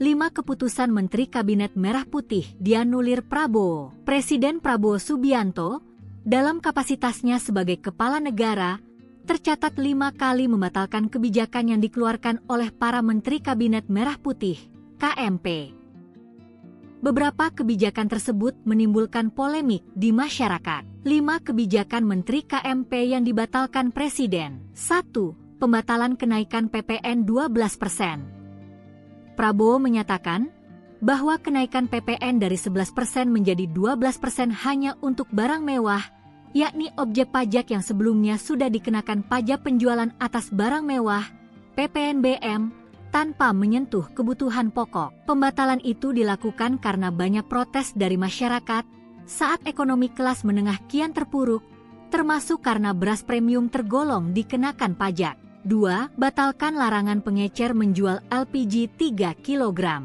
5 keputusan Menteri Kabinet Merah Putih dianulir Prabowo. Presiden Prabowo Subianto, dalam kapasitasnya sebagai kepala negara, tercatat 5 kali membatalkan kebijakan yang dikeluarkan oleh para Menteri Kabinet Merah Putih, KMP. Beberapa kebijakan tersebut menimbulkan polemik di masyarakat. 5 kebijakan Menteri KMP yang dibatalkan Presiden. 1. Pembatalan kenaikan PPN 12%. Prabowo menyatakan bahwa kenaikan PPN dari 11% menjadi 12% hanya untuk barang mewah, yakni objek pajak yang sebelumnya sudah dikenakan pajak penjualan atas barang mewah, PPNBM, tanpa menyentuh kebutuhan pokok. Pembatalan itu dilakukan karena banyak protes dari masyarakat saat ekonomi kelas menengah kian terpuruk, termasuk karena beras premium tergolong dikenakan pajak. 2. Batalkan larangan pengecer menjual LPG 3 kg.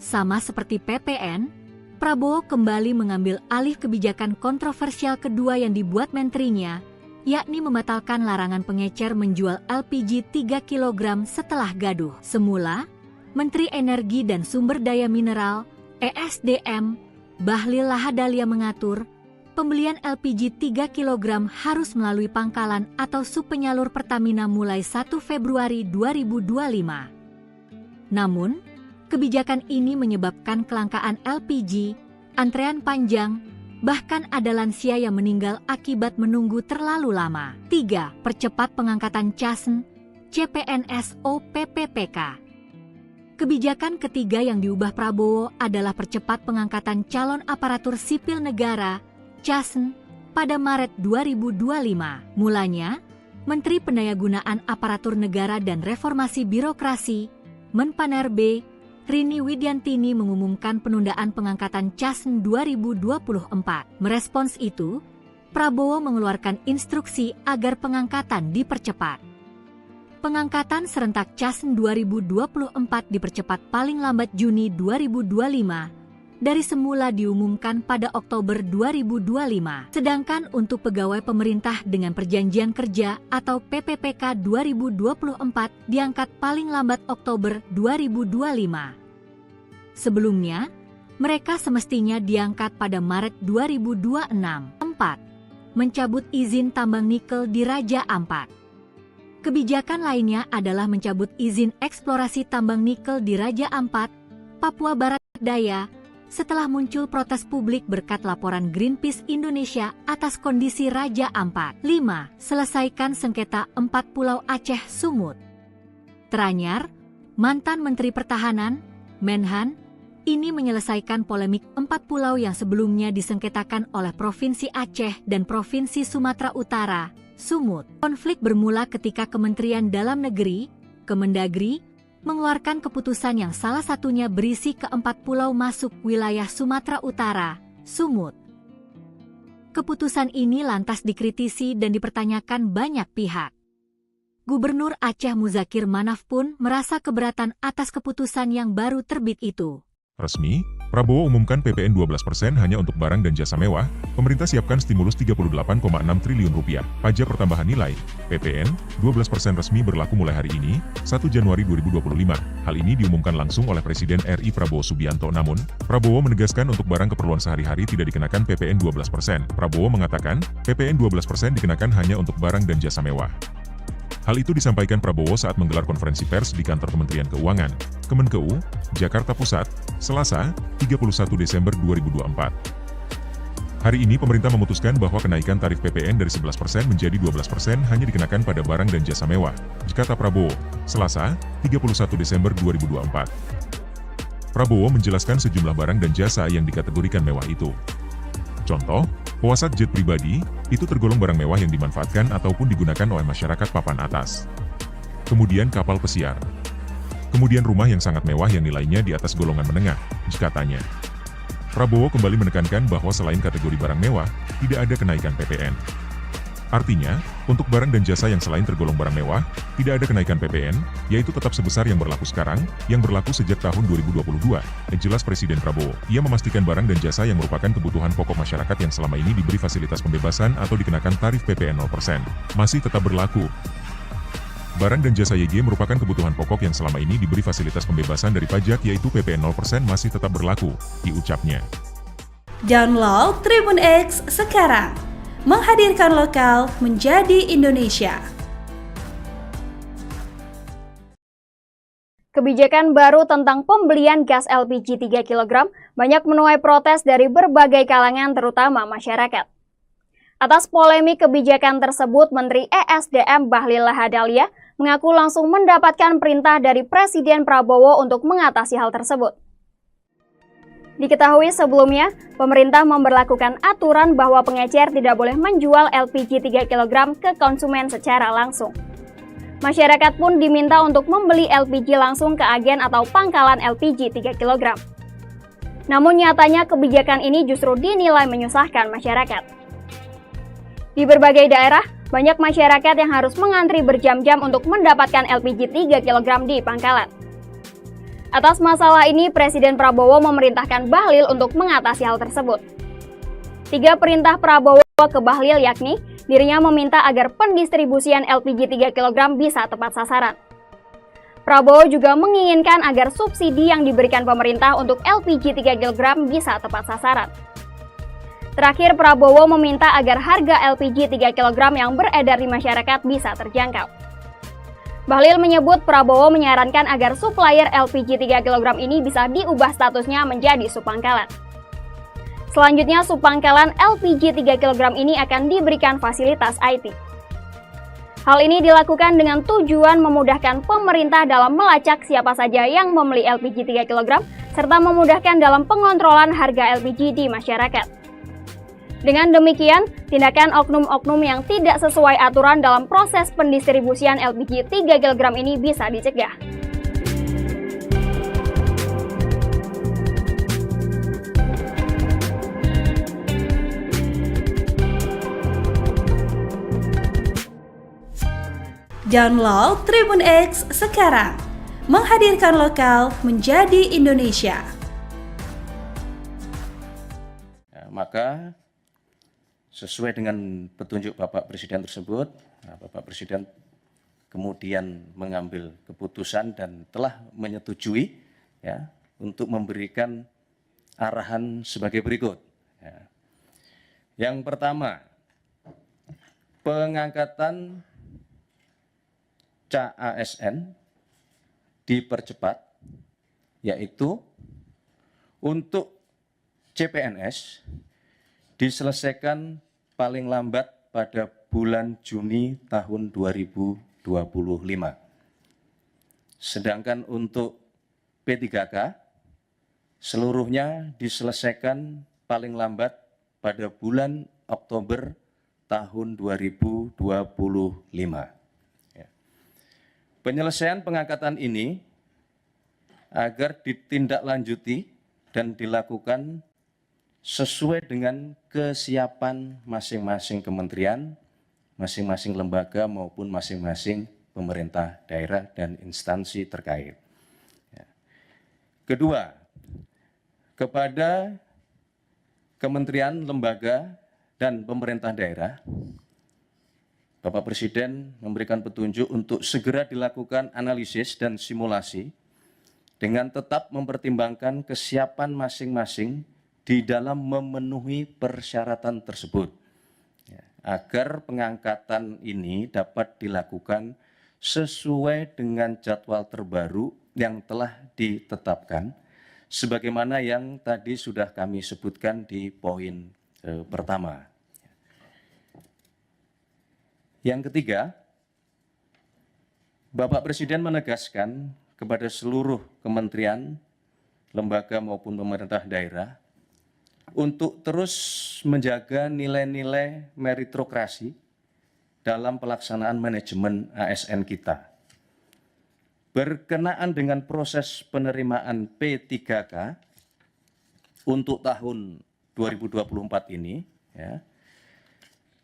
Sama seperti PPN, Prabowo kembali mengambil alih kebijakan kontroversial kedua yang dibuat menterinya, yakni membatalkan larangan pengecer menjual LPG 3 kg setelah gaduh. Semula, Menteri Energi dan Sumber Daya Mineral, ESDM, Bahlil Lahadalia mengatur, pembelian LPG 3 kg harus melalui pangkalan atau subpenyalur Pertamina mulai 1 Februari 2025. Namun, kebijakan ini menyebabkan kelangkaan LPG, antrean panjang, bahkan ada lansia yang meninggal akibat menunggu terlalu lama. 3. Percepat pengangkatan CASN, CPNS OPPPK. Kebijakan ketiga yang diubah Prabowo adalah percepat pengangkatan calon aparatur sipil negara, CASN, pada Maret 2025. Mulanya, Menteri Pendayagunaan Aparatur Negara dan Reformasi Birokrasi, Menpanerbe, Rini Widiantini mengumumkan penundaan pengangkatan CASN 2024. Merespons itu, Prabowo mengeluarkan instruksi agar pengangkatan dipercepat. Pengangkatan serentak CASN 2024 dipercepat paling lambat Juni 2025, dari semula diumumkan pada Oktober 2025. Sedangkan untuk pegawai pemerintah dengan perjanjian kerja atau PPPK 2024 diangkat paling lambat Oktober 2025. Sebelumnya, mereka semestinya diangkat pada Maret 2026. 4. Mencabut izin tambang nikel di Raja Ampat. Kebijakan lainnya adalah mencabut izin eksplorasi tambang nikel di Raja Ampat, Papua Barat Daya, setelah muncul protes publik berkat laporan Greenpeace Indonesia atas kondisi Raja Ampat. 5. Selesaikan sengketa 4 Pulau Aceh Sumut. Teranyar, mantan Menteri Pertahanan, Menhan, ini menyelesaikan polemik 4 pulau yang sebelumnya disengketakan oleh Provinsi Aceh dan Provinsi Sumatera Utara, Sumut. Konflik bermula ketika Kementerian Dalam Negeri, Kemendagri, mengeluarkan keputusan yang salah satunya berisi ke-4 pulau masuk wilayah Sumatera Utara, Sumut. Keputusan ini lantas dikritisi dan dipertanyakan banyak pihak. Gubernur Aceh Muzakir Manaf pun merasa keberatan atas keputusan yang baru terbit itu. Resmi, Prabowo umumkan PPN 12% hanya untuk barang dan jasa mewah, pemerintah siapkan stimulus 38,6 triliun rupiah. Pajak pertambahan nilai, PPN, 12% resmi berlaku mulai hari ini, 1 Januari 2025. Hal ini diumumkan langsung oleh Presiden RI Prabowo Subianto. Namun, Prabowo menegaskan untuk barang keperluan sehari-hari tidak dikenakan PPN 12%. Prabowo mengatakan, PPN 12% dikenakan hanya untuk barang dan jasa mewah. Hal itu disampaikan Prabowo saat menggelar konferensi pers di kantor Kementerian Keuangan, Kemenkeu, Jakarta Pusat, Selasa, 31 Desember 2024. Hari ini pemerintah memutuskan bahwa kenaikan tarif PPN dari 11% menjadi 12% hanya dikenakan pada barang dan jasa mewah, kata Prabowo, Selasa, 31 Desember 2024. Prabowo menjelaskan sejumlah barang dan jasa yang dikategorikan mewah itu. Contoh, pesawat jet pribadi, itu tergolong barang mewah yang dimanfaatkan ataupun digunakan oleh masyarakat papan atas. Kemudian kapal pesiar. Kemudian rumah yang sangat mewah yang nilainya di atas golongan menengah, katanya. Prabowo kembali menekankan bahwa selain kategori barang mewah, tidak ada kenaikan PPN. Artinya, untuk barang dan jasa yang selain tergolong barang mewah, tidak ada kenaikan PPN, yaitu tetap sebesar yang berlaku sekarang, yang berlaku sejak tahun 2022, jelas Presiden Prabowo. Ia memastikan barang dan jasa yang merupakan kebutuhan pokok masyarakat yang selama ini diberi fasilitas pembebasan atau dikenakan tarif PPN 0%, masih tetap berlaku. Barang dan jasa YG merupakan kebutuhan pokok yang selama ini diberi fasilitas pembebasan dari pajak yaitu PPN 0% masih tetap berlaku, diucapnya. Download Tribun X sekarang, menghadirkan lokal menjadi Indonesia. Kebijakan baru tentang pembelian gas LPG 3 kg banyak menuai protes dari berbagai kalangan terutama masyarakat. Atas polemik kebijakan tersebut, Menteri ESDM Bahlil Lahadalia mengaku langsung mendapatkan perintah dari Presiden Prabowo untuk mengatasi hal tersebut. Diketahui sebelumnya, pemerintah memberlakukan aturan bahwa pengecer tidak boleh menjual LPG 3 kg ke konsumen secara langsung. Masyarakat pun diminta untuk membeli LPG langsung ke agen atau pangkalan LPG 3 kg. Namun nyatanya kebijakan ini justru dinilai menyusahkan masyarakat. Di berbagai daerah, banyak masyarakat yang harus mengantri berjam-jam untuk mendapatkan LPG 3 kg di pangkalan. Atas masalah ini, Presiden Prabowo memerintahkan Bahlil untuk mengatasi hal tersebut. 3 perintah Prabowo ke Bahlil yakni, dirinya meminta agar pendistribusian LPG 3 kg bisa tepat sasaran. Prabowo juga menginginkan agar subsidi yang diberikan pemerintah untuk LPG 3 kg bisa tepat sasaran. Terakhir, Prabowo meminta agar harga LPG 3 kg yang beredar di masyarakat bisa terjangkau. Bahlil menyebut Prabowo menyarankan agar supplier LPG 3 kg ini bisa diubah statusnya menjadi subpangkalan. Selanjutnya, subpangkalan LPG 3 kg ini akan diberikan fasilitas IT. Hal ini dilakukan dengan tujuan memudahkan pemerintah dalam melacak siapa saja yang membeli LPG 3 kg, serta memudahkan dalam pengontrolan harga LPG di masyarakat. Dengan demikian, tindakan oknum-oknum yang tidak sesuai aturan dalam proses pendistribusian LPG 3 kg ini bisa dicegah. Download Tribun X sekarang, menghadirkan lokal menjadi Indonesia. Maka sesuai dengan petunjuk Bapak Presiden tersebut, Bapak Presiden kemudian mengambil keputusan dan telah menyetujui ya, untuk memberikan arahan sebagai berikut. Ya. Yang pertama, pengangkatan CASN dipercepat, yaitu untuk CPNS diselesaikan paling lambat pada bulan Juni tahun 2025. Sedangkan untuk P3K, seluruhnya diselesaikan paling lambat pada bulan Oktober tahun 2025. Ya. Penyelesaian pengangkatan ini agar ditindaklanjuti dan dilakukan sesuai dengan kesiapan masing-masing kementerian, masing-masing lembaga maupun masing-masing pemerintah daerah dan instansi terkait. Ya. Kedua, kepada kementerian, lembaga, dan pemerintah daerah, Bapak Presiden memberikan petunjuk untuk segera dilakukan analisis dan simulasi dengan tetap mempertimbangkan kesiapan masing-masing di dalam memenuhi persyaratan tersebut, ya, agar pengangkatan ini dapat dilakukan sesuai dengan jadwal terbaru yang telah ditetapkan, sebagaimana yang tadi sudah kami sebutkan di poin pertama. Yang ketiga, Bapak Presiden menegaskan kepada seluruh kementerian, lembaga maupun pemerintah daerah untuk terus menjaga nilai-nilai meritokrasi dalam pelaksanaan manajemen ASN kita. Berkenaan dengan proses penerimaan P3K untuk tahun 2024 ini, ya,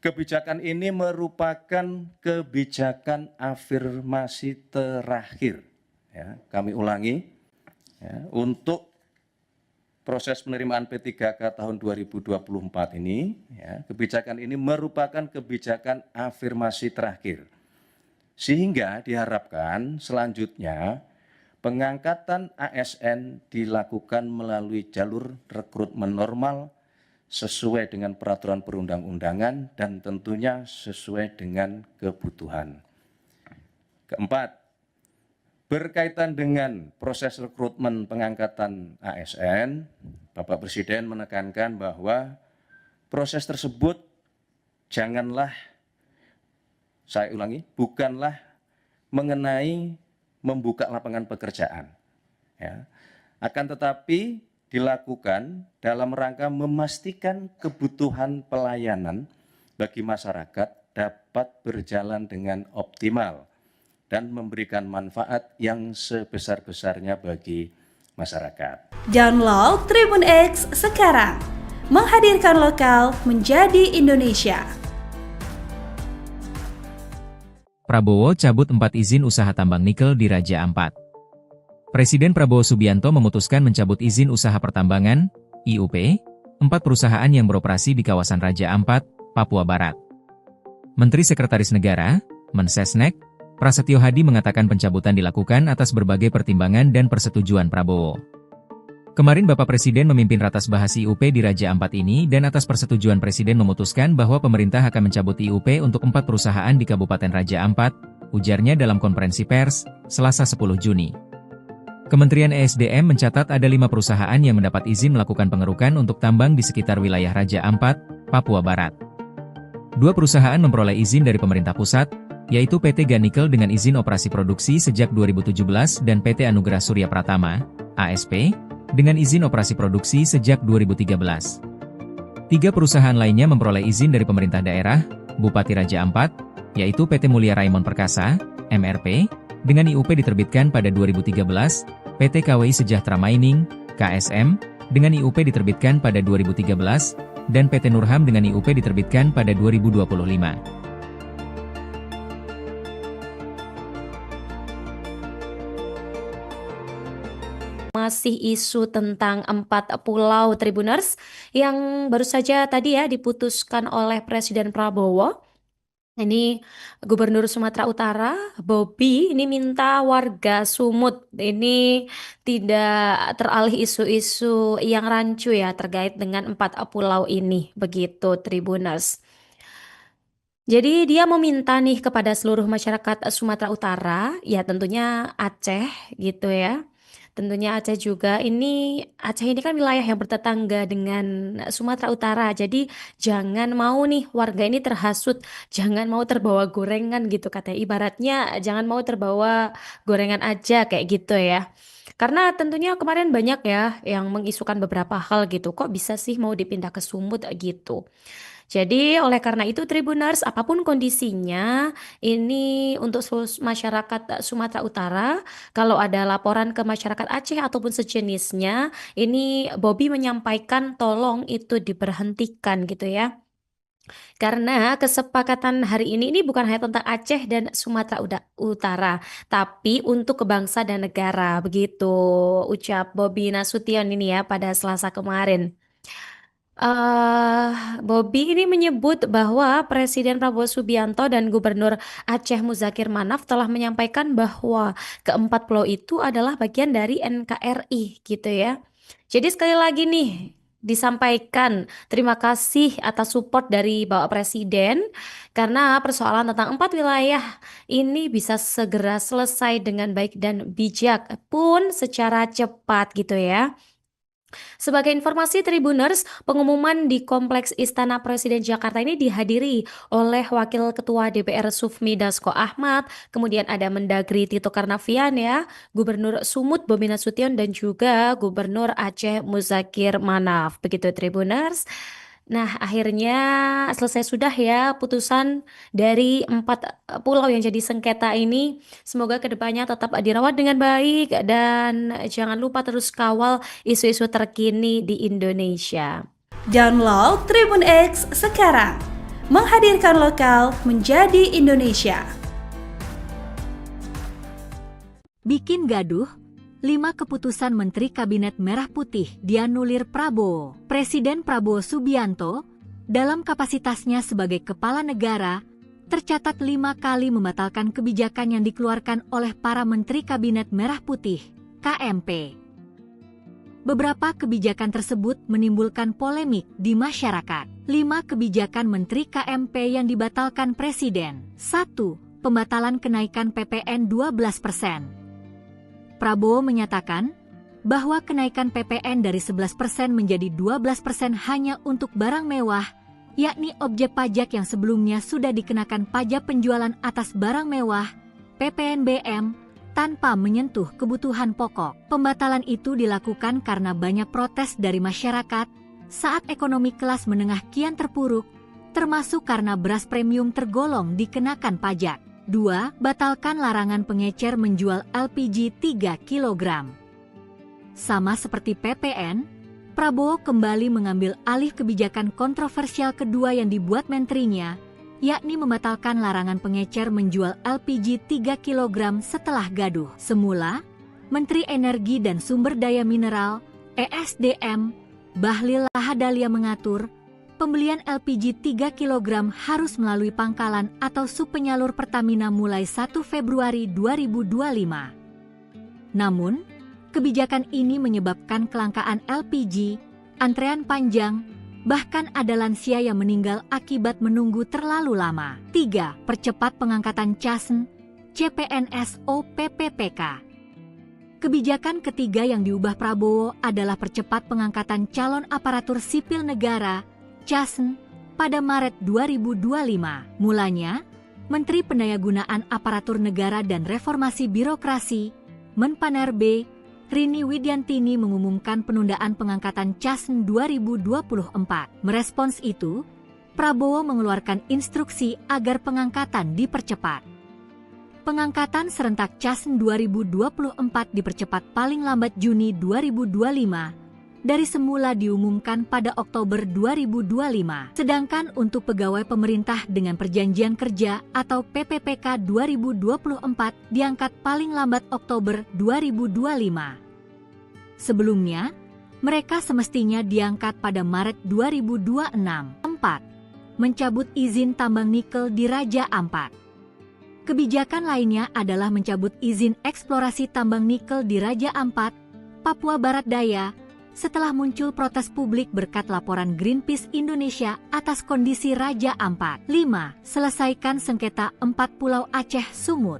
kebijakan ini merupakan kebijakan afirmasi terakhir. Ya, kami ulangi, ya, untuk proses penerimaan P3K tahun 2024 ini, ya, kebijakan ini merupakan kebijakan afirmasi terakhir. Sehingga diharapkan selanjutnya pengangkatan ASN dilakukan melalui jalur rekrutmen normal sesuai dengan peraturan perundang-undangan dan tentunya sesuai dengan kebutuhan. Keempat, berkaitan dengan proses rekrutmen pengangkatan ASN, Bapak Presiden menekankan bahwa proses tersebut bukanlah mengenai membuka lapangan pekerjaan, ya. Akan tetapi dilakukan dalam rangka memastikan kebutuhan pelayanan bagi masyarakat dapat berjalan dengan optimal dan memberikan manfaat yang sebesar-besarnya bagi masyarakat. Download Tribun X sekarang, menghadirkan lokal menjadi Indonesia. Prabowo cabut 4 izin usaha tambang nikel di Raja Ampat. Presiden Prabowo Subianto memutuskan mencabut izin usaha pertambangan, IUP, 4 perusahaan yang beroperasi di kawasan Raja Ampat, Papua Barat. Menteri Sekretaris Negara, Mensesnek, Prasetyo Hadi mengatakan pencabutan dilakukan atas berbagai pertimbangan dan persetujuan Prabowo. Kemarin Bapak Presiden memimpin ratas bahas IUP di Raja Ampat ini dan atas persetujuan Presiden memutuskan bahwa pemerintah akan mencabut IUP untuk 4 perusahaan di Kabupaten Raja Ampat, ujarnya dalam konferensi pers, Selasa 10 Juni. Kementerian ESDM mencatat ada 5 perusahaan yang mendapat izin melakukan pengerukan untuk tambang di sekitar wilayah Raja Ampat, Papua Barat. 2 perusahaan memperoleh izin dari pemerintah pusat, yaitu PT Ganikel dengan izin operasi produksi sejak 2017 dan PT Anugerah Surya Pratama, ASP, dengan izin operasi produksi sejak 2013. 3 perusahaan lainnya memperoleh izin dari pemerintah daerah, Bupati Raja Ampat, yaitu PT Mulia Raimon Perkasa, MRP, dengan IUP diterbitkan pada 2013, PT KWI Sejahtera Mining, KSM, dengan IUP diterbitkan pada 2013, dan PT Nurham dengan IUP diterbitkan pada 2025. Masih isu tentang 4 pulau Tribuners yang baru saja tadi ya diputuskan oleh Presiden Prabowo. Ini Gubernur Sumatera Utara, Bobi, ini minta warga Sumut ini tidak teralih isu-isu yang rancu ya terkait dengan 4 pulau ini, begitu Tribuners. Jadi dia meminta nih kepada seluruh masyarakat Sumatera Utara, ya tentunya Aceh gitu ya. Tentunya Aceh juga Aceh ini kan wilayah yang bertetangga dengan Sumatera Utara. Jadi jangan mau nih warga ini terhasut, jangan mau terbawa gorengan gitu katanya. Ibaratnya jangan mau terbawa gorengan aja kayak gitu ya. Karena tentunya kemarin banyak ya yang mengisukan beberapa hal gitu. Kok bisa sih mau dipindah ke Sumut gitu. Jadi oleh karena itu Tribuners, apapun kondisinya, ini untuk seluruh masyarakat Sumatera Utara, kalau ada laporan ke masyarakat Aceh ataupun sejenisnya, ini Bobi menyampaikan tolong itu diberhentikan gitu ya. Karena kesepakatan hari ini bukan hanya tentang Aceh dan Sumatera Utara, tapi untuk bangsa dan negara, begitu ucap Bobi Nasution ini ya pada Selasa kemarin. Bobi ini menyebut bahwa Presiden Prabowo Subianto dan Gubernur Aceh Muzakir Manaf telah menyampaikan bahwa keempat pulau itu adalah bagian dari NKRI gitu ya. Jadi sekali lagi nih disampaikan terima kasih atas support dari Bapak Presiden karena persoalan tentang 4 wilayah ini bisa segera selesai dengan baik dan bijak pun secara cepat gitu ya. Sebagai informasi Tribuners, pengumuman di Kompleks Istana Presiden Jakarta ini dihadiri oleh Wakil Ketua DPR Sufmi Dasko Ahmad, kemudian ada Mendagri Tito Karnavian ya, Gubernur Sumut Bobi Nasution dan juga Gubernur Aceh Muzakir Manaf. Begitu Tribuners. Nah, akhirnya selesai sudah ya putusan dari 4 pulau yang jadi sengketa ini. Semoga kedepannya tetap dirawat dengan baik dan jangan lupa terus kawal isu-isu terkini di Indonesia. Download Tribun X sekarang, menghadirkan lokal menjadi Indonesia. Bikin gaduh, 5 keputusan Menteri Kabinet Merah Putih dianulir Prabowo. Presiden Prabowo Subianto, dalam kapasitasnya sebagai kepala negara, tercatat 5 kali membatalkan kebijakan yang dikeluarkan oleh para Menteri Kabinet Merah Putih, KMP. Beberapa kebijakan tersebut menimbulkan polemik di masyarakat. 5 kebijakan Menteri KMP yang dibatalkan Presiden. 1. Pembatalan kenaikan PPN 12%. Prabowo menyatakan bahwa kenaikan PPN dari 11% menjadi 12% hanya untuk barang mewah, yakni objek pajak yang sebelumnya sudah dikenakan pajak penjualan atas barang mewah, PPNBM, tanpa menyentuh kebutuhan pokok. Pembatalan itu dilakukan karena banyak protes dari masyarakat saat ekonomi kelas menengah kian terpuruk, termasuk karena beras premium tergolong dikenakan pajak. 2. Batalkan larangan pengecer menjual LPG 3 kg. Sama seperti PPN, Prabowo kembali mengambil alih kebijakan kontroversial kedua yang dibuat menterinya, yakni membatalkan larangan pengecer menjual LPG 3 kg setelah gaduh. Semula, Menteri Energi dan Sumber Daya Mineral, ESDM, Bahlil Lahadalia mengatur, pembelian LPG 3 kg harus melalui pangkalan atau subpenyalur Pertamina mulai 1 Februari 2025. Namun, kebijakan ini menyebabkan kelangkaan LPG, antrean panjang, bahkan ada lansia yang meninggal akibat menunggu terlalu lama. 3. Percepat pengangkatan CASN, CPNS, PPPK. Kebijakan ketiga yang diubah Prabowo adalah percepat pengangkatan calon aparatur sipil negara, CASN, pada Maret 2025. Mulanya, Menteri Pendayagunaan Aparatur Negara dan Reformasi Birokrasi, Menpanerbe, Rini Widiantini mengumumkan penundaan pengangkatan CASN 2024. Merespons itu, Prabowo mengeluarkan instruksi agar pengangkatan dipercepat. Pengangkatan serentak CASN 2024 dipercepat paling lambat Juni 2025, dari semula diumumkan pada Oktober 2025. Sedangkan untuk pegawai pemerintah dengan perjanjian kerja atau PPPK 2024 diangkat paling lambat Oktober 2025. Sebelumnya, mereka semestinya diangkat pada Maret 2026. 4. Mencabut izin tambang nikel di Raja Ampat. Kebijakan lainnya adalah mencabut izin eksplorasi tambang nikel di Raja Ampat, Papua Barat Daya, setelah muncul protes publik berkat laporan Greenpeace Indonesia atas kondisi Raja Ampat. 5. Selesaikan sengketa 4 Pulau Aceh Sumut.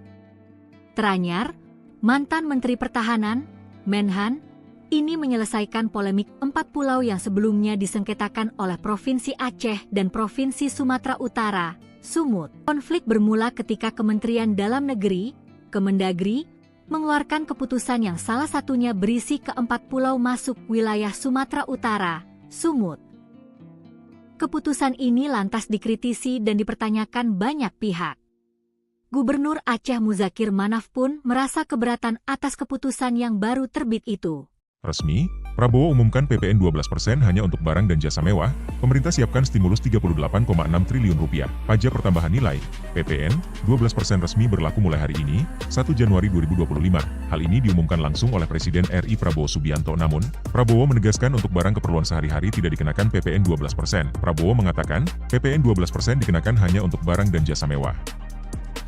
Teranyar, mantan Menteri Pertahanan, Menhan, ini menyelesaikan polemik 4 pulau yang sebelumnya disengketakan oleh Provinsi Aceh dan Provinsi Sumatera Utara, Sumut. Konflik bermula ketika Kementerian Dalam Negeri, Kemendagri, mengeluarkan keputusan yang salah satunya berisi ke-4 pulau masuk wilayah Sumatera Utara, Sumut. Keputusan ini lantas dikritisi dan dipertanyakan banyak pihak. Gubernur Aceh Muzakir Manaf pun merasa keberatan atas keputusan yang baru terbit itu. Resmi, Prabowo umumkan PPN 12% hanya untuk barang dan jasa mewah, pemerintah siapkan stimulus 38,6 triliun rupiah. Pajak pertambahan nilai, PPN, 12% resmi berlaku mulai hari ini, 1 Januari 2025. Hal ini diumumkan langsung oleh Presiden RI Prabowo Subianto. Namun, Prabowo menegaskan untuk barang keperluan sehari-hari tidak dikenakan PPN 12%. Prabowo mengatakan, PPN 12% dikenakan hanya untuk barang dan jasa mewah.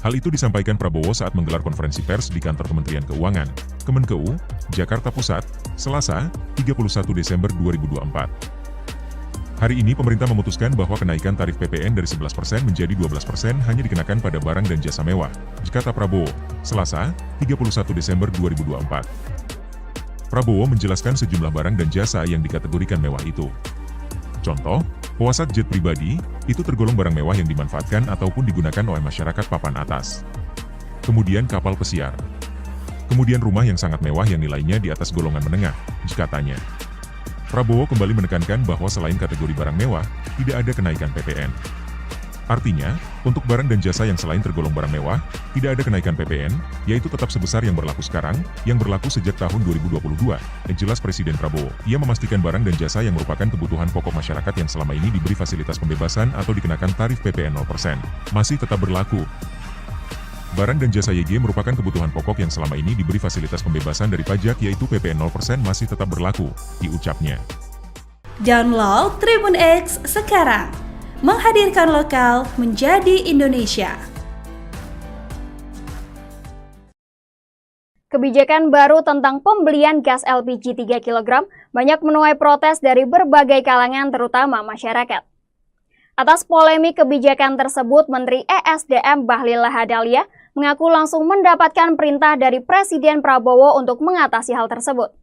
Hal itu disampaikan Prabowo saat menggelar konferensi pers di kantor Kementerian Keuangan, Kemenkeu, Jakarta Pusat, Selasa, 31 Desember 2024. Hari ini pemerintah memutuskan bahwa kenaikan tarif PPN dari 11% menjadi 12% hanya dikenakan pada barang dan jasa mewah, kata Prabowo, Selasa, 31 Desember 2024. Prabowo menjelaskan sejumlah barang dan jasa yang dikategorikan mewah itu. Contoh, pesawat jet pribadi, itu tergolong barang mewah yang dimanfaatkan ataupun digunakan oleh masyarakat papan atas. Kemudian kapal pesiar. Kemudian rumah yang sangat mewah yang nilainya di atas golongan menengah, katanya. Prabowo kembali menekankan bahwa selain kategori barang mewah, tidak ada kenaikan PPN. Artinya, untuk barang dan jasa yang selain tergolong barang mewah, tidak ada kenaikan PPN, yaitu tetap sebesar yang berlaku sekarang, yang berlaku sejak tahun 2022, jelas Presiden Prabowo. Ia memastikan barang dan jasa yang merupakan kebutuhan pokok masyarakat yang selama ini diberi fasilitas pembebasan atau dikenakan tarif PPN 0%, masih tetap berlaku. Barang dan jasa YG merupakan kebutuhan pokok yang selama ini diberi fasilitas pembebasan dari pajak yaitu PPN 0% masih tetap berlaku, diucapnya. Download Tribun X sekarang, menghadirkan lokal menjadi Indonesia. Kebijakan baru tentang pembelian gas LPG 3 kg banyak menuai protes dari berbagai kalangan terutama masyarakat. Atas polemik kebijakan tersebut, Menteri ESDM Bahlil Lahadalia mengaku langsung mendapatkan perintah dari Presiden Prabowo untuk mengatasi hal tersebut.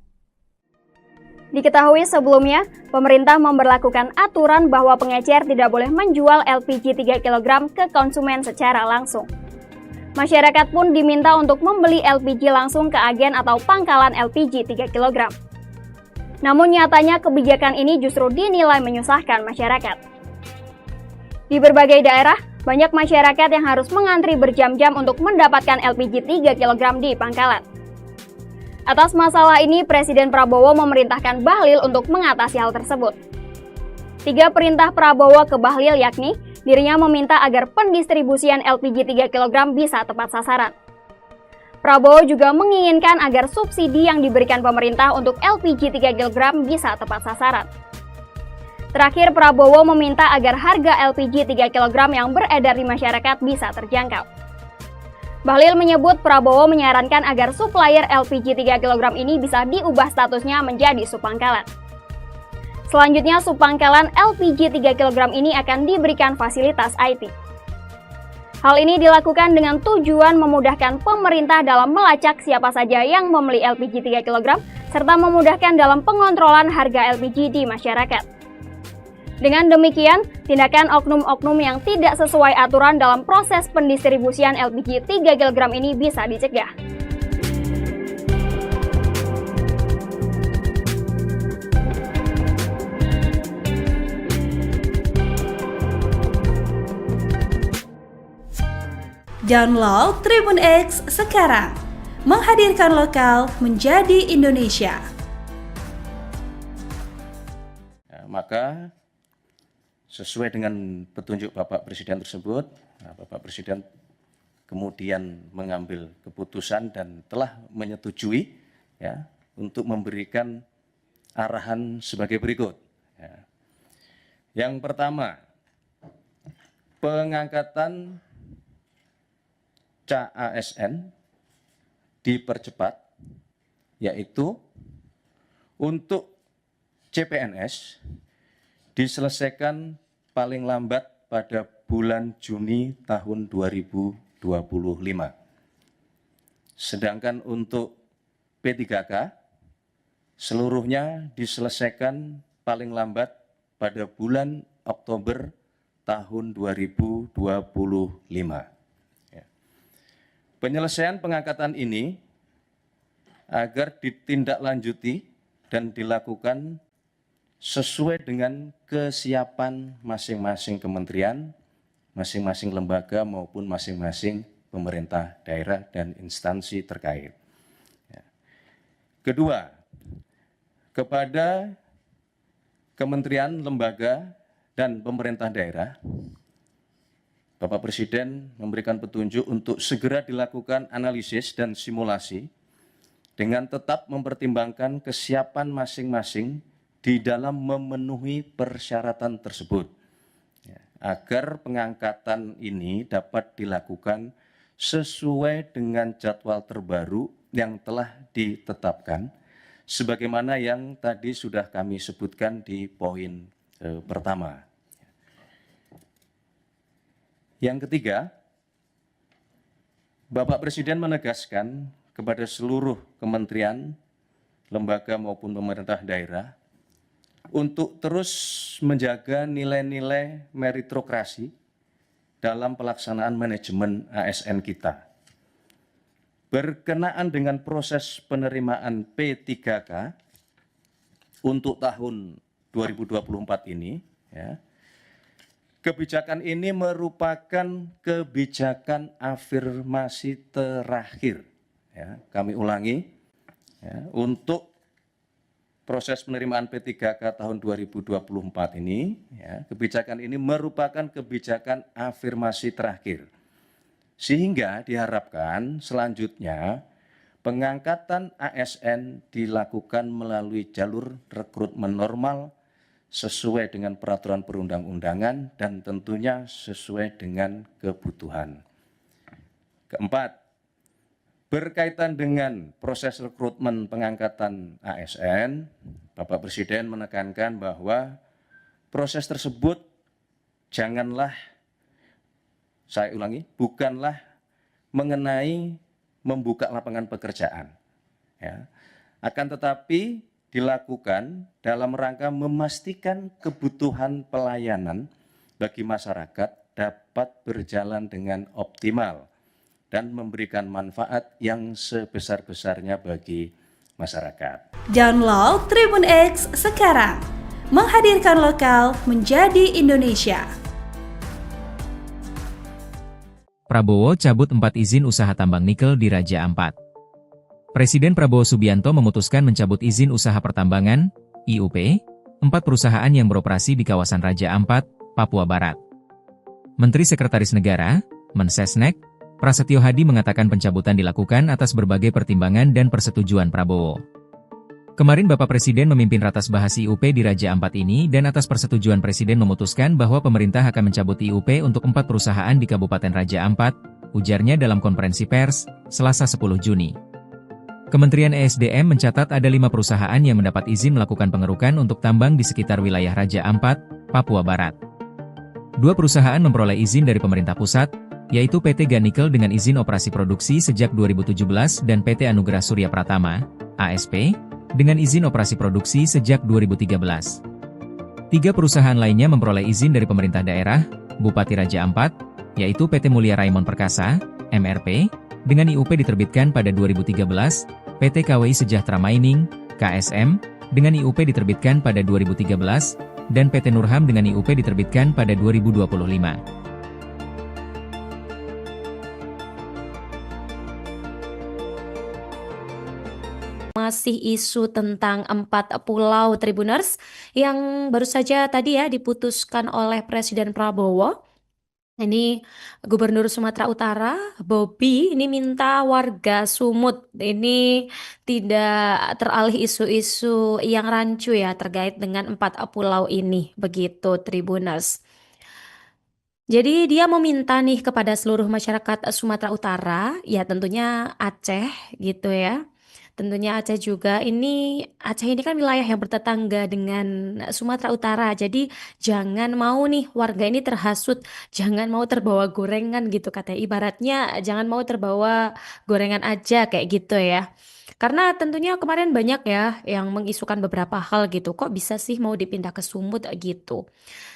Diketahui sebelumnya, pemerintah memberlakukan aturan bahwa pengecer tidak boleh menjual LPG 3 kg ke konsumen secara langsung. Masyarakat pun diminta untuk membeli LPG langsung ke agen atau pangkalan LPG 3 kg. Namun nyatanya kebijakan ini justru dinilai menyusahkan masyarakat. Di berbagai daerah, banyak masyarakat yang harus mengantri berjam-jam untuk mendapatkan LPG 3 kg di pangkalan. Atas masalah ini, Presiden Prabowo memerintahkan Bahlil untuk mengatasi hal tersebut. 3 perintah Prabowo ke Bahlil yakni, dirinya meminta agar pendistribusian LPG 3 kg bisa tepat sasaran. Prabowo juga menginginkan agar subsidi yang diberikan pemerintah untuk LPG 3 kg bisa tepat sasaran. Terakhir, Prabowo meminta agar harga LPG 3 kg yang beredar di masyarakat bisa terjangkau. Bahlil menyebut Prabowo menyarankan agar supplier LPG 3 kg ini bisa diubah statusnya menjadi subpangkalan. Selanjutnya, subpangkalan LPG 3 kg ini akan diberikan fasilitas IT. Hal ini dilakukan dengan tujuan memudahkan pemerintah dalam melacak siapa saja yang membeli LPG 3 kg, serta memudahkan dalam pengontrolan harga LPG di masyarakat. Dengan demikian, tindakan oknum-oknum yang tidak sesuai aturan dalam proses pendistribusian LPG 3 kg ini bisa dicegah. Download Tribun X sekarang, menghadirkan lokal menjadi Indonesia. Maka sesuai dengan petunjuk Bapak Presiden tersebut, Bapak Presiden kemudian mengambil keputusan dan telah menyetujui ya, untuk memberikan arahan sebagai berikut. Ya. Yang pertama, pengangkatan CASN dipercepat, yaitu untuk CPNS diselesaikan paling lambat pada bulan Juni tahun 2025. Sedangkan untuk P3K, seluruhnya diselesaikan paling lambat pada bulan Oktober tahun 2025. Penyelesaian pengangkatan ini agar ditindaklanjuti dan dilakukan sesuai dengan kesiapan masing-masing kementerian, masing-masing lembaga maupun masing-masing pemerintah daerah dan instansi terkait. Kedua, kepada kementerian, lembaga, dan pemerintah daerah, Bapak Presiden memberikan petunjuk untuk segera dilakukan analisis dan simulasi dengan tetap mempertimbangkan kesiapan masing-masing di dalam memenuhi persyaratan tersebut, agar pengangkatan ini dapat dilakukan sesuai dengan jadwal terbaru yang telah ditetapkan, sebagaimana yang tadi sudah kami sebutkan di poin pertama. Yang ketiga, Bapak Presiden menegaskan kepada seluruh kementerian, lembaga maupun pemerintah daerah untuk terus menjaga nilai-nilai meritokrasi dalam pelaksanaan manajemen ASN kita. Berkenaan dengan proses penerimaan P3K untuk tahun 2024 ini, ya, kebijakan ini merupakan kebijakan afirmasi terakhir. Ya, kami ulangi, ya, untuk proses penerimaan P3K tahun 2024 ini, ya, kebijakan ini merupakan kebijakan afirmasi terakhir. Sehingga diharapkan selanjutnya pengangkatan ASN dilakukan melalui jalur rekrutmen normal sesuai dengan peraturan perundang-undangan dan tentunya sesuai dengan kebutuhan. Keempat, berkaitan dengan proses rekrutmen pengangkatan ASN, Bapak Presiden menekankan bahwa proses tersebut bukanlah mengenai membuka lapangan pekerjaan, ya. Akan tetapi dilakukan dalam rangka memastikan kebutuhan pelayanan bagi masyarakat dapat berjalan dengan optimal dan memberikan manfaat yang sebesar-besarnya bagi masyarakat. Download Tribun X sekarang, menghadirkan lokal menjadi Indonesia. Prabowo cabut 4 izin usaha tambang nikel di Raja Ampat. Presiden Prabowo Subianto memutuskan mencabut izin usaha pertambangan, IUP, 4 perusahaan yang beroperasi di kawasan Raja Ampat, Papua Barat. Menteri Sekretaris Negara, Mensesnek, Prasetyo Hadi mengatakan pencabutan dilakukan atas berbagai pertimbangan dan persetujuan Prabowo. Kemarin Bapak Presiden memimpin ratas bahas IUP di Raja Ampat ini dan atas persetujuan Presiden memutuskan bahwa pemerintah akan mencabut IUP untuk 4 perusahaan di Kabupaten Raja Ampat, ujarnya dalam konferensi pers, Selasa 10 Juni. Kementerian ESDM mencatat ada 5 perusahaan yang mendapat izin melakukan pengerukan untuk tambang di sekitar wilayah Raja Ampat, Papua Barat. 2 perusahaan memperoleh izin dari pemerintah pusat, yaitu PT Ganikel dengan izin operasi produksi sejak 2017 dan PT Anugerah Surya Pratama, ASP, dengan izin operasi produksi sejak 2013. 3 perusahaan lainnya memperoleh izin dari pemerintah daerah, Bupati Raja Ampat, yaitu PT Mulia Raimon Perkasa, MRP, dengan IUP diterbitkan pada 2013, PT KWI Sejahtera Mining, KSM, dengan IUP diterbitkan pada 2013, dan PT Nurham dengan IUP diterbitkan pada 2025. Masih isu tentang 4 pulau Tribuners yang baru saja tadi ya diputuskan oleh Presiden Prabowo. Ini Gubernur Sumatera Utara, Bobi, ini minta warga Sumut ini tidak teralih isu-isu yang rancu ya terkait dengan 4 pulau ini, begitu Tribuners. Jadi dia meminta nih kepada seluruh masyarakat Sumatera Utara, ya tentunya Aceh gitu ya. Tentunya Aceh juga Aceh ini kan wilayah yang bertetangga dengan Sumatera Utara. Jadi jangan mau nih warga ini terhasut, jangan mau terbawa gorengan gitu katanya. Ibaratnya jangan mau terbawa gorengan aja kayak gitu ya. Karena tentunya kemarin banyak ya yang mengisukan beberapa hal gitu. Kok bisa sih mau dipindah ke Sumut gitu.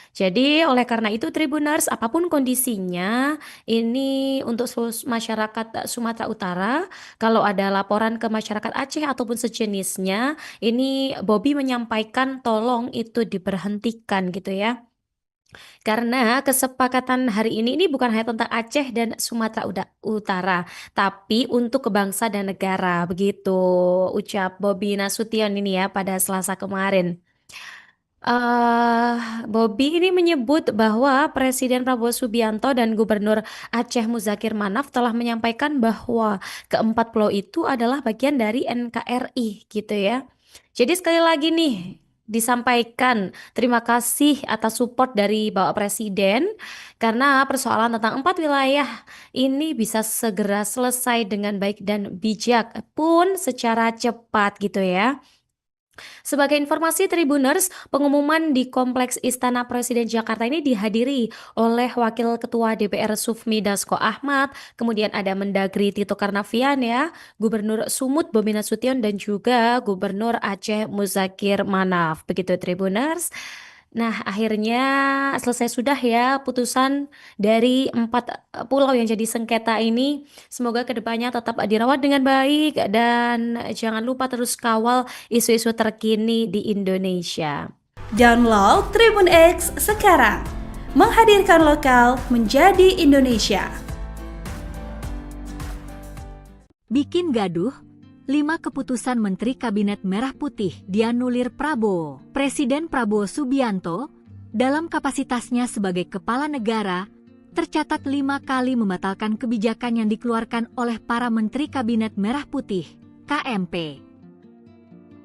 Jadi oleh karena itu Tribuners, apapun kondisinya, ini untuk seluruh masyarakat Sumatera Utara, kalau ada laporan ke masyarakat Aceh ataupun sejenisnya, ini Bobi menyampaikan tolong itu diberhentikan gitu ya. Karena kesepakatan hari ini bukan hanya tentang Aceh dan Sumatera Utara, tapi untuk bangsa dan negara, begitu ucap Bobi Nasution ini ya pada Selasa kemarin. Bobi ini menyebut bahwa Presiden Prabowo Subianto dan Gubernur Aceh Muzakir Manaf telah menyampaikan bahwa keempat pulau itu adalah bagian dari NKRI gitu ya. Jadi sekali lagi nih disampaikan terima kasih atas support dari Bapak Presiden karena persoalan tentang 4 wilayah ini bisa segera selesai dengan baik dan bijak pun secara cepat gitu ya. Sebagai informasi Tribuners, pengumuman di Kompleks Istana Presiden Jakarta ini dihadiri oleh Wakil Ketua DPR Sufmi Dasko Ahmad, kemudian ada Mendagri Tito Karnavian ya, Gubernur Sumut Bobi Nasution dan juga Gubernur Aceh Muzakir Manaf. Begitu Tribuners. Nah, akhirnya selesai sudah ya putusan dari 4 pulau yang jadi sengketa ini. Semoga kedepannya tetap dirawat dengan baik dan jangan lupa terus kawal isu-isu terkini di Indonesia. Download Tribun X sekarang, menghadirkan lokal menjadi Indonesia. Bikin gaduh, 5 keputusan Menteri Kabinet Merah Putih dianulir Prabowo. Presiden Prabowo Subianto, dalam kapasitasnya sebagai kepala negara, tercatat 5 kali membatalkan kebijakan yang dikeluarkan oleh para Menteri Kabinet Merah Putih, KMP.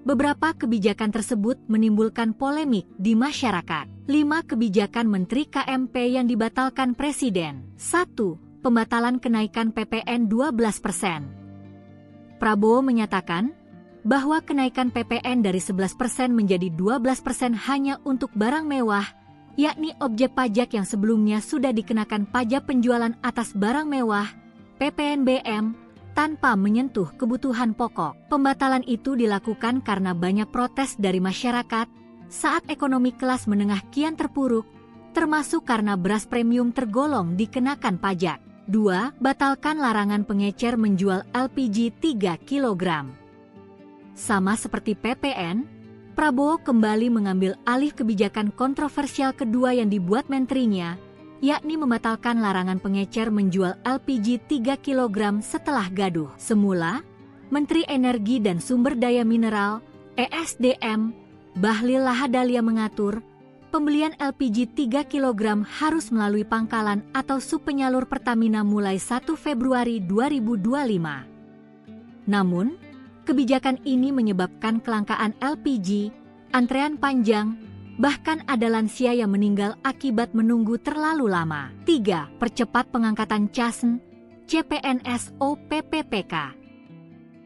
Beberapa kebijakan tersebut menimbulkan polemik di masyarakat. 5 kebijakan Menteri KMP yang dibatalkan Presiden. 1. Pembatalan kenaikan PPN 12%. Prabowo menyatakan bahwa kenaikan PPN dari 11% menjadi 12% hanya untuk barang mewah, yakni objek pajak yang sebelumnya sudah dikenakan pajak penjualan atas barang mewah, PPNBM, tanpa menyentuh kebutuhan pokok. Pembatalan itu dilakukan karena banyak protes dari masyarakat saat ekonomi kelas menengah kian terpuruk, termasuk karena beras premium tergolong dikenakan pajak. 2. Batalkan larangan pengecer menjual LPG 3 kg. Sama seperti PPN, Prabowo kembali mengambil alih kebijakan kontroversial kedua yang dibuat menterinya, yakni membatalkan larangan pengecer menjual LPG 3 kg setelah gaduh. Semula, Menteri Energi dan Sumber Daya Mineral (ESDM) Bahlil Lahadalia mengatur pembelian LPG 3 kg harus melalui pangkalan atau subpenyalur Pertamina mulai 1 Februari 2025. Namun, kebijakan ini menyebabkan kelangkaan LPG, antrean panjang, bahkan ada lansia yang meninggal akibat menunggu terlalu lama. 3. Percepat pengangkatan CASN, CPNS, PPPK.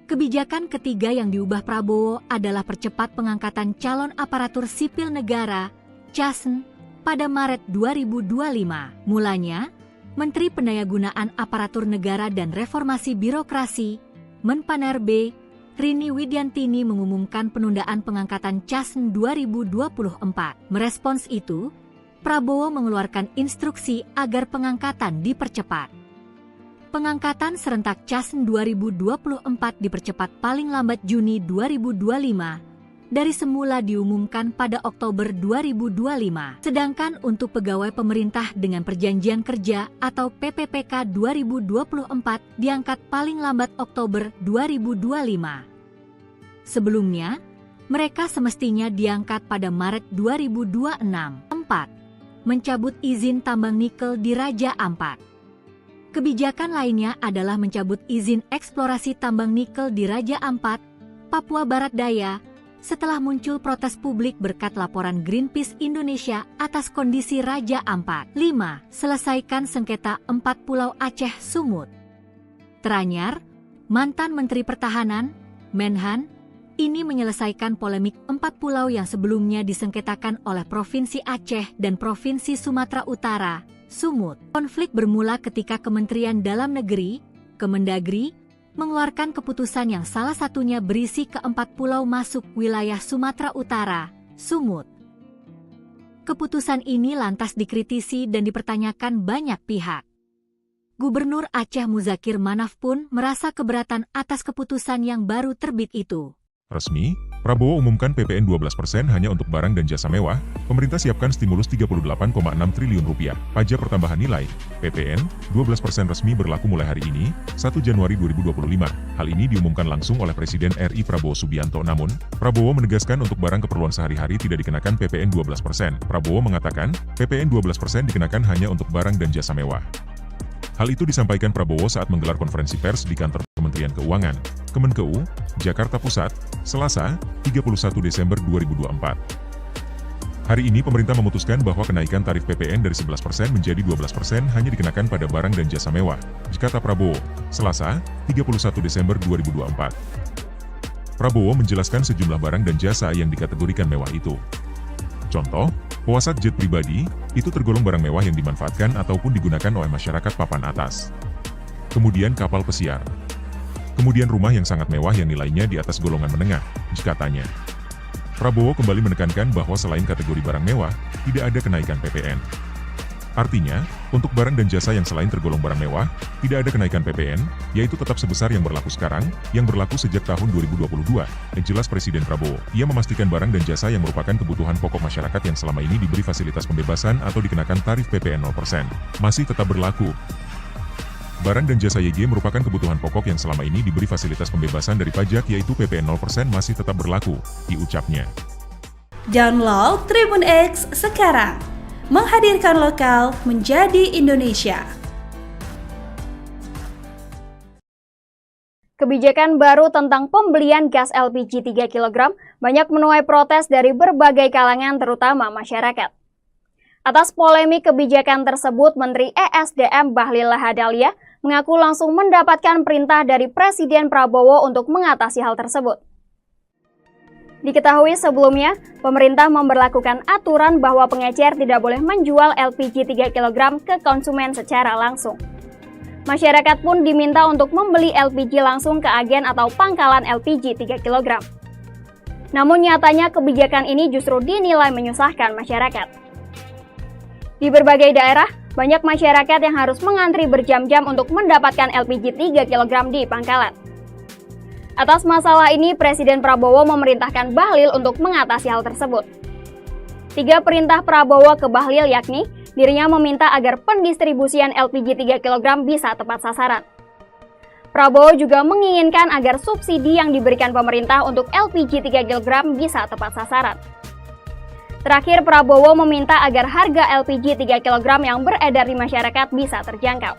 Kebijakan ketiga yang diubah Prabowo adalah percepat pengangkatan calon aparatur sipil negara, CASN, pada Maret 2025. Mulanya, Menteri Pendayagunaan Aparatur Negara dan Reformasi Birokrasi, Menpanerbe, Rini Widiantini mengumumkan penundaan pengangkatan CASN 2024. Merespons itu, Prabowo mengeluarkan instruksi agar pengangkatan dipercepat. Pengangkatan serentak CASN 2024 dipercepat paling lambat Juni 2025, dari semula diumumkan pada Oktober 2025. Sedangkan untuk pegawai pemerintah dengan perjanjian kerja atau PPPK 2024 diangkat paling lambat Oktober 2025. Sebelumnya, mereka semestinya diangkat pada Maret 2026. 4. Mencabut izin tambang nikel di Raja Ampat. Kebijakan lainnya adalah mencabut izin eksplorasi tambang nikel di Raja Ampat, Papua Barat Daya, setelah muncul protes publik berkat laporan Greenpeace Indonesia atas kondisi Raja Ampat. 5. Selesaikan sengketa 4 Pulau Aceh Sumut. Teranyar, mantan Menteri Pertahanan, Menhan, ini menyelesaikan polemik 4 pulau yang sebelumnya disengketakan oleh Provinsi Aceh dan Provinsi Sumatera Utara, Sumut. Konflik bermula ketika Kementerian Dalam Negeri, Kemendagri, mengeluarkan keputusan yang salah satunya berisi ke-4 pulau masuk wilayah Sumatera Utara, Sumut. Keputusan ini lantas dikritisi dan dipertanyakan banyak pihak. Gubernur Aceh Muzakir Manaf pun merasa keberatan atas keputusan yang baru terbit itu. Resmi, Prabowo umumkan PPN 12% hanya untuk barang dan jasa mewah, pemerintah siapkan stimulus 38,6 triliun rupiah. Pajak pertambahan nilai, PPN, 12% resmi berlaku mulai hari ini, 1 Januari 2025. Hal ini diumumkan langsung oleh Presiden RI Prabowo Subianto. Namun, Prabowo menegaskan untuk barang keperluan sehari-hari tidak dikenakan PPN 12%. Prabowo mengatakan, PPN 12% dikenakan hanya untuk barang dan jasa mewah. Hal itu disampaikan Prabowo saat menggelar konferensi pers di kantor Kementerian Keuangan, Kemenkeu, Jakarta Pusat, Selasa, 31 Desember 2024. Hari ini pemerintah memutuskan bahwa kenaikan tarif PPN dari 11% menjadi 12% hanya dikenakan pada barang dan jasa mewah, kata Prabowo, Selasa, 31 Desember 2024. Prabowo menjelaskan sejumlah barang dan jasa yang dikategorikan mewah itu. Contoh, pesawat jet pribadi, itu tergolong barang mewah yang dimanfaatkan ataupun digunakan oleh masyarakat papan atas. Kemudian kapal pesiar. Kemudian rumah yang sangat mewah yang nilainya di atas golongan menengah, katanya. Prabowo kembali menekankan bahwa selain kategori barang mewah, tidak ada kenaikan PPN. Artinya, untuk barang dan jasa yang selain tergolong barang mewah, tidak ada kenaikan PPN, yaitu tetap sebesar yang berlaku sekarang, yang berlaku sejak tahun 2022, jelas Presiden Prabowo. Ia memastikan barang dan jasa yang merupakan kebutuhan pokok masyarakat yang selama ini diberi fasilitas pembebasan atau dikenakan tarif PPN 0%, masih tetap berlaku. Barang dan jasa YG merupakan kebutuhan pokok yang selama ini diberi fasilitas pembebasan dari pajak yaitu PPN 0% masih tetap berlaku, diucapnya. Download Tribun X sekarang. Menghadirkan lokal menjadi Indonesia. Kebijakan baru tentang pembelian gas LPG 3 kg banyak menuai protes dari berbagai kalangan terutama masyarakat. Atas polemik kebijakan tersebut, Menteri ESDM Bahlil Lahadalia mengaku langsung mendapatkan perintah dari Presiden Prabowo untuk mengatasi hal tersebut. Diketahui sebelumnya, pemerintah memberlakukan aturan bahwa pengecer tidak boleh menjual LPG 3 kg ke konsumen secara langsung. Masyarakat pun diminta untuk membeli LPG langsung ke agen atau pangkalan LPG 3 kg. Namun nyatanya kebijakan ini justru dinilai menyusahkan masyarakat. Di berbagai daerah, banyak masyarakat yang harus mengantri berjam-jam untuk mendapatkan LPG 3 kg di pangkalan. Atas masalah ini, Presiden Prabowo memerintahkan Bahlil untuk mengatasi hal tersebut. 3 perintah Prabowo ke Bahlil yakni, dirinya meminta agar pendistribusian LPG 3 kg bisa tepat sasaran. Prabowo juga menginginkan agar subsidi yang diberikan pemerintah untuk LPG 3 kg bisa tepat sasaran. Terakhir, Prabowo meminta agar harga LPG 3 kg yang beredar di masyarakat bisa terjangkau.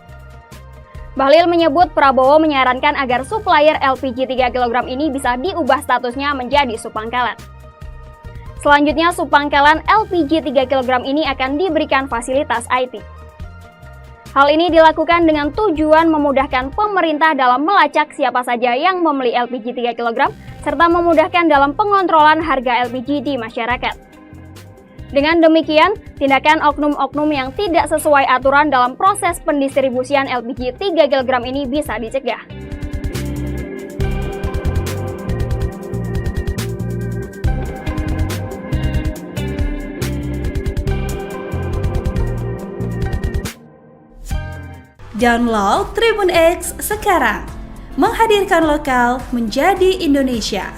Bahlil menyebut Prabowo menyarankan agar supplier LPG 3 kg ini bisa diubah statusnya menjadi subpangkalan. Selanjutnya, subpangkalan LPG 3 kg ini akan diberikan fasilitas IT. Hal ini dilakukan dengan tujuan memudahkan pemerintah dalam melacak siapa saja yang membeli LPG 3 kg, serta memudahkan dalam pengontrolan harga LPG di masyarakat. Dengan demikian, tindakan oknum-oknum yang tidak sesuai aturan dalam proses pendistribusian LPG 3 kg ini bisa dicegah. Download Tribun X sekarang, menghadirkan lokal menjadi Indonesia.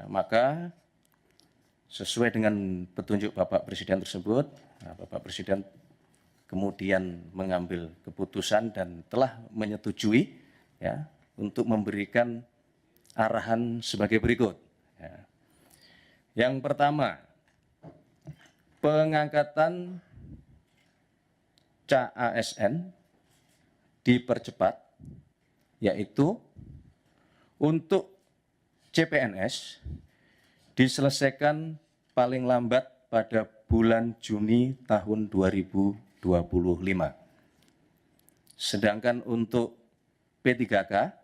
Maka sesuai dengan petunjuk Bapak Presiden tersebut, Bapak Presiden kemudian mengambil keputusan dan telah menyetujui ya, untuk memberikan arahan sebagai berikut. Ya. Yang pertama, pengangkatan CASN dipercepat, yaitu untuk CPNS diselesaikan paling lambat pada bulan Juni tahun 2025. Sedangkan untuk P3K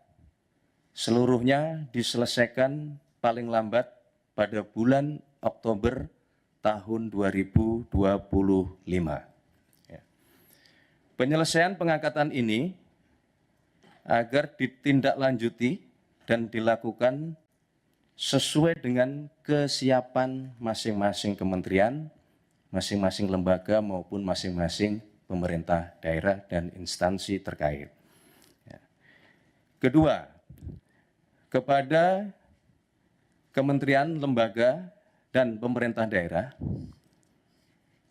seluruhnya diselesaikan paling lambat pada bulan Oktober tahun 2025. Penyelesaian pengangkatan ini agar ditindaklanjuti dan dilakukan sesuai dengan kesiapan masing-masing kementerian, masing-masing lembaga maupun masing-masing pemerintah daerah dan instansi terkait. Kedua, kepada kementerian, lembaga, dan pemerintah daerah,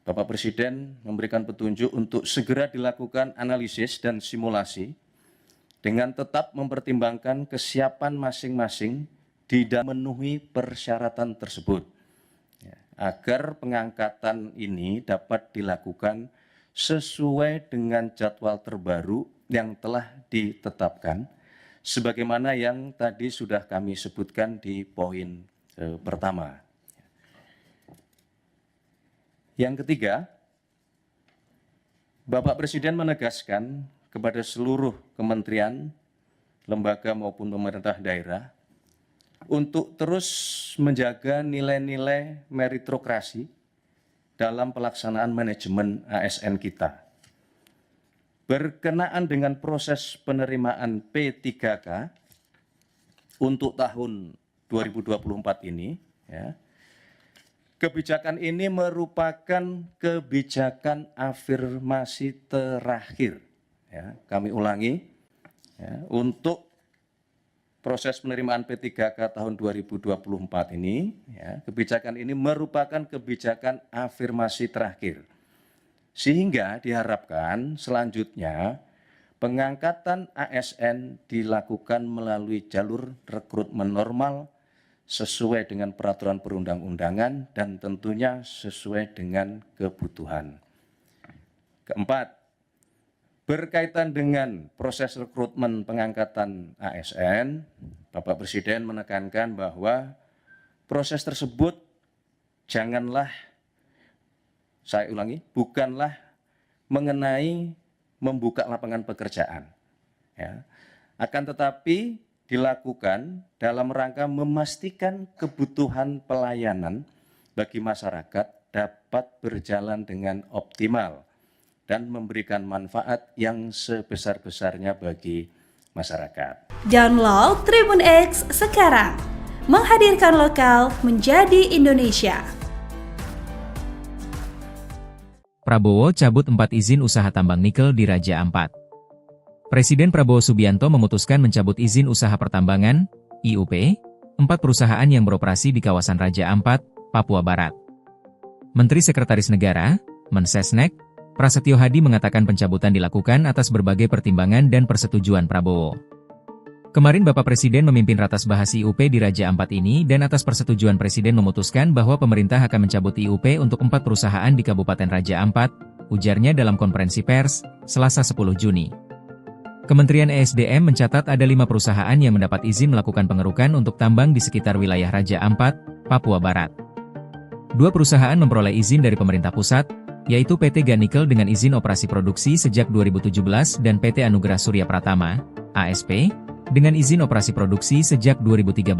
Bapak Presiden memberikan petunjuk untuk segera dilakukan analisis dan simulasi dengan tetap mempertimbangkan kesiapan masing-masing di dalam memenuhi persyaratan tersebut, agar pengangkatan ini dapat dilakukan sesuai dengan jadwal terbaru yang telah ditetapkan, sebagaimana yang tadi sudah kami sebutkan di poin pertama. Yang ketiga, Bapak Presiden menegaskan kepada seluruh kementerian, lembaga maupun pemerintah daerah untuk terus menjaga nilai-nilai meritokrasi dalam pelaksanaan manajemen ASN kita. Berkenaan dengan proses penerimaan P3K untuk tahun 2024 ini, ya, kebijakan ini merupakan kebijakan afirmasi terakhir. Ya, kami ulangi, ya, untuk proses penerimaan P3K tahun 2024 ini, ya, kebijakan ini merupakan kebijakan afirmasi terakhir. Sehingga diharapkan selanjutnya pengangkatan ASN dilakukan melalui jalur rekrutmen normal sesuai dengan peraturan perundang-undangan dan tentunya sesuai dengan kebutuhan. Keempat, Berkaitan dengan proses rekrutmen pengangkatan ASN, Bapak Presiden menekankan bahwa proses tersebut bukanlah mengenai membuka lapangan pekerjaan, ya. Akan tetapi dilakukan dalam rangka memastikan kebutuhan pelayanan bagi masyarakat dapat berjalan dengan optimal dan memberikan manfaat yang sebesar-besarnya bagi masyarakat. Download Tribun X sekarang, menghadirkan lokal menjadi Indonesia. Prabowo cabut 4 izin usaha tambang nikel di Raja Ampat. Presiden Prabowo Subianto memutuskan mencabut izin usaha pertambangan, IUP, 4 perusahaan yang beroperasi di kawasan Raja Ampat, Papua Barat. Menteri Sekretaris Negara, Mensesnek, Prasetyo Hadi mengatakan pencabutan dilakukan atas berbagai pertimbangan dan persetujuan Prabowo. Kemarin Bapak Presiden memimpin ratas bahas IUP di Raja Ampat ini dan atas persetujuan Presiden memutuskan bahwa pemerintah akan mencabut IUP untuk 4 perusahaan di Kabupaten Raja Ampat, ujarnya dalam konferensi pers, Selasa 10 Juni. Kementerian ESDM mencatat ada 5 perusahaan yang mendapat izin melakukan pengerukan untuk tambang di sekitar wilayah Raja Ampat, Papua Barat. 2 perusahaan memperoleh izin dari pemerintah pusat, yaitu PT Ganikel dengan izin operasi produksi sejak 2017 dan PT Anugerah Surya Pratama, ASP, dengan izin operasi produksi sejak 2013.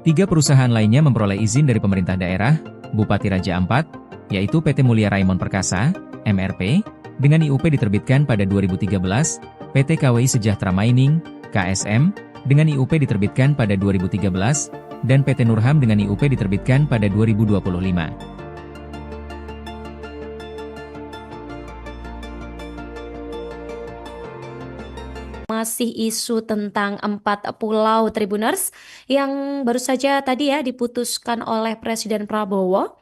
3 perusahaan lainnya memperoleh izin dari pemerintah daerah, Bupati Raja Ampat, yaitu PT Mulia Raimon Perkasa, MRP, dengan IUP diterbitkan pada 2013, PT KWI Sejahtera Mining, KSM, dengan IUP diterbitkan pada 2013, dan PT Nurham dengan IUP diterbitkan pada 2025. Masih isu tentang 4 pulau Tribuners yang baru saja tadi ya diputuskan oleh Presiden Prabowo.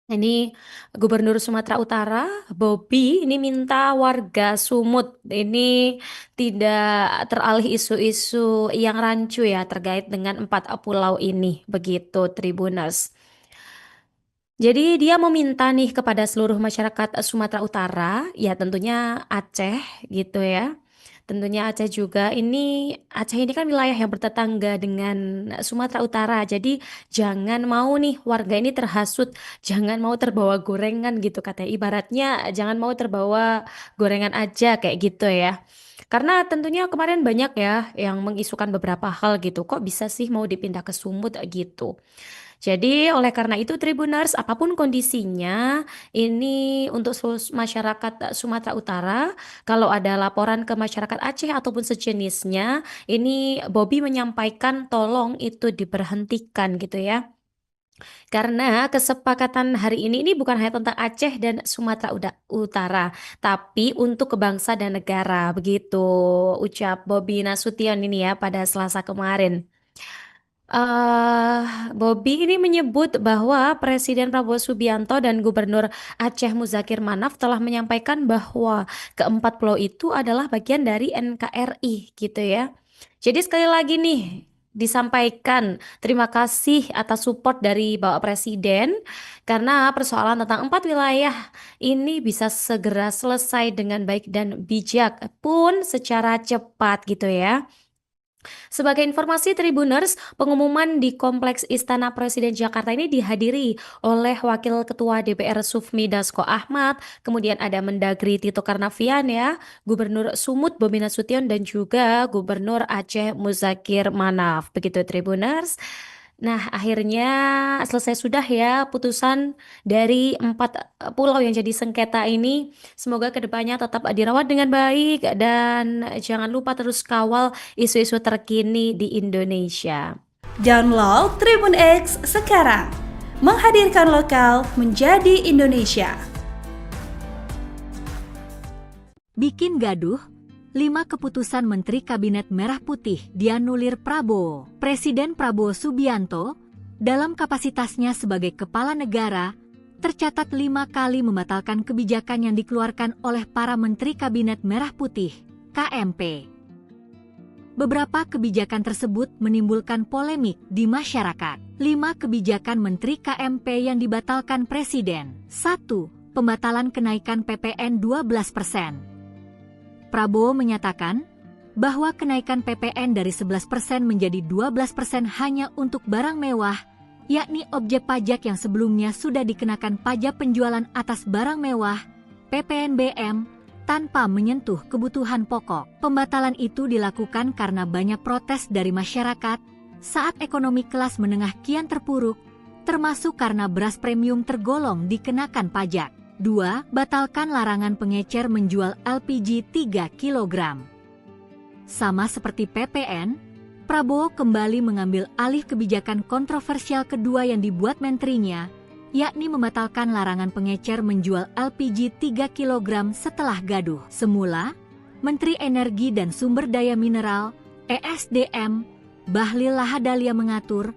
Ini Gubernur Sumatera Utara, Bobi, ini minta warga Sumut ini tidak teralih isu-isu yang rancu ya terkait dengan 4 pulau ini, begitu Tribuners. Jadi dia meminta nih kepada seluruh masyarakat Sumatera Utara, ya tentunya Aceh gitu ya. Tentunya Aceh juga Aceh ini kan wilayah yang bertetangga dengan Sumatera Utara. Jadi jangan mau nih warga ini terhasut, jangan mau terbawa gorengan gitu katanya. Ibaratnya jangan mau terbawa gorengan aja kayak gitu ya. Karena tentunya kemarin banyak ya yang mengisukan beberapa hal gitu. Kok bisa sih mau dipindah ke Sumut gitu. Jadi oleh karena itu Tribuners, apapun kondisinya, ini untuk seluruh masyarakat Sumatera Utara, kalau ada laporan ke masyarakat Aceh ataupun sejenisnya, ini Bobi menyampaikan tolong itu diberhentikan gitu ya. Karena kesepakatan hari ini bukan hanya tentang Aceh dan Sumatera Utara, tapi untuk bangsa dan negara, begitu ucap Bobi Nasution ini ya pada Selasa kemarin. Bobi ini menyebut bahwa Presiden Prabowo Subianto dan Gubernur Aceh Muzakir Manaf telah menyampaikan bahwa keempat pulau itu adalah bagian dari NKRI gitu ya. Jadi sekali lagi nih disampaikan terima kasih atas support dari Bapak Presiden karena persoalan tentang 4 wilayah ini bisa segera selesai dengan baik dan bijak pun secara cepat gitu ya. Sebagai informasi Tribuners, pengumuman di Kompleks Istana Presiden Jakarta ini dihadiri oleh Wakil Ketua DPR Sufmi Dasko Ahmad, kemudian ada Mendagri Tito Karnavian ya, Gubernur Sumut Bobi Nasution dan juga Gubernur Aceh Muzakir Manaf. Begitu Tribuners. Nah, akhirnya selesai sudah ya putusan dari 4 pulau yang jadi sengketa ini. Semoga kedepannya tetap dirawat dengan baik dan jangan lupa terus kawal isu-isu terkini di Indonesia. Download Tribun X sekarang, menghadirkan lokal menjadi Indonesia. Bikin gaduh, 5 keputusan Menteri Kabinet Merah Putih dianulir Prabowo. Presiden Prabowo Subianto, dalam kapasitasnya sebagai kepala negara, tercatat 5 kali membatalkan kebijakan yang dikeluarkan oleh para Menteri Kabinet Merah Putih, KMP. Beberapa kebijakan tersebut menimbulkan polemik di masyarakat. 5 kebijakan Menteri KMP yang dibatalkan Presiden. 1. Pembatalan kenaikan PPN 12%. Prabowo menyatakan bahwa kenaikan PPN dari 11% menjadi 12% hanya untuk barang mewah, yakni objek pajak yang sebelumnya sudah dikenakan pajak penjualan atas barang mewah, PPNBM, tanpa menyentuh kebutuhan pokok. Pembatalan itu dilakukan karena banyak protes dari masyarakat saat ekonomi kelas menengah kian terpuruk, termasuk karena beras premium tergolong dikenakan pajak. 2. Batalkan larangan pengecer menjual LPG 3 kg. Sama seperti PPN, Prabowo kembali mengambil alih kebijakan kontroversial kedua yang dibuat menterinya, yakni membatalkan larangan pengecer menjual LPG 3 kg setelah gaduh. Semula, Menteri Energi dan Sumber Daya Mineral (ESDM) Bahlil Lahadalia mengatur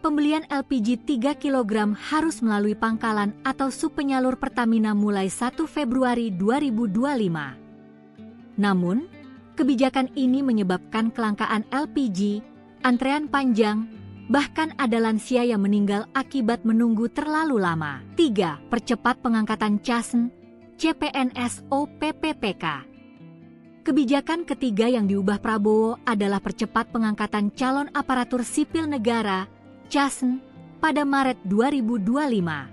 pembelian LPG 3 kg harus melalui pangkalan atau subpenyalur Pertamina mulai 1 Februari 2025. Namun, kebijakan ini menyebabkan kelangkaan LPG, antrean panjang, bahkan ada lansia yang meninggal akibat menunggu terlalu lama. 3. Percepat pengangkatan CASN, CPNS OPPPK. Kebijakan ketiga yang diubah Prabowo adalah percepat pengangkatan calon aparatur sipil negara, CASN, pada Maret 2025.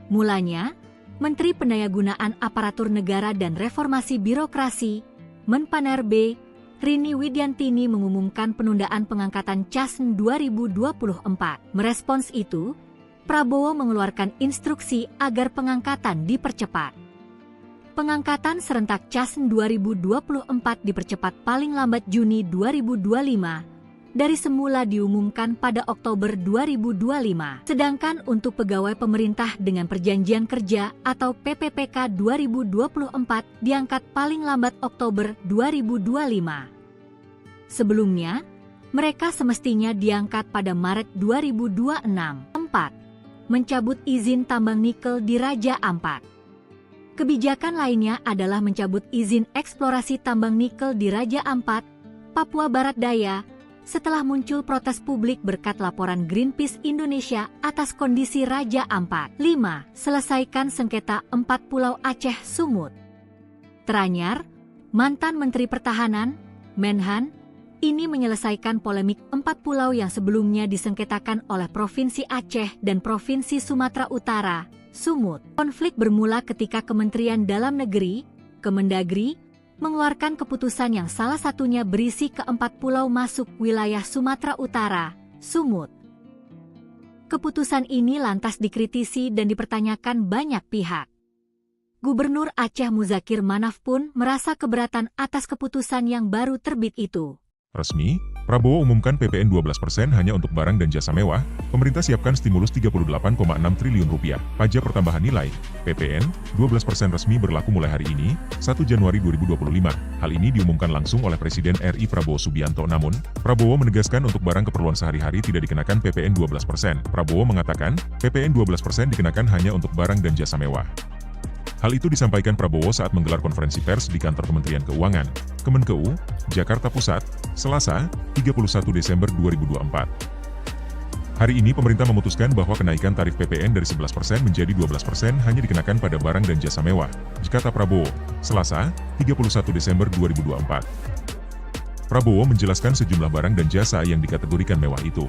Mulanya, Menteri Pendayagunaan Aparatur Negara dan Reformasi Birokrasi, Menpanerbe, Rini Widiantini mengumumkan penundaan pengangkatan CASN 2024. Merespons itu, Prabowo mengeluarkan instruksi agar pengangkatan dipercepat. Pengangkatan serentak CASN 2024 dipercepat paling lambat Juni 2025, dari semula diumumkan pada Oktober 2025. Sedangkan untuk pegawai pemerintah dengan perjanjian kerja atau PPPK 2024 diangkat paling lambat Oktober 2025. Sebelumnya, mereka semestinya diangkat pada Maret 2026. 4. Mencabut izin tambang nikel di Raja Ampat. Kebijakan lainnya adalah mencabut izin eksplorasi tambang nikel di Raja Ampat, Papua Barat Daya, setelah muncul protes publik berkat laporan Greenpeace Indonesia atas kondisi Raja Ampat. 5. Selesaikan sengketa 4 Pulau Aceh Sumut. Teranyar, mantan Menteri Pertahanan, Menhan, ini menyelesaikan polemik 4 pulau yang sebelumnya disengketakan oleh Provinsi Aceh dan Provinsi Sumatera Utara, Sumut. Konflik bermula ketika Kementerian Dalam Negeri, Kemendagri, mengeluarkan keputusan yang salah satunya berisi ke-4 pulau masuk wilayah Sumatera Utara, Sumut. Keputusan ini lantas dikritisi dan dipertanyakan banyak pihak. Gubernur Aceh Muzakir Manaf pun merasa keberatan atas keputusan yang baru terbit itu. Resmi, Prabowo umumkan PPN 12% hanya untuk barang dan jasa mewah, pemerintah siapkan stimulus 38,6 triliun rupiah. Pajak pertambahan nilai, PPN, 12% resmi berlaku mulai hari ini, 1 Januari 2025. Hal ini diumumkan langsung oleh Presiden RI Prabowo Subianto. Namun, Prabowo menegaskan untuk barang keperluan sehari-hari tidak dikenakan PPN 12%. Prabowo mengatakan, PPN 12% dikenakan hanya untuk barang dan jasa mewah. Hal itu disampaikan Prabowo saat menggelar konferensi pers di kantor Kementerian Keuangan, Kemenkeu, Jakarta Pusat, Selasa, 31 Desember 2024. Hari ini pemerintah memutuskan bahwa kenaikan tarif PPN dari 11% menjadi 12% hanya dikenakan pada barang dan jasa mewah, kata Prabowo, Selasa, 31 Desember 2024. Prabowo menjelaskan sejumlah barang dan jasa yang dikategorikan mewah itu.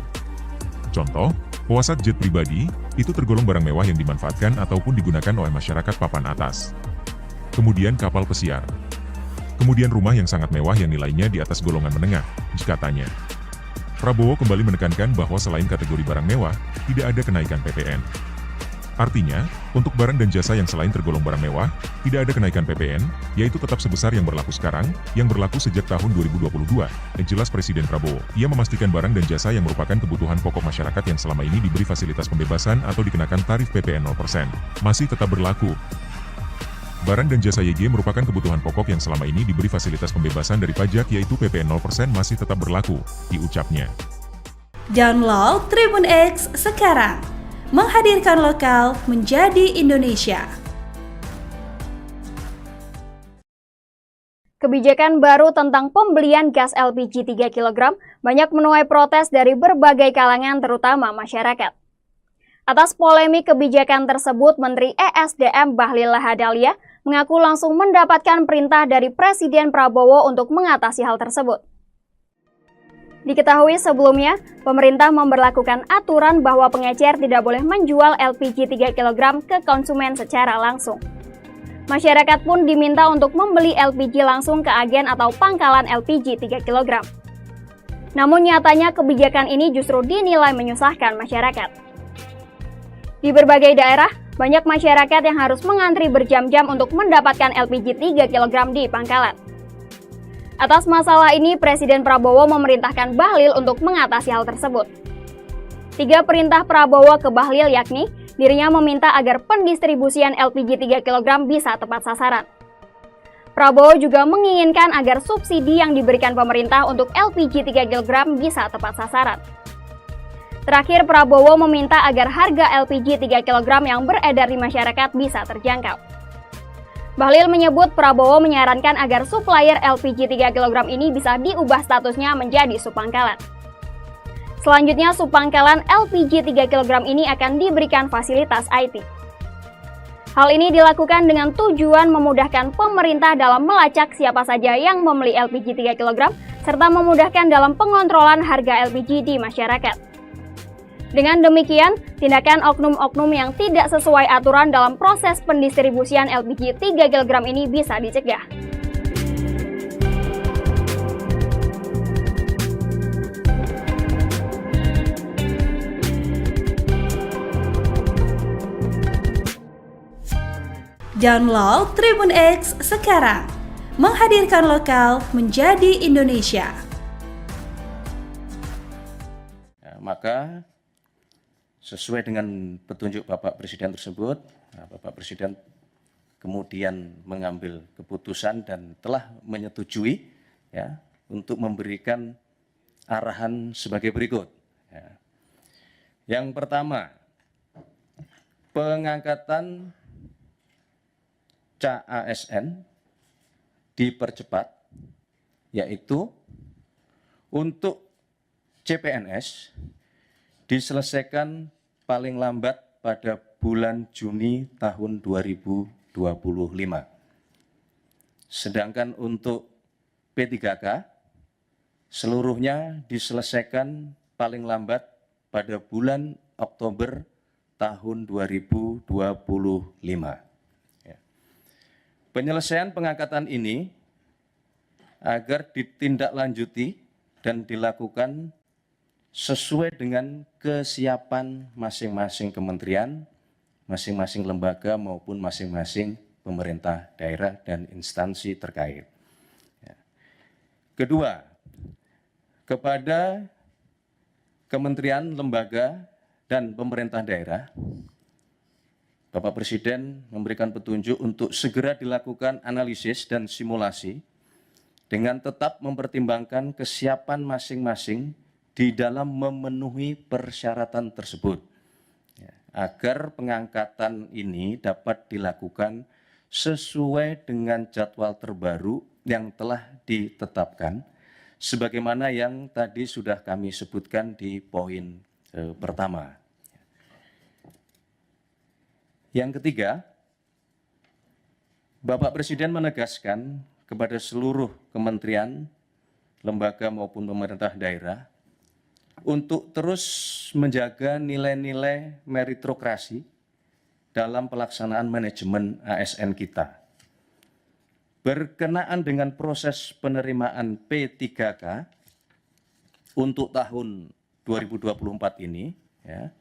Contoh, pesawat jet pribadi, itu tergolong barang mewah yang dimanfaatkan ataupun digunakan oleh masyarakat papan atas. Kemudian kapal pesiar. Kemudian rumah yang sangat mewah yang nilainya di atas golongan menengah, katanya. Prabowo kembali menekankan bahwa selain kategori barang mewah, tidak ada kenaikan PPN. Artinya, untuk barang dan jasa yang selain tergolong barang mewah, tidak ada kenaikan PPN, yaitu tetap sebesar yang berlaku sekarang, yang berlaku sejak tahun 2022, jelas Presiden Prabowo. Ia memastikan barang dan jasa yang merupakan kebutuhan pokok masyarakat yang selama ini diberi fasilitas pembebasan atau dikenakan tarif PPN 0%, masih tetap berlaku. Barang dan jasa YG merupakan kebutuhan pokok yang selama ini diberi fasilitas pembebasan dari pajak yaitu PPN 0% masih tetap berlaku, diucapnya. Download Tribun X sekarang. Menghadirkan lokal menjadi Indonesia. Kebijakan baru tentang pembelian gas LPG 3 kg banyak menuai protes dari berbagai kalangan terutama masyarakat. Atas polemik kebijakan tersebut, Menteri ESDM Bahlil Lahadalia mengaku langsung mendapatkan perintah dari Presiden Prabowo untuk mengatasi hal tersebut. Diketahui sebelumnya, pemerintah memberlakukan aturan bahwa pengecer tidak boleh menjual LPG 3 kg ke konsumen secara langsung. Masyarakat pun diminta untuk membeli LPG langsung ke agen atau pangkalan LPG 3 kg. Namun nyatanya kebijakan ini justru dinilai menyusahkan masyarakat. Di berbagai daerah, banyak masyarakat yang harus mengantri berjam-jam untuk mendapatkan LPG 3 kg di pangkalan. Atas masalah ini, Presiden Prabowo memerintahkan Bahlil untuk mengatasi hal tersebut. 3 perintah Prabowo ke Bahlil yakni, dirinya meminta agar pendistribusian LPG 3 kg bisa tepat sasaran. Prabowo juga menginginkan agar subsidi yang diberikan pemerintah untuk LPG 3 kg bisa tepat sasaran. Terakhir, Prabowo meminta agar harga LPG 3 kg yang beredar di masyarakat bisa terjangkau. Bahlil menyebut Prabowo menyarankan agar supplier LPG 3 kg ini bisa diubah statusnya menjadi subpangkalan. Selanjutnya, subpangkalan LPG 3 kg ini akan diberikan fasilitas IT. Hal ini dilakukan dengan tujuan memudahkan pemerintah dalam melacak siapa saja yang membeli LPG 3 kg, serta memudahkan dalam pengontrolan harga LPG di masyarakat. Dengan demikian, tindakan oknum-oknum yang tidak sesuai aturan dalam proses pendistribusian LPG 3 kg ini bisa dicegah. Download Tribun X sekarang, menghadirkan lokal menjadi Indonesia. Maka sesuai dengan petunjuk Bapak Presiden tersebut, Bapak Presiden kemudian mengambil keputusan dan telah menyetujui ya, untuk memberikan arahan sebagai berikut. Ya. Yang pertama, pengangkatan CASN dipercepat, yaitu untuk CPNS diselesaikan paling lambat pada bulan Juni tahun 2025. Sedangkan untuk P3K, seluruhnya diselesaikan paling lambat pada bulan Oktober tahun 2025. Ya. Penyelesaian pengangkatan ini agar ditindaklanjuti dan dilakukan sesuai dengan kesiapan masing-masing kementerian, masing-masing lembaga maupun masing-masing pemerintah daerah dan instansi terkait. Ya. Kedua, kepada kementerian, lembaga, dan pemerintah daerah, Bapak Presiden memberikan petunjuk untuk segera dilakukan analisis dan simulasi dengan tetap mempertimbangkan kesiapan masing-masing di dalam memenuhi persyaratan tersebut, ya, agar pengangkatan ini dapat dilakukan sesuai dengan jadwal terbaru yang telah ditetapkan, sebagaimana yang tadi sudah kami sebutkan di poin pertama. Yang ketiga, Bapak Presiden menegaskan kepada seluruh kementerian, lembaga maupun pemerintah daerah untuk terus menjaga nilai-nilai meritokrasi dalam pelaksanaan manajemen ASN kita. Berkenaan dengan proses penerimaan P3K untuk tahun 2024 ini, ya,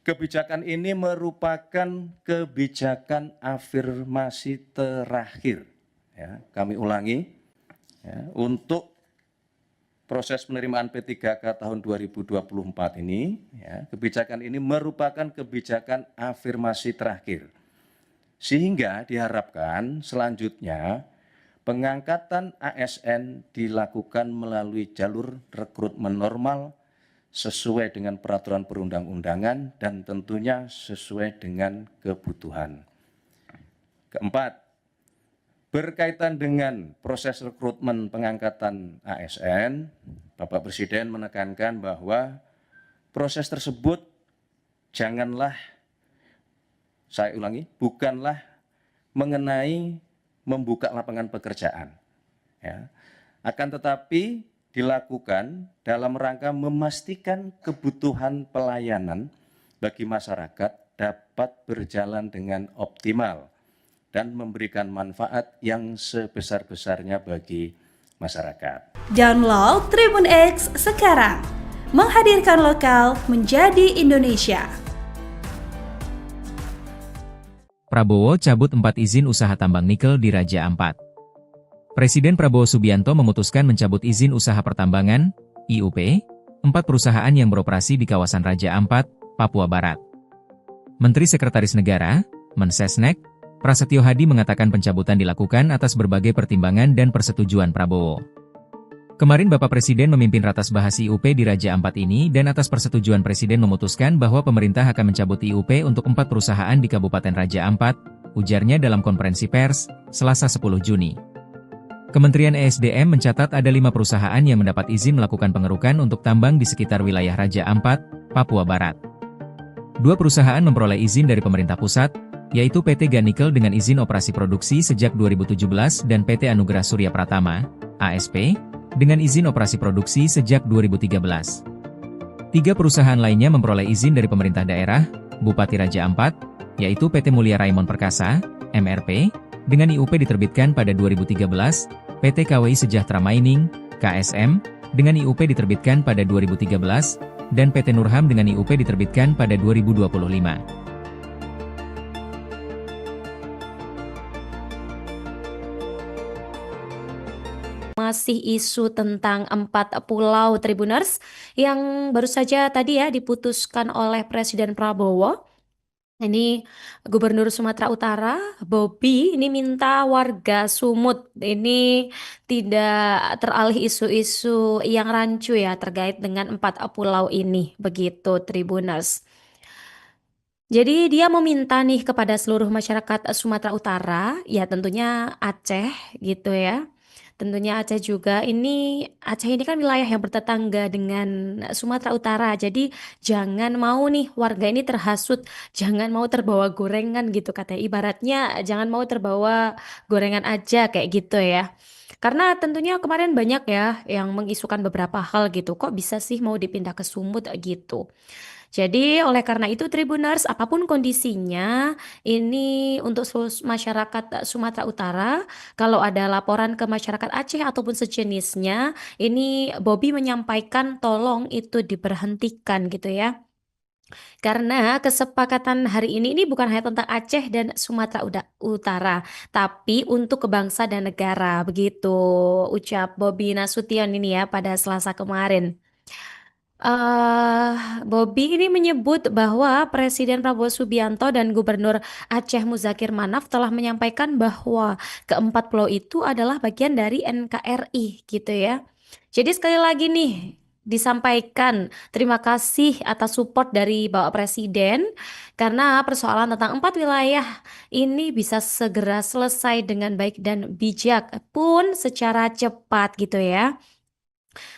kebijakan ini merupakan kebijakan afirmasi terakhir. Ya, kami ulangi, ya, untuk proses penerimaan P3K tahun 2024 ini, ya, kebijakan ini merupakan kebijakan afirmasi terakhir. Sehingga diharapkan selanjutnya pengangkatan ASN dilakukan melalui jalur rekrutmen normal sesuai dengan peraturan perundang-undangan dan tentunya sesuai dengan kebutuhan. Keempat, berkaitan dengan proses rekrutmen pengangkatan ASN, Bapak Presiden menekankan bahwa proses tersebut janganlah, saya ulangi, bukanlah mengenai membuka lapangan pekerjaan. Ya. Akan tetapi dilakukan dalam rangka memastikan kebutuhan pelayanan bagi masyarakat dapat berjalan dengan optimal dan memberikan manfaat yang sebesar-besarnya bagi masyarakat. Download Tribun X sekarang, menghadirkan lokal menjadi Indonesia. Prabowo cabut 4 izin usaha tambang nikel di Raja Ampat. Presiden Prabowo Subianto memutuskan mencabut izin usaha pertambangan, IUP, 4 perusahaan yang beroperasi di kawasan Raja Ampat, Papua Barat. Menteri Sekretaris Negara, Mensesnek, Prasetyo Hadi mengatakan pencabutan dilakukan atas berbagai pertimbangan dan persetujuan Prabowo. Kemarin Bapak Presiden memimpin ratas bahas IUP di Raja Ampat ini dan atas persetujuan Presiden memutuskan bahwa pemerintah akan mencabut IUP untuk 4 perusahaan di Kabupaten Raja Ampat, ujarnya dalam konferensi pers, Selasa 10 Juni. Kementerian ESDM mencatat ada 5 perusahaan yang mendapat izin melakukan pengerukan untuk tambang di sekitar wilayah Raja Ampat, Papua Barat. 2 perusahaan memperoleh izin dari pemerintah pusat, yaitu PT Ganikel dengan izin operasi produksi sejak 2017 dan PT Anugerah Surya Pratama, ASP, dengan izin operasi produksi sejak 2013. 3 perusahaan lainnya memperoleh izin dari pemerintah daerah, Bupati Raja Ampat, yaitu PT Mulia Raimon Perkasa, MRP, dengan IUP diterbitkan pada 2013, PT KWI Sejahtera Mining, KSM, dengan IUP diterbitkan pada 2013, dan PT Nurham dengan IUP diterbitkan pada 2025. Masih isu tentang 4 pulau Tribuners yang baru saja tadi ya diputuskan oleh Presiden Prabowo. Ini Gubernur Sumatera Utara, Bobi, ini minta warga Sumut ini tidak teralih isu-isu yang rancu ya terkait dengan 4 pulau ini, begitu Tribuners. Jadi dia meminta nih kepada seluruh masyarakat Sumatera Utara, ya tentunya Aceh gitu ya. Tentunya Aceh juga, Aceh ini kan wilayah yang bertetangga dengan Sumatera Utara. Jadi jangan mau nih warga ini terhasut, jangan mau terbawa gorengan gitu katanya. Ibaratnya jangan mau terbawa gorengan aja kayak gitu ya. Karena tentunya kemarin banyak ya yang mengisukan beberapa hal gitu. Kok bisa sih mau dipindah ke Sumut gitu. Jadi oleh karena itu Tribuners, apapun kondisinya, ini untuk seluruh masyarakat Sumatera Utara, kalau ada laporan ke masyarakat Aceh ataupun sejenisnya, ini Bobi menyampaikan tolong itu diberhentikan gitu ya. Karena kesepakatan hari ini bukan hanya tentang Aceh dan Sumatera Utara, tapi untuk bangsa dan negara, begitu ucap Bobi Nasution ini ya pada Selasa kemarin. Bobi ini menyebut bahwa Presiden Prabowo Subianto dan Gubernur Aceh Muzakir Manaf telah menyampaikan bahwa keempat pulau itu adalah bagian dari NKRI gitu ya. Jadi sekali lagi nih disampaikan terima kasih atas support dari Bapak Presiden karena persoalan tentang 4 wilayah ini bisa segera selesai dengan baik dan bijak pun secara cepat gitu ya.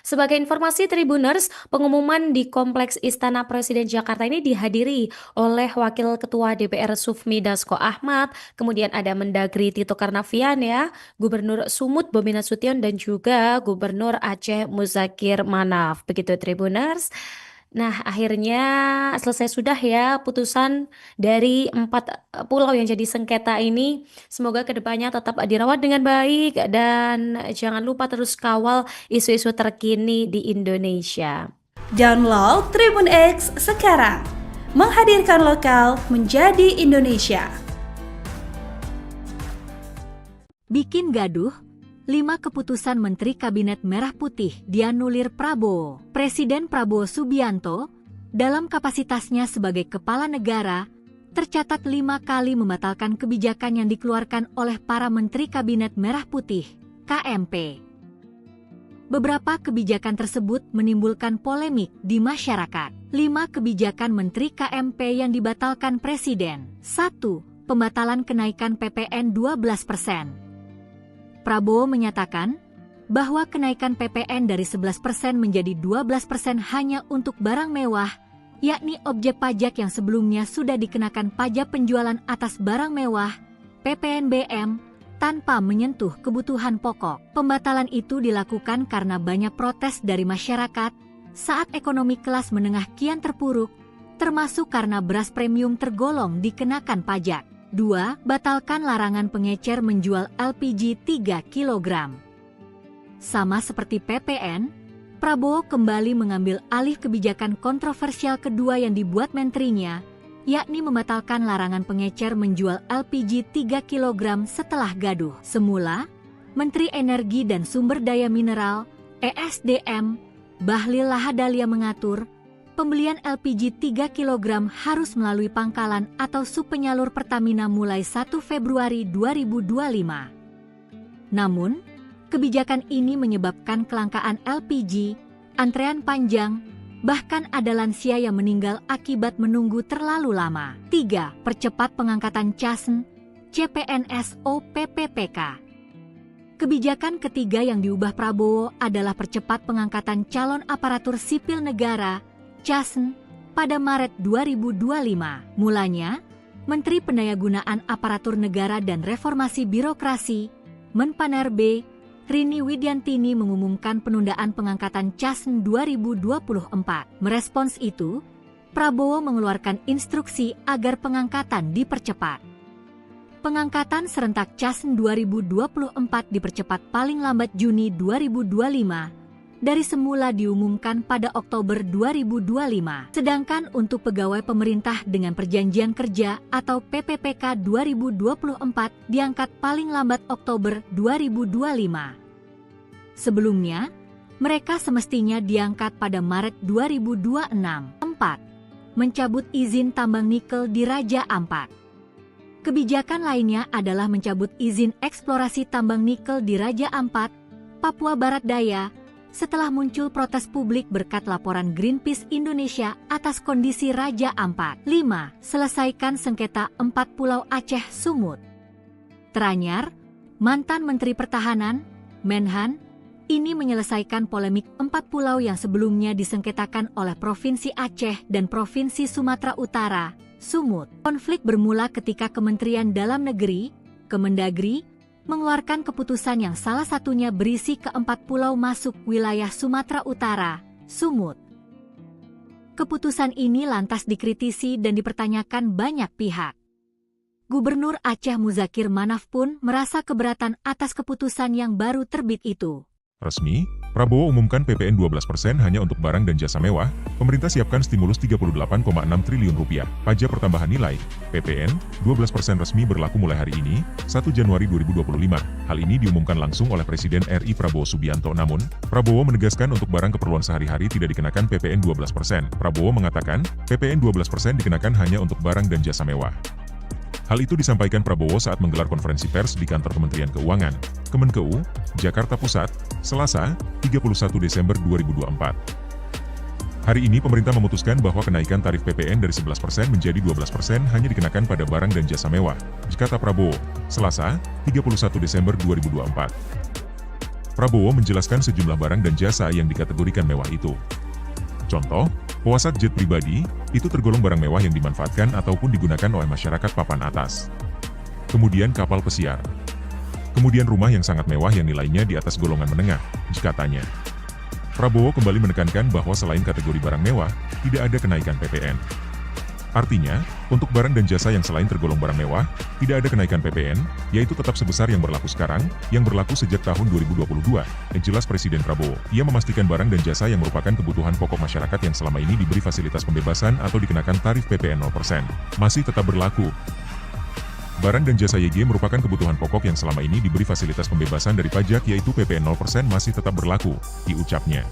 Sebagai informasi Tribuners, pengumuman di Kompleks Istana Presiden Jakarta ini dihadiri oleh Wakil Ketua DPR Sufmi Dasko Ahmad, kemudian ada Mendagri Tito Karnavian ya, Gubernur Sumut Bobi Nasution dan juga Gubernur Aceh Muzakir Manaf. Begitu Tribuners. Nah, akhirnya selesai sudah ya putusan dari 4 pulau yang jadi sengketa ini. Semoga kedepannya tetap dirawat dengan baik dan jangan lupa terus kawal isu-isu terkini di Indonesia. Download Tribun X sekarang, menghadirkan lokal menjadi Indonesia. Bikin gaduh, 5 keputusan Menteri Kabinet Merah Putih dianulir Prabowo. Presiden Prabowo Subianto, dalam kapasitasnya sebagai kepala negara, tercatat 5 kali membatalkan kebijakan yang dikeluarkan oleh para Menteri Kabinet Merah Putih, KMP. Beberapa kebijakan tersebut menimbulkan polemik di masyarakat. 5 kebijakan Menteri KMP yang dibatalkan Presiden. 1. Pembatalan kenaikan PPN 12%. Prabowo menyatakan bahwa kenaikan PPN dari 11% menjadi 12% hanya untuk barang mewah, yakni objek pajak yang sebelumnya sudah dikenakan pajak penjualan atas barang mewah, PPNBM tanpa menyentuh kebutuhan pokok. Pembatalan itu dilakukan karena banyak protes dari masyarakat saat ekonomi kelas menengah kian terpuruk, termasuk karena beras premium tergolong dikenakan pajak. 2. Batalkan larangan pengecer menjual LPG 3 kg. Sama seperti PPN, Prabowo kembali mengambil alih kebijakan kontroversial kedua yang dibuat menterinya, yakni membatalkan larangan pengecer menjual LPG 3 kg setelah gaduh. Semula, Menteri Energi dan Sumber Daya Mineral (ESDM) Bahlil Lahadalia mengatur pembelian LPG 3 kg harus melalui pangkalan atau subpenyalur Pertamina mulai 1 Februari 2025. Namun, kebijakan ini menyebabkan kelangkaan LPG, antrean panjang, bahkan ada lansia yang meninggal akibat menunggu terlalu lama. 3. Percepat pengangkatan CASN, CPNS OPPPK. Kebijakan ketiga yang diubah Prabowo adalah percepat pengangkatan calon aparatur sipil negara, CASN, pada Maret 2025. Mulanya, Menteri Pendayagunaan Aparatur Negara dan Reformasi Birokrasi, Menpanerbe, Rini Widiantini mengumumkan penundaan pengangkatan CASN 2024. Merespons itu, Prabowo mengeluarkan instruksi agar pengangkatan dipercepat. Pengangkatan serentak CASN 2024 dipercepat paling lambat Juni 2025, dari semula diumumkan pada Oktober 2025. Sedangkan untuk pegawai pemerintah dengan perjanjian kerja atau PPPK 2024 diangkat paling lambat Oktober 2025. Sebelumnya, mereka semestinya diangkat pada Maret 2026. 4. Mencabut izin tambang nikel di Raja Ampat. Kebijakan lainnya adalah mencabut izin eksplorasi tambang nikel di Raja Ampat, Papua Barat Daya, setelah muncul protes publik berkat laporan Greenpeace Indonesia atas kondisi Raja Ampat. 5. Selesaikan sengketa 4 Pulau Aceh Sumut. Teranyar, mantan Menteri Pertahanan, Menhan, ini menyelesaikan polemik 4 pulau yang sebelumnya disengketakan oleh Provinsi Aceh dan Provinsi Sumatera Utara, Sumut. Konflik bermula ketika Kementerian Dalam Negeri, Kemendagri, mengeluarkan keputusan yang salah satunya berisi ke-4 pulau masuk wilayah Sumatera Utara, Sumut. Keputusan ini lantas dikritisi dan dipertanyakan banyak pihak. Gubernur Aceh Muzakir Manaf pun merasa keberatan atas keputusan yang baru terbit itu. Resmi, Prabowo umumkan PPN 12% hanya untuk barang dan jasa mewah, pemerintah siapkan stimulus 38,6 triliun rupiah. Pajak pertambahan nilai, PPN, 12% resmi berlaku mulai hari ini, 1 Januari 2025. Hal ini diumumkan langsung oleh Presiden RI Prabowo Subianto. Namun, Prabowo menegaskan untuk barang keperluan sehari-hari tidak dikenakan PPN 12%. Prabowo mengatakan, PPN 12% dikenakan hanya untuk barang dan jasa mewah. Hal itu disampaikan Prabowo saat menggelar konferensi pers di kantor Kementerian Keuangan, Kemenkeu, Jakarta Pusat, Selasa, 31 Desember 2024. Hari ini pemerintah memutuskan bahwa kenaikan tarif PPN dari 11% menjadi 12% hanya dikenakan pada barang dan jasa mewah, kata Prabowo, Selasa, 31 Desember 2024. Prabowo menjelaskan sejumlah barang dan jasa yang dikategorikan mewah itu. Contoh, pesawat jet pribadi, itu tergolong barang mewah yang dimanfaatkan ataupun digunakan oleh masyarakat papan atas. Kemudian kapal pesiar. Kemudian rumah yang sangat mewah yang nilainya di atas golongan menengah, katanya. Prabowo kembali menekankan bahwa selain kategori barang mewah, tidak ada kenaikan PPN. Artinya, untuk barang dan jasa yang selain tergolong barang mewah, tidak ada kenaikan PPN, yaitu tetap sebesar yang berlaku sekarang, yang berlaku sejak tahun 2022, jelas Presiden Prabowo. Ia memastikan barang dan jasa yang merupakan kebutuhan pokok masyarakat yang selama ini diberi fasilitas pembebasan atau dikenakan tarif PPN 0%, masih tetap berlaku. Barang dan jasa YG merupakan kebutuhan pokok yang selama ini diberi fasilitas pembebasan dari pajak yaitu PPN 0% masih tetap berlaku, diucapnya.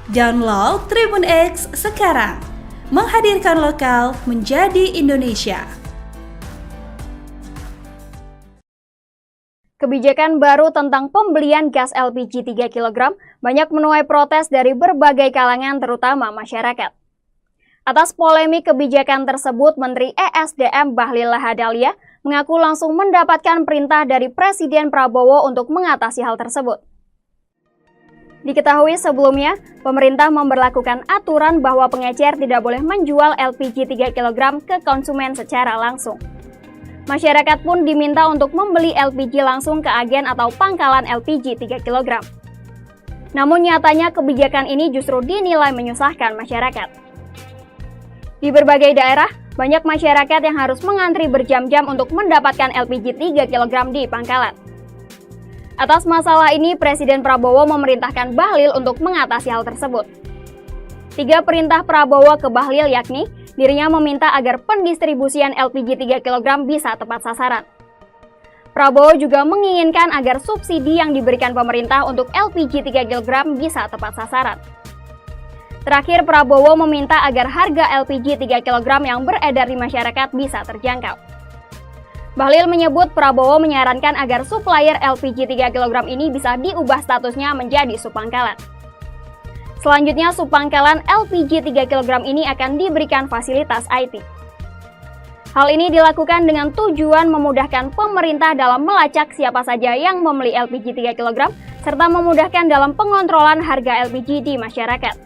Download Tribun X sekarang. Menghadirkan lokal menjadi Indonesia. Kebijakan baru tentang pembelian gas LPG 3 kg banyak menuai protes dari berbagai kalangan terutama masyarakat. Atas polemik kebijakan tersebut, Menteri ESDM Bahlil Lahadalia mengaku langsung mendapatkan perintah dari Presiden Prabowo untuk mengatasi hal tersebut. Diketahui sebelumnya, pemerintah memberlakukan aturan bahwa pengecer tidak boleh menjual LPG 3 kg ke konsumen secara langsung. Masyarakat pun diminta untuk membeli LPG langsung ke agen atau pangkalan LPG 3 kg. Namun nyatanya kebijakan ini justru dinilai menyusahkan masyarakat. Di berbagai daerah, banyak masyarakat yang harus mengantri berjam-jam untuk mendapatkan LPG 3 kg di pangkalan. Atas masalah ini, Presiden Prabowo memerintahkan Bahlil untuk mengatasi hal tersebut. 3 perintah Prabowo ke Bahlil yakni, dirinya meminta agar pendistribusian LPG 3 kg bisa tepat sasaran. Prabowo juga menginginkan agar subsidi yang diberikan pemerintah untuk LPG 3 kg bisa tepat sasaran. Terakhir, Prabowo meminta agar harga LPG 3 kg yang beredar di masyarakat bisa terjangkau. Bahlil menyebut Prabowo menyarankan agar supplier LPG 3 kg ini bisa diubah statusnya menjadi subpangkalan. Selanjutnya, subpangkalan LPG 3 kg ini akan diberikan fasilitas IT. Hal ini dilakukan dengan tujuan memudahkan pemerintah dalam melacak siapa saja yang membeli LPG 3 kg, serta memudahkan dalam pengontrolan harga LPG di masyarakat.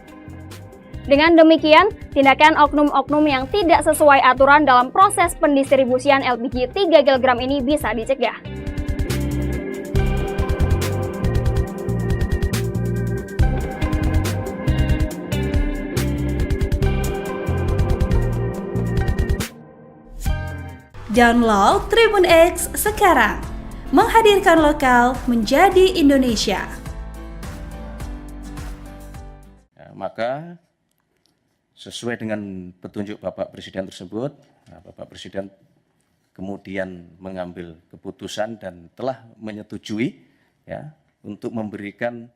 Dengan demikian, tindakan oknum-oknum yang tidak sesuai aturan dalam proses pendistribusian LPG 3 kg ini bisa dicegah. Download Tribun X sekarang, menghadirkan lokal menjadi Indonesia. Maka sesuai dengan petunjuk Bapak Presiden tersebut, Bapak Presiden kemudian mengambil keputusan dan telah menyetujui ya, untuk memberikan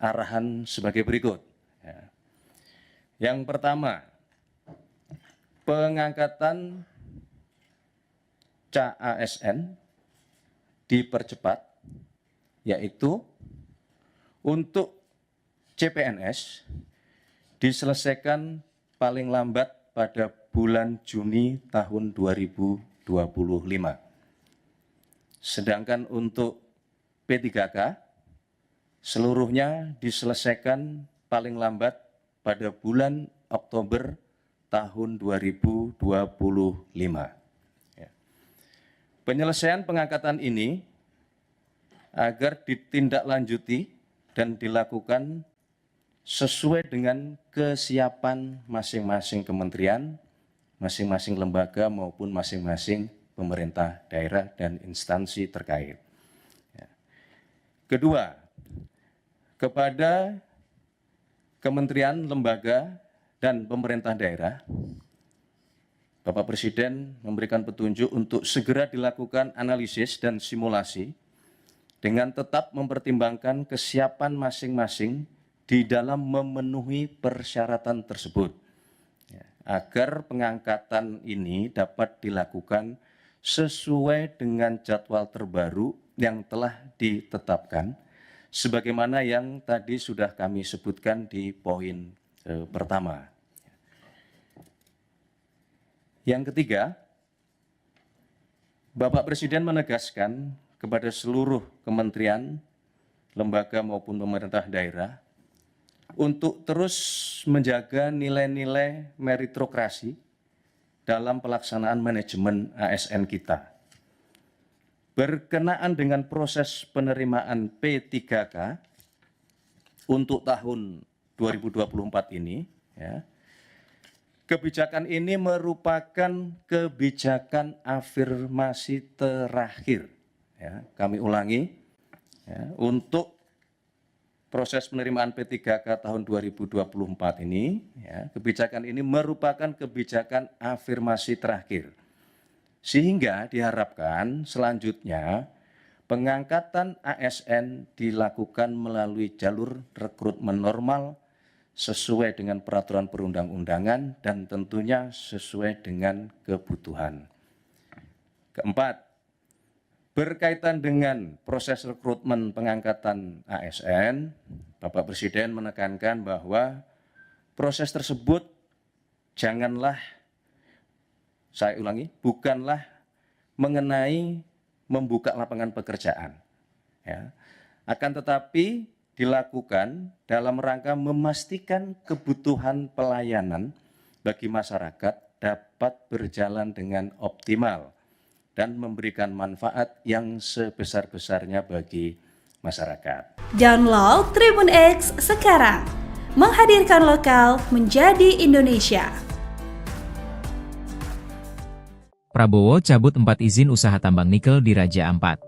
arahan sebagai berikut. Ya. Yang pertama, pengangkatan CASN dipercepat, yaitu untuk CPNS diselesaikan paling lambat pada bulan Juni tahun 2025. Sedangkan untuk P3K, seluruhnya diselesaikan paling lambat pada bulan Oktober tahun 2025. Ya. Penyelesaian pengangkatan ini agar ditindaklanjuti dan dilakukan sesuai dengan kesiapan masing-masing kementerian, masing-masing lembaga maupun masing-masing pemerintah daerah dan instansi terkait. Ya. Kedua, kepada kementerian, lembaga, dan pemerintah daerah, Bapak Presiden memberikan petunjuk untuk segera dilakukan analisis dan simulasi dengan tetap mempertimbangkan kesiapan masing-masing di dalam memenuhi persyaratan tersebut, ya, agar pengangkatan ini dapat dilakukan sesuai dengan jadwal terbaru yang telah ditetapkan, sebagaimana yang tadi sudah kami sebutkan di poin pertama. Yang ketiga, Bapak Presiden menegaskan kepada seluruh kementerian, lembaga maupun pemerintah daerah untuk terus menjaga nilai-nilai meritokrasi dalam pelaksanaan manajemen ASN kita. Berkenaan dengan proses penerimaan P3K untuk tahun 2024 ini, ya, kebijakan ini merupakan kebijakan afirmasi terakhir. Ya, kami ulangi, ya, untuk proses penerimaan P3K tahun 2024 ini, ya, kebijakan ini merupakan kebijakan afirmasi terakhir. Sehingga diharapkan selanjutnya pengangkatan ASN dilakukan melalui jalur rekrutmen normal sesuai dengan peraturan perundang-undangan dan tentunya sesuai dengan kebutuhan. Keempat, berkaitan dengan proses rekrutmen pengangkatan ASN, Bapak Presiden menekankan bahwa proses tersebut janganlah, saya ulangi, bukanlah mengenai membuka lapangan pekerjaan, ya, akan tetapi dilakukan dalam rangka memastikan kebutuhan pelayanan bagi masyarakat dapat berjalan dengan optimal dan memberikan manfaat yang sebesar-besarnya bagi masyarakat. Download Tribun X sekarang, menghadirkan lokal menjadi Indonesia. Prabowo cabut 4 izin usaha tambang nikel di Raja Ampat.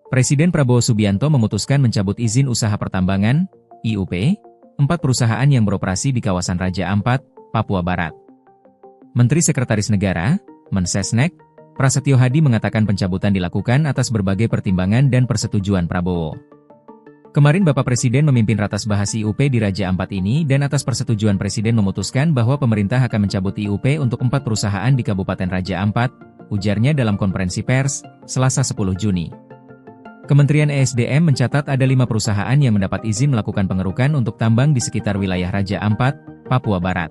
Presiden Prabowo Subianto memutuskan mencabut izin usaha pertambangan, IUP, 4 perusahaan yang beroperasi di kawasan Raja Ampat, Papua Barat. Menteri Sekretaris Negara, Mensesnek, Prasetyo Hadi mengatakan pencabutan dilakukan atas berbagai pertimbangan dan persetujuan Prabowo. Kemarin Bapak Presiden memimpin ratas bahas IUP di Raja Ampat ini dan atas persetujuan Presiden memutuskan bahwa pemerintah akan mencabut IUP untuk 4 perusahaan di Kabupaten Raja Ampat, ujarnya dalam konferensi pers, Selasa 10 Juni. Kementerian ESDM mencatat ada 5 perusahaan yang mendapat izin melakukan pengerukan untuk tambang di sekitar wilayah Raja Ampat, Papua Barat.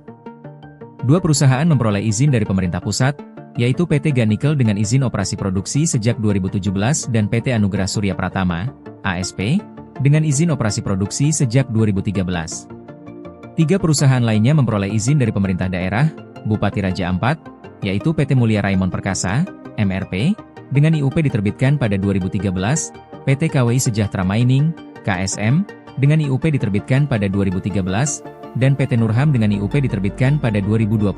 2 perusahaan memperoleh izin dari pemerintah pusat, yaitu PT Ganikel dengan izin operasi produksi sejak 2017 dan PT Anugerah Surya Pratama, ASP, dengan izin operasi produksi sejak 2013. 3 perusahaan lainnya memperoleh izin dari pemerintah daerah, Bupati Raja Ampat, yaitu PT Mulia Raimon Perkasa, MRP, dengan IUP diterbitkan pada 2013, PT KWI Sejahtera Mining, KSM, dengan IUP diterbitkan pada 2013, dan PT Nurham dengan IUP diterbitkan pada 2025.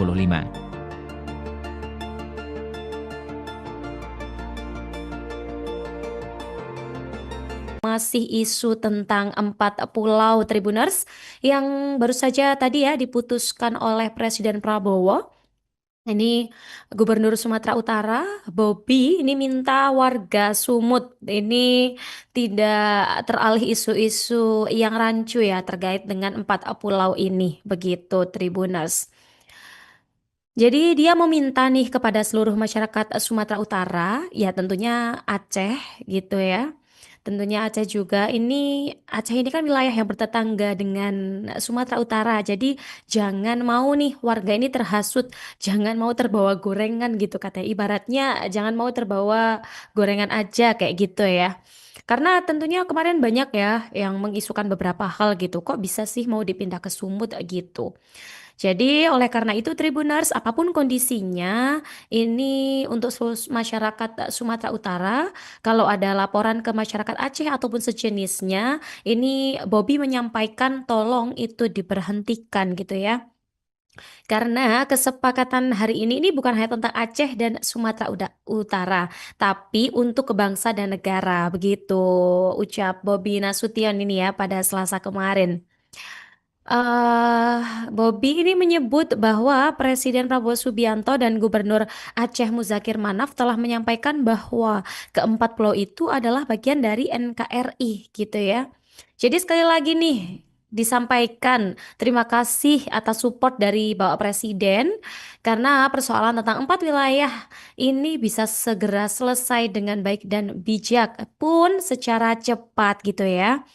Masih isu tentang 4 pulau Tribuners yang baru saja tadi ya diputuskan oleh Presiden Prabowo. Ini Gubernur Sumatera Utara, Bobi, ini minta warga Sumut ini tidak teralih isu-isu yang rancu ya terkait dengan 4 pulau ini, begitu Tribuners. Jadi dia meminta nih kepada seluruh masyarakat Sumatera Utara, ya tentunya Aceh gitu ya. Tentunya Aceh juga Aceh ini kan wilayah yang bertetangga dengan Sumatera Utara. Jadi jangan mau nih warga ini terhasut, jangan mau terbawa gorengan gitu katanya. Ibaratnya jangan mau terbawa gorengan aja kayak gitu ya. Karena tentunya kemarin banyak ya yang mengisukan beberapa hal gitu. Kok bisa sih mau dipindah ke Sumut gitu. Jadi oleh karena itu Tribuners, apapun kondisinya, ini untuk seluruh masyarakat Sumatera Utara, kalau ada laporan ke masyarakat Aceh ataupun sejenisnya, ini Bobi menyampaikan tolong itu diberhentikan gitu ya. Karena kesepakatan hari ini bukan hanya tentang Aceh dan Sumatera Utara, tapi untuk bangsa dan negara, begitu ucap Bobi Nasution ini ya pada Selasa kemarin. Bobi ini menyebut bahwa Presiden Prabowo Subianto dan Gubernur Aceh Muzakir Manaf telah menyampaikan bahwa keempat pulau itu adalah bagian dari NKRI gitu ya. Jadi sekali lagi nih disampaikan terima kasih atas support dari Bapak Presiden karena persoalan tentang 4 wilayah ini bisa segera selesai dengan baik dan bijak pun secara cepat gitu ya.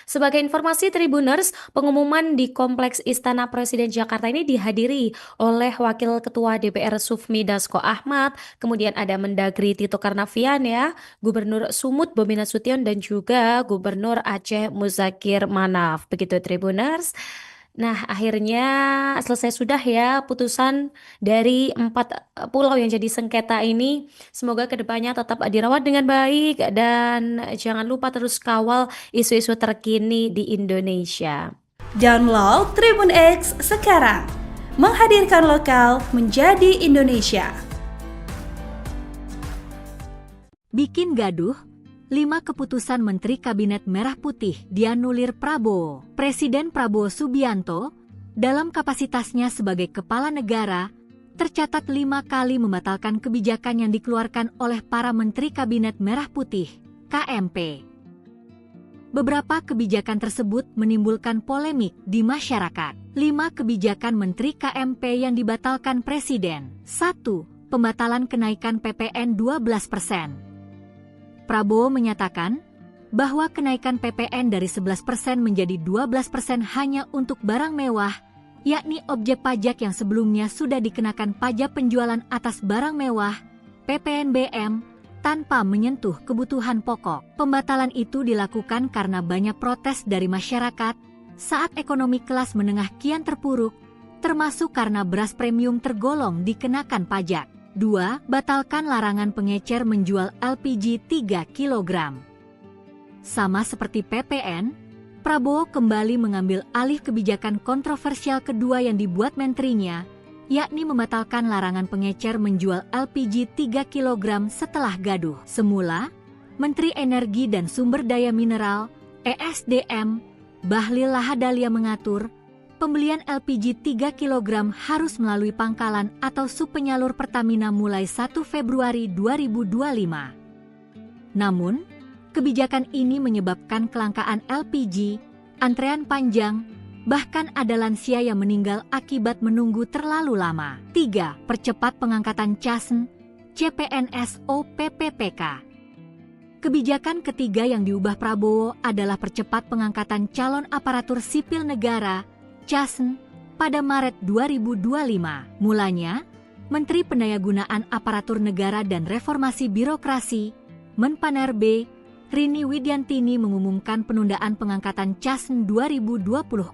Sebagai informasi Tribuners, pengumuman di Kompleks Istana Presiden Jakarta ini dihadiri oleh Wakil Ketua DPR Sufmi Dasko Ahmad, kemudian ada Mendagri Tito Karnavian ya, Gubernur Sumut Bobi Nasution dan juga Gubernur Aceh Muzakir Manaf. Begitu Tribuners. Nah, akhirnya selesai sudah ya putusan dari 4 pulau yang jadi sengketa ini. Semoga kedepannya tetap dirawat dengan baik dan jangan lupa terus kawal isu-isu terkini di Indonesia. Download Tribun X sekarang, menghadirkan lokal menjadi Indonesia. Bikin gaduh, 5 keputusan Menteri Kabinet Merah Putih dianulir Prabowo. Presiden Prabowo Subianto, dalam kapasitasnya sebagai kepala negara, tercatat 5 kali membatalkan kebijakan yang dikeluarkan oleh para Menteri Kabinet Merah Putih, KMP. Beberapa kebijakan tersebut menimbulkan polemik di masyarakat. 5 kebijakan Menteri KMP yang dibatalkan Presiden. 1. Pembatalan kenaikan PPN 12%. Prabowo menyatakan bahwa kenaikan PPN dari 11% menjadi 12% hanya untuk barang mewah, yakni objek pajak yang sebelumnya sudah dikenakan pajak penjualan atas barang mewah, PPNBM, tanpa menyentuh kebutuhan pokok. Pembatalan itu dilakukan karena banyak protes dari masyarakat saat ekonomi kelas menengah kian terpuruk, termasuk karena beras premium tergolong dikenakan pajak. 2. Batalkan larangan pengecer menjual LPG 3 kg. Sama seperti PPN, Prabowo kembali mengambil alih kebijakan kontroversial kedua yang dibuat menterinya, yakni membatalkan larangan pengecer menjual LPG 3 kg setelah gaduh. Semula, Menteri Energi dan Sumber Daya Mineral (ESDM) Bahlil Lahadalia mengatur pembelian LPG 3 kg harus melalui pangkalan atau subpenyalur Pertamina mulai 1 Februari 2025. Namun, kebijakan ini menyebabkan kelangkaan LPG, antrean panjang, bahkan ada lansia yang meninggal akibat menunggu terlalu lama. 3. Percepat pengangkatan CASN, CPNS (PPPK). Kebijakan ketiga yang diubah Prabowo adalah percepat pengangkatan calon aparatur sipil negara (CASN) pada Maret 2025. Mulanya, Menteri Pendayagunaan Aparatur Negara dan Reformasi Birokrasi, Menpanerbe, Rini Widiantini mengumumkan penundaan pengangkatan CASN 2024.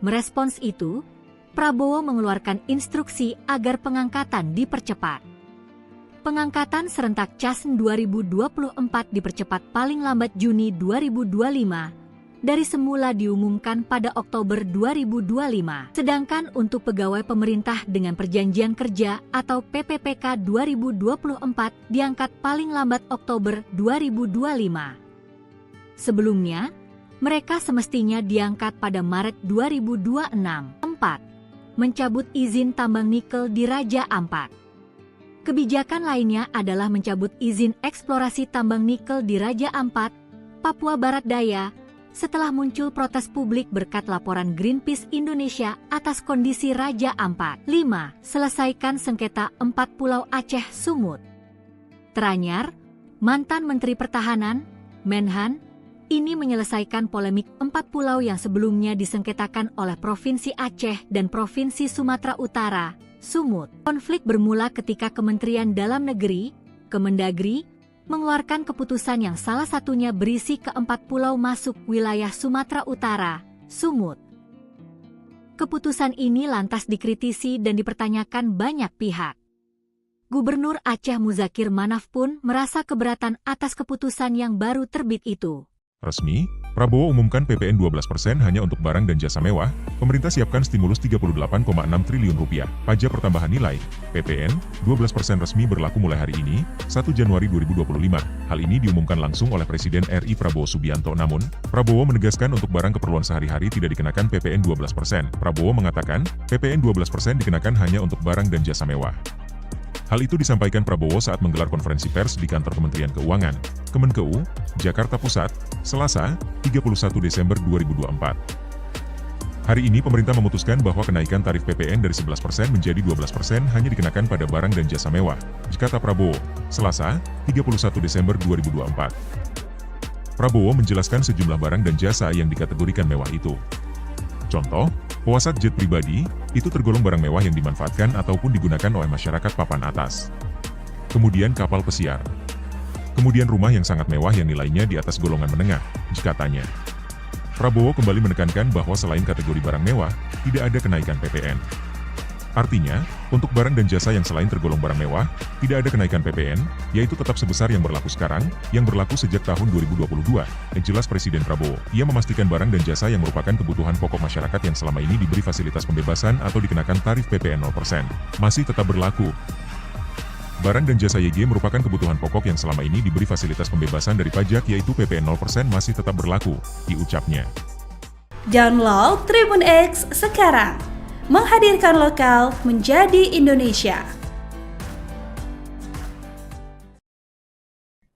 Merespons itu, Prabowo mengeluarkan instruksi agar pengangkatan dipercepat. Pengangkatan serentak CASN 2024 dipercepat paling lambat Juni 2025, dari semula diumumkan pada Oktober 2025. Sedangkan untuk pegawai pemerintah dengan perjanjian kerja atau PPPK 2024 diangkat paling lambat Oktober 2025. Sebelumnya, mereka semestinya diangkat pada Maret 2026. 4. Mencabut izin tambang nikel di Raja Ampat. Kebijakan lainnya adalah mencabut izin eksplorasi tambang nikel di Raja Ampat, Papua Barat Daya, setelah muncul protes publik berkat laporan Greenpeace Indonesia atas kondisi Raja Ampat. 5. Selesaikan sengketa 4 Pulau Aceh Sumut. Teranyar, mantan Menteri Pertahanan, Menhan, ini menyelesaikan polemik 4 pulau yang sebelumnya disengketakan oleh Provinsi Aceh dan Provinsi Sumatera Utara, Sumut. Konflik bermula ketika Kementerian Dalam Negeri, Kemendagri, mengeluarkan keputusan yang salah satunya berisi ke-4 pulau masuk wilayah Sumatera Utara, Sumut. Keputusan ini lantas dikritisi dan dipertanyakan banyak pihak. Gubernur Aceh Muzakir Manaf pun merasa keberatan atas keputusan yang baru terbit itu. Resmi, Prabowo umumkan PPN 12% hanya untuk barang dan jasa mewah, pemerintah siapkan stimulus 38,6 triliun rupiah. Pajak pertambahan nilai, PPN, 12% resmi berlaku mulai hari ini, 1 Januari 2025. Hal ini diumumkan langsung oleh Presiden RI Prabowo Subianto. Namun, Prabowo menegaskan untuk barang keperluan sehari-hari tidak dikenakan PPN 12%. Prabowo mengatakan, PPN 12% dikenakan hanya untuk barang dan jasa mewah. Hal itu disampaikan Prabowo saat menggelar konferensi pers di kantor Kementerian Keuangan, Kemenkeu, Jakarta Pusat, Selasa, 31 Desember 2024. Hari ini pemerintah memutuskan bahwa kenaikan tarif PPN dari 11% menjadi 12% hanya dikenakan pada barang dan jasa mewah, kata Prabowo, Selasa, 31 Desember 2024. Prabowo menjelaskan sejumlah barang dan jasa yang dikategorikan mewah itu. Contoh, pesawat jet pribadi, itu tergolong barang mewah yang dimanfaatkan ataupun digunakan oleh masyarakat papan atas. Kemudian kapal pesiar. Kemudian rumah yang sangat mewah yang nilainya di atas golongan menengah, katanya. Prabowo kembali menekankan bahwa selain kategori barang mewah, tidak ada kenaikan PPN. Artinya, untuk barang dan jasa yang selain tergolong barang mewah, tidak ada kenaikan PPN, yaitu tetap sebesar yang berlaku sekarang, yang berlaku sejak tahun 2022, jelas Presiden Prabowo. Ia memastikan barang dan jasa yang merupakan kebutuhan pokok masyarakat yang selama ini diberi fasilitas pembebasan atau dikenakan tarif PPN 0%, masih tetap berlaku. Barang dan jasa YG merupakan kebutuhan pokok yang selama ini diberi fasilitas pembebasan dari pajak yaitu PPN 0% masih tetap berlaku, diucapnya. Download Tribun X sekarang. Menghadirkan lokal menjadi Indonesia.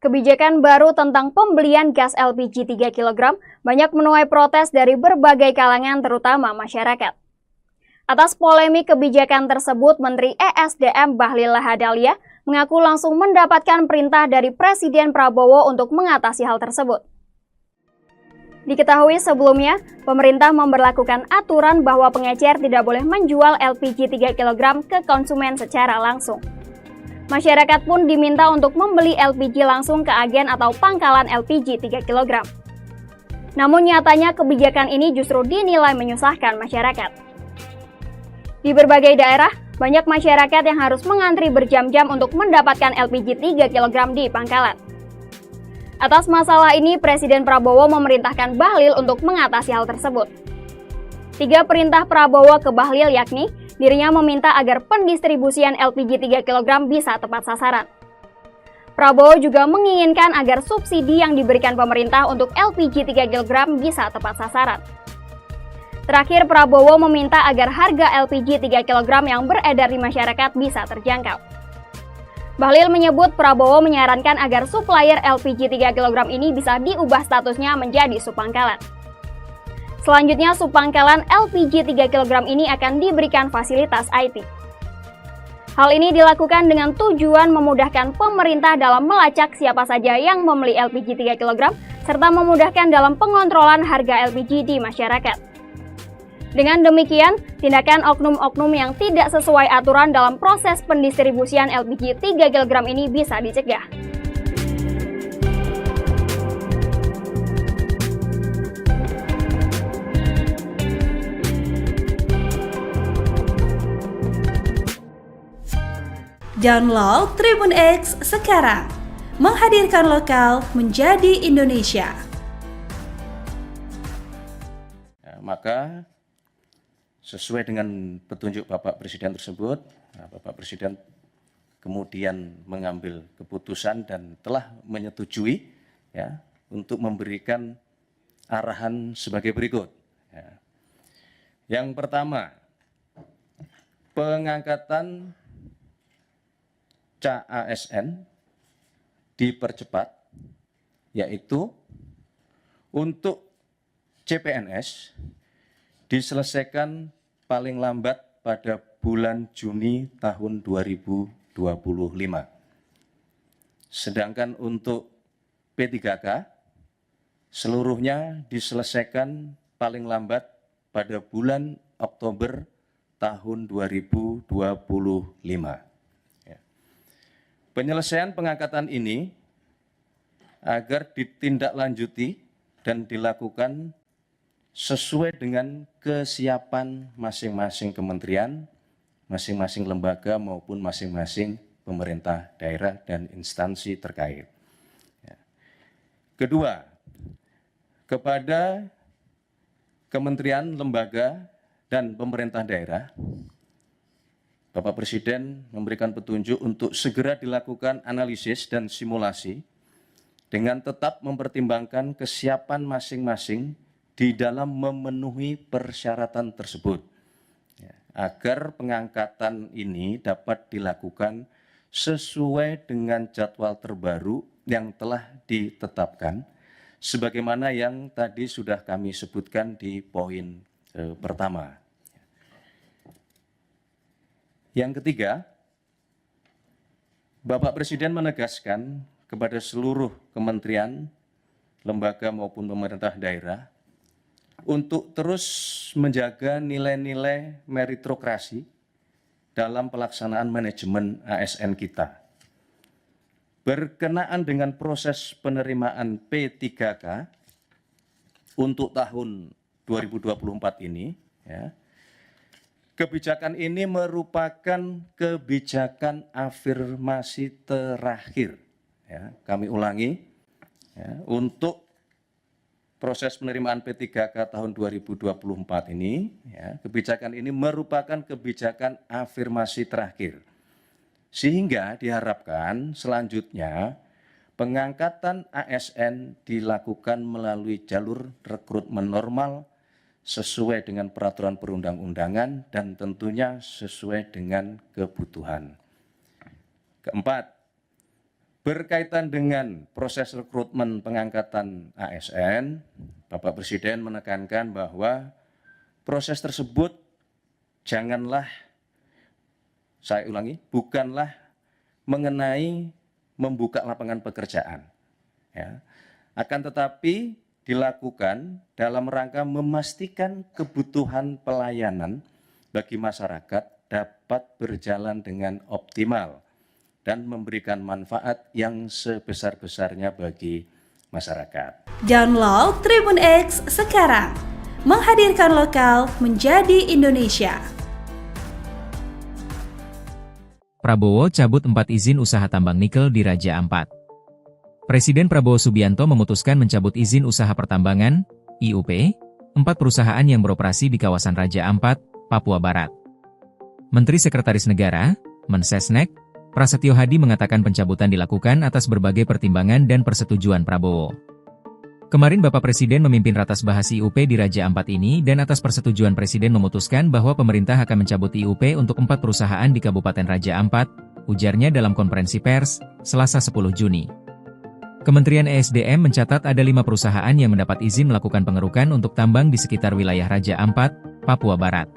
Kebijakan baru tentang pembelian gas LPG 3 kg banyak menuai protes dari berbagai kalangan terutama masyarakat. Atas polemik kebijakan tersebut, Menteri ESDM Bahlil Lahadalia mengaku langsung mendapatkan perintah dari Presiden Prabowo untuk mengatasi hal tersebut. Diketahui sebelumnya, pemerintah memberlakukan aturan bahwa pengecer tidak boleh menjual LPG 3 kg ke konsumen secara langsung. Masyarakat pun diminta untuk membeli LPG langsung ke agen atau pangkalan LPG 3 kg. Namun nyatanya kebijakan ini justru dinilai menyusahkan masyarakat. Di berbagai daerah, Banyak masyarakat yang harus mengantri berjam-jam untuk mendapatkan LPG 3 kg di pangkalan. Atas masalah ini, Presiden Prabowo memerintahkan Bahlil untuk mengatasi hal tersebut. 3 perintah Prabowo ke Bahlil yakni, dirinya meminta agar pendistribusian LPG 3 kg bisa tepat sasaran. Prabowo juga menginginkan agar subsidi yang diberikan pemerintah untuk LPG 3 kg bisa tepat sasaran. Terakhir, Prabowo meminta agar harga LPG 3 kg yang beredar di masyarakat bisa terjangkau. Bahlil menyebut Prabowo menyarankan agar supplier LPG 3 kg ini bisa diubah statusnya menjadi subpangkalan. Selanjutnya, subpangkalan LPG 3 kg ini akan diberikan fasilitas IT. Hal ini dilakukan dengan tujuan memudahkan pemerintah dalam melacak siapa saja yang membeli LPG 3 kg, serta memudahkan dalam pengontrolan harga LPG di masyarakat. Dengan demikian, tindakan oknum-oknum yang tidak sesuai aturan dalam proses pendistribusian LPG 3 kg ini bisa dicegah. Download Tribun X sekarang, menghadirkan lokal menjadi Indonesia. Maka sesuai dengan petunjuk Bapak Presiden tersebut, Bapak Presiden kemudian mengambil keputusan dan telah menyetujui ya, untuk memberikan arahan sebagai berikut. Ya. Yang pertama, pengangkatan CASN dipercepat, yaitu untuk CPNS diselesaikan paling lambat pada bulan Juni tahun 2025. Sedangkan untuk P3K, seluruhnya diselesaikan paling lambat pada bulan Oktober tahun 2025. Ya. Penyelesaian pengangkatan ini agar ditindaklanjuti dan dilakukan sesuai dengan kesiapan masing-masing kementerian, masing-masing lembaga maupun masing-masing pemerintah daerah dan instansi terkait. Ya. Kedua, kepada kementerian, lembaga, dan pemerintah daerah, Bapak Presiden memberikan petunjuk untuk segera dilakukan analisis dan simulasi dengan tetap mempertimbangkan kesiapan masing-masing di dalam memenuhi persyaratan tersebut, ya, agar pengangkatan ini dapat dilakukan sesuai dengan jadwal terbaru yang telah ditetapkan, sebagaimana yang tadi sudah kami sebutkan di poin pertama. Yang ketiga, Bapak Presiden menegaskan kepada seluruh kementerian, lembaga maupun pemerintah daerah untuk terus menjaga nilai-nilai meritokrasi dalam pelaksanaan manajemen ASN kita. Berkenaan dengan proses penerimaan P3K untuk tahun 2024 ini, ya, kebijakan ini merupakan kebijakan afirmasi terakhir. Ya, kami ulangi, ya, untuk proses penerimaan P3K tahun 2024 ini, ya, kebijakan ini merupakan kebijakan afirmasi terakhir. Sehingga diharapkan selanjutnya pengangkatan ASN dilakukan melalui jalur rekrutmen normal sesuai dengan peraturan perundang-undangan dan tentunya sesuai dengan kebutuhan. Keempat, berkaitan dengan proses rekrutmen pengangkatan ASN, Bapak Presiden menekankan bahwa proses tersebut janganlah, saya ulangi, bukanlah mengenai membuka lapangan pekerjaan, ya, akan tetapi dilakukan dalam rangka memastikan kebutuhan pelayanan bagi masyarakat dapat berjalan dengan optimal dan memberikan manfaat yang sebesar-besarnya bagi masyarakat. Download Tribun X sekarang, menghadirkan lokal menjadi Indonesia. Prabowo cabut 4 izin usaha tambang nikel di Raja Ampat. Presiden Prabowo Subianto memutuskan mencabut izin usaha pertambangan, IUP, 4 perusahaan yang beroperasi di kawasan Raja Ampat, Papua Barat. Menteri Sekretaris Negara, Mensesnek, Prasetyo Hadi mengatakan pencabutan dilakukan atas berbagai pertimbangan dan persetujuan Prabowo. Kemarin Bapak Presiden memimpin ratas bahas IUP di Raja Ampat ini dan atas persetujuan Presiden memutuskan bahwa pemerintah akan mencabut IUP untuk 4 perusahaan di Kabupaten Raja Ampat, ujarnya dalam konferensi pers, Selasa 10 Juni. Kementerian ESDM mencatat ada 5 perusahaan yang mendapat izin melakukan pengerukan untuk tambang di sekitar wilayah Raja Ampat, Papua Barat.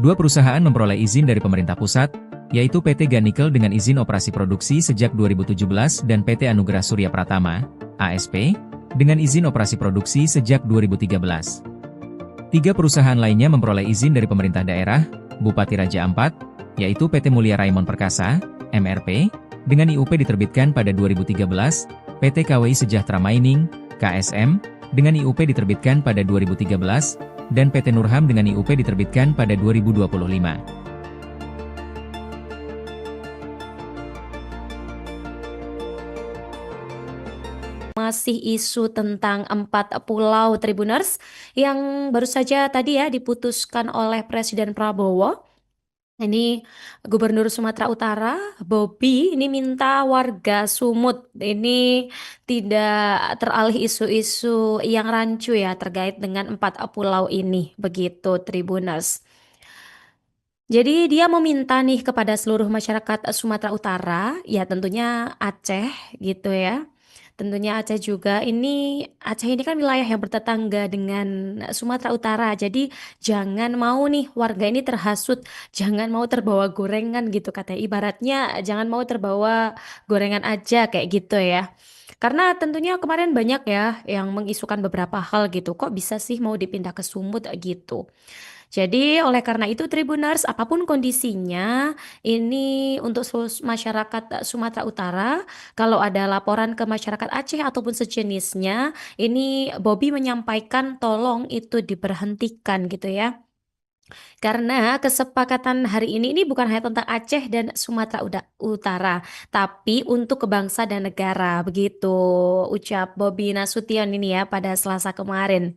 2 perusahaan memperoleh izin dari pemerintah pusat, yaitu PT Ganikel dengan izin operasi produksi sejak 2017 dan PT Anugerah Surya Pratama, ASP, dengan izin operasi produksi sejak 2013. 3 perusahaan lainnya memperoleh izin dari pemerintah daerah, Bupati Raja Ampat, yaitu PT Mulia Raimon Perkasa, MRP, dengan IUP diterbitkan pada 2013, PT KWI Sejahtera Mining, KSM, dengan IUP diterbitkan pada 2013, dan PT Nurham dengan IUP diterbitkan pada 2025. Masih isu tentang 4 pulau Tribuners yang baru saja tadi ya diputuskan oleh Presiden Prabowo. Ini Gubernur Sumatera Utara, Bobi, ini minta warga Sumut ini tidak teralih isu-isu yang rancu ya terkait dengan 4 pulau ini, begitu Tribuners. Jadi dia meminta nih kepada seluruh masyarakat Sumatera Utara, ya tentunya Aceh gitu ya. Tentunya Aceh juga, Aceh ini kan wilayah yang bertetangga dengan Sumatera Utara. Jadi jangan mau nih warga ini terhasut, jangan mau terbawa gorengan gitu katanya. Ibaratnya jangan mau terbawa gorengan aja kayak gitu ya. Karena tentunya kemarin banyak ya yang mengisukan beberapa hal gitu. Kok bisa sih mau dipindah ke Sumut gitu. Jadi oleh karena itu Tribuners, apapun kondisinya, ini untuk seluruh masyarakat Sumatera Utara, kalau ada laporan ke masyarakat Aceh ataupun sejenisnya, ini Bobi menyampaikan tolong itu diberhentikan gitu ya. Karena kesepakatan hari ini bukan hanya tentang Aceh dan Sumatera Utara, tapi untuk bangsa dan negara, begitu ucap Bobi Nasution ini ya pada Selasa kemarin.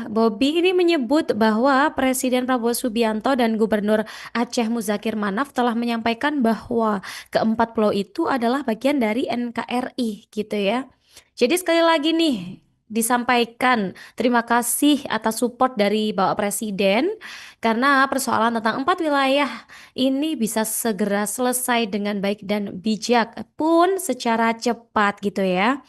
Bobi ini menyebut bahwa Presiden Prabowo Subianto dan Gubernur Aceh Muzakir Manaf telah menyampaikan bahwa keempat pulau itu adalah bagian dari NKRI gitu ya. Jadi sekali lagi nih disampaikan terima kasih atas support dari Bapak Presiden karena persoalan tentang 4 wilayah ini bisa segera selesai dengan baik dan bijak pun secara cepat gitu ya.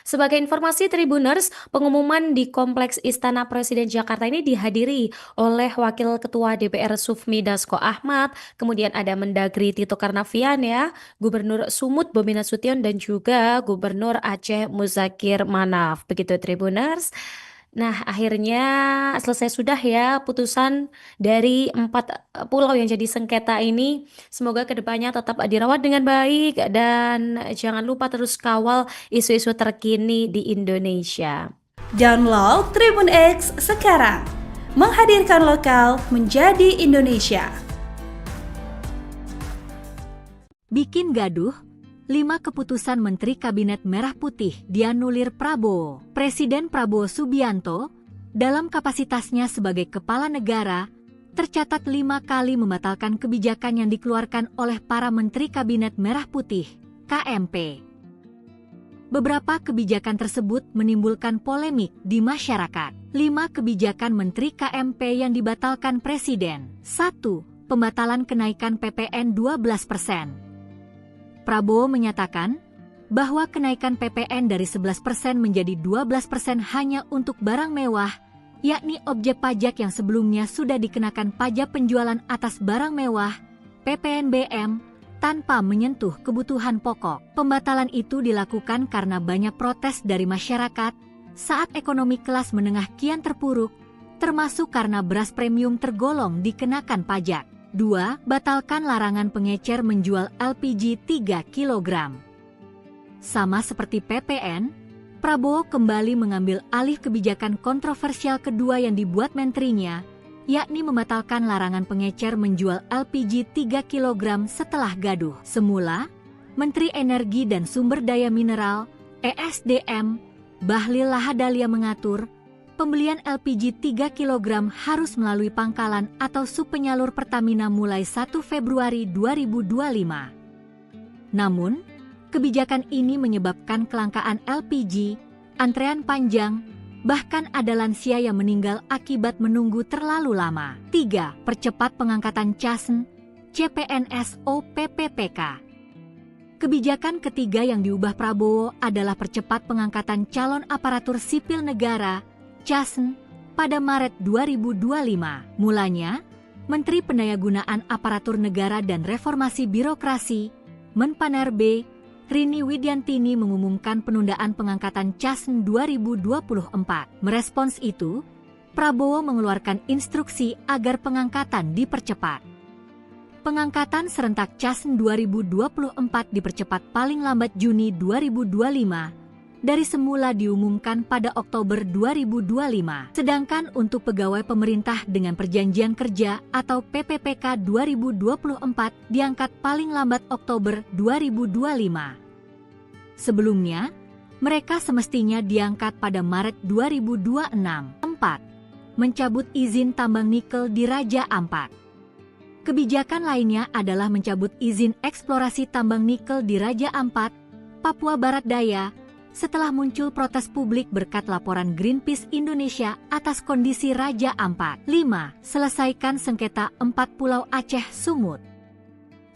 Sebagai informasi Tribuners, pengumuman di Kompleks Istana Presiden Jakarta ini dihadiri oleh Wakil Ketua DPR Sufmi Dasko Ahmad, kemudian ada Mendagri Tito Karnavian ya, Gubernur Sumut Bobi Nasution dan juga Gubernur Aceh Muzakir Manaf. Begitu Tribuners. Nah, akhirnya selesai sudah ya putusan dari 4 pulau yang jadi sengketa ini. Semoga kedepannya tetap dirawat dengan baik dan jangan lupa terus kawal isu-isu terkini di Indonesia. Download Tribun X sekarang, menghadirkan lokal menjadi Indonesia. Bikin gaduh, 5 keputusan Menteri Kabinet Merah Putih dianulir Prabowo. Presiden Prabowo Subianto, dalam kapasitasnya sebagai kepala negara, tercatat 5 kali membatalkan kebijakan yang dikeluarkan oleh para Menteri Kabinet Merah Putih, KMP. Beberapa kebijakan tersebut menimbulkan polemik di masyarakat. 5 kebijakan Menteri KMP yang dibatalkan Presiden. 1. Pembatalan kenaikan PPN 12%. Prabowo menyatakan bahwa kenaikan PPN dari 11% menjadi 12% hanya untuk barang mewah, yakni objek pajak yang sebelumnya sudah dikenakan pajak penjualan atas barang mewah, PPNBM, tanpa menyentuh kebutuhan pokok. Pembatalan itu dilakukan karena banyak protes dari masyarakat saat ekonomi kelas menengah kian terpuruk, termasuk karena beras premium tergolong dikenakan pajak. 2. Batalkan larangan pengecer menjual LPG 3 kg. Sama seperti PPN, Prabowo kembali mengambil alih kebijakan kontroversial kedua yang dibuat menterinya, yakni membatalkan larangan pengecer menjual LPG 3 kg setelah gaduh. Semula, Menteri Energi dan Sumber Daya Mineral (ESDM) Bahlil Lahadalia mengatur pembelian LPG 3 kg harus melalui pangkalan atau subpenyalur Pertamina mulai 1 Februari 2025. Namun, kebijakan ini menyebabkan kelangkaan LPG, antrean panjang, bahkan ada lansia yang meninggal akibat menunggu terlalu lama. 3. Percepat pengangkatan CPNS/PPPK. Kebijakan ketiga yang diubah Prabowo adalah percepat pengangkatan calon aparatur sipil negara (CASN) pada Maret 2025. Mulanya, Menteri Pendayagunaan Aparatur Negara dan Reformasi Birokrasi, Menpanerbe, Rini Widiantini mengumumkan penundaan pengangkatan CASN 2024. Merespons itu, Prabowo mengeluarkan instruksi agar pengangkatan dipercepat. Pengangkatan serentak CASN 2024 dipercepat paling lambat Juni 2025, dari semula diumumkan pada Oktober 2025. Sedangkan untuk pegawai pemerintah dengan perjanjian kerja atau PPPK 2024 diangkat paling lambat Oktober 2025. Sebelumnya, mereka semestinya diangkat pada Maret 2026. 4. Mencabut izin tambang nikel di Raja Ampat. Kebijakan lainnya adalah mencabut izin eksplorasi tambang nikel di Raja Ampat, Papua Barat Daya, setelah muncul protes publik berkat laporan Greenpeace Indonesia atas kondisi Raja Ampat. 5. Selesaikan sengketa 4 Pulau Aceh Sumut.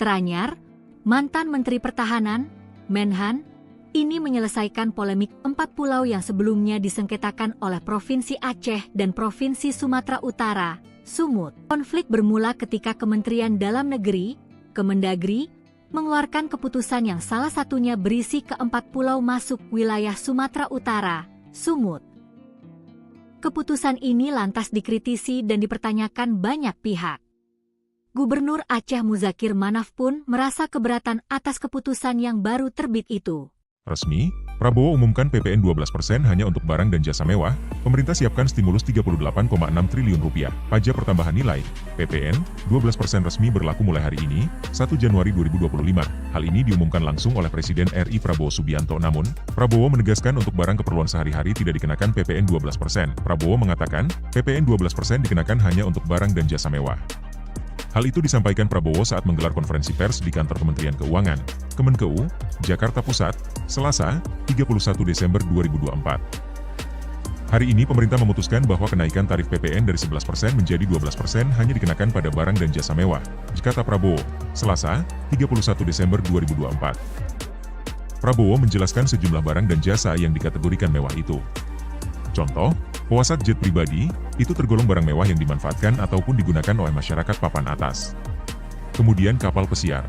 Teranyar, mantan Menteri Pertahanan, Menhan, ini menyelesaikan polemik 4 pulau yang sebelumnya disengketakan oleh Provinsi Aceh dan Provinsi Sumatera Utara, Sumut. Konflik bermula ketika Kementerian Dalam Negeri, Kemendagri, mengeluarkan keputusan yang salah satunya berisi ke-4 pulau masuk wilayah Sumatera Utara, Sumut. Keputusan ini lantas dikritisi dan dipertanyakan banyak pihak. Gubernur Aceh Muzakir Manaf pun merasa keberatan atas keputusan yang baru terbit itu. Resmi, Prabowo umumkan PPN 12% hanya untuk barang dan jasa mewah, pemerintah siapkan stimulus 38,6 triliun rupiah. Pajak pertambahan nilai, PPN, 12% resmi berlaku mulai hari ini, 1 Januari 2025. Hal ini diumumkan langsung oleh Presiden RI Prabowo Subianto. Namun, Prabowo menegaskan untuk barang keperluan sehari-hari tidak dikenakan PPN 12%. Prabowo mengatakan, PPN 12% dikenakan hanya untuk barang dan jasa mewah. Hal itu disampaikan Prabowo saat menggelar konferensi pers di kantor Kementerian Keuangan, Kemenkeu, Jakarta Pusat, Selasa, 31 Desember 2024. Hari ini pemerintah memutuskan bahwa kenaikan tarif PPN dari 11% menjadi 12% hanya dikenakan pada barang dan jasa mewah, kata Prabowo, Selasa, 31 Desember 2024. Prabowo menjelaskan sejumlah barang dan jasa yang dikategorikan mewah itu. Contoh, pesawat jet pribadi, itu tergolong barang mewah yang dimanfaatkan ataupun digunakan oleh masyarakat papan atas. Kemudian kapal pesiar.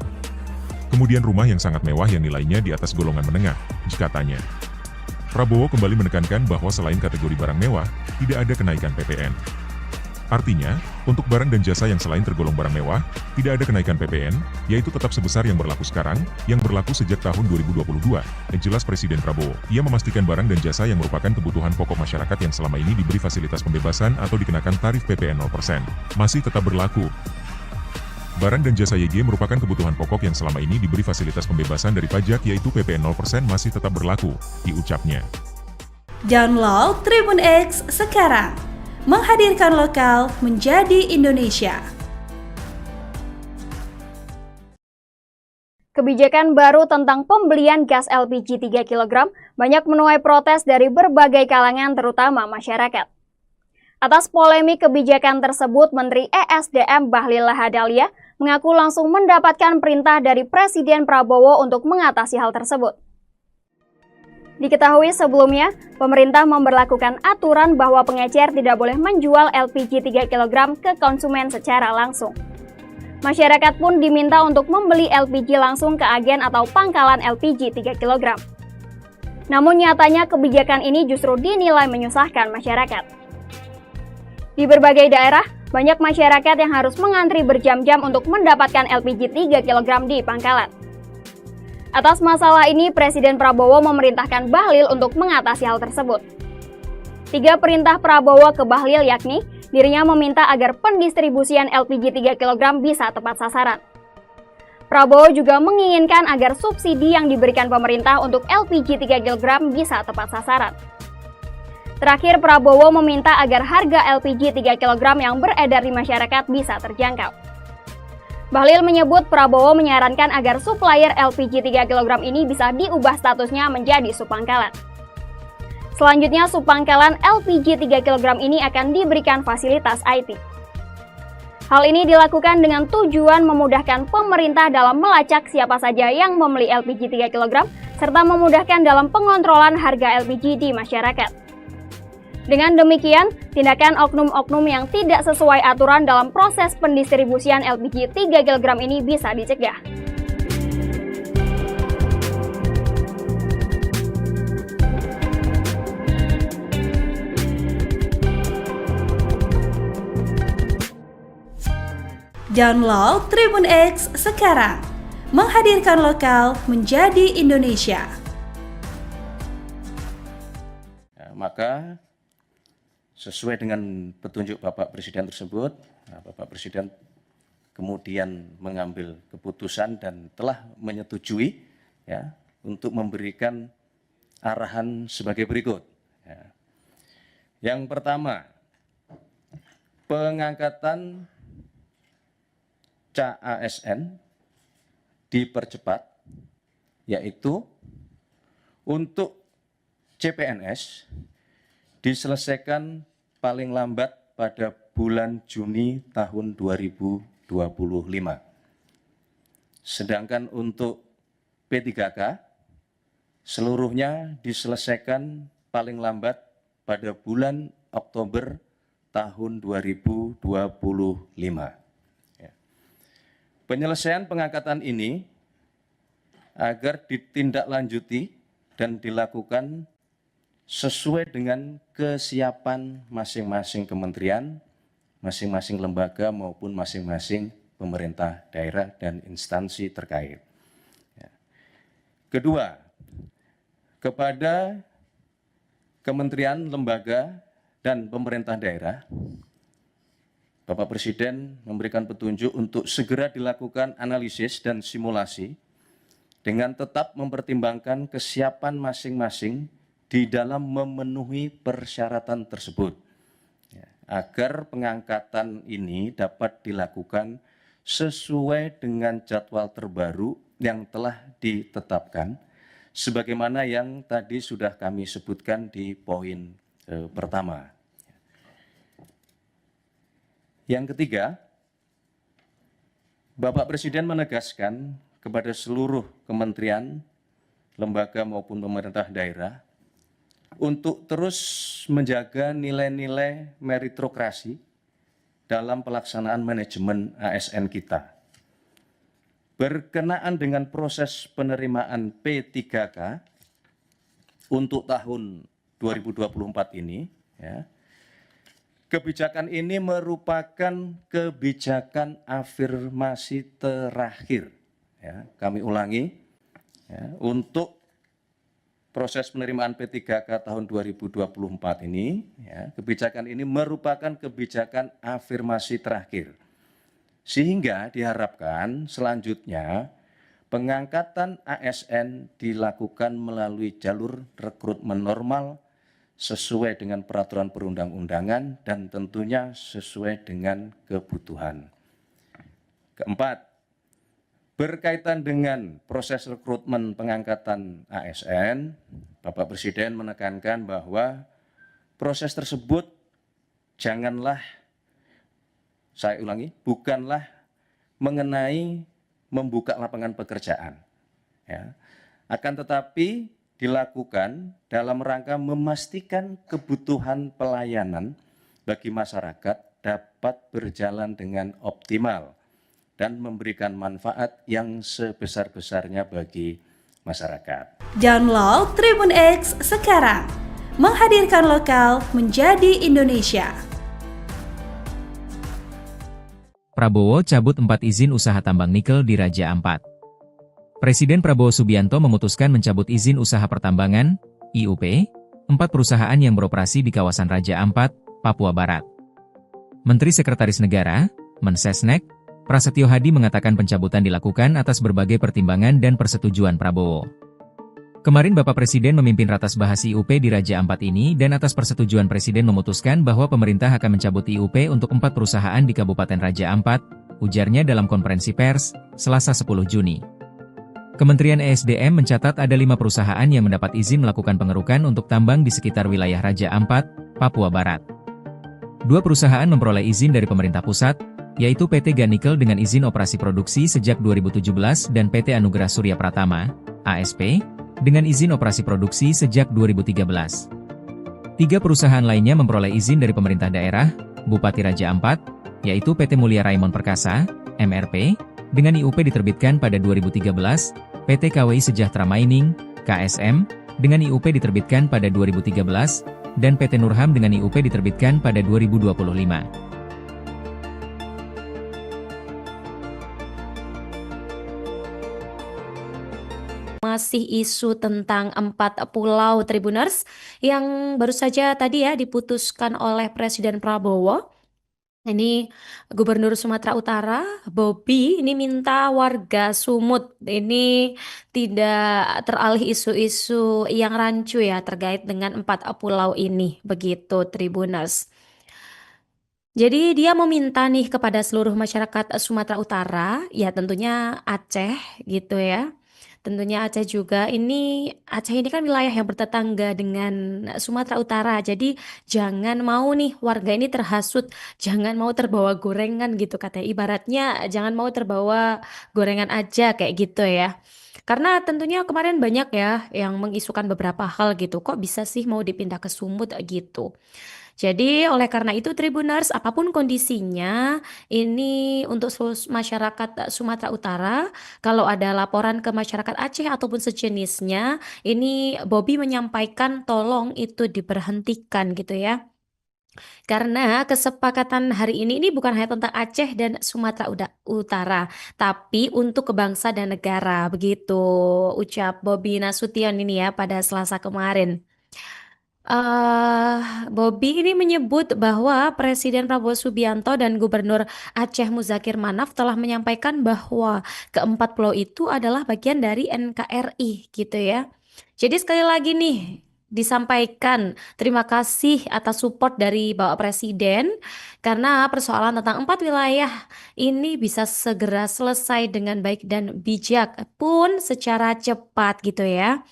Kemudian rumah yang sangat mewah yang nilainya di atas golongan menengah, katanya. Prabowo kembali menekankan bahwa selain kategori barang mewah, tidak ada kenaikan PPN. Artinya, untuk barang dan jasa yang selain tergolong barang mewah, tidak ada kenaikan PPN, yaitu tetap sebesar yang berlaku sekarang, yang berlaku sejak tahun 2022, jelas Presiden Prabowo. Ia memastikan barang dan jasa yang merupakan kebutuhan pokok masyarakat yang selama ini diberi fasilitas pembebasan atau dikenakan tarif PPN 0%, masih tetap berlaku. Barang dan jasa YG merupakan kebutuhan pokok yang selama ini diberi fasilitas pembebasan dari pajak yaitu PPN 0% masih tetap berlaku, diucapnya. Download Tribun X sekarang. Menghadirkan lokal menjadi Indonesia. Kebijakan baru tentang pembelian gas LPG 3 kg banyak menuai protes dari berbagai kalangan terutama masyarakat. Atas polemik kebijakan tersebut, Menteri ESDM Bahlil Lahadalia mengaku langsung mendapatkan perintah dari Presiden Prabowo untuk mengatasi hal tersebut. Diketahui sebelumnya, pemerintah memberlakukan aturan bahwa pengecer tidak boleh menjual LPG 3 kg ke konsumen secara langsung. Masyarakat pun diminta untuk membeli LPG langsung ke agen atau pangkalan LPG 3 kg. Namun nyatanya kebijakan ini justru dinilai menyusahkan masyarakat. Di berbagai daerah, banyak masyarakat yang harus mengantri berjam-jam untuk mendapatkan LPG 3 kg di pangkalan. Atas masalah ini, Presiden Prabowo memerintahkan Bahlil untuk mengatasi hal tersebut. 3 perintah Prabowo ke Bahlil yakni, Dirinya meminta agar pendistribusian LPG 3 kg bisa tepat sasaran. Prabowo juga menginginkan agar subsidi yang diberikan pemerintah untuk LPG 3 kg bisa tepat sasaran. Terakhir, Prabowo meminta agar harga LPG 3 kg yang beredar di masyarakat bisa terjangkau. Bahlil menyebut Prabowo menyarankan agar supplier LPG 3 kg ini bisa diubah statusnya menjadi subpangkalan. Selanjutnya, subpangkalan LPG 3 kg ini akan diberikan fasilitas IT. Hal ini dilakukan dengan tujuan memudahkan pemerintah dalam melacak siapa saja yang membeli LPG 3 kg, serta memudahkan dalam pengontrolan harga LPG di masyarakat. Dengan demikian, tindakan oknum-oknum yang tidak sesuai aturan dalam proses pendistribusian LPG 3 kg ini bisa dicegah. Download Tribun X sekarang, menghadirkan lokal menjadi Indonesia. Maka sesuai dengan petunjuk Bapak Presiden tersebut, Bapak Presiden kemudian mengambil keputusan dan telah menyetujui ya, untuk memberikan arahan sebagai berikut. Ya. Yang pertama, pengangkatan CASN dipercepat, yaitu untuk CPNS diselesaikan paling lambat pada bulan Juni tahun 2025. Sedangkan untuk P3K seluruhnya diselesaikan paling lambat pada bulan Oktober tahun 2025. Ya. Penyelesaian pengangkatan ini agar ditindaklanjuti dan dilakukan sesuai dengan kesiapan masing-masing kementerian, masing-masing lembaga maupun masing-masing pemerintah daerah dan instansi terkait. Ya. Kedua, kepada kementerian, lembaga, dan pemerintah daerah, Bapak Presiden memberikan petunjuk untuk segera dilakukan analisis dan simulasi dengan tetap mempertimbangkan kesiapan masing-masing di dalam memenuhi persyaratan tersebut, ya, agar pengangkatan ini dapat dilakukan sesuai dengan jadwal terbaru yang telah ditetapkan, sebagaimana yang tadi sudah kami sebutkan di poin pertama. Yang ketiga, Bapak Presiden menegaskan kepada seluruh kementerian, lembaga maupun pemerintah daerah untuk terus menjaga nilai-nilai meritokrasi dalam pelaksanaan manajemen ASN kita. Berkenaan dengan proses penerimaan P3K untuk tahun 2024 ini, ya, kebijakan ini merupakan kebijakan afirmasi terakhir. Ya, kami ulangi, ya, untuk proses penerimaan P3K tahun 2024 ini, ya, kebijakan ini merupakan kebijakan afirmasi terakhir. Sehingga diharapkan selanjutnya pengangkatan ASN dilakukan melalui jalur rekrutmen normal sesuai dengan peraturan perundang-undangan dan tentunya sesuai dengan kebutuhan. Keempat, berkaitan dengan proses rekrutmen pengangkatan ASN, Bapak Presiden menekankan bahwa proses tersebut janganlah, saya ulangi, bukanlah mengenai membuka lapangan pekerjaan, ya, akan tetapi dilakukan dalam rangka memastikan kebutuhan pelayanan bagi masyarakat dapat berjalan dengan optimal dan memberikan manfaat yang sebesar-besarnya bagi masyarakat. Download Tribun X sekarang, menghadirkan lokal menjadi Indonesia. Prabowo cabut 4 izin usaha tambang nikel di Raja Ampat. Presiden Prabowo Subianto memutuskan mencabut izin usaha pertambangan, IUP, 4 perusahaan yang beroperasi di kawasan Raja Ampat, Papua Barat. Menteri Sekretaris Negara, Mensesnek, Prasetyo Hadi mengatakan pencabutan dilakukan atas berbagai pertimbangan dan persetujuan Prabowo. Kemarin Bapak Presiden memimpin ratas bahas IUP di Raja Ampat ini dan atas persetujuan Presiden memutuskan bahwa pemerintah akan mencabut IUP untuk 4 perusahaan di Kabupaten Raja Ampat, ujarnya dalam konferensi pers, Selasa 10 Juni. Kementerian ESDM mencatat ada 5 perusahaan yang mendapat izin melakukan pengerukan untuk tambang di sekitar wilayah Raja Ampat, Papua Barat. 2 perusahaan memperoleh izin dari pemerintah pusat, yaitu PT Ganikel dengan izin operasi produksi sejak 2017 dan PT Anugerah Surya Pratama, ASP, dengan izin operasi produksi sejak 2013. 3 perusahaan lainnya memperoleh izin dari pemerintah daerah, Bupati Raja Ampat, yaitu PT Mulia Raimon Perkasa, MRP, dengan IUP diterbitkan pada 2013, PT KWI Sejahtera Mining, KSM, dengan IUP diterbitkan pada 2013, dan PT Nurham dengan IUP diterbitkan pada 2025. Masih isu tentang 4 pulau Tribuners yang baru saja tadi ya diputuskan oleh Presiden Prabowo. Ini Gubernur Sumatera Utara, Bobi, ini minta warga Sumut ini tidak teralih isu-isu yang rancu ya terkait dengan 4 pulau ini, begitu Tribuners. Jadi dia meminta nih kepada seluruh masyarakat Sumatera Utara, ya tentunya Aceh gitu ya. Tentunya Aceh juga Aceh ini kan wilayah yang bertetangga dengan Sumatera Utara. Jadi jangan mau nih warga ini terhasut, jangan mau terbawa gorengan gitu katanya. Ibaratnya jangan mau terbawa gorengan aja kayak gitu ya. Karena tentunya kemarin banyak ya yang mengisukan beberapa hal gitu. Kok bisa sih mau dipindah ke Sumut gitu. Jadi oleh karena itu Tribuners, apapun kondisinya, ini untuk seluruh masyarakat Sumatera Utara, kalau ada laporan ke masyarakat Aceh ataupun sejenisnya, ini Bobi menyampaikan tolong itu diberhentikan gitu ya. Karena kesepakatan hari ini bukan hanya tentang Aceh dan Sumatera Utara, tapi untuk bangsa dan negara, begitu ucap Bobi Nasution ini ya pada Selasa kemarin. Bobi ini menyebut bahwa Presiden Prabowo Subianto dan Gubernur Aceh Muzakir Manaf telah menyampaikan bahwa keempat pulau itu adalah bagian dari NKRI gitu ya. Jadi sekali lagi nih disampaikan terima kasih atas support dari Bapak Presiden karena persoalan tentang 4 wilayah ini bisa segera selesai dengan baik dan bijak pun secara cepat gitu ya.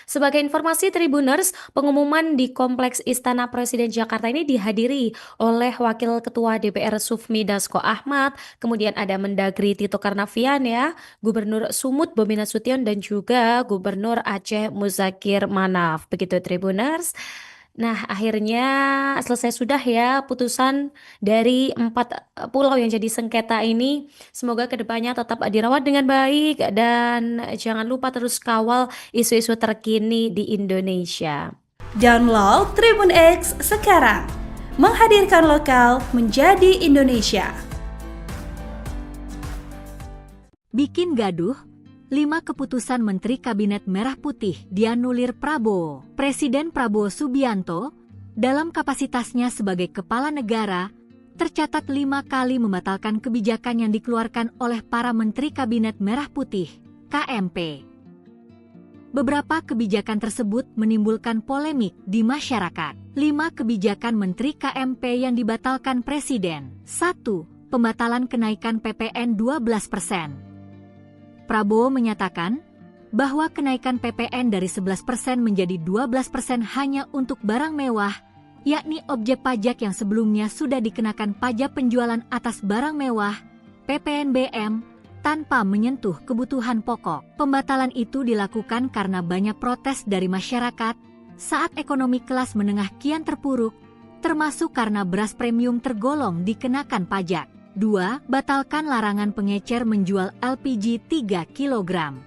Sebagai informasi Tribuners, pengumuman di Kompleks Istana Presiden Jakarta ini dihadiri oleh Wakil Ketua DPR Sufmi Dasko Ahmad, kemudian ada Mendagri Tito Karnavian ya, Gubernur Sumut Bobi Nasution dan juga Gubernur Aceh Muzakir Manaf. Begitu Tribuners. Nah, akhirnya selesai sudah ya putusan dari 4 pulau yang jadi sengketa ini. Semoga kedepannya tetap dirawat dengan baik dan jangan lupa terus kawal isu-isu terkini di Indonesia. Download Tribun X sekarang, menghadirkan lokal menjadi Indonesia. Bikin gaduh, 5 keputusan Menteri Kabinet Merah Putih dianulir Prabowo. Presiden Prabowo Subianto, dalam kapasitasnya sebagai kepala negara, tercatat 5 kali membatalkan kebijakan yang dikeluarkan oleh para Menteri Kabinet Merah Putih, KMP. Beberapa kebijakan tersebut menimbulkan polemik di masyarakat. 5 kebijakan Menteri KMP yang dibatalkan Presiden. 1. Pembatalan kenaikan PPN 12%. Prabowo menyatakan bahwa kenaikan PPN dari 11% menjadi 12% hanya untuk barang mewah, yakni objek pajak yang sebelumnya sudah dikenakan pajak penjualan atas barang mewah, PPNBM, tanpa menyentuh kebutuhan pokok. Pembatalan itu dilakukan karena banyak protes dari masyarakat saat ekonomi kelas menengah kian terpuruk, termasuk karena beras premium tergolong dikenakan pajak. 2. Batalkan larangan pengecer menjual LPG 3 kg.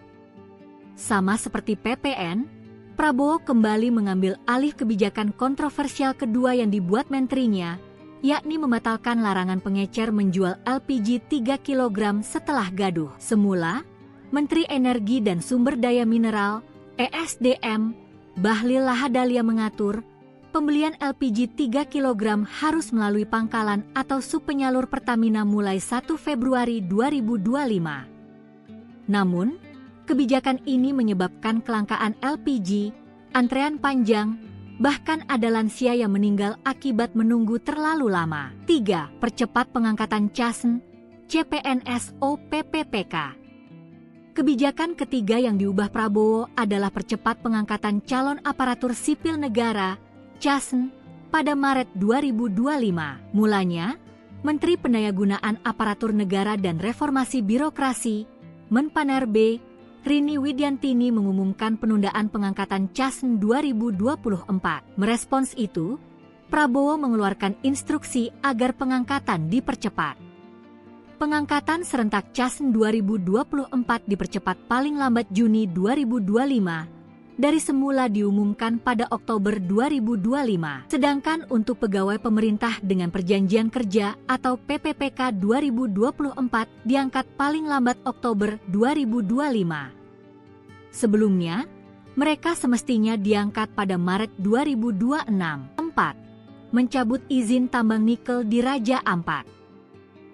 Sama seperti PPN, Prabowo kembali mengambil alih kebijakan kontroversial kedua yang dibuat menterinya, yakni membatalkan larangan pengecer menjual LPG 3 kg setelah gaduh. Semula, Menteri Energi dan Sumber Daya Mineral, ESDM, Bahlil Lahadalia mengatur, pembelian LPG 3 kg harus melalui pangkalan atau subpenyalur Pertamina mulai 1 Februari 2025. Namun, kebijakan ini menyebabkan kelangkaan LPG, antrean panjang, bahkan ada lansia yang meninggal akibat menunggu terlalu lama. 3. Percepat pengangkatan CASN, CPNS OPPPK. Kebijakan ketiga yang diubah Prabowo adalah percepat pengangkatan calon aparatur sipil negara, CASN, pada Maret 2025. Mulanya, Menteri Pendayagunaan Aparatur Negara dan Reformasi Birokrasi, Menpan-RB, Rini Widiantini mengumumkan penundaan pengangkatan CASN 2024. Merespons itu, Prabowo mengeluarkan instruksi agar pengangkatan dipercepat. Pengangkatan serentak CASN 2024 dipercepat paling lambat Juni 2025, dari semula diumumkan pada Oktober 2025. Sedangkan untuk pegawai pemerintah dengan perjanjian kerja atau PPPK 2024 diangkat paling lambat Oktober 2025. Sebelumnya, mereka semestinya diangkat pada Maret 2026. 4. Mencabut izin tambang nikel di Raja Ampat.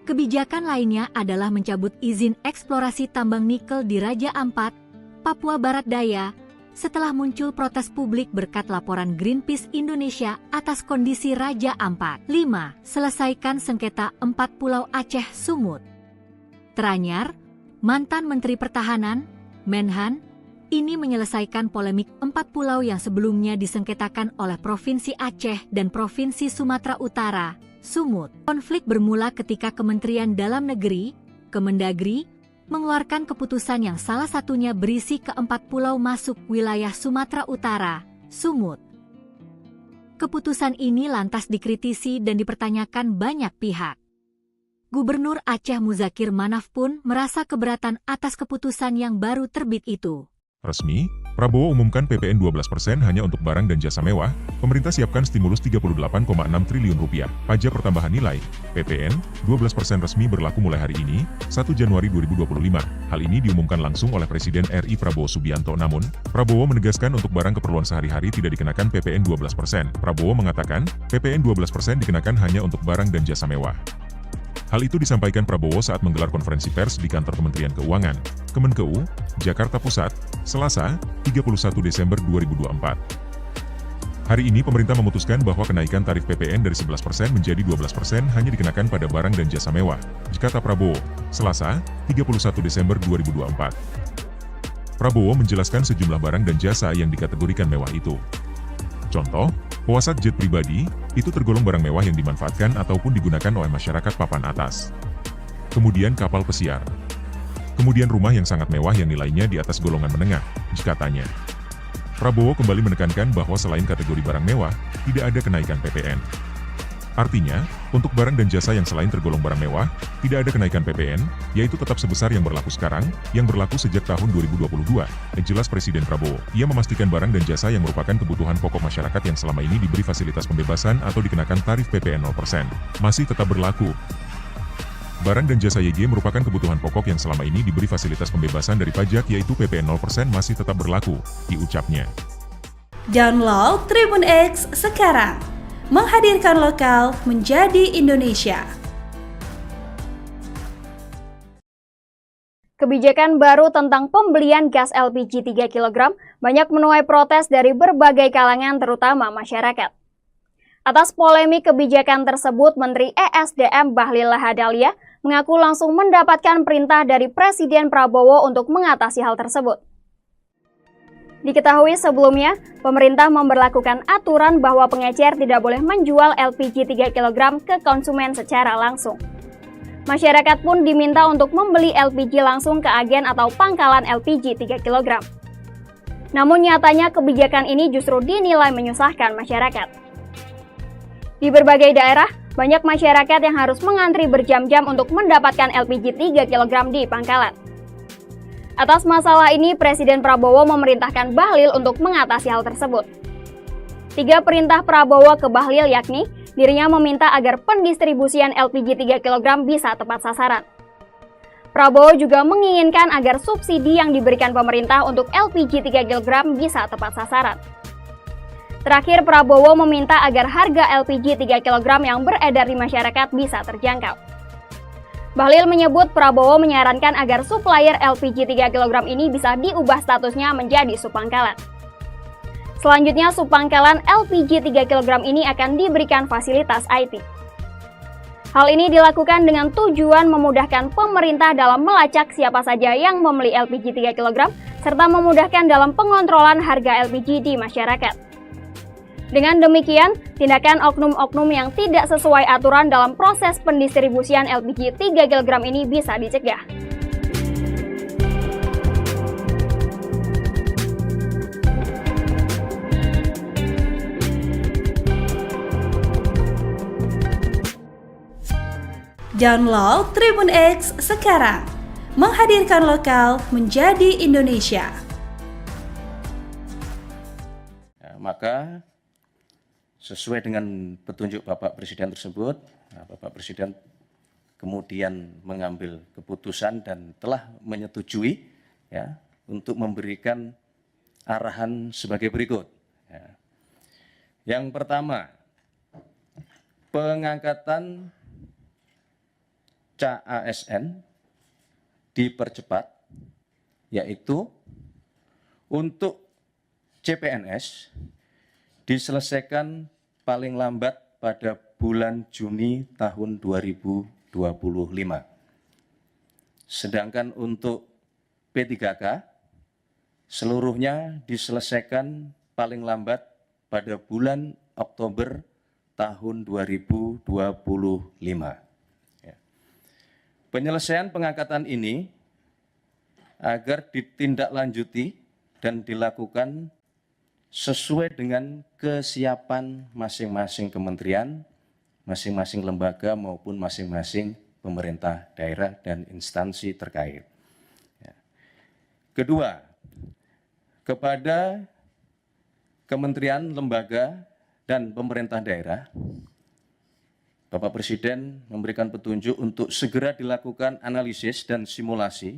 Kebijakan lainnya adalah mencabut izin eksplorasi tambang nikel di Raja Ampat, Papua Barat Daya, setelah muncul protes publik berkat laporan Greenpeace Indonesia atas kondisi Raja Ampat. 5. Selesaikan sengketa 4 Pulau Aceh Sumut. Teranyar, mantan Menteri Pertahanan, Menhan, ini menyelesaikan polemik 4 pulau yang sebelumnya disengketakan oleh Provinsi Aceh dan Provinsi Sumatera Utara, Sumut. Konflik bermula ketika Kementerian Dalam Negeri, Kemendagri, mengeluarkan keputusan yang salah satunya berisi ke 4 pulau masuk wilayah Sumatera Utara, Sumut. Keputusan ini lantas dikritisi dan dipertanyakan banyak pihak. Gubernur Aceh Muzakir Manaf pun merasa keberatan atas keputusan yang baru terbit itu. Resmi, Prabowo umumkan PPN 12% hanya untuk barang dan jasa mewah, pemerintah siapkan stimulus 38,6 triliun rupiah. Pajak pertambahan nilai, PPN, 12% resmi berlaku mulai hari ini, 1 Januari 2025. Hal ini diumumkan langsung oleh Presiden RI Prabowo Subianto. Namun, Prabowo menegaskan untuk barang keperluan sehari-hari tidak dikenakan PPN 12%. Prabowo mengatakan, PPN 12% dikenakan hanya untuk barang dan jasa mewah. Hal itu disampaikan Prabowo saat menggelar konferensi pers di kantor Kementerian Keuangan, Kemenkeu, Jakarta Pusat, Selasa, 31 Desember 2024. Hari ini pemerintah memutuskan bahwa kenaikan tarif PPN dari 11% menjadi 12% hanya dikenakan pada barang dan jasa mewah, kata Prabowo, Selasa, 31 Desember 2024. Prabowo menjelaskan sejumlah barang dan jasa yang dikategorikan mewah itu. Contoh, pesawat jet pribadi, itu tergolong barang mewah yang dimanfaatkan ataupun digunakan oleh masyarakat papan atas. Kemudian kapal pesiar. Kemudian rumah yang sangat mewah yang nilainya di atas golongan menengah, katanya. Prabowo kembali menekankan bahwa selain kategori barang mewah, tidak ada kenaikan PPN. Artinya, untuk barang dan jasa yang selain tergolong barang mewah, tidak ada kenaikan PPN, yaitu tetap sebesar yang berlaku sekarang, yang berlaku sejak tahun 2022, jelas Presiden Prabowo. Ia memastikan barang dan jasa yang merupakan kebutuhan pokok masyarakat yang selama ini diberi fasilitas pembebasan atau dikenakan tarif PPN 0%, masih tetap berlaku. Barang dan jasa YG merupakan kebutuhan pokok yang selama ini diberi fasilitas pembebasan dari pajak yaitu PPN 0% masih tetap berlaku, diucapnya. Download Tribun X sekarang. Menghadirkan lokal menjadi Indonesia. Kebijakan baru tentang pembelian gas LPG 3 kg banyak menuai protes dari berbagai kalangan terutama masyarakat. Atas polemik kebijakan tersebut, Menteri ESDM Bahlil Lahadalia mengaku langsung mendapatkan perintah dari Presiden Prabowo untuk mengatasi hal tersebut. Diketahui sebelumnya, pemerintah memberlakukan aturan bahwa pengecer tidak boleh menjual LPG 3 kg ke konsumen secara langsung. Masyarakat pun diminta untuk membeli LPG langsung ke agen atau pangkalan LPG 3 kg. Namun nyatanya kebijakan ini justru dinilai menyusahkan masyarakat. Di berbagai daerah, banyak masyarakat yang harus mengantri berjam-jam untuk mendapatkan LPG 3 kg di pangkalan. Atas masalah ini, Presiden Prabowo memerintahkan Bahlil untuk mengatasi hal tersebut. 3 perintah Prabowo ke Bahlil yakni, dirinya meminta agar pendistribusian LPG 3 kg bisa tepat sasaran. Prabowo juga menginginkan agar subsidi yang diberikan pemerintah untuk LPG 3 kg bisa tepat sasaran. Terakhir, Prabowo meminta agar harga LPG 3 kg yang beredar di masyarakat bisa terjangkau. Bahlil menyebut Prabowo menyarankan agar supplier LPG 3 kg ini bisa diubah statusnya menjadi subpangkalan. Selanjutnya, subpangkalan LPG 3 kg ini akan diberikan fasilitas IT. Hal ini dilakukan dengan tujuan memudahkan pemerintah dalam melacak siapa saja yang membeli LPG 3 kg, serta memudahkan dalam pengontrolan harga LPG di masyarakat. Dengan demikian, tindakan oknum-oknum yang tidak sesuai aturan dalam proses pendistribusian LPG 3 kg ini bisa dicegah. Download Tribun X sekarang, menghadirkan lokal menjadi Indonesia. Maka sesuai dengan petunjuk Bapak Presiden tersebut, Bapak Presiden kemudian mengambil keputusan dan telah menyetujui untuk memberikan arahan sebagai berikut. Yang pertama, pengangkatan CASN dipercepat, yaitu untuk CPNS diselesaikan paling lambat pada bulan Juni tahun 2025. Sedangkan untuk P3K seluruhnya diselesaikan paling lambat pada bulan Oktober tahun 2025. Penyelesaian pengangkatan ini agar ditindaklanjuti dan dilakukan sesuai dengan kesiapan masing-masing kementerian, masing-masing lembaga maupun masing-masing pemerintah daerah dan instansi terkait. Kedua, kepada kementerian, lembaga, dan pemerintah daerah, Bapak Presiden memberikan petunjuk untuk segera dilakukan analisis dan simulasi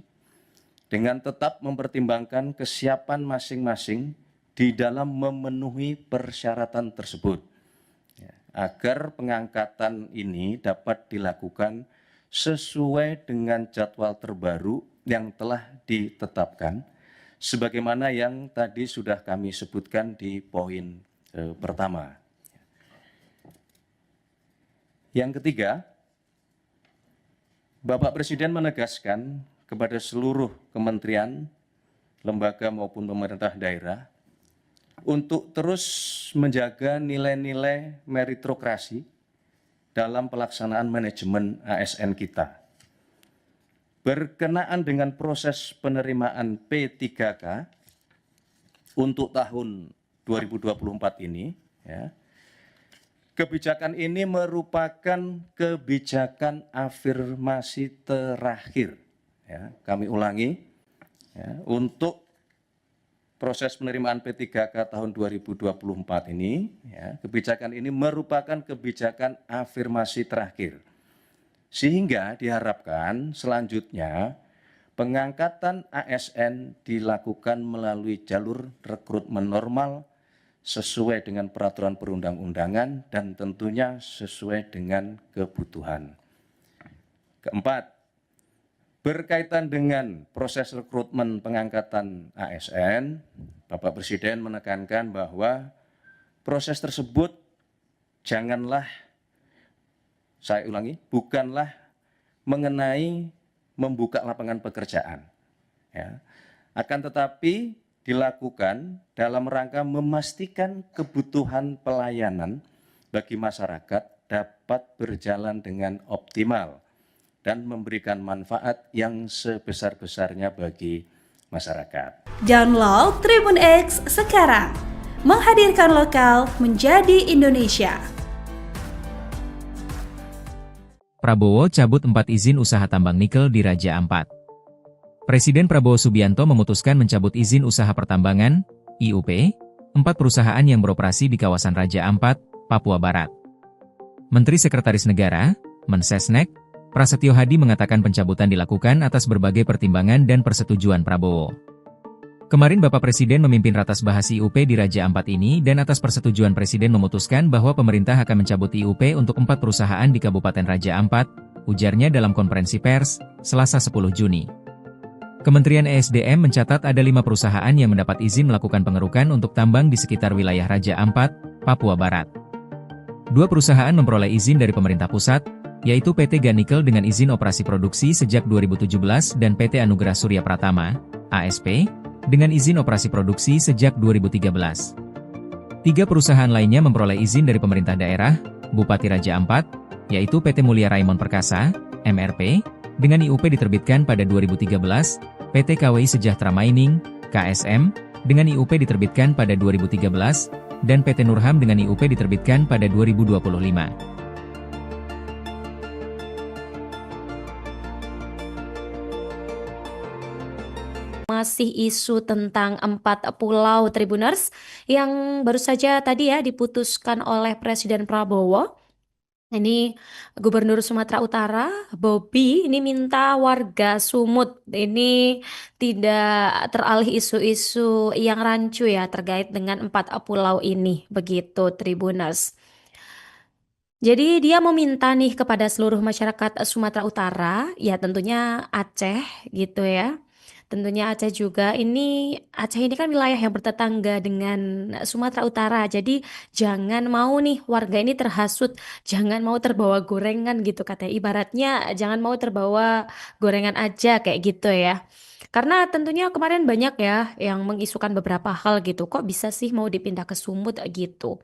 dengan tetap mempertimbangkan kesiapan masing-masing di dalam memenuhi persyaratan tersebut, agar pengangkatan ini dapat dilakukan sesuai dengan jadwal terbaru yang telah ditetapkan, sebagaimana yang tadi sudah kami sebutkan di poin pertama. Yang ketiga, Bapak Presiden menegaskan kepada seluruh kementerian, lembaga maupun pemerintah daerah untuk terus menjaga nilai-nilai meritokrasi dalam pelaksanaan manajemen ASN kita. Berkenaan dengan proses penerimaan P3K untuk tahun 2024 ini, kebijakan ini merupakan kebijakan afirmasi terakhir. Kami ulangi, untuk proses penerimaan P3K tahun 2024 ini, kebijakan ini merupakan kebijakan afirmasi terakhir. Sehingga diharapkan selanjutnya pengangkatan ASN dilakukan melalui jalur rekrutmen normal sesuai dengan peraturan perundang-undangan dan tentunya sesuai dengan kebutuhan. Keempat, berkaitan dengan proses rekrutmen pengangkatan ASN, Bapak Presiden menekankan bahwa proses tersebut janganlah, saya ulangi, bukanlah mengenai membuka lapangan pekerjaan, akan tetapi dilakukan dalam rangka memastikan kebutuhan pelayanan bagi masyarakat dapat berjalan dengan optimal dan memberikan manfaat yang sebesar-besarnya bagi masyarakat. Download Tribun X sekarang, menghadirkan lokal menjadi Indonesia. Prabowo cabut 4 izin usaha tambang nikel di Raja Ampat. Presiden Prabowo Subianto memutuskan mencabut izin usaha pertambangan, IUP, 4 perusahaan yang beroperasi di kawasan Raja Ampat, Papua Barat. Menteri Sekretaris Negara, Mensesnek, Prasetyo Hadi mengatakan pencabutan dilakukan atas berbagai pertimbangan dan persetujuan Prabowo. Kemarin Bapak Presiden memimpin ratas bahas IUP di Raja Ampat ini dan atas persetujuan Presiden memutuskan bahwa pemerintah akan mencabut IUP untuk 4 perusahaan di Kabupaten Raja Ampat, ujarnya dalam konferensi pers, Selasa 10 Juni. Kementerian ESDM mencatat ada 5 perusahaan yang mendapat izin melakukan pengerukan untuk tambang di sekitar wilayah Raja Ampat, Papua Barat. 2 perusahaan memperoleh izin dari pemerintah pusat, yaitu PT Ganikel dengan izin operasi produksi sejak 2017 dan PT Anugerah Surya Pratama, ASP, dengan izin operasi produksi sejak 2013. 3 perusahaan lainnya memperoleh izin dari pemerintah daerah, Bupati Raja Ampat, yaitu PT Mulia Raimon Perkasa, MRP, dengan IUP diterbitkan pada 2013, PT KWI Sejahtera Mining, KSM, dengan IUP diterbitkan pada 2013, dan PT Nurham dengan IUP diterbitkan pada 2025. Masih isu tentang 4 pulau Tribuners yang baru saja tadi ya diputuskan oleh Presiden Prabowo. Ini Gubernur Sumatera Utara, Bobi, ini minta warga Sumut ini tidak teralih isu-isu yang rancu ya terkait dengan 4 pulau ini, begitu Tribuners. Jadi dia meminta nih kepada seluruh masyarakat Sumatera Utara, ya tentunya Aceh gitu ya. Tentunya Aceh juga Aceh ini kan wilayah yang bertetangga dengan Sumatera Utara. Jadi jangan mau nih warga ini terhasut, jangan mau terbawa gorengan gitu katanya. Ibaratnya jangan mau terbawa gorengan aja kayak gitu ya. Karena tentunya kemarin banyak ya yang mengisukan beberapa hal gitu. Kok bisa sih mau dipindah ke Sumut gitu.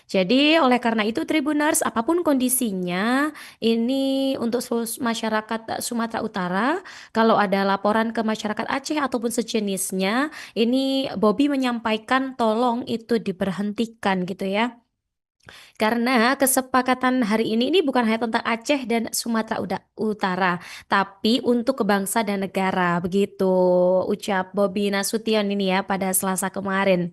Jadi oleh karena itu Tribuners, apapun kondisinya, ini untuk seluruh masyarakat Sumatera Utara, kalau ada laporan ke masyarakat Aceh ataupun sejenisnya, ini Bobi menyampaikan tolong itu diberhentikan gitu ya. Karena kesepakatan hari ini bukan hanya tentang Aceh dan Sumatera Utara, tapi untuk bangsa dan negara, begitu ucap Bobi Nasution ini ya pada Selasa kemarin.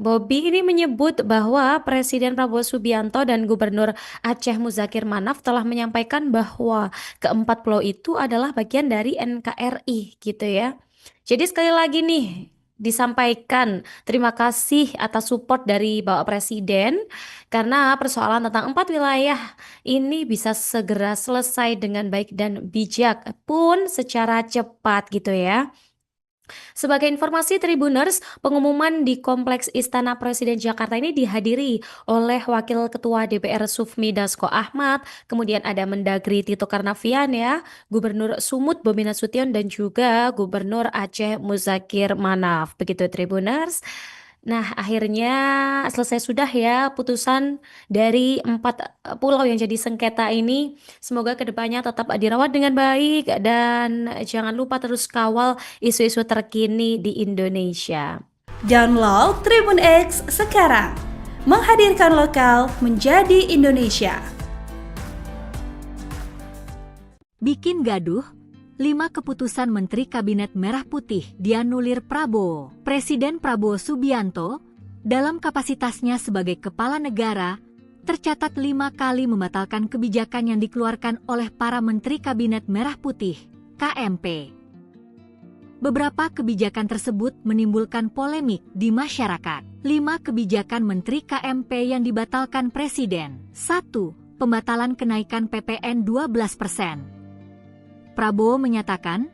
Bobi ini menyebut bahwa Presiden Prabowo Subianto dan Gubernur Aceh Muzakir Manaf telah menyampaikan bahwa keempat pulau itu adalah bagian dari NKRI gitu ya. Jadi sekali lagi nih disampaikan terima kasih atas support dari Bapak Presiden karena persoalan tentang 4 wilayah ini bisa segera selesai dengan baik dan bijak pun secara cepat gitu ya. Sebagai informasi Tribuners, pengumuman di Kompleks Istana Presiden Jakarta ini dihadiri oleh Wakil Ketua DPR Sufmi Dasko Ahmad, kemudian ada Mendagri Tito Karnavian ya, Gubernur Sumut Bobi Nasution dan juga Gubernur Aceh Muzakir Manaf. Begitu Tribuners. Nah, akhirnya selesai sudah ya putusan dari 4 pulau yang jadi sengketa ini. Semoga kedepannya tetap dirawat dengan baik dan jangan lupa terus kawal isu-isu terkini di Indonesia. Download Tribun X sekarang, menghadirkan lokal menjadi Indonesia. Bikin gaduh, 5 keputusan Menteri Kabinet Merah Putih dianulir Prabowo. Presiden Prabowo Subianto, dalam kapasitasnya sebagai kepala negara, tercatat 5 kali membatalkan kebijakan yang dikeluarkan oleh para Menteri Kabinet Merah Putih, KMP. Beberapa kebijakan tersebut menimbulkan polemik di masyarakat. 5 kebijakan Menteri KMP yang dibatalkan Presiden. 1. Pembatalan kenaikan PPN 12%. Prabowo menyatakan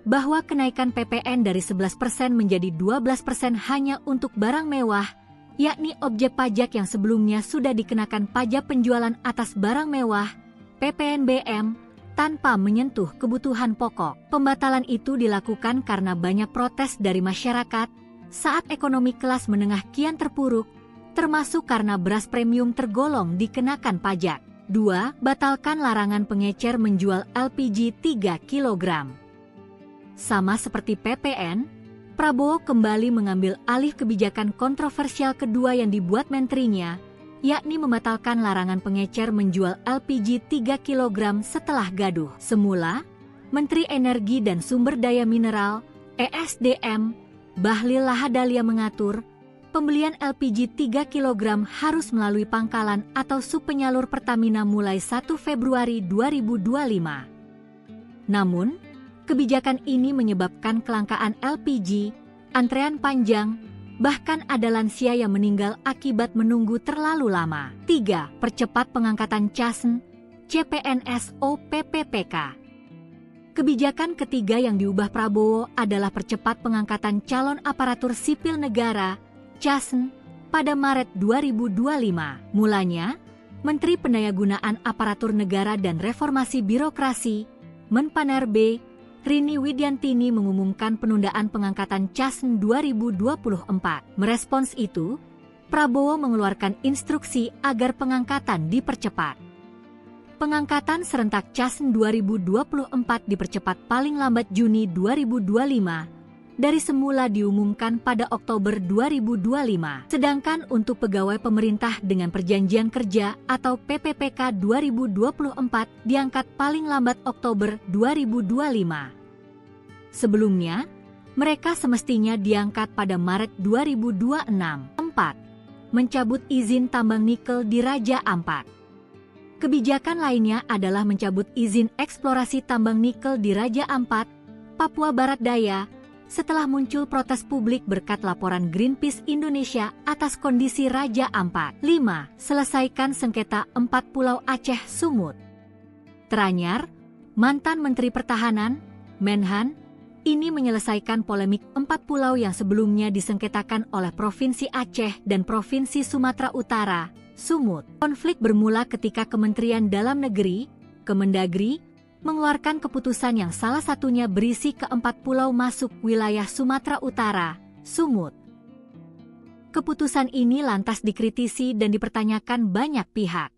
bahwa kenaikan PPN dari 11% menjadi 12% hanya untuk barang mewah, yakni objek pajak yang sebelumnya sudah dikenakan pajak penjualan atas barang mewah, PPNBM, tanpa menyentuh kebutuhan pokok. Pembatalan itu dilakukan karena banyak protes dari masyarakat saat ekonomi kelas menengah kian terpuruk, termasuk karena beras premium tergolong dikenakan pajak. 2. Batalkan larangan pengecer menjual LPG 3 kg. Sama seperti PPN, Prabowo kembali mengambil alih kebijakan kontroversial kedua yang dibuat menterinya, yakni membatalkan larangan pengecer menjual LPG 3 kg setelah gaduh. Semula, Menteri Energi dan Sumber Daya Mineral, ESDM, Bahlil Lahadalia mengatur, pembelian LPG 3 kg harus melalui pangkalan atau subpenyalur Pertamina mulai 1 Februari 2025. Namun, Kebijakan ini menyebabkan kelangkaan LPG, antrean panjang, bahkan ada lansia yang meninggal akibat menunggu terlalu lama. 3. Percepat pengangkatan CASN, CPNS, PPPK. Kebijakan ketiga yang diubah Prabowo adalah percepat pengangkatan calon aparatur sipil negara, CASN, pada Maret 2025. Mulanya, Menteri Pendayagunaan Aparatur Negara dan Reformasi Birokrasi, Menpanerbe, Rini Widiantini mengumumkan penundaan pengangkatan CASN 2024. Merespons itu, Prabowo mengeluarkan instruksi agar pengangkatan dipercepat. Pengangkatan serentak CASN 2024 dipercepat paling lambat Juni 2025, dari semula diumumkan pada Oktober 2025. Sedangkan untuk pegawai pemerintah dengan perjanjian kerja atau PPPK 2024 diangkat paling lambat Oktober 2025. Sebelumnya, mereka semestinya diangkat pada Maret 2026. 4. Mencabut izin tambang nikel di Raja Ampat. Kebijakan lainnya adalah mencabut izin eksplorasi tambang nikel di Raja Ampat, Papua Barat Daya, setelah muncul protes publik berkat laporan Greenpeace Indonesia atas kondisi Raja Ampat. 5. Selesaikan sengketa 4 Pulau Aceh Sumut. Teranyar, mantan Menteri Pertahanan, Menhan, ini menyelesaikan polemik 4 pulau yang sebelumnya disengketakan oleh Provinsi Aceh dan Provinsi Sumatera Utara, Sumut. Konflik bermula ketika Kementerian Dalam Negeri, Kemendagri, mengeluarkan keputusan yang salah satunya berisi ke-4 pulau masuk wilayah Sumatera Utara, Sumut. Keputusan ini lantas dikritisi dan dipertanyakan banyak pihak.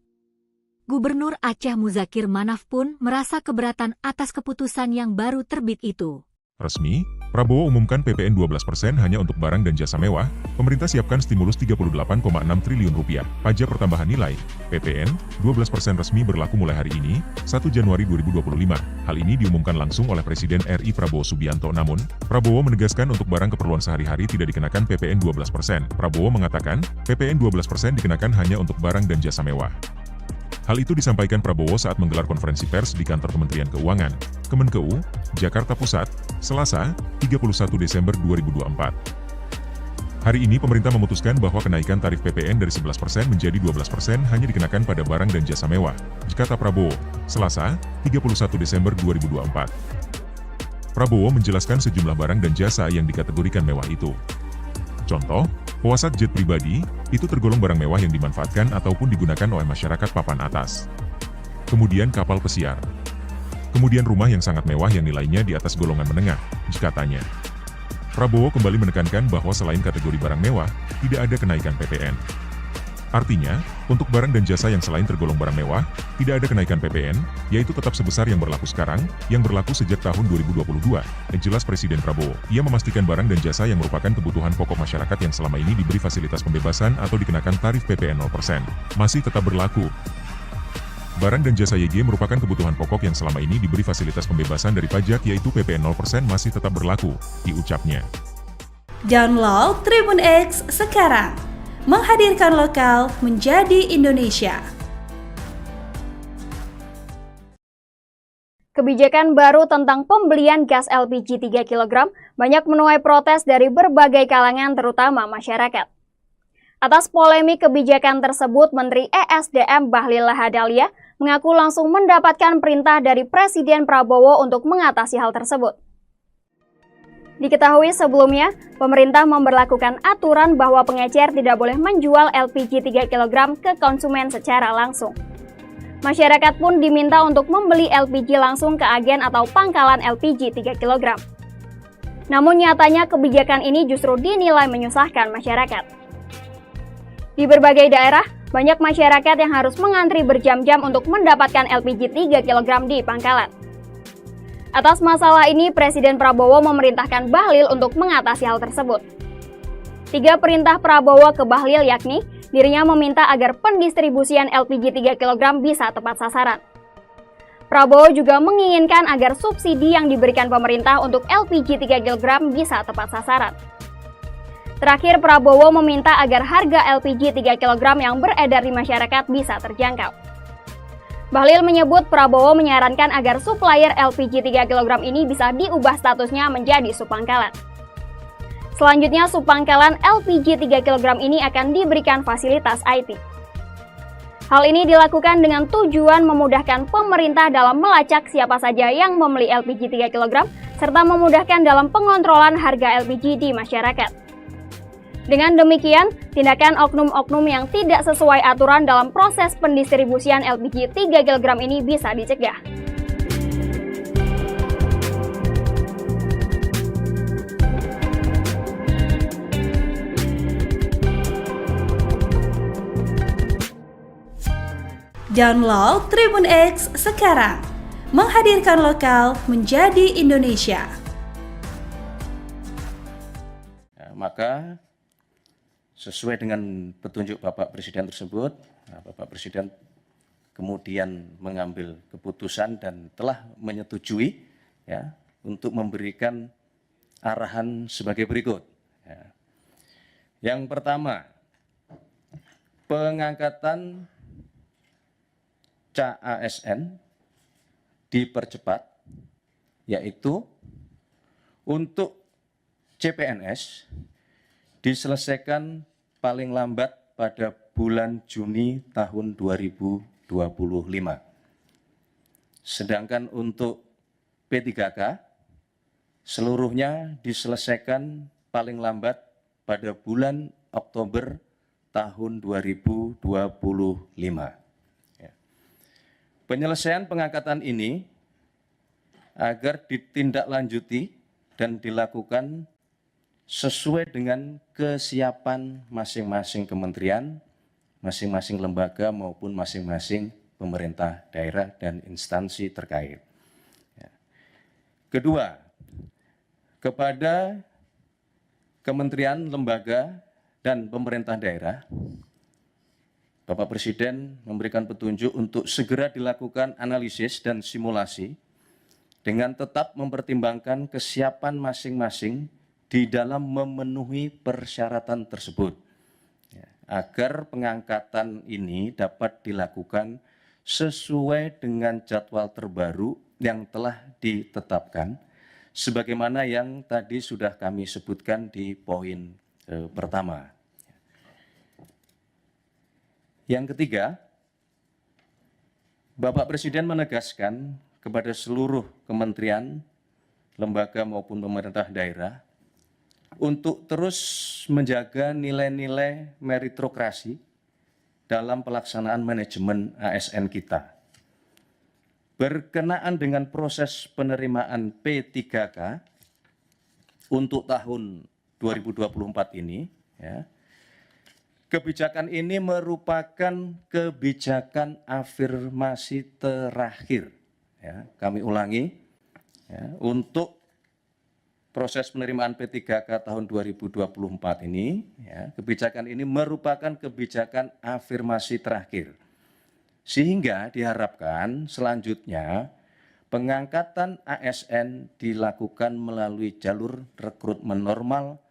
Gubernur Aceh Muzakir Manaf pun merasa keberatan atas keputusan yang baru terbit itu. Resmi, Prabowo umumkan PPN 12% hanya untuk barang dan jasa mewah, pemerintah siapkan stimulus 38,6 triliun rupiah. Pajak pertambahan nilai, PPN, 12% resmi berlaku mulai hari ini, 1 Januari 2025. Hal ini diumumkan langsung oleh Presiden RI Prabowo Subianto. Namun, Prabowo menegaskan untuk barang keperluan sehari-hari tidak dikenakan PPN 12%. Prabowo mengatakan, PPN 12% dikenakan hanya untuk barang dan jasa mewah. Hal itu disampaikan Prabowo saat menggelar konferensi pers di kantor Kementerian Keuangan, Kemenkeu, Jakarta Pusat, Selasa, 31 Desember 2024. Hari ini pemerintah memutuskan bahwa kenaikan tarif PPN dari 11% menjadi 12% hanya dikenakan pada barang dan jasa mewah, kata Prabowo, Selasa, 31 Desember 2024. Prabowo menjelaskan sejumlah barang dan jasa yang dikategorikan mewah itu. Contoh, pesawat jet pribadi, itu tergolong barang mewah yang dimanfaatkan ataupun digunakan oleh masyarakat papan atas. Kemudian kapal pesiar. Kemudian rumah yang sangat mewah yang nilainya di atas golongan menengah, katanya. Prabowo kembali menekankan bahwa selain kategori barang mewah, tidak ada kenaikan PPN. Artinya, untuk barang dan jasa yang selain tergolong barang mewah, tidak ada kenaikan PPN, yaitu tetap sebesar yang berlaku sekarang, yang berlaku sejak tahun 2022, jelas Presiden Prabowo. Ia memastikan barang dan jasa yang merupakan kebutuhan pokok masyarakat yang selama ini diberi fasilitas pembebasan atau dikenakan tarif PPN 0%, masih tetap berlaku. Barang dan jasa YG merupakan kebutuhan pokok yang selama ini diberi fasilitas pembebasan dari pajak yaitu PPN 0% masih tetap berlaku, diucapnya. Download Tribun X sekarang. Menghadirkan lokal menjadi Indonesia. Kebijakan baru tentang pembelian gas LPG 3 kg banyak menuai protes dari berbagai kalangan terutama masyarakat. Atas polemik kebijakan tersebut, Menteri ESDM Bahlil Lahadalia mengaku langsung mendapatkan perintah dari Presiden Prabowo untuk mengatasi hal tersebut. Diketahui sebelumnya, pemerintah memberlakukan aturan bahwa pengecer tidak boleh menjual LPG 3 kg ke konsumen secara langsung. Masyarakat pun diminta untuk membeli LPG langsung ke agen atau pangkalan LPG 3 kg. Namun nyatanya kebijakan ini justru dinilai menyusahkan masyarakat. Di berbagai daerah, banyak masyarakat yang harus mengantri berjam-jam untuk mendapatkan LPG 3 kg di pangkalan. Atas masalah ini, Presiden Prabowo memerintahkan Bahlil untuk mengatasi hal tersebut. 3 perintah Prabowo ke Bahlil yakni, dirinya meminta agar pendistribusian LPG 3 kg bisa tepat sasaran. Prabowo juga menginginkan agar subsidi yang diberikan pemerintah untuk LPG 3 kg bisa tepat sasaran. Terakhir, Prabowo meminta agar harga LPG 3 kg yang beredar di masyarakat bisa terjangkau. Bahlil menyebut Prabowo menyarankan agar supplier LPG 3 kg ini bisa diubah statusnya menjadi subpangkalan. Selanjutnya, subpangkalan LPG 3 kg ini akan diberikan fasilitas IT. Hal ini dilakukan dengan tujuan memudahkan pemerintah dalam melacak siapa saja yang membeli LPG 3 kg, serta memudahkan dalam pengontrolan harga LPG di masyarakat. Dengan demikian, tindakan oknum-oknum yang tidak sesuai aturan dalam proses pendistribusian LPG 3 kg ini bisa dicegah. Download Tribun X sekarang, menghadirkan lokal menjadi Indonesia. Maka sesuai dengan petunjuk Bapak Presiden tersebut, Bapak Presiden kemudian mengambil keputusan dan telah menyetujui ya, untuk memberikan arahan sebagai berikut. Ya. Yang pertama, pengangkatan CASN dipercepat, yaitu untuk CPNS diselesaikan paling lambat pada bulan Juni tahun 2025. Sedangkan untuk P3K seluruhnya diselesaikan paling lambat pada bulan Oktober tahun 2025. Penyelesaian pengangkatan ini agar ditindaklanjuti dan dilakukan sesuai dengan kesiapan masing-masing kementerian, masing-masing lembaga maupun masing-masing pemerintah daerah dan instansi terkait. Kedua, kepada kementerian, lembaga, dan pemerintah daerah, Bapak Presiden memberikan petunjuk untuk segera dilakukan analisis dan simulasi dengan tetap mempertimbangkan kesiapan masing-masing di dalam memenuhi persyaratan tersebut, agar pengangkatan ini dapat dilakukan sesuai dengan jadwal terbaru yang telah ditetapkan, sebagaimana yang tadi sudah kami sebutkan di poin pertama. Yang ketiga, Bapak Presiden menegaskan kepada seluruh kementerian, lembaga maupun pemerintah daerah untuk terus menjaga nilai-nilai meritokrasi dalam pelaksanaan manajemen ASN kita. Berkenaan dengan proses penerimaan P3K untuk tahun 2024 ini, ya, kebijakan ini merupakan kebijakan afirmasi terakhir. Ya, kami ulangi, ya, untuk proses penerimaan P3K tahun 2024 ini, ya, kebijakan ini merupakan kebijakan afirmasi terakhir. Sehingga diharapkan selanjutnya pengangkatan ASN dilakukan melalui jalur rekrutmen normal,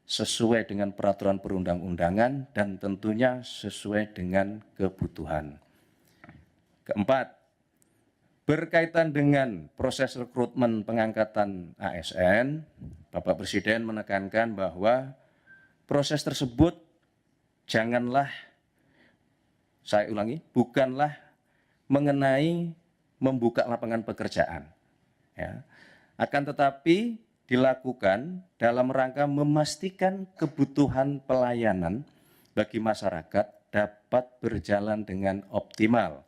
sesuai dengan peraturan perundang-undangan dan tentunya sesuai dengan kebutuhan. Keempat, berkaitan dengan proses rekrutmen pengangkatan ASN, Bapak Presiden menekankan bahwa proses tersebut janganlah, saya ulangi, bukanlah mengenai membuka lapangan pekerjaan, ya, akan tetapi dilakukan dalam rangka memastikan kebutuhan pelayanan bagi masyarakat dapat berjalan dengan optimal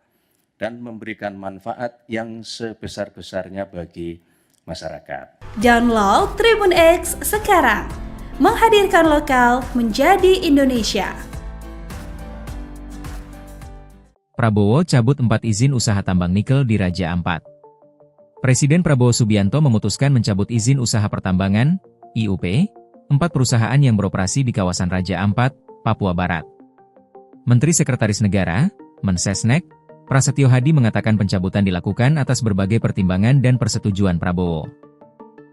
dan memberikan manfaat yang sebesar-besarnya bagi masyarakat. Download Tribun X sekarang, menghadirkan lokal menjadi Indonesia. Prabowo cabut 4 izin usaha tambang nikel di Raja Ampat. Presiden Prabowo Subianto memutuskan mencabut izin usaha pertambangan, IUP, 4 perusahaan yang beroperasi di kawasan Raja Ampat, Papua Barat. Menteri Sekretaris Negara, Mensesnek, Prasetyo Hadi mengatakan pencabutan dilakukan atas berbagai pertimbangan dan persetujuan Prabowo.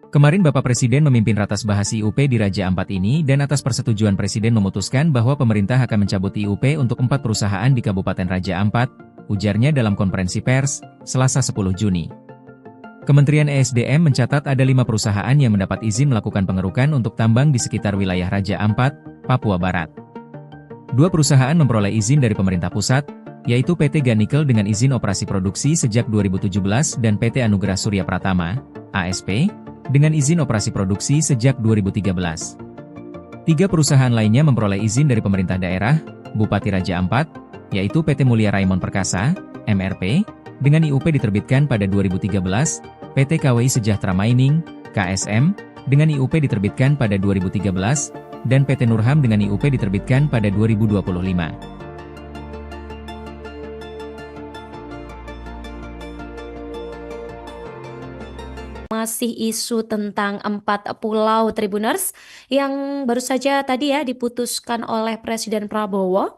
Kemarin Bapak Presiden memimpin ratas bahas IUP di Raja Ampat ini dan atas persetujuan Presiden memutuskan bahwa pemerintah akan mencabut IUP untuk 4 perusahaan di Kabupaten Raja Ampat, ujarnya dalam konferensi pers, Selasa 10 Juni. Kementerian ESDM mencatat ada 5 perusahaan yang mendapat izin melakukan pengerukan untuk tambang di sekitar wilayah Raja Ampat, Papua Barat. 2 perusahaan memperoleh izin dari pemerintah pusat, yaitu PT Ganikel dengan izin operasi produksi sejak 2017 dan PT Anugerah Surya Pratama, ASP, dengan izin operasi produksi sejak 2013. 3 perusahaan lainnya memperoleh izin dari pemerintah daerah, Bupati Raja Ampat, yaitu PT Mulia Raimon Perkasa, MRP, dengan IUP diterbitkan pada 2013, PT KWI Sejahtera Mining, KSM, dengan IUP diterbitkan pada 2013, dan PT Nurham dengan IUP diterbitkan pada 2025. Masih isu tentang 4 pulau Tribuners yang baru saja tadi ya diputuskan oleh Presiden Prabowo.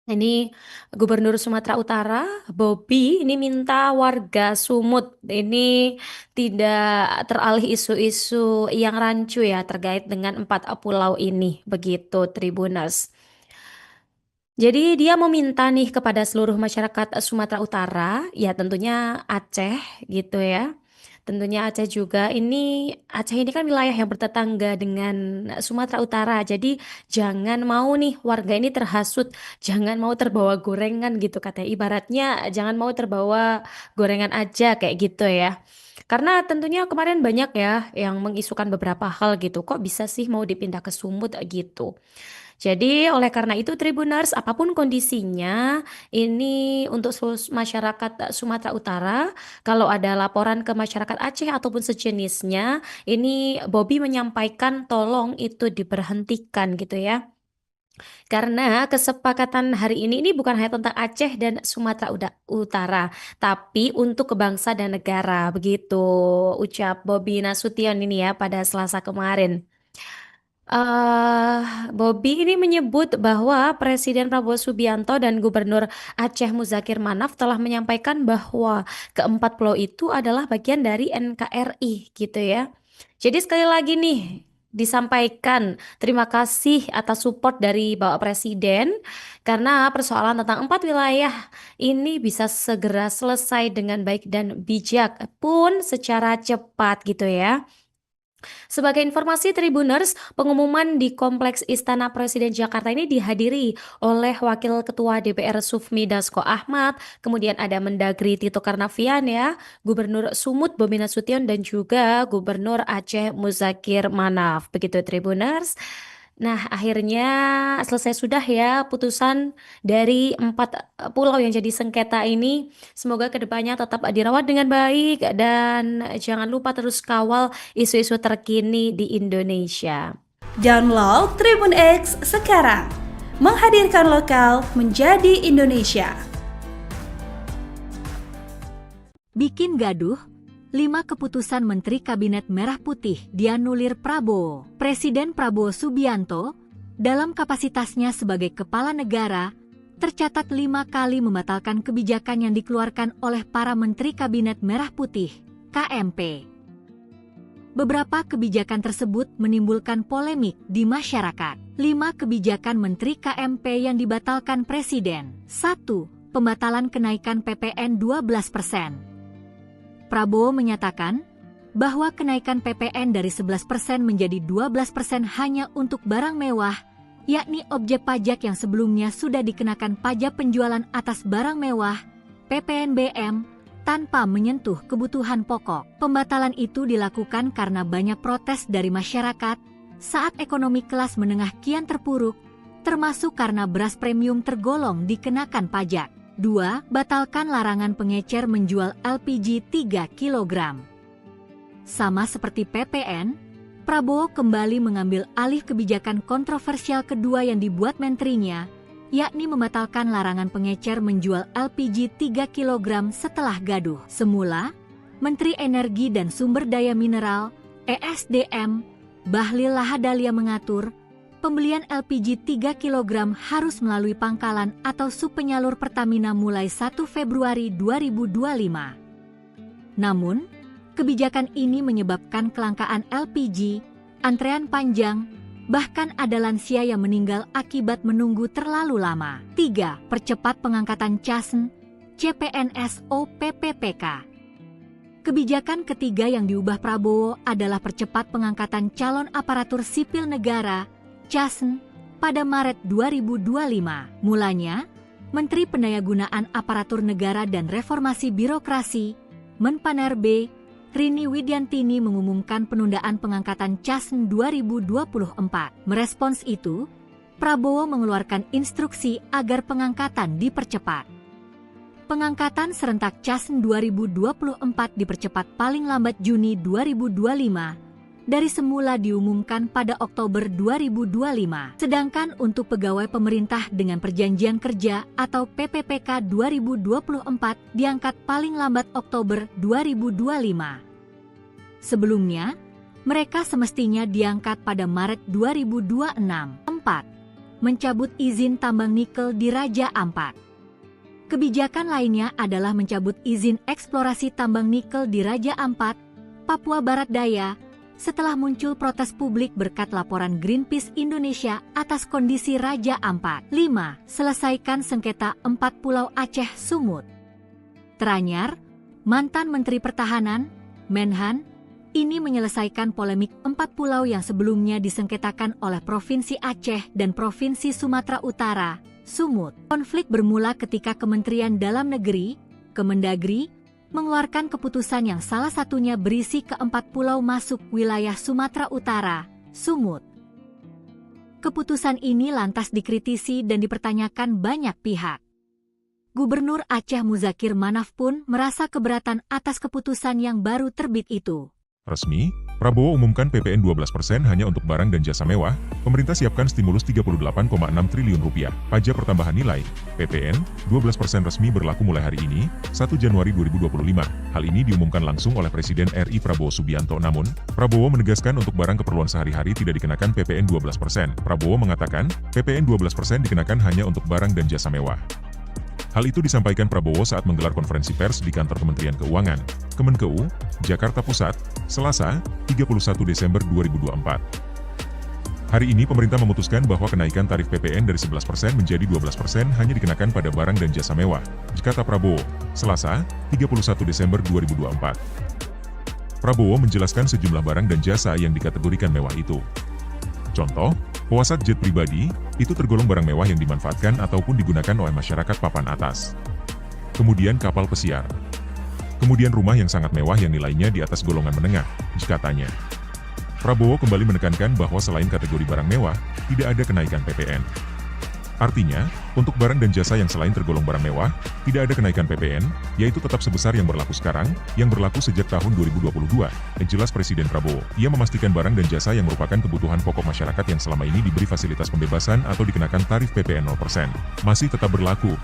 Ini Gubernur Sumatera Utara, Bobi, ini minta warga Sumut ini tidak teralih isu-isu yang rancu ya terkait dengan 4 pulau ini, begitu Tribuners. Jadi dia meminta nih kepada seluruh masyarakat Sumatera Utara, ya tentunya Aceh gitu ya. Tentunya Aceh juga Aceh ini kan wilayah yang bertetangga dengan Sumatera Utara. Jadi jangan mau nih warga ini terhasut, jangan mau terbawa gorengan gitu katanya. Ibaratnya jangan mau terbawa gorengan aja kayak gitu ya. Karena tentunya kemarin banyak ya yang mengisukan beberapa hal gitu. Kok bisa sih mau dipindah ke Sumut gitu. Jadi oleh karena itu Tribuners, apapun kondisinya, ini untuk seluruh masyarakat Sumatera Utara, kalau ada laporan ke masyarakat Aceh ataupun sejenisnya, ini Bobi menyampaikan tolong itu diberhentikan gitu ya. Karena kesepakatan hari ini bukan hanya tentang Aceh dan Sumatera Utara, tapi untuk bangsa dan negara, begitu ucap Bobi Nasution ini ya pada Selasa kemarin. Bobi ini menyebut bahwa Presiden Prabowo Subianto dan Gubernur Aceh Muzakir Manaf telah menyampaikan bahwa keempat pulau itu adalah bagian dari NKRI gitu ya. Jadi sekali lagi nih disampaikan terima kasih atas support dari Bapak Presiden karena persoalan tentang 4 wilayah ini bisa segera selesai dengan baik dan bijak pun secara cepat gitu ya. Sebagai informasi Tribuners, pengumuman di Kompleks Istana Presiden Jakarta ini dihadiri oleh Wakil Ketua DPR Sufmi Dasko Ahmad, kemudian ada Mendagri Tito Karnavian ya, Gubernur Sumut Bobi Nasution dan juga Gubernur Aceh Muzakir Manaf. Begitu Tribuners. Nah, akhirnya selesai sudah ya putusan dari 4 pulau yang jadi sengketa ini. Semoga kedepannya tetap dirawat dengan baik dan jangan lupa terus kawal isu-isu terkini di Indonesia. Download Tribun X sekarang, menghadirkan lokal menjadi Indonesia. Bikin gaduh, 5 keputusan Menteri Kabinet Merah Putih dianulir Prabowo. Presiden Prabowo Subianto, dalam kapasitasnya sebagai kepala negara, tercatat 5 kali membatalkan kebijakan yang dikeluarkan oleh para Menteri Kabinet Merah Putih, KMP. Beberapa kebijakan tersebut menimbulkan polemik di masyarakat. 5 kebijakan Menteri KMP yang dibatalkan Presiden. 1. Pembatalan kenaikan PPN 12%. Prabowo menyatakan bahwa kenaikan PPN dari 11% menjadi 12% hanya untuk barang mewah, yakni objek pajak yang sebelumnya sudah dikenakan pajak penjualan atas barang mewah, PPNBM, tanpa menyentuh kebutuhan pokok. Pembatalan itu dilakukan karena banyak protes dari masyarakat saat ekonomi kelas menengah kian terpuruk, termasuk karena beras premium tergolong dikenakan pajak. 2. Batalkan larangan pengecer menjual LPG 3 kg. Sama seperti PPN, Prabowo kembali mengambil alih kebijakan kontroversial kedua yang dibuat menterinya, yakni membatalkan larangan pengecer menjual LPG 3 kg setelah gaduh. Semula, Menteri Energi dan Sumber Daya Mineral, ESDM, Bahlil Lahadalia mengatur, pembelian LPG 3 kg harus melalui pangkalan atau subpenyalur Pertamina mulai 1 Februari 2025. Namun, kebijakan ini menyebabkan kelangkaan LPG, antrean panjang, bahkan ada lansia yang meninggal akibat menunggu terlalu lama. 3. Percepat pengangkatan CASN, CPNS OPPPK. Kebijakan ketiga yang diubah Prabowo adalah percepat pengangkatan calon aparatur sipil negara (CASN) pada Maret 2025. Mulanya, Menteri Pendayagunaan Aparatur Negara dan Reformasi Birokrasi, Menpan-RB, Rini Widiantini mengumumkan penundaan pengangkatan CASN 2024. Merespons itu, Prabowo mengeluarkan instruksi agar pengangkatan dipercepat. Pengangkatan serentak CASN 2024 dipercepat paling lambat Juni 2025, dari semula diumumkan pada Oktober 2025. Sedangkan untuk pegawai pemerintah dengan perjanjian kerja atau PPPK 2024 diangkat paling lambat Oktober 2025. Sebelumnya, mereka semestinya diangkat pada Maret 2026. 4. Mencabut izin tambang nikel di Raja Ampat. Kebijakan lainnya adalah mencabut izin eksplorasi tambang nikel di Raja Ampat, Papua Barat Daya, setelah muncul protes publik berkat laporan Greenpeace Indonesia atas kondisi Raja Ampat. 5. Selesaikan sengketa 4 Pulau Aceh Sumut. Teranyar, mantan Menteri Pertahanan, Menhan, ini menyelesaikan polemik 4 pulau yang sebelumnya disengketakan oleh Provinsi Aceh dan Provinsi Sumatera Utara, Sumut. Konflik bermula ketika Kementerian Dalam Negeri, Kemendagri, mengeluarkan keputusan yang salah satunya berisi ke-4 pulau masuk wilayah Sumatera Utara, Sumut. Keputusan ini lantas dikritisi dan dipertanyakan banyak pihak. Gubernur Aceh Muzakir Manaf pun merasa keberatan atas keputusan yang baru terbit itu. Resmi, Prabowo umumkan PPN 12% hanya untuk barang dan jasa mewah, pemerintah siapkan stimulus 38,6 triliun rupiah. Pajak pertambahan nilai, PPN, 12% resmi berlaku mulai hari ini, 1 Januari 2025. Hal ini diumumkan langsung oleh Presiden RI Prabowo Subianto. Namun, Prabowo menegaskan untuk barang keperluan sehari-hari tidak dikenakan PPN 12%. Prabowo mengatakan, PPN 12% dikenakan hanya untuk barang dan jasa mewah. Hal itu disampaikan Prabowo saat menggelar konferensi pers di kantor Kementerian Keuangan, Kemenkeu, Jakarta Pusat, Selasa, 31 Desember 2024. Hari ini pemerintah memutuskan bahwa kenaikan tarif PPN dari 11% menjadi 12% hanya dikenakan pada barang dan jasa mewah, kata Prabowo, Selasa, 31 Desember 2024. Prabowo menjelaskan sejumlah barang dan jasa yang dikategorikan mewah itu. Contoh, pesawat jet pribadi, itu tergolong barang mewah yang dimanfaatkan ataupun digunakan oleh masyarakat papan atas. Kemudian kapal pesiar. Kemudian rumah yang sangat mewah yang nilainya di atas golongan menengah, katanya. Prabowo kembali menekankan bahwa selain kategori barang mewah, tidak ada kenaikan PPN. Artinya, untuk barang dan jasa yang selain tergolong barang mewah, tidak ada kenaikan PPN, yaitu tetap sebesar yang berlaku sekarang, yang berlaku sejak tahun 2022, jelas Presiden Prabowo. Ia memastikan barang dan jasa yang merupakan kebutuhan pokok masyarakat yang selama ini diberi fasilitas pembebasan atau dikenakan tarif PPN 0%, masih tetap berlaku.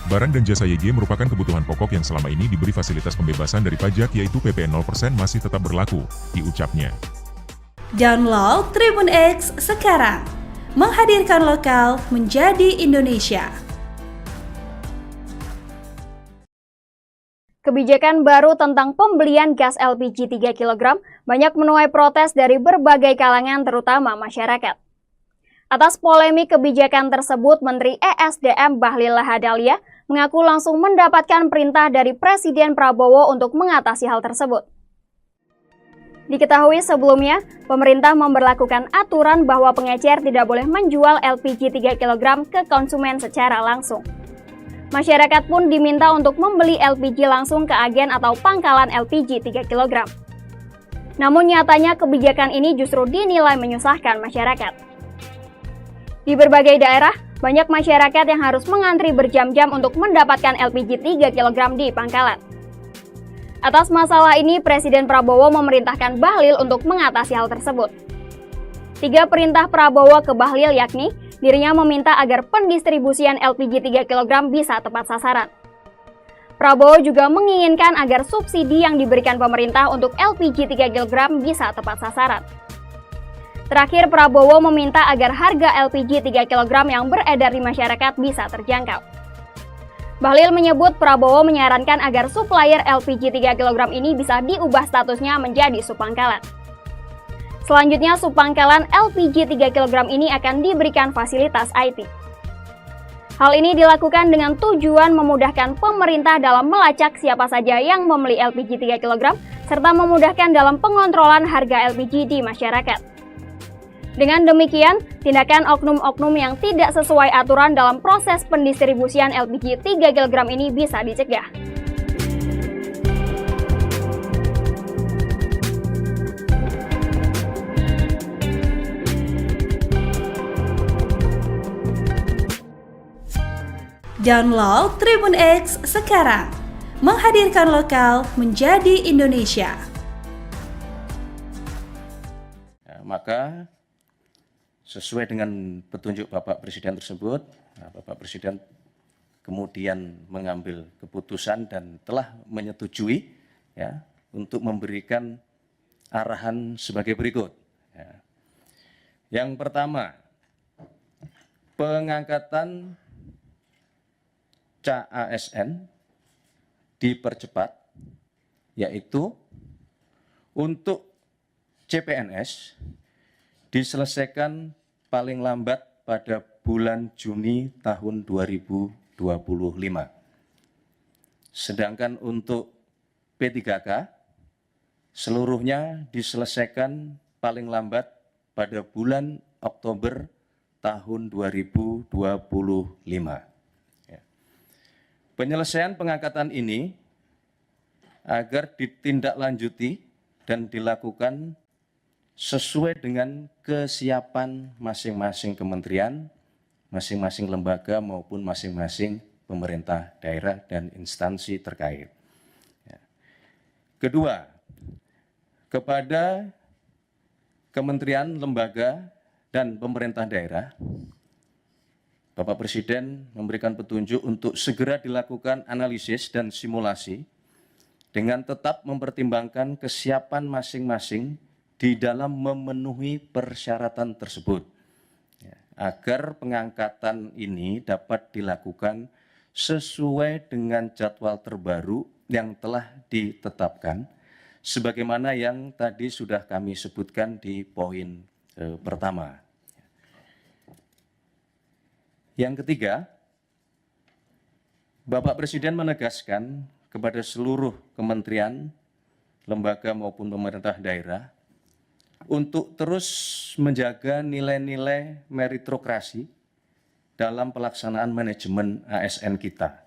Barang dan jasa YG merupakan kebutuhan pokok yang selama ini diberi fasilitas pembebasan dari pajak yaitu PPN 0% masih tetap berlaku, diucapnya. Download Tribun X sekarang. Menghadirkan lokal menjadi Indonesia. Kebijakan baru tentang pembelian gas LPG 3 kg banyak menuai protes dari berbagai kalangan terutama masyarakat. Atas polemik kebijakan tersebut, Menteri ESDM Bahlil Lahadalia mengaku langsung mendapatkan perintah dari Presiden Prabowo untuk mengatasi hal tersebut. Diketahui sebelumnya, pemerintah memberlakukan aturan bahwa pengecer tidak boleh menjual LPG 3 kg ke konsumen secara langsung. Masyarakat pun diminta untuk membeli LPG langsung ke agen atau pangkalan LPG 3 kg. Namun nyatanya kebijakan ini justru dinilai menyusahkan masyarakat. Di berbagai daerah, banyak masyarakat yang harus mengantri berjam-jam untuk mendapatkan LPG 3 kg di pangkalan. Atas masalah ini, Presiden Prabowo memerintahkan Bahlil untuk mengatasi hal tersebut. 3 perintah Prabowo ke Bahlil yakni, dirinya meminta agar pendistribusian LPG 3 kg bisa tepat sasaran. Prabowo juga menginginkan agar subsidi yang diberikan pemerintah untuk LPG 3 kg bisa tepat sasaran. Terakhir, Prabowo meminta agar harga LPG 3 kg yang beredar di masyarakat bisa terjangkau. Bahlil menyebut Prabowo menyarankan agar supplier LPG 3 kg ini bisa diubah statusnya menjadi subpangkalan. Selanjutnya, subpangkalan LPG 3 kg ini akan diberikan fasilitas IT. Hal ini dilakukan dengan tujuan memudahkan pemerintah dalam melacak siapa saja yang membeli LPG 3 kg, serta memudahkan dalam pengontrolan harga LPG di masyarakat. Dengan demikian, tindakan oknum-oknum yang tidak sesuai aturan dalam proses pendistribusian LPG 3 kg ini bisa dicegah. Download Tribun X sekarang, menghadirkan lokal menjadi Indonesia. Maka sesuai dengan petunjuk Bapak Presiden tersebut, Bapak Presiden kemudian mengambil keputusan dan telah menyetujui ya, untuk memberikan arahan sebagai berikut. Ya. Yang pertama, pengangkatan CASN dipercepat, yaitu untuk CPNS diselesaikan paling lambat pada bulan Juni tahun 2025. Sedangkan untuk P3K seluruhnya diselesaikan paling lambat pada bulan Oktober tahun 2025. Penyelesaian pengangkatan ini agar ditindaklanjuti dan dilakukan sesuai dengan kesiapan masing-masing kementerian, masing-masing lembaga maupun masing-masing pemerintah daerah dan instansi terkait. Kedua, kepada kementerian, lembaga, dan pemerintah daerah, Bapak Presiden memberikan petunjuk untuk segera dilakukan analisis dan simulasi dengan tetap mempertimbangkan kesiapan masing-masing di dalam memenuhi persyaratan tersebut, agar pengangkatan ini dapat dilakukan sesuai dengan jadwal terbaru yang telah ditetapkan, sebagaimana yang tadi sudah kami sebutkan di poin pertama. Yang ketiga, Bapak Presiden menegaskan kepada seluruh kementerian, lembaga maupun pemerintah daerah untuk terus menjaga nilai-nilai meritokrasi dalam pelaksanaan manajemen ASN kita.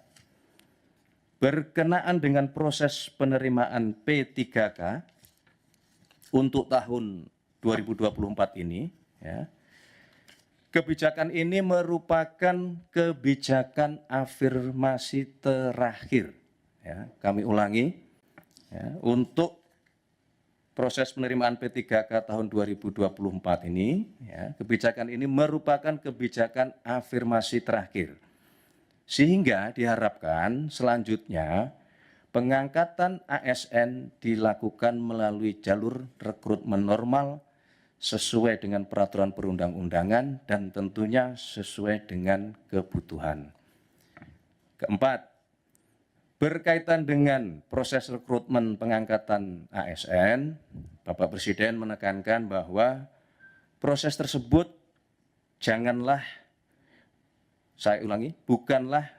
Berkenaan dengan proses penerimaan P3K untuk tahun 2024 ini, ya, kebijakan ini merupakan kebijakan afirmasi terakhir. Ya, kami ulangi, ya, untuk proses penerimaan P3K tahun 2024 ini, ya, kebijakan ini merupakan kebijakan afirmasi terakhir. Sehingga diharapkan selanjutnya pengangkatan ASN dilakukan melalui jalur rekrutmen normal sesuai dengan peraturan perundang-undangan dan tentunya sesuai dengan kebutuhan. Keempat, berkaitan dengan proses rekrutmen pengangkatan ASN, Bapak Presiden menekankan bahwa proses tersebut janganlah, saya ulangi, bukanlah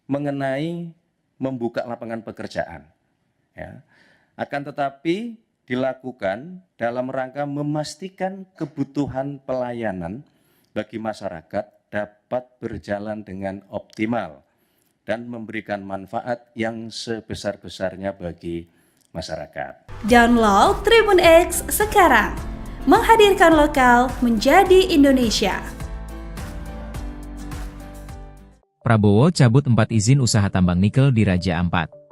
mengenai membuka lapangan pekerjaan, ya, akan tetapi dilakukan dalam rangka memastikan kebutuhan pelayanan bagi masyarakat dapat berjalan dengan optimal dan memberikan manfaat yang sebesar-besarnya bagi masyarakat. Download Tribun X sekarang, menghadirkan lokal menjadi Indonesia. Prabowo cabut 4 izin usaha tambang nikel di Raja Ampat.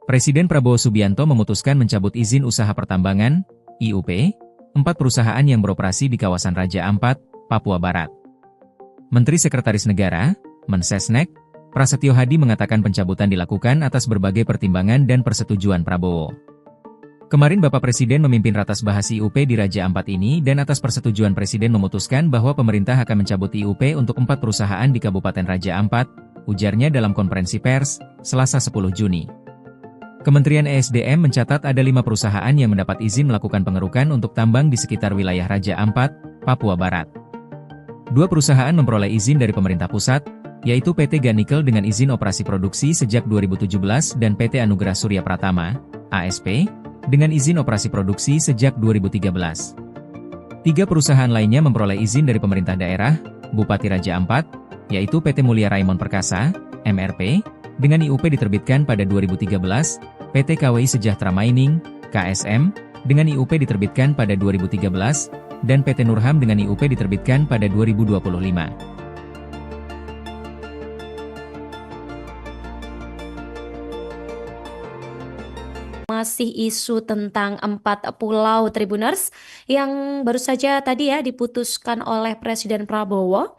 Presiden Prabowo Subianto memutuskan mencabut izin usaha pertambangan, IUP, 4 perusahaan yang beroperasi di kawasan Raja Ampat, Papua Barat. Menteri Sekretaris Negara, Mensesnek, Prasetyo Hadi mengatakan pencabutan dilakukan atas berbagai pertimbangan dan persetujuan Prabowo. Kemarin Bapak Presiden memimpin ratas bahas IUP di Raja Ampat ini dan atas persetujuan Presiden memutuskan bahwa pemerintah akan mencabut IUP untuk 4 perusahaan di Kabupaten Raja Ampat, ujarnya dalam konferensi pers, Selasa 10 Juni. Kementerian ESDM mencatat ada 5 perusahaan yang mendapat izin melakukan pengerukan untuk tambang di sekitar wilayah Raja Ampat, Papua Barat. 2 perusahaan memperoleh izin dari pemerintah pusat, yaitu PT Ganikel dengan izin operasi produksi sejak 2017 dan PT Anugerah Surya Pratama, ASP, dengan izin operasi produksi sejak 2013. 3 perusahaan lainnya memperoleh izin dari pemerintah daerah, Bupati Raja Ampat, yaitu PT Mulia Raimon Perkasa, MRP, dengan IUP diterbitkan pada 2013, PT KWI Sejahtera Mining, KSM, dengan IUP diterbitkan pada 2013, dan PT Nurham dengan IUP diterbitkan pada 2025. Masih isu tentang 4 pulau Tribuners yang baru saja tadi ya diputuskan oleh Presiden Prabowo.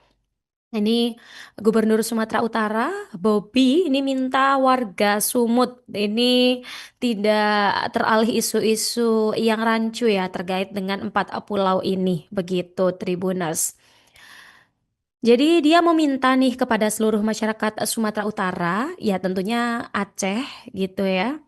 Ini Gubernur Sumatera Utara, Bobi, ini minta warga Sumut ini tidak teralih isu-isu yang rancu ya terkait dengan 4 pulau ini, begitu Tribuners. Jadi dia meminta nih kepada seluruh masyarakat Sumatera Utara, ya tentunya Aceh gitu ya.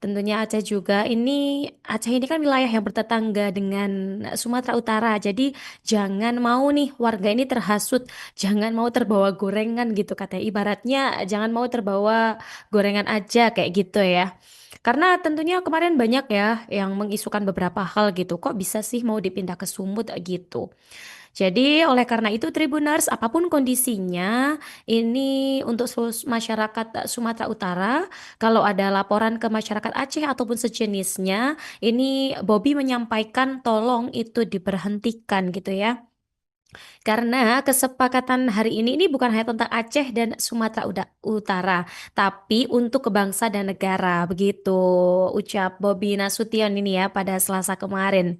Tentunya Aceh juga Aceh ini kan wilayah yang bertetangga dengan Sumatera Utara. Jadi jangan mau nih warga ini terhasut, jangan mau terbawa gorengan gitu katanya. Ibaratnya jangan mau terbawa gorengan aja kayak gitu ya. Karena tentunya kemarin banyak ya yang mengisukan beberapa hal gitu. Kok bisa sih mau dipindah ke Sumut gitu. Jadi oleh karena itu Tribuners, apapun kondisinya, ini untuk seluruh masyarakat Sumatera Utara, kalau ada laporan ke masyarakat Aceh ataupun sejenisnya, ini Bobi menyampaikan tolong itu diberhentikan gitu ya. Karena kesepakatan hari ini bukan hanya tentang Aceh dan Sumatera Utara, tapi untuk bangsa dan negara, begitu ucap Bobi Nasution ini ya pada Selasa kemarin.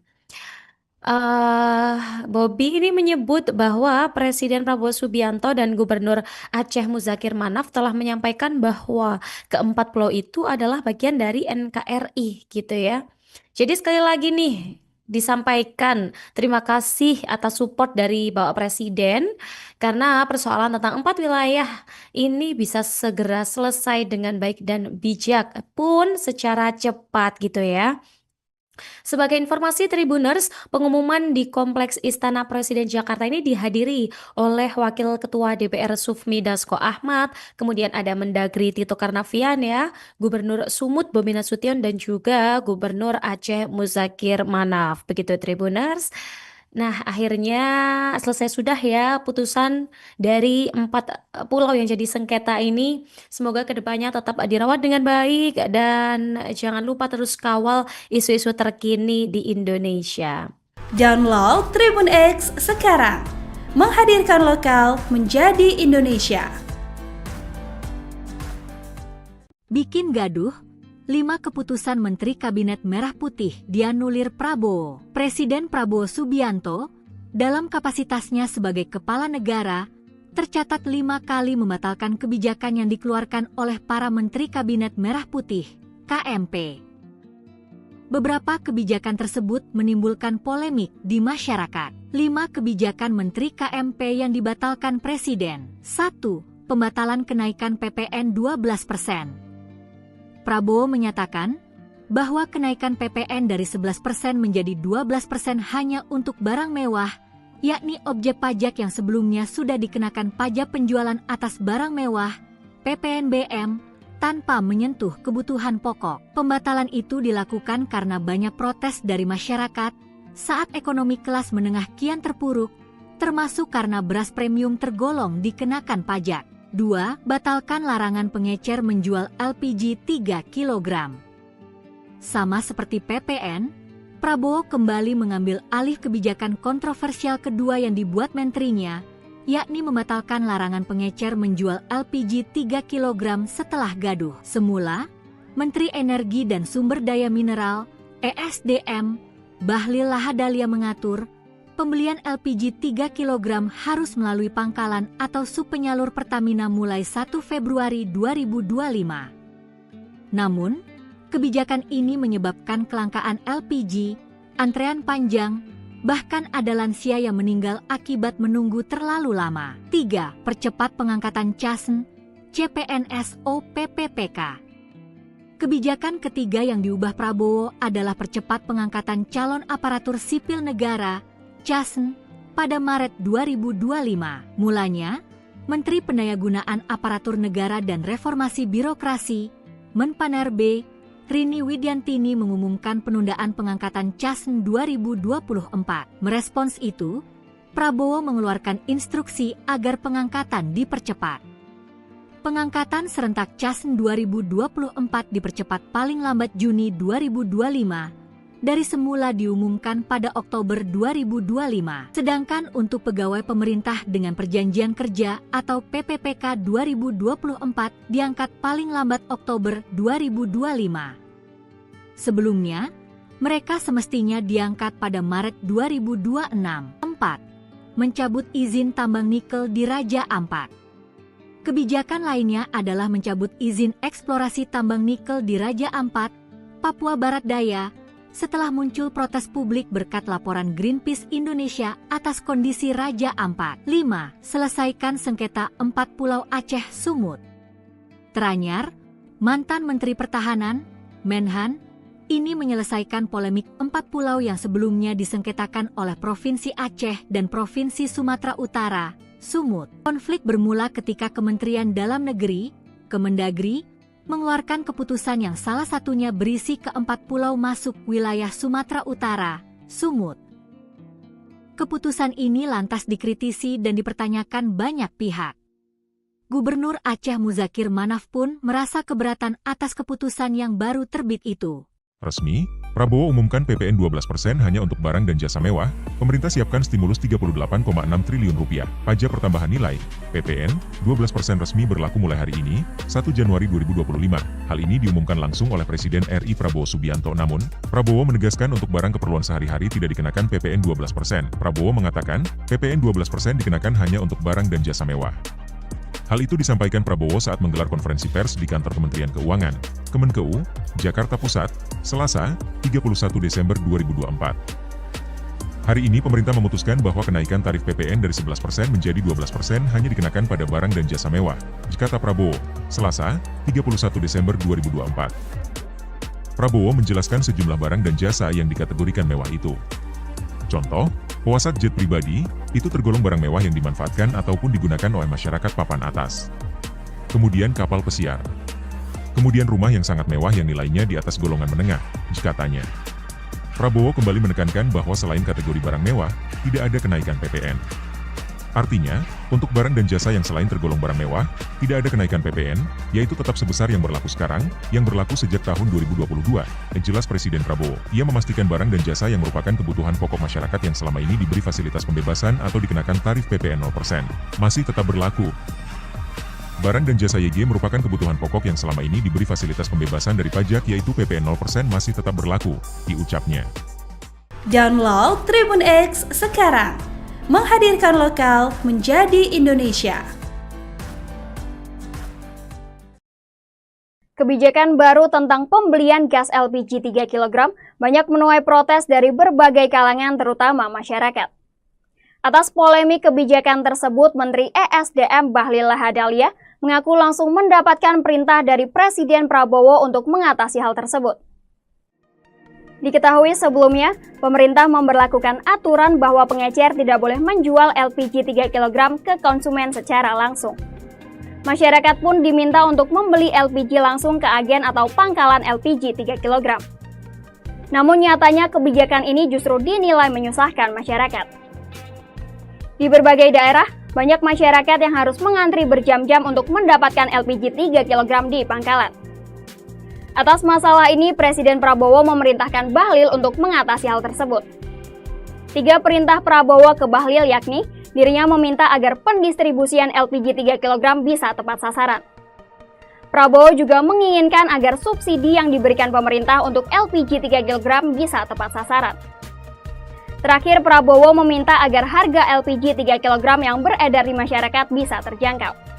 Bobi ini menyebut bahwa Presiden Prabowo Subianto dan Gubernur Aceh Muzakir Manaf telah menyampaikan bahwa keempat pulau itu adalah bagian dari NKRI gitu ya. Jadi sekali lagi nih disampaikan terima kasih atas support dari Bapak Presiden karena persoalan tentang 4 wilayah ini bisa segera selesai dengan baik dan bijak pun secara cepat gitu ya. Sebagai informasi Tribuners, pengumuman di Kompleks Istana Presiden Jakarta ini dihadiri oleh Wakil Ketua DPR Sufmi Dasko Ahmad, kemudian ada Mendagri Tito Karnavian ya, Gubernur Sumut Bobi Nasution dan juga Gubernur Aceh Muzakir Manaf. Begitu Tribuners. Nah, akhirnya selesai sudah ya putusan dari 4 pulau yang jadi sengketa ini. Semoga kedepannya tetap dirawat dengan baik dan jangan lupa terus kawal isu-isu terkini di Indonesia. Download Tribun X sekarang, menghadirkan lokal menjadi Indonesia. Bikin gaduh, 5 keputusan Menteri Kabinet Merah Putih dianulir Prabowo. Presiden Prabowo Subianto, dalam kapasitasnya sebagai kepala negara, tercatat 5 kali membatalkan kebijakan yang dikeluarkan oleh para Menteri Kabinet Merah Putih, KMP. Beberapa kebijakan tersebut menimbulkan polemik di masyarakat. 5 kebijakan Menteri KMP yang dibatalkan Presiden. 1. Pembatalan kenaikan PPN 12%. Prabowo menyatakan bahwa kenaikan PPN dari 11% menjadi 12% hanya untuk barang mewah, yakni objek pajak yang sebelumnya sudah dikenakan pajak penjualan atas barang mewah, PPNBM, tanpa menyentuh kebutuhan pokok. Pembatalan itu dilakukan karena banyak protes dari masyarakat saat ekonomi kelas menengah kian terpuruk, termasuk karena beras premium tergolong dikenakan pajak. 2. Batalkan larangan pengecer menjual LPG 3 kg. Sama seperti PPN, Prabowo kembali mengambil alih kebijakan kontroversial kedua yang dibuat menterinya, yakni membatalkan larangan pengecer menjual LPG 3 kg setelah gaduh. Semula, Menteri Energi dan Sumber Daya Mineral, ESDM, Bahlil Lahadalia mengatur, pembelian LPG 3 kg harus melalui pangkalan atau subpenyalur Pertamina mulai 1 Februari 2025. Namun, kebijakan ini menyebabkan kelangkaan LPG, antrean panjang, bahkan ada lansia yang meninggal akibat menunggu terlalu lama. 3. Percepat pengangkatan CASN, CPNS, PPPK. Kebijakan ketiga yang diubah Prabowo adalah percepat pengangkatan calon aparatur sipil negara CASN pada Maret 2025. Mulanya, Menteri Pendayagunaan Aparatur Negara dan Reformasi Birokrasi, Menpan-RB, Rini Widiantini mengumumkan penundaan pengangkatan CASN 2024. Merespons itu, Prabowo mengeluarkan instruksi agar pengangkatan dipercepat. Pengangkatan serentak CASN 2024 dipercepat paling lambat Juni 2025, dari semula diumumkan pada Oktober 2025. Sedangkan untuk pegawai pemerintah dengan perjanjian kerja atau PPPK 2024 diangkat paling lambat Oktober 2025. Sebelumnya, mereka semestinya diangkat pada Maret 2026. 4. Mencabut izin tambang nikel di Raja Ampat. Kebijakan lainnya adalah mencabut izin eksplorasi tambang nikel di Raja Ampat, Papua Barat Daya, setelah muncul protes publik berkat laporan Greenpeace Indonesia atas kondisi Raja Ampat. 5. Selesaikan sengketa 4 Pulau Aceh Sumut. Teranyar, mantan Menteri Pertahanan, Menhan, ini menyelesaikan polemik 4 pulau yang sebelumnya disengketakan oleh Provinsi Aceh dan Provinsi Sumatera Utara, Sumut. Konflik bermula ketika Kementerian Dalam Negeri, Kemendagri, mengeluarkan keputusan yang salah satunya berisi ke-4 pulau masuk wilayah Sumatera Utara, Sumut. Keputusan ini lantas dikritisi dan dipertanyakan banyak pihak. Gubernur Aceh Muzakir Manaf pun merasa keberatan atas keputusan yang baru terbit itu. Resmi, Prabowo umumkan PPN 12% hanya untuk barang dan jasa mewah, pemerintah siapkan stimulus 38,6 triliun rupiah. Pajak pertambahan nilai, PPN, 12% resmi berlaku mulai hari ini, 1 Januari 2025. Hal ini diumumkan langsung oleh Presiden RI Prabowo Subianto. Namun, Prabowo menegaskan untuk barang keperluan sehari-hari tidak dikenakan PPN 12%. Prabowo mengatakan, PPN 12% dikenakan hanya untuk barang dan jasa mewah. Hal itu disampaikan Prabowo saat menggelar konferensi pers di kantor Kementerian Keuangan, Kemenkeu, Jakarta Pusat, Selasa, 31 Desember 2024. Hari ini pemerintah memutuskan bahwa kenaikan tarif PPN dari 11% menjadi 12% hanya dikenakan pada barang dan jasa mewah, kata Prabowo, Selasa, 31 Desember 2024. Prabowo menjelaskan sejumlah barang dan jasa yang dikategorikan mewah itu. Contoh, pesawat jet pribadi, itu tergolong barang mewah yang dimanfaatkan ataupun digunakan oleh masyarakat papan atas. Kemudian kapal pesiar. Kemudian rumah yang sangat mewah yang nilainya di atas golongan menengah, katanya. Prabowo kembali menekankan bahwa selain kategori barang mewah, tidak ada kenaikan PPN. Artinya, untuk barang dan jasa yang selain tergolong barang mewah, tidak ada kenaikan PPN, yaitu tetap sebesar yang berlaku sekarang, yang berlaku sejak tahun 2022, jelas Presiden Prabowo. Ia memastikan barang dan jasa yang merupakan kebutuhan pokok masyarakat yang selama ini diberi fasilitas pembebasan atau dikenakan tarif PPN 0%, masih tetap berlaku. Barang dan jasa YG merupakan kebutuhan pokok yang selama ini diberi fasilitas pembebasan dari pajak yaitu PPN 0% masih tetap berlaku, diucapnya. Download Tribun X sekarang. Menghadirkan lokal menjadi Indonesia. Kebijakan baru tentang pembelian gas LPG 3 kg banyak menuai protes dari berbagai kalangan terutama masyarakat. Atas polemik kebijakan tersebut, Menteri ESDM Bahlil Lahadalia mengaku langsung mendapatkan perintah dari Presiden Prabowo untuk mengatasi hal tersebut. Diketahui sebelumnya, pemerintah memberlakukan aturan bahwa pengecer tidak boleh menjual LPG 3 kg ke konsumen secara langsung. Masyarakat pun diminta untuk membeli LPG langsung ke agen atau pangkalan LPG 3 kg. Namun nyatanya kebijakan ini justru dinilai menyusahkan masyarakat. Di berbagai daerah, banyak masyarakat yang harus mengantri berjam-jam untuk mendapatkan LPG 3 kg di pangkalan. Atas masalah ini, Presiden Prabowo memerintahkan Bahlil untuk mengatasi hal tersebut. 3 perintah Prabowo ke Bahlil yakni, dirinya meminta agar pendistribusian LPG 3 kg bisa tepat sasaran. Prabowo juga menginginkan agar subsidi yang diberikan pemerintah untuk LPG 3 kg bisa tepat sasaran. Terakhir, Prabowo meminta agar harga LPG 3 kg yang beredar di masyarakat bisa terjangkau.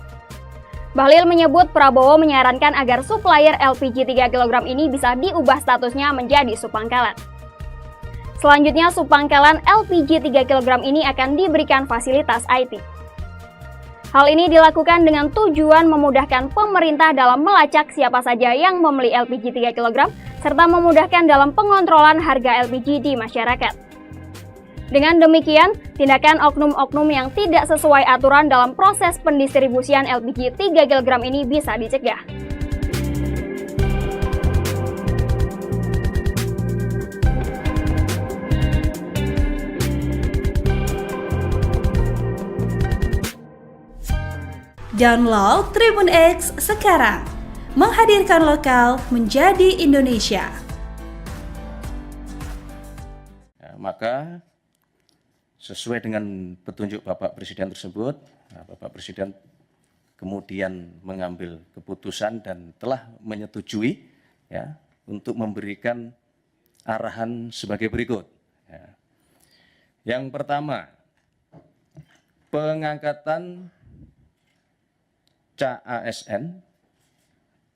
Bahlil menyebut Prabowo menyarankan agar supplier LPG 3 kg ini bisa diubah statusnya menjadi subpangkalan. Selanjutnya, subpangkalan LPG 3 kg ini akan diberikan fasilitas IT. Hal ini dilakukan dengan tujuan memudahkan pemerintah dalam melacak siapa saja yang membeli LPG 3 kg, serta memudahkan dalam pengontrolan harga LPG di masyarakat. Dengan demikian, tindakan oknum-oknum yang tidak sesuai aturan dalam proses pendistribusian LPG 3 kg ini bisa dicegah. Download Tribun X sekarang, menghadirkan lokal menjadi Indonesia. Maka sesuai dengan petunjuk Bapak Presiden tersebut, Bapak Presiden kemudian mengambil keputusan dan telah menyetujui ya, untuk memberikan arahan sebagai berikut. Ya. Yang pertama, pengangkatan CASN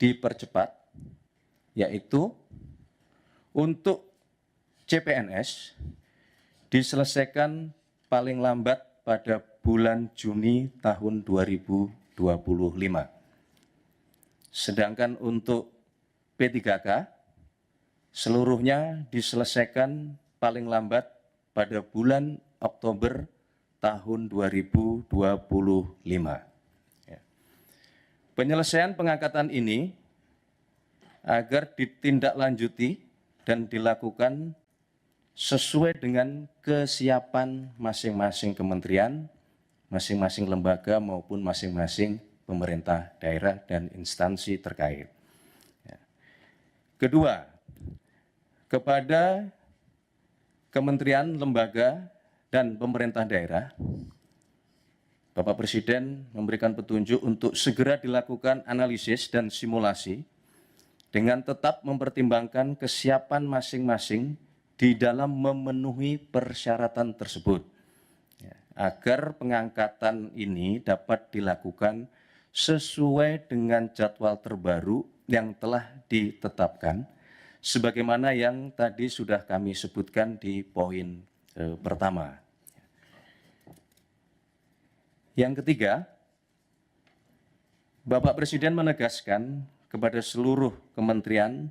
dipercepat, yaitu untuk CPNS diselesaikan paling lambat pada bulan Juni tahun 2025. Sedangkan untuk P3K seluruhnya diselesaikan paling lambat pada bulan Oktober tahun 2025. Penyelesaian pengangkatan ini agar ditindaklanjuti dan dilakukan sesuai dengan kesiapan masing-masing kementerian, masing-masing lembaga maupun masing-masing pemerintah daerah dan instansi terkait. Kedua, kepada kementerian, lembaga, dan pemerintah daerah, Bapak Presiden memberikan petunjuk untuk segera dilakukan analisis dan simulasi dengan tetap mempertimbangkan kesiapan masing-masing di dalam memenuhi persyaratan tersebut, agar pengangkatan ini dapat dilakukan sesuai dengan jadwal terbaru yang telah ditetapkan, sebagaimana yang tadi sudah kami sebutkan di poin pertama. Yang ketiga, Bapak Presiden menegaskan kepada seluruh kementerian,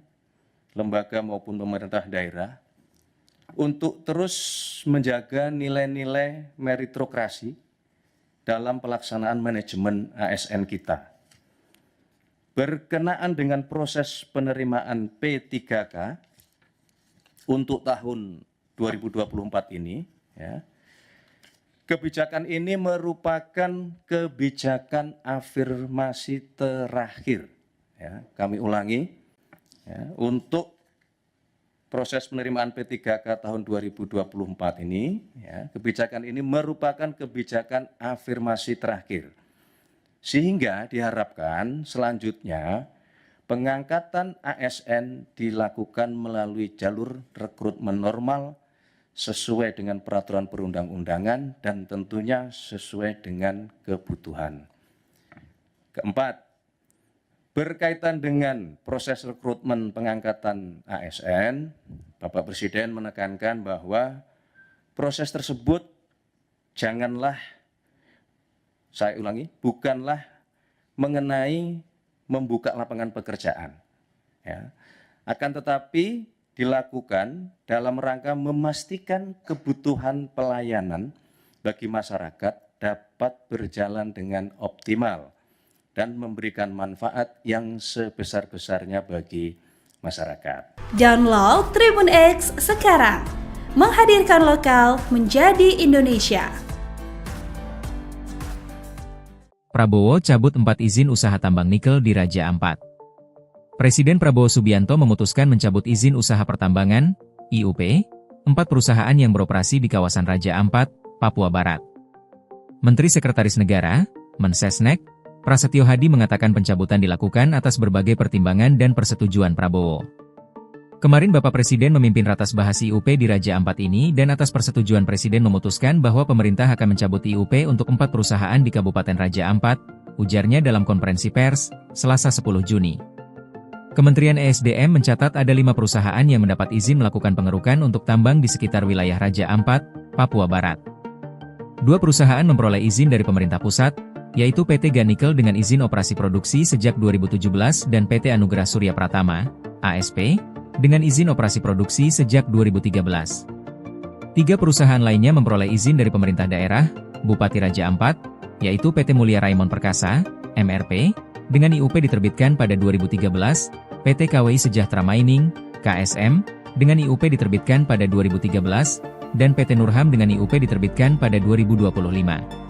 lembaga maupun pemerintah daerah untuk terus menjaga nilai-nilai meritokrasi dalam pelaksanaan manajemen ASN kita. Berkenaan dengan proses penerimaan P3K untuk tahun 2024 ini, ya, kebijakan ini merupakan kebijakan afirmasi terakhir. Ya, kami ulangi, ya, untuk proses penerimaan P3K tahun 2024 ini, ya, kebijakan ini merupakan kebijakan afirmasi terakhir. Sehingga diharapkan selanjutnya pengangkatan ASN dilakukan melalui jalur rekrutmen normal, sesuai dengan peraturan perundang-undangan dan tentunya sesuai dengan kebutuhan. Keempat, berkaitan dengan proses rekrutmen pengangkatan ASN, Bapak Presiden menekankan bahwa proses tersebut janganlah, saya ulangi, bukanlah mengenai membuka lapangan pekerjaan, ya, akan tetapi dilakukan dalam rangka memastikan kebutuhan pelayanan bagi masyarakat dapat berjalan dengan optimal dan memberikan manfaat yang sebesar-besarnya bagi masyarakat. Download Tribun X sekarang, menghadirkan lokal menjadi Indonesia. Prabowo cabut 4 izin usaha tambang nikel di Raja Ampat. Presiden Prabowo Subianto memutuskan mencabut izin usaha pertambangan, IUP, 4 perusahaan yang beroperasi di kawasan Raja Ampat, Papua Barat. Menteri Sekretaris Negara, Mensesnek, Prasetyo Hadi mengatakan pencabutan dilakukan atas berbagai pertimbangan dan persetujuan Prabowo. Kemarin Bapak Presiden memimpin ratas bahas IUP di Raja Ampat ini dan atas persetujuan Presiden memutuskan bahwa pemerintah akan mencabut IUP untuk 4 perusahaan di Kabupaten Raja Ampat, ujarnya dalam konferensi pers, Selasa 10 Juni. Kementerian ESDM mencatat ada 5 perusahaan yang mendapat izin melakukan pengerukan untuk tambang di sekitar wilayah Raja Ampat, Papua Barat. 2 perusahaan memperoleh izin dari pemerintah pusat, yaitu PT Ganikel dengan izin operasi produksi sejak 2017 dan PT Anugerah Surya Pratama, ASP, dengan izin operasi produksi sejak 2013. 3 perusahaan lainnya memperoleh izin dari pemerintah daerah, Bupati Raja Ampat, yaitu PT Mulia Raimon Perkasa, MRP, dengan IUP diterbitkan pada 2013, PT KWI Sejahtera Mining, KSM, dengan IUP diterbitkan pada 2013, dan PT Nurham dengan IUP diterbitkan pada 2025.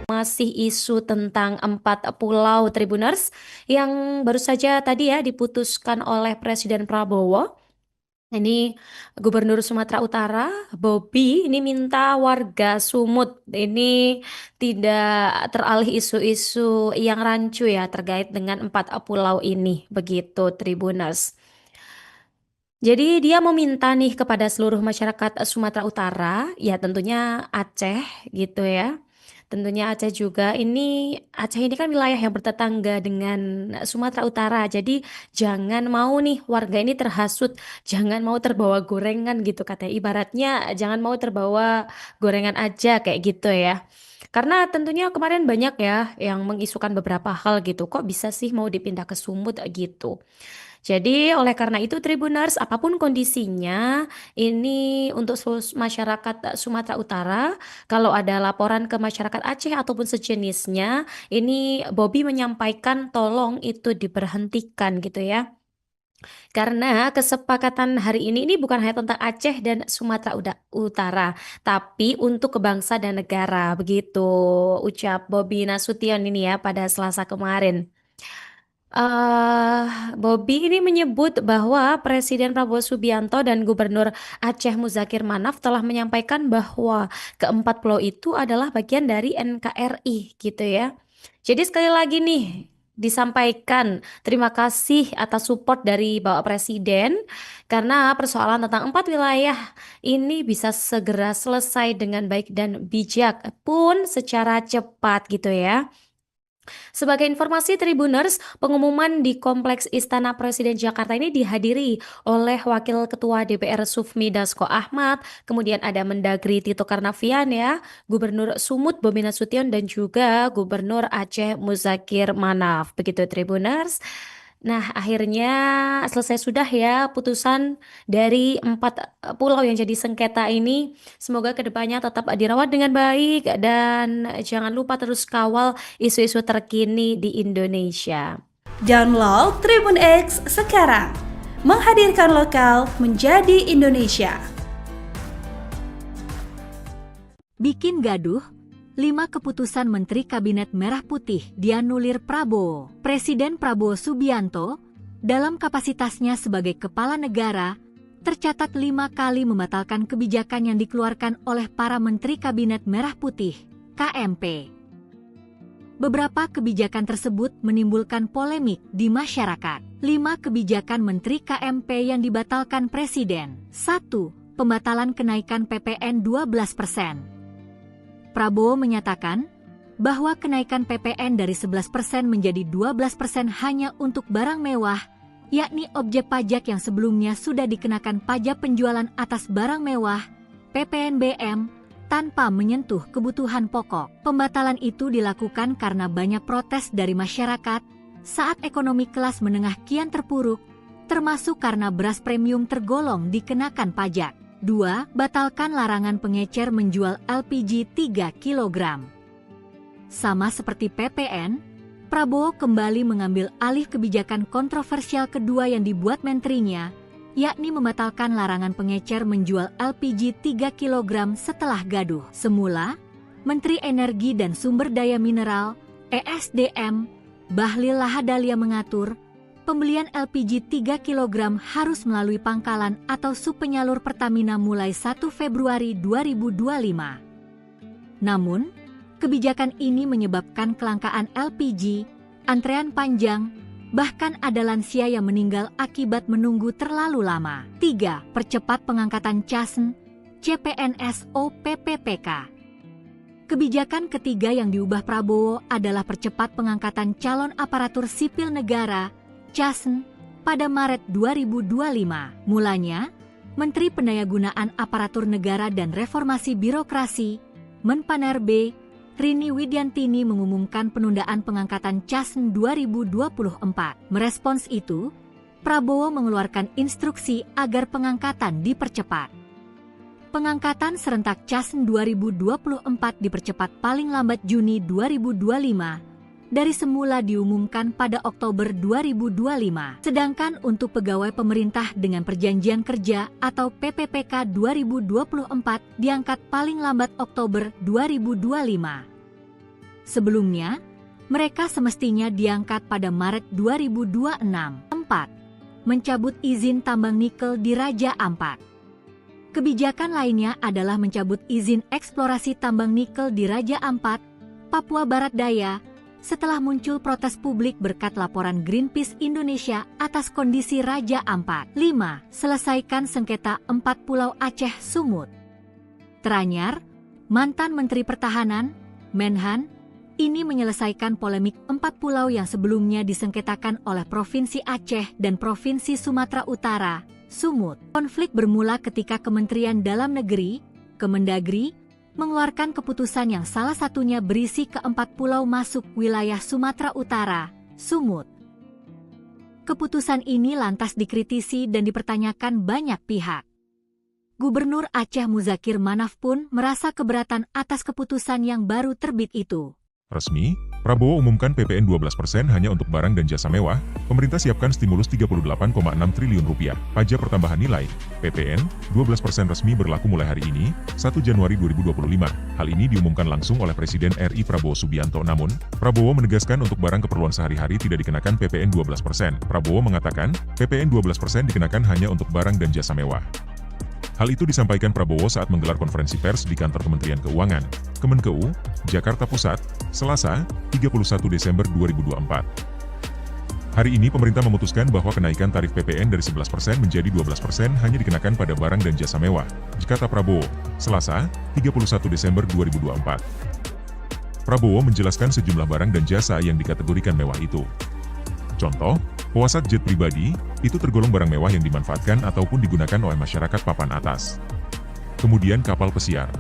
Masih isu tentang 4 pulau Tribuners yang baru saja tadi ya diputuskan oleh Presiden Prabowo. Ini Gubernur Sumatera Utara, Bobi, ini minta warga Sumut ini tidak teralih isu-isu yang rancu ya terkait dengan 4 pulau ini, begitu Tribuners. Jadi dia meminta nih kepada seluruh masyarakat Sumatera Utara, ya tentunya Aceh gitu ya. Tentunya Aceh juga Aceh ini kan wilayah yang bertetangga dengan Sumatera Utara. Jadi jangan mau nih warga ini terhasut, jangan mau terbawa gorengan gitu katanya. Ibaratnya jangan mau terbawa gorengan aja kayak gitu ya. Karena tentunya kemarin banyak ya yang mengisukan beberapa hal gitu. Kok bisa sih mau dipindah ke Sumut gitu. Jadi oleh karena itu Tribuners, apapun kondisinya, ini untuk seluruh masyarakat Sumatera Utara, kalau ada laporan ke masyarakat Aceh ataupun sejenisnya, ini Bobi menyampaikan tolong itu diberhentikan gitu ya. Karena kesepakatan hari ini bukan hanya tentang Aceh dan Sumatera Utara, tapi untuk bangsa dan negara, begitu ucap Bobi Nasution ini ya pada Selasa kemarin. Bobi ini menyebut bahwa Presiden Prabowo Subianto dan Gubernur Aceh Muzakir Manaf telah menyampaikan bahwa keempat pulau itu adalah bagian dari NKRI gitu ya. Jadi sekali lagi nih disampaikan terima kasih atas support dari Bapak Presiden karena persoalan tentang 4 wilayah ini bisa segera selesai dengan baik dan bijak pun secara cepat gitu ya. Sebagai informasi Tribuners, pengumuman di Kompleks Istana Presiden Jakarta ini dihadiri oleh Wakil Ketua DPR Sufmi Dasko Ahmad, kemudian ada Mendagri Tito Karnavian ya, Gubernur Sumut Bobi Nasution dan juga Gubernur Aceh Muzakir Manaf. Begitu Tribuners. Nah, akhirnya selesai sudah ya putusan dari 4 pulau yang jadi sengketa ini. Semoga kedepannya tetap dirawat dengan baik dan jangan lupa terus kawal isu-isu terkini di Indonesia. Download Tribun X sekarang, menghadirkan lokal menjadi Indonesia. Bikin gaduh, 5 keputusan Menteri Kabinet Merah Putih dianulir Prabowo. Presiden Prabowo Subianto, dalam kapasitasnya sebagai kepala negara, tercatat 5 kali membatalkan kebijakan yang dikeluarkan oleh para Menteri Kabinet Merah Putih, KMP. Beberapa kebijakan tersebut menimbulkan polemik di masyarakat. 5 kebijakan Menteri KMP yang dibatalkan Presiden. 1. Pembatalan kenaikan PPN 12%. Prabowo menyatakan bahwa kenaikan PPN dari 11% menjadi 12% hanya untuk barang mewah, yakni objek pajak yang sebelumnya sudah dikenakan pajak penjualan atas barang mewah, PPNBM, tanpa menyentuh kebutuhan pokok. Pembatalan itu dilakukan karena banyak protes dari masyarakat saat ekonomi kelas menengah kian terpuruk, termasuk karena beras premium tergolong dikenakan pajak. 2. Batalkan larangan pengecer menjual LPG 3 kg. Sama seperti PPN, Prabowo kembali mengambil alih kebijakan kontroversial kedua yang dibuat menterinya, yakni membatalkan larangan pengecer menjual LPG 3 kg setelah gaduh. Semula, Menteri Energi dan Sumber Daya Mineral, ESDM, Bahlil Lahadalia mengatur, pembelian LPG 3 kg harus melalui pangkalan atau subpenyalur Pertamina mulai 1 Februari 2025. Namun, kebijakan ini menyebabkan kelangkaan LPG, antrean panjang, bahkan ada lansia yang meninggal akibat menunggu terlalu lama. 3. Percepat pengangkatan CASN, CPNS PPPK. Kebijakan ketiga yang diubah Prabowo adalah percepat pengangkatan calon aparatur sipil negara CASN pada Maret 2025. Mulanya, Menteri Pendayagunaan Aparatur Negara dan Reformasi Birokrasi, Menpanerbe, Rini Widiantini mengumumkan penundaan pengangkatan CASN 2024. Merespons itu, Prabowo mengeluarkan instruksi agar pengangkatan dipercepat. Pengangkatan serentak CASN 2024 dipercepat paling lambat Juni 2025 dari semula diumumkan pada Oktober 2025. Sedangkan untuk pegawai pemerintah dengan perjanjian kerja atau PPPK 2024 diangkat paling lambat Oktober 2025. Sebelumnya, mereka semestinya diangkat pada Maret 2026. 4. Mencabut izin tambang nikel di Raja Ampat. Kebijakan lainnya adalah mencabut izin eksplorasi tambang nikel di Raja Ampat, Papua Barat Daya, setelah muncul protes publik berkat laporan Greenpeace Indonesia atas kondisi Raja Ampat. 5. Selesaikan sengketa 4 Pulau Aceh Sumut. Teranyar, mantan Menteri Pertahanan, Menhan, ini menyelesaikan polemik 4 pulau yang sebelumnya disengketakan oleh Provinsi Aceh dan Provinsi Sumatera Utara, Sumut. Konflik bermula ketika Kementerian Dalam Negeri, Kemendagri, mengeluarkan keputusan yang salah satunya berisi ke-4 pulau masuk wilayah Sumatera Utara, Sumut. Keputusan ini lantas dikritisi dan dipertanyakan banyak pihak. Gubernur Aceh Muzakir Manaf pun merasa keberatan atas keputusan yang baru terbit itu. Resmi, Prabowo umumkan PPN 12% hanya untuk barang dan jasa mewah, pemerintah siapkan stimulus 38,6 triliun rupiah. Pajak pertambahan nilai, PPN, 12% resmi berlaku mulai hari ini, 1 Januari 2025. Hal ini diumumkan langsung oleh Presiden RI Prabowo Subianto. Namun, Prabowo menegaskan untuk barang keperluan sehari-hari tidak dikenakan PPN 12%. Prabowo mengatakan, PPN 12% dikenakan hanya untuk barang dan jasa mewah. Hal itu disampaikan Prabowo saat menggelar konferensi pers di kantor Kementerian Keuangan, Kemenkeu, Jakarta Pusat, Selasa, 31 Desember 2024. Hari ini pemerintah memutuskan bahwa kenaikan tarif PPN dari 11% menjadi 12% hanya dikenakan pada barang dan jasa mewah, kata Prabowo, Selasa, 31 Desember 2024. Prabowo menjelaskan sejumlah barang dan jasa yang dikategorikan mewah itu. Contoh, pesawat jet pribadi, itu tergolong barang mewah yang dimanfaatkan ataupun digunakan oleh masyarakat papan atas. Kemudian kapal pesiar.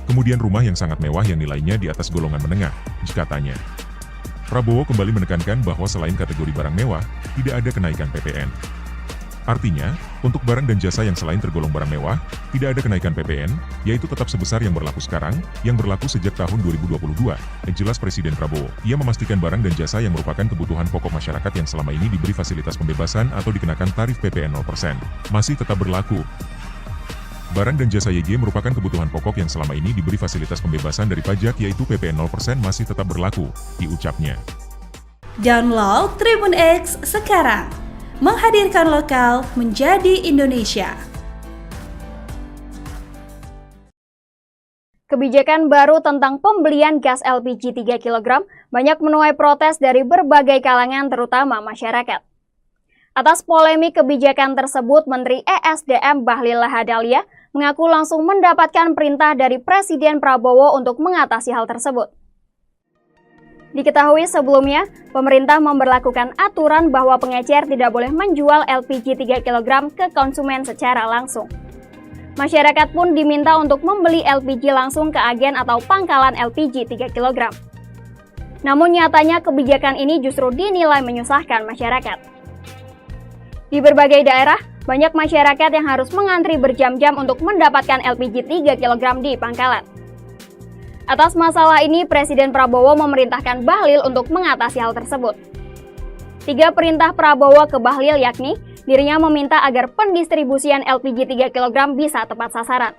Kemudian rumah yang sangat mewah yang nilainya di atas golongan menengah, katanya. Prabowo kembali menekankan bahwa selain kategori barang mewah, tidak ada kenaikan PPN. Artinya, untuk barang dan jasa yang selain tergolong barang mewah, tidak ada kenaikan PPN, yaitu tetap sebesar yang berlaku sekarang, yang berlaku sejak tahun 2022, jelas Presiden Prabowo. Ia memastikan barang dan jasa yang merupakan kebutuhan pokok masyarakat yang selama ini diberi fasilitas pembebasan atau dikenakan tarif PPN 0%, masih tetap berlaku. Barang dan jasa YG merupakan kebutuhan pokok yang selama ini diberi fasilitas pembebasan dari pajak yaitu PPN 0% masih tetap berlaku, diucapnya. Download Tribun X sekarang. Menghadirkan lokal menjadi Indonesia. Kebijakan baru tentang pembelian gas LPG 3 kg banyak menuai protes dari berbagai kalangan terutama masyarakat. Atas polemik kebijakan tersebut, Menteri ESDM Bahlil Lahadalia mengaku langsung mendapatkan perintah dari Presiden Prabowo untuk mengatasi hal tersebut. Diketahui sebelumnya, pemerintah memberlakukan aturan bahwa pengecer tidak boleh menjual LPG 3 kg ke konsumen secara langsung. Masyarakat pun diminta untuk membeli LPG langsung ke agen atau pangkalan LPG 3 kg. Namun nyatanya kebijakan ini justru dinilai menyusahkan masyarakat. Di berbagai daerah, banyak masyarakat yang harus mengantri berjam-jam untuk mendapatkan LPG 3 kg di pangkalan. Atas masalah ini, Presiden Prabowo memerintahkan Bahlil untuk mengatasi hal tersebut. 3 perintah Prabowo ke Bahlil yakni, dirinya meminta agar pendistribusian LPG 3 kg bisa tepat sasaran.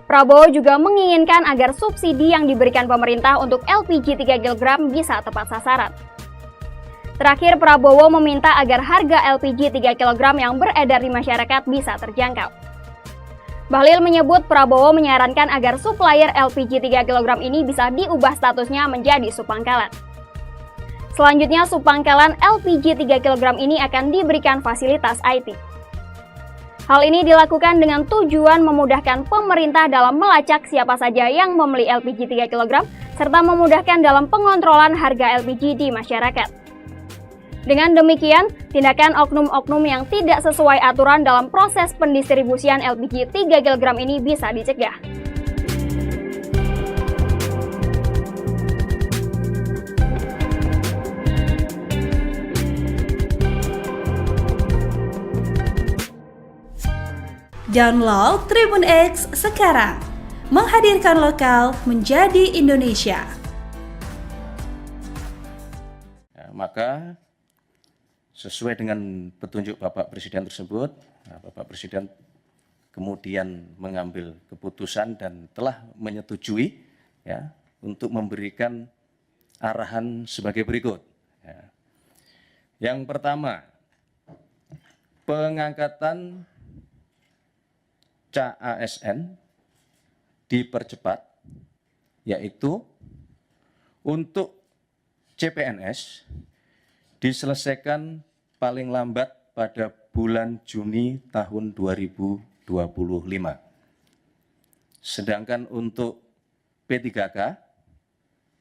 Prabowo juga menginginkan agar subsidi yang diberikan pemerintah untuk LPG 3 kg bisa tepat sasaran. Terakhir, Prabowo meminta agar harga LPG 3 kg yang beredar di masyarakat bisa terjangkau. Bahlil menyebut Prabowo menyarankan agar supplier LPG 3 kg ini bisa diubah statusnya menjadi subpangkalan. Selanjutnya, subpangkalan LPG 3 kg ini akan diberikan fasilitas IT. Hal ini dilakukan dengan tujuan memudahkan pemerintah dalam melacak siapa saja yang membeli LPG 3 kg, serta memudahkan dalam pengontrolan harga LPG di masyarakat. Dengan demikian, tindakan oknum-oknum yang tidak sesuai aturan dalam proses pendistribusian LPG 3 kg ini bisa dicegah. Download Tribun X sekarang. Menghadirkan lokal menjadi Indonesia. Maka sesuai dengan petunjuk Bapak Presiden tersebut, Bapak Presiden kemudian mengambil keputusan dan telah menyetujui ya untuk memberikan arahan sebagai berikut. Ya. Yang pertama, pengangkatan CASN dipercepat, yaitu untuk CPNS diselesaikan paling lambat pada bulan Juni tahun 2025. Sedangkan untuk P3K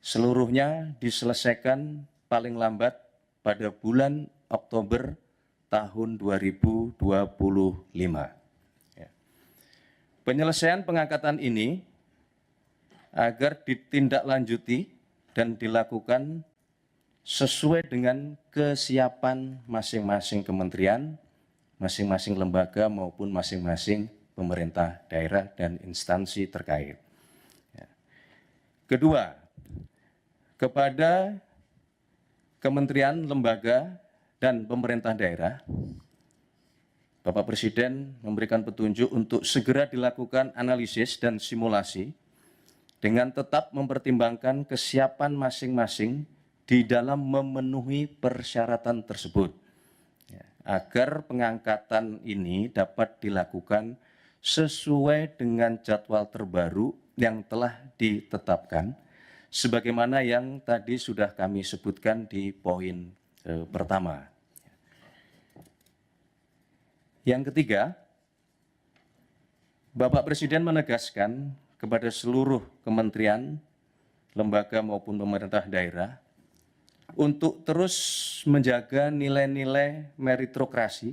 seluruhnya diselesaikan paling lambat pada bulan Oktober tahun 2025. Ya. Penyelesaian pengangkatan ini agar ditindaklanjuti dan dilakukan sesuai dengan kesiapan masing-masing kementerian, masing-masing lembaga maupun masing-masing pemerintah daerah dan instansi terkait. Ya. Kedua, kepada kementerian, lembaga, dan pemerintah daerah, Bapak Presiden memberikan petunjuk untuk segera dilakukan analisis dan simulasi dengan tetap mempertimbangkan kesiapan masing-masing di dalam memenuhi persyaratan tersebut, ya, agar pengangkatan ini dapat dilakukan sesuai dengan jadwal terbaru yang telah ditetapkan, sebagaimana yang tadi sudah kami sebutkan di poin pertama. Yang ketiga, Bapak Presiden menegaskan kepada seluruh kementerian, lembaga maupun pemerintah daerah untuk terus menjaga nilai-nilai meritokrasi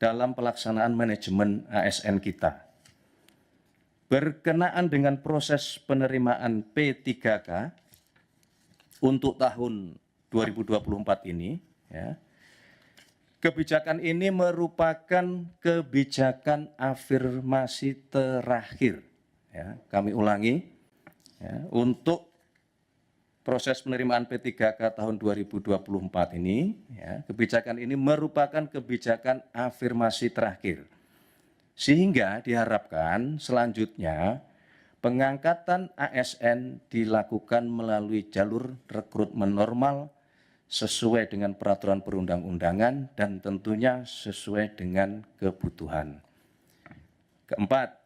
dalam pelaksanaan manajemen ASN kita. Berkenaan dengan proses penerimaan P3K untuk tahun 2024 ini, ya, kebijakan ini merupakan kebijakan afirmasi terakhir. Ya, kami ulangi, ya, untuk proses penerimaan P3K tahun 2024 ini, ya, kebijakan ini merupakan kebijakan afirmasi terakhir. Sehingga diharapkan selanjutnya pengangkatan ASN dilakukan melalui jalur rekrutmen normal sesuai dengan peraturan perundang-undangan dan tentunya sesuai dengan kebutuhan. Keempat,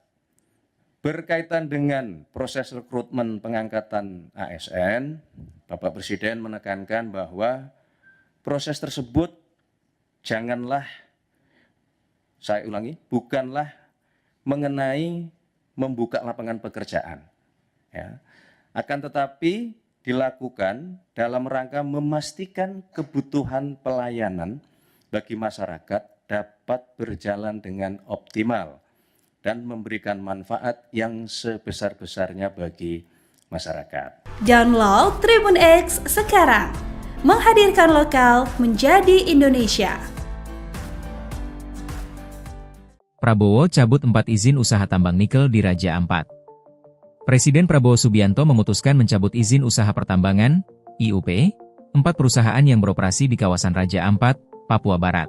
berkaitan dengan proses rekrutmen pengangkatan ASN, Bapak Presiden menekankan bahwa proses tersebut janganlah, saya ulangi, bukanlah mengenai membuka lapangan pekerjaan, ya, akan tetapi dilakukan dalam rangka memastikan kebutuhan pelayanan bagi masyarakat dapat berjalan dengan optimal dan memberikan manfaat yang sebesar-besarnya bagi masyarakat. Download Tribun X sekarang. Menghadirkan lokal menjadi Indonesia. Prabowo cabut 4 izin usaha tambang nikel di Raja Ampat. Presiden Prabowo Subianto memutuskan mencabut izin usaha pertambangan, IUP, 4 perusahaan yang beroperasi di kawasan Raja Ampat, Papua Barat.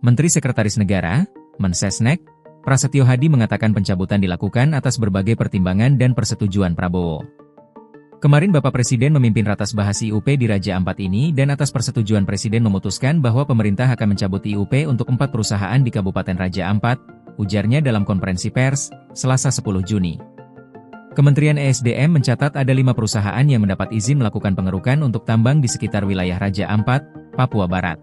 Menteri Sekretaris Negara, Mensesnek, Prasetyo Hadi mengatakan pencabutan dilakukan atas berbagai pertimbangan dan persetujuan Prabowo. Kemarin Bapak Presiden memimpin ratas bahas IUP di Raja Ampat ini dan atas persetujuan Presiden memutuskan bahwa pemerintah akan mencabut IUP untuk 4 perusahaan di Kabupaten Raja Ampat, ujarnya dalam konferensi pers, Selasa 10 Juni. Kementerian ESDM mencatat ada 5 perusahaan yang mendapat izin melakukan pengerukan untuk tambang di sekitar wilayah Raja Ampat, Papua Barat.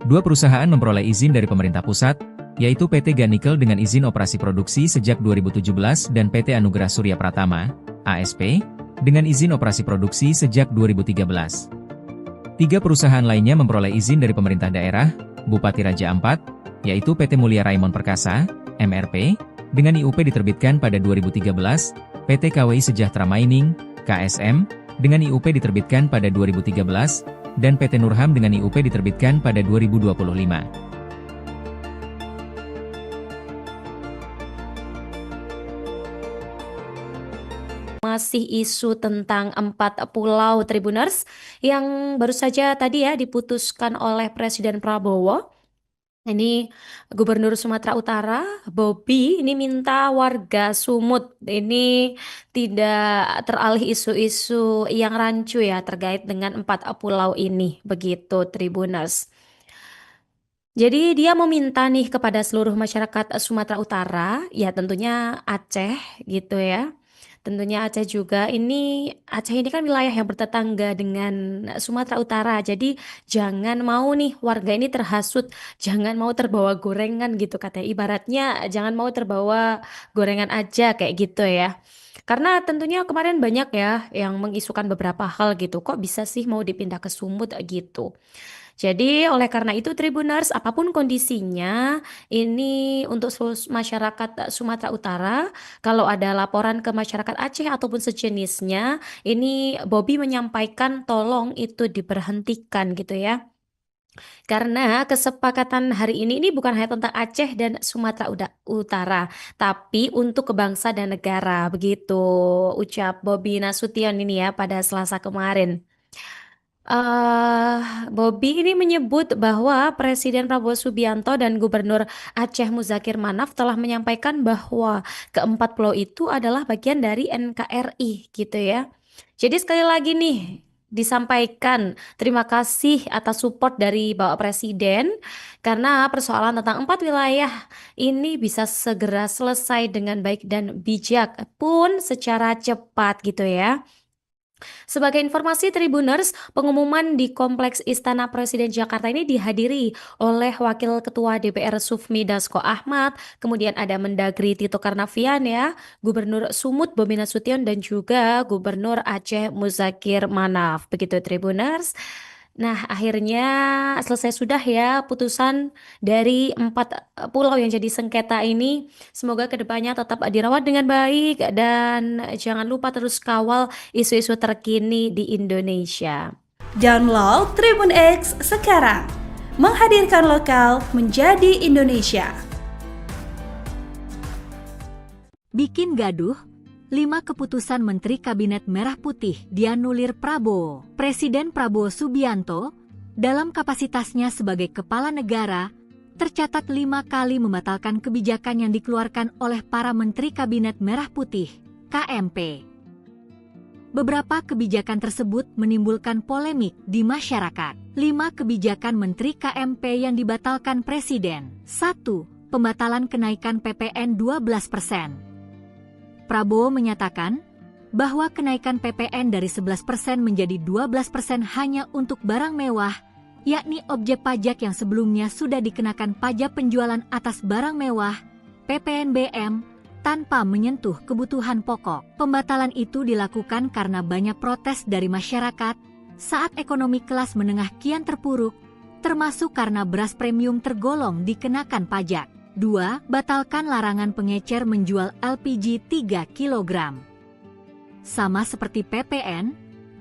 2 perusahaan memperoleh izin dari pemerintah pusat, yaitu PT Ganikel dengan izin operasi produksi sejak 2017 dan PT Anugerah Surya Pratama, ASP, dengan izin operasi produksi sejak 2013. 3 perusahaan lainnya memperoleh izin dari pemerintah daerah, Bupati Raja Ampat, yaitu PT Mulia Raimon Perkasa, MRP, dengan IUP diterbitkan pada 2013, PT KWI Sejahtera Mining, KSM, dengan IUP diterbitkan pada 2013, dan PT Nurham dengan IUP diterbitkan pada 2025. masih isu tentang 4 pulau Tribuners yang baru saja tadi ya diputuskan oleh Presiden Prabowo. Ini Gubernur Sumatera Utara, Bobi, ini minta warga Sumut ini tidak teralih isu-isu yang rancu ya terkait dengan 4 pulau ini, begitu Tribuners. Jadi dia meminta nih kepada seluruh masyarakat Sumatera Utara, ya tentunya Aceh gitu ya. Tentunya Aceh juga Aceh ini kan wilayah yang bertetangga dengan Sumatera Utara. Jadi jangan mau nih warga ini terhasut, jangan mau terbawa gorengan gitu katanya. Ibaratnya jangan mau terbawa gorengan aja kayak gitu ya. Karena tentunya kemarin banyak ya yang mengisukan beberapa hal gitu. Kok bisa sih mau dipindah ke Sumut gitu. Jadi oleh karena itu Tribuners, apapun kondisinya, ini untuk seluruh masyarakat Sumatera Utara, kalau ada laporan ke masyarakat Aceh ataupun sejenisnya, ini Bobi menyampaikan tolong itu diberhentikan gitu ya. Karena kesepakatan hari ini bukan hanya tentang Aceh dan Sumatera Utara, tapi untuk bangsa dan negara, begitu ucap Bobi Nasution ini ya pada Selasa kemarin. Bobi ini menyebut bahwa Presiden Prabowo Subianto dan Gubernur Aceh Muzakir Manaf telah menyampaikan bahwa keempat pulau itu adalah bagian dari NKRI gitu ya. Jadi sekali lagi nih disampaikan terima kasih atas support dari Bapak Presiden karena persoalan tentang 4 wilayah ini bisa segera selesai dengan baik dan bijak pun secara cepat gitu ya. Sebagai informasi Tribuners, pengumuman di Kompleks Istana Presiden Jakarta ini dihadiri oleh Wakil Ketua DPR Sufmi Dasko Ahmad, kemudian ada Mendagri Tito Karnavian ya, Gubernur Sumut Bobi Nasution dan juga Gubernur Aceh Muzakir Manaf. Begitu Tribuners. Nah, akhirnya selesai sudah ya putusan dari 4 pulau yang jadi sengketa ini. Semoga kedepannya tetap dirawat dengan baik dan jangan lupa terus kawal isu-isu terkini di Indonesia. Download Tribun X sekarang, menghadirkan lokal menjadi Indonesia. Bikin gaduh, 5 keputusan Menteri Kabinet Merah Putih dianulir Prabowo. Presiden Prabowo Subianto, dalam kapasitasnya sebagai kepala negara, tercatat 5 kali membatalkan kebijakan yang dikeluarkan oleh para Menteri Kabinet Merah Putih, KMP. Beberapa kebijakan tersebut menimbulkan polemik di masyarakat. 5 kebijakan Menteri KMP yang dibatalkan Presiden. 1. Pembatalan kenaikan PPN 12%. Prabowo menyatakan bahwa kenaikan PPN dari 11% menjadi 12% hanya untuk barang mewah, yakni objek pajak yang sebelumnya sudah dikenakan pajak penjualan atas barang mewah, PPNBM, tanpa menyentuh kebutuhan pokok. Pembatalan itu dilakukan karena banyak protes dari masyarakat saat ekonomi kelas menengah kian terpuruk, termasuk karena beras premium tergolong dikenakan pajak. 2. Batalkan larangan pengecer menjual LPG 3 kg. Sama seperti PPN,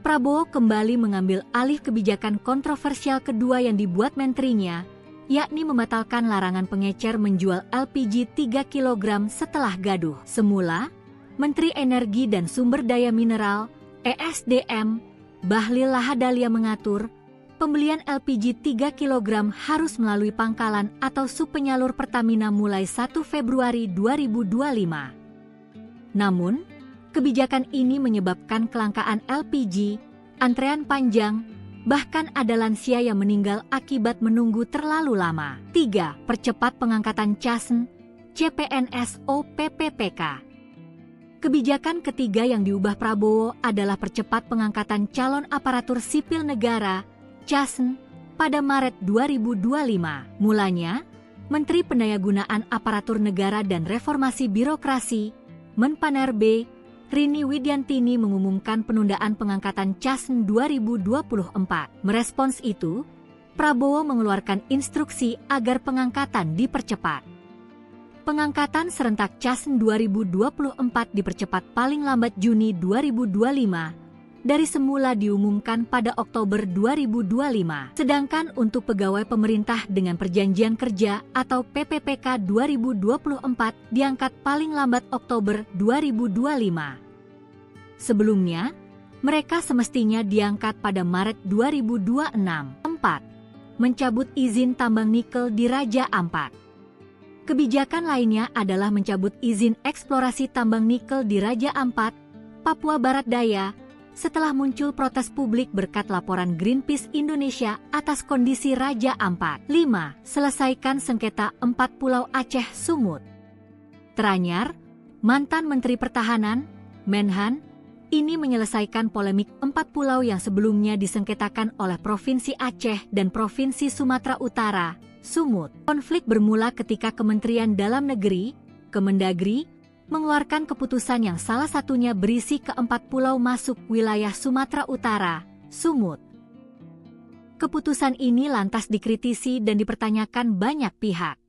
Prabowo kembali mengambil alih kebijakan kontroversial kedua yang dibuat menterinya, yakni membatalkan larangan pengecer menjual LPG 3 kg setelah gaduh. Semula, Menteri Energi dan Sumber Daya Mineral, ESDM, Bahlil Lahadalia mengatur, pembelian LPG 3 kg harus melalui pangkalan atau subpenyalur Pertamina mulai 1 Februari 2025. Namun, kebijakan ini menyebabkan kelangkaan LPG, antrean panjang, bahkan ada lansia yang meninggal akibat menunggu terlalu lama. 3. Percepat pengangkatan CASN, CPNS, PPPK. Kebijakan ketiga yang diubah Prabowo adalah percepat pengangkatan calon aparatur sipil negara, CASN, pada Maret 2025. Mulanya, Menteri Pendayagunaan Aparatur Negara dan Reformasi Birokrasi, Menpanerbe, Rini Widiantini mengumumkan penundaan pengangkatan CASN 2024. Merespons itu, Prabowo mengeluarkan instruksi agar pengangkatan dipercepat. Pengangkatan serentak CASN 2024 dipercepat paling lambat Juni 2025, dari semula diumumkan pada Oktober 2025. Sedangkan untuk pegawai pemerintah dengan perjanjian kerja atau PPPK 2024 diangkat paling lambat Oktober 2025. Sebelumnya, mereka semestinya diangkat pada Maret 2026. 4. Mencabut izin tambang nikel di Raja Ampat. Kebijakan lainnya adalah mencabut izin eksplorasi tambang nikel di Raja Ampat, Papua Barat Daya, setelah muncul protes publik berkat laporan Greenpeace Indonesia atas kondisi Raja Ampat. 5. Selesaikan sengketa 4 Pulau Aceh Sumut. Teranyar, mantan Menteri Pertahanan, Menhan, ini menyelesaikan polemik 4 pulau yang sebelumnya disengketakan oleh Provinsi Aceh dan Provinsi Sumatera Utara, Sumut. Konflik bermula ketika Kementerian Dalam Negeri, Kemendagri, mengeluarkan keputusan yang salah satunya berisi ke-4 pulau masuk wilayah Sumatera Utara, Sumut. Keputusan ini lantas dikritisi dan dipertanyakan banyak pihak.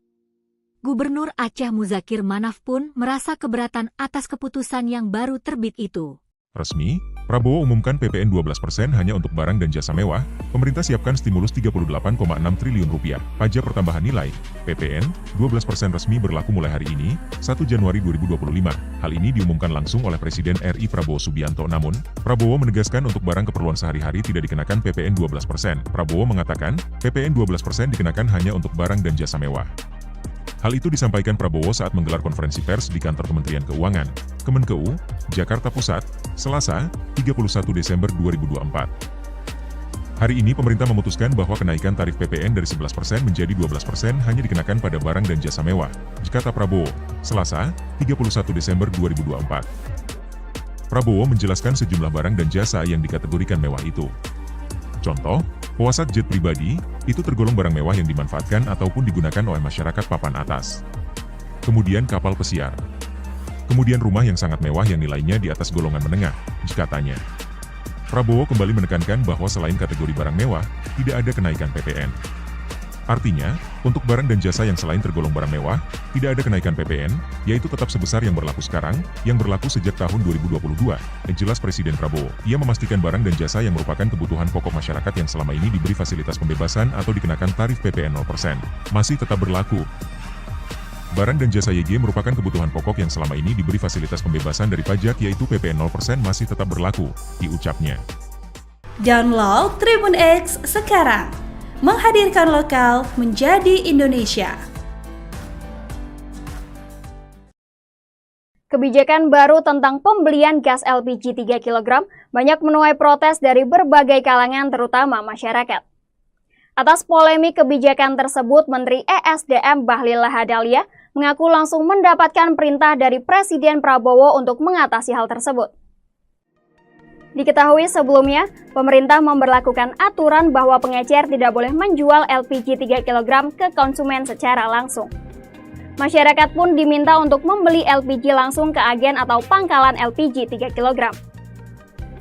Gubernur Aceh Muzakir Manaf pun merasa keberatan atas keputusan yang baru terbit itu. Resmi, Prabowo umumkan PPN 12% hanya untuk barang dan jasa mewah, pemerintah siapkan stimulus 38,6 triliun rupiah. Pajak pertambahan nilai, PPN, 12% resmi berlaku mulai hari ini, 1 Januari 2025. Hal ini diumumkan langsung oleh Presiden RI Prabowo Subianto. Namun, Prabowo menegaskan untuk barang keperluan sehari-hari tidak dikenakan PPN 12%. Prabowo mengatakan, PPN 12% dikenakan hanya untuk barang dan jasa mewah. Hal itu disampaikan Prabowo saat menggelar konferensi pers di kantor Kementerian Keuangan, Kemenkeu, Jakarta Pusat, Selasa, 31 Desember 2024. Hari ini pemerintah memutuskan bahwa kenaikan tarif PPN dari 11% menjadi 12% hanya dikenakan pada barang dan jasa mewah, kata Prabowo, Selasa, 31 Desember 2024. Prabowo menjelaskan sejumlah barang dan jasa yang dikategorikan mewah itu. Contoh, pesawat jet pribadi, itu tergolong barang mewah yang dimanfaatkan ataupun digunakan oleh masyarakat papan atas. Kemudian kapal pesiar. Kemudian rumah yang sangat mewah yang nilainya di atas golongan menengah, katanya. Prabowo kembali menekankan bahwa selain kategori barang mewah, tidak ada kenaikan PPN. Artinya, untuk barang dan jasa yang selain tergolong barang mewah, tidak ada kenaikan PPN, yaitu tetap sebesar yang berlaku sekarang, yang berlaku sejak tahun 2022, jelas Presiden Prabowo. Ia memastikan barang dan jasa yang merupakan kebutuhan pokok masyarakat yang selama ini diberi fasilitas pembebasan atau dikenakan tarif PPN 0%, masih tetap berlaku. Barang dan jasa YG merupakan kebutuhan pokok yang selama ini diberi fasilitas pembebasan dari pajak yaitu PPN 0% masih tetap berlaku, diucapnya. Download Tribun X sekarang. Menghadirkan lokal menjadi Indonesia. Kebijakan baru tentang pembelian gas LPG 3 kg banyak menuai protes dari berbagai kalangan terutama masyarakat. Atas polemik kebijakan tersebut, Menteri ESDM Bahlil Lahadalia mengaku langsung mendapatkan perintah dari Presiden Prabowo untuk mengatasi hal tersebut. Diketahui sebelumnya, pemerintah memberlakukan aturan bahwa pengecer tidak boleh menjual LPG 3 kg ke konsumen secara langsung. Masyarakat pun diminta untuk membeli LPG langsung ke agen atau pangkalan LPG 3 kg.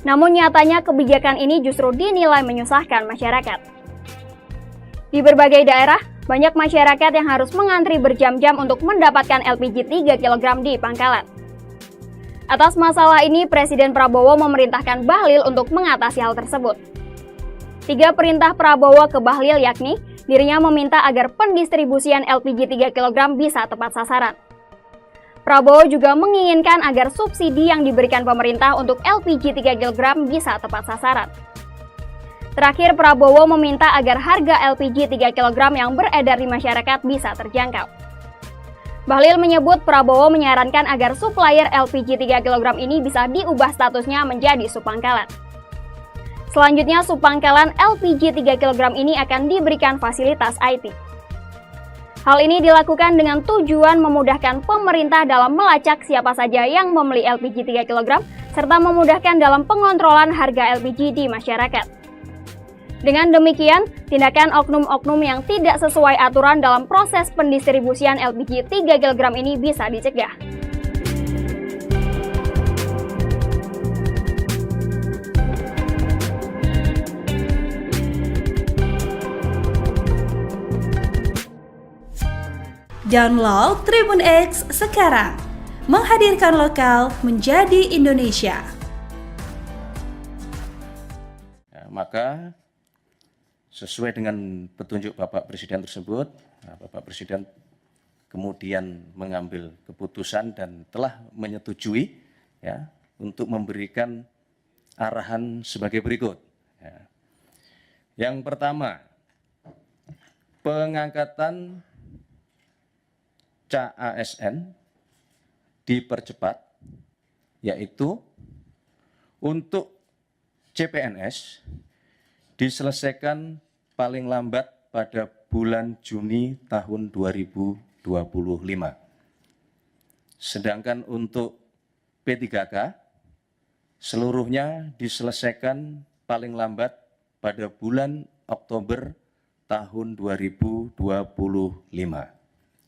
Namun nyatanya kebijakan ini justru dinilai menyusahkan masyarakat. Di berbagai daerah, banyak masyarakat yang harus mengantri berjam-jam untuk mendapatkan LPG 3 kg di pangkalan. Atas masalah ini, Presiden Prabowo memerintahkan Bahlil untuk mengatasi hal tersebut. 3 perintah Prabowo ke Bahlil yakni, dirinya meminta agar pendistribusian LPG 3 kg bisa tepat sasaran. Prabowo juga menginginkan agar subsidi yang diberikan pemerintah untuk LPG 3 kg bisa tepat sasaran. Terakhir, Prabowo meminta agar harga LPG 3 kg yang beredar di masyarakat bisa terjangkau. Bahlil menyebut Prabowo menyarankan agar supplier LPG 3 kg ini bisa diubah statusnya menjadi subpangkalan. Selanjutnya, subpangkalan LPG 3 kg ini akan diberikan fasilitas IT. Hal ini dilakukan dengan tujuan memudahkan pemerintah dalam melacak siapa saja yang membeli LPG 3 kg, serta memudahkan dalam pengontrolan harga LPG di masyarakat. Dengan demikian, tindakan oknum-oknum yang tidak sesuai aturan dalam proses pendistribusian LPG 3 kg ini bisa dicegah. Download Tribun X sekarang. Menghadirkan lokal menjadi Indonesia. Maka sesuai dengan petunjuk Bapak Presiden tersebut, Bapak Presiden kemudian mengambil keputusan dan telah menyetujui ya, untuk memberikan arahan sebagai berikut. Ya. Yang pertama, pengangkatan CASN dipercepat, yaitu untuk CPNS diselesaikan paling lambat pada bulan Juni tahun 2025. Sedangkan untuk P3K, seluruhnya diselesaikan paling lambat pada bulan Oktober tahun 2025.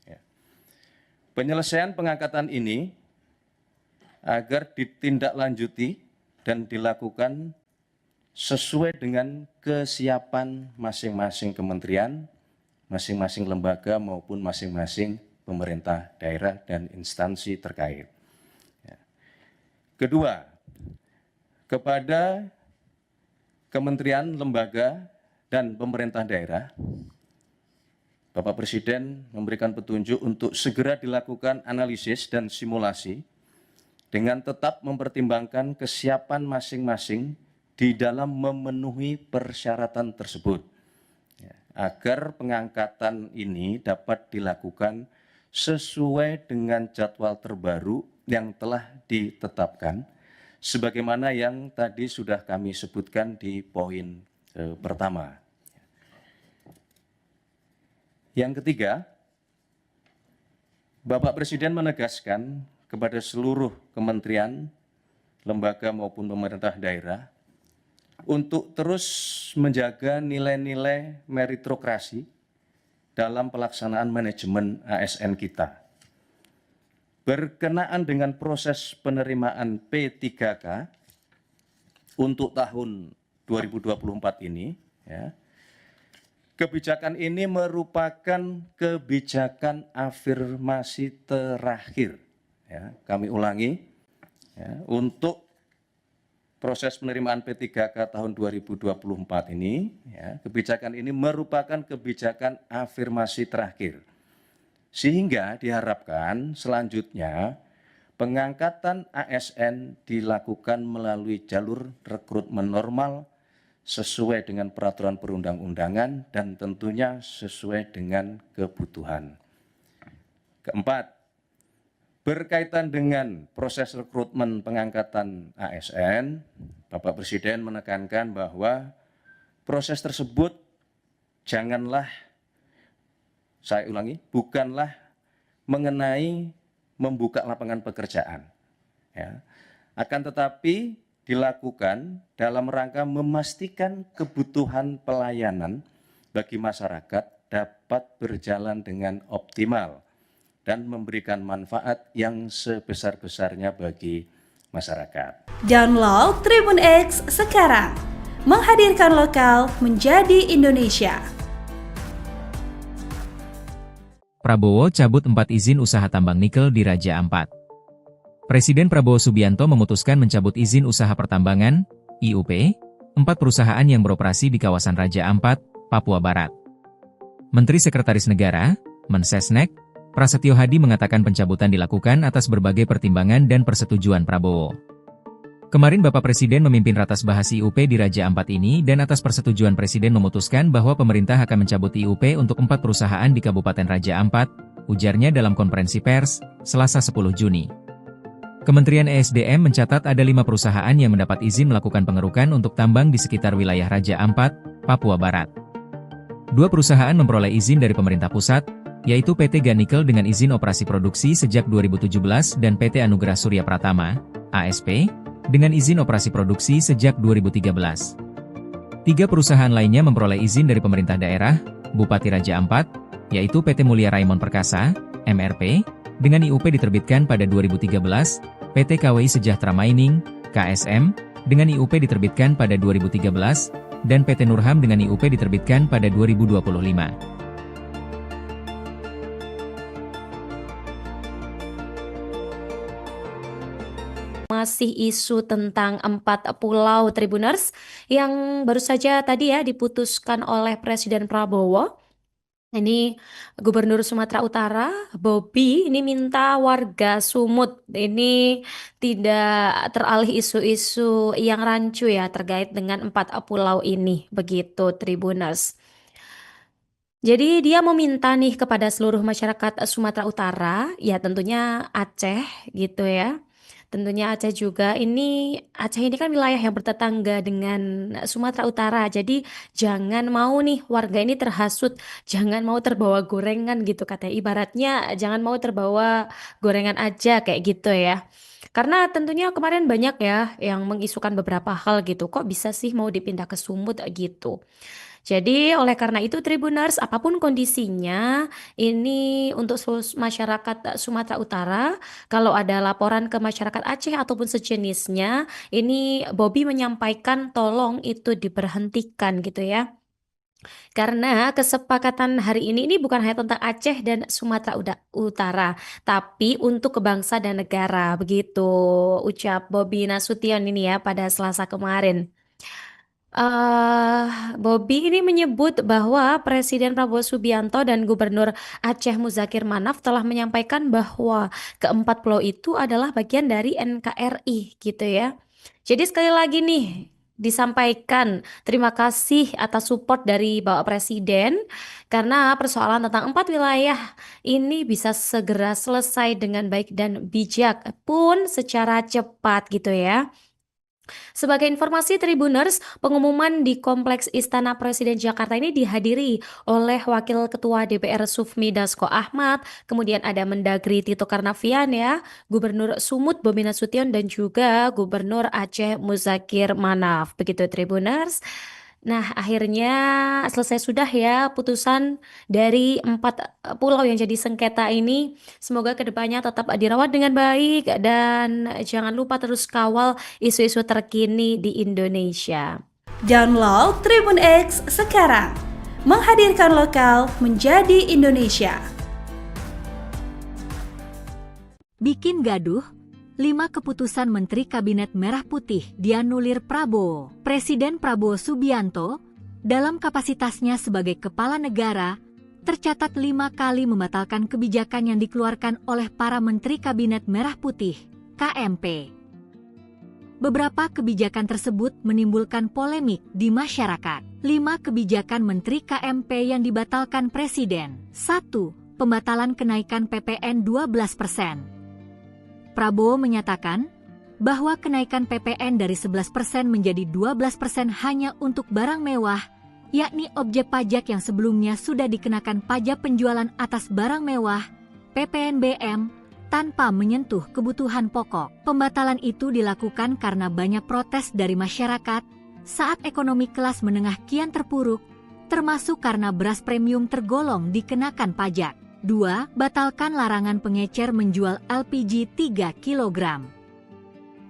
Ya. Penyelesaian pengangkatan ini agar ditindaklanjuti dan dilakukan sesuai dengan kesiapan masing-masing kementerian, masing-masing lembaga maupun masing-masing pemerintah daerah dan instansi terkait. Ya. Kedua, kepada kementerian, lembaga, dan pemerintah daerah, Bapak Presiden memberikan petunjuk untuk segera dilakukan analisis dan simulasi dengan tetap mempertimbangkan kesiapan masing-masing di dalam memenuhi persyaratan tersebut, ya, agar pengangkatan ini dapat dilakukan sesuai dengan jadwal terbaru yang telah ditetapkan, sebagaimana yang tadi sudah kami sebutkan di poin pertama. Yang ketiga, Bapak Presiden menegaskan kepada seluruh kementerian, lembaga maupun pemerintah daerah untuk terus menjaga nilai-nilai meritokrasi dalam pelaksanaan manajemen ASN kita. Berkenaan dengan proses penerimaan P3K untuk tahun 2024 ini, ya, kebijakan ini merupakan kebijakan afirmasi terakhir. Ya, kami ulangi, ya, untuk proses penerimaan P3K tahun 2024 ini, ya, kebijakan ini merupakan kebijakan afirmasi terakhir. Sehingga diharapkan selanjutnya pengangkatan ASN dilakukan melalui jalur rekrutmen normal sesuai dengan peraturan perundang-undangan dan tentunya sesuai dengan kebutuhan. Keempat, berkaitan dengan proses rekrutmen pengangkatan ASN, Bapak Presiden menekankan bahwa proses tersebut janganlah, saya ulangi, bukanlah mengenai membuka lapangan pekerjaan, ya, akan tetapi dilakukan dalam rangka memastikan kebutuhan pelayanan bagi masyarakat dapat berjalan dengan optimal dan memberikan manfaat yang sebesar-besarnya bagi masyarakat. Download Tribun X sekarang, menghadirkan lokal menjadi Indonesia. Prabowo cabut 4 izin usaha tambang nikel di Raja Ampat. Presiden Prabowo Subianto memutuskan mencabut izin usaha pertambangan, IUP, 4 perusahaan yang beroperasi di kawasan Raja Ampat, Papua Barat. Menteri Sekretaris Negara, Mensesnek, Prasetyo Hadi mengatakan pencabutan dilakukan atas berbagai pertimbangan dan persetujuan Prabowo. Kemarin Bapak Presiden memimpin ratas bahas IUP di Raja Ampat ini dan atas persetujuan Presiden memutuskan bahwa pemerintah akan mencabut IUP untuk 4 perusahaan di Kabupaten Raja Ampat, ujarnya dalam konferensi pers, Selasa 10 Juni. Kementerian ESDM mencatat ada 5 perusahaan yang mendapat izin melakukan pengerukan untuk tambang di sekitar wilayah Raja Ampat, Papua Barat. 2 perusahaan memperoleh izin dari pemerintah pusat, yaitu PT Ganikel dengan izin operasi produksi sejak 2017 dan PT Anugerah Surya Pratama, ASP, dengan izin operasi produksi sejak 2013. 3 perusahaan lainnya memperoleh izin dari pemerintah daerah, Bupati Raja Ampat, yaitu PT Mulia Raimon Perkasa, MRP, dengan IUP diterbitkan pada 2013, PT KWI Sejahtera Mining, KSM, dengan IUP diterbitkan pada 2013, dan PT Nurham dengan IUP diterbitkan pada 2025. Masih isu tentang 4 pulau Tribuners yang baru saja tadi ya diputuskan oleh Presiden Prabowo. Ini Gubernur Sumatera Utara, Bobi, ini minta warga Sumut ini tidak teralih isu-isu yang rancu ya terkait dengan 4 pulau ini, begitu Tribuners. Jadi dia meminta nih kepada seluruh masyarakat Sumatera Utara, ya tentunya Aceh gitu ya. Tentunya Aceh ini kan wilayah yang bertetangga dengan Sumatera Utara. Jadi jangan mau nih warga ini terhasut, jangan mau terbawa gorengan gitu katanya. Ibaratnya jangan mau terbawa gorengan aja kayak gitu ya. Karena tentunya kemarin banyak ya yang mengisukan beberapa hal gitu. Kok bisa sih mau dipindah ke Sumut gitu. Jadi oleh karena itu Tribuners, apapun kondisinya, ini untuk seluruh masyarakat Sumatera Utara, kalau ada laporan ke masyarakat Aceh ataupun sejenisnya, ini Bobby menyampaikan tolong itu diberhentikan gitu ya. Karena kesepakatan hari ini bukan hanya tentang Aceh dan Sumatera Utara, tapi untuk bangsa dan negara, begitu ucap Bobby Nasution ini ya pada Selasa kemarin. Bobby ini menyebut bahwa Presiden Prabowo Subianto dan Gubernur Aceh Muzakir Manaf telah menyampaikan bahwa keempat pulau itu adalah bagian dari NKRI gitu ya. Jadi sekali lagi nih disampaikan terima kasih atas support dari Bapak Presiden karena persoalan tentang 4 wilayah ini bisa segera selesai dengan baik dan bijak pun secara cepat gitu ya. Sebagai informasi Tribuners, pengumuman di Kompleks Istana Presiden Jakarta ini dihadiri oleh Wakil Ketua DPR Sufmi Dasko Ahmad, kemudian ada Mendagri Tito Karnavian ya, Gubernur Sumut Bobi Nasution dan juga Gubernur Aceh Muzakir Manaf. Begitu Tribuners. Nah, akhirnya selesai sudah ya putusan dari 4 pulau yang jadi sengketa ini. Semoga kedepannya tetap dirawat dengan baik dan jangan lupa terus kawal isu-isu terkini di Indonesia. Download Tribun X sekarang. Menghadirkan lokal menjadi Indonesia. Bikin gaduh, 5 keputusan Menteri Kabinet Merah Putih dianulir Prabowo. Presiden Prabowo Subianto, dalam kapasitasnya sebagai kepala negara, tercatat 5 kali membatalkan kebijakan yang dikeluarkan oleh para Menteri Kabinet Merah Putih, KMP. Beberapa kebijakan tersebut menimbulkan polemik di masyarakat. 5 kebijakan Menteri KMP yang dibatalkan Presiden. 1. Pembatalan kenaikan PPN 12%. Prabowo menyatakan bahwa kenaikan PPN dari 11% menjadi 12% hanya untuk barang mewah, yakni objek pajak yang sebelumnya sudah dikenakan pajak penjualan atas barang mewah, PPNBM, tanpa menyentuh kebutuhan pokok. Pembatalan itu dilakukan karena banyak protes dari masyarakat saat ekonomi kelas menengah kian terpuruk, termasuk karena beras premium tergolong dikenakan pajak. 2. Batalkan larangan pengecer menjual LPG 3 kg.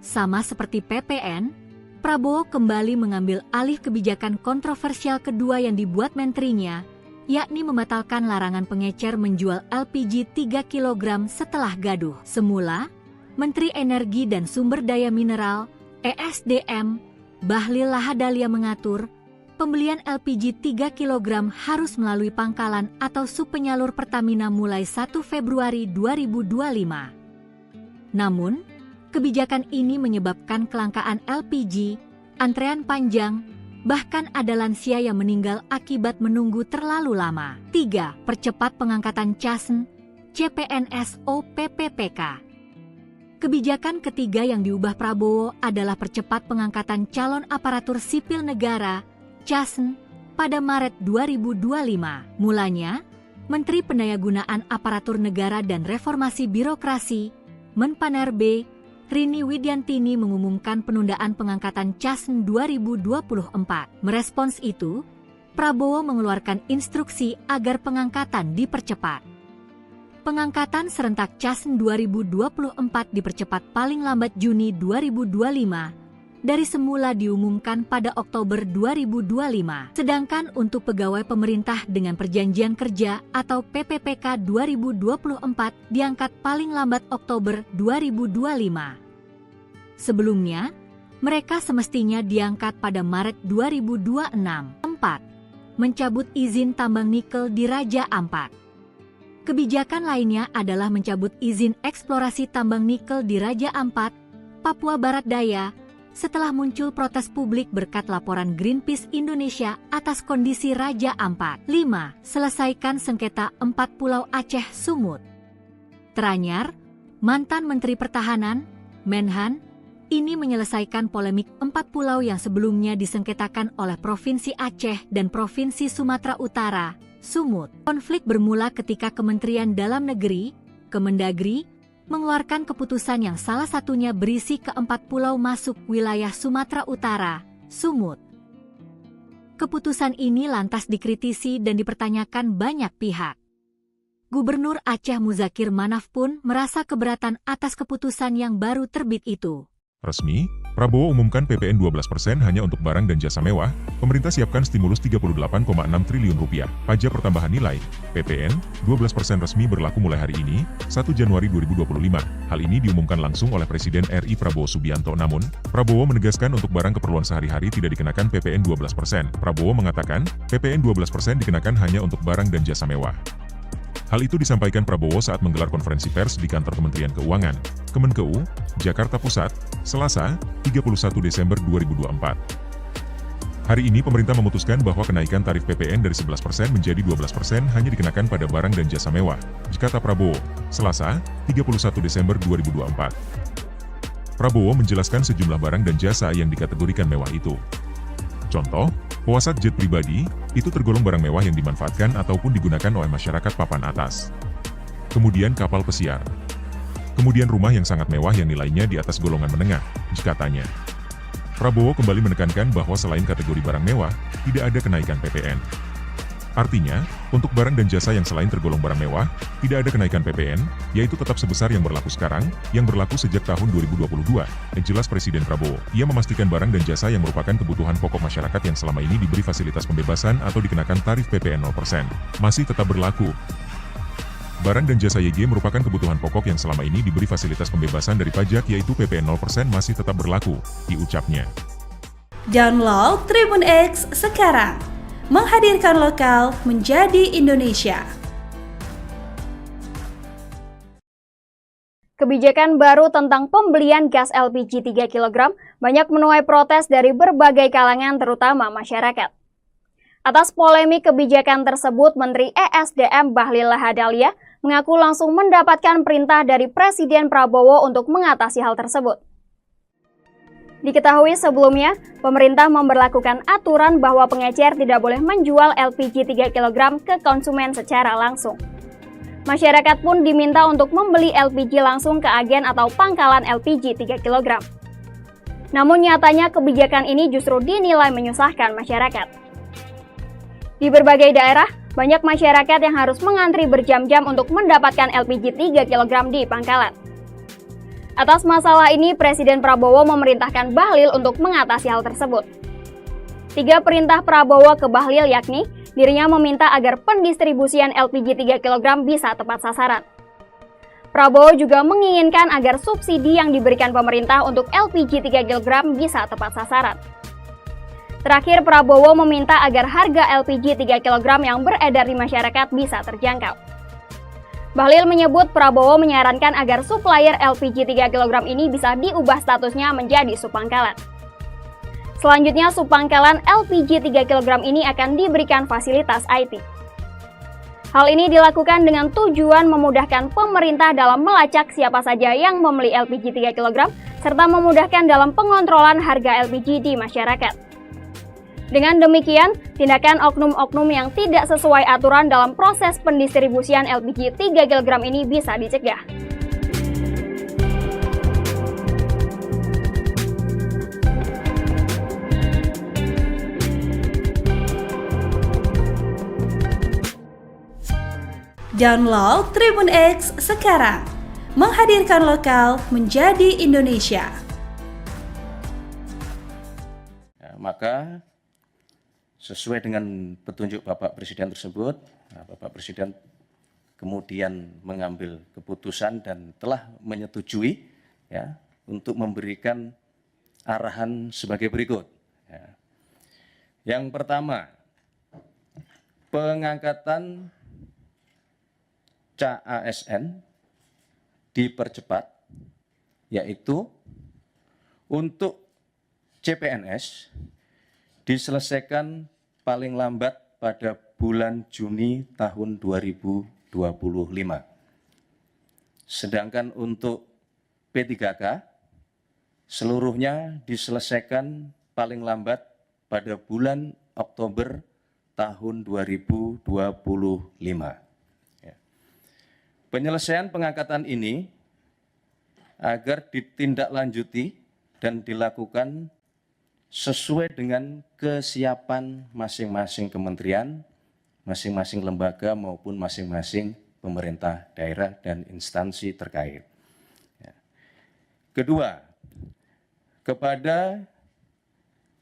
Sama seperti PPN, Prabowo kembali mengambil alih kebijakan kontroversial kedua yang dibuat menterinya, yakni membatalkan larangan pengecer menjual LPG 3 kg setelah gaduh. Semula, Menteri Energi dan Sumber Daya Mineral, ESDM, Bahlil Lahadalia mengatur, pembelian LPG 3 kg harus melalui pangkalan atau subpenyalur Pertamina mulai 1 Februari 2025. Namun, kebijakan ini menyebabkan kelangkaan LPG, antrean panjang, bahkan ada lansia yang meninggal akibat menunggu terlalu lama. 3. Percepat pengangkatan CASN, CPNS PPPK. Kebijakan ketiga yang diubah Prabowo adalah percepat pengangkatan calon aparatur sipil negara CASN pada Maret 2025. Mulanya, Menteri Pendayagunaan Aparatur Negara dan Reformasi Birokrasi, Menpanerbe, Rini Widiantini mengumumkan penundaan pengangkatan CASN 2024. Merespons itu, Prabowo mengeluarkan instruksi agar pengangkatan dipercepat. Pengangkatan serentak CASN 2024 dipercepat paling lambat Juni 2025. Dari semula diumumkan pada Oktober 2025. Sedangkan untuk pegawai pemerintah dengan perjanjian kerja atau PPPK 2024 diangkat paling lambat Oktober 2025. Sebelumnya, mereka semestinya diangkat pada Maret 2026. 4. mencabut izin tambang nikel di Raja Ampat. Kebijakan lainnya adalah mencabut izin eksplorasi tambang nikel di Raja Ampat, Papua Barat Daya, setelah muncul protes publik berkat laporan Greenpeace Indonesia atas kondisi Raja Ampat. 5. Selesaikan sengketa 4 Pulau Aceh Sumut. Teranyar, mantan Menteri Pertahanan, Menhan, ini menyelesaikan polemik 4 pulau yang sebelumnya disengketakan oleh Provinsi Aceh dan Provinsi Sumatera Utara, Sumut. Konflik bermula ketika Kementerian Dalam Negeri, Kemendagri, mengeluarkan keputusan yang salah satunya berisi ke-4 pulau masuk wilayah Sumatera Utara, Sumut. Keputusan ini lantas dikritisi dan dipertanyakan banyak pihak. Gubernur Aceh Muzakir Manaf pun merasa keberatan atas keputusan yang baru terbit itu. Resmi, Prabowo umumkan PPN 12% hanya untuk barang dan jasa mewah, pemerintah siapkan stimulus 38,6 triliun rupiah. Pajak pertambahan nilai, PPN, 12% resmi berlaku mulai hari ini, 1 Januari 2025. Hal ini diumumkan langsung oleh Presiden RI Prabowo Subianto. Namun, Prabowo menegaskan untuk barang keperluan sehari-hari tidak dikenakan PPN 12%. Prabowo mengatakan, PPN 12% dikenakan hanya untuk barang dan jasa mewah. Hal itu disampaikan Prabowo saat menggelar konferensi pers di kantor Kementerian Keuangan, Kemenkeu, Jakarta Pusat, Selasa, 31 Desember 2024. Hari ini pemerintah memutuskan bahwa kenaikan tarif PPN dari 11% menjadi 12% hanya dikenakan pada barang dan jasa mewah, kata Prabowo, Selasa, 31 Desember 2024. Prabowo menjelaskan sejumlah barang dan jasa yang dikategorikan mewah itu. Contoh, pesawat jet pribadi, itu tergolong barang mewah yang dimanfaatkan ataupun digunakan oleh masyarakat papan atas. Kemudian kapal pesiar. Kemudian rumah yang sangat mewah yang nilainya di atas golongan menengah, katanya. Prabowo kembali menekankan bahwa selain kategori barang mewah, tidak ada kenaikan PPN. Artinya, untuk barang dan jasa yang selain tergolong barang mewah, tidak ada kenaikan PPN, yaitu tetap sebesar yang berlaku sekarang, yang berlaku sejak tahun 2022, jelas Presiden Prabowo. Ia memastikan barang dan jasa yang merupakan kebutuhan pokok masyarakat yang selama ini diberi fasilitas pembebasan atau dikenakan tarif PPN 0%, masih tetap berlaku. Barang dan jasa YG merupakan kebutuhan pokok yang selama ini diberi fasilitas pembebasan dari pajak yaitu PPN 0% masih tetap berlaku, diucapnya. Download Tribun X sekarang. Menghadirkan lokal menjadi Indonesia. Kebijakan baru tentang pembelian gas LPG 3 kg banyak menuai protes dari berbagai kalangan terutama masyarakat. Atas polemik kebijakan tersebut, Menteri ESDM Bahlil Lahadalia mengaku langsung mendapatkan perintah dari Presiden Prabowo untuk mengatasi hal tersebut. Diketahui sebelumnya, pemerintah memberlakukan aturan bahwa pengecer tidak boleh menjual LPG 3 kg ke konsumen secara langsung. Masyarakat pun diminta untuk membeli LPG langsung ke agen atau pangkalan LPG 3 kg. Namun nyatanya kebijakan ini justru dinilai menyusahkan masyarakat. Di berbagai daerah, banyak masyarakat yang harus mengantri berjam-jam untuk mendapatkan LPG 3 kg di pangkalan. Atas masalah ini, Presiden Prabowo memerintahkan Bahlil untuk mengatasi hal tersebut. 3 perintah Prabowo ke Bahlil yakni, dirinya meminta agar pendistribusian LPG 3 kg bisa tepat sasaran. Prabowo juga menginginkan agar subsidi yang diberikan pemerintah untuk LPG 3 kg bisa tepat sasaran. Terakhir, Prabowo meminta agar harga LPG 3 kg yang beredar di masyarakat bisa terjangkau. Bahlil menyebut Prabowo menyarankan agar supplier LPG 3 kg ini bisa diubah statusnya menjadi subpangkalan. Selanjutnya, subpangkalan LPG 3 kg ini akan diberikan fasilitas IT. Hal ini dilakukan dengan tujuan memudahkan pemerintah dalam melacak siapa saja yang membeli LPG 3 kg, serta memudahkan dalam pengontrolan harga LPG di masyarakat. Dengan demikian, tindakan oknum-oknum yang tidak sesuai aturan dalam proses pendistribusian LPG 3 kg ini bisa dicegah. Download Tribun X sekarang. Menghadirkan lokal menjadi Indonesia. Maka sesuai dengan petunjuk Bapak Presiden tersebut, Bapak Presiden kemudian mengambil keputusan dan telah menyetujui ya, untuk memberikan arahan sebagai berikut. Ya. Yang pertama, pengangkatan CASN dipercepat, yaitu untuk CPNS diselesaikan paling lambat pada bulan Juni tahun 2025. Sedangkan untuk P3K seluruhnya diselesaikan paling lambat pada bulan Oktober tahun 2025. Penyelesaian pengangkatan ini agar ditindaklanjuti dan dilakukan sesuai dengan kesiapan masing-masing kementerian, masing-masing lembaga maupun masing-masing pemerintah daerah dan instansi terkait. Kedua, kepada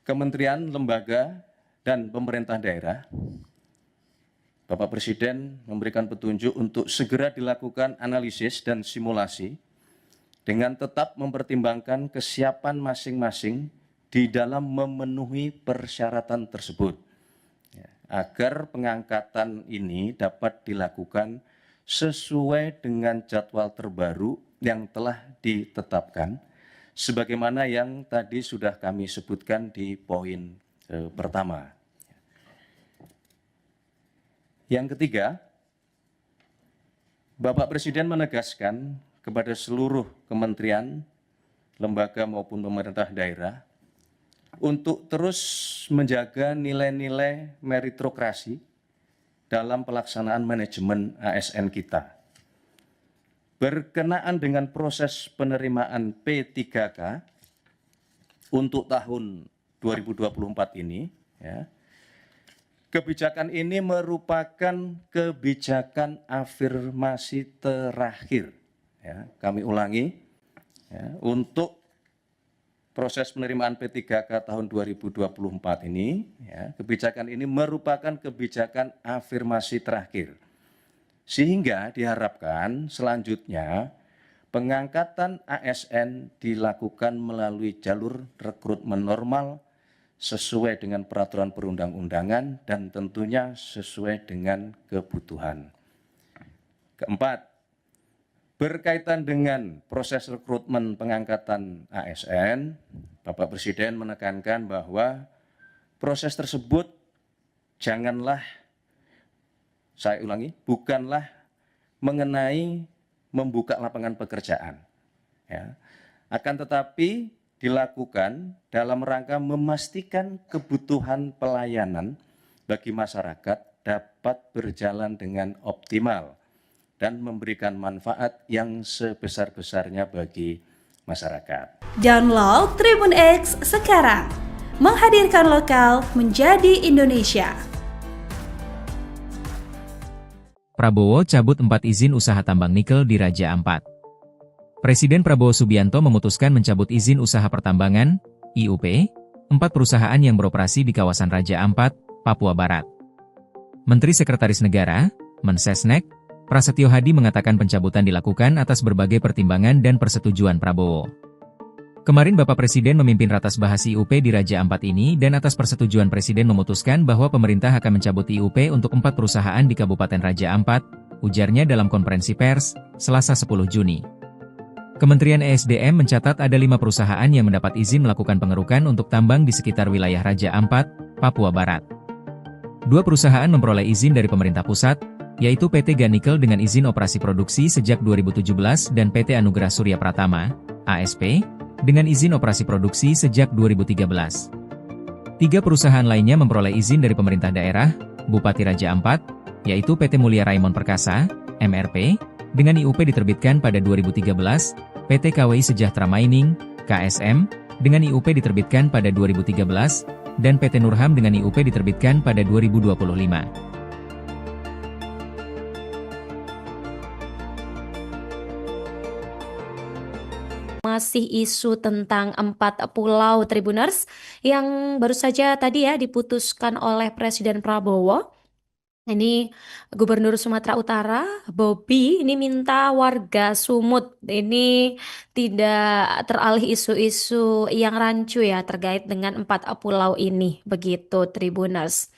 kementerian, lembaga, dan pemerintah daerah, Bapak Presiden memberikan petunjuk untuk segera dilakukan analisis dan simulasi dengan tetap mempertimbangkan kesiapan masing-masing di dalam memenuhi persyaratan tersebut, agar pengangkatan ini dapat dilakukan sesuai dengan jadwal terbaru yang telah ditetapkan, sebagaimana yang tadi sudah kami sebutkan di poin pertama. Yang ketiga, Bapak Presiden menegaskan kepada seluruh kementerian, lembaga maupun pemerintah daerah untuk terus menjaga nilai-nilai meritokrasi dalam pelaksanaan manajemen ASN kita. Berkenaan dengan proses penerimaan P3K untuk tahun 2024 ini, kebijakan ini merupakan kebijakan afirmasi terakhir. Kami ulangi, untuk proses penerimaan P3K tahun 2024 ini, kebijakan ini merupakan kebijakan afirmasi terakhir. Sehingga diharapkan selanjutnya pengangkatan ASN dilakukan melalui jalur rekrutmen normal sesuai dengan peraturan perundang-undangan dan tentunya sesuai dengan kebutuhan. Keempat, berkaitan dengan proses rekrutmen pengangkatan ASN, Bapak Presiden menekankan bahwa proses tersebut bukanlah mengenai membuka lapangan pekerjaan, akan tetapi dilakukan dalam rangka memastikan kebutuhan pelayanan bagi masyarakat dapat berjalan dengan optimal dan memberikan manfaat yang sebesar-besarnya bagi masyarakat. Download Tribun X sekarang, menghadirkan lokal menjadi Indonesia. Prabowo cabut 4 izin usaha tambang nikel di Raja Ampat. Presiden Prabowo Subianto memutuskan mencabut izin usaha pertambangan, IUP, 4 perusahaan yang beroperasi di kawasan Raja Ampat, Papua Barat. Menteri Sekretaris Negara, Mensesnek, Prasetyo Hadi mengatakan pencabutan dilakukan atas berbagai pertimbangan dan persetujuan Prabowo. Kemarin Bapak Presiden memimpin ratas bahas IUP di Raja Ampat ini dan atas persetujuan Presiden memutuskan bahwa pemerintah akan mencabut IUP untuk 4 perusahaan di Kabupaten Raja Ampat, ujarnya dalam konferensi pers, Selasa 10 Juni. Kementerian ESDM mencatat ada 5 perusahaan yang mendapat izin melakukan pengerukan untuk tambang di sekitar wilayah Raja Ampat, Papua Barat. 2 perusahaan memperoleh izin dari pemerintah pusat, yaitu PT Ganikel dengan izin operasi produksi sejak 2017 dan PT Anugerah Surya Pratama, ASP, dengan izin operasi produksi sejak 2013. 3 perusahaan lainnya memperoleh izin dari pemerintah daerah, Bupati Raja Ampat, yaitu PT Mulia Raimon Perkasa, MRP, dengan IUP diterbitkan pada 2013, PT KWI Sejahtera Mining, KSM, dengan IUP diterbitkan pada 2013, dan PT Nurham dengan IUP diterbitkan pada 2025. Masih isu tentang 4 pulau Tribuners yang baru saja tadi diputuskan oleh Presiden Prabowo. Ini Gubernur Sumatera Utara, Bobi, ini minta warga Sumut ini tidak teralih isu-isu yang rancu terkait dengan 4 pulau ini, begitu Tribuners.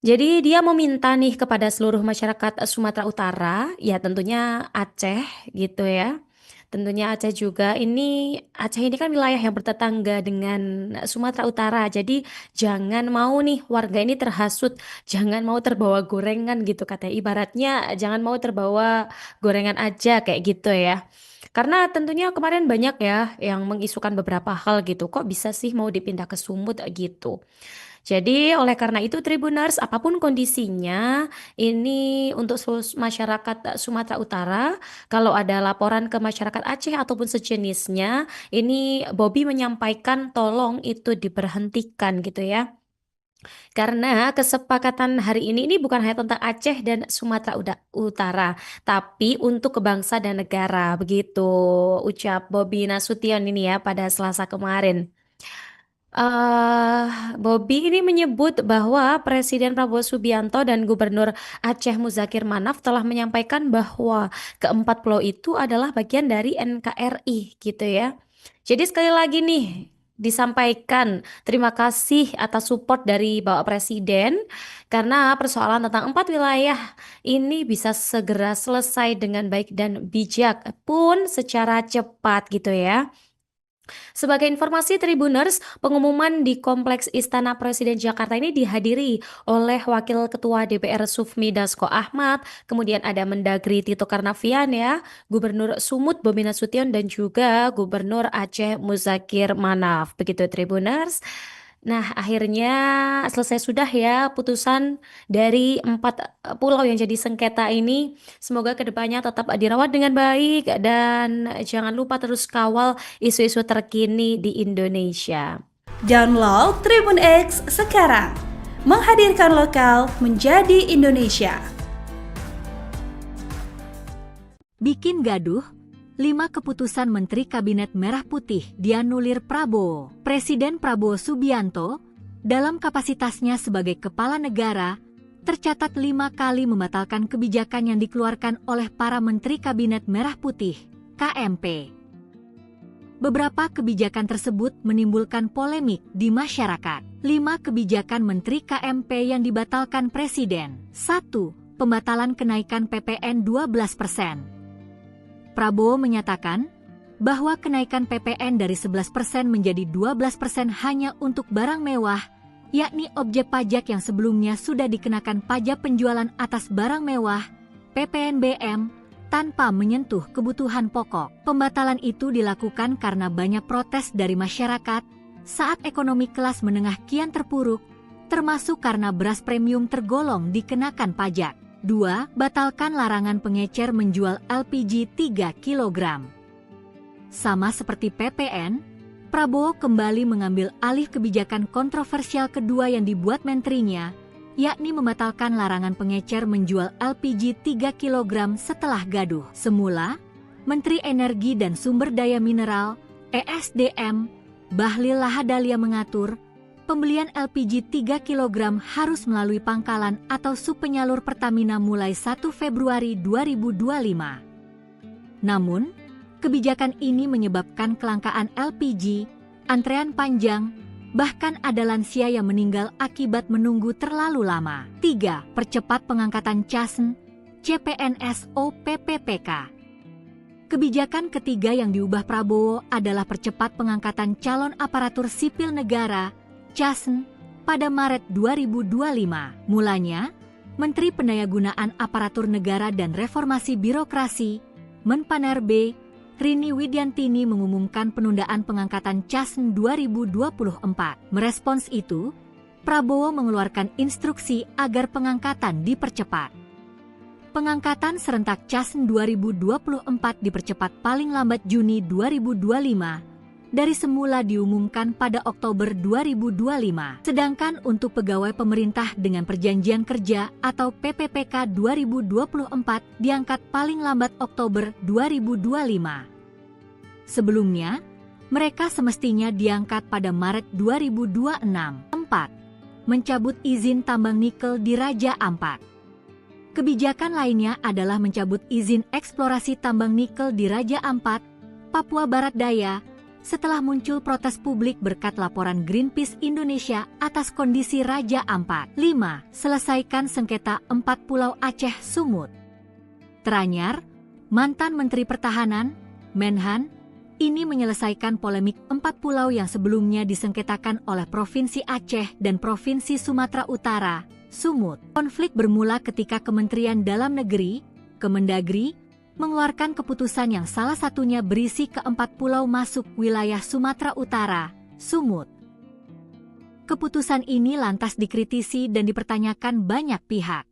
Jadi dia meminta nih kepada seluruh masyarakat Sumatera Utara, ya tentunya Aceh gitu ya. Tentunya Aceh juga Aceh ini kan wilayah yang bertetangga dengan Sumatera Utara. Jadi jangan mau nih warga ini terhasut, jangan mau terbawa gorengan gitu katanya. Ibaratnya jangan mau terbawa gorengan aja kayak gitu ya. Karena tentunya kemarin banyak ya yang mengisukan beberapa hal gitu. Kok bisa sih mau dipindah ke Sumut gitu. Jadi oleh karena itu Tribuners, apapun kondisinya, ini untuk seluruh masyarakat Sumatera Utara, kalau ada laporan ke masyarakat Aceh ataupun sejenisnya, ini Bobby menyampaikan tolong itu diberhentikan gitu ya. Karena kesepakatan hari ini bukan hanya tentang Aceh dan Sumatera Utara, tapi untuk kebangsa dan negara, begitu ucap Bobby Nasution ini ya pada Selasa kemarin. Bobby ini menyebut bahwa Presiden Prabowo Subianto dan Gubernur Aceh Muzakir Manaf telah menyampaikan bahwa keempat pulau itu adalah bagian dari NKRI gitu ya. Jadi sekali lagi nih disampaikan terima kasih atas support dari Bapak Presiden karena persoalan tentang 4 wilayah ini bisa segera selesai dengan baik dan bijak pun secara cepat gitu ya. Sebagai informasi Tribuners, pengumuman di Kompleks Istana Presiden Jakarta ini dihadiri oleh Wakil Ketua DPR Sufmi Dasko Ahmad, kemudian ada Mendagri Tito Karnavian ya, Gubernur Sumut Bobi Nasution dan juga Gubernur Aceh Muzakir Manaf. Begitu Tribuners. Nah, akhirnya selesai sudah ya putusan dari 4 pulau yang jadi sengketa ini. Semoga kedepannya tetap dirawat dengan baik dan jangan lupa terus kawal isu-isu terkini di Indonesia. Download Tribun X sekarang, menghadirkan lokal menjadi Indonesia. Bikin gaduh, 5 keputusan Menteri Kabinet Merah Putih dianulir Prabowo. Presiden Prabowo Subianto, dalam kapasitasnya sebagai kepala negara, tercatat 5 kali membatalkan kebijakan yang dikeluarkan oleh para Menteri Kabinet Merah Putih, KMP. Beberapa kebijakan tersebut menimbulkan polemik di masyarakat. 5 kebijakan Menteri KMP yang dibatalkan Presiden. 1. Pembatalan kenaikan PPN 12%. Prabowo menyatakan bahwa kenaikan PPN dari 11% menjadi 12% hanya untuk barang mewah, yakni objek pajak yang sebelumnya sudah dikenakan pajak penjualan atas barang mewah, PPNBM, tanpa menyentuh kebutuhan pokok. Pembatalan itu dilakukan karena banyak protes dari masyarakat saat ekonomi kelas menengah kian terpuruk, termasuk karena beras premium tergolong dikenakan pajak. 2. Batalkan larangan pengecer menjual LPG 3 kg. Sama seperti PPN, Prabowo kembali mengambil alih kebijakan kontroversial kedua yang dibuat menterinya, yakni membatalkan larangan pengecer menjual LPG 3 kg setelah gaduh. Semula, Menteri Energi dan Sumber Daya Mineral, ESDM, Bahlil Lahadalia mengatur, pembelian LPG 3 kg harus melalui pangkalan atau subpenyalur Pertamina mulai 1 Februari 2025. Namun, kebijakan ini menyebabkan kelangkaan LPG, antrean panjang, bahkan ada lansia yang meninggal akibat menunggu terlalu lama. 3. Percepat pengangkatan CASN, CPNS OPPPK. Kebijakan ketiga yang diubah Prabowo adalah percepat pengangkatan calon aparatur sipil negara CASN pada Maret 2025. Mulanya, Menteri Pendayagunaan Aparatur Negara dan Reformasi Birokrasi, Menpanerbe, Rini Widiantini mengumumkan penundaan pengangkatan CASN 2024. Merespons itu, Prabowo mengeluarkan instruksi agar pengangkatan dipercepat. Pengangkatan serentak CASN 2024 dipercepat paling lambat Juni 2025. Dari semula diumumkan pada Oktober 2025. Sedangkan untuk pegawai pemerintah dengan perjanjian kerja atau PPPK 2024 diangkat paling lambat Oktober 2025. Sebelumnya, mereka semestinya diangkat pada Maret 2026. 4. Mencabut izin tambang nikel di Raja Ampat. Kebijakan lainnya adalah mencabut izin eksplorasi tambang nikel di Raja Ampat, Papua Barat Daya, setelah muncul protes publik berkat laporan Greenpeace Indonesia atas kondisi Raja Ampat. 5. Selesaikan sengketa 4 Pulau Aceh Sumut. Teranyar, mantan Menteri Pertahanan, Menhan, ini menyelesaikan polemik 4 pulau yang sebelumnya disengketakan oleh Provinsi Aceh dan Provinsi Sumatera Utara, Sumut. Konflik bermula ketika Kementerian Dalam Negeri, Kemendagri, mengeluarkan keputusan yang salah satunya berisi ke-4 pulau masuk wilayah Sumatera Utara, Sumut. Keputusan ini lantas dikritisi dan dipertanyakan banyak pihak.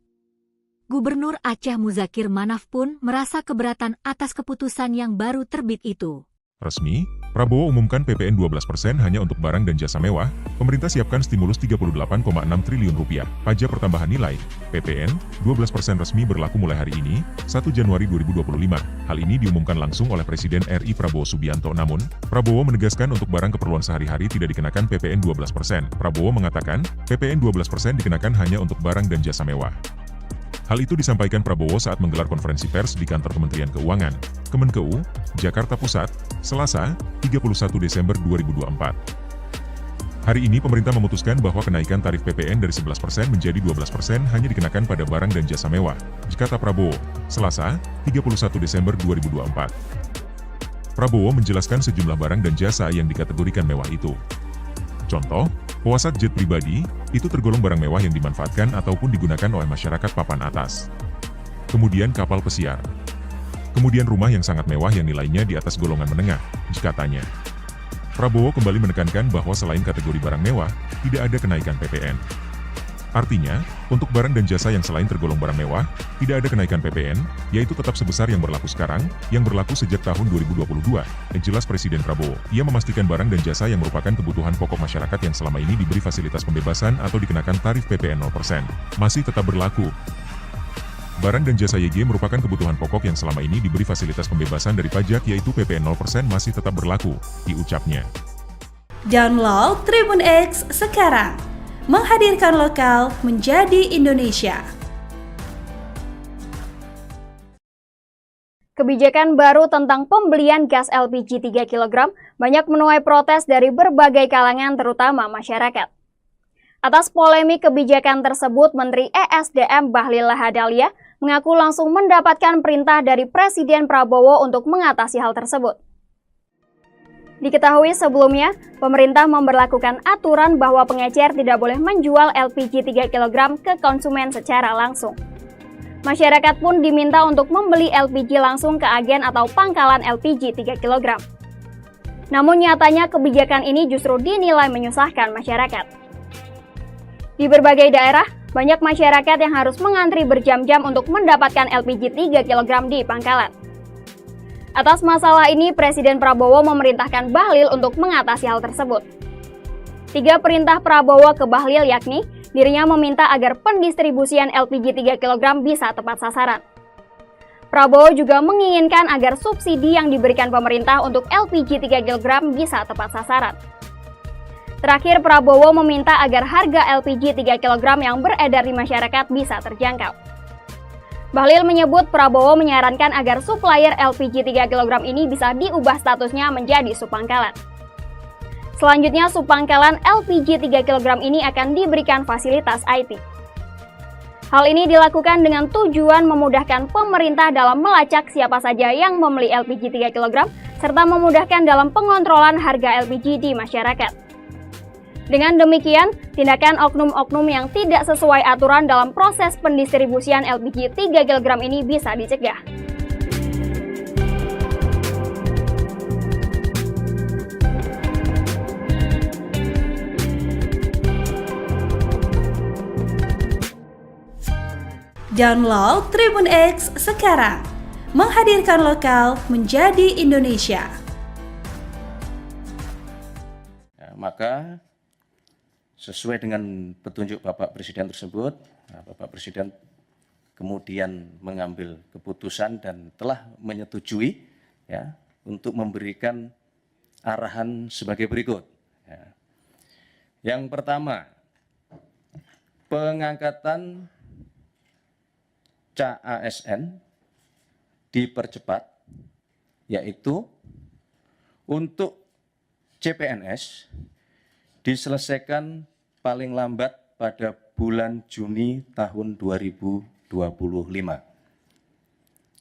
Gubernur Aceh Muzakir Manaf pun merasa keberatan atas keputusan yang baru terbit itu. Resmi, Prabowo umumkan PPN 12% hanya untuk barang dan jasa mewah, pemerintah siapkan stimulus 38,6 triliun rupiah. Pajak pertambahan nilai, PPN, 12% resmi berlaku mulai hari ini, 1 Januari 2025. Hal ini diumumkan langsung oleh Presiden RI Prabowo Subianto. Namun, Prabowo menegaskan untuk barang keperluan sehari-hari tidak dikenakan PPN 12%. Prabowo mengatakan, PPN 12% dikenakan hanya untuk barang dan jasa mewah. Hal itu disampaikan Prabowo saat menggelar konferensi pers di kantor Kementerian Keuangan, Kemenkeu, Jakarta Pusat, Selasa, 31 Desember 2024. Hari ini pemerintah memutuskan bahwa kenaikan tarif PPN dari 11% menjadi 12% hanya dikenakan pada barang dan jasa mewah, kata Prabowo, Selasa, 31 Desember 2024. Prabowo menjelaskan sejumlah barang dan jasa yang dikategorikan mewah itu. Contoh, pesawat jet pribadi, itu tergolong barang mewah yang dimanfaatkan ataupun digunakan oleh masyarakat papan atas. Kemudian kapal pesiar. Kemudian rumah yang sangat mewah yang nilainya di atas golongan menengah, katanya. Prabowo kembali menekankan bahwa selain kategori barang mewah, tidak ada kenaikan PPN. Artinya, untuk barang dan jasa yang selain tergolong barang mewah, tidak ada kenaikan PPN, yaitu tetap sebesar yang berlaku sekarang, yang berlaku sejak tahun 2022, jelas Presiden Prabowo. Ia memastikan barang dan jasa yang merupakan kebutuhan pokok masyarakat yang selama ini diberi fasilitas pembebasan atau dikenakan tarif PPN 0%, masih tetap berlaku. Barang dan jasa YG merupakan kebutuhan pokok yang selama ini diberi fasilitas pembebasan dari pajak yaitu PPN 0% masih tetap berlaku, diucapnya. Download Tribun X sekarang. Menghadirkan lokal menjadi Indonesia. Kebijakan baru tentang pembelian gas LPG 3 kg banyak menuai protes dari berbagai kalangan terutama masyarakat. Atas polemik kebijakan tersebut, Menteri ESDM Bahlil Lahadalia mengaku langsung mendapatkan perintah dari Presiden Prabowo untuk mengatasi hal tersebut. Diketahui sebelumnya, pemerintah memberlakukan aturan bahwa pengecer tidak boleh menjual LPG 3 kg ke konsumen secara langsung. Masyarakat pun diminta untuk membeli LPG langsung ke agen atau pangkalan LPG 3 kg. Namun nyatanya kebijakan ini justru dinilai menyusahkan masyarakat. Di berbagai daerah, banyak masyarakat yang harus mengantri berjam-jam untuk mendapatkan LPG 3 kg di pangkalan. Atas masalah ini, Presiden Prabowo memerintahkan Bahlil untuk mengatasi hal tersebut. 3 perintah Prabowo ke Bahlil yakni, dirinya meminta agar pendistribusian LPG 3 kg bisa tepat sasaran. Prabowo juga menginginkan agar subsidi yang diberikan pemerintah untuk LPG 3 kg bisa tepat sasaran. Terakhir, Prabowo meminta agar harga LPG 3 kg yang beredar di masyarakat bisa terjangkau. Bahlil menyebut Prabowo menyarankan agar supplier LPG 3 kg ini bisa diubah statusnya menjadi subpangkalan. Selanjutnya, subpangkalan LPG 3 kg ini akan diberikan fasilitas IT. Hal ini dilakukan dengan tujuan memudahkan pemerintah dalam melacak siapa saja yang membeli LPG 3 kg, serta memudahkan dalam pengontrolan harga LPG di masyarakat. Dengan demikian, tindakan oknum-oknum yang tidak sesuai aturan dalam proses pendistribusian LPG 3 kg ini bisa dicegah. Download Tribun X sekarang. Menghadirkan lokal menjadi Indonesia. Maka sesuai dengan petunjuk Bapak Presiden tersebut, Bapak Presiden kemudian mengambil keputusan dan telah menyetujui ya, untuk memberikan arahan sebagai berikut. Ya. Yang pertama, pengangkatan CASN dipercepat, yaitu untuk CPNS diselesaikan paling lambat pada bulan Juni tahun 2025.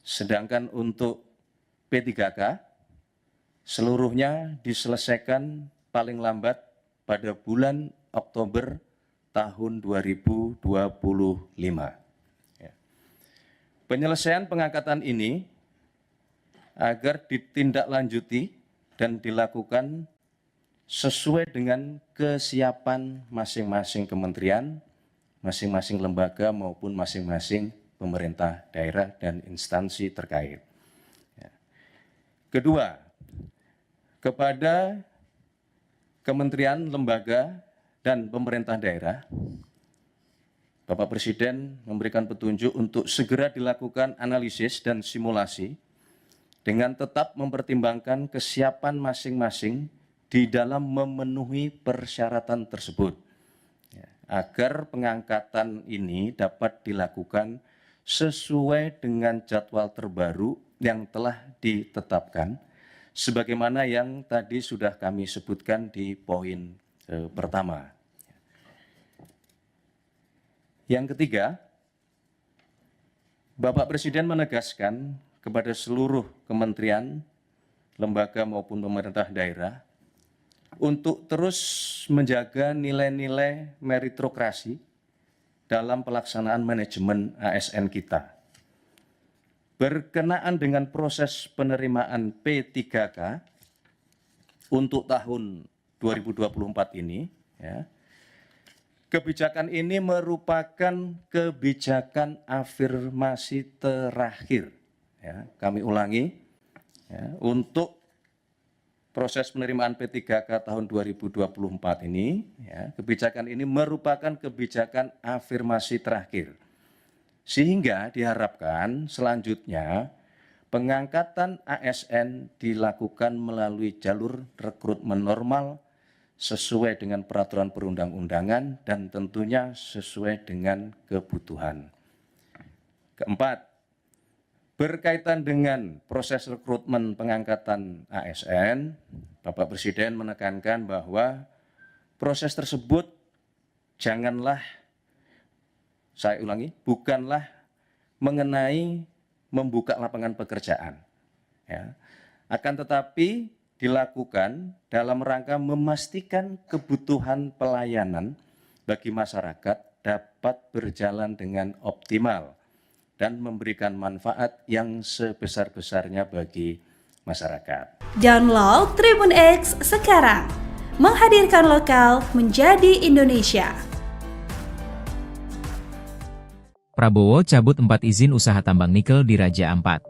Sedangkan untuk P3K seluruhnya diselesaikan paling lambat pada bulan Oktober tahun 2025. Ya. Penyelesaian pengangkatan ini agar ditindaklanjuti dan dilakukan sesuai dengan kesiapan masing-masing kementerian, masing-masing lembaga maupun masing-masing pemerintah daerah dan instansi terkait. Ya. Kedua, kepada kementerian, lembaga, dan pemerintah daerah, Bapak Presiden memberikan petunjuk untuk segera dilakukan analisis dan simulasi dengan tetap mempertimbangkan kesiapan masing-masing di dalam memenuhi persyaratan tersebut, ya, agar pengangkatan ini dapat dilakukan sesuai dengan jadwal terbaru yang telah ditetapkan, sebagaimana yang tadi sudah kami sebutkan di poin pertama. Yang ketiga, Bapak Presiden menegaskan kepada seluruh kementerian, lembaga maupun pemerintah daerah untuk terus menjaga nilai-nilai meritokrasi dalam pelaksanaan manajemen ASN kita. Berkenaan dengan proses penerimaan P3K untuk tahun 2024 ini, ya, kebijakan ini merupakan kebijakan afirmasi terakhir. Ya, kami ulangi, ya, untuk proses penerimaan P3K tahun 2024 ini, ya, kebijakan ini merupakan kebijakan afirmasi terakhir. Sehingga diharapkan selanjutnya pengangkatan ASN dilakukan melalui jalur rekrutmen normal sesuai dengan peraturan perundang-undangan dan tentunya sesuai dengan kebutuhan. Keempat, berkaitan dengan proses rekrutmen pengangkatan ASN, Bapak Presiden menekankan bahwa proses tersebut janganlah, saya ulangi, bukanlah mengenai membuka lapangan pekerjaan, ya, akan tetapi dilakukan dalam rangka memastikan kebutuhan pelayanan bagi masyarakat dapat berjalan dengan optimal dan memberikan manfaat yang sebesar-besarnya bagi masyarakat. Download Tribun X sekarang, menghadirkan lokal menjadi Indonesia. Prabowo cabut 4 izin usaha tambang nikel di Raja Ampat.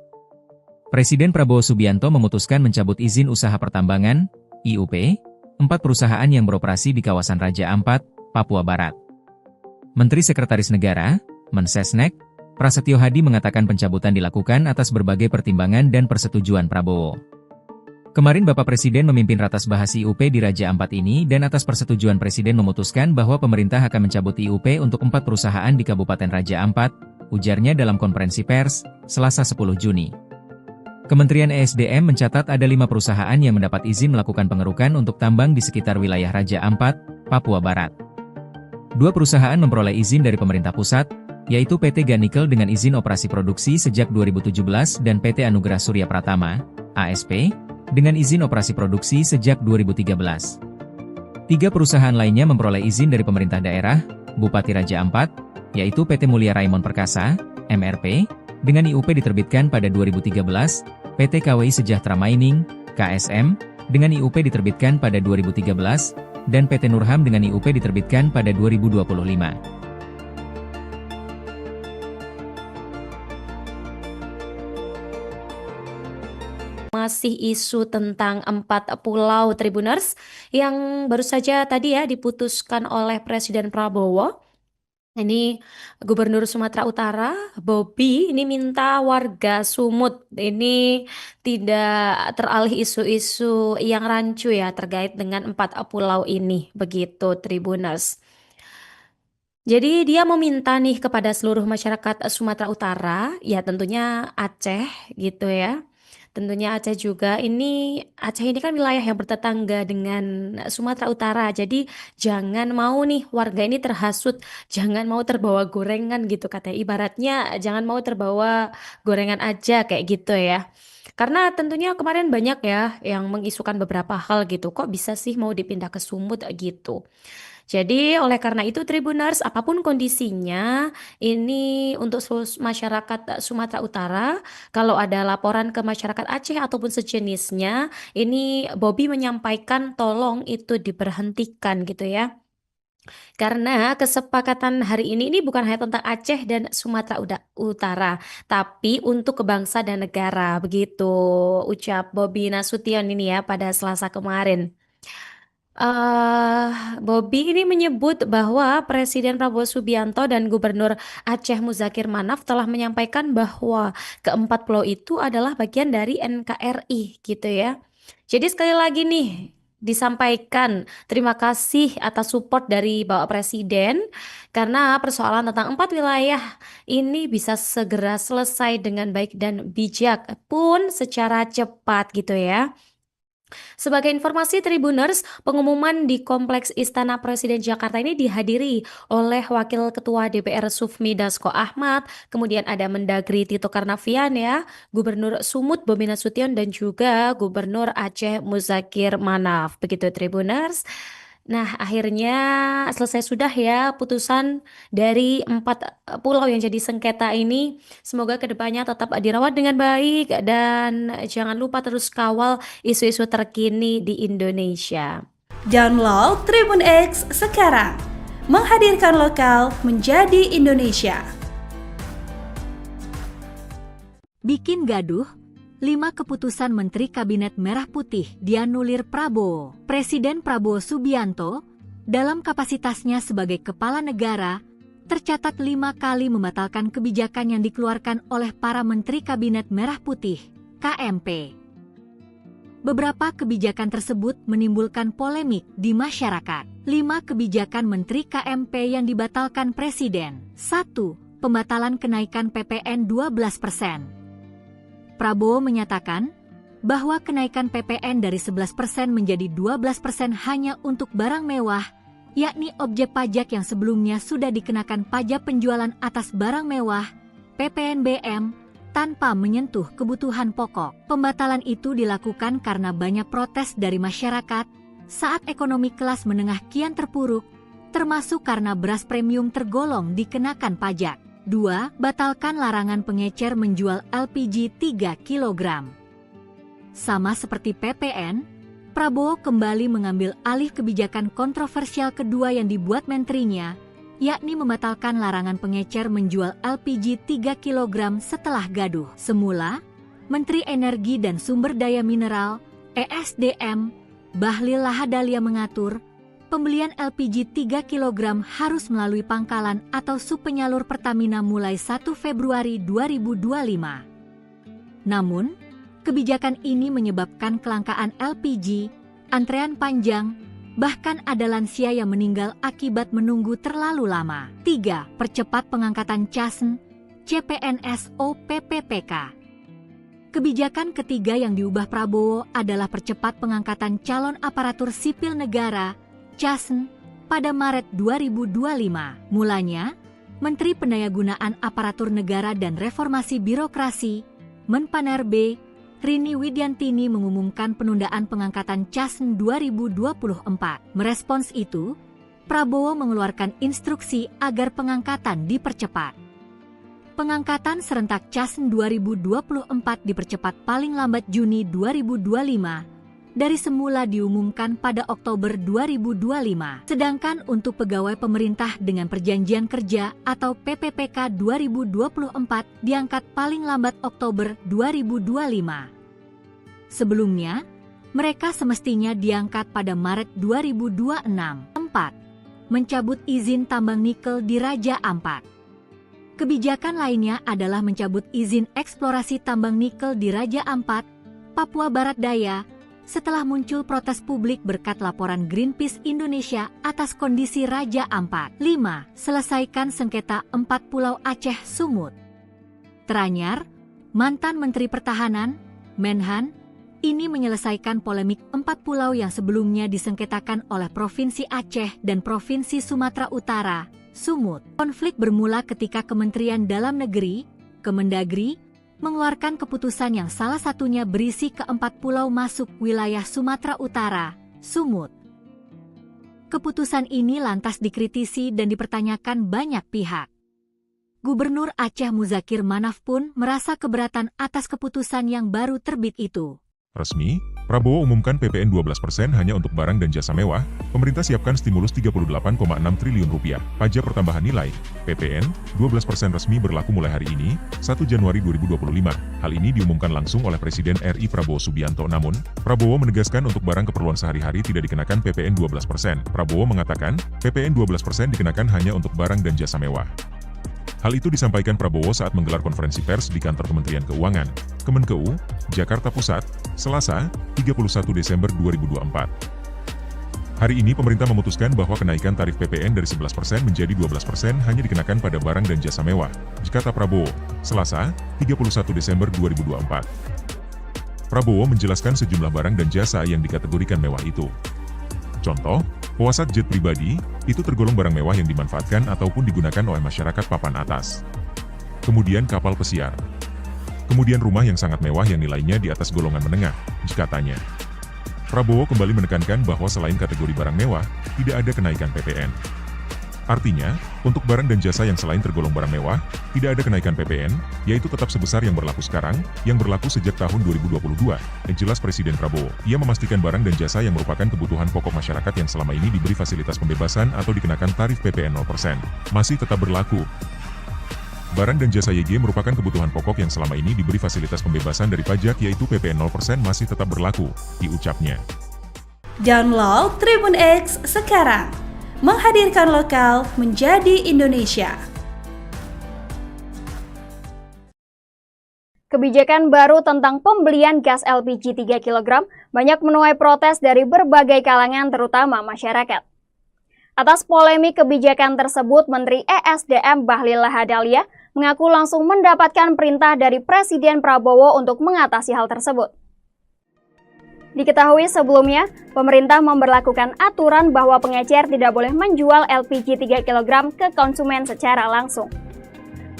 Presiden Prabowo Subianto memutuskan mencabut izin usaha pertambangan, IUP, 4 perusahaan yang beroperasi di kawasan Raja Ampat, Papua Barat. Menteri Sekretaris Negara, Mensesnek, Prasetyo Hadi mengatakan pencabutan dilakukan atas berbagai pertimbangan dan persetujuan Prabowo. Kemarin Bapak Presiden memimpin ratas bahas IUP di Raja Ampat ini dan atas persetujuan Presiden memutuskan bahwa pemerintah akan mencabut IUP untuk 4 perusahaan di Kabupaten Raja Ampat, ujarnya dalam konferensi pers, Selasa 10 Juni. Kementerian ESDM mencatat ada 5 perusahaan yang mendapat izin melakukan pengerukan untuk tambang di sekitar wilayah Raja Ampat, Papua Barat. 2 perusahaan memperoleh izin dari pemerintah pusat, yaitu PT Ganikel dengan izin operasi produksi sejak 2017 dan PT Anugerah Surya Pratama, ASP, dengan izin operasi produksi sejak 2013. 3 perusahaan lainnya memperoleh izin dari pemerintah daerah, Bupati Raja Ampat, yaitu PT Mulia Raimon Perkasa, MRP, dengan IUP diterbitkan pada 2013, PT KWI Sejahtera Mining, KSM, dengan IUP diterbitkan pada 2013, dan PT Nurham dengan IUP diterbitkan pada 2025. Masih isu tentang 4 pulau Tribuners yang baru saja tadi ya diputuskan oleh Presiden Prabowo. Ini Gubernur Sumatera Utara, Bobi, ini minta warga Sumut ini tidak teralih isu-isu yang rancu ya terkait dengan 4 pulau ini, begitu Tribuners. Jadi dia meminta nih kepada seluruh masyarakat Sumatera Utara, ya tentunya Aceh gitu ya, tentunya Aceh juga. Aceh ini kan wilayah yang bertetangga dengan Sumatera Utara. Jadi jangan mau nih warga ini terhasut, jangan mau terbawa gorengan gitu katanya. Ibaratnya jangan mau terbawa gorengan aja kayak gitu ya. Karena tentunya kemarin banyak ya yang mengisukan beberapa hal gitu. Kok bisa sih mau dipindah ke Sumut gitu. Jadi oleh karena itu Tribuners, apapun kondisinya, ini untuk seluruh masyarakat Sumatera Utara, kalau ada laporan ke masyarakat Aceh ataupun sejenisnya, ini Bobby menyampaikan tolong itu diberhentikan gitu ya. Karena kesepakatan hari ini bukan hanya tentang Aceh dan Sumatera Utara, tapi untuk kebangsa dan negara, begitu ucap Bobby Nasution ini ya pada Selasa kemarin. Bobby ini menyebut bahwa Presiden Prabowo Subianto dan Gubernur Aceh Muzakir Manaf telah menyampaikan bahwa keempat pulau itu adalah bagian dari NKRI gitu ya. Jadi sekali lagi nih disampaikan terima kasih atas support dari Bapak Presiden karena persoalan tentang 4 wilayah ini bisa segera selesai dengan baik dan bijak pun secara cepat gitu ya. Sebagai informasi Tribuners, pengumuman di Kompleks Istana Presiden Jakarta ini dihadiri oleh Wakil Ketua DPR Sufmi Dasko Ahmad, kemudian ada Mendagri Tito Karnavian ya, Gubernur Sumut Bobi Nasution dan juga Gubernur Aceh Muzakir Manaf. Begitu Tribuners. Nah, akhirnya selesai sudah ya putusan dari 4 pulau yang jadi sengketa ini. Semoga kedepannya tetap dirawat dengan baik dan jangan lupa terus kawal isu-isu terkini di Indonesia. Download Tribun X sekarang. Menghadirkan lokal menjadi Indonesia. Bikin gaduh, 5 keputusan Menteri Kabinet Merah Putih dianulir Prabowo. Presiden Prabowo Subianto, dalam kapasitasnya sebagai kepala negara, tercatat 5 kali membatalkan kebijakan yang dikeluarkan oleh para Menteri Kabinet Merah Putih, KMP. Beberapa kebijakan tersebut menimbulkan polemik di masyarakat. 5 kebijakan Menteri KMP yang dibatalkan Presiden. 1. Pembatalan kenaikan PPN 12%. Prabowo menyatakan bahwa kenaikan PPN dari 11% menjadi 12% hanya untuk barang mewah, yakni objek pajak yang sebelumnya sudah dikenakan pajak penjualan atas barang mewah, PPNBM, tanpa menyentuh kebutuhan pokok. Pembatalan itu dilakukan karena banyak protes dari masyarakat saat ekonomi kelas menengah kian terpuruk, termasuk karena beras premium tergolong dikenakan pajak. 2. Batalkan larangan pengecer menjual LPG 3 kg. Sama seperti PPN, Prabowo kembali mengambil alih kebijakan kontroversial kedua yang dibuat menterinya, yakni membatalkan larangan pengecer menjual LPG 3 kg setelah gaduh. Semula, Menteri Energi dan Sumber Daya Mineral, ESDM, Bahlil Lahadalia mengatur, pembelian LPG 3 kg harus melalui pangkalan atau subpenyalur Pertamina mulai 1 Februari 2025. Namun, kebijakan ini menyebabkan kelangkaan LPG, antrean panjang, bahkan ada lansia yang meninggal akibat menunggu terlalu lama. 3. Percepat pengangkatan CASN, CPNS OPPPK. Kebijakan ketiga yang diubah Prabowo adalah percepat pengangkatan calon aparatur sipil negara CASN pada Maret 2025. Mulanya, Menteri Pendayagunaan Aparatur Negara dan Reformasi Birokrasi, Menpanerbe, Rini Widiantini mengumumkan penundaan pengangkatan CASN 2024. Merespons itu, Prabowo mengeluarkan instruksi agar pengangkatan dipercepat. Pengangkatan serentak CASN 2024 dipercepat paling lambat Juni 2025. Dari semula diumumkan pada Oktober 2025. Sedangkan untuk pegawai pemerintah dengan perjanjian kerja atau PPPK 2024 diangkat paling lambat Oktober 2025. Sebelumnya, mereka semestinya diangkat pada Maret 2026. 4. Mencabut izin tambang nikel di Raja Ampat. Kebijakan lainnya adalah mencabut izin eksplorasi tambang nikel di Raja Ampat, Papua Barat Daya, setelah muncul protes publik berkat laporan Greenpeace Indonesia atas kondisi Raja Ampat. 5. Selesaikan sengketa 4 pulau Aceh Sumut. Teranyar, mantan Menteri Pertahanan, Menhan, ini menyelesaikan polemik 4 pulau yang sebelumnya disengketakan oleh Provinsi Aceh dan Provinsi Sumatera Utara, Sumut. Konflik bermula ketika Kementerian Dalam Negeri, Kemendagri, mengeluarkan keputusan yang salah satunya berisi ke-4 pulau masuk wilayah Sumatera Utara, Sumut. Keputusan ini lantas dikritisi dan dipertanyakan banyak pihak. Gubernur Aceh Muzakir Manaf pun merasa keberatan atas keputusan yang baru terbit itu. Resmi, Prabowo umumkan PPN 12% hanya untuk barang dan jasa mewah, pemerintah siapkan stimulus 38,6 triliun rupiah. Pajak pertambahan nilai, PPN, 12% resmi berlaku mulai hari ini, 1 Januari 2025. Hal ini diumumkan langsung oleh Presiden RI Prabowo Subianto. Namun, Prabowo menegaskan untuk barang keperluan sehari-hari tidak dikenakan PPN 12%. Prabowo mengatakan, PPN 12% dikenakan hanya untuk barang dan jasa mewah. Hal itu disampaikan Prabowo saat menggelar konferensi pers di kantor Kementerian Keuangan, Kemenkeu, Jakarta Pusat, Selasa, 31 Desember 2024. Hari ini pemerintah memutuskan bahwa kenaikan tarif PPN dari 11% menjadi 12% hanya dikenakan pada barang dan jasa mewah, kata Prabowo, Selasa, 31 Desember 2024. Prabowo menjelaskan sejumlah barang dan jasa yang dikategorikan mewah itu. Contoh, pesawat jet pribadi, itu tergolong barang mewah yang dimanfaatkan ataupun digunakan oleh masyarakat papan atas. Kemudian kapal pesiar. Kemudian rumah yang sangat mewah yang nilainya di atas golongan menengah, katanya. Prabowo kembali menekankan bahwa selain kategori barang mewah, tidak ada kenaikan PPN. Artinya, untuk barang dan jasa yang selain tergolong barang mewah, tidak ada kenaikan PPN, yaitu tetap sebesar yang berlaku sekarang, yang berlaku sejak tahun 2022, jelas Presiden Prabowo. Ia memastikan barang dan jasa yang merupakan kebutuhan pokok masyarakat yang selama ini diberi fasilitas pembebasan atau dikenakan tarif PPN 0%, masih tetap berlaku. Barang dan jasa YG merupakan kebutuhan pokok yang selama ini diberi fasilitas pembebasan dari pajak yaitu PPN 0% masih tetap berlaku, diucapnya. Download Tribun X sekarang. Menghadirkan lokal menjadi Indonesia. Kebijakan baru tentang pembelian gas LPG 3 kg banyak menuai protes dari berbagai kalangan terutama masyarakat. Atas polemik kebijakan tersebut, Menteri ESDM Bahlil Lahadalia mengaku langsung mendapatkan perintah dari Presiden Prabowo untuk mengatasi hal tersebut. Diketahui sebelumnya, pemerintah memberlakukan aturan bahwa pengecer tidak boleh menjual LPG 3 kg ke konsumen secara langsung.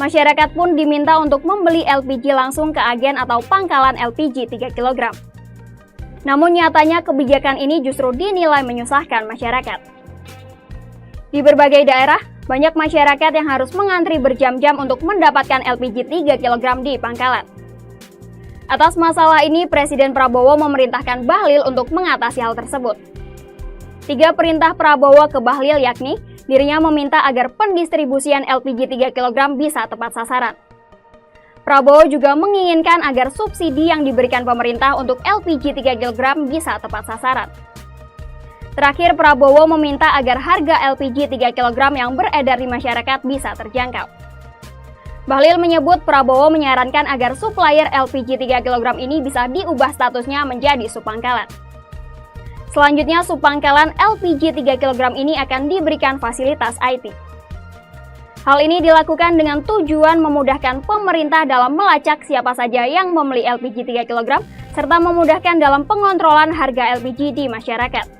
Masyarakat pun diminta untuk membeli LPG langsung ke agen atau pangkalan LPG 3 kg. Namun nyatanya kebijakan ini justru dinilai menyusahkan masyarakat. Di berbagai daerah, banyak masyarakat yang harus mengantri berjam-jam untuk mendapatkan LPG 3 kg di pangkalan. Atas masalah ini, Presiden Prabowo memerintahkan Bahlil untuk mengatasi hal tersebut. 3 perintah Prabowo ke Bahlil yakni, dirinya meminta agar pendistribusian LPG 3 kg bisa tepat sasaran. Prabowo juga menginginkan agar subsidi yang diberikan pemerintah untuk LPG 3 kg bisa tepat sasaran. Terakhir, Prabowo meminta agar harga LPG 3 kg yang beredar di masyarakat bisa terjangkau. Bahlil menyebut Prabowo menyarankan agar supplier LPG 3 kg ini bisa diubah statusnya menjadi subpangkalan. Selanjutnya, subpangkalan LPG 3 kg ini akan diberikan fasilitas IT. Hal ini dilakukan dengan tujuan memudahkan pemerintah dalam melacak siapa saja yang membeli LPG 3 kg, serta memudahkan dalam pengontrolan harga LPG di masyarakat.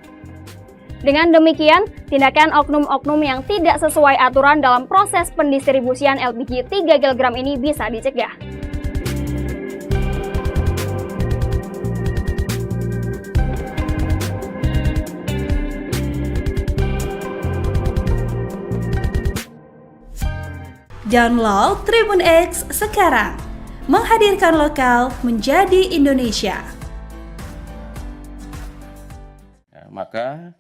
Dengan demikian, tindakan oknum-oknum yang tidak sesuai aturan dalam proses pendistribusian LPG 3 kg ini bisa dicegah. Download Tribun X sekarang. Menghadirkan lokal menjadi Indonesia. Maka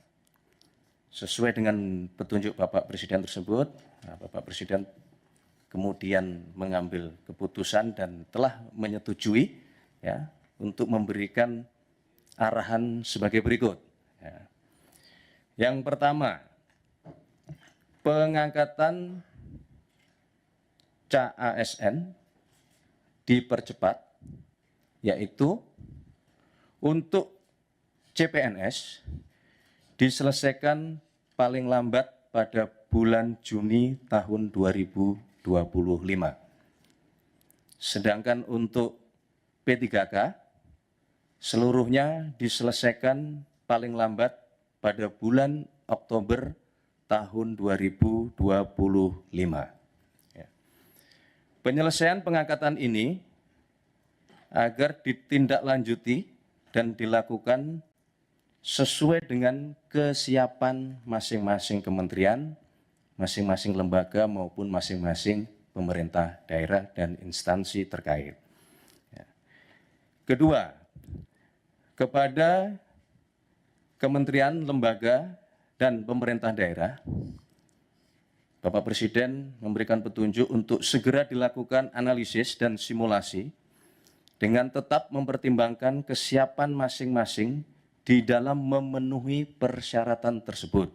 sesuai dengan petunjuk Bapak Presiden tersebut, Bapak Presiden kemudian mengambil keputusan dan telah menyetujui ya, untuk memberikan arahan sebagai berikut. Ya. Yang pertama, pengangkatan CASN dipercepat, yaitu untuk CPNS diselesaikan paling lambat pada bulan Juni tahun 2025. Sedangkan untuk P3K seluruhnya diselesaikan paling lambat pada bulan Oktober tahun 2025. Ya. Penyelesaian pengangkatan ini agar ditindaklanjuti dan dilakukan sesuai dengan kesiapan masing-masing kementerian, masing-masing lembaga maupun masing-masing pemerintah daerah dan instansi terkait. Ya. Kedua, kepada kementerian, lembaga, dan pemerintah daerah, Bapak Presiden memberikan petunjuk untuk segera dilakukan analisis dan simulasi dengan tetap mempertimbangkan kesiapan masing-masing di dalam memenuhi persyaratan tersebut,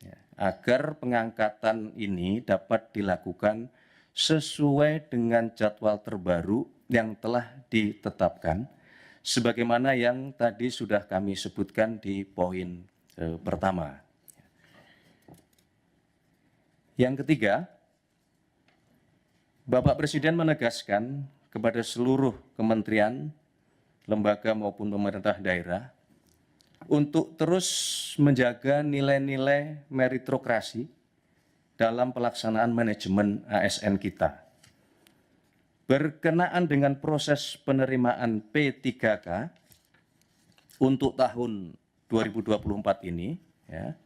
ya, agar pengangkatan ini dapat dilakukan sesuai dengan jadwal terbaru yang telah ditetapkan, sebagaimana yang tadi sudah kami sebutkan di poin pertama. Yang ketiga, Bapak Presiden menegaskan kepada seluruh kementerian, lembaga maupun pemerintah daerah untuk terus menjaga nilai-nilai meritokrasi dalam pelaksanaan manajemen ASN kita. Berkenaan dengan proses penerimaan P3K untuk tahun 2024 ini, ya,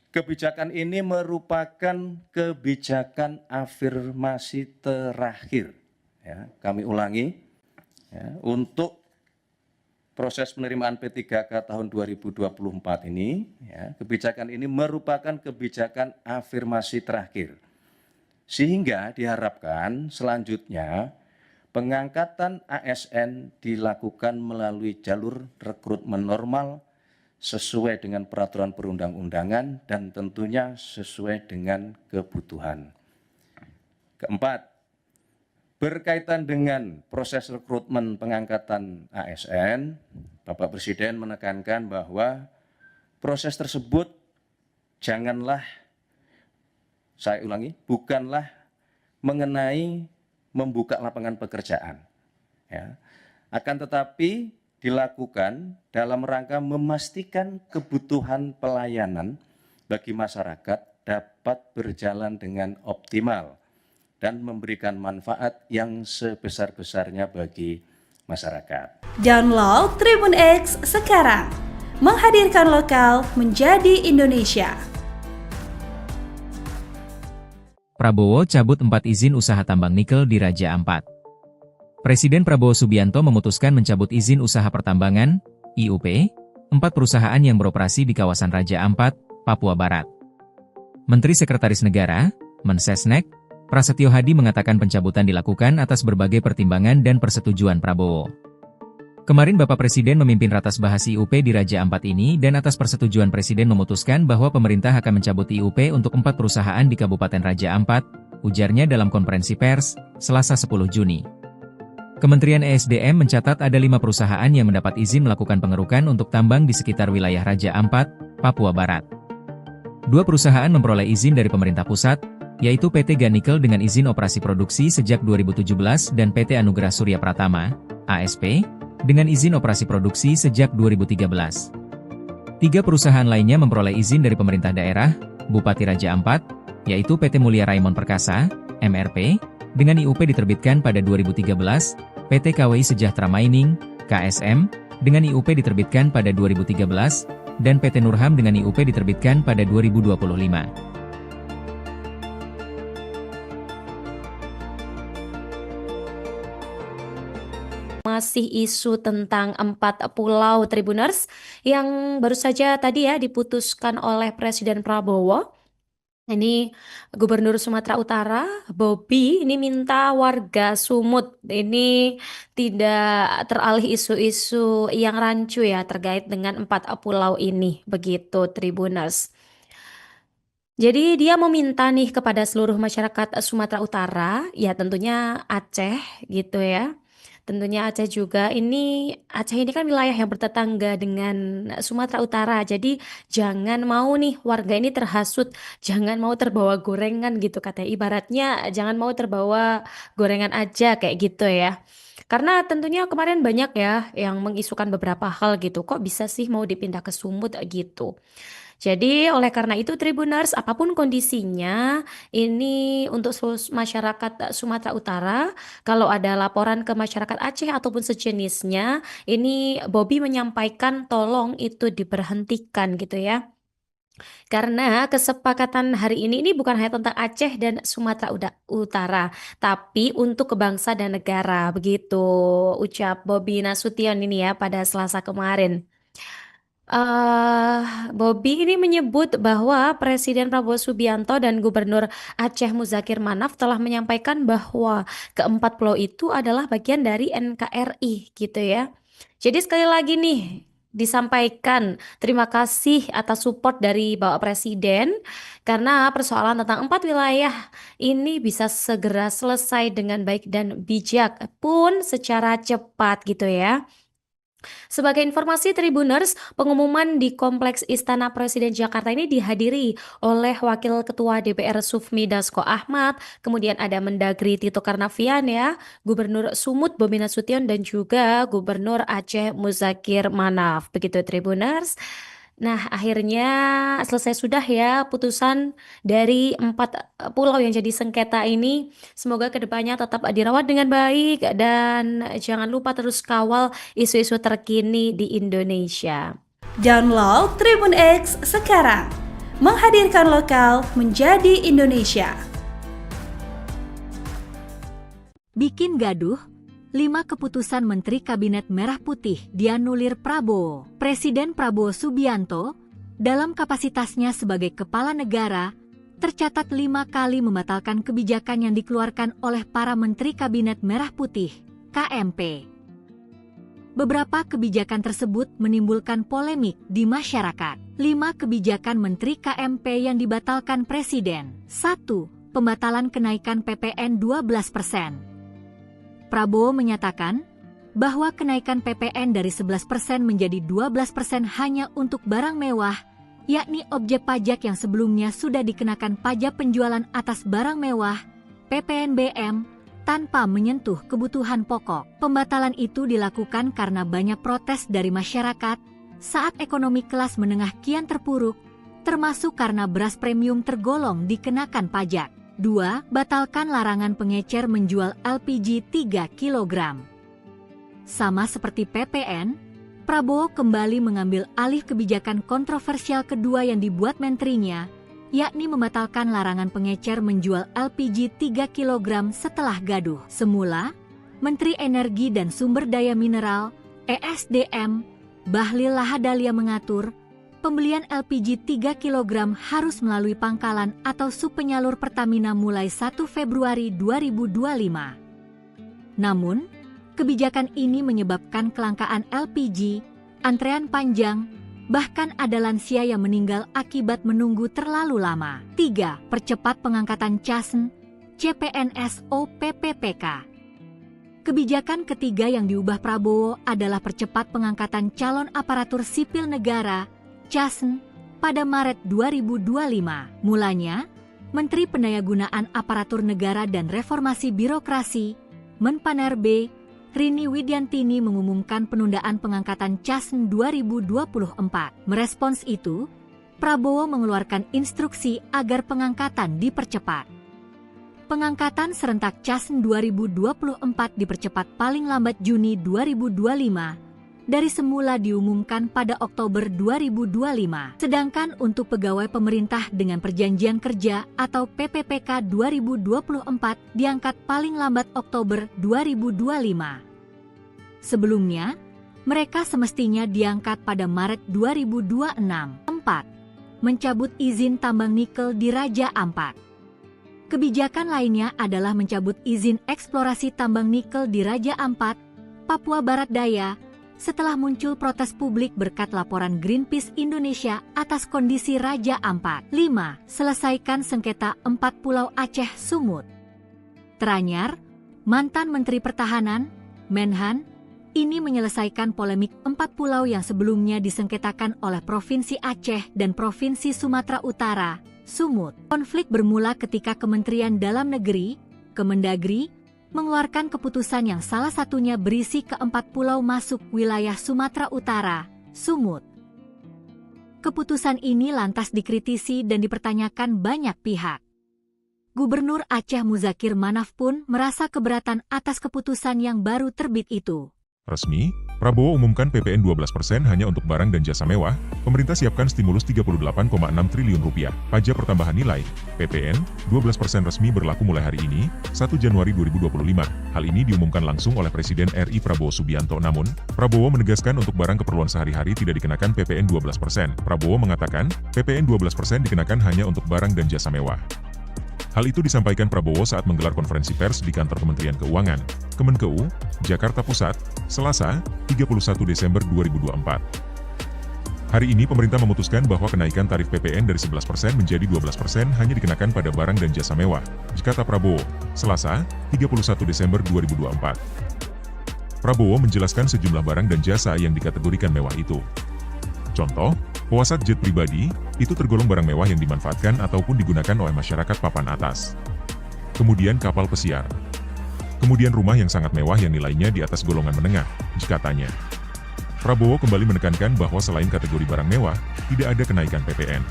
kebijakan ini merupakan kebijakan afirmasi terakhir. Ya, kami ulangi, ya, untuk proses penerimaan P3K tahun 2024 ini, ya, kebijakan ini merupakan kebijakan afirmasi terakhir. Sehingga diharapkan selanjutnya pengangkatan ASN dilakukan melalui jalur rekrutmen normal sesuai dengan peraturan perundang-undangan dan tentunya sesuai dengan kebutuhan. Keempat, berkaitan dengan proses rekrutmen pengangkatan ASN, Bapak Presiden menekankan bahwa proses tersebut janganlah, saya ulangi, bukanlah mengenai membuka lapangan pekerjaan, ya, akan tetapi dilakukan dalam rangka memastikan kebutuhan pelayanan bagi masyarakat dapat berjalan dengan optimal dan memberikan manfaat yang sebesar-besarnya bagi masyarakat. Download Tribun X sekarang, menghadirkan lokal menjadi Indonesia. Prabowo cabut 4 izin usaha tambang nikel di Raja Ampat. Presiden Prabowo Subianto memutuskan mencabut izin usaha pertambangan, IUP, 4 perusahaan yang beroperasi di kawasan Raja Ampat, Papua Barat. Menteri Sekretaris Negara, Mensesnek, Prasetyo Hadi mengatakan pencabutan dilakukan atas berbagai pertimbangan dan persetujuan Prabowo. Kemarin Bapak Presiden memimpin ratas bahas IUP di Raja Ampat ini dan atas persetujuan Presiden memutuskan bahwa pemerintah akan mencabut IUP untuk 4 perusahaan di Kabupaten Raja Ampat, ujarnya dalam konferensi pers, Selasa 10 Juni. Kementerian ESDM mencatat ada 5 perusahaan yang mendapat izin melakukan pengerukan untuk tambang di sekitar wilayah Raja Ampat, Papua Barat. 2 perusahaan memperoleh izin dari pemerintah pusat, yaitu PT Ganikel dengan izin operasi produksi sejak 2017 dan PT Anugerah Surya Pratama, ASP, dengan izin operasi produksi sejak 2013. 3 perusahaan lainnya memperoleh izin dari pemerintah daerah, Bupati Raja Ampat, yaitu PT Mulia Raimon Perkasa, MRP, dengan IUP diterbitkan pada 2013, PT KWI Sejahtera Mining, KSM, dengan IUP diterbitkan pada 2013, dan PT Nurham dengan IUP diterbitkan pada 2025. Masih isu tentang 4 pulau Tribuners yang baru saja tadi ya diputuskan oleh Presiden Prabowo. Ini Gubernur Sumatera Utara, Bobi, ini minta warga Sumut ini tidak teralih isu-isu yang rancu ya terkait dengan 4 pulau ini, begitu Tribuners. Jadi dia meminta nih kepada seluruh masyarakat Sumatera Utara, ya tentunya Aceh gitu ya. Tentunya Aceh juga, Aceh ini kan wilayah yang bertetangga dengan Sumatera Utara, jadi jangan mau nih warga ini terhasut, jangan mau terbawa gorengan gitu katanya, ibaratnya jangan mau terbawa gorengan aja kayak gitu ya. Karena tentunya kemarin banyak ya yang mengisukan beberapa hal gitu, kok bisa sih mau dipindah ke Sumut gitu. Jadi oleh karena itu Tribuners, apapun kondisinya, ini untuk masyarakat Sumatera Utara, kalau ada laporan ke masyarakat Aceh ataupun sejenisnya, ini Bobby menyampaikan tolong itu diberhentikan gitu ya. Karena kesepakatan hari ini bukan hanya tentang Aceh dan Sumatera Utara, tapi untuk bangsa dan negara, begitu ucap Bobby Nasution ini ya pada Selasa kemarin. Bobby ini menyebut bahwa Presiden Prabowo Subianto dan Gubernur Aceh Muzakir Manaf telah menyampaikan bahwa keempat pulau itu adalah bagian dari NKRI gitu ya. Jadi sekali lagi nih disampaikan terima kasih atas support dari Bapak Presiden karena persoalan tentang 4 wilayah ini bisa segera selesai dengan baik dan bijak pun secara cepat gitu ya. Sebagai informasi Tribuners, pengumuman di Kompleks Istana Presiden Jakarta ini dihadiri oleh Wakil Ketua DPR Sufmi Dasko Ahmad, kemudian ada Mendagri Tito Karnavian ya, Gubernur Sumut Bobi Nasution dan juga Gubernur Aceh Muzakir Manaf. Begitu Tribuners. Nah, akhirnya selesai sudah ya putusan dari 4 pulau yang jadi sengketa ini. Semoga kedepannya tetap dirawat dengan baik dan jangan lupa terus kawal isu-isu terkini di Indonesia. Download Tribun X sekarang, menghadirkan lokal menjadi Indonesia. Bikin gaduh, 5 keputusan Menteri Kabinet Merah Putih dianulir Prabowo. Presiden Prabowo Subianto, dalam kapasitasnya sebagai kepala negara, tercatat 5 kali membatalkan kebijakan yang dikeluarkan oleh para Menteri Kabinet Merah Putih, KMP. Beberapa kebijakan tersebut menimbulkan polemik di masyarakat. 5 kebijakan Menteri KMP yang dibatalkan Presiden. 1. Pembatalan kenaikan PPN 12%. Prabowo menyatakan bahwa kenaikan PPN dari 11% menjadi 12% hanya untuk barang mewah, yakni objek pajak yang sebelumnya sudah dikenakan pajak penjualan atas barang mewah, PPNBM, tanpa menyentuh kebutuhan pokok. Pembatalan itu dilakukan karena banyak protes dari masyarakat saat ekonomi kelas menengah kian terpuruk, termasuk karena beras premium tergolong dikenakan pajak. 2. Batalkan larangan pengecer menjual LPG 3 kg. Sama seperti PPN, Prabowo kembali mengambil alih kebijakan kontroversial kedua yang dibuat menterinya, yakni membatalkan larangan pengecer menjual LPG 3 kg setelah gaduh. Semula, Menteri Energi dan Sumber Daya Mineral, ESDM, Bahlil Lahadalia mengatur, pembelian LPG 3 kg harus melalui pangkalan atau subpenyalur Pertamina mulai 1 Februari 2025. Namun, kebijakan ini menyebabkan kelangkaan LPG, antrean panjang, bahkan ada lansia yang meninggal akibat menunggu terlalu lama. 3. Percepat pengangkatan CASN, CPNS OPPPK. Kebijakan ketiga yang diubah Prabowo adalah percepat pengangkatan calon aparatur sipil negara CASN pada Maret 2025. Mulanya, Menteri Pendayagunaan Aparatur Negara dan Reformasi Birokrasi, Menpanerbe, Rini Widiantini mengumumkan penundaan pengangkatan CASN 2024. Merespons itu, Prabowo mengeluarkan instruksi agar pengangkatan dipercepat. Pengangkatan serentak CASN 2024 dipercepat paling lambat Juni 2025. Dari semula diumumkan pada Oktober 2025. Sedangkan untuk pegawai pemerintah dengan perjanjian kerja atau PPPK 2024 diangkat paling lambat Oktober 2025. Sebelumnya, mereka semestinya diangkat pada Maret 2026. 4. Mencabut izin tambang nikel di Raja Ampat. Kebijakan lainnya adalah mencabut izin eksplorasi tambang nikel di Raja Ampat, Papua Barat Daya, setelah muncul protes publik berkat laporan Greenpeace Indonesia atas kondisi Raja Ampat. 5. Selesaikan sengketa 4 pulau Aceh Sumut. Teranyar, mantan Menteri Pertahanan, Menhan, ini menyelesaikan polemik 4 pulau yang sebelumnya disengketakan oleh Provinsi Aceh dan Provinsi Sumatera Utara, Sumut. Konflik bermula ketika Kementerian Dalam Negeri, Kemendagri, mengeluarkan keputusan yang salah satunya berisi keempat pulau masuk wilayah Sumatera Utara, Sumut. Keputusan ini lantas dikritisi dan dipertanyakan banyak pihak. Gubernur Aceh Muzakir Manaf pun merasa keberatan atas keputusan yang baru terbit itu. Resmi, Prabowo umumkan PPN 12% hanya untuk barang dan jasa mewah, pemerintah siapkan stimulus 38,6 triliun rupiah, pajak pertambahan nilai, PPN, 12% resmi berlaku mulai hari ini, 1 Januari 2025. Hal ini diumumkan langsung oleh Presiden RI Prabowo Subianto. Namun, Prabowo menegaskan untuk barang keperluan sehari-hari tidak dikenakan PPN 12%. Prabowo mengatakan, PPN 12% dikenakan hanya untuk barang dan jasa mewah. Hal itu disampaikan Prabowo saat menggelar konferensi pers di kantor Kementerian Keuangan, Kemenkeu, Jakarta Pusat, Selasa, 31 Desember 2024. Hari ini pemerintah memutuskan bahwa kenaikan tarif PPN dari 11% menjadi 12% hanya dikenakan pada barang dan jasa mewah, kata Prabowo, Selasa, 31 Desember 2024. Prabowo menjelaskan sejumlah barang dan jasa yang dikategorikan mewah itu. Contoh, pesawat jet pribadi, itu tergolong barang mewah yang dimanfaatkan ataupun digunakan oleh masyarakat papan atas. Kemudian kapal pesiar. Kemudian rumah yang sangat mewah yang nilainya di atas golongan menengah, katanya. Prabowo kembali menekankan bahwa selain kategori barang mewah, tidak ada kenaikan PPN.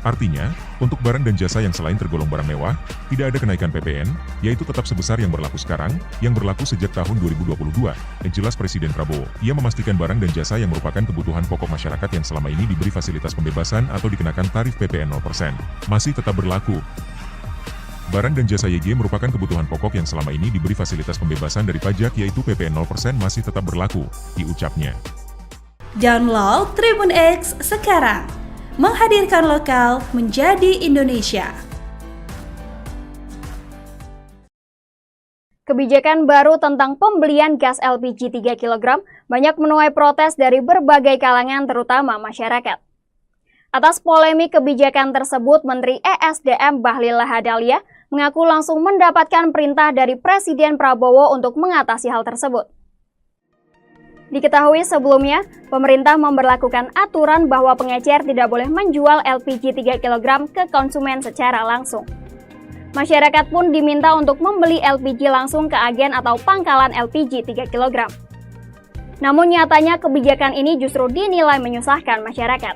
Artinya, untuk barang dan jasa yang selain tergolong barang mewah, tidak ada kenaikan PPN, yaitu tetap sebesar yang berlaku sekarang, yang berlaku sejak tahun 2022, jelas Presiden Prabowo. Ia memastikan barang dan jasa yang merupakan kebutuhan pokok masyarakat yang selama ini diberi fasilitas pembebasan atau dikenakan tarif PPN 0%, masih tetap berlaku. Barang dan jasa YG merupakan kebutuhan pokok yang selama ini diberi fasilitas pembebasan dari pajak yaitu PPN 0% masih tetap berlaku, diucapnya. Download Tribun X sekarang. Menghadirkan lokal menjadi Indonesia. Kebijakan baru tentang pembelian gas LPG 3 kg banyak menuai protes dari berbagai kalangan terutama masyarakat. Atas polemik kebijakan tersebut, Menteri ESDM Bahlil Lahadalia mengaku langsung mendapatkan perintah dari Presiden Prabowo untuk mengatasi hal tersebut. Diketahui sebelumnya, pemerintah memberlakukan aturan bahwa pengecer tidak boleh menjual LPG 3 kg ke konsumen secara langsung. Masyarakat pun diminta untuk membeli LPG langsung ke agen atau pangkalan LPG 3 kg. Namun nyatanya kebijakan ini justru dinilai menyusahkan masyarakat.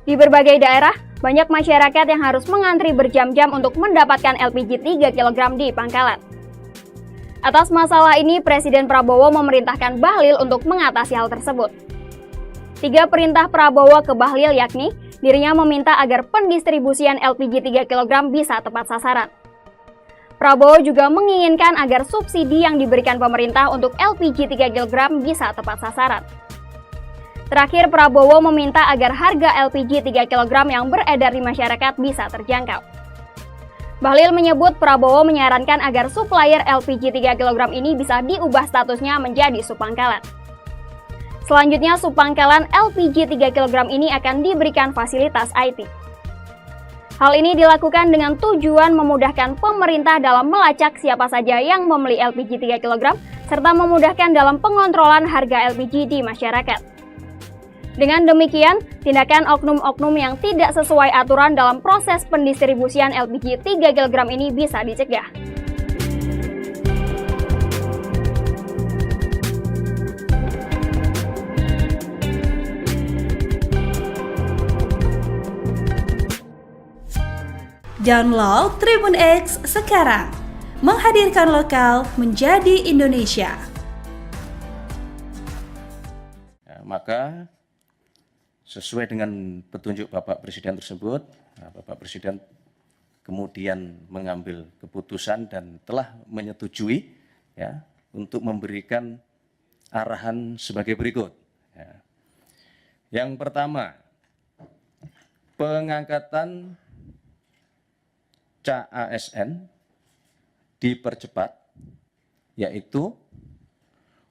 Di berbagai daerah, banyak masyarakat yang harus mengantri berjam-jam untuk mendapatkan LPG 3 kg di pangkalan. Atas masalah ini, Presiden Prabowo memerintahkan Bahlil untuk mengatasi hal tersebut. 3 perintah Prabowo ke Bahlil yakni, dirinya meminta agar pendistribusian LPG 3 kg bisa tepat sasaran. Prabowo juga menginginkan agar subsidi yang diberikan pemerintah untuk LPG 3 kg bisa tepat sasaran. Terakhir, Prabowo meminta agar harga LPG 3 kg yang beredar di masyarakat bisa terjangkau. Bahlil menyebut Prabowo menyarankan agar supplier LPG 3 kg ini bisa diubah statusnya menjadi subpangkalan. Selanjutnya, subpangkalan LPG 3 kg ini akan diberikan fasilitas IT. Hal ini dilakukan dengan tujuan memudahkan pemerintah dalam melacak siapa saja yang membeli LPG 3 kg, serta memudahkan dalam pengontrolan harga LPG di masyarakat. Dengan demikian, tindakan oknum-oknum yang tidak sesuai aturan dalam proses pendistribusian LPG 3 kg ini bisa dicegah. Download Tribun X sekarang. Menghadirkan lokal menjadi Indonesia. Maka sesuai dengan petunjuk Bapak Presiden tersebut, Bapak Presiden kemudian mengambil keputusan dan telah menyetujui ya, untuk memberikan arahan sebagai berikut. Ya. Yang pertama, pengangkatan CASN dipercepat, yaitu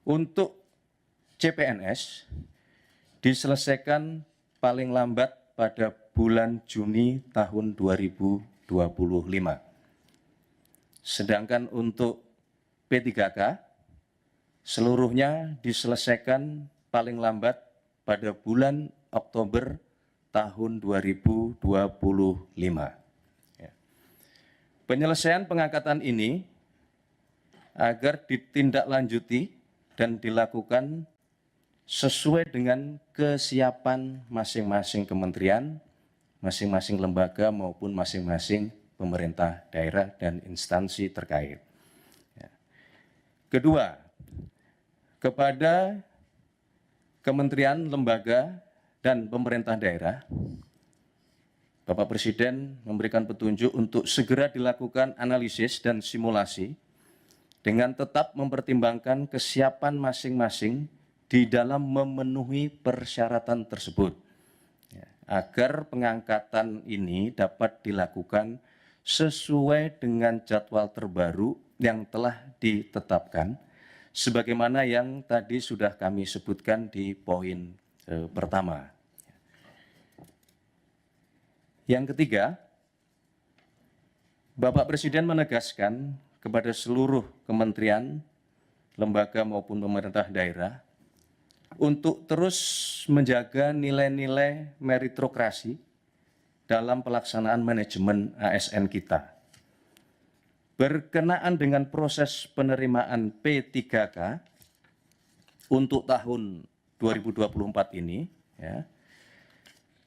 untuk CPNS diselesaikan paling lambat pada bulan Juni tahun 2025. Sedangkan untuk P3K, seluruhnya diselesaikan paling lambat pada bulan Oktober tahun 2025. Ya. Penyelesaian pengangkatan ini agar ditindaklanjuti dan dilakukan sesuai dengan kesiapan masing-masing kementerian, masing-masing lembaga maupun masing-masing pemerintah daerah dan instansi terkait. Kedua, kepada kementerian, lembaga, dan pemerintah daerah, Bapak Presiden memberikan petunjuk untuk segera dilakukan analisis dan simulasi dengan tetap mempertimbangkan kesiapan masing-masing di dalam memenuhi persyaratan tersebut, agar pengangkatan ini dapat dilakukan sesuai dengan jadwal terbaru yang telah ditetapkan, sebagaimana yang tadi sudah kami sebutkan di poin pertama. Yang ketiga, Bapak Presiden menegaskan kepada seluruh kementerian, lembaga maupun pemerintah daerah untuk terus menjaga nilai-nilai meritokrasi dalam pelaksanaan manajemen ASN kita. Berkenaan dengan proses penerimaan P3K untuk tahun 2024 ini,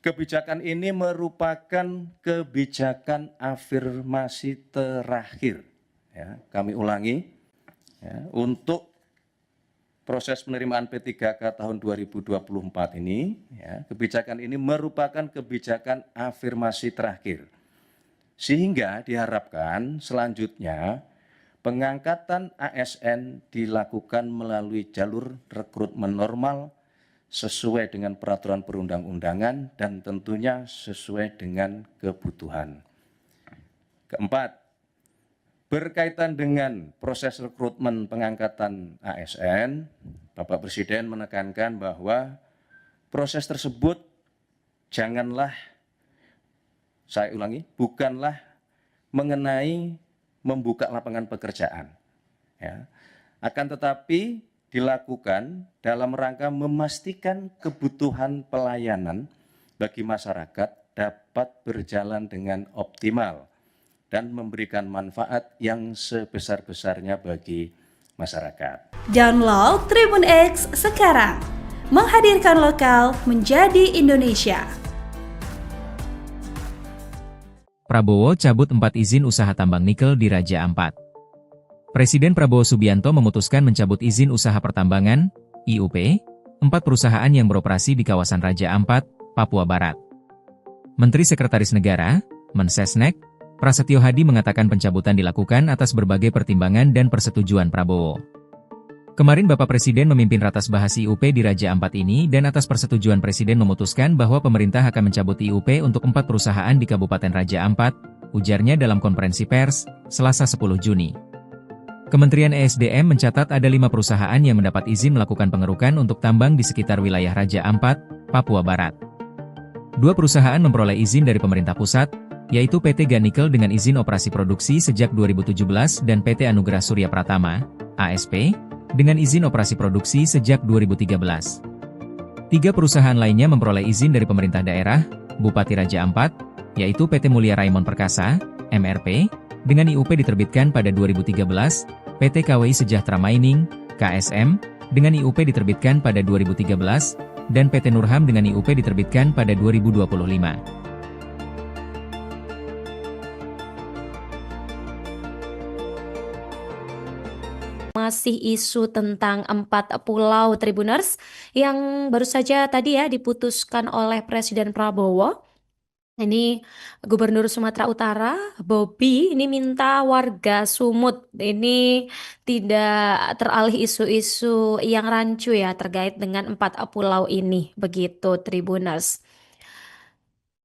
kebijakan ini merupakan kebijakan afirmasi terakhir. Kami ulangi, untuk proses penerimaan P3K tahun 2024 ini, kebijakan ini merupakan kebijakan afirmasi terakhir. Sehingga diharapkan selanjutnya pengangkatan ASN dilakukan melalui jalur rekrutmen normal sesuai dengan peraturan perundang-undangan dan tentunya sesuai dengan kebutuhan. Keempat, berkaitan dengan proses rekrutmen pengangkatan ASN, Bapak Presiden menekankan bahwa proses tersebut janganlah, saya ulangi, bukanlah mengenai membuka lapangan pekerjaan. Akan tetapi dilakukan dalam rangka memastikan kebutuhan pelayanan bagi masyarakat dapat berjalan dengan optimal dan memberikan manfaat yang sebesar-besarnya bagi masyarakat. Download Tribun X sekarang, menghadirkan lokal menjadi Indonesia. Prabowo cabut 4 izin usaha tambang nikel di Raja Ampat. Presiden Prabowo Subianto memutuskan mencabut izin usaha pertambangan, IUP, 4 perusahaan yang beroperasi di kawasan Raja Ampat, Papua Barat. Menteri Sekretaris Negara, Mensesnek, Prasetyo Hadi mengatakan pencabutan dilakukan atas berbagai pertimbangan dan persetujuan Prabowo. Kemarin Bapak Presiden memimpin ratas bahas IUP di Raja Ampat ini dan atas persetujuan Presiden memutuskan bahwa pemerintah akan mencabut IUP untuk 4 perusahaan di Kabupaten Raja Ampat, ujarnya dalam konferensi pers, Selasa 10 Juni. Kementerian ESDM mencatat ada 5 perusahaan yang mendapat izin melakukan pengerukan untuk tambang di sekitar wilayah Raja Ampat, Papua Barat. 2 perusahaan memperoleh izin dari pemerintah pusat, yaitu PT Ganikel dengan izin operasi produksi sejak 2017 dan PT Anugerah Surya Pratama, ASP, dengan izin operasi produksi sejak 2013. 3 perusahaan lainnya memperoleh izin dari pemerintah daerah, Bupati Raja Ampat, yaitu PT Mulia Raimon Perkasa, MRP, dengan IUP diterbitkan pada 2013, PT KWI Sejahtera Mining, KSM, dengan IUP diterbitkan pada 2013, dan PT Nurham dengan IUP diterbitkan pada 2025. Masih isu tentang 4 pulau Tribuners yang baru saja tadi ya diputuskan oleh Presiden Prabowo. Ini Gubernur Sumatera Utara, Bobi, ini minta warga Sumut ini tidak teralih isu-isu yang rancu ya terkait dengan 4 pulau ini, begitu Tribuners.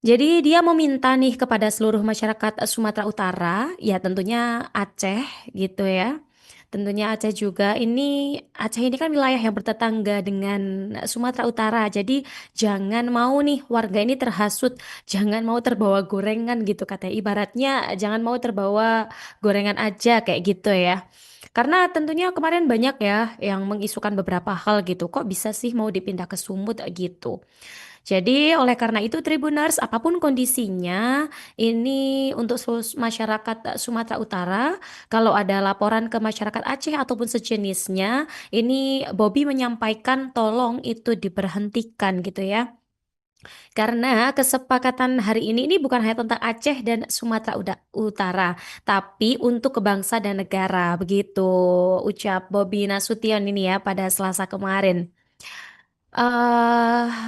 Jadi dia meminta nih kepada seluruh masyarakat Sumatera Utara, ya tentunya Aceh gitu ya. Tentunya Aceh juga Aceh ini kan wilayah yang bertetangga dengan Sumatera Utara. Jadi jangan mau nih warga ini terhasut, jangan mau terbawa gorengan gitu katanya. Ibaratnya jangan mau terbawa gorengan aja kayak gitu ya. Karena tentunya kemarin banyak ya yang mengisukan beberapa hal gitu. Kok bisa sih mau dipindah ke Sumut gitu. Jadi oleh karena itu Tribuners, apapun kondisinya, ini untuk seluruh masyarakat Sumatera Utara, kalau ada laporan ke masyarakat Aceh ataupun sejenisnya, ini Bobby menyampaikan tolong itu diberhentikan gitu ya. Karena kesepakatan hari ini bukan hanya tentang Aceh dan Sumatera Utara, tapi untuk kebangsa dan negara, begitu ucap Bobby Nasution ini ya pada Selasa kemarin.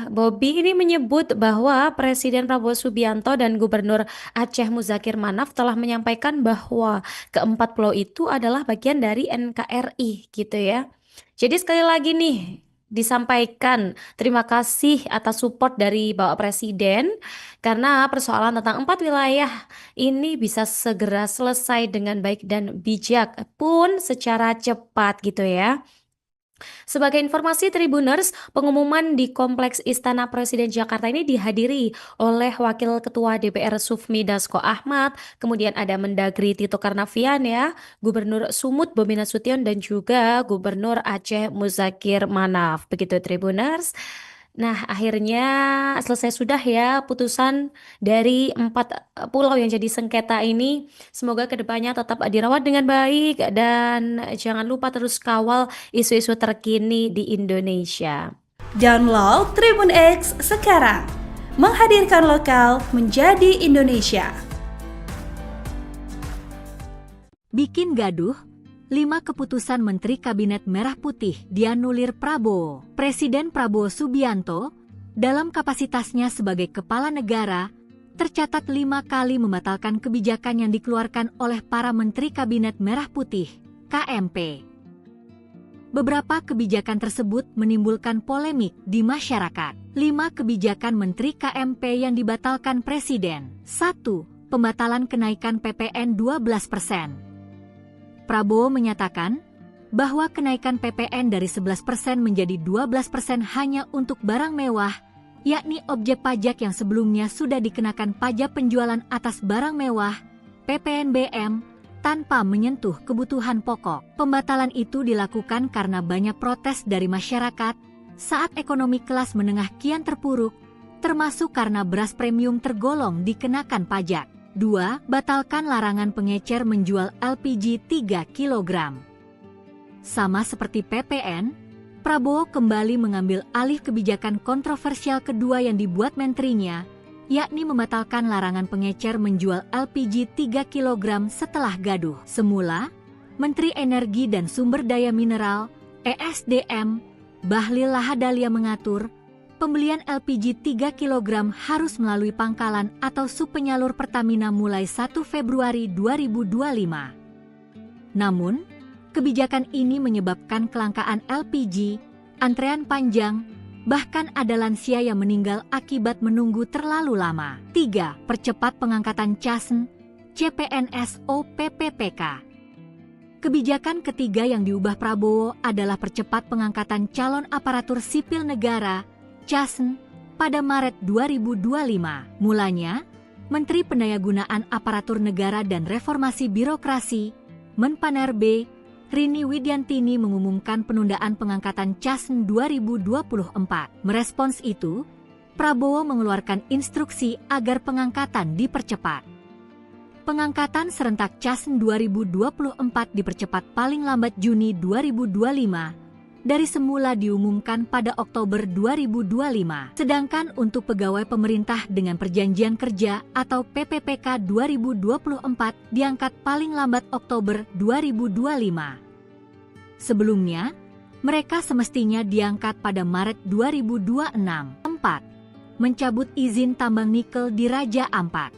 Bobby ini menyebut bahwa Presiden Prabowo Subianto dan Gubernur Aceh Muzakir Manaf telah menyampaikan bahwa keempat pulau itu adalah bagian dari NKRI gitu ya. Jadi sekali lagi nih disampaikan terima kasih atas support dari Bapak Presiden karena persoalan tentang 4 wilayah ini bisa segera selesai dengan baik dan bijak pun secara cepat gitu ya. Sebagai informasi Tribuners, pengumuman di Kompleks Istana Presiden Jakarta ini dihadiri oleh Wakil Ketua DPR Sufmi Dasko Ahmad, kemudian ada Mendagri Tito Karnavian ya, Gubernur Sumut Bobi Nasution dan juga Gubernur Aceh Muzakir Manaf. Begitu Tribuners. Nah, akhirnya selesai sudah ya putusan dari 4 pulau yang jadi sengketa ini. Semoga kedepannya tetap dirawat dengan baik dan jangan lupa terus kawal isu-isu terkini di Indonesia. Download Tribun X sekarang, menghadirkan lokal menjadi Indonesia. Bikin gaduh, 5 keputusan Menteri Kabinet Merah Putih dianulir Prabowo. Presiden Prabowo Subianto, dalam kapasitasnya sebagai kepala negara, tercatat 5 kali membatalkan kebijakan yang dikeluarkan oleh para Menteri Kabinet Merah Putih, KMP. Beberapa kebijakan tersebut menimbulkan polemik di masyarakat. 5 kebijakan Menteri KMP yang dibatalkan Presiden. 1. Pembatalan kenaikan PPN 12%. Prabowo menyatakan bahwa kenaikan PPN dari 11% menjadi 12% hanya untuk barang mewah, yakni objek pajak yang sebelumnya sudah dikenakan pajak penjualan atas barang mewah, PPNBM, tanpa menyentuh kebutuhan pokok. Pembatalan itu dilakukan karena banyak protes dari masyarakat saat ekonomi kelas menengah kian terpuruk, termasuk karena beras premium tergolong dikenakan pajak. 2. Batalkan larangan pengecer menjual LPG 3 kg. Sama seperti PPN, Prabowo kembali mengambil alih kebijakan kontroversial kedua yang dibuat menterinya, yakni membatalkan larangan pengecer menjual LPG 3 kg setelah gaduh. Semula, Menteri Energi dan Sumber Daya Mineral, ESDM, Bahlil Lahadalia mengatur, pembelian LPG 3 kg harus melalui pangkalan atau subpenyalur Pertamina mulai 1 Februari 2025. Namun, kebijakan ini menyebabkan kelangkaan LPG, antrean panjang, bahkan ada lansia yang meninggal akibat menunggu terlalu lama. 3. Percepat pengangkatan CASN, CPNS PPPK. Kebijakan ketiga yang diubah Prabowo adalah percepat pengangkatan calon aparatur sipil negara, CASN, pada Maret 2025. Mulanya, Menteri Pendayagunaan Aparatur Negara dan Reformasi Birokrasi, Menpanerbe, Rini Widiantini mengumumkan penundaan pengangkatan CASN 2024. Merespons itu, Prabowo mengeluarkan instruksi agar pengangkatan dipercepat. Pengangkatan serentak CASN 2024 dipercepat paling lambat Juni 2025, dari semula diumumkan pada Oktober 2025. Sedangkan untuk pegawai pemerintah dengan perjanjian kerja atau PPPK 2024 diangkat paling lambat Oktober 2025. Sebelumnya, mereka semestinya diangkat pada Maret 2026. 4. Mencabut izin tambang nikel di Raja Ampat.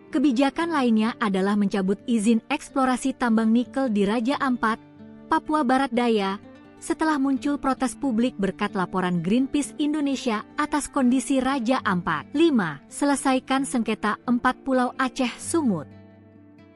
Kebijakan lainnya adalah mencabut izin eksplorasi tambang nikel di Raja Ampat, Papua Barat Daya, setelah muncul protes publik berkat laporan Greenpeace Indonesia atas kondisi Raja Ampat. 5. Selesaikan sengketa 4 pulau Aceh Sumut.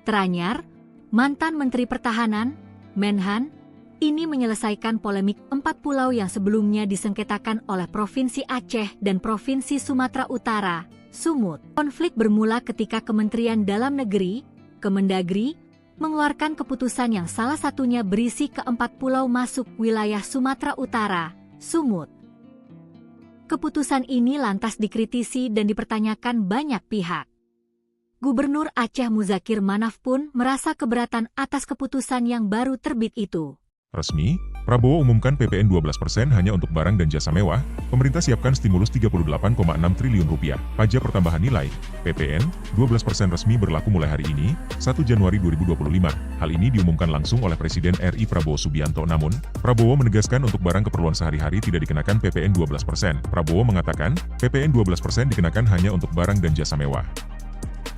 Teranyar, mantan Menteri Pertahanan, Menhan, ini menyelesaikan polemik 4 pulau yang sebelumnya disengketakan oleh Provinsi Aceh dan Provinsi Sumatera Utara, Sumut. Konflik bermula ketika Kementerian Dalam Negeri, Kemendagri, mengeluarkan keputusan yang salah satunya berisi ke 4 pulau masuk wilayah Sumatera Utara, Sumut. Keputusan ini lantas dikritisi dan dipertanyakan banyak pihak. Gubernur Aceh Muzakir Manaf pun merasa keberatan atas keputusan yang baru terbit itu. Resmi, Prabowo umumkan PPN 12% hanya untuk barang dan jasa mewah, pemerintah siapkan stimulus 38,6 triliun rupiah. Pajak pertambahan nilai, PPN, 12% resmi berlaku mulai hari ini, 1 Januari 2025. Hal ini diumumkan langsung oleh Presiden RI Prabowo Subianto. Namun, Prabowo menegaskan untuk barang keperluan sehari-hari tidak dikenakan PPN 12%. Prabowo mengatakan, PPN 12% dikenakan hanya untuk barang dan jasa mewah.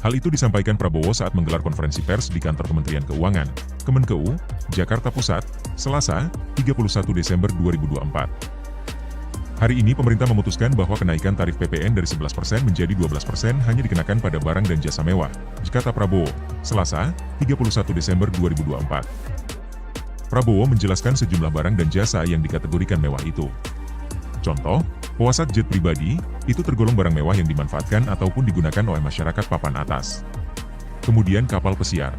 Hal itu disampaikan Prabowo saat menggelar konferensi pers di kantor Kementerian Keuangan, Kemenkeu, Jakarta Pusat, Selasa, 31 Desember 2024. Hari ini pemerintah memutuskan bahwa kenaikan tarif PPN dari 11% menjadi 12% hanya dikenakan pada barang dan jasa mewah, kata Prabowo, Selasa, 31 Desember 2024. Prabowo menjelaskan sejumlah barang dan jasa yang dikategorikan mewah itu. Contoh, pesawat jet pribadi, itu tergolong barang mewah yang dimanfaatkan ataupun digunakan oleh masyarakat papan atas. Kemudian kapal pesiar.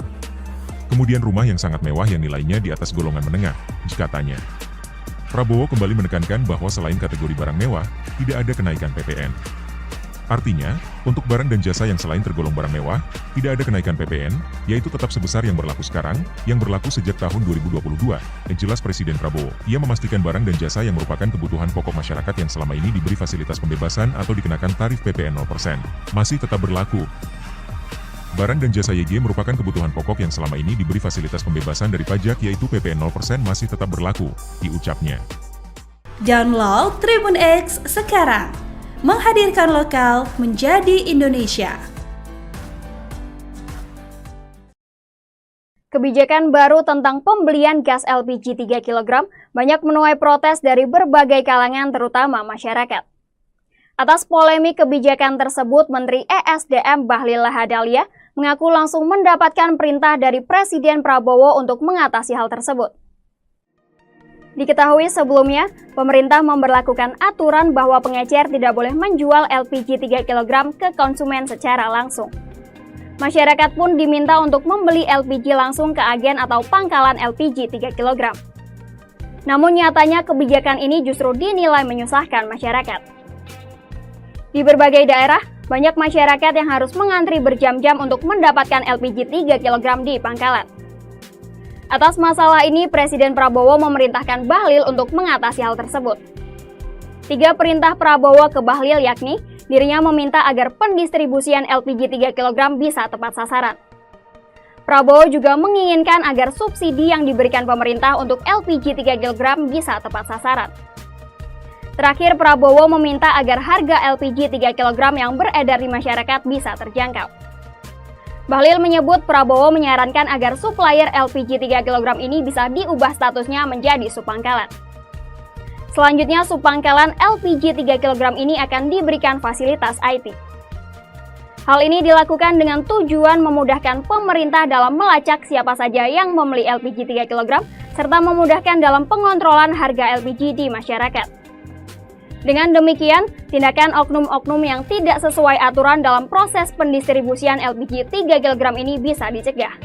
Kemudian rumah yang sangat mewah yang nilainya di atas golongan menengah, katanya. Prabowo kembali menekankan bahwa selain kategori barang mewah, tidak ada kenaikan PPN. Artinya, untuk barang dan jasa yang selain tergolong barang mewah, tidak ada kenaikan PPN, yaitu tetap sebesar yang berlaku sekarang, yang berlaku sejak tahun 2022, jelas Presiden Prabowo. Ia memastikan barang dan jasa yang merupakan kebutuhan pokok masyarakat yang selama ini diberi fasilitas pembebasan atau dikenakan tarif PPN 0%, masih tetap berlaku. Barang dan jasa YG merupakan kebutuhan pokok yang selama ini diberi fasilitas pembebasan dari pajak yaitu PPN 0% masih tetap berlaku, diucapnya. Download Tribun X sekarang. Menghadirkan lokal menjadi Indonesia. Kebijakan baru tentang pembelian gas LPG 3 kg banyak menuai protes dari berbagai kalangan terutama masyarakat. Atas polemik kebijakan tersebut, Menteri ESDM Bahlil Lahadalia mengaku langsung mendapatkan perintah dari Presiden Prabowo untuk mengatasi hal tersebut. Diketahui sebelumnya, pemerintah memberlakukan aturan bahwa pengecer tidak boleh menjual LPG 3 kg ke konsumen secara langsung. Masyarakat pun diminta untuk membeli LPG langsung ke agen atau pangkalan LPG 3 kg. Namun nyatanya kebijakan ini justru dinilai menyusahkan masyarakat. Di berbagai daerah, banyak masyarakat yang harus mengantri berjam-jam untuk mendapatkan LPG 3 kg di pangkalan. Atas masalah ini, Presiden Prabowo memerintahkan Bahlil untuk mengatasi hal tersebut. 3 perintah Prabowo ke Bahlil yakni, dirinya meminta agar pendistribusian LPG 3 kg bisa tepat sasaran. Prabowo juga menginginkan agar subsidi yang diberikan pemerintah untuk LPG 3 kg bisa tepat sasaran. Terakhir, Prabowo meminta agar harga LPG 3 kg yang beredar di masyarakat bisa terjangkau. Bahlil menyebut Prabowo menyarankan agar supplier LPG 3 kg ini bisa diubah statusnya menjadi subpangkalan. Selanjutnya, subpangkalan LPG 3 kg ini akan diberikan fasilitas IT. Hal ini dilakukan dengan tujuan memudahkan pemerintah dalam melacak siapa saja yang membeli LPG 3 kg, serta memudahkan dalam pengontrolan harga LPG di masyarakat. Dengan demikian, tindakan oknum-oknum yang tidak sesuai aturan dalam proses pendistribusian LPG 3 kg ini bisa dicegah.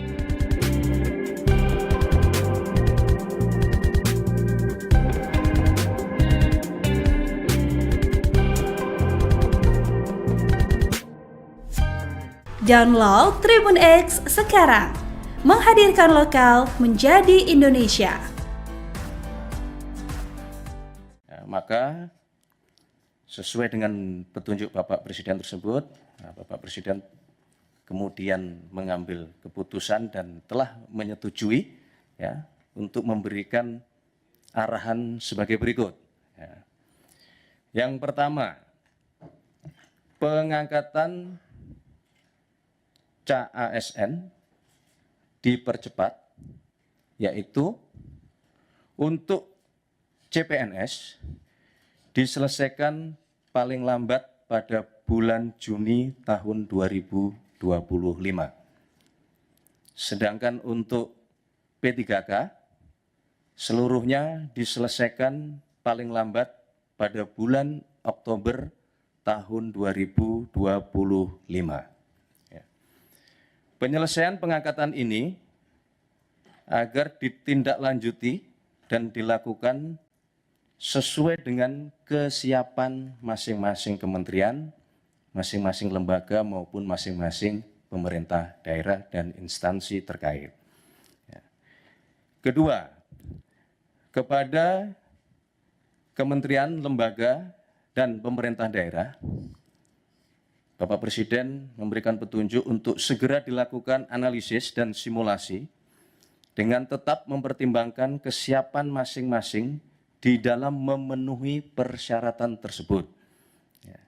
Download Tribun X sekarang. Menghadirkan lokal menjadi Indonesia. Maka sesuai dengan petunjuk Bapak Presiden tersebut, Bapak Presiden kemudian mengambil keputusan dan telah menyetujui ya, untuk memberikan arahan sebagai berikut. Ya. Yang pertama, pengangkatan CASN dipercepat, yaitu untuk CPNS diselesaikan paling lambat pada bulan Juni tahun 2025. Sedangkan untuk P3K, seluruhnya diselesaikan paling lambat pada bulan Oktober tahun 2025. Ya. Penyelesaian pengangkatan ini agar ditindaklanjuti dan dilakukan sesuai dengan kesiapan masing-masing kementerian, masing-masing lembaga maupun masing-masing pemerintah daerah dan instansi terkait. Kedua, kepada kementerian, lembaga, dan pemerintah daerah, Bapak Presiden memberikan petunjuk untuk segera dilakukan analisis dan simulasi dengan tetap mempertimbangkan kesiapan masing-masing di dalam memenuhi persyaratan tersebut,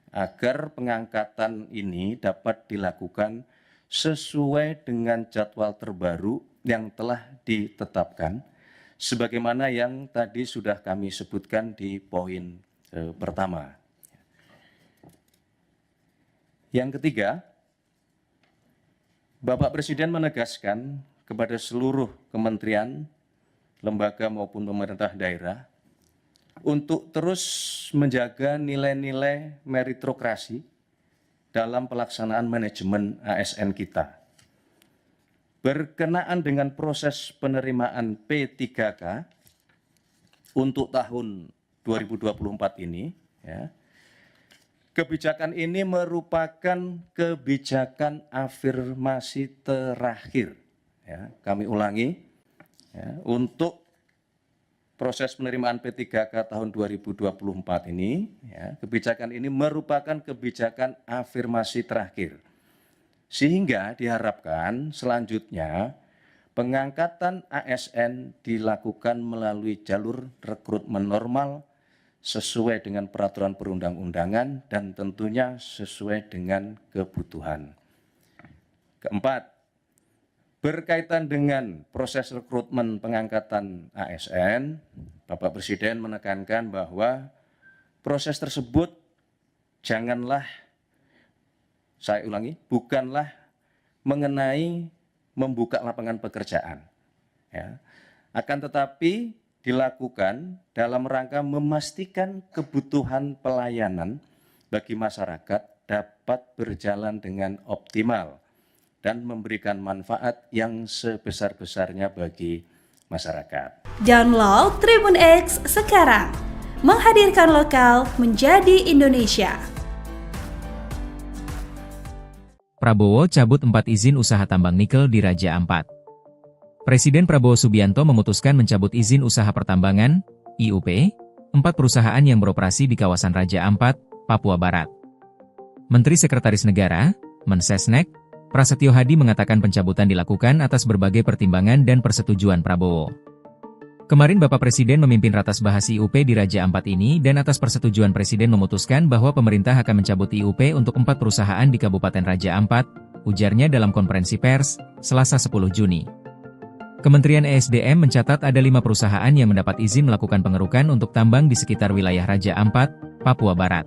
agar pengangkatan ini dapat dilakukan sesuai dengan jadwal terbaru yang telah ditetapkan, sebagaimana yang tadi sudah kami sebutkan di poin pertama. Yang ketiga, Bapak Presiden menegaskan kepada seluruh kementerian, lembaga maupun pemerintah daerah untuk terus menjaga nilai-nilai meritokrasi dalam pelaksanaan manajemen ASN kita. Berkenaan dengan proses penerimaan P3K untuk tahun 2024 ini, kebijakan ini merupakan kebijakan afirmasi terakhir. Kami ulangi, untuk proses penerimaan P3K tahun 2024 ini, kebijakan ini merupakan kebijakan afirmasi terakhir. Sehingga diharapkan selanjutnya pengangkatan ASN dilakukan melalui jalur rekrutmen normal sesuai dengan peraturan perundang-undangan dan tentunya sesuai dengan kebutuhan. Keempat, berkaitan dengan proses rekrutmen pengangkatan ASN, Bapak Presiden menekankan bahwa proses tersebut janganlah, saya ulangi, bukanlah mengenai membuka lapangan pekerjaan. Akan tetapi dilakukan dalam rangka memastikan kebutuhan pelayanan bagi masyarakat dapat berjalan dengan optimal dan memberikan manfaat yang sebesar-besarnya bagi masyarakat. Download Tribun X sekarang, menghadirkan lokal menjadi Indonesia. Prabowo cabut 4 izin usaha tambang nikel di Raja Ampat. Presiden Prabowo Subianto memutuskan mencabut izin usaha pertambangan, IUP, 4 perusahaan yang beroperasi di kawasan Raja Ampat, Papua Barat. Menteri Sekretaris Negara, Mensesnek, Prasetyo Hadi mengatakan pencabutan dilakukan atas berbagai pertimbangan dan persetujuan Prabowo. Kemarin Bapak Presiden memimpin ratas bahas IUP di Raja Ampat ini dan atas persetujuan Presiden memutuskan bahwa pemerintah akan mencabut IUP untuk 4 perusahaan di Kabupaten Raja Ampat, ujarnya dalam konferensi pers, Selasa 10 Juni. Kementerian ESDM mencatat ada 5 perusahaan yang mendapat izin melakukan pengerukan untuk tambang di sekitar wilayah Raja Ampat, Papua Barat.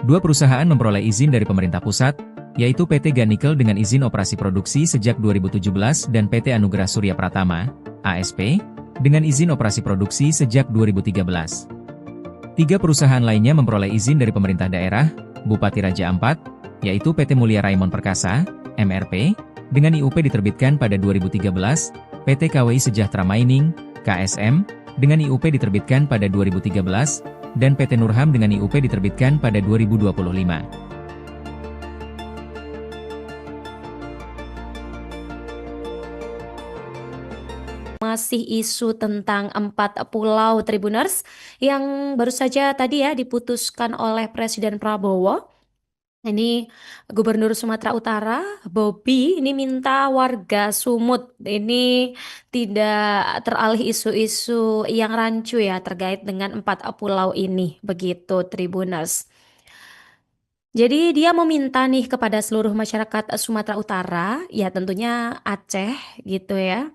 2 perusahaan memperoleh izin dari pemerintah pusat, yaitu PT Ganikel dengan izin operasi produksi sejak 2017 dan PT Anugerah Surya Pratama, ASP, dengan izin operasi produksi sejak 2013. 3 perusahaan lainnya memperoleh izin dari pemerintah daerah, Bupati Raja Ampat, yaitu PT Mulia Raimon Perkasa, MRP, dengan IUP diterbitkan pada 2013, PT KWI Sejahtera Mining, KSM, dengan IUP diterbitkan pada 2013, dan PT Nurham dengan IUP diterbitkan pada 2025. Masih isu tentang 4 pulau Tribuners yang baru saja tadi ya diputuskan oleh Presiden Prabowo. Ini Gubernur Sumatera Utara, Bobi, ini minta warga Sumut ini tidak teralih isu-isu yang rancu ya terkait dengan 4 pulau ini, begitu Tribuners. Jadi dia meminta nih kepada seluruh masyarakat Sumatera Utara, ya tentunya Aceh gitu ya.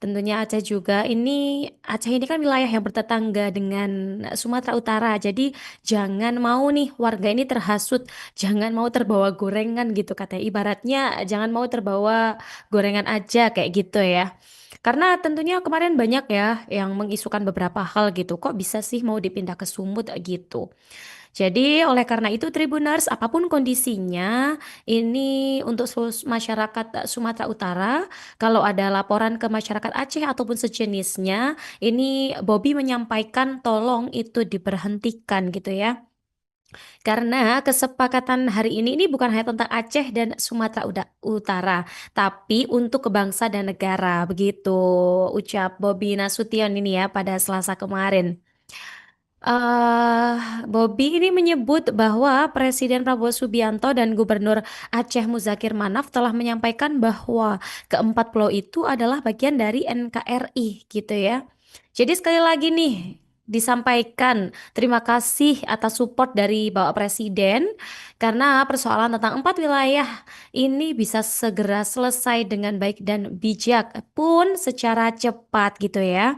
Tentunya Aceh juga, Aceh ini kan wilayah yang bertetangga dengan Sumatera Utara, jadi jangan mau nih warga ini terhasut, jangan mau terbawa gorengan gitu katanya, ibaratnya jangan mau terbawa gorengan aja kayak gitu ya. Karena tentunya kemarin banyak ya yang mengisukan beberapa hal gitu, kok bisa sih mau dipindah ke Sumut gitu. Jadi oleh karena itu Tribuners, apapun kondisinya, ini untuk masyarakat Sumatera Utara, kalau ada laporan ke masyarakat Aceh ataupun sejenisnya, ini Bobby menyampaikan tolong itu diberhentikan gitu ya. Karena kesepakatan hari ini bukan hanya tentang Aceh dan Sumatera Utara, tapi untuk kebangsa dan negara, begitu ucap Bobby Nasution ini ya pada Selasa kemarin. Bobby ini menyebut bahwa Presiden Prabowo Subianto dan Gubernur Aceh Muzakir Manaf telah menyampaikan bahwa keempat pulau itu adalah bagian dari NKRI gitu ya. Jadi sekali lagi nih disampaikan terima kasih atas support dari Bapak Presiden karena persoalan tentang 4 wilayah ini bisa segera selesai dengan baik dan bijak pun secara cepat gitu ya.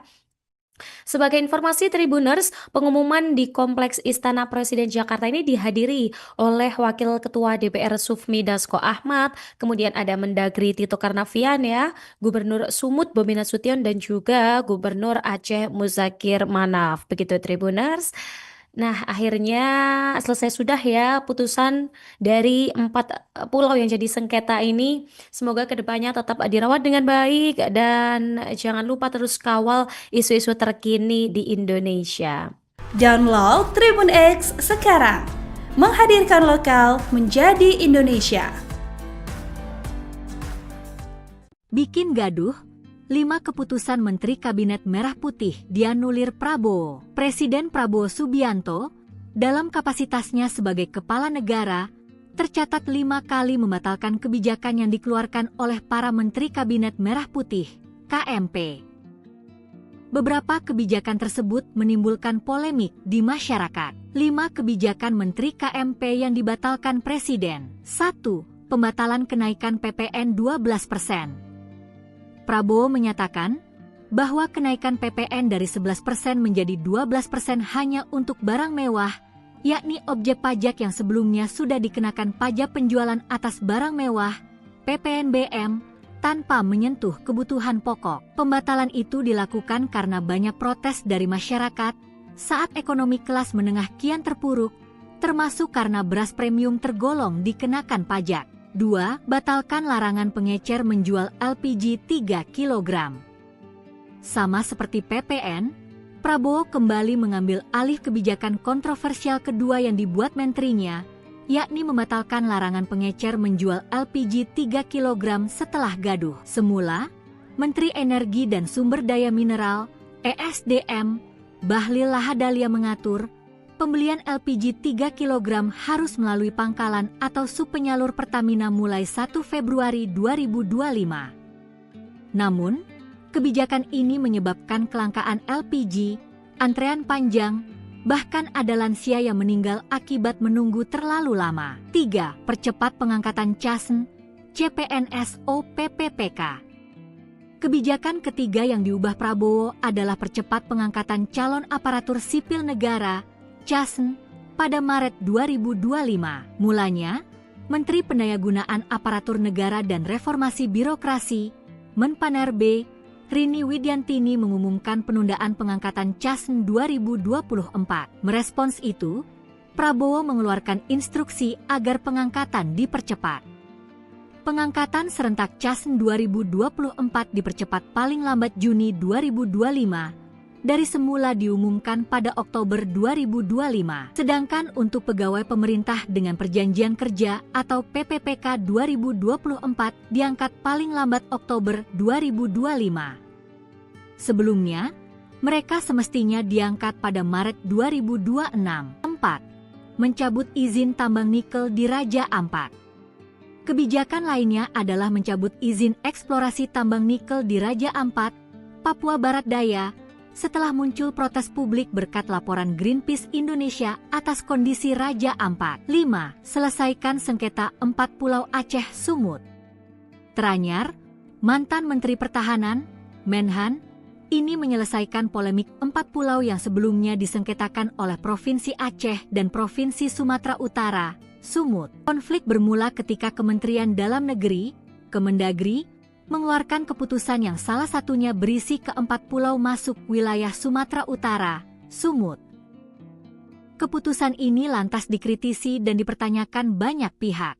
Sebagai informasi Tribuners, pengumuman di Kompleks Istana Presiden Jakarta ini dihadiri oleh Wakil Ketua DPR Sufmi Dasko Ahmad, kemudian ada Mendagri Tito Karnavian ya, Gubernur Sumut Bobi Nasution dan juga Gubernur Aceh Muzakir Manaf. Begitu Tribuners. Nah, akhirnya selesai sudah ya putusan dari 4 pulau yang jadi sengketa ini. Semoga kedepannya tetap dirawat dengan baik dan jangan lupa terus kawal isu-isu terkini di Indonesia. Download Tribun X sekarang, menghadirkan lokal menjadi Indonesia. Bikin gaduh, 5 keputusan Menteri Kabinet Merah Putih dianulir Prabowo. Presiden Prabowo Subianto, dalam kapasitasnya sebagai kepala negara, tercatat 5 kali membatalkan kebijakan yang dikeluarkan oleh para Menteri Kabinet Merah Putih, KMP. Beberapa kebijakan tersebut menimbulkan polemik di masyarakat. 5 kebijakan Menteri KMP yang dibatalkan Presiden. 1. Pembatalan kenaikan PPN 12%. Prabowo menyatakan bahwa kenaikan PPN dari 11% menjadi 12% hanya untuk barang mewah, yakni objek pajak yang sebelumnya sudah dikenakan pajak penjualan atas barang mewah, PPNBM, tanpa menyentuh kebutuhan pokok. Pembatalan itu dilakukan karena banyak protes dari masyarakat saat ekonomi kelas menengah kian terpuruk, termasuk karena beras premium tergolong dikenakan pajak. 2. Batalkan larangan pengecer menjual LPG 3 kg. Sama seperti PPN, Prabowo kembali mengambil alih kebijakan kontroversial kedua yang dibuat menterinya, yakni membatalkan larangan pengecer menjual LPG 3 kg setelah gaduh. Semula, Menteri Energi dan Sumber Daya Mineral, ESDM, Bahlil Lahadalia mengatur, pembelian LPG 3 kg harus melalui pangkalan atau subpenyalur Pertamina mulai 1 Februari 2025. Namun, kebijakan ini menyebabkan kelangkaan LPG, antrean panjang, bahkan ada lansia yang meninggal akibat menunggu terlalu lama. 3. Percepat pengangkatan CASN, CPNS OPPPK. Kebijakan ketiga yang diubah Prabowo adalah percepat pengangkatan calon aparatur sipil negara CASN pada Maret 2025. Mulanya, Menteri Pendayagunaan Aparatur Negara dan Reformasi Birokrasi, Menpanerbe, Rini Widiantini mengumumkan penundaan pengangkatan CASN 2024. Merespons itu, Prabowo mengeluarkan instruksi agar pengangkatan dipercepat. Pengangkatan serentak CASN 2024 dipercepat paling lambat Juni 2025. Dari semula diumumkan pada Oktober 2025. Sedangkan untuk pegawai pemerintah dengan perjanjian kerja atau PPPK 2024 diangkat paling lambat Oktober 2025. Sebelumnya, mereka semestinya diangkat pada Maret 2026. 4. Mencabut izin tambang nikel di Raja Ampat. Kebijakan lainnya adalah mencabut izin eksplorasi tambang nikel di Raja Ampat, Papua Barat Daya, setelah muncul protes publik berkat laporan Greenpeace Indonesia atas kondisi Raja Ampat. 5. Selesaikan sengketa 4 pulau Aceh Sumut. Teranyar, mantan Menteri Pertahanan, Menhan, ini menyelesaikan polemik 4 pulau yang sebelumnya disengketakan oleh Provinsi Aceh dan Provinsi Sumatera Utara, Sumut. Konflik bermula ketika Kementerian Dalam Negeri, Kemendagri, mengeluarkan keputusan yang salah satunya berisi keempat pulau masuk wilayah Sumatera Utara, Sumut. Keputusan ini lantas dikritisi dan dipertanyakan banyak pihak.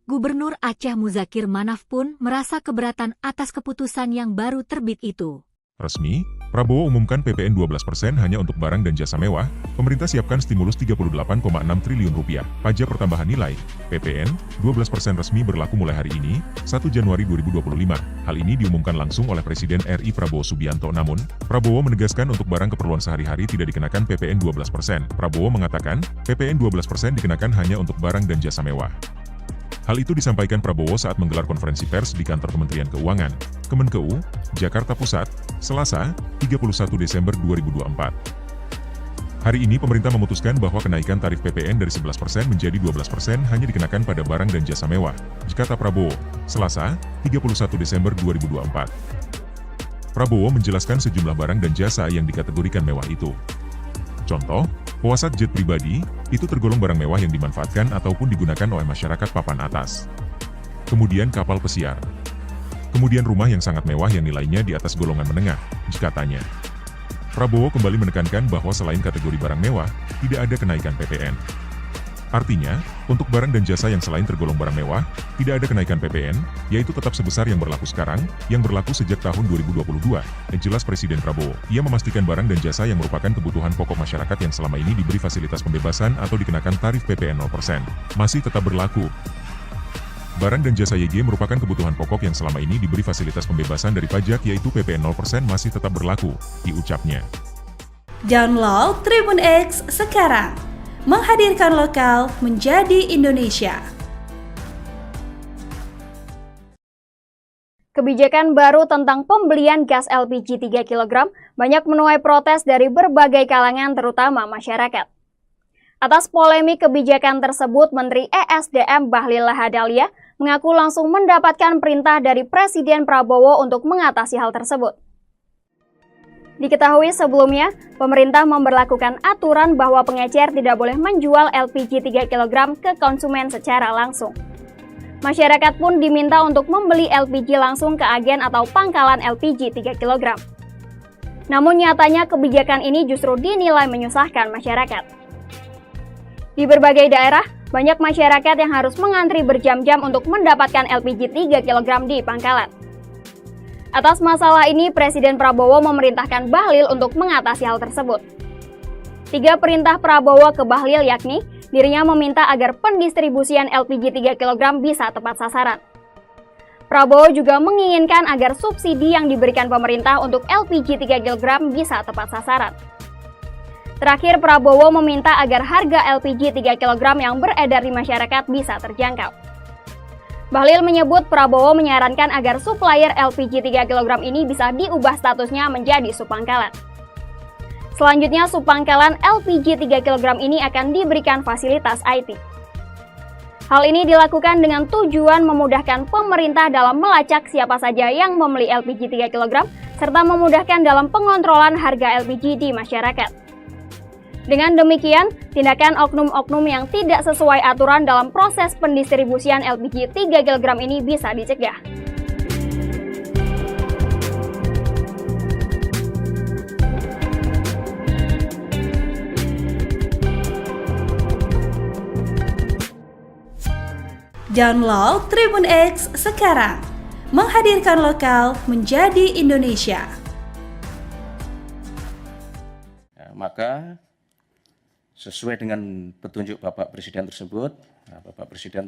Gubernur Aceh Muzakir Manaf pun merasa keberatan atas keputusan yang baru terbit itu. Resmi, Prabowo umumkan PPN 12% hanya untuk barang dan jasa mewah, pemerintah siapkan stimulus 38,6 triliun rupiah, pajak pertambahan nilai, PPN, 12% resmi berlaku mulai hari ini, 1 Januari 2025. Hal ini diumumkan langsung oleh Presiden RI Prabowo Subianto. Namun, Prabowo menegaskan untuk barang keperluan sehari-hari tidak dikenakan PPN 12%. Prabowo mengatakan, PPN 12% dikenakan hanya untuk barang dan jasa mewah. Hal itu disampaikan Prabowo saat menggelar konferensi pers di kantor Kementerian Keuangan, Kemenkeu, Jakarta Pusat, Selasa, 31 Desember 2024. Hari ini pemerintah memutuskan bahwa kenaikan tarif PPN dari 11% menjadi 12% hanya dikenakan pada barang dan jasa mewah, kata Prabowo, Selasa, 31 Desember 2024. Prabowo menjelaskan sejumlah barang dan jasa yang dikategorikan mewah itu. Contoh, pesawat jet pribadi, itu tergolong barang mewah yang dimanfaatkan ataupun digunakan oleh masyarakat papan atas. Kemudian kapal pesiar. Kemudian rumah yang sangat mewah yang nilainya di atas golongan menengah, katanya. Prabowo kembali menekankan bahwa selain kategori barang mewah, tidak ada kenaikan PPN. Artinya, untuk barang dan jasa yang selain tergolong barang mewah, tidak ada kenaikan PPN, yaitu tetap sebesar yang berlaku sekarang, yang berlaku sejak tahun 2022, jelas Presiden Prabowo. Ia memastikan barang dan jasa yang merupakan kebutuhan pokok masyarakat yang selama ini diberi fasilitas pembebasan atau dikenakan tarif PPN 0%, masih tetap berlaku. Barang dan jasa YG merupakan kebutuhan pokok yang selama ini diberi fasilitas pembebasan dari pajak yaitu PPN 0% masih tetap berlaku, diucapnya. Download Tribun X sekarang. Menghadirkan lokal menjadi Indonesia. Kebijakan baru tentang pembelian gas LPG 3 kg banyak menuai protes dari berbagai kalangan terutama masyarakat. Atas polemik kebijakan tersebut, Menteri ESDM Bahlil Lahadalia mengaku langsung mendapatkan perintah dari Presiden Prabowo untuk mengatasi hal tersebut. Diketahui sebelumnya, pemerintah memberlakukan aturan bahwa pengecer tidak boleh menjual LPG 3 kg ke konsumen secara langsung. Masyarakat pun diminta untuk membeli LPG langsung ke agen atau pangkalan LPG 3 kg. Namun nyatanya kebijakan ini justru dinilai menyusahkan masyarakat. Di berbagai daerah, banyak masyarakat yang harus mengantri berjam-jam untuk mendapatkan LPG 3 kg di pangkalan. Atas masalah ini, Presiden Prabowo memerintahkan Bahlil untuk mengatasi hal tersebut. 3 perintah Prabowo ke Bahlil yakni, dirinya meminta agar pendistribusian LPG 3 kg bisa tepat sasaran. Prabowo juga menginginkan agar subsidi yang diberikan pemerintah untuk LPG 3 kg bisa tepat sasaran. Terakhir, Prabowo meminta agar harga LPG 3 kg yang beredar di masyarakat bisa terjangkau. Bahlil menyebut Prabowo menyarankan agar supplier LPG 3 kg ini bisa diubah statusnya menjadi subpangkalan. Selanjutnya, subpangkalan LPG 3 kg ini akan diberikan fasilitas IT. Hal ini dilakukan dengan tujuan memudahkan pemerintah dalam melacak siapa saja yang membeli LPG 3 kg, serta memudahkan dalam pengontrolan harga LPG di masyarakat. Dengan demikian, tindakan oknum-oknum yang tidak sesuai aturan dalam proses pendistribusian LPG 3 kg ini bisa dicegah. Download Tribun X sekarang. Menghadirkan lokal menjadi Indonesia. Maka sesuai dengan petunjuk Bapak Presiden tersebut, Bapak Presiden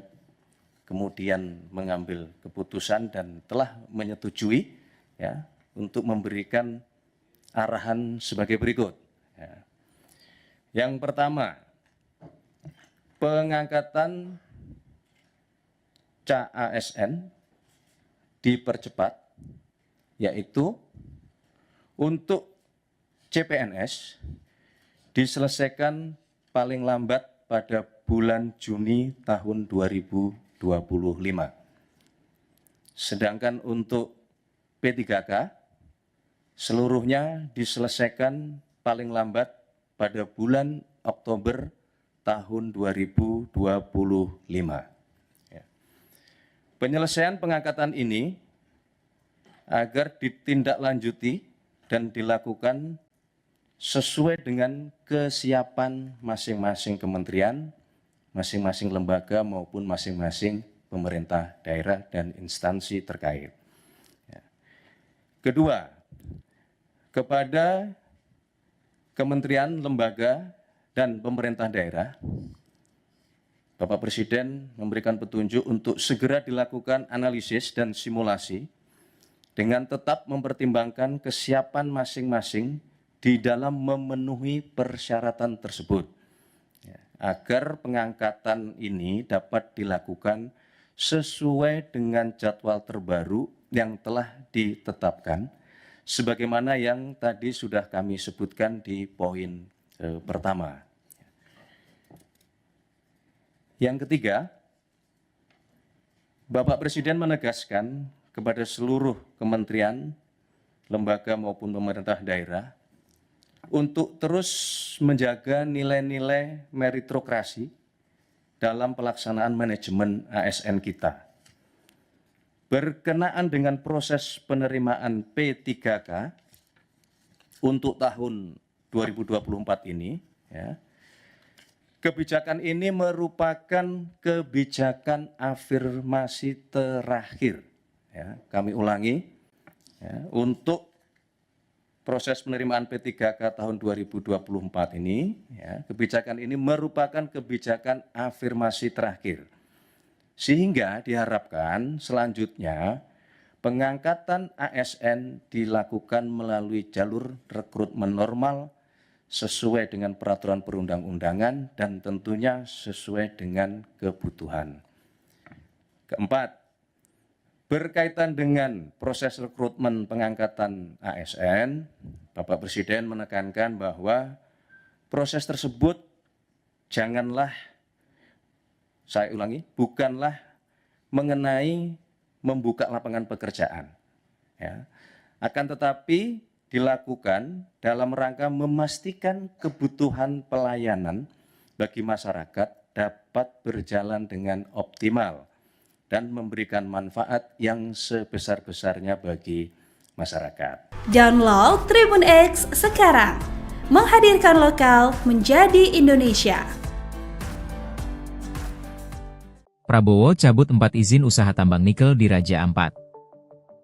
kemudian mengambil keputusan dan telah menyetujui ya, untuk memberikan arahan sebagai berikut. Ya. Yang pertama, pengangkatan CASN dipercepat, yaitu untuk CPNS diselesaikan paling lambat pada bulan Juni tahun 2025. Sedangkan untuk P3K, seluruhnya diselesaikan paling lambat pada bulan Oktober tahun 2025. Ya. Penyelesaian pengangkatan ini agar ditindaklanjuti dan dilakukan sesuai dengan kesiapan masing-masing kementerian, masing-masing lembaga maupun masing-masing pemerintah daerah dan instansi terkait. Kedua, kepada kementerian, lembaga, dan pemerintah daerah, Bapak Presiden memberikan petunjuk untuk segera dilakukan analisis dan simulasi dengan tetap mempertimbangkan kesiapan masing-masing di dalam memenuhi persyaratan tersebut, agar pengangkatan ini dapat dilakukan sesuai dengan jadwal terbaru yang telah ditetapkan, sebagaimana yang tadi sudah kami sebutkan di poin pertama. Yang ketiga, Bapak Presiden menegaskan kepada seluruh kementerian, lembaga maupun pemerintah daerah untuk terus menjaga nilai-nilai meritokrasi dalam pelaksanaan manajemen ASN kita. Berkenaan dengan proses penerimaan P3K untuk tahun 2024 ini, kebijakan ini merupakan kebijakan afirmasi terakhir. Kami ulangi, untuk proses penerimaan P3K tahun 2024 ini, kebijakan ini merupakan kebijakan afirmasi terakhir. Sehingga diharapkan selanjutnya pengangkatan ASN dilakukan melalui jalur rekrutmen normal sesuai dengan peraturan perundang-undangan dan tentunya sesuai dengan kebutuhan. Keempat, berkaitan dengan proses rekrutmen pengangkatan ASN, Bapak Presiden menekankan bahwa proses tersebut janganlah, saya ulangi, bukanlah mengenai membuka lapangan pekerjaan. Akan tetapi dilakukan dalam rangka memastikan kebutuhan pelayanan bagi masyarakat dapat berjalan dengan optimal dan memberikan manfaat yang sebesar-besarnya bagi masyarakat. Download Tribun X sekarang, menghadirkan lokal menjadi Indonesia. Prabowo cabut 4 izin usaha tambang nikel di Raja Ampat.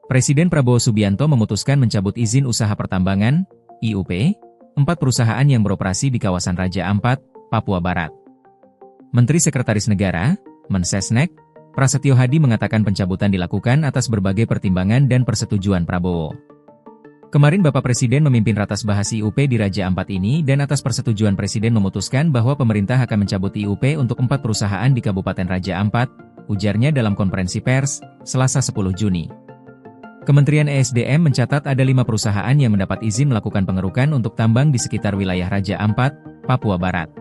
Presiden Prabowo Subianto memutuskan mencabut izin usaha pertambangan, IUP, 4 perusahaan yang beroperasi di kawasan Raja Ampat, Papua Barat. Menteri Sekretaris Negara, Mensesnek, Prasetyo Hadi mengatakan pencabutan dilakukan atas berbagai pertimbangan dan persetujuan Prabowo. Kemarin Bapak Presiden memimpin ratas bahas IUP di Raja Ampat ini dan atas persetujuan Presiden memutuskan bahwa pemerintah akan mencabut IUP untuk 4 perusahaan di Kabupaten Raja Ampat, ujarnya dalam konferensi pers, Selasa 10 Juni. Kementerian ESDM mencatat ada 5 perusahaan yang mendapat izin melakukan pengerukan untuk tambang di sekitar wilayah Raja Ampat, Papua Barat.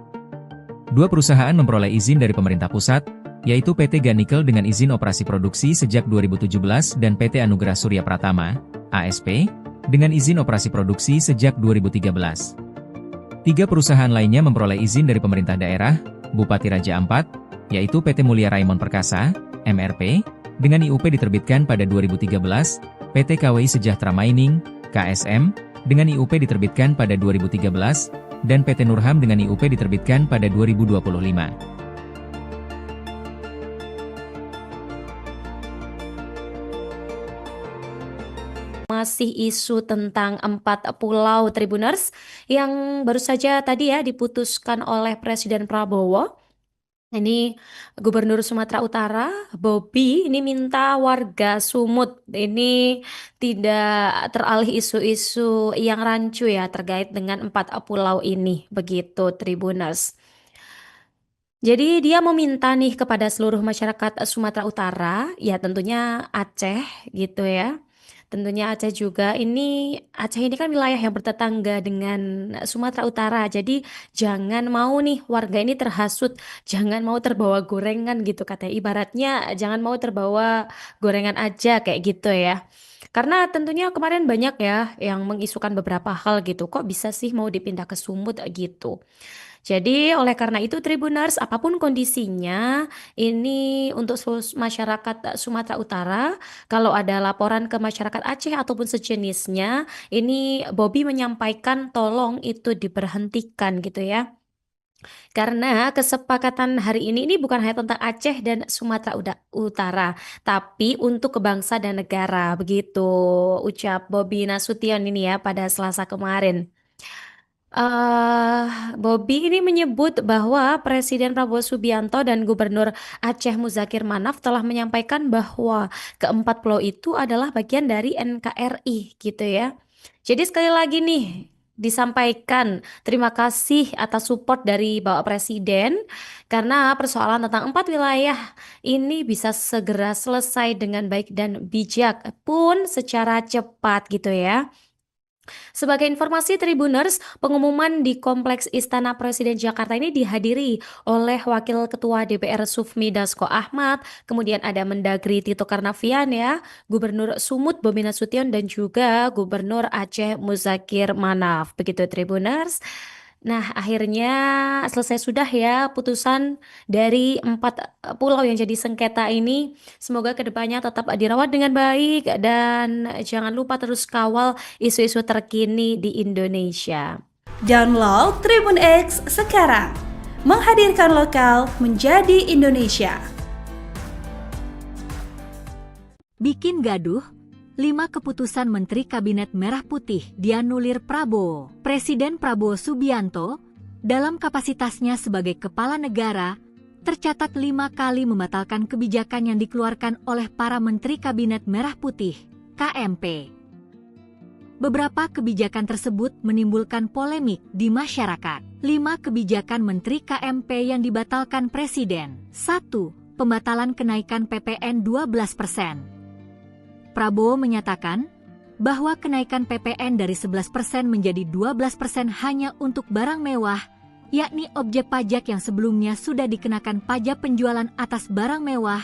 2 perusahaan memperoleh izin dari pemerintah pusat, yaitu PT Ganikel dengan izin operasi produksi sejak 2017 dan PT Anugerah Surya Pratama, ASP, dengan izin operasi produksi sejak 2013. 3 perusahaan lainnya memperoleh izin dari pemerintah daerah, Bupati Raja Ampat, yaitu PT Mulia Raimon Perkasa, MRP, dengan IUP diterbitkan pada 2013, PT KWI Sejahtera Mining, KSM, dengan IUP diterbitkan pada 2013, dan PT Nurham dengan IUP diterbitkan pada 2025. Masih isu tentang 4 pulau Tribuners yang baru saja tadi ya diputuskan oleh Presiden Prabowo. Ini Gubernur Sumatera Utara, Bobi, ini minta warga Sumut ini tidak teralih isu-isu yang rancu ya terkait dengan 4 pulau ini, begitu Tribuners. Jadi dia meminta nih kepada seluruh masyarakat Sumatera Utara, ya tentunya Aceh gitu ya. Tentunya Aceh juga Aceh ini kan wilayah yang bertetangga dengan Sumatera Utara. Jadi jangan mau nih warga ini terhasut, jangan mau terbawa gorengan gitu katanya. Ibaratnya jangan mau terbawa gorengan aja kayak gitu ya. Karena tentunya kemarin banyak ya yang mengisukan beberapa hal gitu, kok bisa sih mau dipindah ke Sumut gitu. Jadi oleh karena itu Tribuners, apapun kondisinya, ini untuk masyarakat Sumatera Utara, kalau ada laporan ke masyarakat Aceh ataupun sejenisnya, ini Bobby menyampaikan tolong itu diberhentikan gitu ya. Karena kesepakatan hari ini bukan hanya tentang Aceh dan Sumatera Utara, tapi untuk kebangsa dan negara, begitu ucap Bobby Nasution ini ya pada Selasa kemarin. Bobby ini menyebut bahwa Presiden Prabowo Subianto dan Gubernur Aceh Muzakir Manaf telah menyampaikan bahwa keempat pulau itu adalah bagian dari NKRI gitu ya. Jadi sekali lagi nih disampaikan terima kasih atas support dari Bapak Presiden karena persoalan tentang 4 wilayah ini bisa segera selesai dengan baik dan bijak pun secara cepat gitu ya. Sebagai informasi Tribuners, pengumuman di Kompleks Istana Presiden Jakarta ini dihadiri oleh Wakil Ketua DPR Sufmi Dasko Ahmad, kemudian ada Mendagri Tito Karnavian ya, Gubernur Sumut Bobi Nasution dan juga Gubernur Aceh Muzakir Manaf. Begitu Tribuners. Nah, akhirnya selesai sudah ya putusan dari 4 pulau yang jadi sengketa ini. Semoga kedepannya tetap dirawat dengan baik dan jangan lupa terus kawal isu-isu terkini di Indonesia. Download Tribun X sekarang, menghadirkan lokal menjadi Indonesia. Bikin gaduh, 5 keputusan Menteri Kabinet Merah Putih dianulir Prabowo. Presiden Prabowo Subianto, dalam kapasitasnya sebagai kepala negara, tercatat 5 kali membatalkan kebijakan yang dikeluarkan oleh para Menteri Kabinet Merah Putih, KMP. Beberapa kebijakan tersebut menimbulkan polemik di masyarakat. 5 kebijakan Menteri KMP yang dibatalkan Presiden. 1. Pembatalan kenaikan PPN 12%. Prabowo menyatakan bahwa kenaikan PPN dari 11% menjadi 12% hanya untuk barang mewah, yakni objek pajak yang sebelumnya sudah dikenakan pajak penjualan atas barang mewah,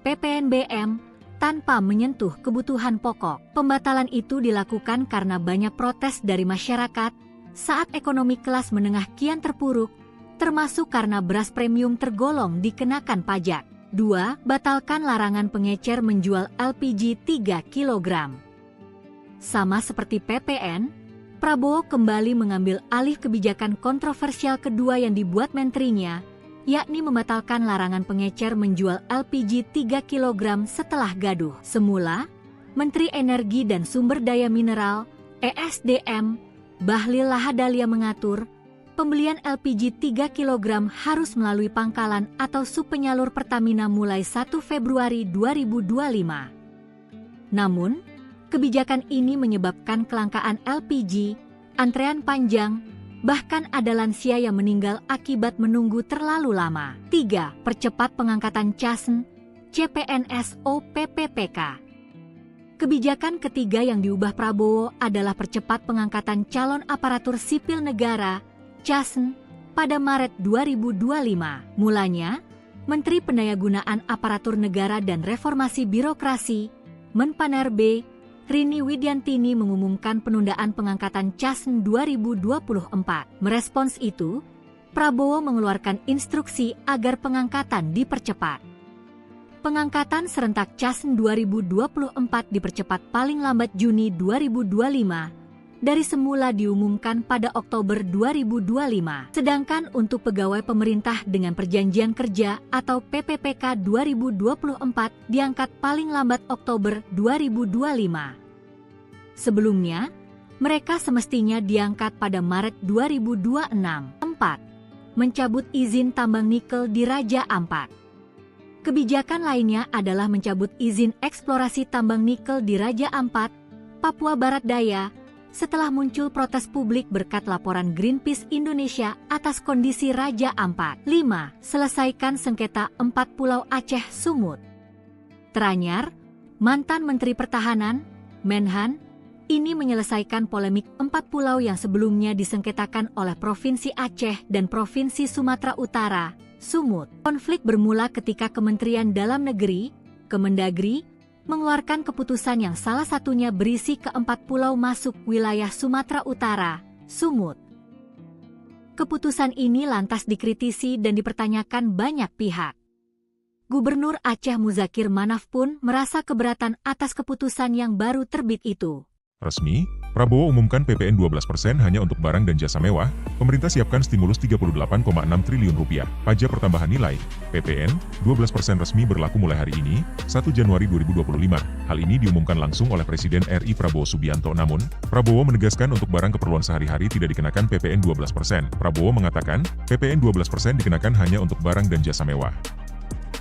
PPNBM, tanpa menyentuh kebutuhan pokok. Pembatalan itu dilakukan karena banyak protes dari masyarakat saat ekonomi kelas menengah kian terpuruk, termasuk karena beras premium tergolong dikenakan pajak. 2. Batalkan larangan pengecer menjual LPG 3 kg. Sama seperti PPN, Prabowo kembali mengambil alih kebijakan kontroversial kedua yang dibuat menterinya, yakni membatalkan larangan pengecer menjual LPG 3 kg setelah gaduh. Semula, Menteri Energi dan Sumber Daya Mineral, ESDM, Bahlil Lahadalia mengatur, pembelian LPG 3 kg harus melalui pangkalan atau subpenyalur Pertamina mulai 1 Februari 2025. Namun, kebijakan ini menyebabkan kelangkaan LPG, antrean panjang, bahkan ada lansia yang meninggal akibat menunggu terlalu lama. 3. Percepat pengangkatan CASN, CPNS OPPPK. Kebijakan ketiga yang diubah Prabowo adalah percepat pengangkatan calon aparatur sipil negara CASN pada Maret 2025. Mulanya, Menteri Pendayagunaan Aparatur Negara dan Reformasi Birokrasi, Menpanerbe, Rini Widiantini mengumumkan penundaan pengangkatan CASN 2024. Merespons itu, Prabowo mengeluarkan instruksi agar pengangkatan dipercepat. Pengangkatan serentak CASN 2024 dipercepat paling lambat Juni 2025, dari semula diumumkan pada Oktober 2025. Sedangkan untuk pegawai pemerintah dengan perjanjian kerja atau PPPK 2024 diangkat paling lambat Oktober 2025. Sebelumnya, mereka semestinya diangkat pada Maret 2026. 4. Mencabut izin tambang nikel di Raja Ampat. Kebijakan lainnya adalah mencabut izin eksplorasi tambang nikel di Raja Ampat, Papua Barat Daya, setelah muncul protes publik berkat laporan Greenpeace Indonesia atas kondisi Raja Ampat. 5. Selesaikan sengketa 4 pulau Aceh Sumut. Teranyar, mantan Menteri Pertahanan, Menhan, ini menyelesaikan polemik 4 pulau yang sebelumnya disengketakan oleh Provinsi Aceh dan Provinsi Sumatera Utara, Sumut. Konflik bermula ketika Kementerian Dalam Negeri, Kemendagri, mengeluarkan keputusan yang salah satunya berisi ke-4 pulau masuk wilayah Sumatera Utara, Sumut. Keputusan ini lantas dikritisi dan dipertanyakan banyak pihak. Gubernur Aceh Muzakir Manaf pun merasa keberatan atas keputusan yang baru terbit itu. Resmi, Prabowo umumkan PPN 12% hanya untuk barang dan jasa mewah, pemerintah siapkan stimulus 38,6 triliun rupiah. Pajak pertambahan nilai, PPN, 12% resmi berlaku mulai hari ini, 1 Januari 2025. Hal ini diumumkan langsung oleh Presiden RI Prabowo Subianto. Namun, Prabowo menegaskan untuk barang keperluan sehari-hari tidak dikenakan PPN 12%. Prabowo mengatakan, PPN 12% dikenakan hanya untuk barang dan jasa mewah.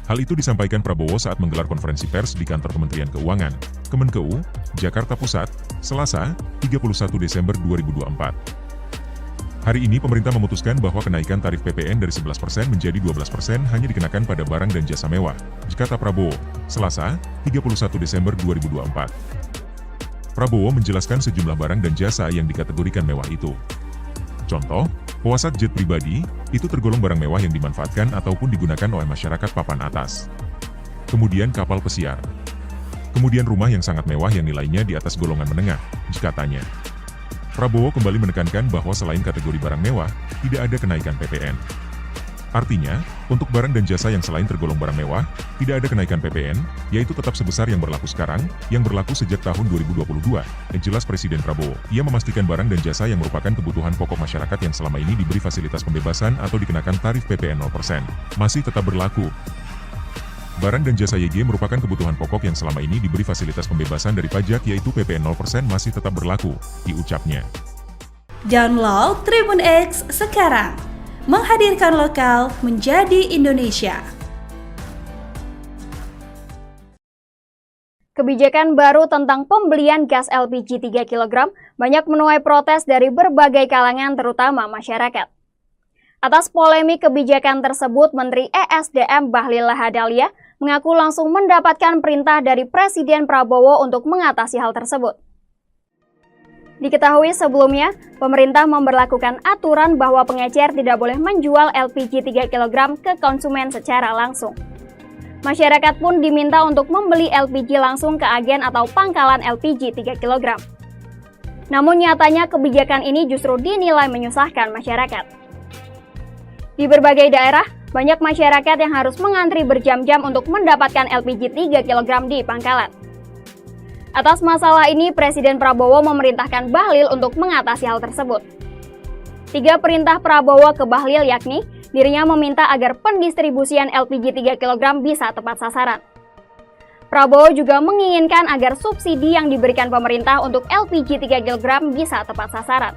Hal itu disampaikan Prabowo saat menggelar konferensi pers di kantor Kementerian Keuangan, Kemenkeu, Jakarta Pusat, Selasa, 31 Desember 2024. Hari ini pemerintah memutuskan bahwa kenaikan tarif PPN dari 11% menjadi 12% hanya dikenakan pada barang dan jasa mewah, kata Prabowo, Selasa, 31 Desember 2024. Prabowo menjelaskan sejumlah barang dan jasa yang dikategorikan mewah itu. Contoh, pesawat jet pribadi, itu tergolong barang mewah yang dimanfaatkan ataupun digunakan oleh masyarakat papan atas. Kemudian kapal pesiar. Kemudian rumah yang sangat mewah yang nilainya di atas golongan menengah, katanya. Prabowo kembali menekankan bahwa selain kategori barang mewah, tidak ada kenaikan PPN. Artinya, untuk barang dan jasa yang selain tergolong barang mewah, tidak ada kenaikan PPN, yaitu tetap sebesar yang berlaku sekarang, yang berlaku sejak tahun 2022, jelas Presiden Prabowo. Ia memastikan barang dan jasa yang merupakan kebutuhan pokok masyarakat yang selama ini diberi fasilitas pembebasan atau dikenakan tarif PPN 0%, masih tetap berlaku. Barang dan jasa YG merupakan kebutuhan pokok yang selama ini diberi fasilitas pembebasan dari pajak yaitu PPN 0% masih tetap berlaku, diucapnya. Download Tribun X sekarang. Menghadirkan lokal menjadi Indonesia. Kebijakan baru tentang pembelian gas LPG 3 kg banyak menuai protes dari berbagai kalangan terutama masyarakat. Atas polemik kebijakan tersebut, Menteri ESDM Bahlil Lahadalia mengaku langsung mendapatkan perintah dari Presiden Prabowo untuk mengatasi hal tersebut. Diketahui sebelumnya, pemerintah memberlakukan aturan bahwa pengecer tidak boleh menjual LPG 3 kg ke konsumen secara langsung. Masyarakat pun diminta untuk membeli LPG langsung ke agen atau pangkalan LPG 3 kg. Namun nyatanya kebijakan ini justru dinilai menyusahkan masyarakat. Di berbagai daerah, banyak masyarakat yang harus mengantri berjam-jam untuk mendapatkan LPG 3 kg di pangkalan. Atas masalah ini, Presiden Prabowo memerintahkan Bahlil untuk mengatasi hal tersebut. 3 perintah Prabowo ke Bahlil yakni, dirinya meminta agar pendistribusian LPG 3 kg bisa tepat sasaran. Prabowo juga menginginkan agar subsidi yang diberikan pemerintah untuk LPG 3 kg bisa tepat sasaran.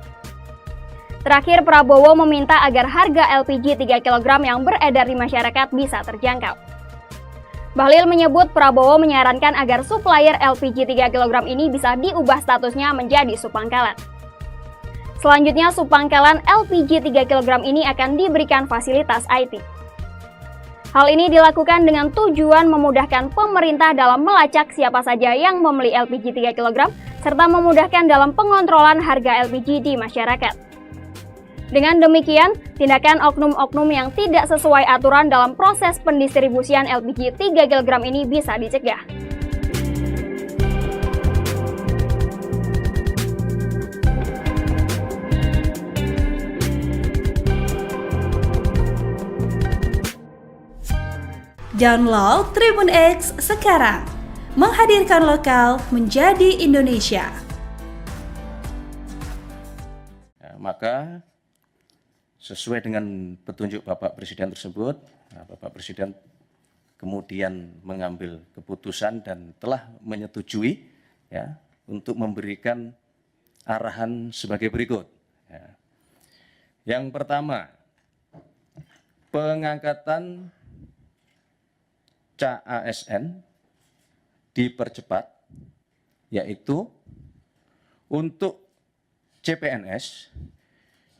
Terakhir, Prabowo meminta agar harga LPG 3 kg yang beredar di masyarakat bisa terjangkau. Bahlil menyebut Prabowo menyarankan agar supplier LPG 3 kg ini bisa diubah statusnya menjadi subpangkalan. Selanjutnya, subpangkalan LPG 3 kg ini akan diberikan fasilitas IT. Hal ini dilakukan dengan tujuan memudahkan pemerintah dalam melacak siapa saja yang membeli LPG 3 kg, serta memudahkan dalam pengontrolan harga LPG di masyarakat. Dengan demikian, tindakan oknum-oknum yang tidak sesuai aturan dalam proses pendistribusian LPG 3 kg ini bisa dicegah. Download Tribun X sekarang. Menghadirkan lokal menjadi Indonesia. Maka sesuai dengan petunjuk Bapak Presiden tersebut, Bapak Presiden kemudian mengambil keputusan dan telah menyetujui ya, untuk memberikan arahan sebagai berikut. Ya. Yang pertama, pengangkatan CASN dipercepat, yaitu untuk CPNS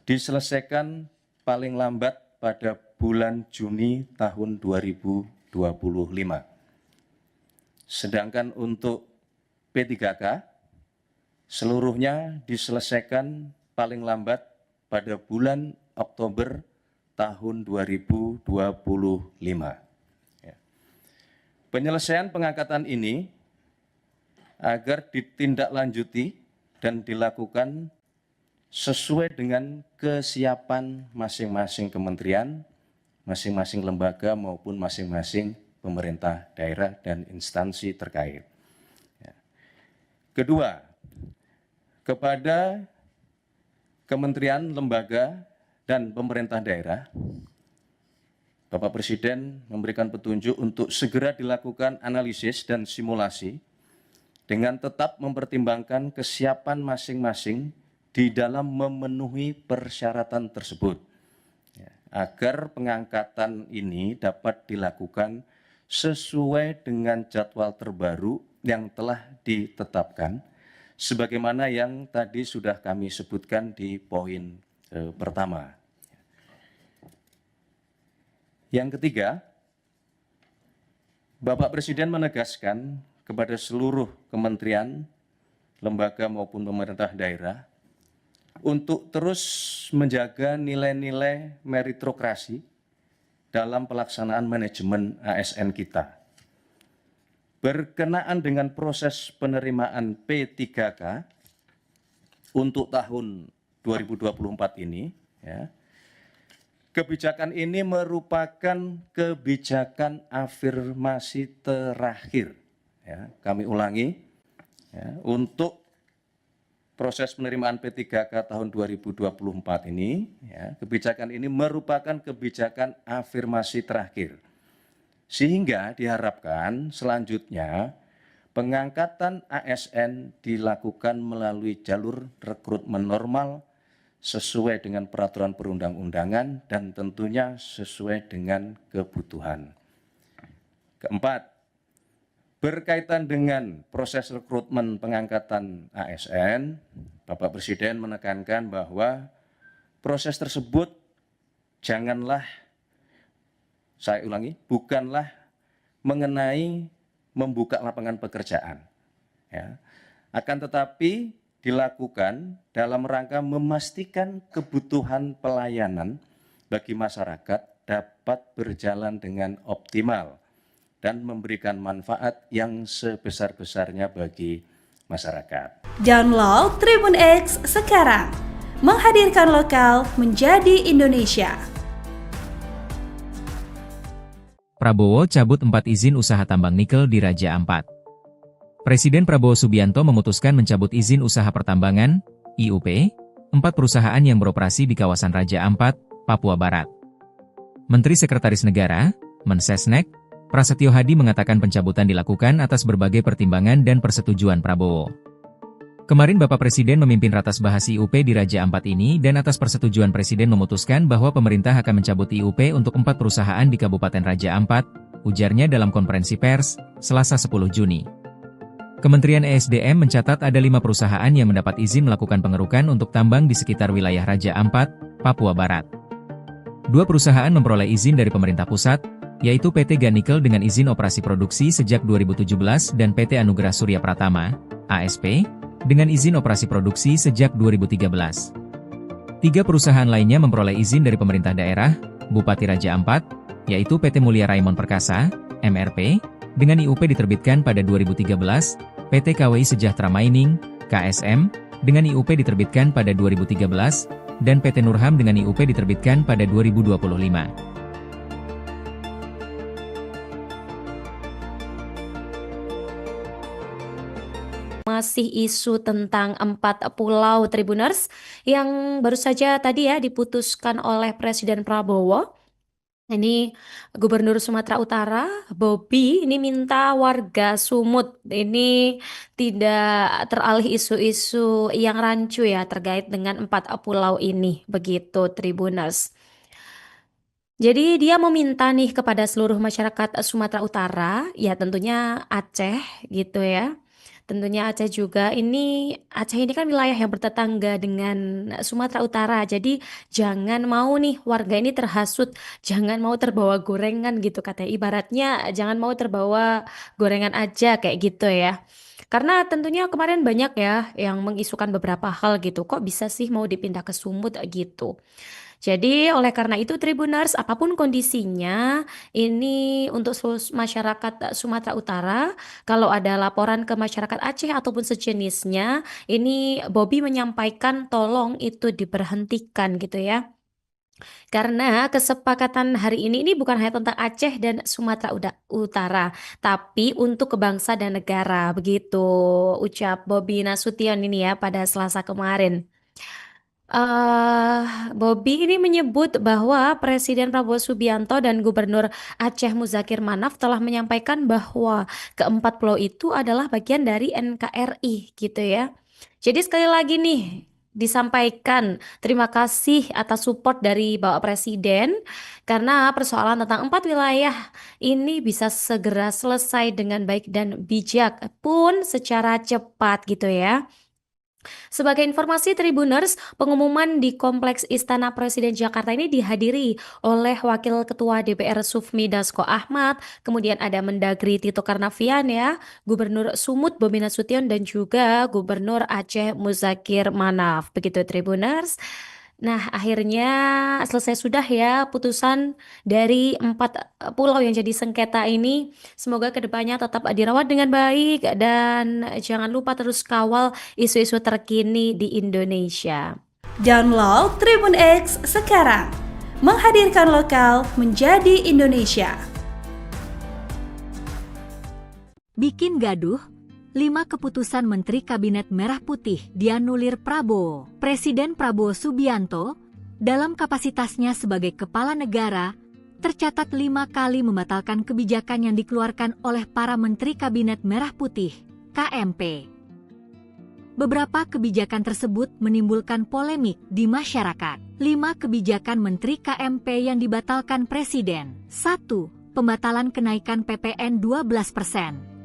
diselesaikan paling lambat pada bulan Juni tahun 2025. Sedangkan untuk P3K, seluruhnya diselesaikan paling lambat pada bulan Oktober tahun 2025. Penyelesaian pengangkatan ini agar ditindaklanjuti dan dilakukan sesuai dengan kesiapan masing-masing kementerian, masing-masing lembaga maupun masing-masing pemerintah daerah dan instansi terkait. Kedua, kepada kementerian, lembaga, dan pemerintah daerah, Bapak Presiden memberikan petunjuk untuk segera dilakukan analisis dan simulasi dengan tetap mempertimbangkan kesiapan masing-masing di dalam memenuhi persyaratan tersebut, agar pengangkatan ini dapat dilakukan sesuai dengan jadwal terbaru yang telah ditetapkan, sebagaimana yang tadi sudah kami sebutkan di poin pertama. Yang ketiga, Bapak Presiden menegaskan kepada seluruh kementerian, lembaga maupun pemerintah daerah untuk terus menjaga nilai-nilai meritokrasi dalam pelaksanaan manajemen ASN kita. Berkenaan dengan proses penerimaan P3K untuk tahun 2024 ini, kebijakan ini merupakan kebijakan afirmasi terakhir. Kami ulangi, untuk proses penerimaan P3K tahun 2024 ini, kebijakan ini merupakan kebijakan afirmasi terakhir. Sehingga diharapkan selanjutnya pengangkatan ASN dilakukan melalui jalur rekrutmen normal sesuai dengan peraturan perundang-undangan dan tentunya sesuai dengan kebutuhan. Keempat, berkaitan dengan proses rekrutmen pengangkatan ASN, Bapak Presiden menekankan bahwa proses tersebut janganlah, saya ulangi, bukanlah mengenai membuka lapangan pekerjaan, akan tetapi dilakukan dalam rangka memastikan kebutuhan pelayanan bagi masyarakat dapat berjalan dengan optimal dan memberikan manfaat yang sebesar-besarnya bagi masyarakat. Download Tribun X sekarang, menghadirkan lokal menjadi Indonesia. Prabowo cabut 4 izin usaha tambang nikel di Raja Ampat. Presiden Prabowo Subianto memutuskan mencabut izin usaha pertambangan, IUP, 4 perusahaan yang beroperasi di kawasan Raja Ampat, Papua Barat. Menteri Sekretaris Negara, Mensesnek, Prasetyo Hadi mengatakan pencabutan dilakukan atas berbagai pertimbangan dan persetujuan Prabowo. Kemarin Bapak Presiden memimpin ratas bahas IUP di Raja Ampat ini dan atas persetujuan Presiden memutuskan bahwa pemerintah akan mencabut IUP untuk 4 perusahaan di Kabupaten Raja Ampat, ujarnya dalam konferensi pers, Selasa 10 Juni. Kementerian ESDM mencatat ada 5 perusahaan yang mendapat izin melakukan pengerukan untuk tambang di sekitar wilayah Raja Ampat, Papua Barat. 2 perusahaan memperoleh izin dari pemerintah pusat, yaitu PT Ganikel dengan izin operasi produksi sejak 2017 dan PT Anugerah Surya Pratama, ASP, dengan izin operasi produksi sejak 2013. 3 perusahaan lainnya memperoleh izin dari pemerintah daerah, Bupati Raja Ampat, yaitu PT Mulia Raimon Perkasa, MRP, dengan IUP diterbitkan pada 2013, PT KWI Sejahtera Mining, KSM, dengan IUP diterbitkan pada 2013, dan PT Nurham dengan IUP diterbitkan pada 2025. Masih isu tentang 4 pulau Tribuners yang baru saja tadi ya diputuskan oleh Presiden Prabowo. Ini Gubernur Sumatera Utara, Bobi, ini minta warga Sumut ini tidak teralih isu-isu yang rancu ya terkait dengan 4 pulau ini, begitu Tribuners. Jadi dia meminta nih kepada seluruh masyarakat Sumatera Utara, ya tentunya Aceh gitu ya. Tentunya Aceh juga, Aceh ini kan wilayah yang bertetangga dengan Sumatera Utara, jadi jangan mau nih warga ini terhasut, jangan mau terbawa gorengan gitu katanya, ibaratnya jangan mau terbawa gorengan aja kayak gitu ya. Karena tentunya kemarin banyak ya yang mengisukan beberapa hal gitu, kok bisa sih mau dipindah ke Sumut gitu. Jadi oleh karena itu Tribuners, apapun kondisinya, ini untuk masyarakat Sumatera Utara, kalau ada laporan ke masyarakat Aceh ataupun sejenisnya, ini Bobby menyampaikan tolong itu diberhentikan gitu ya. Karena kesepakatan hari ini bukan hanya tentang Aceh dan Sumatera Utara, tapi untuk kebangsa dan negara, begitu ucap Bobby Nasution ini ya pada Selasa kemarin. Bobby ini menyebut bahwa Presiden Prabowo Subianto dan Gubernur Aceh Muzakir Manaf telah menyampaikan bahwa keempat pulau itu adalah bagian dari NKRI gitu ya. Jadi sekali lagi nih disampaikan terima kasih atas support dari Bapak Presiden karena persoalan tentang 4 wilayah ini bisa segera selesai dengan baik dan bijak pun secara cepat gitu ya. Sebagai informasi Tribuners, pengumuman di Kompleks Istana Presiden Jakarta ini dihadiri oleh Wakil Ketua DPR Sufmi Dasko Ahmad, kemudian ada Mendagri Tito Karnavian ya, Gubernur Sumut Bobi Nasution dan juga Gubernur Aceh Muzakir Manaf. Begitu Tribuners. Nah, akhirnya selesai sudah ya putusan dari 4 pulau yang jadi sengketa ini. Semoga kedepannya tetap dirawat dengan baik dan jangan lupa terus kawal isu-isu terkini di Indonesia. Download Tribun X sekarang, menghadirkan lokal menjadi Indonesia. Bikin gaduh, 5 keputusan Menteri Kabinet Merah Putih dianulir Prabowo. Presiden Prabowo Subianto, dalam kapasitasnya sebagai kepala negara, tercatat 5 kali membatalkan kebijakan yang dikeluarkan oleh para Menteri Kabinet Merah Putih, KMP. Beberapa kebijakan tersebut menimbulkan polemik di masyarakat. 5 kebijakan Menteri KMP yang dibatalkan Presiden. 1. Pembatalan kenaikan PPN 12%.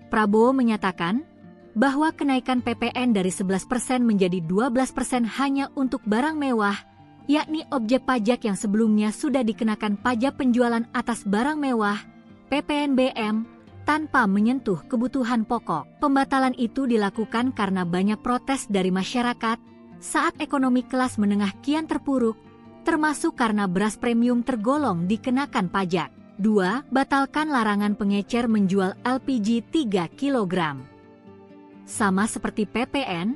Prabowo menyatakan bahwa kenaikan PPN dari 11% menjadi 12% hanya untuk barang mewah, yakni objek pajak yang sebelumnya sudah dikenakan pajak penjualan atas barang mewah, PPNBM, tanpa menyentuh kebutuhan pokok. Pembatalan itu dilakukan karena banyak protes dari masyarakat saat ekonomi kelas menengah kian terpuruk, termasuk karena beras premium tergolong dikenakan pajak. 2. Batalkan larangan pengecer menjual LPG 3 kg. Sama seperti PPN,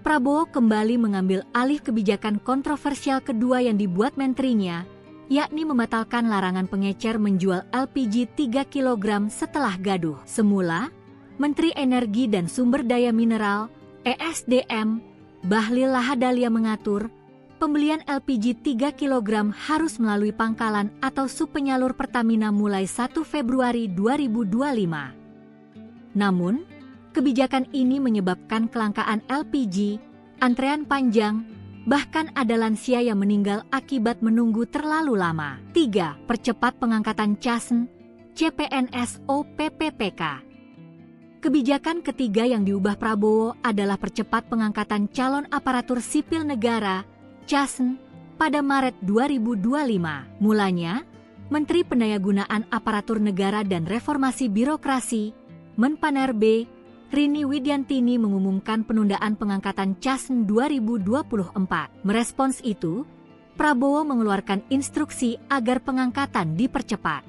Prabowo kembali mengambil alih kebijakan kontroversial kedua yang dibuat menterinya, yakni membatalkan larangan pengecer menjual LPG 3 kg setelah gaduh. Semula, Menteri Energi dan Sumber Daya Mineral, ESDM, Bahlil Lahadalia mengatur, pembelian LPG 3 kg harus melalui pangkalan atau subpenyalur Pertamina mulai 1 Februari 2025. Namun, kebijakan ini menyebabkan kelangkaan LPG, antrean panjang, bahkan ada lansia yang meninggal akibat menunggu terlalu lama. 3. Percepat pengangkatan CASN, CPNS OPPPK. Kebijakan ketiga yang diubah Prabowo adalah percepat pengangkatan calon aparatur sipil negara CASN pada Maret 2025. Mulanya, Menteri Pendayagunaan Aparatur Negara dan Reformasi Birokrasi, Menpanerbe, Rini Widiantini mengumumkan penundaan pengangkatan CASN 2024. Merespons itu, Prabowo mengeluarkan instruksi agar pengangkatan dipercepat.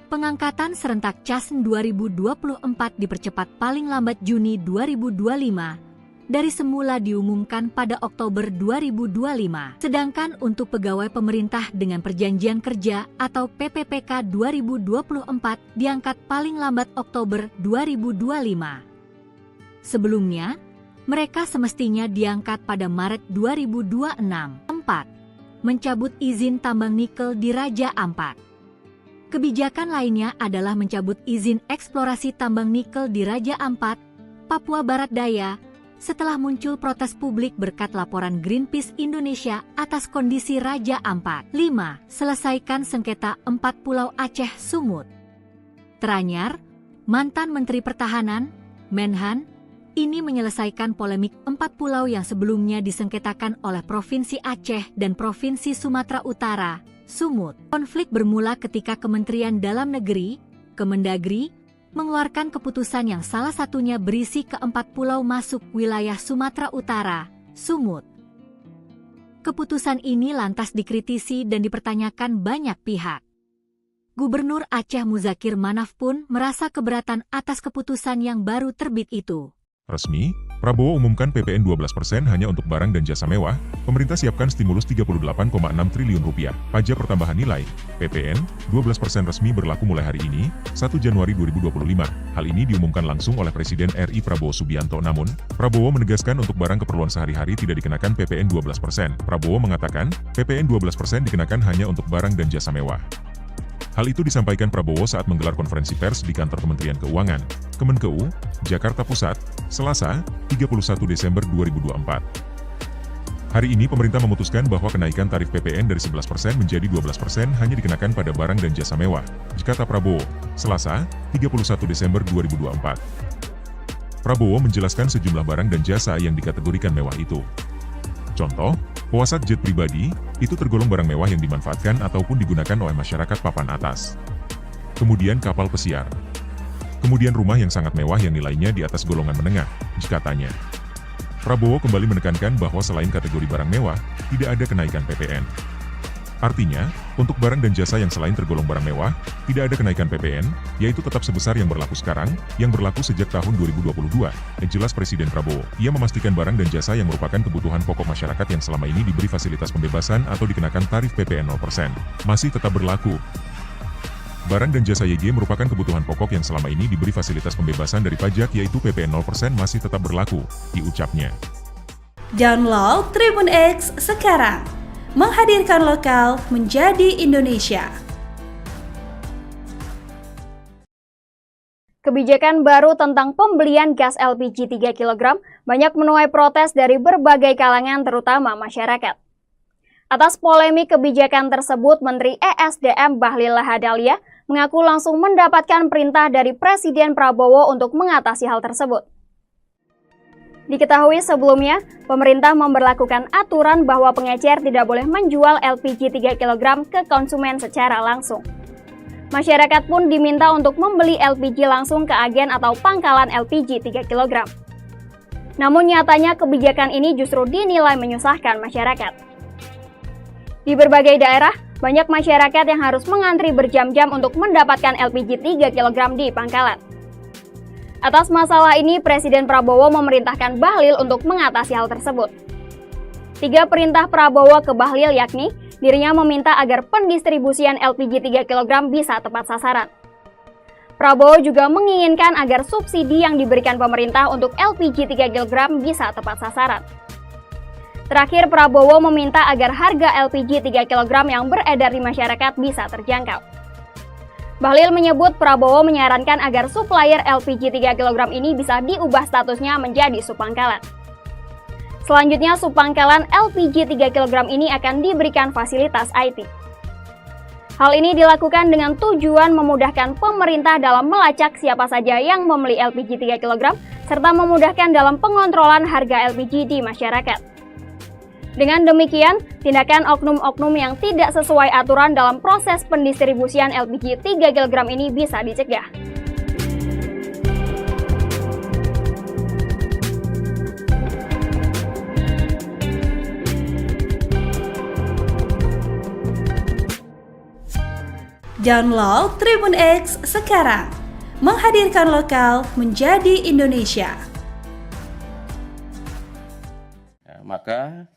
Pengangkatan serentak CASN 2024 dipercepat paling lambat Juni 2025. Dari semula diumumkan pada Oktober 2025. Sedangkan untuk pegawai pemerintah dengan perjanjian kerja atau PPPK 2024 diangkat paling lambat Oktober 2025. Sebelumnya, mereka semestinya diangkat pada Maret 2026. 4. Mencabut izin tambang nikel di Raja Ampat. Kebijakan lainnya adalah mencabut izin eksplorasi tambang nikel di Raja Ampat, Papua Barat Daya, setelah muncul protes publik berkat laporan Greenpeace Indonesia atas kondisi Raja Ampat. 5. Selesaikan sengketa 4 pulau Aceh Sumut. Teranyar, mantan Menteri Pertahanan, Menhan, ini menyelesaikan polemik 4 pulau yang sebelumnya disengketakan oleh Provinsi Aceh dan Provinsi Sumatera Utara, Sumut. Konflik bermula ketika Kementerian Dalam Negeri, Kemendagri, mengeluarkan keputusan yang salah satunya berisi ke-4 pulau masuk wilayah Sumatera Utara, Sumut. Keputusan ini lantas dikritisi dan dipertanyakan banyak pihak. Gubernur Aceh Muzakir Manaf pun merasa keberatan atas keputusan yang baru terbit itu. Resmi, Prabowo umumkan PPN 12% hanya untuk barang dan jasa mewah, pemerintah siapkan stimulus 38,6 triliun rupiah. Pajak pertambahan nilai, PPN, 12% resmi berlaku mulai hari ini, 1 Januari 2025. Hal ini diumumkan langsung oleh Presiden RI Prabowo Subianto. Namun, Prabowo menegaskan untuk barang keperluan sehari-hari tidak dikenakan PPN 12%. Prabowo mengatakan, PPN 12% dikenakan hanya untuk barang dan jasa mewah. Hal itu disampaikan Prabowo saat menggelar konferensi pers di kantor Kementerian Keuangan, Kemenkeu, Jakarta Pusat, Selasa, 31 Desember 2024. Hari ini pemerintah memutuskan bahwa kenaikan tarif PPN dari 11% menjadi 12% hanya dikenakan pada barang dan jasa mewah, kata Prabowo, Selasa, 31 Desember 2024. Prabowo menjelaskan sejumlah barang dan jasa yang dikategorikan mewah itu. Contoh, pesawat jet pribadi, itu tergolong barang mewah yang dimanfaatkan ataupun digunakan oleh masyarakat papan atas. Kemudian kapal pesiar. Kemudian rumah yang sangat mewah yang nilainya di atas golongan menengah, katanya. Prabowo kembali menekankan bahwa selain kategori barang mewah, tidak ada kenaikan PPN. Artinya, untuk barang dan jasa yang selain tergolong barang mewah, tidak ada kenaikan PPN, yaitu tetap sebesar yang berlaku sekarang, yang berlaku sejak tahun 2022, jelas Presiden Prabowo. Ia memastikan barang dan jasa yang merupakan kebutuhan pokok masyarakat yang selama ini diberi fasilitas pembebasan atau dikenakan tarif PPN 0%, masih tetap berlaku. Barang dan jasa YG merupakan kebutuhan pokok yang selama ini diberi fasilitas pembebasan dari pajak yaitu PPN 0% masih tetap berlaku, diucapnya. Download Tribun X sekarang. Menghadirkan lokal menjadi Indonesia. Kebijakan baru tentang pembelian gas LPG 3 kg banyak menuai protes dari berbagai kalangan terutama masyarakat. Atas polemik kebijakan tersebut, Menteri ESDM Bahlil Lahadalia mengaku langsung mendapatkan perintah dari Presiden Prabowo untuk mengatasi hal tersebut. Diketahui sebelumnya, pemerintah memberlakukan aturan bahwa pengecer tidak boleh menjual LPG 3 kg ke konsumen secara langsung. Masyarakat pun diminta untuk membeli LPG langsung ke agen atau pangkalan LPG 3 kg. Namun nyatanya kebijakan ini justru dinilai menyusahkan masyarakat. Di berbagai daerah, banyak masyarakat yang harus mengantri berjam-jam untuk mendapatkan LPG 3 kg di pangkalan. Atas masalah ini, Presiden Prabowo memerintahkan Bahlil untuk mengatasi hal tersebut. 3 perintah Prabowo ke Bahlil yakni, dirinya meminta agar pendistribusian LPG 3 kg bisa tepat sasaran. Prabowo juga menginginkan agar subsidi yang diberikan pemerintah untuk LPG 3 kg bisa tepat sasaran. Terakhir, Prabowo meminta agar harga LPG 3 kg yang beredar di masyarakat bisa terjangkau. Bahlil menyebut Prabowo menyarankan agar supplier LPG 3 kg ini bisa diubah statusnya menjadi subpangkalan. Selanjutnya, subpangkalan LPG 3 kg ini akan diberikan fasilitas IT. Hal ini dilakukan dengan tujuan memudahkan pemerintah dalam melacak siapa saja yang membeli LPG 3 kg, serta memudahkan dalam pengontrolan harga LPG di masyarakat. Dengan demikian, tindakan oknum-oknum yang tidak sesuai aturan dalam proses pendistribusian LPG 3 kg ini bisa dicegah. Download Tribun X sekarang. Menghadirkan lokal menjadi Indonesia. Maka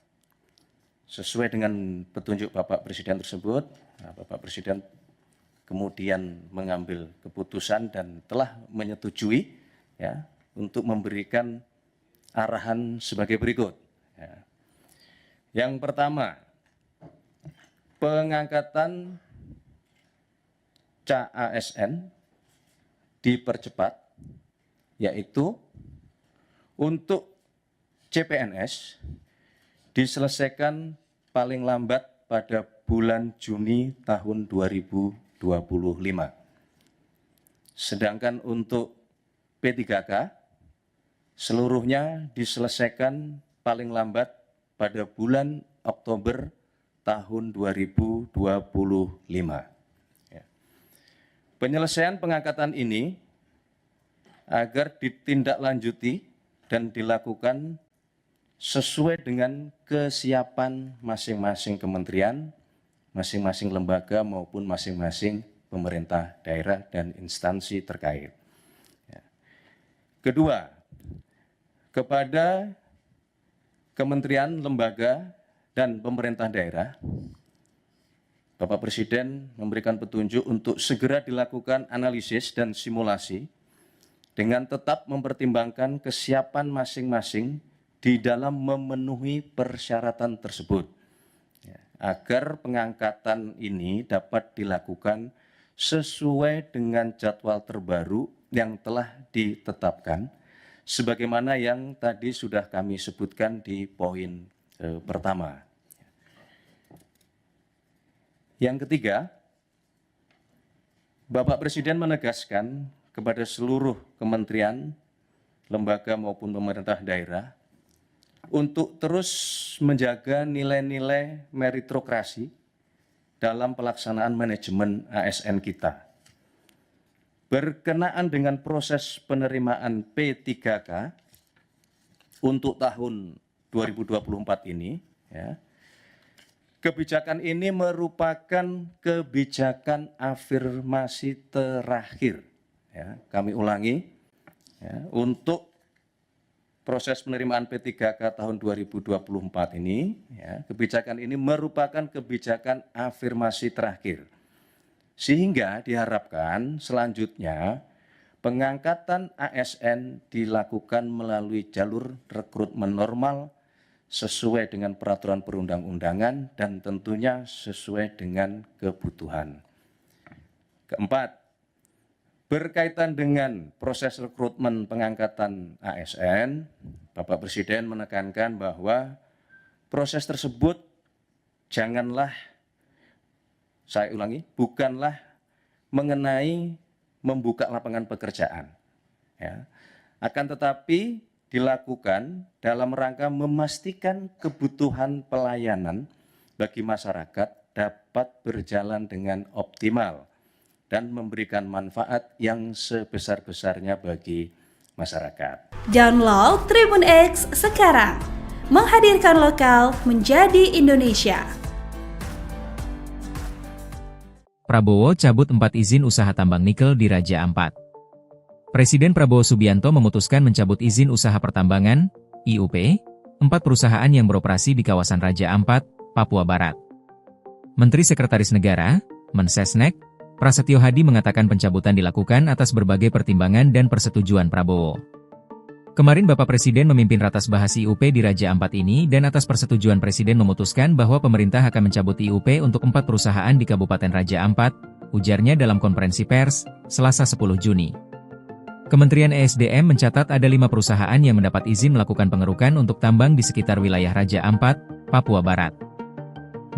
sesuai dengan petunjuk Bapak Presiden tersebut, Bapak Presiden kemudian mengambil keputusan dan telah menyetujui ya, untuk memberikan arahan sebagai berikut. Ya. Yang pertama, pengangkatan CASN dipercepat, yaitu untuk CPNS diselesaikan paling lambat pada bulan Juni tahun 2025. Sedangkan untuk P3K, seluruhnya diselesaikan paling lambat pada bulan Oktober tahun 2025. Ya. Penyelesaian pengangkatan ini agar ditindaklanjuti dan dilakukan sesuai dengan kesiapan masing-masing kementerian, masing-masing lembaga maupun masing-masing pemerintah daerah dan instansi terkait. Kedua, kepada kementerian, lembaga, dan pemerintah daerah, Bapak Presiden memberikan petunjuk untuk segera dilakukan analisis dan simulasi dengan tetap mempertimbangkan kesiapan masing-masing di dalam memenuhi persyaratan tersebut, agar pengangkatan ini dapat dilakukan sesuai dengan jadwal terbaru yang telah ditetapkan, sebagaimana yang tadi sudah kami sebutkan di poin pertama. Yang ketiga, Bapak Presiden menegaskan kepada seluruh kementerian, lembaga maupun pemerintah daerah untuk terus menjaga nilai-nilai meritokrasi dalam pelaksanaan manajemen ASN kita. Berkenaan dengan proses penerimaan P3K untuk tahun 2024 ini, kebijakan ini merupakan kebijakan afirmasi terakhir. Kami ulangi, untuk proses penerimaan P3K tahun 2024 ini, kebijakan ini merupakan kebijakan afirmasi terakhir. Sehingga diharapkan selanjutnya pengangkatan ASN dilakukan melalui jalur rekrutmen normal sesuai dengan peraturan perundang-undangan dan tentunya sesuai dengan kebutuhan. Keempat, berkaitan dengan proses rekrutmen pengangkatan ASN, Bapak Presiden menekankan bahwa proses tersebut janganlah, saya ulangi, bukanlah mengenai membuka lapangan pekerjaan, akan tetapi dilakukan dalam rangka memastikan kebutuhan pelayanan bagi masyarakat dapat berjalan dengan optimal dan memberikan manfaat yang sebesar-besarnya bagi masyarakat. Download Tribun X sekarang, menghadirkan lokal menjadi Indonesia. Prabowo cabut 4 izin usaha tambang nikel di Raja Ampat. Presiden Prabowo Subianto memutuskan mencabut izin usaha pertambangan, IUP, 4 perusahaan yang beroperasi di kawasan Raja Ampat, Papua Barat. Menteri Sekretaris Negara, Mensesnek, Prasetyo Hadi mengatakan pencabutan dilakukan atas berbagai pertimbangan dan persetujuan Prabowo. Kemarin Bapak Presiden memimpin ratas bahas IUP di Raja Ampat ini dan atas persetujuan Presiden memutuskan bahwa pemerintah akan mencabut IUP untuk 4 perusahaan di Kabupaten Raja Ampat, ujarnya dalam konferensi pers, Selasa 10 Juni. Kementerian ESDM mencatat ada 5 perusahaan yang mendapat izin melakukan pengerukan untuk tambang di sekitar wilayah Raja Ampat, Papua Barat.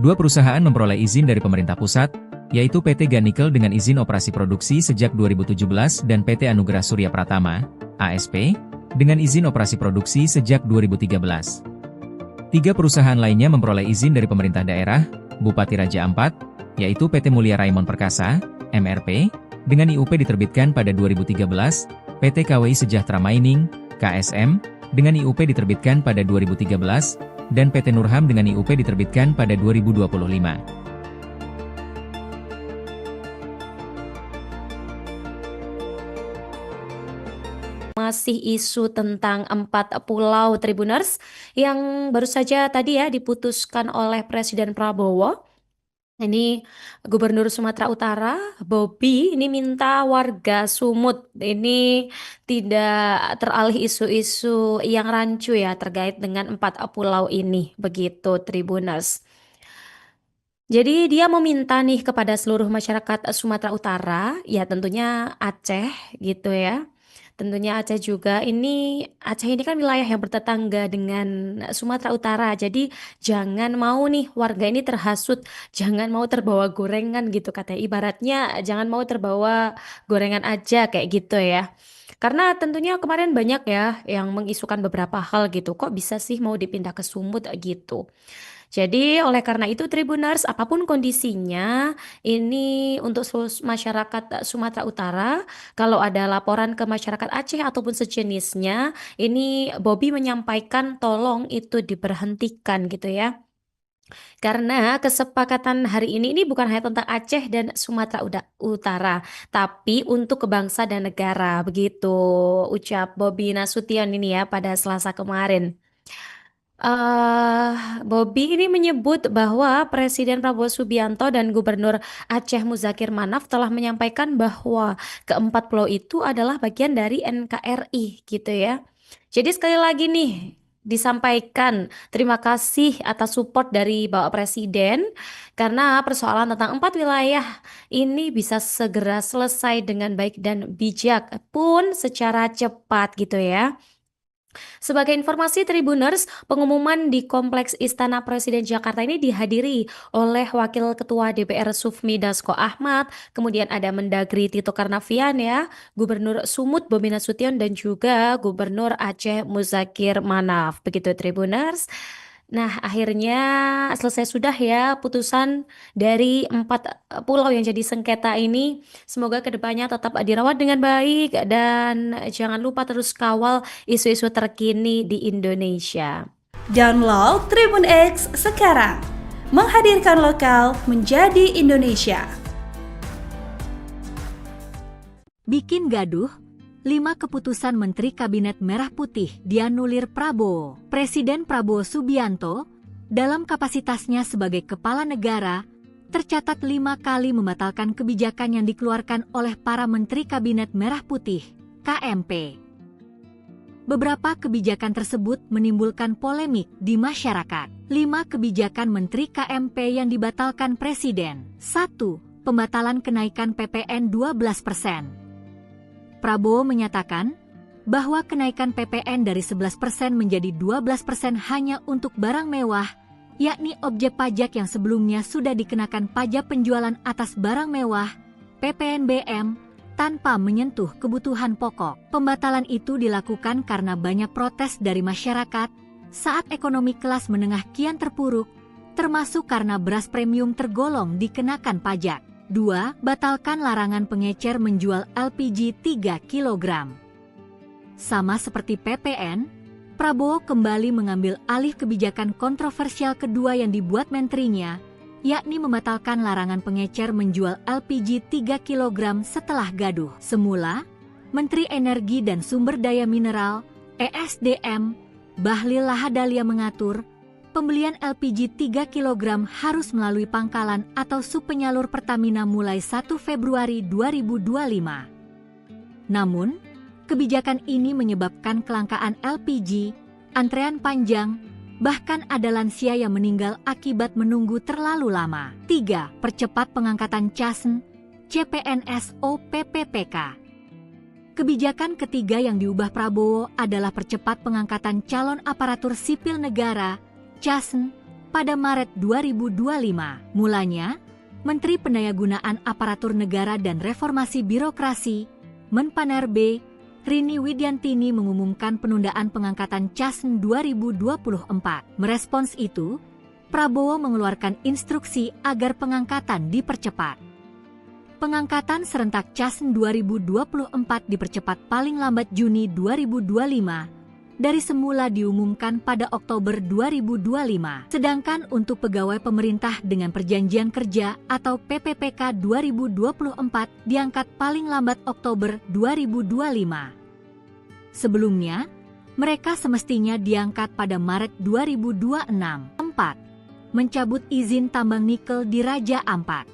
2 perusahaan memperoleh izin dari pemerintah pusat, yaitu PT Ganikel dengan izin operasi produksi sejak 2017 dan PT Anugerah Surya Pratama, ASP, dengan izin operasi produksi sejak 2013. 3 perusahaan lainnya memperoleh izin dari pemerintah daerah, Bupati Raja Ampat, yaitu PT Mulia Raimon Perkasa, MRP, dengan IUP diterbitkan pada 2013, PT KWI Sejahtera Mining, KSM, dengan IUP diterbitkan pada 2013, dan PT Nurham dengan IUP diterbitkan pada 2025. Masih isu tentang 4 pulau Tribuners yang baru saja tadi ya diputuskan oleh Presiden Prabowo. Ini Gubernur Sumatera Utara, Bobi, ini minta warga Sumut ini tidak teralih isu-isu yang rancu ya terkait dengan 4 pulau ini, begitu Tribuners. Jadi dia meminta nih kepada seluruh masyarakat Sumatera Utara, ya tentunya Aceh gitu ya. Tentunya Aceh juga Aceh ini kan wilayah yang bertetangga dengan Sumatera Utara. Jadi jangan mau nih warga ini terhasut, jangan mau terbawa gorengan gitu katanya. Ibaratnya jangan mau terbawa gorengan aja kayak gitu ya. Karena tentunya kemarin banyak ya yang mengisukan beberapa hal gitu. Kok bisa sih mau dipindah ke Sumut gitu. Jadi oleh karena itu Tribuners, apapun kondisinya, ini untuk seluruh masyarakat Sumatera Utara, kalau ada laporan ke masyarakat Aceh ataupun sejenisnya, ini Bobby menyampaikan tolong itu diberhentikan gitu ya. Karena kesepakatan hari ini bukan hanya tentang Aceh dan Sumatera Utara, tapi untuk bangsa dan negara, begitu ucap Bobby Nasution ini ya pada Selasa kemarin. Bobby ini menyebut bahwa Presiden Prabowo Subianto dan Gubernur Aceh Muzakir Manaf telah menyampaikan bahwa keempat pulau itu adalah bagian dari NKRI gitu ya. Jadi sekali lagi nih disampaikan terima kasih atas support dari Bapak Presiden karena persoalan tentang 4 wilayah ini bisa segera selesai dengan baik dan bijak pun secara cepat gitu ya. Sebagai informasi Tribuners, pengumuman di Kompleks Istana Presiden Jakarta ini dihadiri oleh Wakil Ketua DPR Sufmi Dasko Ahmad, kemudian ada Mendagri Tito Karnavian ya, Gubernur Sumut Bobi Nasution dan juga Gubernur Aceh Muzakir Manaf. Begitu Tribuners. Nah, akhirnya selesai sudah ya putusan dari 4 pulau yang jadi sengketa ini. Semoga kedepannya tetap dirawat dengan baik dan jangan lupa terus kawal isu-isu terkini di Indonesia. Download Tribun X sekarang, menghadirkan lokal menjadi Indonesia. Bikin gaduh, 5 keputusan Menteri Kabinet Merah Putih dianulir Prabowo. Presiden Prabowo Subianto, dalam kapasitasnya sebagai kepala negara, tercatat 5 kali membatalkan kebijakan yang dikeluarkan oleh para Menteri Kabinet Merah Putih, KMP. Beberapa kebijakan tersebut menimbulkan polemik di masyarakat. 5 kebijakan Menteri KMP yang dibatalkan Presiden. 1. Pembatalan kenaikan PPN 12%. Prabowo menyatakan bahwa kenaikan PPN dari 11% menjadi 12% hanya untuk barang mewah, yakni objek pajak yang sebelumnya sudah dikenakan pajak penjualan atas barang mewah, PPNBM, tanpa menyentuh kebutuhan pokok. Pembatalan itu dilakukan karena banyak protes dari masyarakat saat ekonomi kelas menengah kian terpuruk, termasuk karena beras premium tergolong dikenakan pajak. 2. Batalkan larangan pengecer menjual LPG 3 kg. Sama seperti PPN, Prabowo kembali mengambil alih kebijakan kontroversial kedua yang dibuat menterinya, yakni membatalkan larangan pengecer menjual LPG 3 kg setelah gaduh. Semula, Menteri Energi dan Sumber Daya Mineral, ESDM, Bahlil Lahadalia mengatur, pembelian LPG 3 kg harus melalui pangkalan atau subpenyalur Pertamina mulai 1 Februari 2025. Namun, kebijakan ini menyebabkan kelangkaan LPG, antrean panjang, bahkan ada lansia yang meninggal akibat menunggu terlalu lama. 3. Percepat pengangkatan CASN, CPNS OPPPK. Kebijakan ketiga yang diubah Prabowo adalah percepat pengangkatan calon aparatur sipil negara CASN pada Maret 2025. Mulanya, Menteri Pendayagunaan Aparatur Negara dan Reformasi Birokrasi, Menpanerbe, Rini Widiantini mengumumkan penundaan pengangkatan CASN 2024. Merespons itu, Prabowo mengeluarkan instruksi agar pengangkatan dipercepat. Pengangkatan serentak CASN 2024 dipercepat paling lambat Juni 2025. Dari semula diumumkan pada Oktober 2025. Sedangkan untuk pegawai pemerintah dengan perjanjian kerja atau PPPK 2024 diangkat paling lambat Oktober 2025. Sebelumnya, mereka semestinya diangkat pada Maret 2026. 4. Mencabut izin tambang nikel di Raja Ampat.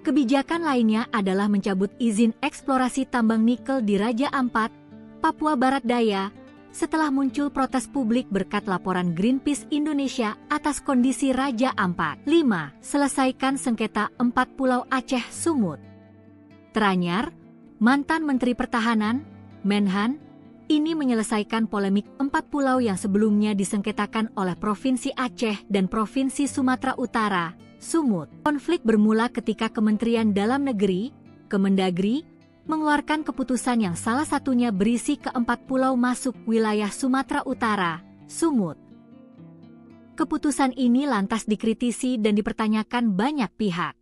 Kebijakan lainnya adalah mencabut izin eksplorasi tambang nikel di Raja Ampat, Papua Barat Daya, setelah muncul protes publik berkat laporan Greenpeace Indonesia atas kondisi Raja Ampat. 5. Selesaikan sengketa 4 pulau Aceh Sumut. Teranyar, mantan Menteri Pertahanan, Menhan, ini menyelesaikan polemik 4 pulau yang sebelumnya disengketakan oleh Provinsi Aceh dan Provinsi Sumatera Utara, Sumut. Konflik bermula ketika Kementerian Dalam Negeri, Kemendagri, mengeluarkan keputusan yang salah satunya berisi ke 4 pulau masuk wilayah Sumatera Utara, Sumut. Keputusan ini lantas dikritisi dan dipertanyakan banyak pihak.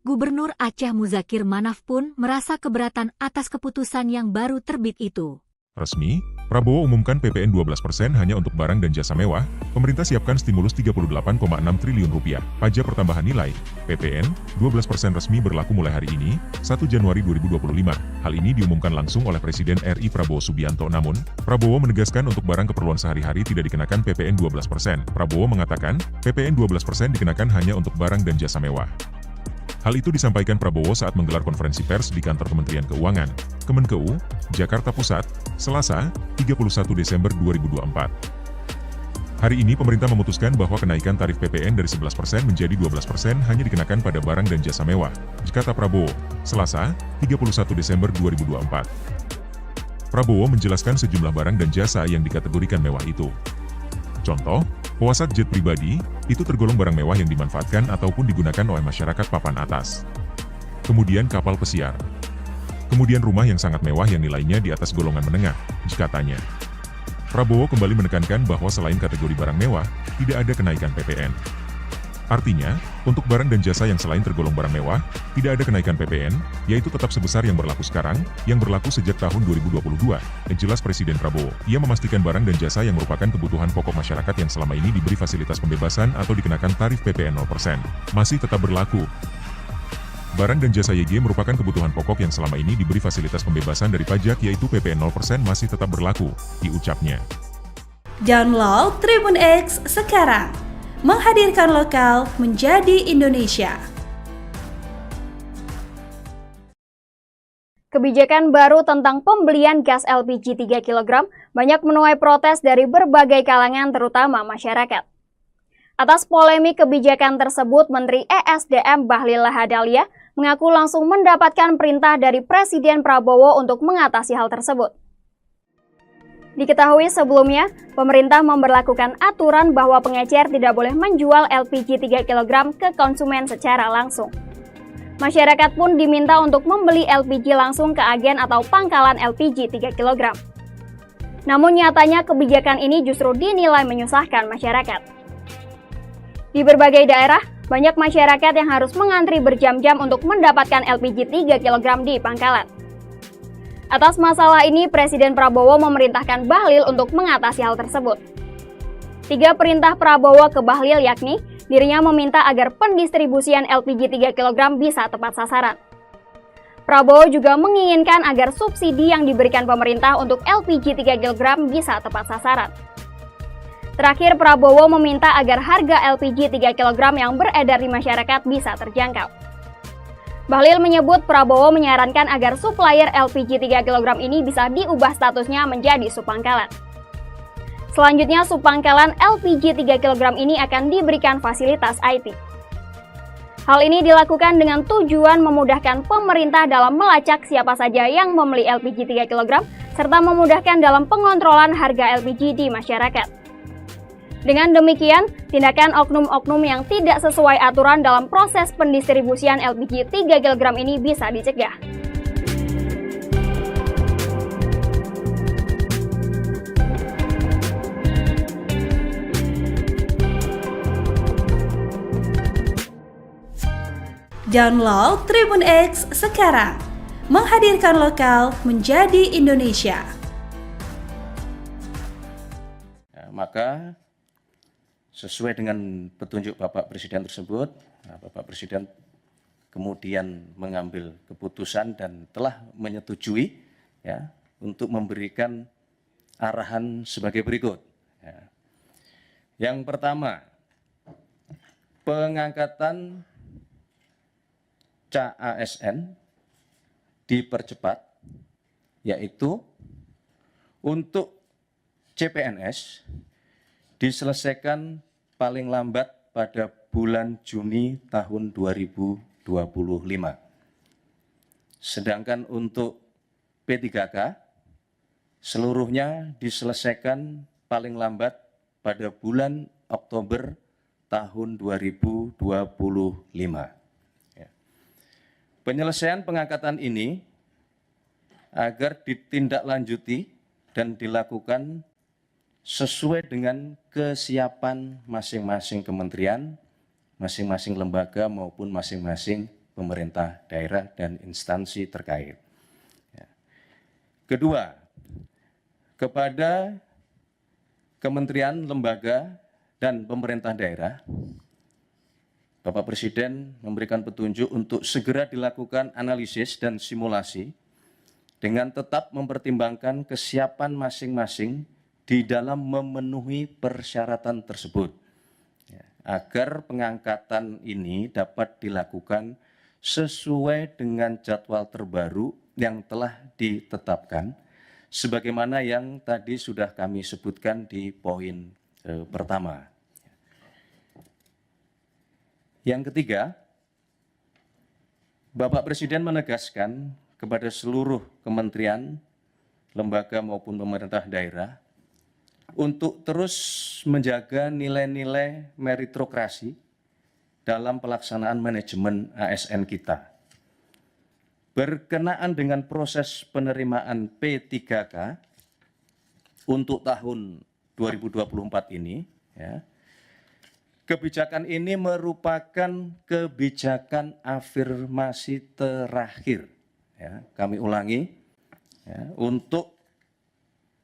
Gubernur Aceh Muzakir Manaf pun merasa keberatan atas keputusan yang baru terbit itu. Resmi, Prabowo umumkan PPN 12% hanya untuk barang dan jasa mewah, pemerintah siapkan stimulus 38,6 triliun rupiah. Pajak pertambahan nilai, PPN, 12% resmi berlaku mulai hari ini, 1 Januari 2025. Hal ini diumumkan langsung oleh Presiden RI Prabowo Subianto. Namun, Prabowo menegaskan untuk barang keperluan sehari-hari tidak dikenakan PPN 12%. Prabowo mengatakan, PPN 12% dikenakan hanya untuk barang dan jasa mewah. Hal itu disampaikan Prabowo saat menggelar konferensi pers di kantor Kementerian Keuangan, Kemenkeu, Jakarta Pusat, Selasa, 31 Desember 2024. Hari ini pemerintah memutuskan bahwa kenaikan tarif PPN dari 11% menjadi 12% hanya dikenakan pada barang dan jasa mewah, kata Prabowo, Selasa, 31 Desember 2024. Prabowo menjelaskan sejumlah barang dan jasa yang dikategorikan mewah itu. Contoh, pesawat jet pribadi, itu tergolong barang mewah yang dimanfaatkan ataupun digunakan oleh masyarakat papan atas. Kemudian kapal pesiar. Kemudian rumah yang sangat mewah yang nilainya di atas golongan menengah, katanya. Prabowo kembali menekankan bahwa selain kategori barang mewah, tidak ada kenaikan PPN. Artinya, untuk barang dan jasa yang selain tergolong barang mewah, tidak ada kenaikan PPN, yaitu tetap sebesar yang berlaku sekarang, yang berlaku sejak tahun 2022, jelas Presiden Prabowo. Ia memastikan barang dan jasa yang merupakan kebutuhan pokok masyarakat yang selama ini diberi fasilitas pembebasan atau dikenakan tarif PPN 0%, masih tetap berlaku. Barang dan jasa YG merupakan kebutuhan pokok yang selama ini diberi fasilitas pembebasan dari pajak yaitu PPN 0% masih tetap berlaku, diucapnya. Download Tribun X sekarang. Menghadirkan lokal menjadi Indonesia. Kebijakan baru tentang pembelian gas LPG 3 kg banyak menuai protes dari berbagai kalangan terutama masyarakat. Atas polemik kebijakan tersebut, Menteri ESDM Bahlil Lahadalia mengaku langsung mendapatkan perintah dari Presiden Prabowo untuk mengatasi hal tersebut. Diketahui sebelumnya, pemerintah memberlakukan aturan bahwa pengecer tidak boleh menjual LPG 3 kg ke konsumen secara langsung. Masyarakat pun diminta untuk membeli LPG langsung ke agen atau pangkalan LPG 3 kg. Namun nyatanya kebijakan ini justru dinilai menyusahkan masyarakat. Di berbagai daerah, banyak masyarakat yang harus mengantri berjam-jam untuk mendapatkan LPG 3 kg di pangkalan. Atas masalah ini, Presiden Prabowo memerintahkan Bahlil untuk mengatasi hal tersebut. 3 perintah Prabowo ke Bahlil yakni, dirinya meminta agar pendistribusian LPG 3 kg bisa tepat sasaran. Prabowo juga menginginkan agar subsidi yang diberikan pemerintah untuk LPG 3 kg bisa tepat sasaran. Terakhir, Prabowo meminta agar harga LPG 3 kg yang beredar di masyarakat bisa terjangkau. Bahlil menyebut Prabowo menyarankan agar supplier LPG 3 kg ini bisa diubah statusnya menjadi subpangkalan. Selanjutnya, subpangkalan LPG 3 kg ini akan diberikan fasilitas IT. Hal ini dilakukan dengan tujuan memudahkan pemerintah dalam melacak siapa saja yang membeli LPG 3 kg, serta memudahkan dalam pengontrolan harga LPG di masyarakat. Dengan demikian, tindakan oknum-oknum yang tidak sesuai aturan dalam proses pendistribusian LPG 3 kg ini bisa dicegah. Download Tribun X sekarang. Menghadirkan lokal menjadi Indonesia. Maka sesuai dengan petunjuk Bapak Presiden tersebut, Bapak Presiden kemudian mengambil keputusan dan telah menyetujui ya, untuk memberikan arahan sebagai berikut. Ya. Yang pertama, pengangkatan CASN dipercepat, yaitu untuk CPNS diselesaikan paling lambat pada bulan Juni tahun 2025. Sedangkan untuk P3K, seluruhnya diselesaikan paling lambat pada bulan Oktober tahun 2025. Ya. Penyelesaian pengangkatan ini agar ditindaklanjuti dan dilakukan sesuai dengan kesiapan masing-masing kementerian, masing-masing lembaga maupun masing-masing pemerintah daerah dan instansi terkait. Kedua, kepada kementerian, lembaga, dan pemerintah daerah, Bapak Presiden memberikan petunjuk untuk segera dilakukan analisis dan simulasi dengan tetap mempertimbangkan kesiapan masing-masing di dalam memenuhi persyaratan tersebut, agar pengangkatan ini dapat dilakukan sesuai dengan jadwal terbaru yang telah ditetapkan, sebagaimana yang tadi sudah kami sebutkan di poin pertama. Yang ketiga, Bapak Presiden menegaskan kepada seluruh kementerian, lembaga maupun pemerintah daerah untuk terus menjaga nilai-nilai meritokrasi dalam pelaksanaan manajemen ASN kita. Berkenaan dengan proses penerimaan P3K untuk tahun 2024 ini, kebijakan ini merupakan kebijakan afirmasi terakhir. Kami ulangi, untuk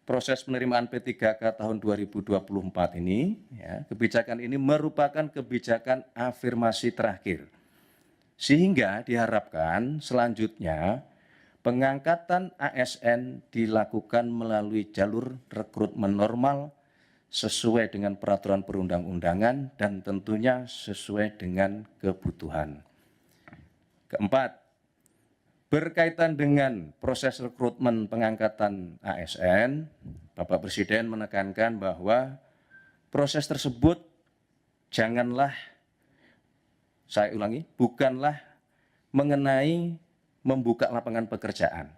proses penerimaan P3K tahun 2024 ini, kebijakan ini merupakan kebijakan afirmasi terakhir. Sehingga diharapkan selanjutnya pengangkatan ASN dilakukan melalui jalur rekrutmen normal sesuai dengan peraturan perundang-undangan dan tentunya sesuai dengan kebutuhan. Keempat, berkaitan dengan proses rekrutmen pengangkatan ASN, Bapak Presiden menekankan bahwa proses tersebut bukanlah mengenai membuka lapangan pekerjaan.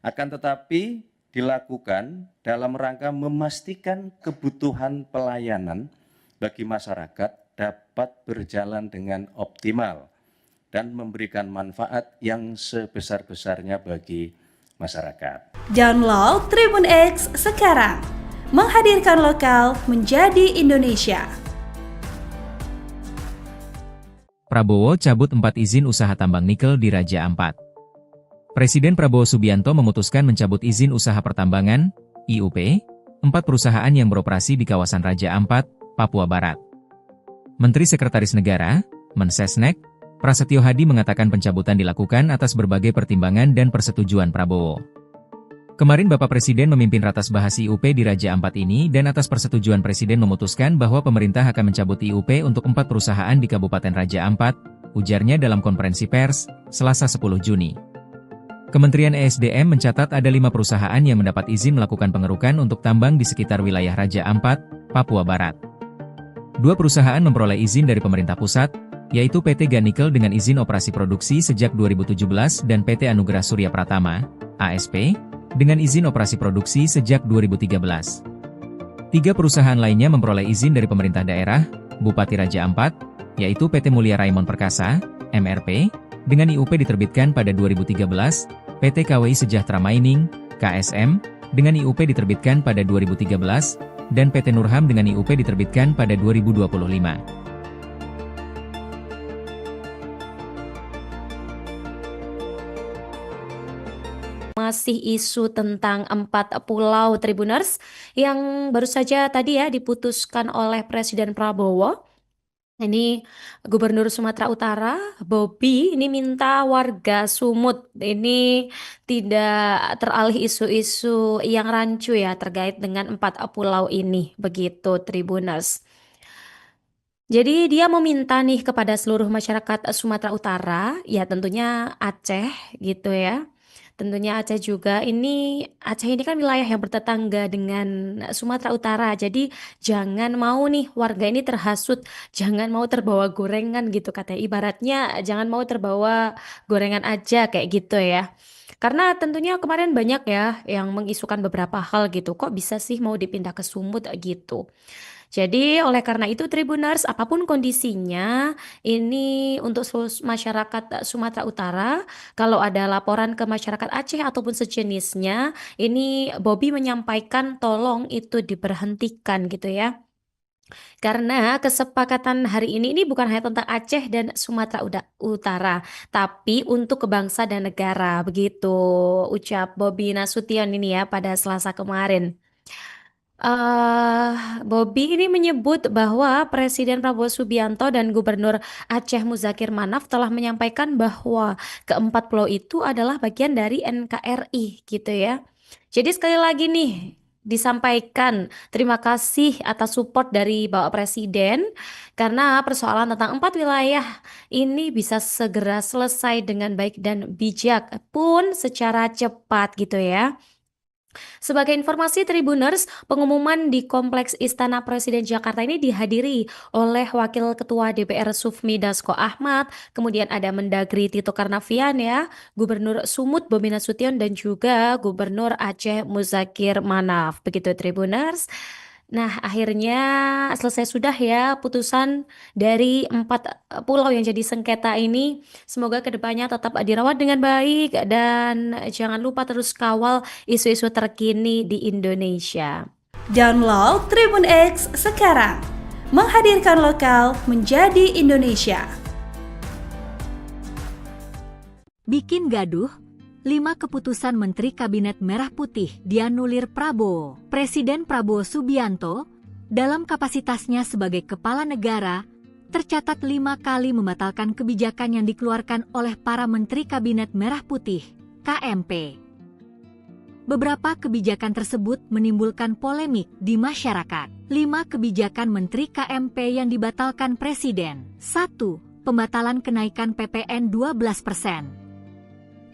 Akan tetapi dilakukan dalam rangka memastikan kebutuhan pelayanan bagi masyarakat dapat berjalan dengan optimal dan memberikan manfaat yang sebesar-besarnya bagi masyarakat. Download Tribun X sekarang, menghadirkan lokal menjadi Indonesia. Prabowo cabut 4 izin usaha tambang nikel di Raja Ampat. Presiden Prabowo Subianto memutuskan mencabut izin usaha pertambangan, IUP, 4 perusahaan yang beroperasi di kawasan Raja Ampat, Papua Barat. Menteri Sekretaris Negara, Mensesnek, Prasetyo Hadi mengatakan pencabutan dilakukan atas berbagai pertimbangan dan persetujuan Prabowo. Kemarin Bapak Presiden memimpin ratas bahas IUP di Raja Ampat ini dan atas persetujuan Presiden memutuskan bahwa pemerintah akan mencabut IUP untuk 4 perusahaan di Kabupaten Raja Ampat, ujarnya dalam konferensi pers, Selasa 10 Juni. Kementerian ESDM mencatat ada 5 perusahaan yang mendapat izin melakukan pengerukan untuk tambang di sekitar wilayah Raja Ampat, Papua Barat. 2 perusahaan memperoleh izin dari pemerintah pusat, yaitu PT Ganikel dengan izin operasi produksi sejak 2017 dan PT Anugerah Surya Pratama, ASP, dengan izin operasi produksi sejak 2013. 3 perusahaan lainnya memperoleh izin dari pemerintah daerah, Bupati Raja Ampat, yaitu PT Mulia Raimon Perkasa, MRP, dengan IUP diterbitkan pada 2013, PT KWI Sejahtera Mining, KSM, dengan IUP diterbitkan pada 2013, dan PT Nurham dengan IUP diterbitkan pada 2025. Masih isu tentang 4 pulau Tribuners yang baru saja tadi diputuskan oleh Presiden Prabowo. Ini Gubernur Sumatera Utara, Bobi, ini minta warga Sumut ini tidak teralih isu-isu yang rancu terkait dengan 4 pulau ini, begitu Tribuners. Jadi dia meminta nih kepada seluruh masyarakat Sumatera Utara, tentunya Aceh gitu Tentunya Aceh juga, Aceh ini kan wilayah yang bertetangga dengan Sumatera Utara, jadi jangan mau nih warga ini terhasut, jangan mau terbawa gorengan gitu katanya, ibaratnya jangan mau terbawa gorengan aja kayak gitu Karena tentunya kemarin banyak yang mengisukan beberapa hal gitu, kok bisa sih mau dipindah ke Sumut gitu. Jadi oleh karena itu Tribuners, apapun kondisinya, ini untuk seluruh masyarakat Sumatera Utara, kalau ada laporan ke masyarakat Aceh ataupun sejenisnya, ini Bobby menyampaikan tolong itu diberhentikan gitu ya. Karena kesepakatan hari ini bukan hanya tentang Aceh dan Sumatera Utara, tapi untuk bangsa dan negara, begitu ucap Bobby Nasution ini ya pada Selasa kemarin. Bobby ini menyebut bahwa Presiden Prabowo Subianto dan Gubernur Aceh Muzakir Manaf telah menyampaikan bahwa keempat pulau itu adalah bagian dari NKRI gitu ya. Jadi sekali lagi nih disampaikan terima kasih atas support dari Bapak Presiden karena persoalan tentang 4 wilayah ini bisa segera selesai dengan baik dan bijak pun secara cepat gitu ya. Sebagai informasi Tribuners, pengumuman di Kompleks Istana Presiden Jakarta ini dihadiri oleh Wakil Ketua DPR Sufmi Dasko Ahmad, kemudian ada Mendagri Tito Karnavian ya, Gubernur Sumut Bobi Nasution dan juga Gubernur Aceh Muzakir Manaf. Begitu Tribuners. Nah, akhirnya selesai sudah ya putusan dari 4 pulau yang jadi sengketa ini. Semoga kedepannya tetap dirawat dengan baik dan jangan lupa terus kawal isu-isu terkini di Indonesia. Download Tribun X sekarang, menghadirkan lokal menjadi Indonesia. Bikin gaduh, 5 keputusan Menteri Kabinet Merah Putih dianulir Prabowo. Presiden Prabowo Subianto, dalam kapasitasnya sebagai kepala negara, tercatat 5 kali membatalkan kebijakan yang dikeluarkan oleh para Menteri Kabinet Merah Putih, KMP. Beberapa kebijakan tersebut menimbulkan polemik di masyarakat. 5 kebijakan Menteri KMP yang dibatalkan Presiden. 1. Pembatalan kenaikan PPN 12%.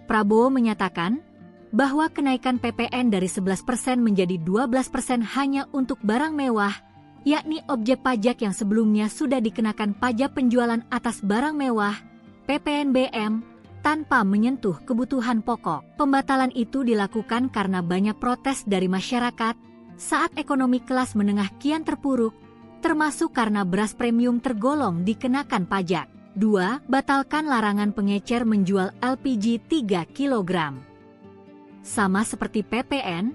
Prabowo menyatakan bahwa kenaikan PPN dari 11% menjadi 12% hanya untuk barang mewah, yakni objek pajak yang sebelumnya sudah dikenakan pajak penjualan atas barang mewah, PPNBM, tanpa menyentuh kebutuhan pokok. Pembatalan itu dilakukan karena banyak protes dari masyarakat saat ekonomi kelas menengah kian terpuruk, termasuk karena beras premium tergolong dikenakan pajak. 2. Batalkan larangan pengecer menjual LPG 3 kg. Sama seperti PPN,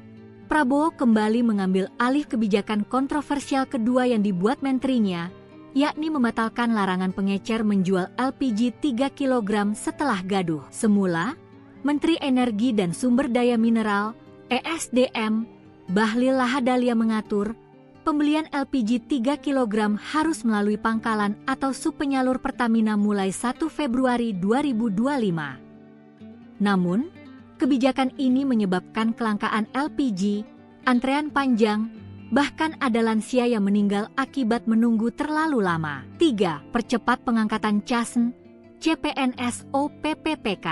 Prabowo kembali mengambil alih kebijakan kontroversial kedua yang dibuat menterinya, yakni membatalkan larangan pengecer menjual LPG 3 kg setelah gaduh. Semula, Menteri Energi dan Sumber Daya Mineral, ESDM, Bahlil Lahadalia mengatur, pembelian LPG 3 kg harus melalui pangkalan atau subpenyalur Pertamina mulai 1 Februari 2025. Namun, kebijakan ini menyebabkan kelangkaan LPG, antrean panjang, bahkan ada lansia yang meninggal akibat menunggu terlalu lama. 3. Percepat pengangkatan CASN, CPNS OPPPK.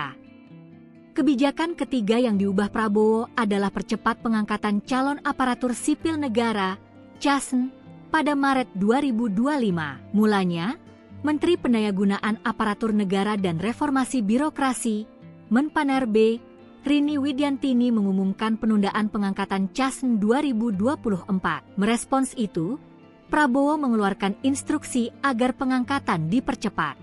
Kebijakan ketiga yang diubah Prabowo adalah percepat pengangkatan calon aparatur sipil negara CASN pada Maret 2025. Mulanya, Menteri Pendayagunaan Aparatur Negara dan Reformasi Birokrasi, Menpanerbe, Rini Widiantini mengumumkan penundaan pengangkatan CASN 2024. Merespons itu, Prabowo mengeluarkan instruksi agar pengangkatan dipercepat.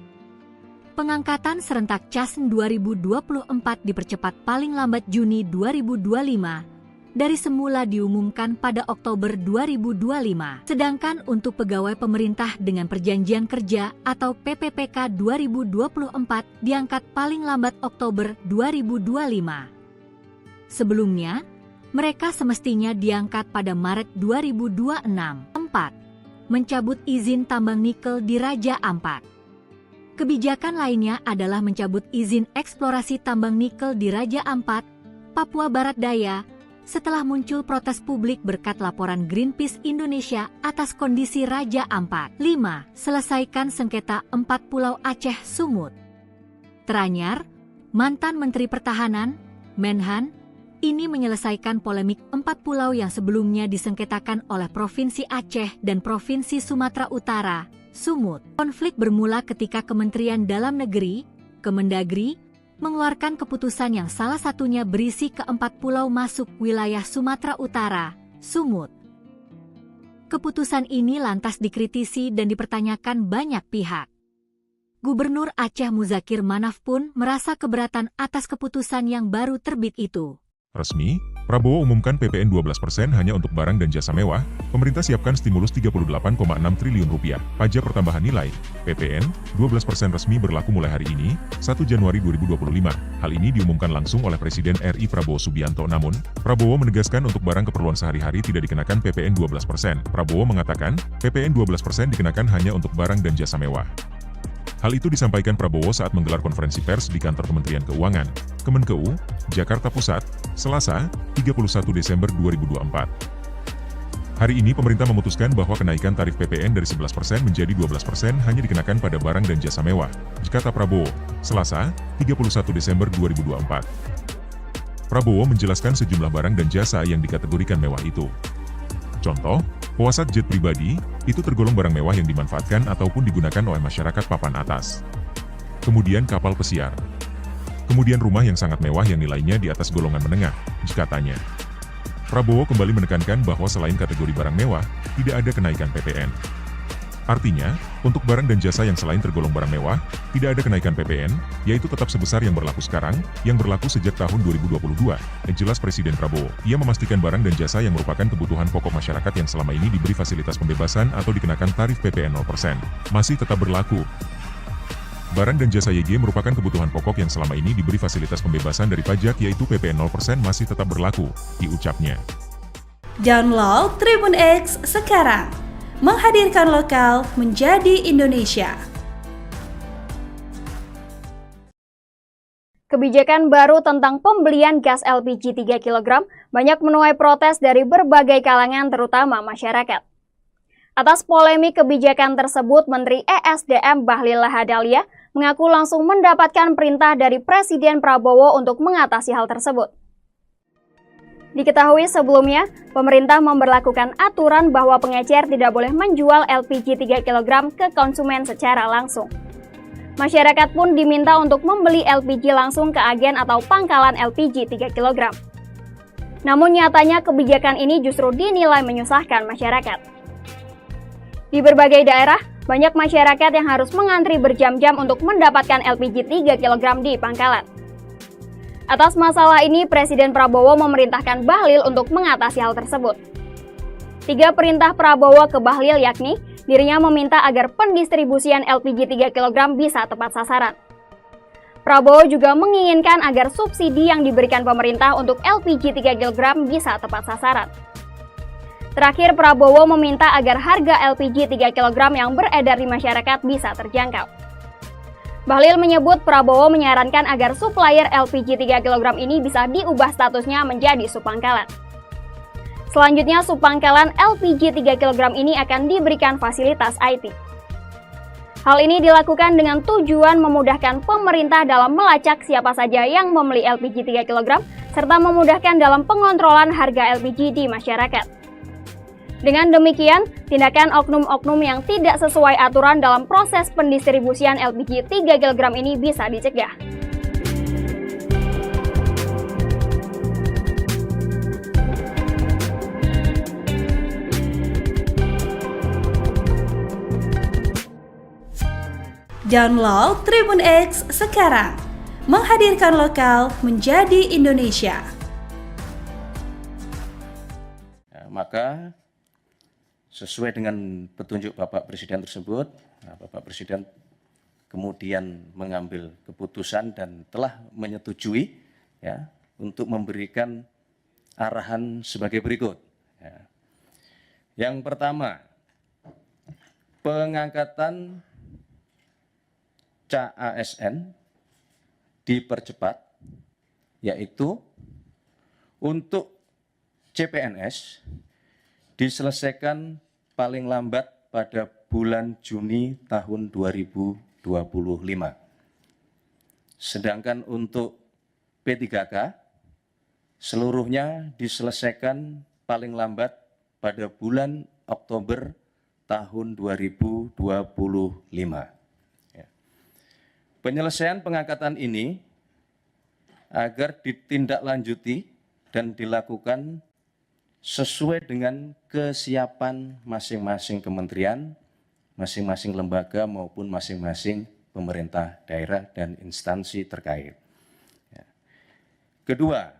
Pengangkatan serentak CASN 2024 dipercepat paling lambat Juni 2025. Dari semula diumumkan pada Oktober 2025. Sedangkan untuk pegawai pemerintah dengan perjanjian kerja atau PPPK 2024 diangkat paling lambat Oktober 2025. Sebelumnya, mereka semestinya diangkat pada Maret 2026. 4. Mencabut izin tambang nikel di Raja Ampat. Kebijakan lainnya adalah mencabut izin eksplorasi tambang nikel di Raja Ampat, Papua Barat Daya, setelah muncul protes publik berkat laporan Greenpeace Indonesia atas kondisi Raja Ampat. 5. Selesaikan sengketa 4 pulau Aceh Sumut. Teranyar, mantan Menteri Pertahanan, Menhan, ini menyelesaikan polemik 4 pulau yang sebelumnya disengketakan oleh Provinsi Aceh dan Provinsi Sumatera Utara, Sumut. Konflik bermula ketika Kementerian Dalam Negeri, Kemendagri, mengeluarkan keputusan yang salah satunya berisi ke-4 pulau masuk wilayah Sumatera Utara, Sumut. Keputusan ini lantas dikritisi dan dipertanyakan banyak pihak. Gubernur Aceh Muzakir Manaf pun merasa keberatan atas keputusan yang baru terbit itu. Resmi, Prabowo umumkan PPN 12% hanya untuk barang dan jasa mewah, pemerintah siapkan stimulus 38,6 triliun rupiah. Pajak pertambahan nilai, PPN, 12% resmi berlaku mulai hari ini, 1 Januari 2025. Hal ini diumumkan langsung oleh Presiden RI Prabowo Subianto. Namun, Prabowo menegaskan untuk barang keperluan sehari-hari tidak dikenakan PPN 12%. Prabowo mengatakan, PPN 12% dikenakan hanya untuk barang dan jasa mewah. Hal itu disampaikan Prabowo saat menggelar konferensi pers di kantor Kementerian Keuangan, Kemenkeu, Jakarta Pusat, Selasa, 31 Desember 2024. Hari ini pemerintah memutuskan bahwa kenaikan tarif PPN dari 11% menjadi 12% hanya dikenakan pada barang dan jasa mewah, kata Prabowo, Selasa, 31 Desember 2024. Prabowo menjelaskan sejumlah barang dan jasa yang dikategorikan mewah itu. Contoh, pesawat jet pribadi, itu tergolong barang mewah yang dimanfaatkan ataupun digunakan oleh masyarakat papan atas. Kemudian kapal pesiar. Kemudian rumah yang sangat mewah yang nilainya di atas golongan menengah, katanya. Prabowo kembali menekankan bahwa selain kategori barang mewah, tidak ada kenaikan PPN. Artinya, untuk barang dan jasa yang selain tergolong barang mewah, tidak ada kenaikan PPN, yaitu tetap sebesar yang berlaku sekarang, yang berlaku sejak tahun 2022, jelas Presiden Prabowo. Ia memastikan barang dan jasa yang merupakan kebutuhan pokok masyarakat yang selama ini diberi fasilitas pembebasan atau dikenakan tarif PPN 0%, masih tetap berlaku. Barang dan jasa YG merupakan kebutuhan pokok yang selama ini diberi fasilitas pembebasan dari pajak yaitu PPN 0% masih tetap berlaku, diucapnya. Download Tribun X sekarang. Menghadirkan lokal menjadi Indonesia. Kebijakan baru tentang pembelian gas LPG 3 kg banyak menuai protes dari berbagai kalangan terutama masyarakat. Atas polemik kebijakan tersebut, Menteri ESDM Bahlil Lahadalia mengaku langsung mendapatkan perintah dari Presiden Prabowo untuk mengatasi hal tersebut. Diketahui sebelumnya, pemerintah memberlakukan aturan bahwa pengecer tidak boleh menjual LPG 3 kg ke konsumen secara langsung. Masyarakat pun diminta untuk membeli LPG langsung ke agen atau pangkalan LPG 3 kg. Namun nyatanya kebijakan ini justru dinilai menyusahkan masyarakat. Di berbagai daerah, banyak masyarakat yang harus mengantri berjam-jam untuk mendapatkan LPG 3 kg di pangkalan. Atas masalah ini, Presiden Prabowo memerintahkan Bahlil untuk mengatasi hal tersebut. 3 perintah Prabowo ke Bahlil yakni, dirinya meminta agar pendistribusian LPG 3 kg bisa tepat sasaran. Prabowo juga menginginkan agar subsidi yang diberikan pemerintah untuk LPG 3 kg bisa tepat sasaran. Terakhir, Prabowo meminta agar harga LPG 3 kg yang beredar di masyarakat bisa terjangkau. Bahlil menyebut Prabowo menyarankan agar supplier LPG 3 kg ini bisa diubah statusnya menjadi subpangkalan. Selanjutnya, subpangkalan LPG 3 kg ini akan diberikan fasilitas IT. Hal ini dilakukan dengan tujuan memudahkan pemerintah dalam melacak siapa saja yang membeli LPG 3 kg, serta memudahkan dalam pengontrolan harga LPG di masyarakat. Dengan demikian, tindakan oknum-oknum yang tidak sesuai aturan dalam proses pendistribusian LPG 3 kg ini bisa dicegah. Download Tribun X sekarang. Menghadirkan lokal menjadi Indonesia. Maka sesuai dengan petunjuk Bapak Presiden tersebut, Bapak Presiden kemudian mengambil keputusan dan telah menyetujui ya, untuk memberikan arahan sebagai berikut. Ya. Yang pertama, pengangkatan CASN dipercepat, yaitu untuk CPNS diselesaikan paling lambat pada bulan Juni tahun 2025. Sedangkan untuk P3K, seluruhnya diselesaikan paling lambat pada bulan Oktober tahun 2025. Ya. Penyelesaian pengangkatan ini agar ditindaklanjuti dan dilakukan sesuai dengan kesiapan masing-masing kementerian, masing-masing lembaga maupun masing-masing pemerintah daerah dan instansi terkait. Kedua,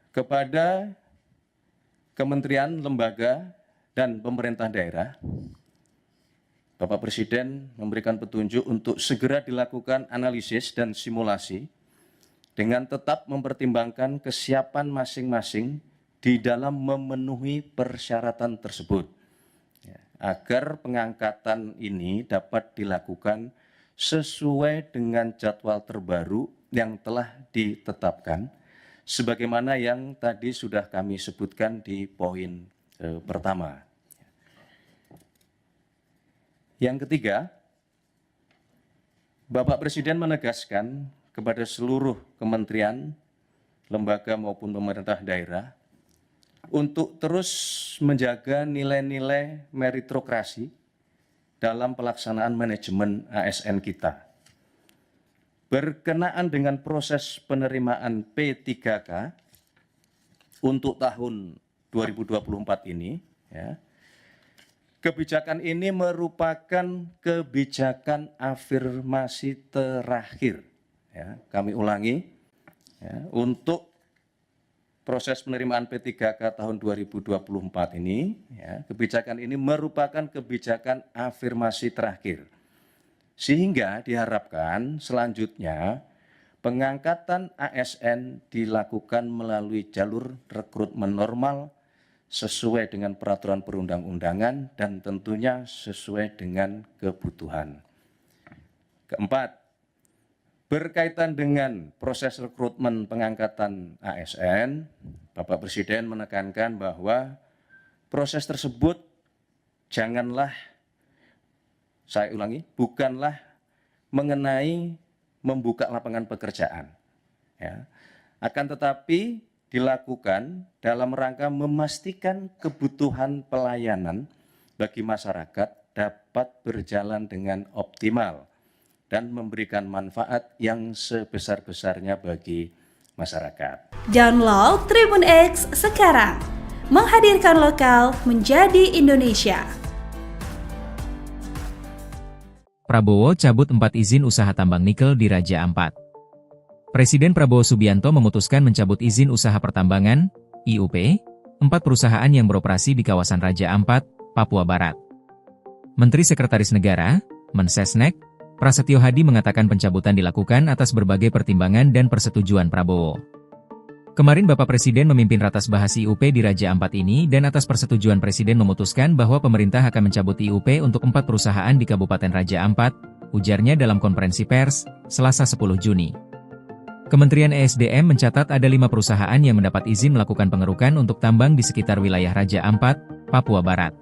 kepada kementerian, lembaga, dan pemerintah daerah, Bapak Presiden memberikan petunjuk untuk segera dilakukan analisis dan simulasi dengan tetap mempertimbangkan kesiapan masing-masing di dalam memenuhi persyaratan tersebut, agar pengangkatan ini dapat dilakukan sesuai dengan jadwal terbaru yang telah ditetapkan, sebagaimana yang tadi sudah kami sebutkan di poin pertama. Yang ketiga, Bapak Presiden menegaskan kepada seluruh kementerian, lembaga maupun pemerintah daerah untuk terus menjaga nilai-nilai meritokrasi dalam pelaksanaan manajemen ASN kita. Berkenaan dengan proses penerimaan P3K untuk tahun 2024 ini, kebijakan ini merupakan kebijakan afirmasi terakhir. Kami ulangi, untuk proses penerimaan P3K tahun 2024 ini, kebijakan ini merupakan kebijakan afirmasi terakhir. Sehingga diharapkan selanjutnya pengangkatan ASN dilakukan melalui jalur rekrutmen normal sesuai dengan peraturan perundang-undangan dan tentunya sesuai dengan kebutuhan. Keempat, berkaitan dengan proses rekrutmen pengangkatan ASN, Bapak Presiden menekankan bahwa proses tersebut janganlah, saya ulangi, bukanlah mengenai membuka lapangan pekerjaan, akan tetapi dilakukan dalam rangka memastikan kebutuhan pelayanan bagi masyarakat dapat berjalan dengan optimal dan memberikan manfaat yang sebesar-besarnya bagi masyarakat. Download Tribun X sekarang, menghadirkan lokal menjadi Indonesia. Prabowo cabut 4 izin usaha tambang nikel di Raja Ampat. Presiden Prabowo Subianto memutuskan mencabut izin usaha pertambangan, IUP, 4 perusahaan yang beroperasi di kawasan Raja Ampat, Papua Barat. Menteri Sekretaris Negara, Mensesnek, Prasetyo Hadi mengatakan pencabutan dilakukan atas berbagai pertimbangan dan persetujuan Prabowo. Kemarin Bapak Presiden memimpin ratas bahas IUP di Raja Ampat ini dan atas persetujuan Presiden memutuskan bahwa pemerintah akan mencabut IUP untuk 4 perusahaan di Kabupaten Raja Ampat, ujarnya dalam konferensi pers, Selasa 10 Juni. Kementerian ESDM mencatat ada 5 perusahaan yang mendapat izin melakukan pengerukan untuk tambang di sekitar wilayah Raja Ampat, Papua Barat.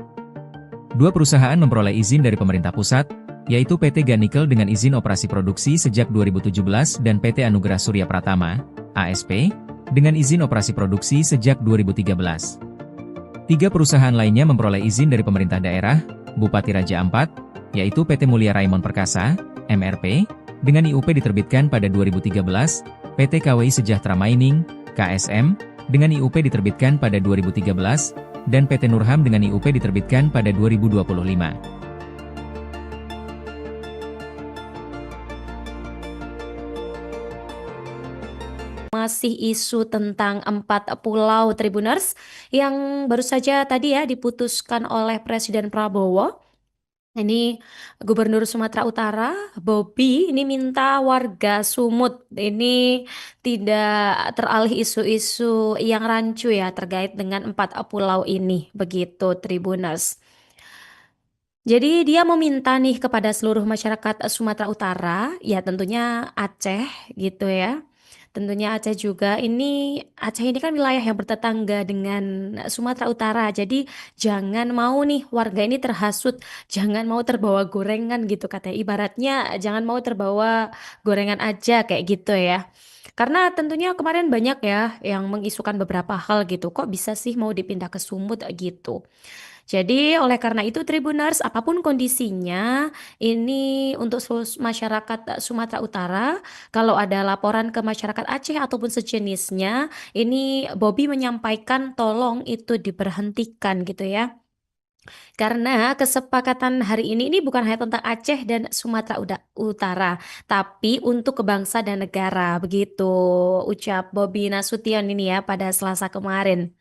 2 perusahaan memperoleh izin dari pemerintah pusat, yaitu PT Ganikel dengan izin operasi produksi sejak 2017 dan PT Anugerah Surya Pratama, ASP, dengan izin operasi produksi sejak 2013. 3 perusahaan lainnya memperoleh izin dari pemerintah daerah, Bupati Raja Ampat, yaitu PT Mulia Raimon Perkasa, MRP, dengan IUP diterbitkan pada 2013, PT KWI Sejahtera Mining, KSM, dengan IUP diterbitkan pada 2013, dan PT Nurham dengan IUP diterbitkan pada 2025. Masih isu tentang 4 pulau Tribuners yang baru saja tadi ya diputuskan oleh Presiden Prabowo. Ini Gubernur Sumatera Utara, Bobi, ini minta warga Sumut ini tidak teralih isu-isu yang rancu ya terkait dengan 4 pulau ini, begitu Tribuners. Jadi dia meminta nih kepada seluruh masyarakat Sumatera Utara, ya tentunya Aceh gitu ya. Tentunya Aceh juga Aceh ini kan wilayah yang bertetangga dengan Sumatera Utara. Jadi jangan mau nih warga ini terhasut, jangan mau terbawa gorengan gitu katanya. Ibaratnya jangan mau terbawa gorengan aja kayak gitu ya. Karena tentunya kemarin banyak ya yang mengisukan beberapa hal gitu. Kok bisa sih mau dipindah ke Sumut gitu. Jadi oleh karena itu Tribuners, apapun kondisinya, ini untuk seluruh masyarakat Sumatera Utara, kalau ada laporan ke masyarakat Aceh ataupun sejenisnya, ini Bobby menyampaikan tolong itu diberhentikan gitu ya. Karena kesepakatan hari ini bukan hanya tentang Aceh dan Sumatera Utara, tapi untuk bangsa dan negara, begitu ucap Bobby Nasution ini ya pada Selasa kemarin.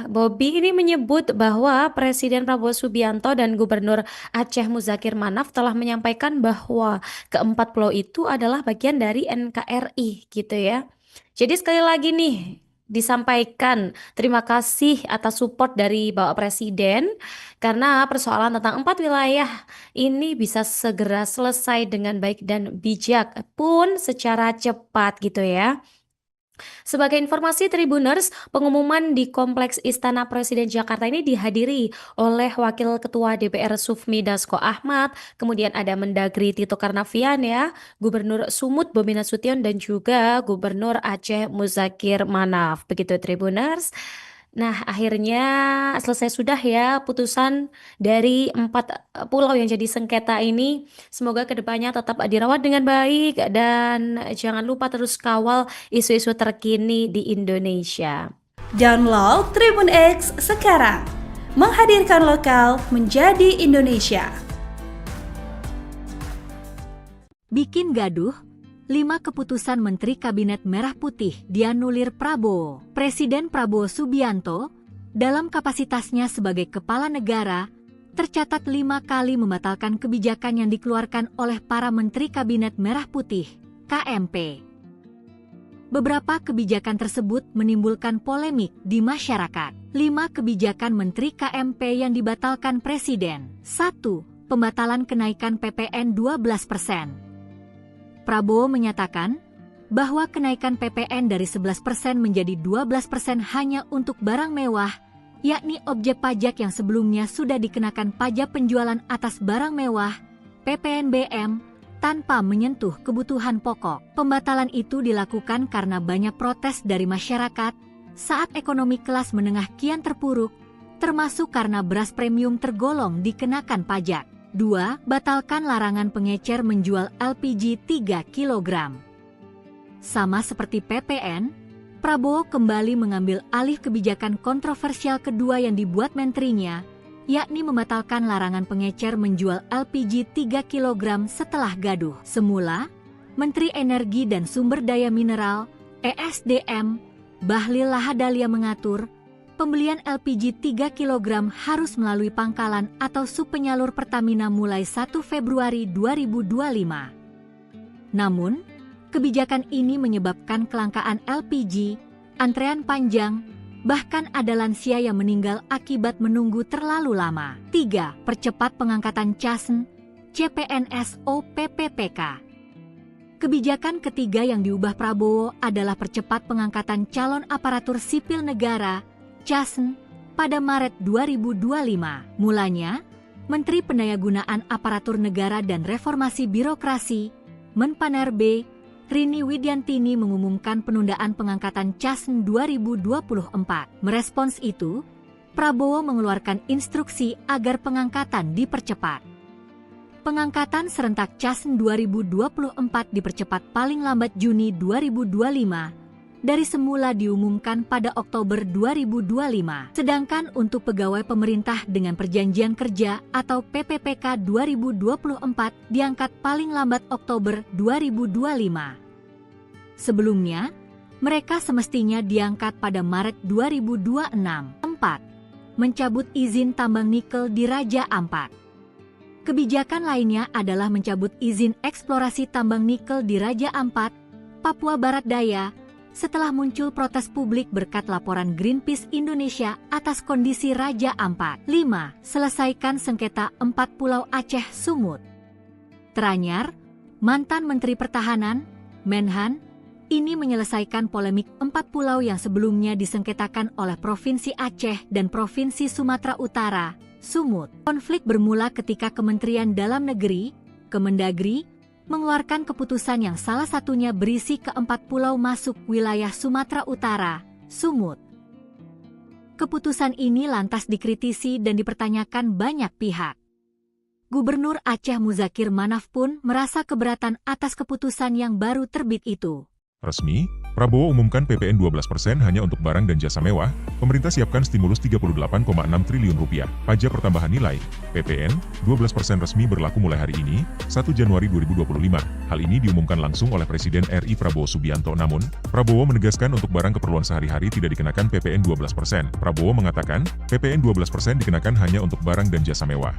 Bobby ini menyebut bahwa Presiden Prabowo Subianto dan Gubernur Aceh Muzakir Manaf telah menyampaikan bahwa keempat pulau itu adalah bagian dari NKRI gitu ya. Jadi sekali lagi nih disampaikan terima kasih atas support dari Bapak Presiden karena persoalan tentang 4 wilayah ini bisa segera selesai dengan baik dan bijak pun secara cepat gitu ya. Sebagai informasi Tribuners, pengumuman di Kompleks Istana Presiden Jakarta ini dihadiri oleh Wakil Ketua DPR Sufmi Dasko Ahmad, kemudian ada Mendagri Tito Karnavian ya, Gubernur Sumut Bobi Nasution dan juga Gubernur Aceh Muzakir Manaf. Begitu Tribuners. Nah, akhirnya selesai sudah ya putusan dari 4 pulau yang jadi sengketa ini. Semoga kedepannya tetap dirawat dengan baik dan jangan lupa terus kawal isu-isu terkini di Indonesia. Download Tribun X sekarang, menghadirkan lokal menjadi Indonesia. Bikin gaduh, 5 keputusan Menteri Kabinet Merah Putih dianulir Prabowo. Presiden Prabowo Subianto, dalam kapasitasnya sebagai kepala negara, tercatat 5 kali membatalkan kebijakan yang dikeluarkan oleh para Menteri Kabinet Merah Putih, KMP. Beberapa kebijakan tersebut menimbulkan polemik di masyarakat. 5 kebijakan Menteri KMP yang dibatalkan Presiden. 1. Pembatalan kenaikan PPN 12%. Prabowo menyatakan bahwa kenaikan PPN dari 11% menjadi 12% hanya untuk barang mewah, yakni objek pajak yang sebelumnya sudah dikenakan pajak penjualan atas barang mewah, PPNBM, tanpa menyentuh kebutuhan pokok. Pembatalan itu dilakukan karena banyak protes dari masyarakat saat ekonomi kelas menengah kian terpuruk, termasuk karena beras premium tergolong dikenakan pajak. 2. Batalkan larangan pengecer menjual LPG 3 kg. Sama seperti PPN, Prabowo kembali mengambil alih kebijakan kontroversial kedua yang dibuat menterinya, yakni membatalkan larangan pengecer menjual LPG 3 kg setelah gaduh. Semula, Menteri Energi dan Sumber Daya Mineral, ESDM, Bahlil Lahadalia mengatur, pembelian LPG 3 kg harus melalui pangkalan atau subpenyalur Pertamina mulai 1 Februari 2025. Namun, kebijakan ini menyebabkan kelangkaan LPG, antrean panjang, bahkan ada lansia yang meninggal akibat menunggu terlalu lama. 3. Percepat pengangkatan CASN, CPNS PPPK. Kebijakan ketiga yang diubah Prabowo adalah percepat pengangkatan calon aparatur sipil negara, CASN, pada Maret 2025. Mulanya, Menteri Pendayagunaan Aparatur Negara dan Reformasi Birokrasi, Menpanerbe, Rini Widiantini mengumumkan penundaan pengangkatan CASN 2024. Merespons itu, Prabowo mengeluarkan instruksi agar pengangkatan dipercepat. Pengangkatan serentak CASN 2024 dipercepat paling lambat Juni 2025, dari semula diumumkan pada Oktober 2025. Sedangkan untuk pegawai pemerintah dengan perjanjian kerja atau PPPK 2024 diangkat paling lambat Oktober 2025. Sebelumnya, mereka semestinya diangkat pada Maret 2026. 4. Mencabut izin tambang nikel di Raja Ampat. Kebijakan lainnya adalah mencabut izin eksplorasi tambang nikel di Raja Ampat, Papua Barat Daya, setelah muncul protes publik berkat laporan Greenpeace Indonesia atas kondisi Raja Ampat. 5. Selesaikan sengketa 4 pulau Aceh Sumut. Teranyar, mantan Menteri Pertahanan, Menhan, ini menyelesaikan polemik 4 pulau yang sebelumnya disengketakan oleh Provinsi Aceh dan Provinsi Sumatera Utara, Sumut. Konflik bermula ketika Kementerian Dalam Negeri, Kemendagri, mengeluarkan keputusan yang salah satunya berisi ke 4 pulau masuk wilayah Sumatera Utara, Sumut. Keputusan ini lantas dikritisi dan dipertanyakan banyak pihak. Gubernur Aceh Muzakir Manaf pun merasa keberatan atas keputusan yang baru terbit itu. Resmi, Prabowo umumkan PPN 12% hanya untuk barang dan jasa mewah, pemerintah siapkan stimulus 38,6 triliun rupiah. Pajak pertambahan nilai, PPN, 12% resmi berlaku mulai hari ini, 1 Januari 2025. Hal ini diumumkan langsung oleh Presiden RI Prabowo Subianto. Namun, Prabowo menegaskan untuk barang keperluan sehari-hari tidak dikenakan PPN 12%. Prabowo mengatakan, PPN 12% dikenakan hanya untuk barang dan jasa mewah.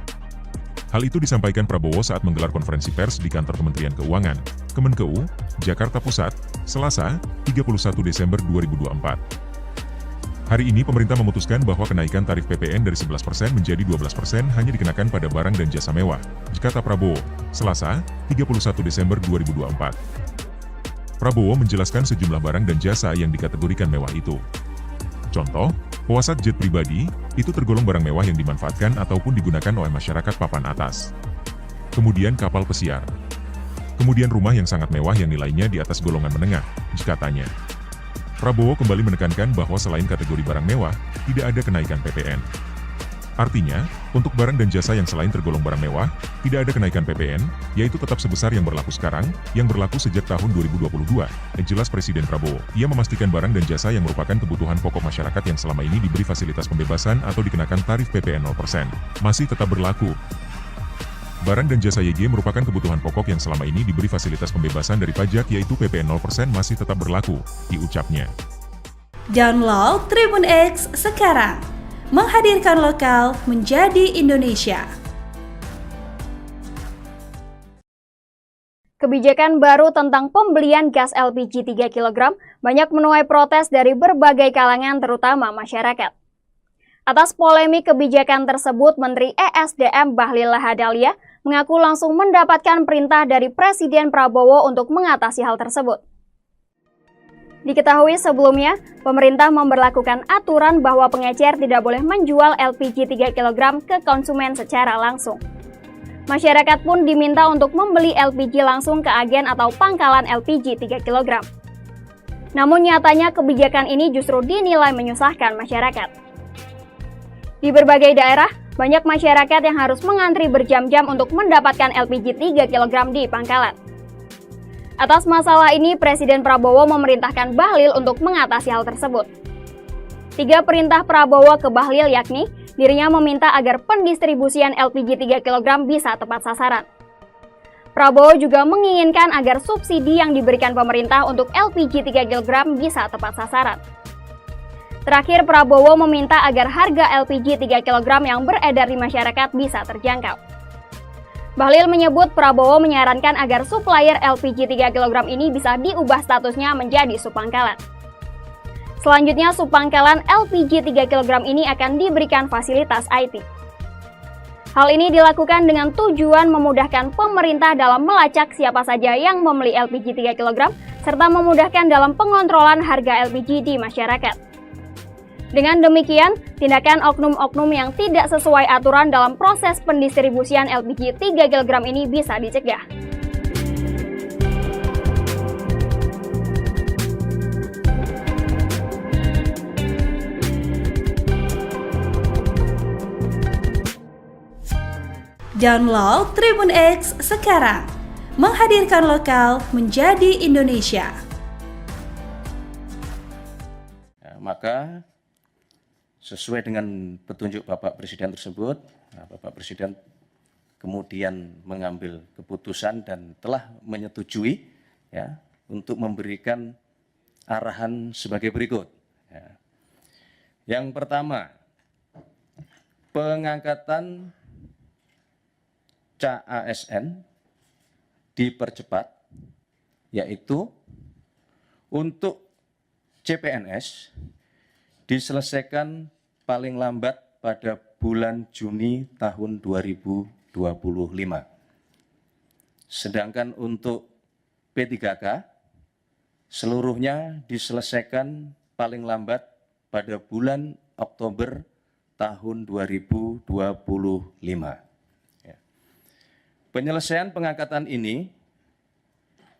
Hal itu disampaikan Prabowo saat menggelar konferensi pers di kantor Kementerian Keuangan, Kemenkeu, Jakarta Pusat, Selasa, 31 Desember 2024. Hari ini pemerintah memutuskan bahwa kenaikan tarif PPN dari 11% menjadi 12% hanya dikenakan pada barang dan jasa mewah, kata Prabowo, Selasa, 31 Desember 2024. Prabowo menjelaskan sejumlah barang dan jasa yang dikategorikan mewah itu. Contoh, pesawat jet pribadi, itu tergolong barang mewah yang dimanfaatkan ataupun digunakan oleh masyarakat papan atas. Kemudian kapal pesiar. Kemudian rumah yang sangat mewah yang nilainya di atas golongan menengah, katanya. Prabowo kembali menekankan bahwa selain kategori barang mewah, tidak ada kenaikan PPN. Artinya, untuk barang dan jasa yang selain tergolong barang mewah, tidak ada kenaikan PPN, yaitu tetap sebesar yang berlaku sekarang, yang berlaku sejak tahun 2022, jelas Presiden Prabowo. Ia memastikan barang dan jasa yang merupakan kebutuhan pokok masyarakat yang selama ini diberi fasilitas pembebasan atau dikenakan tarif PPN 0%, masih tetap berlaku. Barang dan jasa YG merupakan kebutuhan pokok yang selama ini diberi fasilitas pembebasan dari pajak yaitu PPN 0% masih tetap berlaku, diucapnya. Download Tribun X sekarang. Menghadirkan lokal menjadi Indonesia. Kebijakan baru tentang pembelian gas LPG 3 kg banyak menuai protes dari berbagai kalangan terutama masyarakat. Atas polemik kebijakan tersebut, Menteri ESDM Bahlil Lahadalia mengaku langsung mendapatkan perintah dari Presiden Prabowo untuk mengatasi hal tersebut. Diketahui sebelumnya, pemerintah memberlakukan aturan bahwa pengecer tidak boleh menjual LPG 3 kg ke konsumen secara langsung. Masyarakat pun diminta untuk membeli LPG langsung ke agen atau pangkalan LPG 3 kg. Namun nyatanya kebijakan ini justru dinilai menyusahkan masyarakat. Di berbagai daerah, banyak masyarakat yang harus mengantri berjam-jam untuk mendapatkan LPG 3 kg di pangkalan. Atas masalah ini, Presiden Prabowo memerintahkan Bahlil untuk mengatasi hal tersebut. 3 perintah Prabowo ke Bahlil yakni, dirinya meminta agar pendistribusian LPG 3 kg bisa tepat sasaran. Prabowo juga menginginkan agar subsidi yang diberikan pemerintah untuk LPG 3 kg bisa tepat sasaran. Terakhir, Prabowo meminta agar harga LPG 3 kg yang beredar di masyarakat bisa terjangkau. Bahlil menyebut Prabowo menyarankan agar supplier LPG 3 kg ini bisa diubah statusnya menjadi subpangkalan. Selanjutnya, subpangkalan LPG 3 kg ini akan diberikan fasilitas IT. Hal ini dilakukan dengan tujuan memudahkan pemerintah dalam melacak siapa saja yang membeli LPG 3 kg, serta memudahkan dalam pengontrolan harga LPG di masyarakat. Dengan demikian, tindakan oknum-oknum yang tidak sesuai aturan dalam proses pendistribusian LPG 3 kg ini bisa dicegah. Download Tribun X sekarang. Menghadirkan lokal menjadi Indonesia. Maka sesuai dengan petunjuk Bapak Presiden tersebut, Bapak Presiden kemudian mengambil keputusan dan telah menyetujui ya, untuk memberikan arahan sebagai berikut. Ya. Yang pertama, pengangkatan CASN dipercepat, yaitu untuk CPNS diselesaikan paling lambat pada bulan Juni tahun 2025. Sedangkan untuk P3K, seluruhnya diselesaikan paling lambat pada bulan Oktober tahun 2025. Ya. Penyelesaian pengangkatan ini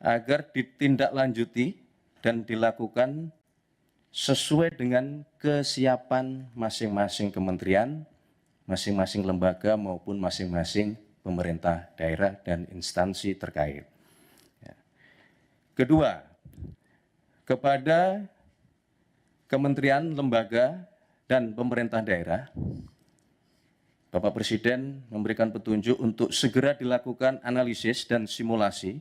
agar ditindaklanjuti dan dilakukan sesuai dengan kesiapan masing-masing kementerian, masing-masing lembaga maupun masing-masing pemerintah daerah dan instansi terkait. Kedua, kepada kementerian, lembaga, dan pemerintah daerah, Bapak Presiden memberikan petunjuk untuk segera dilakukan analisis dan simulasi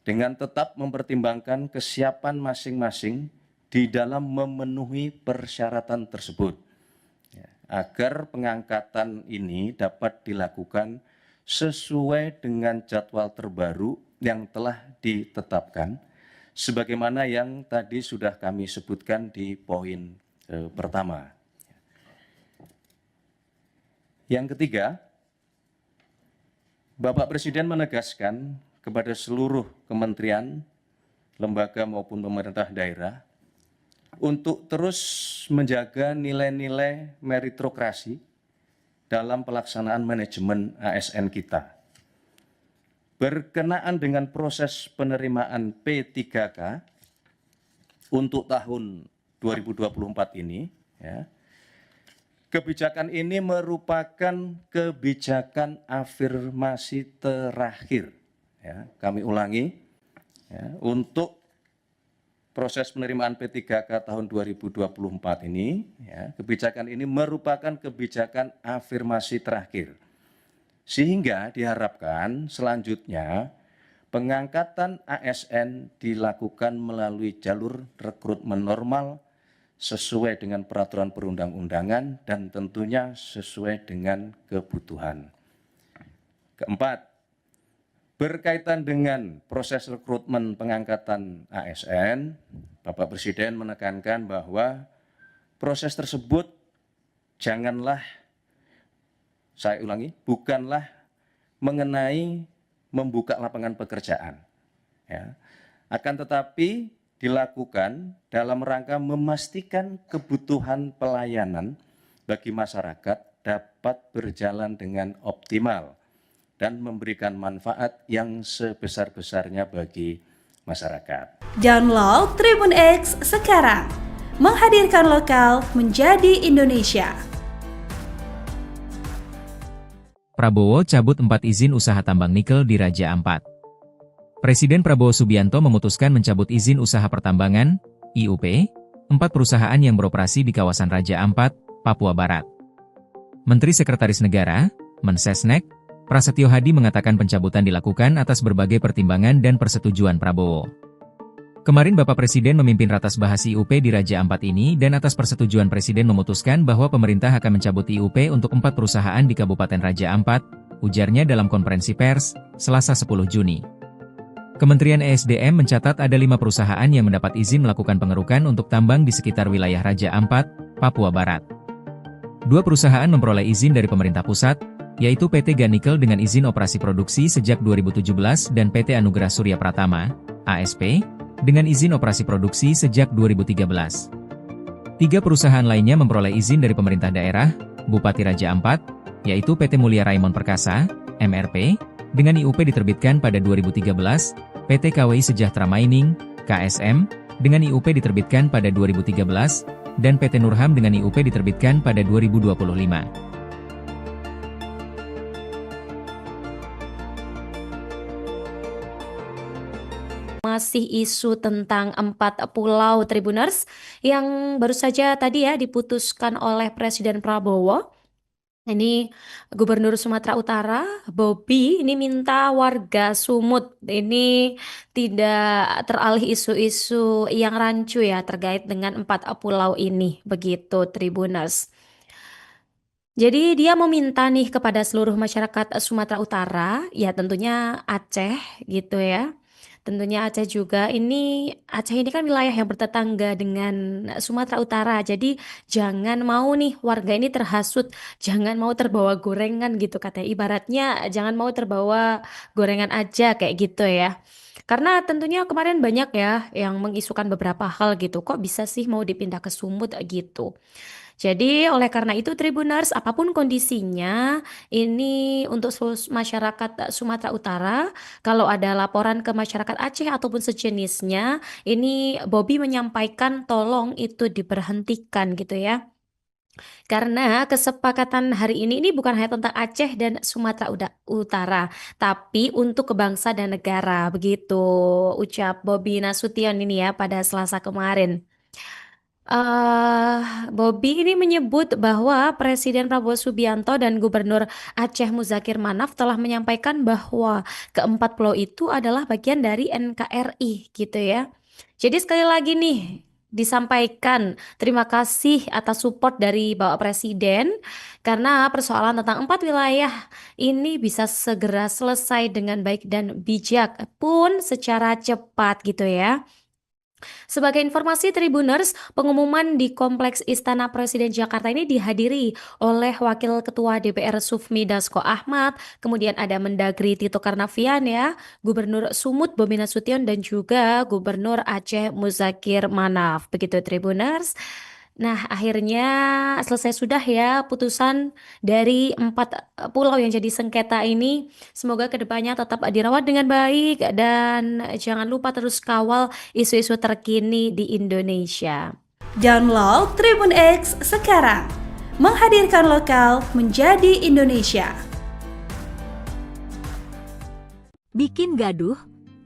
dengan tetap mempertimbangkan kesiapan masing-masing di dalam memenuhi persyaratan tersebut, agar pengangkatan ini dapat dilakukan sesuai dengan jadwal terbaru yang telah ditetapkan, sebagaimana yang tadi sudah kami sebutkan di poin pertama. Yang ketiga, Bapak Presiden menegaskan kepada seluruh kementerian, lembaga maupun pemerintah daerah untuk terus menjaga nilai-nilai meritokrasi dalam pelaksanaan manajemen ASN kita. Berkenaan dengan proses penerimaan P3K untuk tahun 2024 ini, kebijakan ini merupakan kebijakan afirmasi terakhir. Kami ulangi, untuk proses penerimaan P3K tahun 2024 ini, kebijakan ini merupakan kebijakan afirmasi terakhir. Sehingga diharapkan selanjutnya pengangkatan ASN dilakukan melalui jalur rekrutmen normal sesuai dengan peraturan perundang-undangan dan tentunya sesuai dengan kebutuhan. Keempat, berkaitan dengan proses rekrutmen pengangkatan ASN, Bapak Presiden menekankan bahwa proses tersebut bukanlah mengenai membuka lapangan pekerjaan. Akan tetapi dilakukan dalam rangka memastikan kebutuhan pelayanan bagi masyarakat dapat berjalan dengan optimal dan memberikan manfaat yang sebesar-besarnya bagi masyarakat. Download Tribun X sekarang, menghadirkan lokal menjadi Indonesia. Prabowo cabut 4 izin usaha tambang nikel di Raja Ampat. Presiden Prabowo Subianto memutuskan mencabut izin usaha pertambangan, IUP, 4 perusahaan yang beroperasi di kawasan Raja Ampat, Papua Barat. Menteri Sekretaris Negara, Mensesnek, Prasetyo Hadi mengatakan pencabutan dilakukan atas berbagai pertimbangan dan persetujuan Prabowo. Kemarin Bapak Presiden memimpin ratas bahas IUP di Raja Ampat ini dan atas persetujuan Presiden memutuskan bahwa pemerintah akan mencabut IUP untuk 4 perusahaan di Kabupaten Raja Ampat, ujarnya dalam konferensi pers, Selasa 10 Juni. Kementerian ESDM mencatat ada 5 perusahaan yang mendapat izin melakukan pengerukan untuk tambang di sekitar wilayah Raja Ampat, Papua Barat. 2 perusahaan memperoleh izin dari pemerintah pusat, yaitu PT Ganikel dengan izin operasi produksi sejak 2017 dan PT Anugerah Surya Pratama, ASP, dengan izin operasi produksi sejak 2013. 3 perusahaan lainnya memperoleh izin dari pemerintah daerah, Bupati Raja Ampat, yaitu PT Mulia Raimon Perkasa, MRP, dengan IUP diterbitkan pada 2013, PT KWI Sejahtera Mining, KSM, dengan IUP diterbitkan pada 2013, dan PT Nurham dengan IUP diterbitkan pada 2025. Masih isu tentang 4 pulau Tribuners yang baru saja tadi diputuskan oleh Presiden Prabowo. Ini Gubernur Sumatera Utara, Bobi, ini minta warga Sumut ini tidak teralih isu-isu yang rancu terkait dengan 4 pulau ini, begitu Tribuners. Jadi dia meminta nih kepada seluruh masyarakat Sumatera Utara, tentunya Aceh gitu Tentunya Aceh juga, Aceh ini kan wilayah yang bertetangga dengan Sumatera Utara, jadi jangan mau nih warga ini terhasut, jangan mau terbawa gorengan gitu katanya, ibaratnya jangan mau terbawa gorengan aja kayak gitu Karena tentunya kemarin banyak ya yang mengisukan beberapa hal gitu, kok bisa sih mau dipindah ke Sumut gitu. Jadi oleh karena itu Tribuners, apapun kondisinya, ini untuk masyarakat Sumatera Utara, kalau ada laporan ke masyarakat Aceh ataupun sejenisnya, ini Bobby menyampaikan tolong itu diberhentikan gitu ya. Karena kesepakatan hari ini bukan hanya tentang Aceh dan Sumatera Utara, tapi untuk kebangsa dan negara, begitu ucap Bobby Nasution ini ya pada Selasa kemarin. Bobby ini menyebut bahwa Presiden Prabowo Subianto dan Gubernur Aceh Muzakir Manaf telah menyampaikan bahwa keempat pulau itu adalah bagian dari NKRI gitu ya. Jadi sekali lagi nih disampaikan terima kasih atas support dari Bapak Presiden karena persoalan tentang 4 wilayah ini bisa segera selesai dengan baik dan bijak pun secara cepat gitu ya. Sebagai informasi Tribuners, pengumuman di Kompleks Istana Presiden Jakarta ini dihadiri oleh Wakil Ketua DPR Sufmi Dasko Ahmad, kemudian ada Mendagri Tito Karnavian ya, Gubernur Sumut Bobi Nasution dan juga Gubernur Aceh Muzakir Manaf. Begitu Tribuners. Nah, akhirnya selesai sudah ya putusan dari 4 pulau yang jadi sengketa ini. Semoga kedepannya tetap dirawat dengan baik dan jangan lupa terus kawal isu-isu terkini di Indonesia. Download Tribun X sekarang, menghadirkan lokal menjadi Indonesia. Bikin gaduh,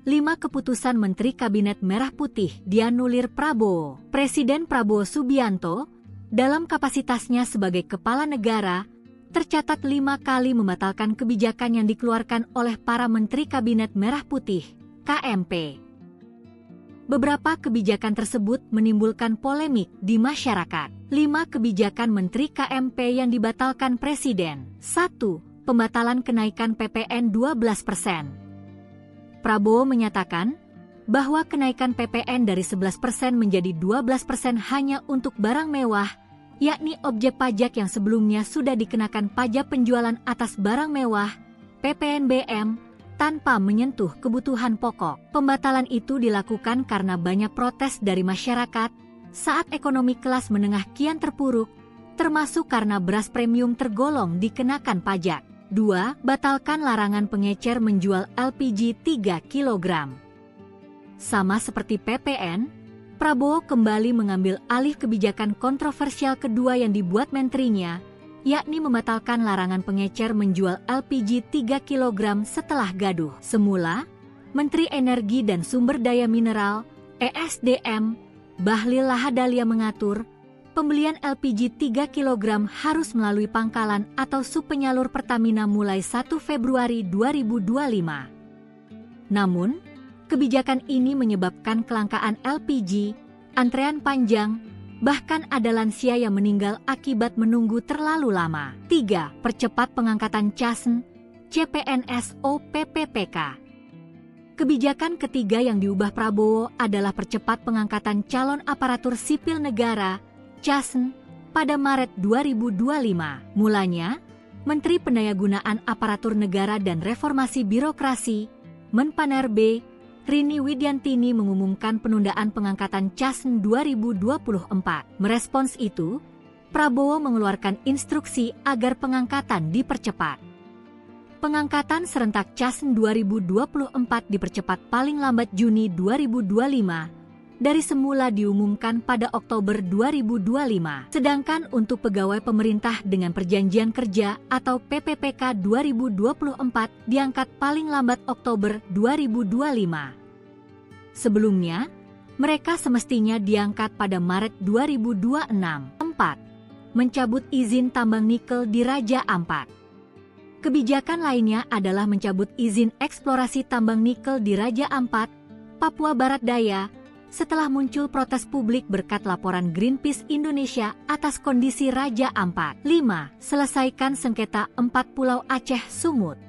5 keputusan Menteri Kabinet Merah Putih dianulir Prabowo. Presiden Prabowo Subianto, dalam kapasitasnya sebagai kepala negara, tercatat 5 kali membatalkan kebijakan yang dikeluarkan oleh para Menteri Kabinet Merah Putih, KMP. Beberapa kebijakan tersebut menimbulkan polemik di masyarakat. 5 kebijakan Menteri KMP yang dibatalkan Presiden. 1. Pembatalan kenaikan PPN 12%. Prabowo menyatakan bahwa kenaikan PPN dari 11% menjadi 12% hanya untuk barang mewah, yakni objek pajak yang sebelumnya sudah dikenakan pajak penjualan atas barang mewah, PPNBM, tanpa menyentuh kebutuhan pokok. Pembatalan itu dilakukan karena banyak protes dari masyarakat saat ekonomi kelas menengah kian terpuruk, termasuk karena beras premium tergolong dikenakan pajak. 2. Batalkan larangan pengecer menjual LPG 3 kg. Sama seperti PPN, Prabowo kembali mengambil alih kebijakan kontroversial kedua yang dibuat menterinya, yakni membatalkan larangan pengecer menjual LPG 3 kg setelah gaduh. Semula, Menteri Energi dan Sumber Daya Mineral, ESDM, Bahlil Lahadalia mengatur, pembelian LPG 3 kg harus melalui pangkalan atau subpenyalur Pertamina mulai 1 Februari 2025. Namun, kebijakan ini menyebabkan kelangkaan LPG, antrean panjang, bahkan ada lansia yang meninggal akibat menunggu terlalu lama. 3. Percepat pengangkatan CASN, CPNS OPPPK. Kebijakan ketiga yang diubah Prabowo adalah percepat pengangkatan calon aparatur sipil negara CASN pada Maret 2025. Mulanya, Menteri Pendayagunaan Aparatur Negara dan Reformasi Birokrasi, Menpanerbe, Rini Widiantini mengumumkan penundaan pengangkatan CASN 2024. Merespons itu, Prabowo mengeluarkan instruksi agar pengangkatan dipercepat. Pengangkatan serentak CASN 2024 dipercepat paling lambat Juni 2025. Dari semula diumumkan pada Oktober 2025. Sedangkan untuk pegawai pemerintah dengan perjanjian kerja atau PPPK 2024 diangkat paling lambat Oktober 2025. Sebelumnya, mereka semestinya diangkat pada Maret 2026. 4. Mencabut izin tambang nikel di Raja Ampat. Kebijakan lainnya adalah mencabut izin eksplorasi tambang nikel di Raja Ampat, Papua Barat Daya, setelah muncul protes publik berkat laporan Greenpeace Indonesia atas kondisi Raja Ampat. 5. Selesaikan sengketa 4 pulau Aceh Sumut.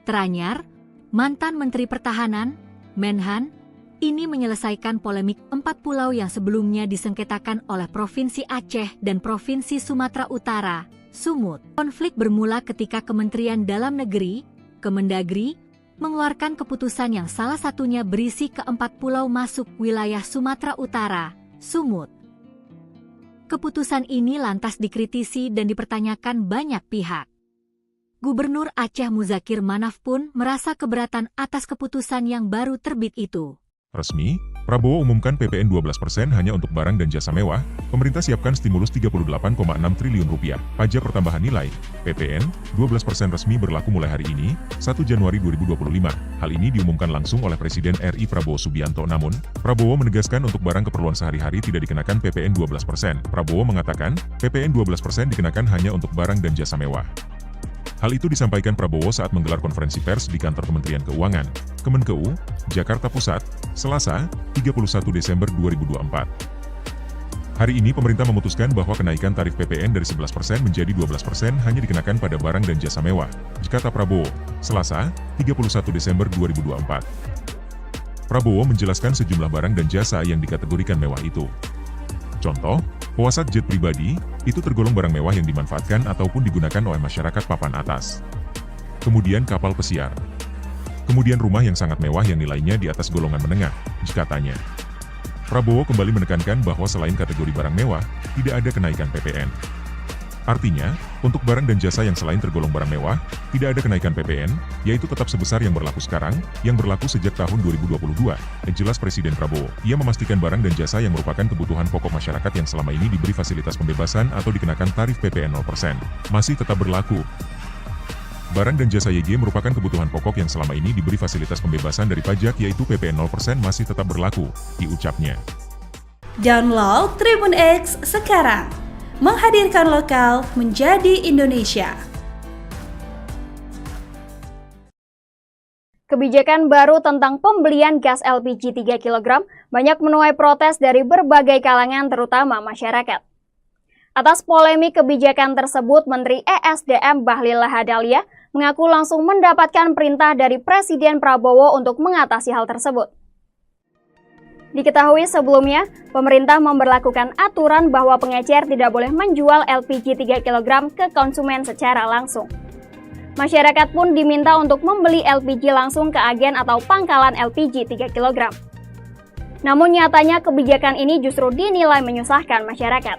Teranyar, mantan Menteri Pertahanan, Menhan, ini menyelesaikan polemik 4 pulau yang sebelumnya disengketakan oleh Provinsi Aceh dan Provinsi Sumatera Utara, Sumut. Konflik bermula ketika Kementerian Dalam Negeri, Kemendagri, mengeluarkan keputusan yang salah satunya berisi keempat pulau masuk wilayah Sumatera Utara, Sumut. Keputusan ini lantas dikritisi dan dipertanyakan banyak pihak. Gubernur Aceh Muzakir Manaf pun merasa keberatan atas keputusan yang baru terbit itu. Resmi, Prabowo umumkan PPN 12% hanya untuk barang dan jasa mewah, pemerintah siapkan stimulus 38,6 triliun rupiah. Pajak pertambahan nilai, PPN, 12% resmi berlaku mulai hari ini, 1 Januari 2025. Hal ini diumumkan langsung oleh Presiden RI Prabowo Subianto. Namun, Prabowo menegaskan untuk barang keperluan sehari-hari tidak dikenakan PPN 12%. Prabowo mengatakan, PPN 12% dikenakan hanya untuk barang dan jasa mewah. Hal itu disampaikan Prabowo saat menggelar konferensi pers di kantor Kementerian Keuangan, Kemenkeu, Jakarta Pusat, Selasa, 31 Desember 2024. Hari ini pemerintah memutuskan bahwa kenaikan tarif PPN dari 11% menjadi 12% hanya dikenakan pada barang dan jasa mewah, kata Prabowo, Selasa, 31 Desember 2024. Prabowo menjelaskan sejumlah barang dan jasa yang dikategorikan mewah itu. Contoh, pesawat jet pribadi, itu tergolong barang mewah yang dimanfaatkan ataupun digunakan oleh masyarakat papan atas. Kemudian kapal pesiar. Kemudian rumah yang sangat mewah yang nilainya di atas golongan menengah, katanya. Prabowo kembali menekankan bahwa selain kategori barang mewah, tidak ada kenaikan PPN. Artinya, untuk barang dan jasa yang selain tergolong barang mewah, tidak ada kenaikan PPN, yaitu tetap sebesar yang berlaku sekarang, yang berlaku sejak tahun 2022, jelas Presiden Prabowo. Ia memastikan barang dan jasa yang merupakan kebutuhan pokok masyarakat yang selama ini diberi fasilitas pembebasan atau dikenakan tarif PPN 0%, masih tetap berlaku. Barang dan jasa YG merupakan kebutuhan pokok yang selama ini diberi fasilitas pembebasan dari pajak yaitu PPN 0% masih tetap berlaku, diucapnya. Download Tribun X sekarang. Menghadirkan lokal menjadi Indonesia. Kebijakan baru tentang pembelian gas LPG 3 kg banyak menuai protes dari berbagai kalangan terutama masyarakat. Atas polemik kebijakan tersebut, Menteri ESDM Bahlil Lahadalia mengaku langsung mendapatkan perintah dari Presiden Prabowo untuk mengatasi hal tersebut. Diketahui sebelumnya, pemerintah memberlakukan aturan bahwa pengecer tidak boleh menjual LPG 3 kg ke konsumen secara langsung. Masyarakat pun diminta untuk membeli LPG langsung ke agen atau pangkalan LPG 3 kg. Namun nyatanya kebijakan ini justru dinilai menyusahkan masyarakat.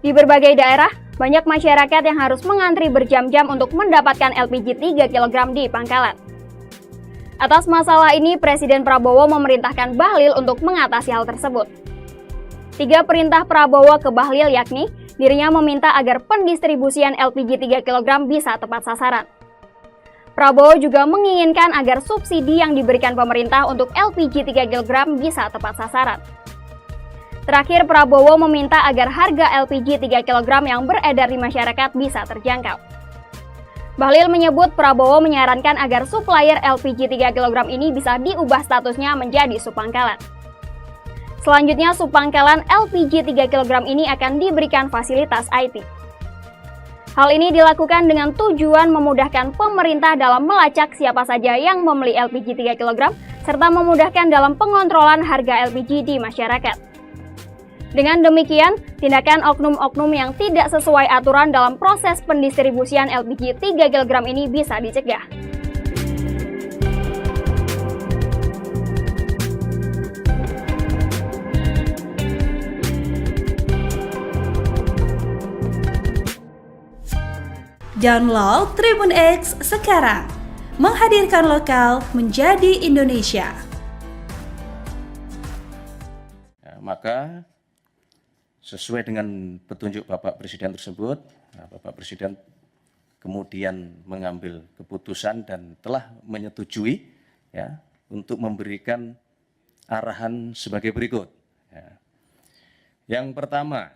Di berbagai daerah, banyak masyarakat yang harus mengantri berjam-jam untuk mendapatkan LPG 3 kg di pangkalan. Atas masalah ini, Presiden Prabowo memerintahkan Bahlil untuk mengatasi hal tersebut. 3 perintah Prabowo ke Bahlil yakni, dirinya meminta agar pendistribusian LPG 3 kg bisa tepat sasaran. Prabowo juga menginginkan agar subsidi yang diberikan pemerintah untuk LPG 3 kg bisa tepat sasaran. Terakhir, Prabowo meminta agar harga LPG 3 kg yang beredar di masyarakat bisa terjangkau. Bahlil menyebut Prabowo menyarankan agar supplier LPG 3 kg ini bisa diubah statusnya menjadi subpangkalan. Selanjutnya, subpangkalan LPG 3 kg ini akan diberikan fasilitas IT. Hal ini dilakukan dengan tujuan memudahkan pemerintah dalam melacak siapa saja yang membeli LPG 3 kg, serta memudahkan dalam pengontrolan harga LPG di masyarakat. Dengan demikian, tindakan oknum-oknum yang tidak sesuai aturan dalam proses pendistribusian LPG 3 kg ini bisa dicegah. Download Tribun X sekarang. Menghadirkan lokal menjadi Indonesia. Maka sesuai dengan petunjuk Bapak Presiden tersebut, Bapak Presiden kemudian mengambil keputusan dan telah menyetujui ya, untuk memberikan arahan sebagai berikut. Ya. Yang pertama,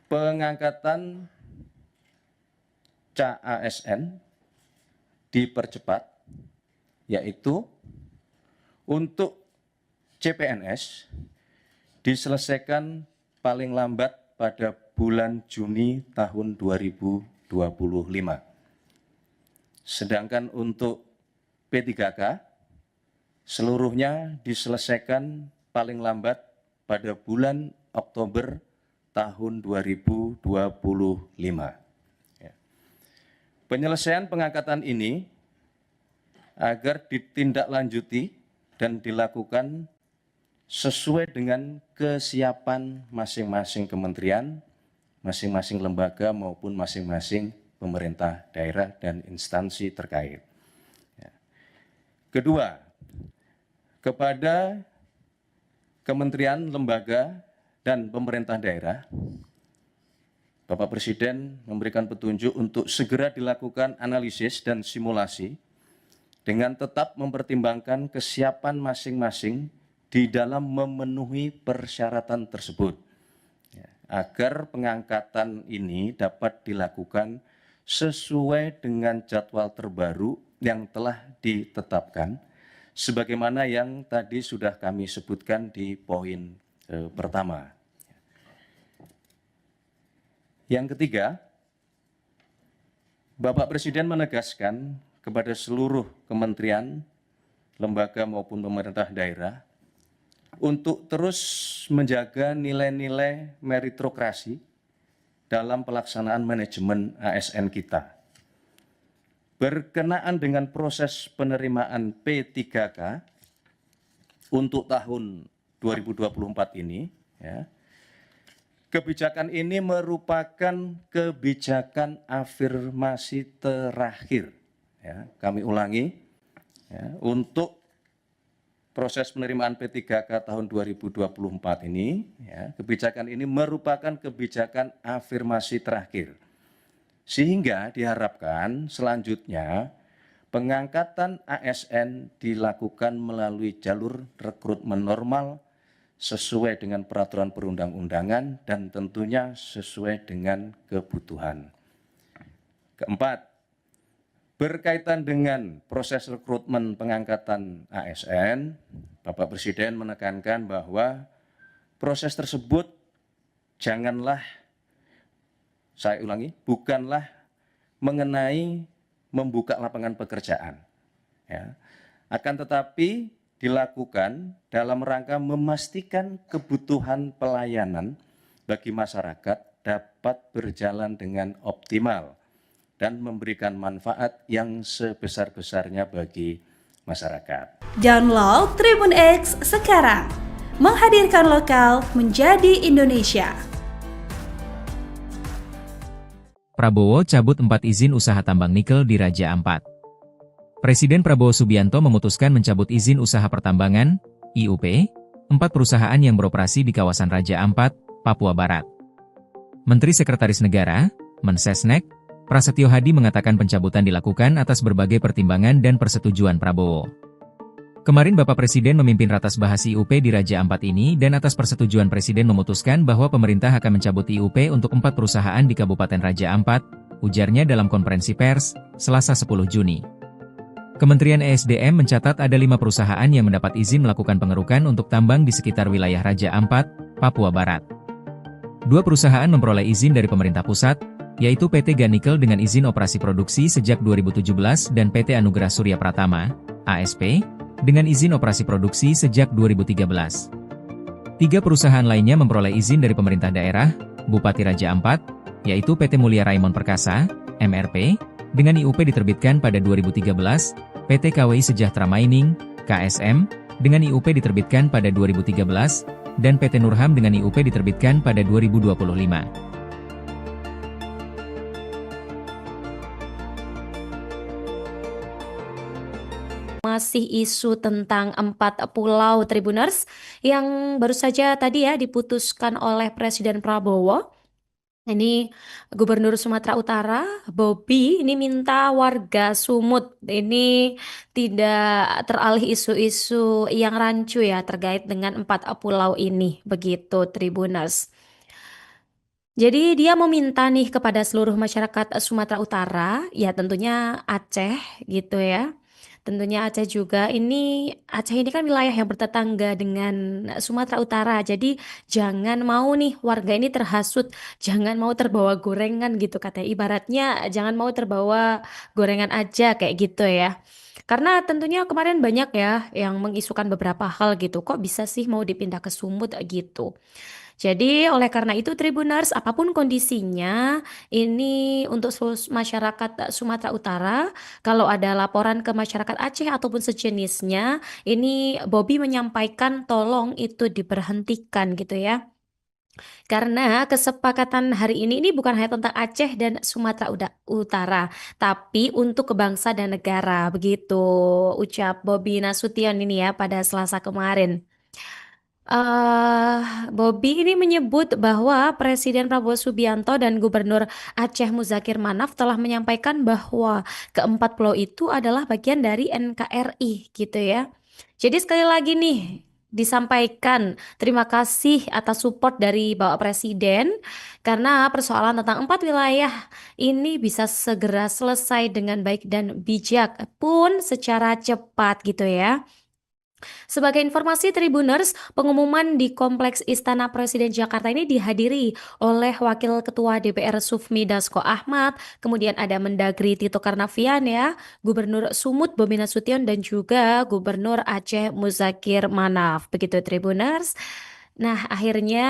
pengangkatan CASN dipercepat, yaitu untuk CPNS diselesaikan paling lambat pada bulan Juni tahun 2025. Sedangkan untuk P3K, seluruhnya diselesaikan paling lambat pada bulan Oktober tahun 2025. Ya. Penyelesaian pengangkatan ini agar ditindaklanjuti dan dilakukan sesuai dengan kesiapan masing-masing kementerian, masing-masing lembaga maupun masing-masing pemerintah daerah dan instansi terkait. Kedua, kepada kementerian, lembaga, dan pemerintah daerah, Bapak Presiden memberikan petunjuk untuk segera dilakukan analisis dan simulasi dengan tetap mempertimbangkan kesiapan masing-masing di dalam memenuhi persyaratan tersebut, agar pengangkatan ini dapat dilakukan sesuai dengan jadwal terbaru yang telah ditetapkan, sebagaimana yang tadi sudah kami sebutkan di poin pertama. Yang ketiga, Bapak Presiden menegaskan kepada seluruh kementerian, lembaga maupun pemerintah daerah untuk terus menjaga nilai-nilai meritokrasi dalam pelaksanaan manajemen ASN kita. Berkenaan dengan proses penerimaan P3K untuk tahun 2024 ini, kebijakan ini merupakan kebijakan afirmasi terakhir. Kami ulangi, untuk proses penerimaan P3K tahun 2024 ini, kebijakan ini merupakan kebijakan afirmasi terakhir. Sehingga diharapkan selanjutnya pengangkatan ASN dilakukan melalui jalur rekrutmen normal sesuai dengan peraturan perundang-undangan dan tentunya sesuai dengan kebutuhan. Keempat, berkaitan dengan proses rekrutmen pengangkatan ASN, Bapak Presiden menekankan bahwa proses tersebut janganlah, saya ulangi, bukanlah mengenai membuka lapangan pekerjaan. Akan tetapi dilakukan dalam rangka memastikan kebutuhan pelayanan bagi masyarakat dapat berjalan dengan optimal dan memberikan manfaat yang sebesar-besarnya bagi masyarakat. Download Tribun X sekarang, menghadirkan lokal menjadi Indonesia. Prabowo cabut 4 izin usaha tambang nikel di Raja Ampat. Presiden Prabowo Subianto memutuskan mencabut izin usaha pertambangan, IUP, 4 perusahaan yang beroperasi di kawasan Raja Ampat, Papua Barat. Menteri Sekretaris Negara, Mensesnek, Prasetyo Hadi mengatakan pencabutan dilakukan atas berbagai pertimbangan dan persetujuan Prabowo. Kemarin Bapak Presiden memimpin ratas bahas IUP di Raja Ampat ini dan atas persetujuan Presiden memutuskan bahwa pemerintah akan mencabut IUP untuk 4 perusahaan di Kabupaten Raja Ampat, ujarnya dalam konferensi pers, Selasa 10 Juni. Kementerian ESDM mencatat ada 5 perusahaan yang mendapat izin melakukan pengerukan untuk tambang di sekitar wilayah Raja Ampat, Papua Barat. 2 perusahaan memperoleh izin dari pemerintah pusat, yaitu PT Ganikel dengan izin operasi produksi sejak 2017 dan PT Anugerah Surya Pratama, ASP, dengan izin operasi produksi sejak 2013. 3 perusahaan lainnya memperoleh izin dari pemerintah daerah, Bupati Raja Ampat, yaitu PT Mulia Raimon Perkasa, MRP, dengan IUP diterbitkan pada 2013, PT KWI Sejahtera Mining, KSM, dengan IUP diterbitkan pada 2013, dan PT Nurham dengan IUP diterbitkan pada 2025. Masih isu tentang 4 pulau Tribuners yang baru saja tadi ya diputuskan oleh Presiden Prabowo. Ini Gubernur Sumatera Utara, Bobi, ini minta warga Sumut ini tidak teralih isu-isu yang rancu ya terkait dengan 4 pulau ini, begitu Tribuners. Jadi dia meminta nih kepada seluruh masyarakat Sumatera Utara, ya tentunya Aceh gitu ya. Tentunya Aceh juga Aceh ini kan wilayah yang bertetangga dengan Sumatera Utara. Jadi jangan mau nih warga ini terhasut, jangan mau terbawa gorengan gitu katanya. Ibaratnya jangan mau terbawa gorengan aja kayak gitu ya. Karena tentunya kemarin banyak ya yang mengisukan beberapa hal gitu. Kok bisa sih mau dipindah ke Sumut gitu. Jadi oleh karena itu Tribuners, apapun kondisinya, ini untuk seluruh masyarakat Sumatera Utara, kalau ada laporan ke masyarakat Aceh ataupun sejenisnya, ini Bobby menyampaikan tolong itu diberhentikan gitu ya. Karena kesepakatan hari ini bukan hanya tentang Aceh dan Sumatera Utara, tapi untuk bangsa dan negara, begitu ucap Bobby Nasution ini ya pada Selasa kemarin. Bobby ini menyebut bahwa Presiden Prabowo Subianto dan Gubernur Aceh Muzakir Manaf telah menyampaikan bahwa keempat pulau itu adalah bagian dari NKRI gitu ya. Jadi sekali lagi nih disampaikan terima kasih atas support dari Bapak Presiden karena persoalan tentang 4 wilayah ini bisa segera selesai dengan baik dan bijak pun secara cepat gitu ya. Sebagai informasi Tribuners, pengumuman di Kompleks Istana Presiden Jakarta ini dihadiri oleh Wakil Ketua DPR Sufmi Dasko Ahmad, kemudian ada Mendagri Tito Karnavian ya, Gubernur Sumut Bobi Nasution dan juga Gubernur Aceh Muzakir Manaf. Begitu Tribuners. Nah, akhirnya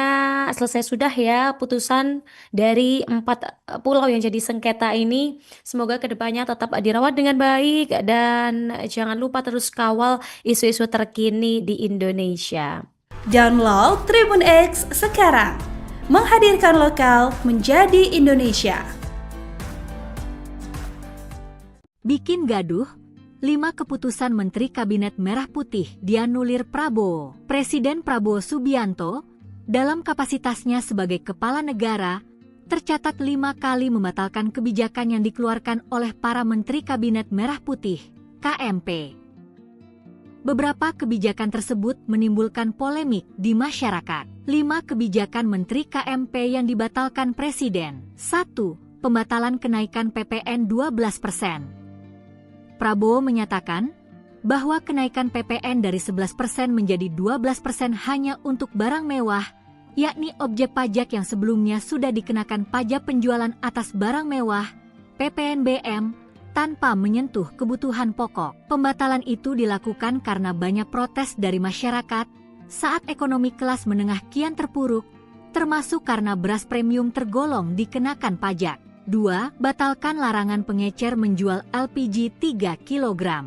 selesai sudah ya putusan dari 4 pulau yang jadi sengketa ini. Semoga kedepannya tetap dirawat dengan baik dan jangan lupa terus kawal isu-isu terkini di Indonesia. Download Tribun X sekarang. Menghadirkan lokal menjadi Indonesia. Bikin gaduh, 5 keputusan Menteri Kabinet Merah Putih dianulir Prabowo. Presiden Prabowo Subianto, dalam kapasitasnya sebagai kepala negara, tercatat 5 kali membatalkan kebijakan yang dikeluarkan oleh para Menteri Kabinet Merah Putih, KMP. Beberapa kebijakan tersebut menimbulkan polemik di masyarakat. 5 kebijakan Menteri KMP yang dibatalkan Presiden. 1. Pembatalan kenaikan PPN 12%. Prabowo menyatakan bahwa kenaikan PPN dari 11% menjadi 12% hanya untuk barang mewah, yakni objek pajak yang sebelumnya sudah dikenakan pajak penjualan atas barang mewah, PPNBM, tanpa menyentuh kebutuhan pokok. Pembatalan itu dilakukan karena banyak protes dari masyarakat saat ekonomi kelas menengah kian terpuruk, termasuk karena beras premium tergolong dikenakan pajak. 2. Batalkan larangan pengecer menjual LPG 3 kg.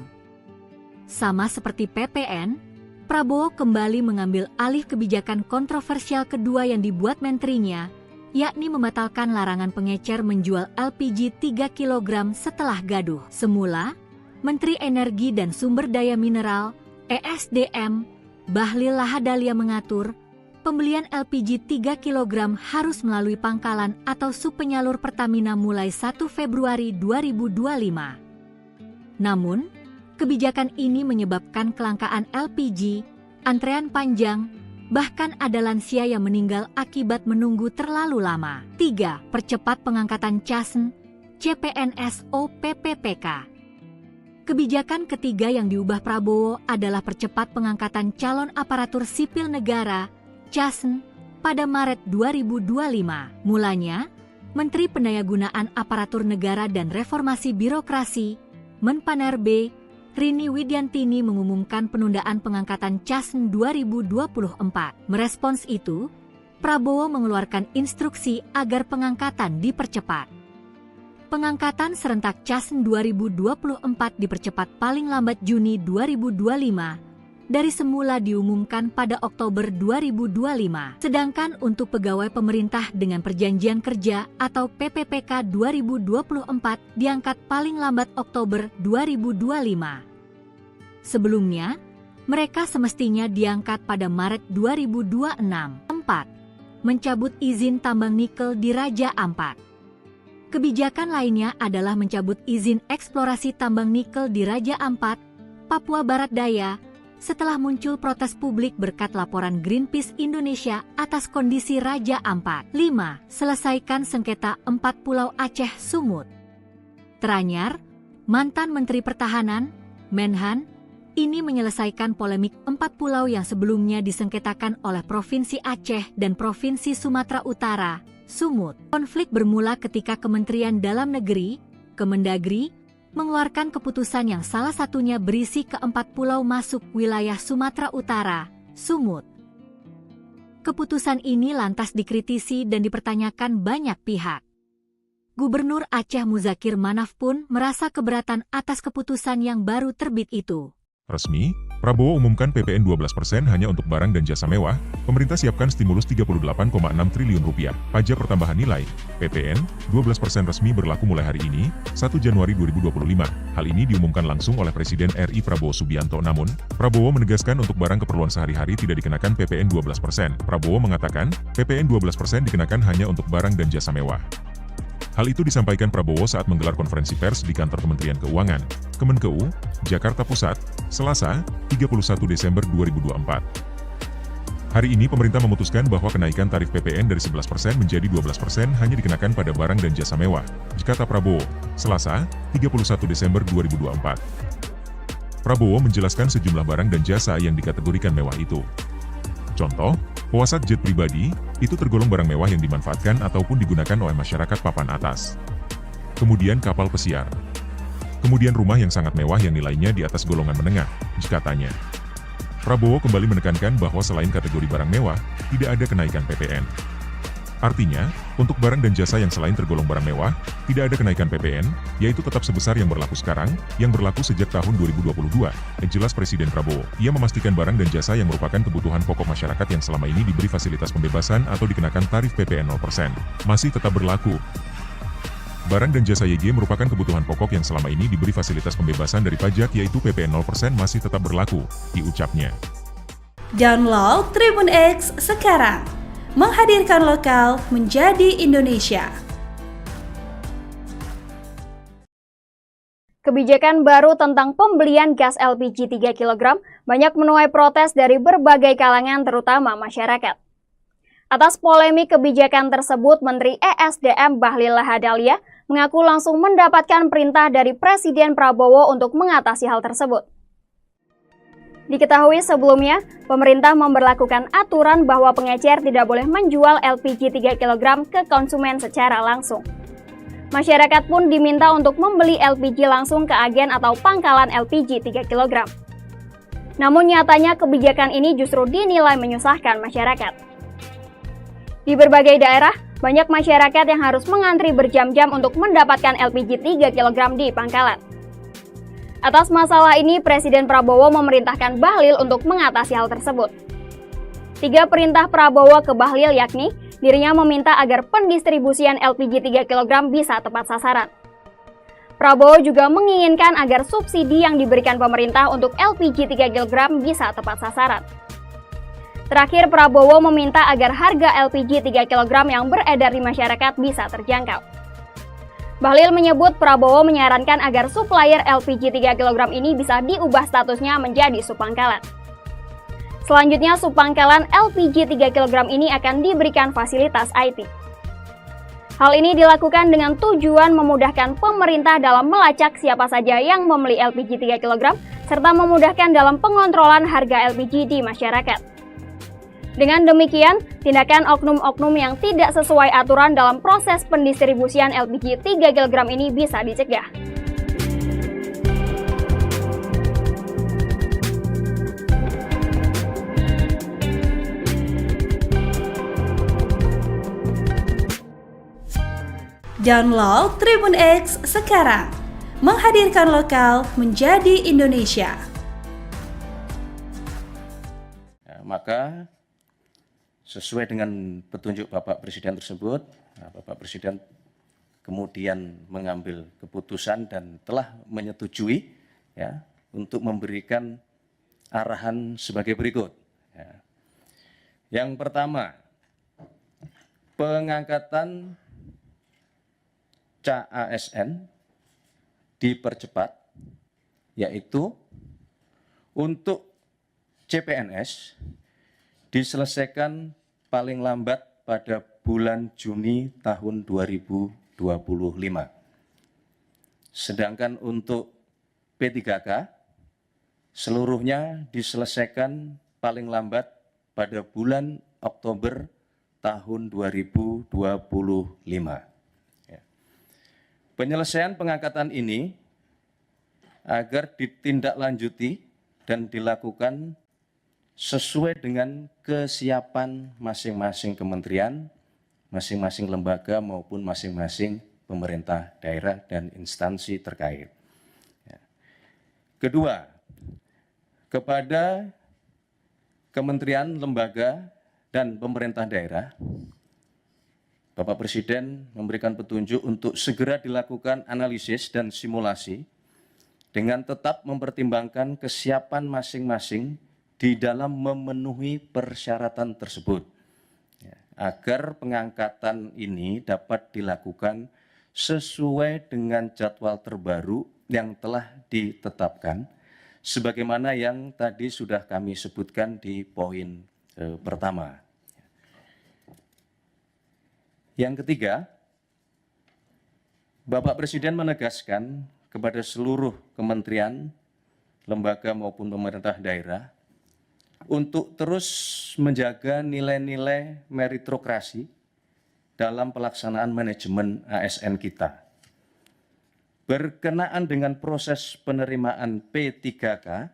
Sama seperti PPN, Prabowo kembali mengambil alih kebijakan kontroversial kedua yang dibuat menterinya, yakni membatalkan larangan pengecer menjual LPG 3 kg setelah gaduh. Semula, Menteri Energi dan Sumber Daya Mineral, ESDM, Bahlil Lahadalia mengatur, pembelian LPG 3 kg harus melalui pangkalan atau subpenyalur Pertamina mulai 1 Februari 2025. Namun, kebijakan ini menyebabkan kelangkaan LPG, antrean panjang, bahkan ada lansia yang meninggal akibat menunggu terlalu lama. 3. Percepat pengangkatan CASN, CPNS OPPPK. Kebijakan ketiga yang diubah Prabowo adalah percepat pengangkatan calon aparatur sipil negara CASN pada Maret 2025. Mulanya, Menteri Pendayagunaan Aparatur Negara dan Reformasi Birokrasi, Menpanerbe, Rini Widiantini mengumumkan penundaan pengangkatan CASN 2024. Merespons itu, Prabowo mengeluarkan instruksi agar pengangkatan dipercepat. Pengangkatan serentak CASN 2024 dipercepat paling lambat Juni 2025. Dari semula diumumkan pada Oktober 2025. Sedangkan untuk pegawai pemerintah dengan perjanjian kerja atau PPPK 2024 diangkat paling lambat Oktober 2025. Sebelumnya, mereka semestinya diangkat pada Maret 2026. 4. Mencabut izin tambang nikel di Raja Ampat. Kebijakan lainnya adalah mencabut izin eksplorasi tambang nikel di Raja Ampat, Papua Barat Daya, setelah muncul protes publik berkat laporan Greenpeace Indonesia atas kondisi Raja Ampat. 5. Selesaikan sengketa 4 pulau Aceh Sumut. Teranyar, mantan Menteri Pertahanan, Menhan, ini menyelesaikan polemik 4 pulau yang sebelumnya disengketakan oleh Provinsi Aceh dan Provinsi Sumatera Utara, Sumut. Konflik bermula ketika Kementerian Dalam Negeri, Kemendagri, mengeluarkan keputusan yang salah satunya berisi ke 4 pulau masuk wilayah Sumatera Utara, Sumut. Keputusan ini lantas dikritisi dan dipertanyakan banyak pihak. Gubernur Aceh Muzakir Manaf pun merasa keberatan atas keputusan yang baru terbit itu. Resmi, Prabowo umumkan PPN 12% hanya untuk barang dan jasa mewah, pemerintah siapkan stimulus 38,6 triliun rupiah. Pajak pertambahan nilai, PPN, 12% resmi berlaku mulai hari ini, 1 Januari 2025. Hal ini diumumkan langsung oleh Presiden RI Prabowo Subianto. Namun, Prabowo menegaskan untuk barang keperluan sehari-hari tidak dikenakan PPN 12%. Prabowo mengatakan, PPN 12% dikenakan hanya untuk barang dan jasa mewah. Hal itu disampaikan Prabowo saat menggelar konferensi pers di kantor Kementerian Keuangan, Kemenkeu, Jakarta Pusat, Selasa, 31 Desember 2024. Hari ini pemerintah memutuskan bahwa kenaikan tarif PPN dari 11% menjadi 12% hanya dikenakan pada barang dan jasa mewah, kata Prabowo, Selasa, 31 Desember 2024. Prabowo menjelaskan sejumlah barang dan jasa yang dikategorikan mewah itu. Contoh, pesawat jet pribadi, itu tergolong barang mewah yang dimanfaatkan ataupun digunakan oleh masyarakat papan atas. Kemudian kapal pesiar. Kemudian rumah yang sangat mewah yang nilainya di atas golongan menengah, katanya. Prabowo kembali menekankan bahwa selain kategori barang mewah, tidak ada kenaikan PPN. Artinya, untuk barang dan jasa yang selain tergolong barang mewah, tidak ada kenaikan PPN, yaitu tetap sebesar yang berlaku sekarang, yang berlaku sejak tahun 2022, jelas Presiden Prabowo. Ia memastikan barang dan jasa yang merupakan kebutuhan pokok masyarakat yang selama ini diberi fasilitas pembebasan atau dikenakan tarif PPN 0%, masih tetap berlaku. Barang dan jasa YG merupakan kebutuhan pokok yang selama ini diberi fasilitas pembebasan dari pajak yaitu PPN 0% masih tetap berlaku, diucapnya. Download Tribun X sekarang. Menghadirkan lokal menjadi Indonesia. Kebijakan baru tentang pembelian gas LPG 3 kg banyak menuai protes dari berbagai kalangan terutama masyarakat. Atas polemik kebijakan tersebut, Menteri ESDM Bahlil Lahadalia mengaku langsung mendapatkan perintah dari Presiden Prabowo untuk mengatasi hal tersebut. Diketahui sebelumnya, pemerintah memberlakukan aturan bahwa pengecer tidak boleh menjual LPG 3 kg ke konsumen secara langsung. Masyarakat pun diminta untuk membeli LPG langsung ke agen atau pangkalan LPG 3 kg. Namun nyatanya kebijakan ini justru dinilai menyusahkan masyarakat. Di berbagai daerah, banyak masyarakat yang harus mengantri berjam-jam untuk mendapatkan LPG 3 kg di pangkalan. Atas masalah ini, Presiden Prabowo memerintahkan Bahlil untuk mengatasi hal tersebut. 3 perintah Prabowo ke Bahlil yakni, dirinya meminta agar pendistribusian LPG 3 kg bisa tepat sasaran. Prabowo juga menginginkan agar subsidi yang diberikan pemerintah untuk LPG 3 kg bisa tepat sasaran. Terakhir, Prabowo meminta agar harga LPG 3 kg yang beredar di masyarakat bisa terjangkau. Bahlil menyebut Prabowo menyarankan agar supplier LPG 3 kg ini bisa diubah statusnya menjadi subpangkalan. Selanjutnya, subpangkalan LPG 3 kg ini akan diberikan fasilitas IT. Hal ini dilakukan dengan tujuan memudahkan pemerintah dalam melacak siapa saja yang membeli LPG 3 kg, serta memudahkan dalam pengontrolan harga LPG di masyarakat. Dengan demikian, tindakan oknum-oknum yang tidak sesuai aturan dalam proses pendistribusian LPG 3 kg ini bisa dicegah. Download Tribun X sekarang. Menghadirkan lokal menjadi Indonesia. Maka sesuai dengan petunjuk Bapak Presiden tersebut, Bapak Presiden kemudian mengambil keputusan dan telah menyetujui ya, untuk memberikan arahan sebagai berikut. Ya. Yang pertama, pengangkatan CASN dipercepat, yaitu untuk CPNS diselesaikan paling lambat pada bulan Juni tahun 2025. Sedangkan untuk P3K, seluruhnya diselesaikan paling lambat pada bulan Oktober tahun 2025. Ya. Penyelesaian pengangkatan ini agar ditindaklanjuti dan dilakukan sesuai dengan kesiapan masing-masing kementerian, masing-masing lembaga maupun masing-masing pemerintah daerah dan instansi terkait. Kedua, kepada kementerian, lembaga, dan pemerintah daerah, Bapak Presiden memberikan petunjuk untuk segera dilakukan analisis dan simulasi dengan tetap mempertimbangkan kesiapan masing-masing di dalam memenuhi persyaratan tersebut, agar pengangkatan ini dapat dilakukan sesuai dengan jadwal terbaru yang telah ditetapkan, sebagaimana yang tadi sudah kami sebutkan di poin pertama. Yang ketiga, Bapak Presiden menegaskan kepada seluruh kementerian, lembaga maupun pemerintah daerah untuk terus menjaga nilai-nilai meritokrasi dalam pelaksanaan manajemen ASN kita. Berkenaan dengan proses penerimaan P3K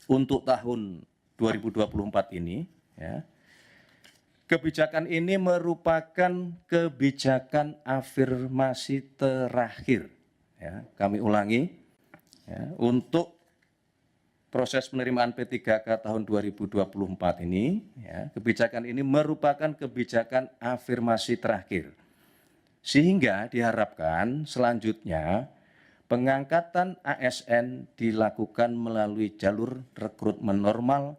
untuk tahun 2024 ini, kebijakan ini merupakan kebijakan afirmasi terakhir. Kami ulangi, untuk proses penerimaan P3K tahun 2024 ini, kebijakan ini merupakan kebijakan afirmasi terakhir. Sehingga diharapkan selanjutnya pengangkatan ASN dilakukan melalui jalur rekrutmen normal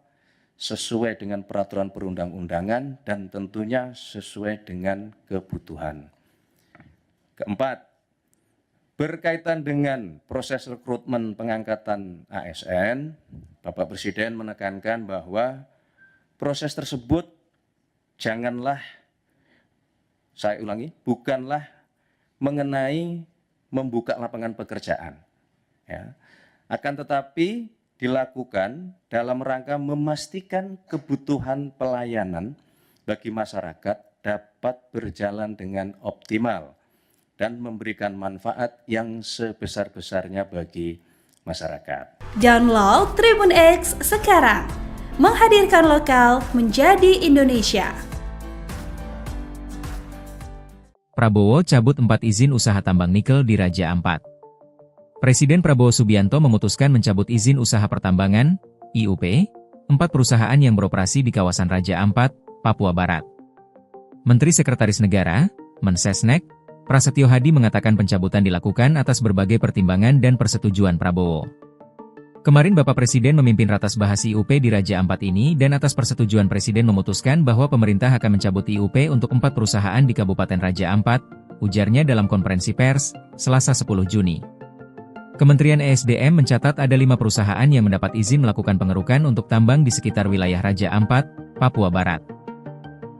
sesuai dengan peraturan perundang-undangan dan tentunya sesuai dengan kebutuhan. Keempat, berkaitan dengan proses rekrutmen pengangkatan ASN, Bapak Presiden menekankan bahwa proses tersebut bukanlah mengenai membuka lapangan pekerjaan, akan tetapi dilakukan dalam rangka memastikan kebutuhan pelayanan bagi masyarakat dapat berjalan dengan optimal dan memberikan manfaat yang sebesar-besarnya bagi masyarakat. Download Tribun X sekarang, menghadirkan lokal menjadi Indonesia. Prabowo cabut 4 izin usaha tambang nikel di Raja Ampat. Presiden Prabowo Subianto memutuskan mencabut izin usaha pertambangan, IUP, 4 perusahaan yang beroperasi di kawasan Raja Ampat, Papua Barat. Menteri Sekretaris Negara, Mensesnek, Prasetyo Hadi mengatakan pencabutan dilakukan atas berbagai pertimbangan dan persetujuan Prabowo. Kemarin Bapak Presiden memimpin ratas bahas IUP di Raja Ampat ini dan atas persetujuan Presiden memutuskan bahwa pemerintah akan mencabut IUP untuk 4 perusahaan di Kabupaten Raja Ampat, ujarnya dalam konferensi pers, Selasa 10 Juni. Kementerian ESDM mencatat ada 5 perusahaan yang mendapat izin melakukan pengerukan untuk tambang di sekitar wilayah Raja Ampat, Papua Barat.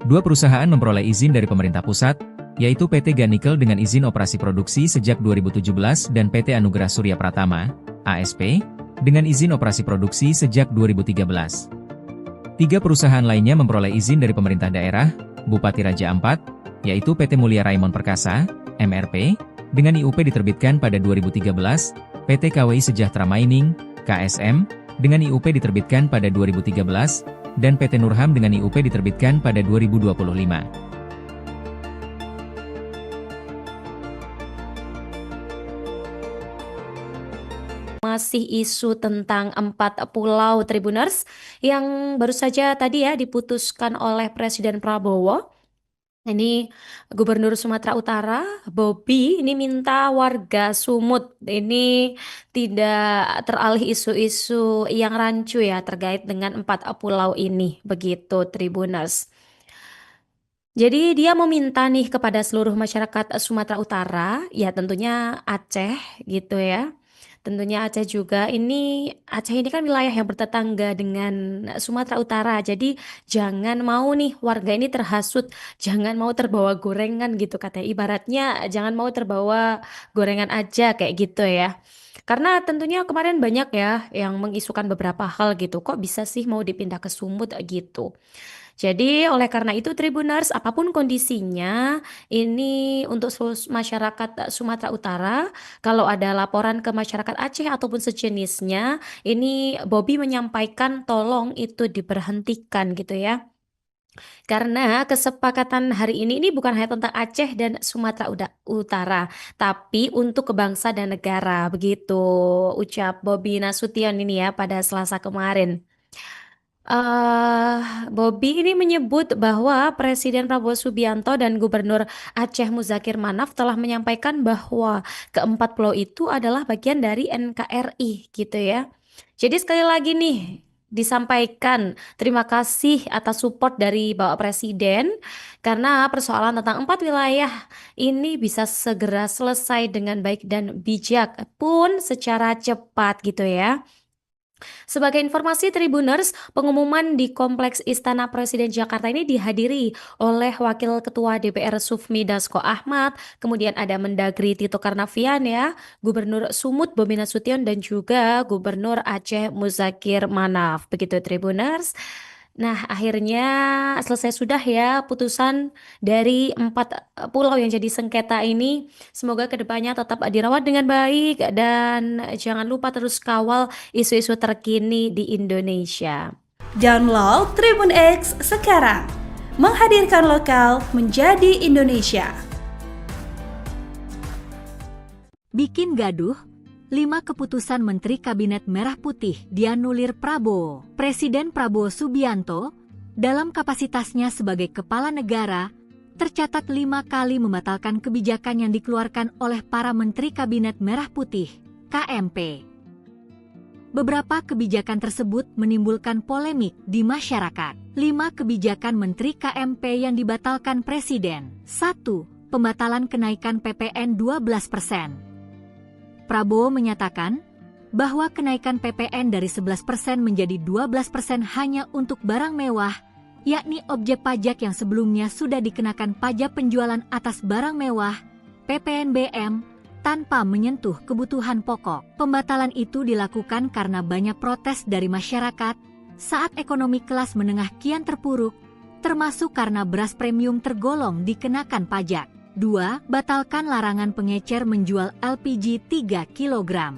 2 perusahaan memperoleh izin dari pemerintah pusat, yaitu PT Ganikel dengan izin operasi produksi sejak 2017 dan PT Anugerah Surya Pratama, ASP, dengan izin operasi produksi sejak 2013. 3 perusahaan lainnya memperoleh izin dari pemerintah daerah, Bupati Raja Ampat, yaitu PT Mulia Raimon Perkasa, MRP, dengan IUP diterbitkan pada 2013, PT KWI Sejahtera Mining, KSM, dengan IUP diterbitkan pada 2013, dan PT Nurham dengan IUP diterbitkan pada 2025. Masih isu tentang 4 pulau Tribuners yang baru saja tadi diputuskan oleh Presiden Prabowo. Ini Gubernur Sumatera Utara, Bobi, ini minta warga Sumut ini tidak teralih isu-isu yang rancu terkait dengan 4 pulau ini, begitu Tribuners. Jadi dia meminta nih kepada seluruh masyarakat Sumatera Utara, tentunya Aceh gitu Tentunya Aceh juga, Aceh ini kan wilayah yang bertetangga dengan Sumatera Utara, jadi jangan mau nih warga ini terhasut, jangan mau terbawa gorengan gitu katanya, ibaratnya jangan mau terbawa gorengan aja kayak gitu Karena tentunya kemarin banyak ya yang mengisukan beberapa hal gitu, kok bisa sih mau dipindah ke Sumut gitu. Jadi oleh karena itu Tribuners, apapun kondisinya, ini untuk masyarakat Sumatera Utara, kalau ada laporan ke masyarakat Aceh ataupun sejenisnya, ini Bobby menyampaikan tolong itu diberhentikan gitu ya. Karena kesepakatan hari ini bukan hanya tentang Aceh dan Sumatera Utara, tapi untuk kebangsa dan negara, begitu ucap Bobby Nasution ini ya pada Selasa kemarin. Bobby ini menyebut bahwa Presiden Prabowo Subianto dan Gubernur Aceh Muzakir Manaf telah menyampaikan bahwa keempat pulau itu adalah bagian dari NKRI gitu ya. Jadi sekali lagi nih disampaikan terima kasih atas support dari Bapak Presiden karena persoalan tentang 4 wilayah ini bisa segera selesai dengan baik dan bijak pun secara cepat gitu ya. Sebagai informasi Tribuners, pengumuman di Kompleks Istana Presiden Jakarta ini dihadiri oleh Wakil Ketua DPR Sufmi Dasko Ahmad, kemudian ada Mendagri Tito Karnavian ya, Gubernur Sumut Bobi Nasution dan juga Gubernur Aceh Muzakir Manaf. Begitu Tribuners. Nah, akhirnya selesai sudah ya putusan dari 4 pulau yang jadi sengketa ini. Semoga kedepannya tetap dirawat dengan baik dan jangan lupa terus kawal isu-isu terkini di Indonesia. Download Tribun X sekarang, menghadirkan lokal menjadi Indonesia. Bikin gaduh, 5 keputusan Menteri Kabinet Merah Putih dianulir Prabowo. Presiden Prabowo Subianto, dalam kapasitasnya sebagai kepala negara, tercatat 5 kali membatalkan kebijakan yang dikeluarkan oleh para Menteri Kabinet Merah Putih, KMP. Beberapa kebijakan tersebut menimbulkan polemik di masyarakat. 5 kebijakan Menteri KMP yang dibatalkan Presiden. 1. Pembatalan kenaikan PPN 12%. Prabowo menyatakan bahwa kenaikan PPN dari 11% menjadi 12% hanya untuk barang mewah, yakni objek pajak yang sebelumnya sudah dikenakan pajak penjualan atas barang mewah, PPNBM, tanpa menyentuh kebutuhan pokok. Pembatalan itu dilakukan karena banyak protes dari masyarakat saat ekonomi kelas menengah kian terpuruk, termasuk karena beras premium tergolong dikenakan pajak. 2. Batalkan larangan pengecer menjual LPG 3 kg.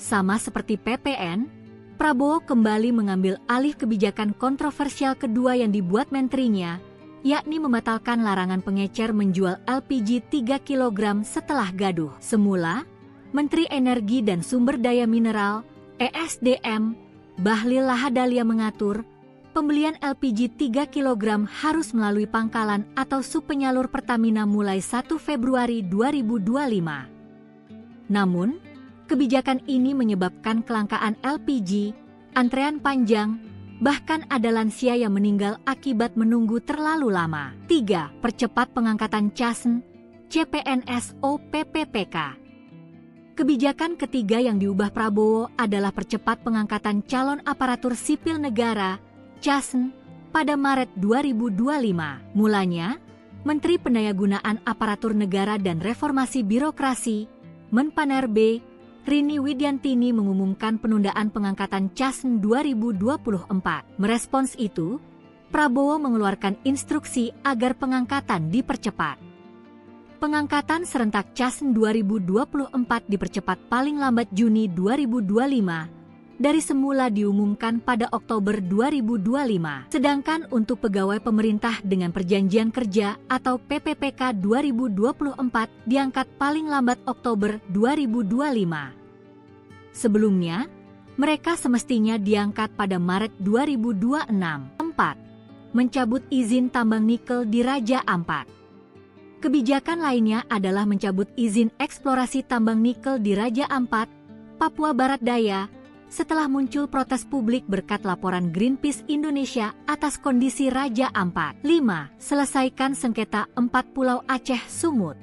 Sama seperti PPN, Prabowo kembali mengambil alih kebijakan kontroversial kedua yang dibuat menterinya, yakni membatalkan larangan pengecer menjual LPG 3 kg setelah gaduh. Semula, Menteri Energi dan Sumber Daya Mineral, ESDM, Bahlil Lahadalia mengatur, pembelian LPG 3 kg harus melalui pangkalan atau subpenyalur Pertamina mulai 1 Februari 2025. Namun, kebijakan ini menyebabkan kelangkaan LPG, antrean panjang, bahkan ada lansia yang meninggal akibat menunggu terlalu lama. 3. Percepat pengangkatan CASN, CPNS OPPPK. Kebijakan ketiga yang diubah Prabowo adalah percepat pengangkatan calon aparatur sipil negara CASN pada Maret 2025. Mulanya, Menteri Pendayagunaan Aparatur Negara dan Reformasi Birokrasi, Menpanerbe, Rini Widiantini mengumumkan penundaan pengangkatan CASN 2024. Merespons itu, Prabowo mengeluarkan instruksi agar pengangkatan dipercepat. Pengangkatan serentak CASN 2024 dipercepat paling lambat Juni 2025. Dari semula diumumkan pada Oktober 2025. Sedangkan untuk pegawai pemerintah dengan perjanjian kerja atau PPPK 2024 diangkat paling lambat Oktober 2025. Sebelumnya, mereka semestinya diangkat pada Maret 2026. 4. Mencabut izin tambang nikel di Raja Ampat. Kebijakan lainnya adalah mencabut izin eksplorasi tambang nikel di Raja Ampat, Papua Barat Daya, setelah muncul protes publik berkat laporan Greenpeace Indonesia atas kondisi Raja Ampat. 5. Selesaikan sengketa 4 pulau Aceh Sumut.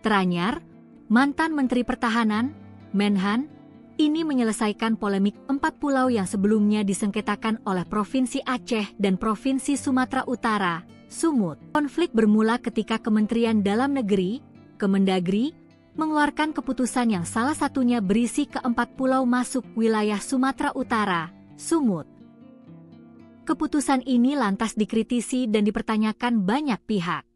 Teranyar, mantan Menteri Pertahanan, Menhan, ini menyelesaikan polemik 4 pulau yang sebelumnya disengketakan oleh Provinsi Aceh dan Provinsi Sumatera Utara, Sumut. Konflik bermula ketika Kementerian Dalam Negeri, Kemendagri, mengeluarkan keputusan yang salah satunya berisi keempat pulau masuk wilayah Sumatera Utara, Sumut. Keputusan ini lantas dikritisi dan dipertanyakan banyak pihak.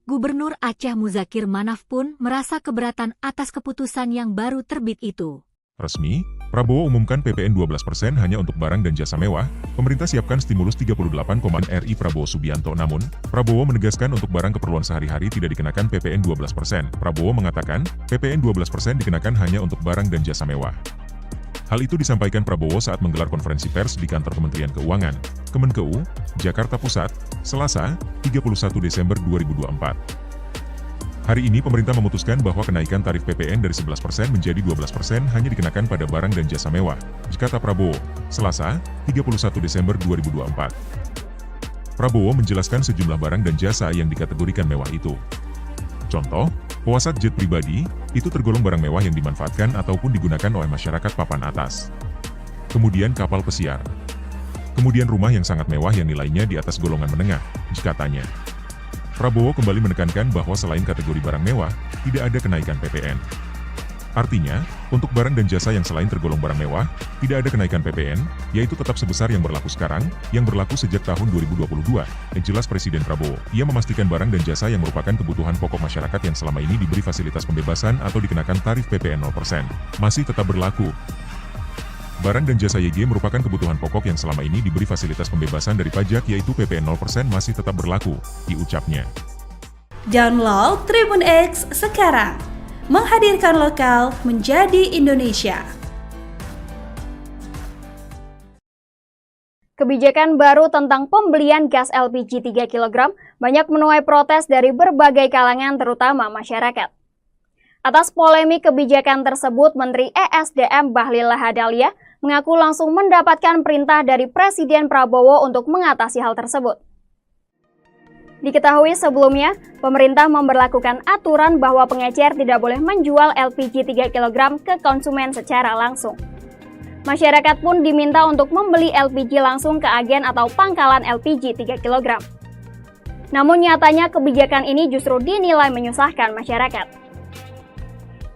Gubernur Aceh Muzakir Manaf pun merasa keberatan atas keputusan yang baru terbit itu. Resmi, Prabowo umumkan PPN 12% hanya untuk barang dan jasa mewah, pemerintah siapkan stimulus 38,6 RI Prabowo Subianto. Namun, Prabowo menegaskan untuk barang keperluan sehari-hari tidak dikenakan PPN 12%. Prabowo mengatakan, PPN 12% dikenakan hanya untuk barang dan jasa mewah. Hal itu disampaikan Prabowo saat menggelar konferensi pers di kantor Kementerian Keuangan, Kemenkeu, Jakarta Pusat, Selasa, 31 Desember 2024. Hari ini pemerintah memutuskan bahwa kenaikan tarif PPN dari 11% menjadi 12% hanya dikenakan pada barang dan jasa mewah, kata Prabowo, Selasa, 31 Desember 2024. Prabowo menjelaskan sejumlah barang dan jasa yang dikategorikan mewah itu. Contoh, pesawat jet pribadi, itu tergolong barang mewah yang dimanfaatkan ataupun digunakan oleh masyarakat papan atas. Kemudian kapal pesiar. Kemudian rumah yang sangat mewah yang nilainya di atas golongan menengah, katanya. Prabowo kembali menekankan bahwa selain kategori barang mewah, tidak ada kenaikan PPN. Artinya, untuk barang dan jasa yang selain tergolong barang mewah, tidak ada kenaikan PPN, yaitu tetap sebesar yang berlaku sekarang, yang berlaku sejak tahun 2022, jelas Presiden Prabowo. Ia memastikan barang dan jasa yang merupakan kebutuhan pokok masyarakat yang selama ini diberi fasilitas pembebasan atau dikenakan tarif PPN 0%, masih tetap berlaku. Barang dan jasa YG merupakan kebutuhan pokok yang selama ini diberi fasilitas pembebasan dari pajak yaitu PPN 0% masih tetap berlaku, diucapnya. Download Tribun X sekarang, menghadirkan lokal menjadi Indonesia. Kebijakan baru tentang pembelian gas LPG 3 kg banyak menuai protes dari berbagai kalangan terutama masyarakat. Atas polemik kebijakan tersebut, Menteri ESDM Bahlil Lahadalia mengaku langsung mendapatkan perintah dari Presiden Prabowo untuk mengatasi hal tersebut. Diketahui sebelumnya, pemerintah memberlakukan aturan bahwa pengecer tidak boleh menjual LPG 3 kg ke konsumen secara langsung. Masyarakat pun diminta untuk membeli LPG langsung ke agen atau pangkalan LPG 3 kg. Namun nyatanya kebijakan ini justru dinilai menyusahkan masyarakat.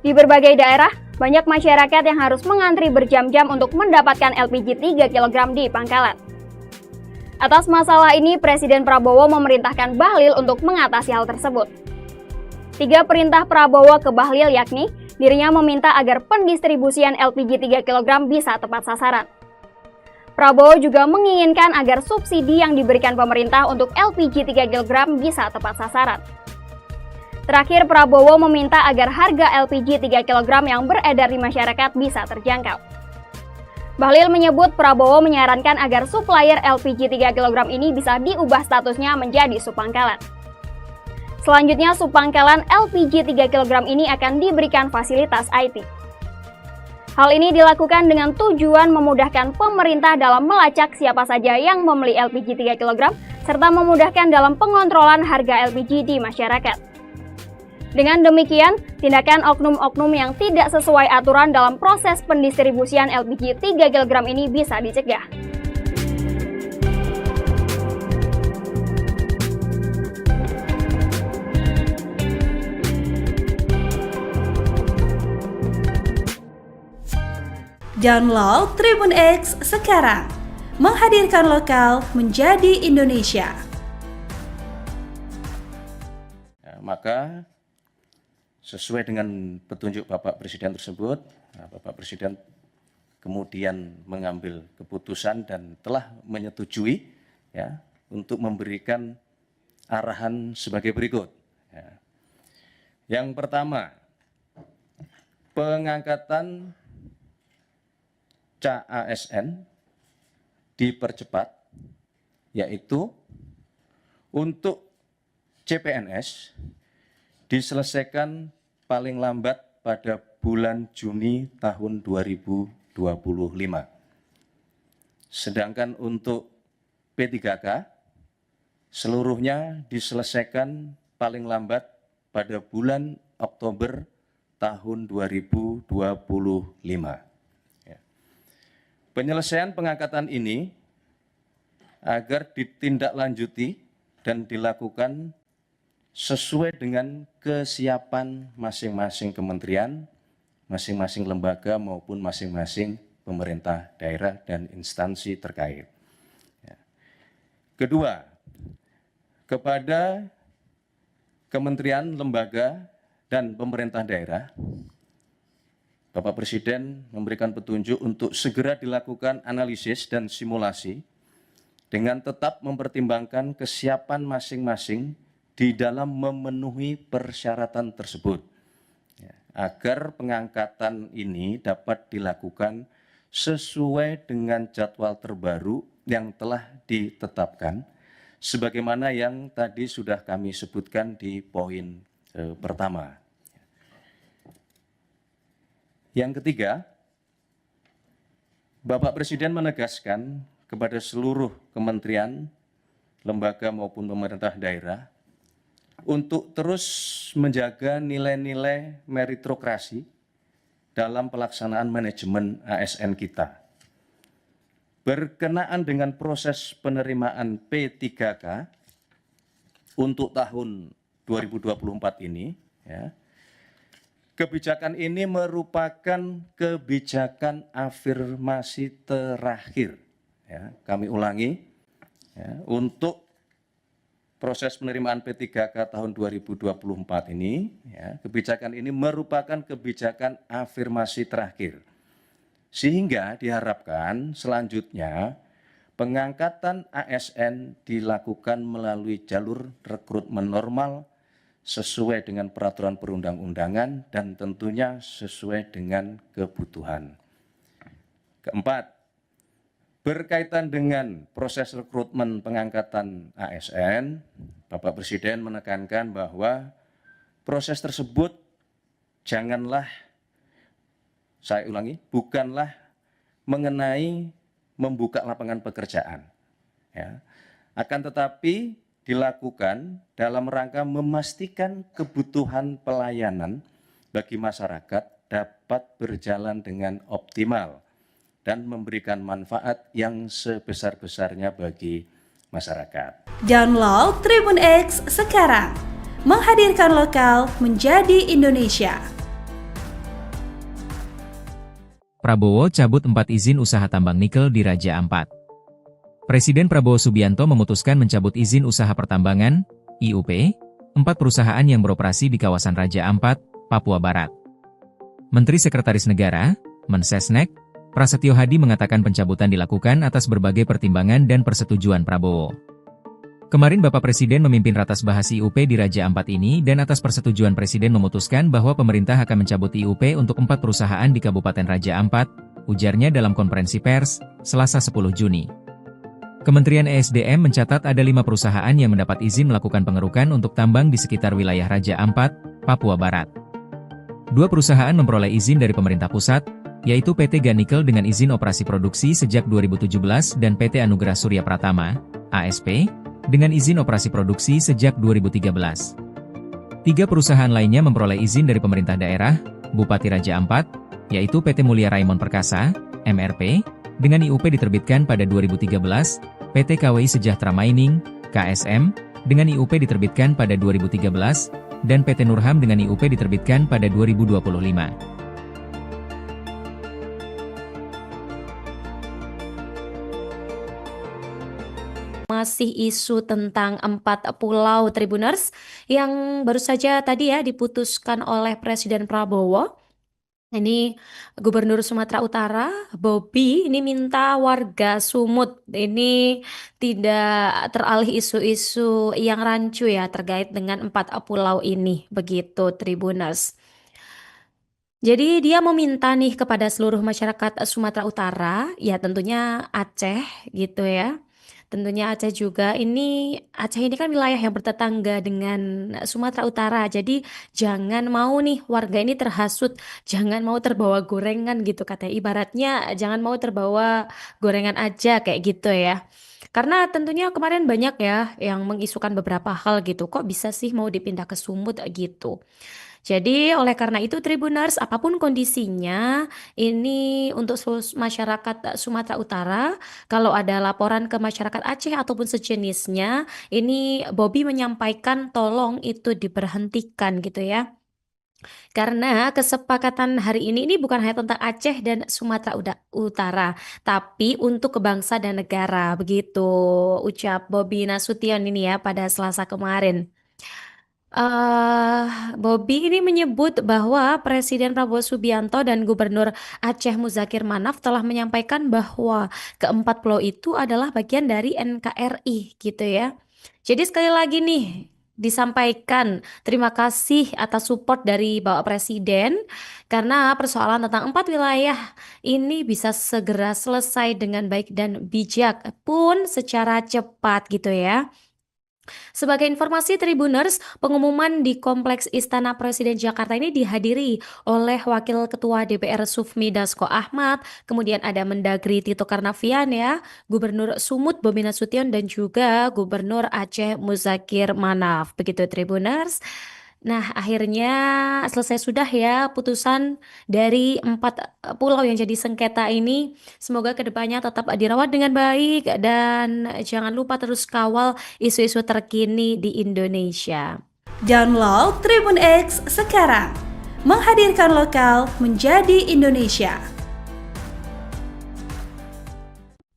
Di berbagai daerah, banyak masyarakat yang harus mengantri berjam-jam untuk mendapatkan LPG 3 kg di pangkalan. Atas masalah ini, Presiden Prabowo memerintahkan Bahlil untuk mengatasi hal tersebut. 3 perintah Prabowo ke Bahlil yakni, dirinya meminta agar pendistribusian LPG 3 kg bisa tepat sasaran. Prabowo juga menginginkan agar subsidi yang diberikan pemerintah untuk LPG 3 kg bisa tepat sasaran. Terakhir, Prabowo meminta agar harga LPG 3 kg yang beredar di masyarakat bisa terjangkau. Bahlil menyebut Prabowo menyarankan agar supplier LPG 3 kg ini bisa diubah statusnya menjadi subpangkalan. Selanjutnya, subpangkalan LPG 3 kg ini akan diberikan fasilitas IT. Hal ini dilakukan dengan tujuan memudahkan pemerintah dalam melacak siapa saja yang membeli LPG 3 kg, serta memudahkan dalam pengontrolan harga LPG di masyarakat. Dengan demikian, tindakan oknum-oknum yang tidak sesuai aturan dalam proses pendistribusian LPG 3 kg ini bisa dicegah. Download Tribun X sekarang, menghadirkan lokal menjadi Indonesia. Maka sesuai dengan petunjuk Bapak Presiden tersebut, Bapak Presiden kemudian mengambil keputusan dan telah menyetujui ya, untuk memberikan arahan sebagai berikut. Ya. Yang pertama, pengangkatan CASN dipercepat, yaitu untuk CPNS diselesaikan paling lambat pada bulan Juni tahun 2025. Sedangkan untuk P3K, seluruhnya diselesaikan paling lambat pada bulan Oktober tahun 2025. Ya. Penyelesaian pengangkatan ini agar ditindaklanjuti dan dilakukan sesuai dengan kesiapan masing-masing kementerian, masing-masing lembaga maupun masing-masing pemerintah daerah dan instansi terkait. Kedua, kepada kementerian, lembaga, dan pemerintah daerah, Bapak Presiden memberikan petunjuk untuk segera dilakukan analisis dan simulasi dengan tetap mempertimbangkan kesiapan masing-masing di dalam memenuhi persyaratan tersebut, agar pengangkatan ini dapat dilakukan sesuai dengan jadwal terbaru yang telah ditetapkan, sebagaimana yang tadi sudah kami sebutkan di poin pertama. Yang ketiga, Bapak Presiden menegaskan kepada seluruh kementerian, lembaga maupun pemerintah daerah untuk terus menjaga nilai-nilai meritokrasi dalam pelaksanaan manajemen ASN kita. Berkenaan dengan proses penerimaan P3K untuk tahun 2024 ini, kebijakan ini merupakan kebijakan afirmasi terakhir. Kami ulangi, untuk proses penerimaan P3K tahun 2024 ini, kebijakan ini merupakan kebijakan afirmasi terakhir. Sehingga diharapkan selanjutnya pengangkatan ASN dilakukan melalui jalur rekrutmen normal sesuai dengan peraturan perundang-undangan dan tentunya sesuai dengan kebutuhan. Keempat, berkaitan dengan proses rekrutmen pengangkatan ASN, Bapak Presiden menekankan bahwa proses tersebut janganlah, saya ulangi, bukanlah mengenai membuka lapangan pekerjaan. Akan tetapi dilakukan dalam rangka memastikan kebutuhan pelayanan bagi masyarakat dapat berjalan dengan optimal dan memberikan manfaat yang sebesar-besarnya bagi masyarakat. Download Tribun X sekarang, menghadirkan lokal menjadi Indonesia. Prabowo cabut 4 izin usaha tambang nikel di Raja Ampat. Presiden Prabowo Subianto memutuskan mencabut izin usaha pertambangan, IUP, 4 perusahaan yang beroperasi di kawasan Raja Ampat, Papua Barat. Menteri Sekretaris Negara, Mensesnek, Prasetyo Hadi mengatakan pencabutan dilakukan atas berbagai pertimbangan dan persetujuan Prabowo. Kemarin Bapak Presiden memimpin ratas bahas IUP di Raja Ampat ini dan atas persetujuan Presiden memutuskan bahwa pemerintah akan mencabut IUP untuk 4 perusahaan di Kabupaten Raja Ampat, ujarnya dalam konferensi pers, Selasa 10 Juni. Kementerian ESDM mencatat ada 5 perusahaan yang mendapat izin melakukan pengerukan untuk tambang di sekitar wilayah Raja Ampat, Papua Barat. 2 perusahaan memperoleh izin dari pemerintah pusat, yaitu PT Ganikel dengan izin operasi produksi sejak 2017 dan PT Anugerah Surya Pratama, ASP, dengan izin operasi produksi sejak 2013. 3 perusahaan lainnya memperoleh izin dari pemerintah daerah, Bupati Raja Ampat, yaitu PT Mulia Raimon Perkasa, MRP, dengan IUP diterbitkan pada 2013, PT KWI Sejahtera Mining, KSM, dengan IUP diterbitkan pada 2013, dan PT Nurham dengan IUP diterbitkan pada 2025. Masih isu tentang 4 pulau Tribuners yang baru saja tadi ya diputuskan oleh Presiden Prabowo. Ini Gubernur Sumatera Utara, Bobi, ini minta warga Sumut ini tidak teralih isu-isu yang rancu ya terkait dengan 4 pulau ini, begitu Tribuners. Jadi dia meminta nih kepada seluruh masyarakat Sumatera Utara, ya tentunya Aceh gitu ya. Tentunya Aceh juga, Aceh ini kan wilayah yang bertetangga dengan Sumatera Utara, jadi jangan mau nih warga ini terhasut, jangan mau terbawa gorengan gitu katanya, ibaratnya jangan mau terbawa gorengan aja kayak gitu ya. Karena tentunya kemarin banyak ya yang mengisukan beberapa hal gitu, kok bisa sih mau dipindah ke Sumut gitu. Jadi oleh karena itu Tribuners, apapun kondisinya, ini untuk masyarakat Sumatera Utara, kalau ada laporan ke masyarakat Aceh ataupun sejenisnya, ini Bobby menyampaikan tolong itu diberhentikan gitu ya. Karena kesepakatan hari ini bukan hanya tentang Aceh dan Sumatera Utara, tapi untuk bangsa dan negara. Begitu ucap Bobby Nasution ini ya pada Selasa kemarin. Bobby ini menyebut bahwa Presiden Prabowo Subianto dan Gubernur Aceh Muzakir Manaf telah menyampaikan bahwa keempat pulau itu adalah bagian dari NKRI gitu ya. Jadi sekali lagi nih disampaikan terima kasih atas support dari Bapak Presiden karena persoalan tentang 4 wilayah ini bisa segera selesai dengan baik dan bijak pun secara cepat gitu ya. Sebagai informasi Tribuners, pengumuman di Kompleks Istana Presiden Jakarta ini dihadiri oleh Wakil Ketua DPR Sufmi Dasko Ahmad, kemudian ada Mendagri Tito Karnavian ya, Gubernur Sumut Bobi Nasution dan juga Gubernur Aceh Muzakir Manaf. Begitu Tribuners. Nah, akhirnya selesai sudah ya putusan dari 4 pulau yang jadi sengketa ini. Semoga kedepannya tetap dirawat dengan baik dan jangan lupa terus kawal isu-isu terkini di Indonesia. Download Tribun X sekarang, menghadirkan lokal menjadi Indonesia.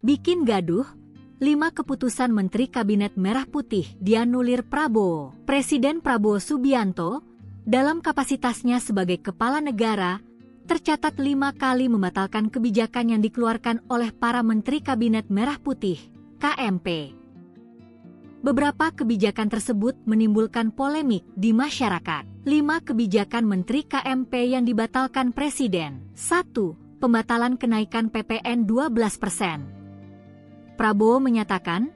Bikin gaduh, 5 keputusan Menteri Kabinet Merah Putih dianulir Prabowo. Presiden Prabowo Subianto, dalam kapasitasnya sebagai kepala negara, tercatat 5 kali membatalkan kebijakan yang dikeluarkan oleh para Menteri Kabinet Merah Putih, KMP. Beberapa kebijakan tersebut menimbulkan polemik di masyarakat. 5 kebijakan Menteri KMP yang dibatalkan Presiden. 1. Pembatalan kenaikan PPN 12%. Prabowo menyatakan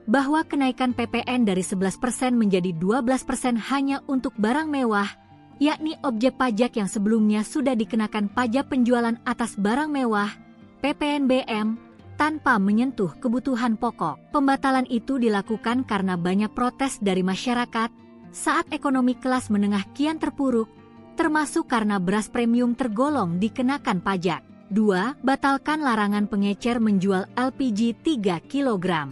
bahwa kenaikan PPN dari 11% menjadi 12% hanya untuk barang mewah, yakni objek pajak yang sebelumnya sudah dikenakan pajak penjualan atas barang mewah, PPNBM, tanpa menyentuh kebutuhan pokok. Pembatalan itu dilakukan karena banyak protes dari masyarakat saat ekonomi kelas menengah kian terpuruk, termasuk karena beras premium tergolong dikenakan pajak. 2. Batalkan larangan pengecer menjual LPG 3 kg.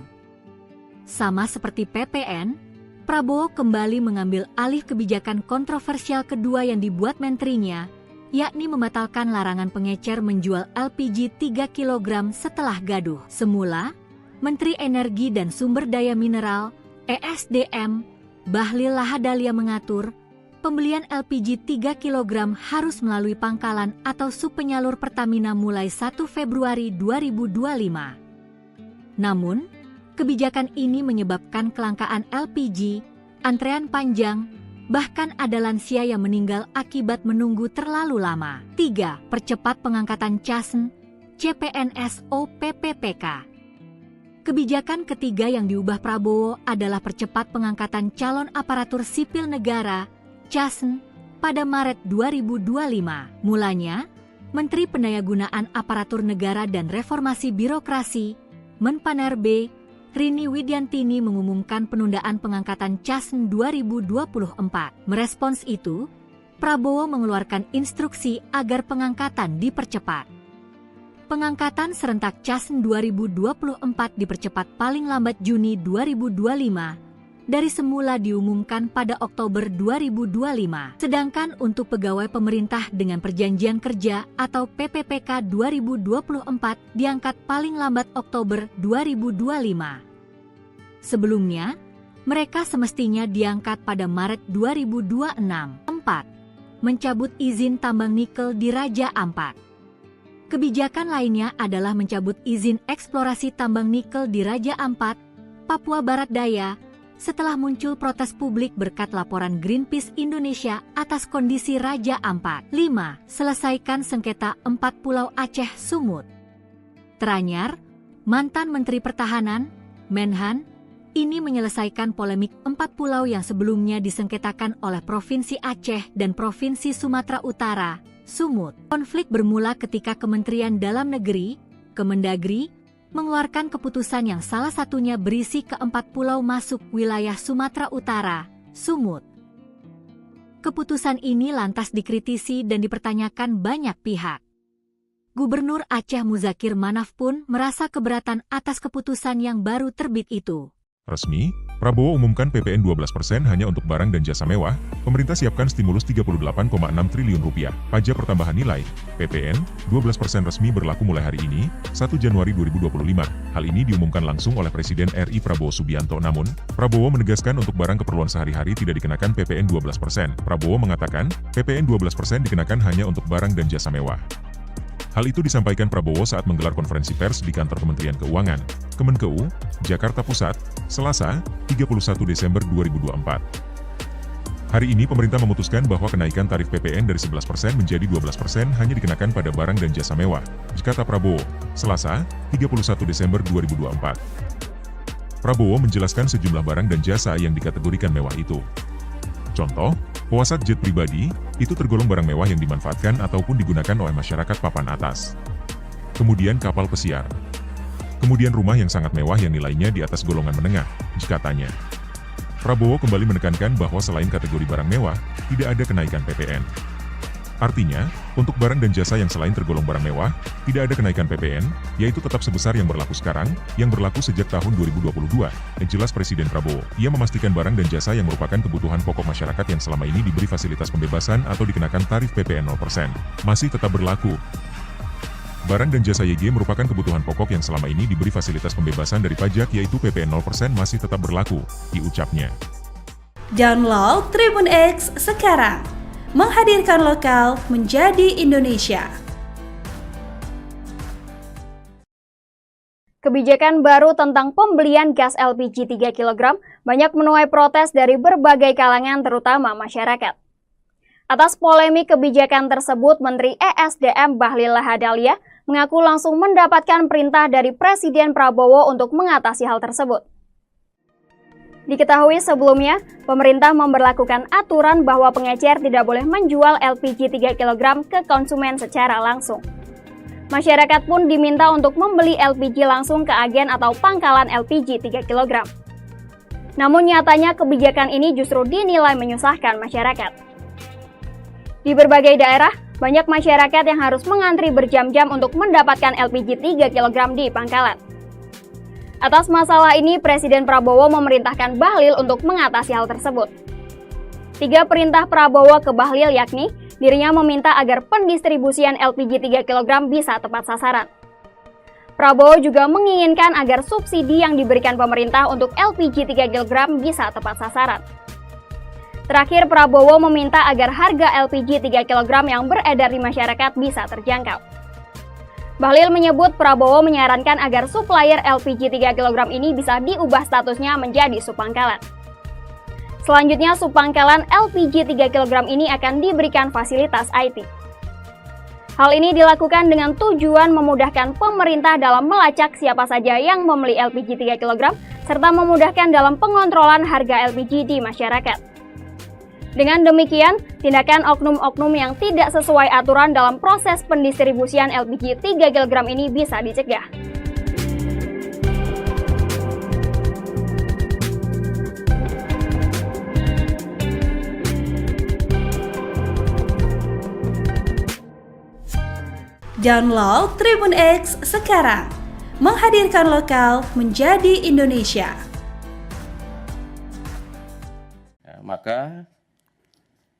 Sama seperti PPN, Prabowo kembali mengambil alih kebijakan kontroversial kedua yang dibuat menterinya, yakni membatalkan larangan pengecer menjual LPG 3 kg setelah gaduh. Semula, Menteri Energi dan Sumber Daya Mineral, ESDM, Bahlil Lahadalia mengatur, pembelian LPG 3 kg harus melalui pangkalan atau subpenyalur Pertamina mulai 1 Februari 2025. Namun, kebijakan ini menyebabkan kelangkaan LPG, antrean panjang, bahkan ada lansia yang meninggal akibat menunggu terlalu lama. 3. Percepat pengangkatan CASN, CPNS OPPPK. Kebijakan ketiga yang diubah Prabowo adalah percepat pengangkatan calon aparatur sipil negara CASN pada Maret 2025. Mulanya, Menteri Pendayagunaan Aparatur Negara dan Reformasi Birokrasi, Menpanerbe, Rini Widiantini mengumumkan penundaan pengangkatan CASN 2024. Merespons itu, Prabowo mengeluarkan instruksi agar pengangkatan dipercepat. Pengangkatan serentak CASN 2024 dipercepat paling lambat Juni 2025. Dari semula diumumkan pada Oktober 2025. Sedangkan untuk pegawai pemerintah dengan perjanjian kerja atau PPPK 2024 diangkat paling lambat Oktober 2025. Sebelumnya, mereka semestinya diangkat pada Maret 2026. 4. Mencabut izin tambang nikel di Raja Ampat. Kebijakan lainnya adalah mencabut izin eksplorasi tambang nikel di Raja Ampat, Papua Barat Daya, setelah muncul protes publik berkat laporan Greenpeace Indonesia atas kondisi Raja Ampat. 5. Selesaikan sengketa 4 pulau Aceh Sumut. Teranyar, mantan Menteri Pertahanan, Menhan, ini menyelesaikan polemik 4 pulau yang sebelumnya disengketakan oleh Provinsi Aceh dan Provinsi Sumatera Utara, Sumut. Konflik bermula ketika Kementerian Dalam Negeri, Kemendagri, mengeluarkan keputusan yang salah satunya berisi ke 4 pulau masuk wilayah Sumatera Utara, Sumut. Keputusan ini lantas dikritisi dan dipertanyakan banyak pihak. Gubernur Aceh Muzakir Manaf pun merasa keberatan atas keputusan yang baru terbit itu. Resmi, Prabowo umumkan PPN 12% hanya untuk barang dan jasa mewah, pemerintah siapkan stimulus 38,6 triliun rupiah. Pajak pertambahan nilai, PPN, 12% resmi berlaku mulai hari ini, 1 Januari 2025. Hal ini diumumkan langsung oleh Presiden RI Prabowo Subianto. Namun, Prabowo menegaskan untuk barang keperluan sehari-hari tidak dikenakan PPN 12%. Prabowo mengatakan, PPN 12% dikenakan hanya untuk barang dan jasa mewah. Hal itu disampaikan Prabowo saat menggelar konferensi pers di kantor Kementerian Keuangan, Kemenkeu, Jakarta Pusat, Selasa, 31 Desember 2024. Hari ini pemerintah memutuskan bahwa kenaikan tarif PPN dari 11% menjadi 12% hanya dikenakan pada barang dan jasa mewah, kata Prabowo, Selasa, 31 Desember 2024. Prabowo menjelaskan sejumlah barang dan jasa yang dikategorikan mewah itu. Contoh, pesawat jet pribadi, itu tergolong barang mewah yang dimanfaatkan ataupun digunakan oleh masyarakat papan atas. Kemudian kapal pesiar. Kemudian rumah yang sangat mewah yang nilainya di atas golongan menengah, katanya. Prabowo kembali menekankan bahwa selain kategori barang mewah, tidak ada kenaikan PPN. Artinya, untuk barang dan jasa yang selain tergolong barang mewah, tidak ada kenaikan PPN, yaitu tetap sebesar yang berlaku sekarang, yang berlaku sejak tahun 2022, jelas Presiden Prabowo. Ia memastikan barang dan jasa yang merupakan kebutuhan pokok masyarakat yang selama ini diberi fasilitas pembebasan atau dikenakan tarif PPN 0%, masih tetap berlaku. Barang dan jasa YG merupakan kebutuhan pokok yang selama ini diberi fasilitas pembebasan dari pajak yaitu PPN 0% masih tetap berlaku, diucapnya. Download Tribun X sekarang. Menghadirkan lokal menjadi Indonesia. Kebijakan baru tentang pembelian gas LPG 3 kg banyak menuai protes dari berbagai kalangan terutama masyarakat. Atas polemik kebijakan tersebut, Menteri ESDM Bahlil Lahadalia mengaku langsung mendapatkan perintah dari Presiden Prabowo untuk mengatasi hal tersebut. Diketahui sebelumnya, pemerintah memberlakukan aturan bahwa pengecer tidak boleh menjual LPG 3 kg ke konsumen secara langsung. Masyarakat pun diminta untuk membeli LPG langsung ke agen atau pangkalan LPG 3 kg. Namun nyatanya kebijakan ini justru dinilai menyusahkan masyarakat. Di berbagai daerah, banyak masyarakat yang harus mengantri berjam-jam untuk mendapatkan LPG 3 kg di pangkalan. Atas masalah ini, Presiden Prabowo memerintahkan Bahlil untuk mengatasi hal tersebut. 3 perintah Prabowo ke Bahlil yakni, dirinya meminta agar pendistribusian LPG 3 kg bisa tepat sasaran. Prabowo juga menginginkan agar subsidi yang diberikan pemerintah untuk LPG 3 kg bisa tepat sasaran. Terakhir, Prabowo meminta agar harga LPG 3 kg yang beredar di masyarakat bisa terjangkau. Bahlil menyebut Prabowo menyarankan agar supplier LPG 3 kg ini bisa diubah statusnya menjadi subpangkalan. Selanjutnya, subpangkalan LPG 3 kg ini akan diberikan fasilitas IT. Hal ini dilakukan dengan tujuan memudahkan pemerintah dalam melacak siapa saja yang membeli LPG 3 kg, serta memudahkan dalam pengontrolan harga LPG di masyarakat. Dengan demikian, tindakan oknum-oknum yang tidak sesuai aturan dalam proses pendistribusian LPG 3 kg ini bisa dicegah. Download Tribun X sekarang. Menghadirkan lokal menjadi Indonesia. Maka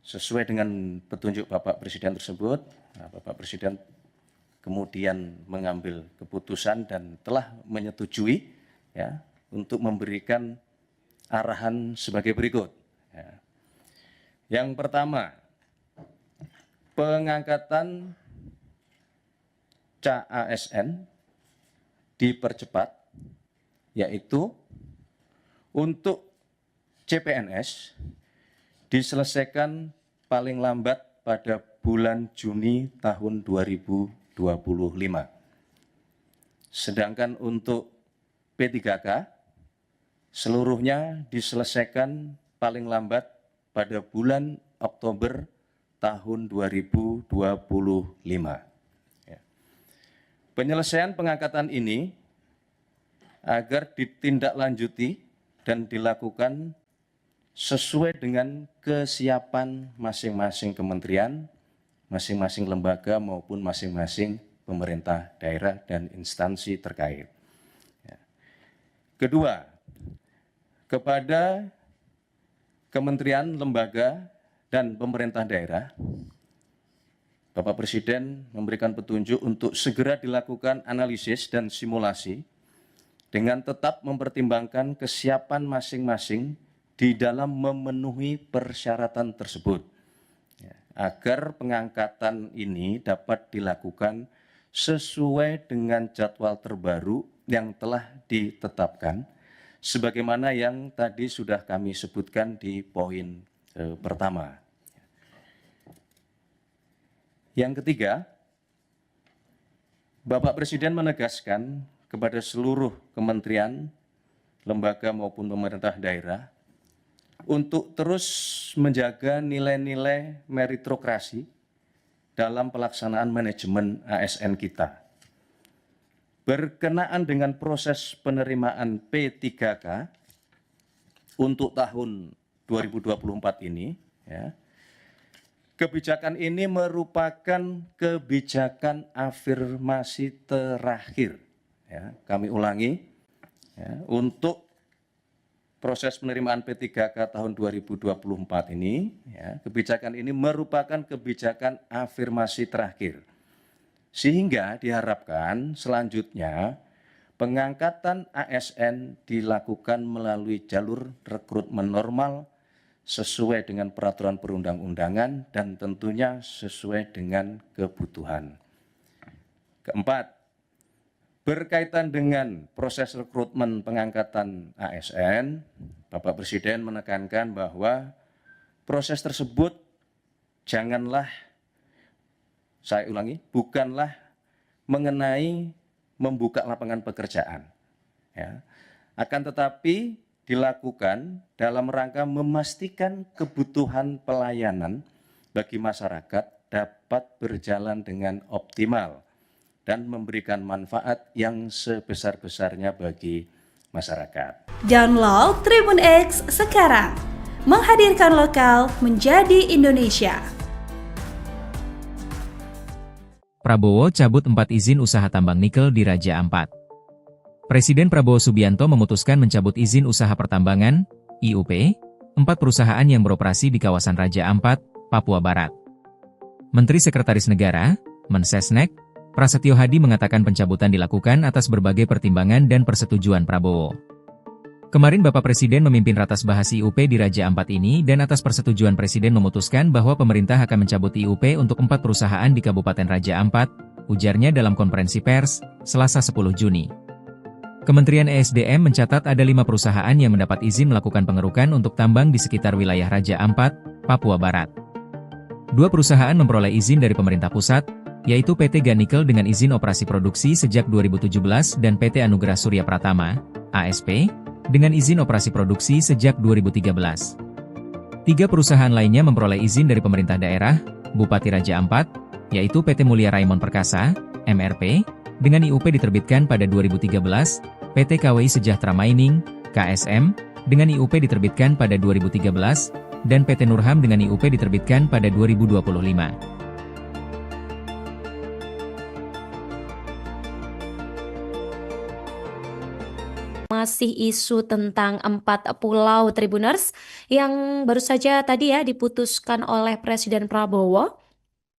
sesuai dengan petunjuk Bapak Presiden tersebut, Bapak Presiden kemudian mengambil keputusan dan telah menyetujui ya, untuk memberikan arahan sebagai berikut. Ya. Yang pertama, pengangkatan CASN dipercepat, yaitu untuk CPNS diselesaikan paling lambat pada bulan Juni tahun 2025. Sedangkan untuk P3K, seluruhnya diselesaikan paling lambat pada bulan Oktober tahun 2025. Ya. Penyelesaian pengangkatan ini agar ditindaklanjuti dan dilakukan sesuai dengan kesiapan masing-masing kementerian, masing-masing lembaga maupun masing-masing pemerintah daerah dan instansi terkait. Kedua, kepada kementerian, lembaga, dan pemerintah daerah, Bapak Presiden memberikan petunjuk untuk segera dilakukan analisis dan simulasi dengan tetap mempertimbangkan kesiapan masing-masing di dalam memenuhi persyaratan tersebut, agar pengangkatan ini dapat dilakukan sesuai dengan jadwal terbaru yang telah ditetapkan, sebagaimana yang tadi sudah kami sebutkan di poin pertama. Yang ketiga, Bapak Presiden menegaskan kepada seluruh kementerian, lembaga maupun pemerintah daerah untuk terus menjaga nilai-nilai meritokrasi dalam pelaksanaan manajemen ASN kita. Berkenaan dengan proses penerimaan P3K untuk tahun 2024 ini, kebijakan ini merupakan kebijakan afirmasi terakhir. Kami ulangi, untuk proses penerimaan P3K tahun 2024 ini, kebijakan ini merupakan kebijakan afirmasi terakhir. Sehingga diharapkan selanjutnya pengangkatan ASN dilakukan melalui jalur rekrutmen normal sesuai dengan peraturan perundang-undangan dan tentunya sesuai dengan kebutuhan. Keempat, berkaitan dengan proses rekrutmen pengangkatan ASN, Bapak Presiden menekankan bahwa proses tersebut bukanlah mengenai membuka lapangan pekerjaan, akan tetapi dilakukan dalam rangka memastikan kebutuhan pelayanan bagi masyarakat dapat berjalan dengan optimal dan memberikan manfaat yang sebesar-besarnya bagi masyarakat. Download Tribun X sekarang, menghadirkan lokal menjadi Indonesia. Prabowo cabut 4 izin usaha tambang nikel di Raja Ampat. Presiden Prabowo Subianto memutuskan mencabut izin usaha pertambangan, IUP, 4 perusahaan yang beroperasi di kawasan Raja Ampat, Papua Barat. Menteri Sekretaris Negara, Mensesnek, Prasetyo Hadi mengatakan pencabutan dilakukan atas berbagai pertimbangan dan persetujuan Prabowo. Kemarin Bapak Presiden memimpin ratas bahas IUP di Raja Ampat ini dan atas persetujuan Presiden memutuskan bahwa pemerintah akan mencabut IUP untuk 4 perusahaan di Kabupaten Raja Ampat, ujarnya dalam konferensi pers, Selasa 10 Juni. Kementerian ESDM mencatat ada 5 perusahaan yang mendapat izin melakukan pengerukan untuk tambang di sekitar wilayah Raja Ampat, Papua Barat. 2 perusahaan memperoleh izin dari pemerintah pusat, yaitu PT Ganikel dengan izin operasi produksi sejak 2017 dan PT Anugerah Surya Pratama, ASP, dengan izin operasi produksi sejak 2013. 3 perusahaan lainnya memperoleh izin dari pemerintah daerah, Bupati Raja Ampat, yaitu PT Mulia Raimon Perkasa, MRP, dengan IUP diterbitkan pada 2013, PT KWI Sejahtera Mining, KSM, dengan IUP diterbitkan pada 2013, dan PT Nurham dengan IUP diterbitkan pada 2025. Masih isu tentang 4 pulau Tribuners yang baru saja tadi ya diputuskan oleh Presiden Prabowo.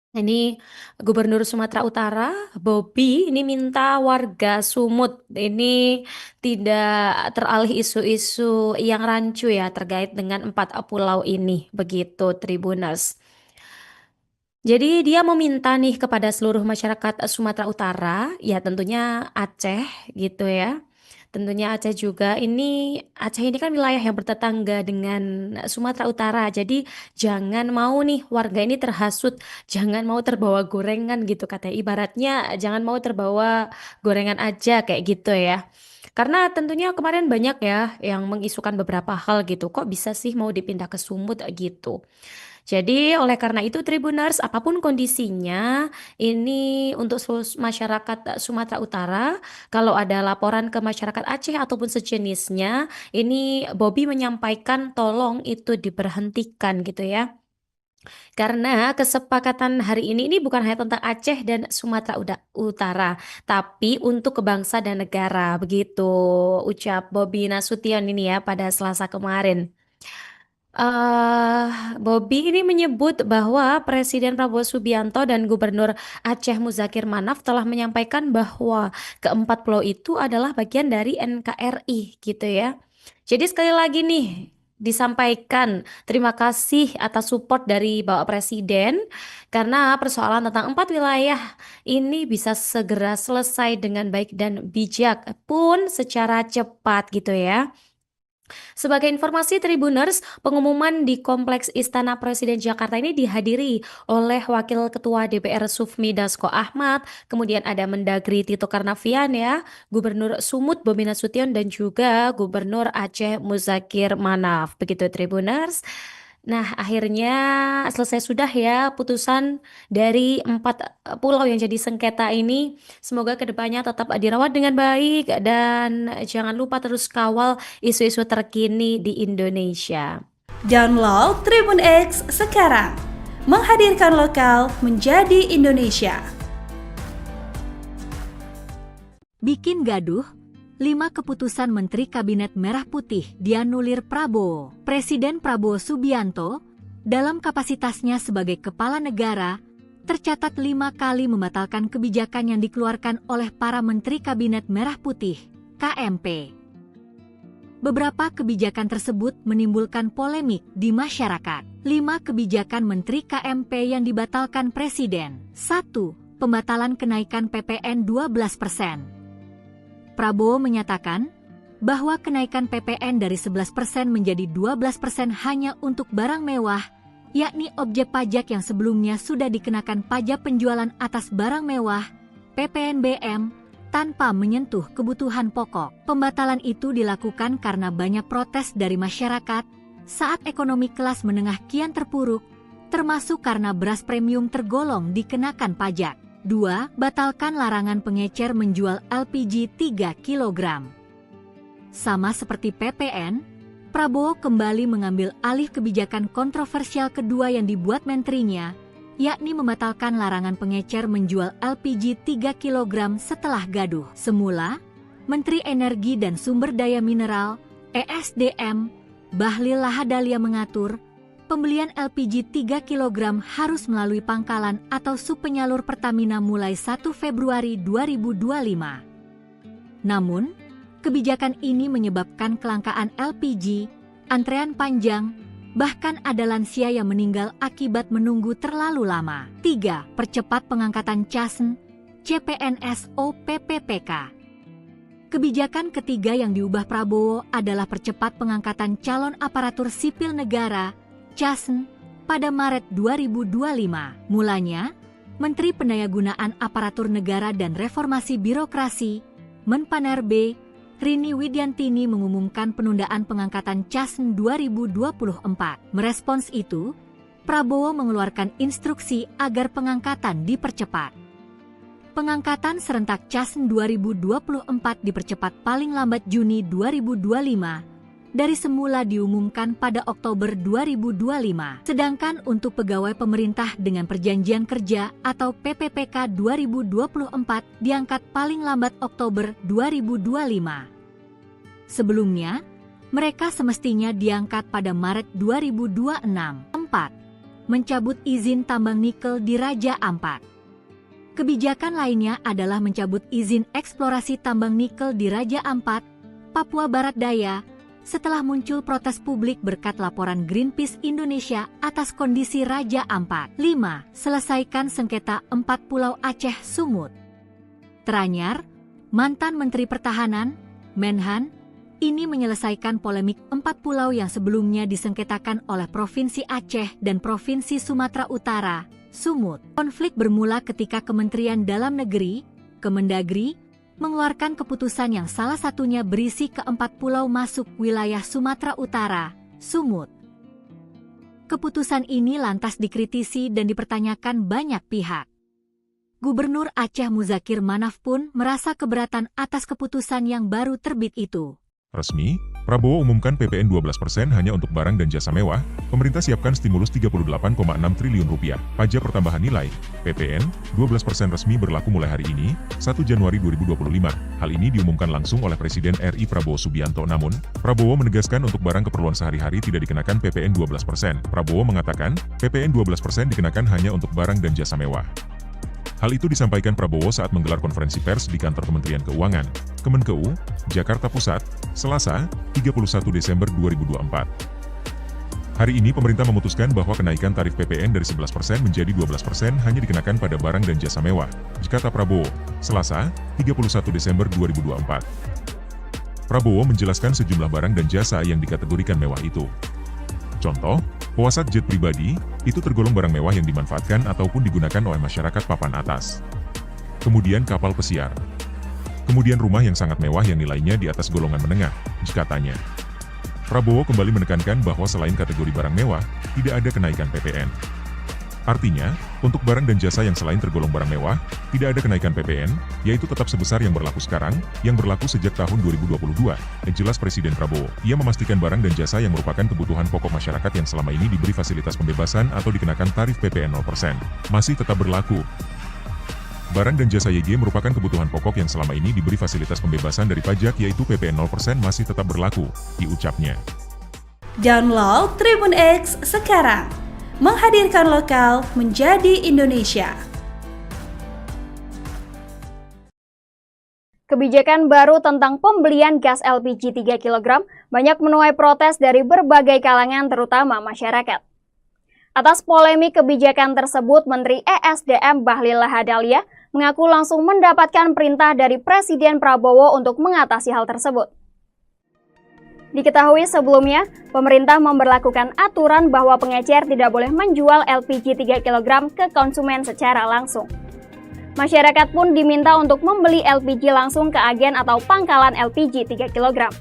Ini Gubernur Sumatera Utara, Bobi, ini minta warga Sumut ini tidak teralih isu-isu yang rancu ya terkait dengan 4 pulau ini, begitu Tribuners. Jadi dia meminta nih kepada seluruh masyarakat Sumatera Utara, ya tentunya Aceh gitu ya. Tentunya Aceh juga Aceh ini kan wilayah yang bertetangga dengan Sumatera Utara. Jadi jangan mau nih warga ini terhasut, jangan mau terbawa gorengan gitu katanya. Ibaratnya jangan mau terbawa gorengan aja kayak gitu ya. Karena tentunya kemarin banyak ya yang mengisukan beberapa hal gitu. Kok bisa sih mau dipindah ke Sumut gitu. Jadi oleh karena itu Tribuners, apapun kondisinya, ini untuk seluruh masyarakat Sumatera Utara, kalau ada laporan ke masyarakat Aceh ataupun sejenisnya, ini Bobby menyampaikan tolong itu diberhentikan gitu ya. Karena kesepakatan hari ini bukan hanya tentang Aceh dan Sumatera Utara, tapi untuk kebangsa dan negara, begitu ucap Bobby Nasution ini ya pada Selasa kemarin. Bobby ini menyebut bahwa Presiden Prabowo Subianto dan Gubernur Aceh Muzakir Manaf telah menyampaikan bahwa keempat pulau itu adalah bagian dari NKRI gitu ya. Jadi sekali lagi nih disampaikan terima kasih atas support dari Bapak Presiden karena persoalan tentang 4 wilayah ini bisa segera selesai dengan baik dan bijak pun secara cepat gitu ya. Sebagai informasi Tribuners, pengumuman di Kompleks Istana Presiden Jakarta ini dihadiri oleh Wakil Ketua DPR Sufmi Dasko Ahmad, kemudian ada Mendagri Tito Karnavian ya, Gubernur Sumut Bobi Nasution dan juga Gubernur Aceh Muzakir Manaf. Begitu Tribuners. Nah, akhirnya selesai sudah ya putusan dari 4 pulau yang jadi sengketa ini. Semoga kedepannya tetap dirawat dengan baik dan jangan lupa terus kawal isu-isu terkini di Indonesia. Download Tribun X sekarang, menghadirkan lokal menjadi Indonesia. Bikin gaduh, 5 keputusan Menteri Kabinet Merah Putih dianulir Prabowo. Presiden Prabowo Subianto, dalam kapasitasnya sebagai kepala negara, tercatat 5 kali membatalkan kebijakan yang dikeluarkan oleh para Menteri Kabinet Merah Putih, KMP. Beberapa kebijakan tersebut menimbulkan polemik di masyarakat. 5 kebijakan Menteri KMP yang dibatalkan Presiden. 1. Pembatalan kenaikan PPN 12%. Prabowo menyatakan bahwa kenaikan PPN dari 11% menjadi 12% hanya untuk barang mewah, yakni objek pajak yang sebelumnya sudah dikenakan pajak penjualan atas barang mewah, PPNBM, tanpa menyentuh kebutuhan pokok. Pembatalan itu dilakukan karena banyak protes dari masyarakat saat ekonomi kelas menengah kian terpuruk, termasuk karena beras premium tergolong dikenakan pajak. 2. Batalkan larangan pengecer menjual LPG 3 kg. Sama seperti PPN, Prabowo kembali mengambil alih kebijakan kontroversial kedua yang dibuat menterinya, yakni membatalkan larangan pengecer menjual LPG 3 kg setelah gaduh. Semula, Menteri Energi dan Sumber Daya Mineral, ESDM, Bahlil Lahadalia mengatur, pembelian LPG 3 kg harus melalui pangkalan atau subpenyalur Pertamina mulai 1 Februari 2025. Namun, kebijakan ini menyebabkan kelangkaan LPG, antrean panjang, bahkan ada lansia yang meninggal akibat menunggu terlalu lama. 3. Percepat pengangkatan CASN, CPNS PPPK. Kebijakan ketiga yang diubah Prabowo adalah percepat pengangkatan calon aparatur sipil negara CASN pada Maret 2025. Mulanya, Menteri Pendayagunaan Aparatur Negara dan Reformasi Birokrasi, Menpanerbe, Rini Widiantini mengumumkan penundaan pengangkatan CASN 2024. Merespons itu, Prabowo mengeluarkan instruksi agar pengangkatan dipercepat. Pengangkatan serentak CASN 2024 dipercepat paling lambat Juni 2025, dari semula diumumkan pada Oktober 2025. Sedangkan untuk pegawai pemerintah dengan perjanjian kerja atau PPPK 2024 diangkat paling lambat Oktober 2025. Sebelumnya, mereka semestinya diangkat pada Maret 2026. 4. Mencabut izin tambang nikel di Raja Ampat. Kebijakan lainnya adalah mencabut izin eksplorasi tambang nikel di Raja Ampat, Papua Barat Daya, setelah muncul protes publik berkat laporan Greenpeace Indonesia atas kondisi Raja Ampat. 5. Selesaikan sengketa 4 Pulau Aceh Sumut. Teranyar, mantan Menteri Pertahanan, Menhan, ini menyelesaikan polemik 4 pulau yang sebelumnya disengketakan oleh Provinsi Aceh dan Provinsi Sumatera Utara, Sumut. Konflik bermula ketika Kementerian Dalam Negeri, Kemendagri, mengeluarkan keputusan yang salah satunya berisi ke 4 pulau masuk wilayah Sumatera Utara, Sumut. Keputusan ini lantas dikritisi dan dipertanyakan banyak pihak. Gubernur Aceh Muzakir Manaf pun merasa keberatan atas keputusan yang baru terbit itu. Resmi, Prabowo umumkan PPN 12% hanya untuk barang dan jasa mewah, pemerintah siapkan stimulus 38,6 triliun rupiah. Pajak pertambahan nilai, PPN, 12% resmi berlaku mulai hari ini, 1 Januari 2025. Hal ini diumumkan langsung oleh Presiden RI Prabowo Subianto. Namun, Prabowo menegaskan untuk barang keperluan sehari-hari tidak dikenakan PPN 12%. Prabowo mengatakan, PPN 12% dikenakan hanya untuk barang dan jasa mewah. Hal itu disampaikan Prabowo saat menggelar konferensi pers di kantor Kementerian Keuangan, Kemenkeu, Jakarta Pusat, Selasa, 31 Desember 2024. Hari ini pemerintah memutuskan bahwa kenaikan tarif PPN dari 11% menjadi 12% hanya dikenakan pada barang dan jasa mewah, kata Prabowo, Selasa, 31 Desember 2024. Prabowo menjelaskan sejumlah barang dan jasa yang dikategorikan mewah itu. Contoh, pesawat jet pribadi, itu tergolong barang mewah yang dimanfaatkan ataupun digunakan oleh masyarakat papan atas. Kemudian kapal pesiar. Kemudian rumah yang sangat mewah yang nilainya di atas golongan menengah, katanya. Prabowo kembali menekankan bahwa selain kategori barang mewah, tidak ada kenaikan PPN. Artinya, untuk barang dan jasa yang selain tergolong barang mewah, tidak ada kenaikan PPN, yaitu tetap sebesar yang berlaku sekarang, yang berlaku sejak tahun 2022, jelas Presiden Prabowo. Ia memastikan barang dan jasa yang merupakan kebutuhan pokok masyarakat yang selama ini diberi fasilitas pembebasan atau dikenakan tarif PPN 0%, masih tetap berlaku. Barang dan jasa YG merupakan kebutuhan pokok yang selama ini diberi fasilitas pembebasan dari pajak yaitu PPN 0% masih tetap berlaku, diucapnya. Download Tribun X sekarang. Menghadirkan lokal menjadi Indonesia. Kebijakan baru tentang pembelian gas LPG 3 kg banyak menuai protes dari berbagai kalangan terutama masyarakat. Atas polemik kebijakan tersebut, Menteri ESDM Bahlil Lahadalia mengaku langsung mendapatkan perintah dari Presiden Prabowo untuk mengatasi hal tersebut. Diketahui sebelumnya, pemerintah memberlakukan aturan bahwa pengecer tidak boleh menjual LPG 3 kg ke konsumen secara langsung. Masyarakat pun diminta untuk membeli LPG langsung ke agen atau pangkalan LPG 3 kg.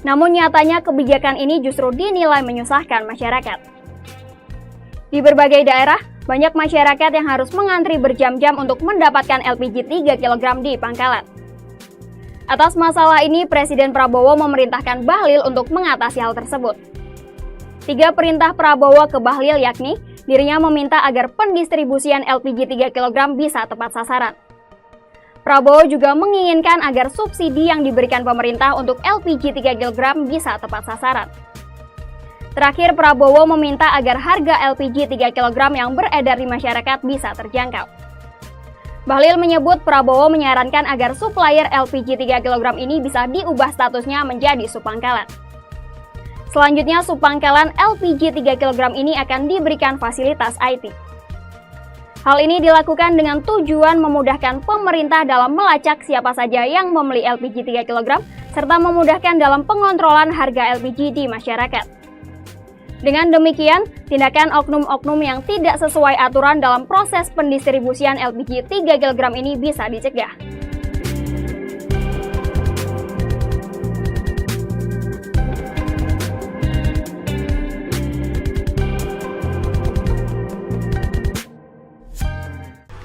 Namun nyatanya kebijakan ini justru dinilai menyusahkan masyarakat. Di berbagai daerah, banyak masyarakat yang harus mengantri berjam-jam untuk mendapatkan LPG 3 kg di pangkalan. Atas masalah ini, Presiden Prabowo memerintahkan Bahlil untuk mengatasi hal tersebut. 3 perintah Prabowo ke Bahlil yakni, dirinya meminta agar pendistribusian LPG 3 kg bisa tepat sasaran. Prabowo juga menginginkan agar subsidi yang diberikan pemerintah untuk LPG 3 kg bisa tepat sasaran. Terakhir, Prabowo meminta agar harga LPG 3 kg yang beredar di masyarakat bisa terjangkau. Bahlil menyebut Prabowo menyarankan agar supplier LPG 3 kg ini bisa diubah statusnya menjadi subpangkalan. Selanjutnya, subpangkalan LPG 3 kg ini akan diberikan fasilitas IT. Hal ini dilakukan dengan tujuan memudahkan pemerintah dalam melacak siapa saja yang membeli LPG 3 kg, serta memudahkan dalam pengontrolan harga LPG di masyarakat. Dengan demikian, tindakan oknum-oknum yang tidak sesuai aturan dalam proses pendistribusian LPG 3 kg ini bisa dicegah.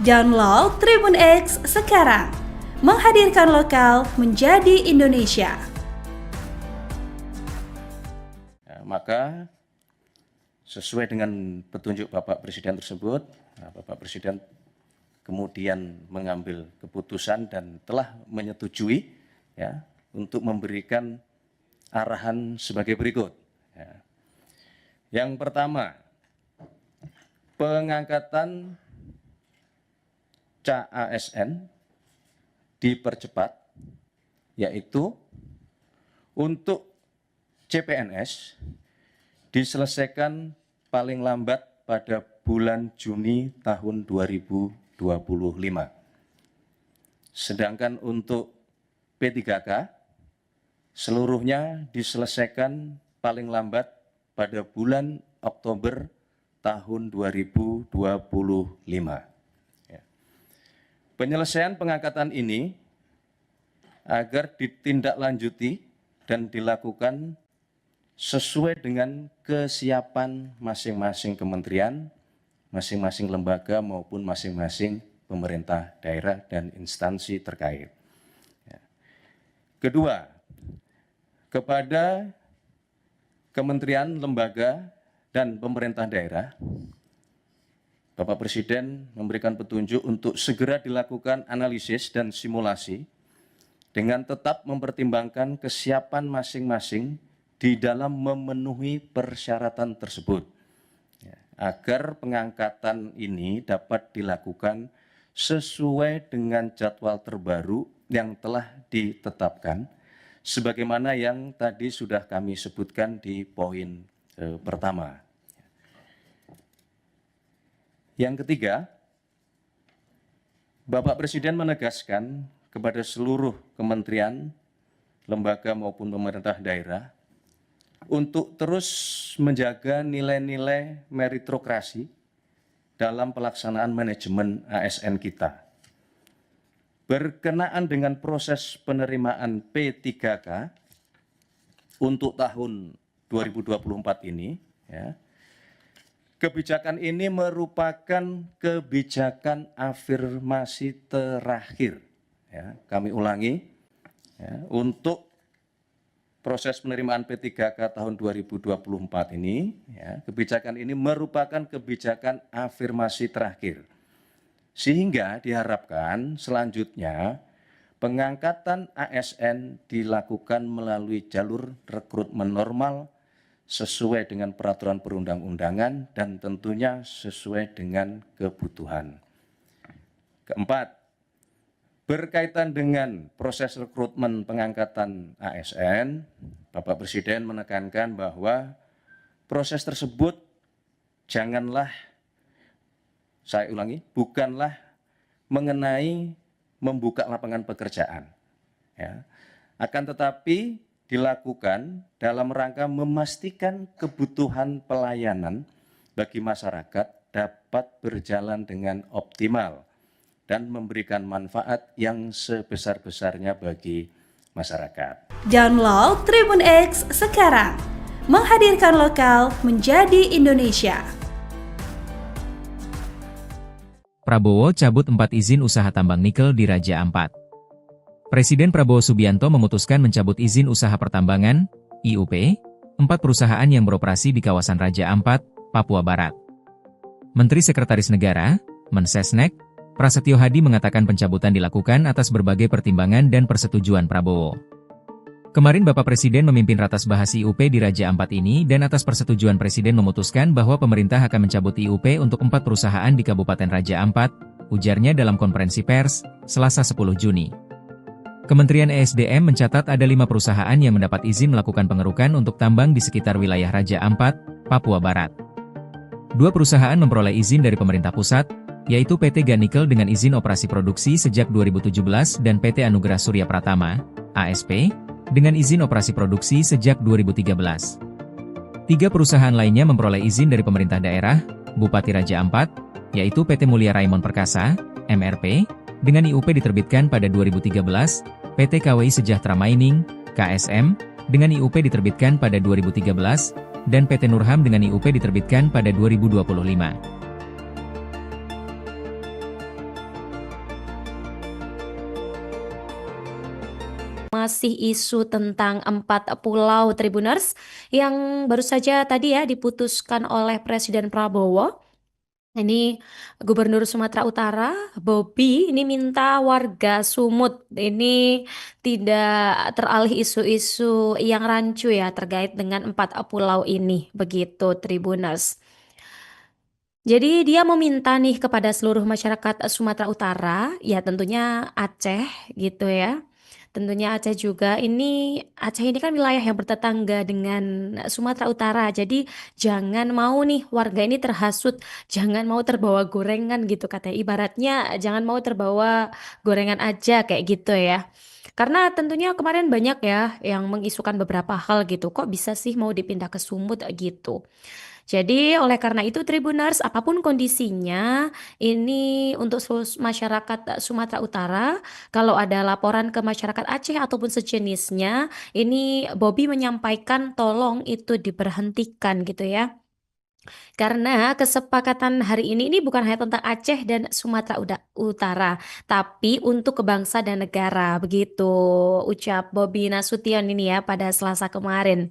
Download Tribun X sekarang. Menghadirkan lokal menjadi Indonesia. Maka sesuai dengan petunjuk Bapak Presiden tersebut, Bapak Presiden kemudian mengambil keputusan dan telah menyetujui ya, untuk memberikan arahan sebagai berikut. Ya. Yang pertama, pengangkatan CASN dipercepat, yaitu untuk CPNS diselesaikan paling lambat pada bulan Juni tahun 2025. Sedangkan untuk P3K, seluruhnya diselesaikan paling lambat pada bulan Oktober tahun 2025. Ya. Penyelesaian pengangkatan ini agar ditindaklanjuti dan dilakukan sesuai dengan kesiapan masing-masing kementerian, masing-masing lembaga maupun masing-masing pemerintah daerah dan instansi terkait. Kedua, kepada kementerian, lembaga, dan pemerintah daerah, Bapak Presiden memberikan petunjuk untuk segera dilakukan analisis dan simulasi dengan tetap mempertimbangkan kesiapan masing-masing di dalam memenuhi persyaratan tersebut, agar pengangkatan ini dapat dilakukan sesuai dengan jadwal terbaru yang telah ditetapkan, sebagaimana yang tadi sudah kami sebutkan di poin pertama. Yang ketiga, Bapak Presiden menegaskan kepada seluruh kementerian, lembaga maupun pemerintah daerah untuk terus menjaga nilai-nilai meritokrasi dalam pelaksanaan manajemen ASN kita. Berkenaan dengan proses penerimaan P3K untuk tahun 2024 ini, kebijakan ini merupakan kebijakan afirmasi terakhir. Kami ulangi, untuk proses penerimaan P3K tahun 2024 ini, kebijakan ini merupakan kebijakan afirmasi terakhir. Sehingga diharapkan selanjutnya pengangkatan ASN dilakukan melalui jalur rekrutmen normal sesuai dengan peraturan perundang-undangan dan tentunya sesuai dengan kebutuhan. Keempat, berkaitan dengan proses rekrutmen pengangkatan ASN, Bapak Presiden menekankan bahwa proses tersebut janganlah, saya ulangi, bukanlah mengenai membuka lapangan pekerjaan, akan tetapi dilakukan dalam rangka memastikan kebutuhan pelayanan bagi masyarakat dapat berjalan dengan optimal dan memberikan manfaat yang sebesar-besarnya bagi masyarakat. Download Tribun X sekarang, menghadirkan lokal menjadi Indonesia. Prabowo cabut 4 izin usaha tambang nikel di Raja Ampat. Presiden Prabowo Subianto memutuskan mencabut izin usaha pertambangan, IUP, 4 perusahaan yang beroperasi di kawasan Raja Ampat, Papua Barat. Menteri Sekretaris Negara, Mensesnek, Prasetyo Hadi mengatakan pencabutan dilakukan atas berbagai pertimbangan dan persetujuan Prabowo. Kemarin Bapak Presiden memimpin ratas bahas IUP di Raja Ampat ini dan atas persetujuan Presiden memutuskan bahwa pemerintah akan mencabut IUP untuk 4 perusahaan di Kabupaten Raja Ampat, ujarnya dalam konferensi pers, Selasa 10 Juni. Kementerian ESDM mencatat ada 5 perusahaan yang mendapat izin melakukan pengerukan untuk tambang di sekitar wilayah Raja Ampat, Papua Barat. 2 perusahaan memperoleh izin dari pemerintah pusat, yaitu PT Ganikel dengan izin operasi produksi sejak 2017 dan PT Anugerah Surya Pratama, ASP, dengan izin operasi produksi sejak 2013. 3 perusahaan lainnya memperoleh izin dari pemerintah daerah, Bupati Raja Ampat, yaitu PT Mulia Raimon Perkasa, MRP, dengan IUP diterbitkan pada 2013, PT KWI Sejahtera Mining, KSM, dengan IUP diterbitkan pada 2013, dan PT Nurham dengan IUP diterbitkan pada 2025. Masih isu tentang 4 pulau Tribuners yang baru saja tadi diputuskan oleh Presiden Prabowo. Ini Gubernur Sumatera Utara, Bobi, ini minta warga Sumut ini tidak teralih isu-isu yang rancu terkait dengan 4 pulau ini, begitu Tribuners. Jadi dia meminta nih kepada seluruh masyarakat Sumatera Utara, tentunya Aceh gitu Tentunya Aceh juga, Aceh ini kan wilayah yang bertetangga dengan Sumatera Utara, jadi jangan mau nih warga ini terhasut, jangan mau terbawa gorengan gitu katanya, ibaratnya jangan mau terbawa gorengan aja kayak gitu Karena tentunya kemarin banyak yang mengisukan beberapa hal gitu, kok bisa sih mau dipindah ke Sumut gitu. Jadi oleh karena itu Tribuners, apapun kondisinya, ini untuk masyarakat Sumatera Utara, kalau ada laporan ke masyarakat Aceh ataupun sejenisnya, ini Bobby menyampaikan tolong itu diberhentikan gitu ya. Karena kesepakatan hari ini bukan hanya tentang Aceh dan Sumatera Utara, tapi untuk kebangsa dan negara, begitu ucap Bobby Nasution ini ya pada Selasa kemarin.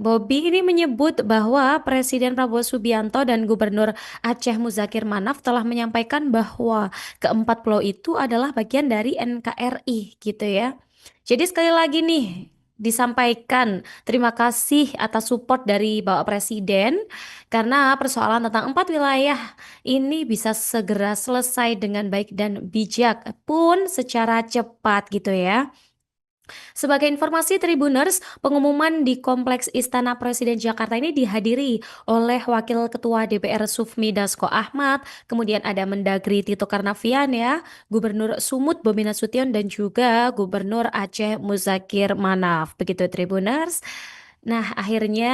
Bobby ini menyebut bahwa Presiden Prabowo Subianto dan Gubernur Aceh Muzakir Manaf telah menyampaikan bahwa keempat pulau itu adalah bagian dari NKRI gitu ya. Jadi sekali lagi nih disampaikan terima kasih atas support dari Bapak Presiden karena persoalan tentang 4 wilayah ini bisa segera selesai dengan baik dan bijak pun secara cepat gitu ya. Sebagai informasi Tribuners, pengumuman di Kompleks Istana Presiden Jakarta ini dihadiri oleh Wakil Ketua DPR Sufmi Dasko Ahmad, kemudian ada Mendagri Tito Karnavian ya, Gubernur Sumut Bobi Nasution dan juga Gubernur Aceh Muzakir Manaf. Begitu Tribuners. Nah, akhirnya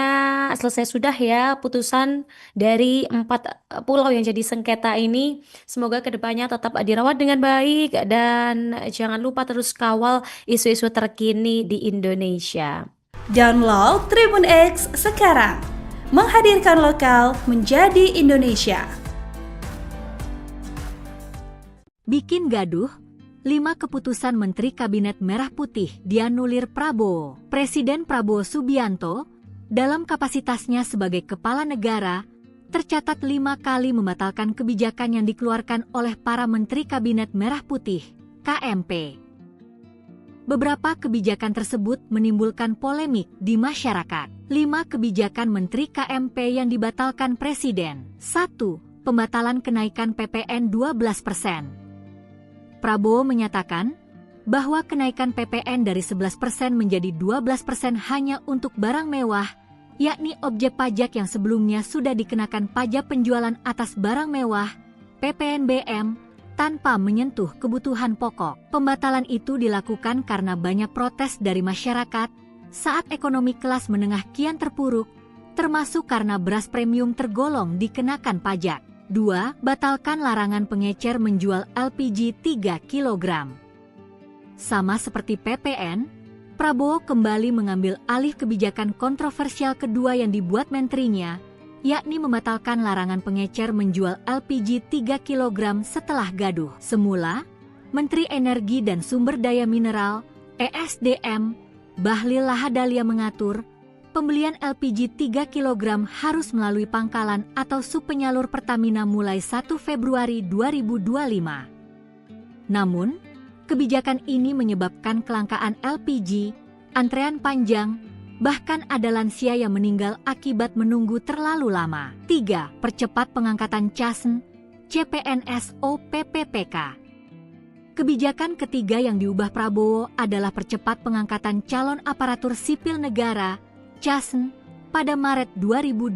selesai sudah ya putusan dari 4 pulau yang jadi sengketa ini. Semoga kedepannya tetap dirawat dengan baik dan jangan lupa terus kawal isu-isu terkini di Indonesia. Download Tribun X sekarang, menghadirkan lokal menjadi Indonesia. Bikin gaduh, 5 keputusan Menteri Kabinet Merah Putih dianulir Prabowo. Presiden Prabowo Subianto, dalam kapasitasnya sebagai kepala negara, tercatat 5 kali membatalkan kebijakan yang dikeluarkan oleh para Menteri Kabinet Merah Putih, KMP. Beberapa kebijakan tersebut menimbulkan polemik di masyarakat. 5 kebijakan Menteri KMP yang dibatalkan Presiden. 1. Pembatalan kenaikan PPN 12%. Prabowo menyatakan bahwa kenaikan PPN dari 11% menjadi 12% hanya untuk barang mewah, yakni objek pajak yang sebelumnya sudah dikenakan pajak penjualan atas barang mewah, PPNBM, tanpa menyentuh kebutuhan pokok. Pembatalan itu dilakukan karena banyak protes dari masyarakat saat ekonomi kelas menengah kian terpuruk, termasuk karena beras premium tergolong dikenakan pajak. 2. Batalkan larangan pengecer menjual LPG 3 kg. Sama seperti PPN, Prabowo kembali mengambil alih kebijakan kontroversial kedua yang dibuat menterinya, yakni membatalkan larangan pengecer menjual LPG 3 kg setelah gaduh. Semula, Menteri Energi dan Sumber Daya Mineral, ESDM, Bahlil Lahadalia mengatur, pembelian LPG 3 kg harus melalui pangkalan atau subpenyalur Pertamina mulai 1 Februari 2025. Namun, kebijakan ini menyebabkan kelangkaan LPG, antrean panjang, bahkan ada lansia yang meninggal akibat menunggu terlalu lama. 3. Percepat pengangkatan CASN, CPNS, PPPK. Kebijakan ketiga yang diubah Prabowo adalah percepat pengangkatan calon aparatur sipil negara, CASN, pada Maret 2025.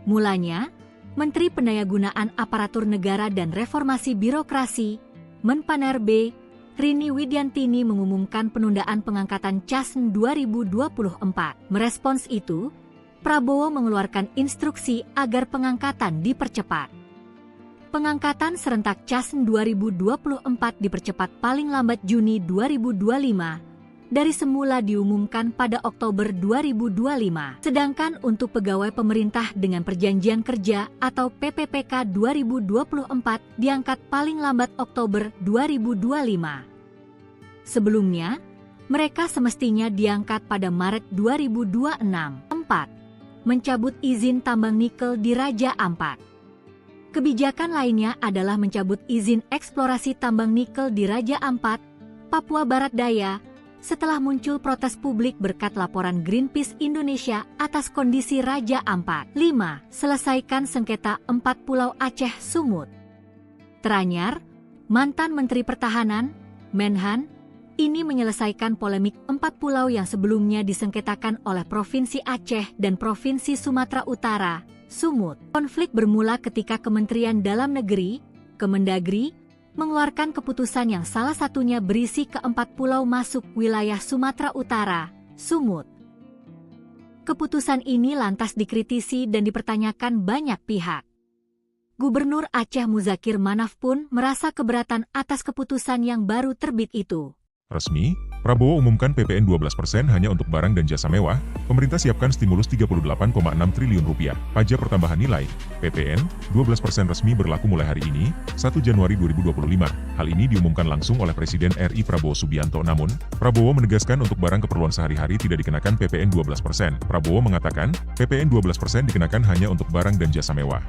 Mulanya, Menteri Pendayagunaan Aparatur Negara dan Reformasi Birokrasi, Menpanerbe, Rini Widiantini mengumumkan penundaan pengangkatan CASN 2024. Merespons itu, Prabowo mengeluarkan instruksi agar pengangkatan dipercepat. Pengangkatan serentak CASN 2024 dipercepat paling lambat Juni 2025, dari semula diumumkan pada Oktober 2025. Sedangkan untuk pegawai pemerintah dengan perjanjian kerja atau PPPK 2024 diangkat paling lambat Oktober 2025. Sebelumnya, mereka semestinya diangkat pada Maret 2026. 4. Mencabut izin tambang nikel di Raja Ampat. Kebijakan lainnya adalah mencabut izin eksplorasi tambang nikel di Raja Ampat, Papua Barat Daya, setelah muncul protes publik berkat laporan Greenpeace Indonesia atas kondisi Raja Ampat. 5. Selesaikan sengketa 4 pulau Aceh Sumut. Teranyar, mantan Menteri Pertahanan, Menhan, ini menyelesaikan polemik 4 pulau yang sebelumnya disengketakan oleh Provinsi Aceh dan Provinsi Sumatera Utara, Sumut. Konflik bermula ketika Kementerian Dalam Negeri, Kemendagri, mengeluarkan keputusan yang salah satunya berisi ke 4 pulau masuk wilayah Sumatera Utara, Sumut. Keputusan ini lantas dikritisi dan dipertanyakan banyak pihak. Gubernur Aceh Muzakir Manaf pun merasa keberatan atas keputusan yang baru terbit itu. Resmi, Prabowo umumkan PPN 12% hanya untuk barang dan jasa mewah, pemerintah siapkan stimulus 38,6 triliun rupiah. Pajak pertambahan nilai, PPN, 12% resmi berlaku mulai hari ini, 1 Januari 2025. Hal ini diumumkan langsung oleh Presiden RI Prabowo Subianto. Namun, Prabowo menegaskan untuk barang keperluan sehari-hari tidak dikenakan PPN 12%. Prabowo mengatakan, PPN 12% dikenakan hanya untuk barang dan jasa mewah.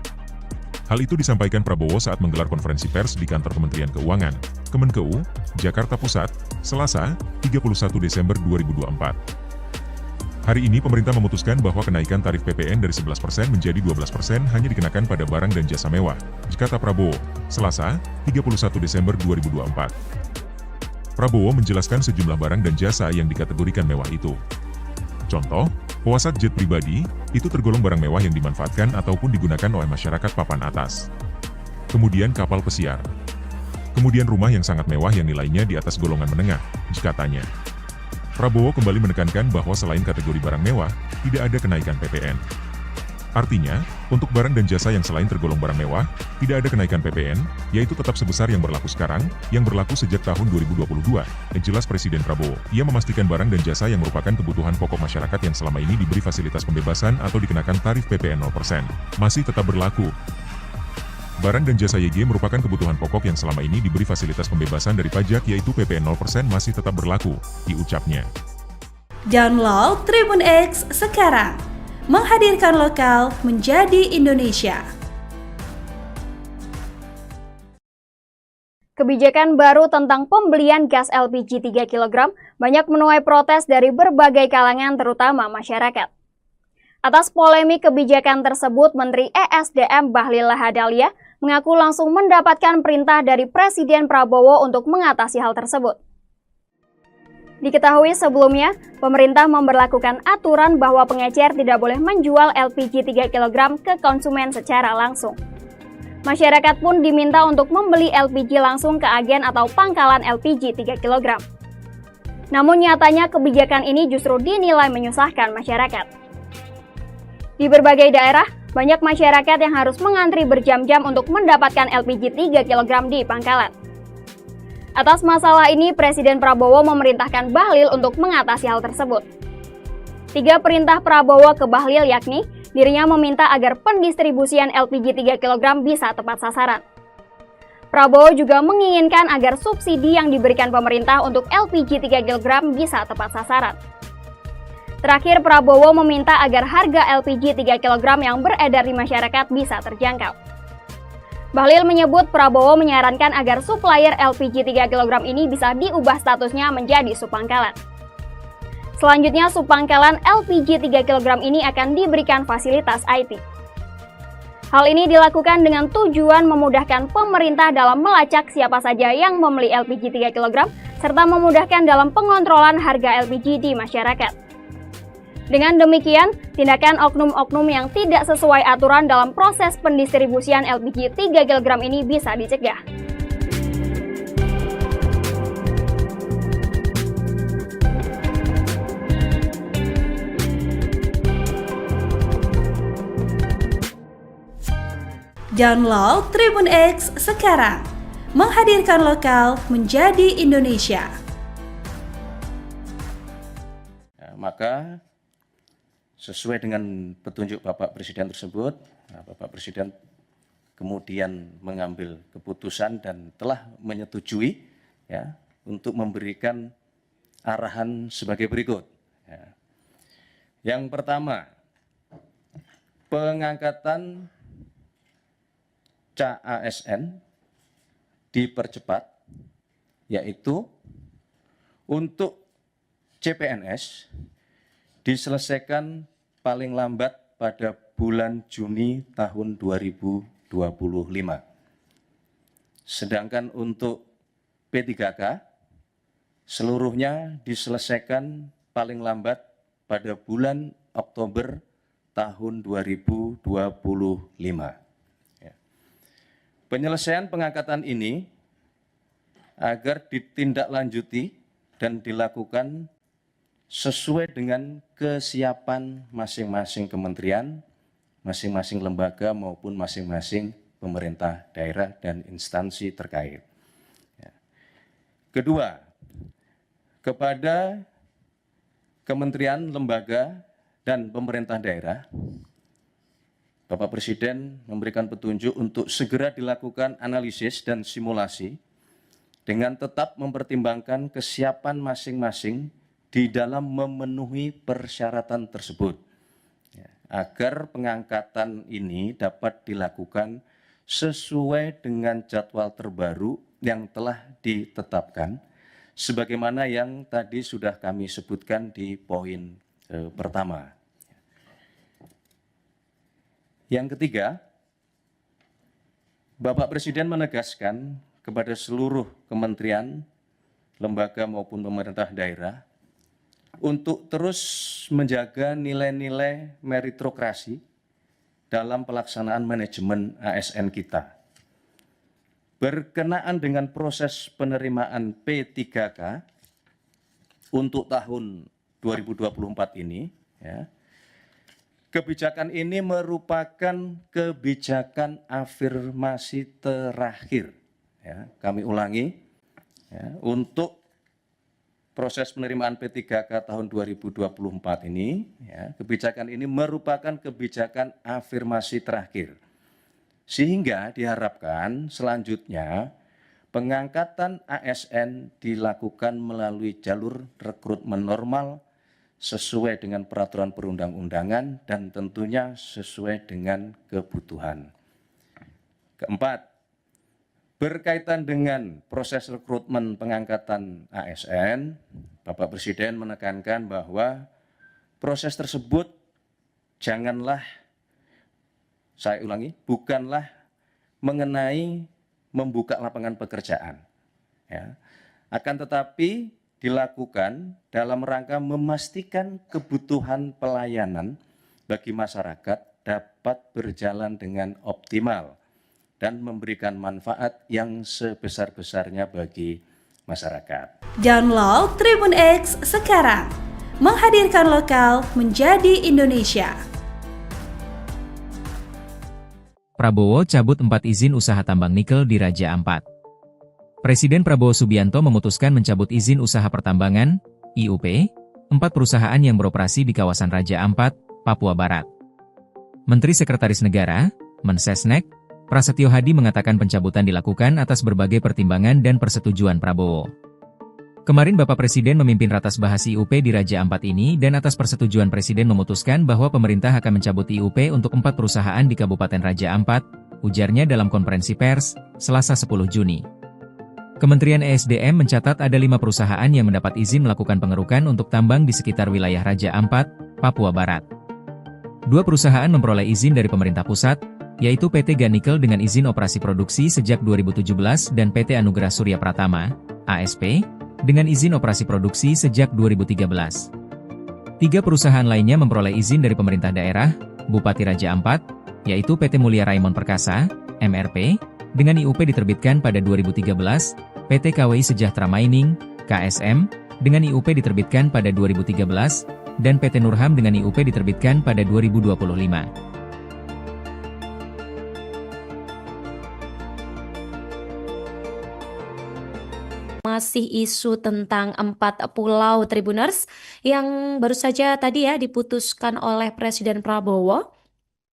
Hal itu disampaikan Prabowo saat menggelar konferensi pers di kantor Kementerian Keuangan, Kemenkeu, Jakarta Pusat, Selasa, 31 Desember 2024. Hari ini pemerintah memutuskan bahwa kenaikan tarif PPN dari 11% menjadi 12% hanya dikenakan pada barang dan jasa mewah, kata Prabowo, Selasa, 31 Desember 2024. Prabowo menjelaskan sejumlah barang dan jasa yang dikategorikan mewah itu. Contoh, pesawat jet pribadi, itu tergolong barang mewah yang dimanfaatkan ataupun digunakan oleh masyarakat papan atas. Kemudian kapal pesiar. Kemudian rumah yang sangat mewah yang nilainya di atas golongan menengah, katanya. Prabowo kembali menekankan bahwa selain kategori barang mewah, tidak ada kenaikan PPN. Artinya, untuk barang dan jasa yang selain tergolong barang mewah, tidak ada kenaikan PPN, yaitu tetap sebesar yang berlaku sekarang, yang berlaku sejak tahun 2022, jelas Presiden Prabowo. Ia memastikan barang dan jasa yang merupakan kebutuhan pokok masyarakat yang selama ini diberi fasilitas pembebasan atau dikenakan tarif PPN 0%, masih tetap berlaku. Barang dan jasa YG merupakan kebutuhan pokok yang selama ini diberi fasilitas pembebasan dari pajak yaitu PPN 0% masih tetap berlaku, diucapnya. Download Tribun X sekarang. Menghadirkan lokal menjadi Indonesia. Kebijakan baru tentang pembelian gas LPG 3 kg banyak menuai protes dari berbagai kalangan terutama masyarakat. Atas polemik kebijakan tersebut, Menteri ESDM Bahlil Lahadalia mengaku langsung mendapatkan perintah dari Presiden Prabowo untuk mengatasi hal tersebut. Diketahui sebelumnya, pemerintah memberlakukan aturan bahwa pengecer tidak boleh menjual LPG 3 kg ke konsumen secara langsung. Masyarakat pun diminta untuk membeli LPG langsung ke agen atau pangkalan LPG 3 kg. Namun nyatanya kebijakan ini justru dinilai menyusahkan masyarakat. Di berbagai daerah, banyak masyarakat yang harus mengantri berjam-jam untuk mendapatkan LPG 3 kg di pangkalan. Atas masalah ini, Presiden Prabowo memerintahkan Bahlil untuk mengatasi hal tersebut. 3 perintah Prabowo ke Bahlil yakni, dirinya meminta agar pendistribusian LPG 3 kg bisa tepat sasaran. Prabowo juga menginginkan agar subsidi yang diberikan pemerintah untuk LPG 3 kg bisa tepat sasaran. Terakhir, Prabowo meminta agar harga LPG 3 kg yang beredar di masyarakat bisa terjangkau. Bahlil menyebut Prabowo menyarankan agar supplier LPG 3 kg ini bisa diubah statusnya menjadi subpangkalan. Selanjutnya, subpangkalan LPG 3 kg ini akan diberikan fasilitas IT. Hal ini dilakukan dengan tujuan memudahkan pemerintah dalam melacak siapa saja yang membeli LPG 3 kg, serta memudahkan dalam pengontrolan harga LPG di masyarakat. Dengan demikian, tindakan oknum-oknum yang tidak sesuai aturan dalam proses pendistribusian LPG 3 kg ini bisa dicegah. Download Tribun X sekarang. Menghadirkan lokal menjadi Indonesia. Maka sesuai dengan petunjuk Bapak Presiden tersebut, Bapak Presiden kemudian mengambil keputusan dan telah menyetujui ya, untuk memberikan arahan sebagai berikut. Ya. Yang pertama, pengangkatan CASN dipercepat, yaitu untuk CPNS diselesaikan paling lambat pada bulan Juni tahun 2025. Sedangkan untuk P3K, seluruhnya diselesaikan paling lambat pada bulan Oktober tahun 2025. Ya. Penyelesaian pengangkatan ini agar ditindaklanjuti dan dilakukan sesuai dengan kesiapan masing-masing kementerian, masing-masing lembaga maupun masing-masing pemerintah daerah dan instansi terkait. Kedua, kepada kementerian, lembaga, dan pemerintah daerah, Bapak Presiden memberikan petunjuk untuk segera dilakukan analisis dan simulasi dengan tetap mempertimbangkan kesiapan masing-masing di dalam memenuhi persyaratan tersebut, agar pengangkatan ini dapat dilakukan sesuai dengan jadwal terbaru yang telah ditetapkan, sebagaimana yang tadi sudah kami sebutkan di poin pertama. Yang ketiga, Bapak Presiden menegaskan kepada seluruh kementerian, lembaga maupun pemerintah daerah untuk terus menjaga nilai-nilai meritokrasi dalam pelaksanaan manajemen ASN kita. Berkenaan dengan proses penerimaan P3K untuk tahun 2024 ini, kebijakan ini merupakan kebijakan afirmasi terakhir. Kami ulangi, untuk proses penerimaan P3K tahun 2024 ini, kebijakan ini merupakan kebijakan afirmasi terakhir. Sehingga diharapkan selanjutnya pengangkatan ASN dilakukan melalui jalur rekrutmen normal sesuai dengan peraturan perundang-undangan dan tentunya sesuai dengan kebutuhan. Keempat, berkaitan dengan proses rekrutmen pengangkatan ASN, Bapak Presiden menekankan bahwa proses tersebut bukanlah mengenai membuka lapangan pekerjaan, akan tetapi dilakukan dalam rangka memastikan kebutuhan pelayanan bagi masyarakat dapat berjalan dengan optimal dan memberikan manfaat yang sebesar-besarnya bagi masyarakat. Download Tribun X sekarang, menghadirkan lokal menjadi Indonesia. Prabowo cabut 4 izin usaha tambang nikel di Raja Ampat. Presiden Prabowo Subianto memutuskan mencabut izin usaha pertambangan, IUP, 4 perusahaan yang beroperasi di kawasan Raja Ampat, Papua Barat. Menteri Sekretaris Negara, Mensesnek, Prasetyo Hadi mengatakan pencabutan dilakukan atas berbagai pertimbangan dan persetujuan Prabowo. Kemarin Bapak Presiden memimpin ratas bahas IUP di Raja Ampat ini dan atas persetujuan Presiden memutuskan bahwa pemerintah akan mencabut IUP untuk 4 perusahaan di Kabupaten Raja Ampat, ujarnya dalam konferensi pers, Selasa 10 Juni. Kementerian ESDM mencatat ada 5 perusahaan yang mendapat izin melakukan pengerukan untuk tambang di sekitar wilayah Raja Ampat, Papua Barat. 2 perusahaan memperoleh izin dari pemerintah pusat, yaitu PT Ganikel dengan izin operasi produksi sejak 2017 dan PT Anugerah Surya Pratama, ASP, dengan izin operasi produksi sejak 2013. 3 perusahaan lainnya memperoleh izin dari pemerintah daerah, Bupati Raja Ampat, yaitu PT Mulia Raimon Perkasa, MRP, dengan IUP diterbitkan pada 2013, PT KWI Sejahtera Mining, KSM, dengan IUP diterbitkan pada 2013, dan PT Nurham dengan IUP diterbitkan pada 2025. Masih isu tentang 4 pulau Tribuners yang baru saja tadi ya diputuskan oleh Presiden Prabowo.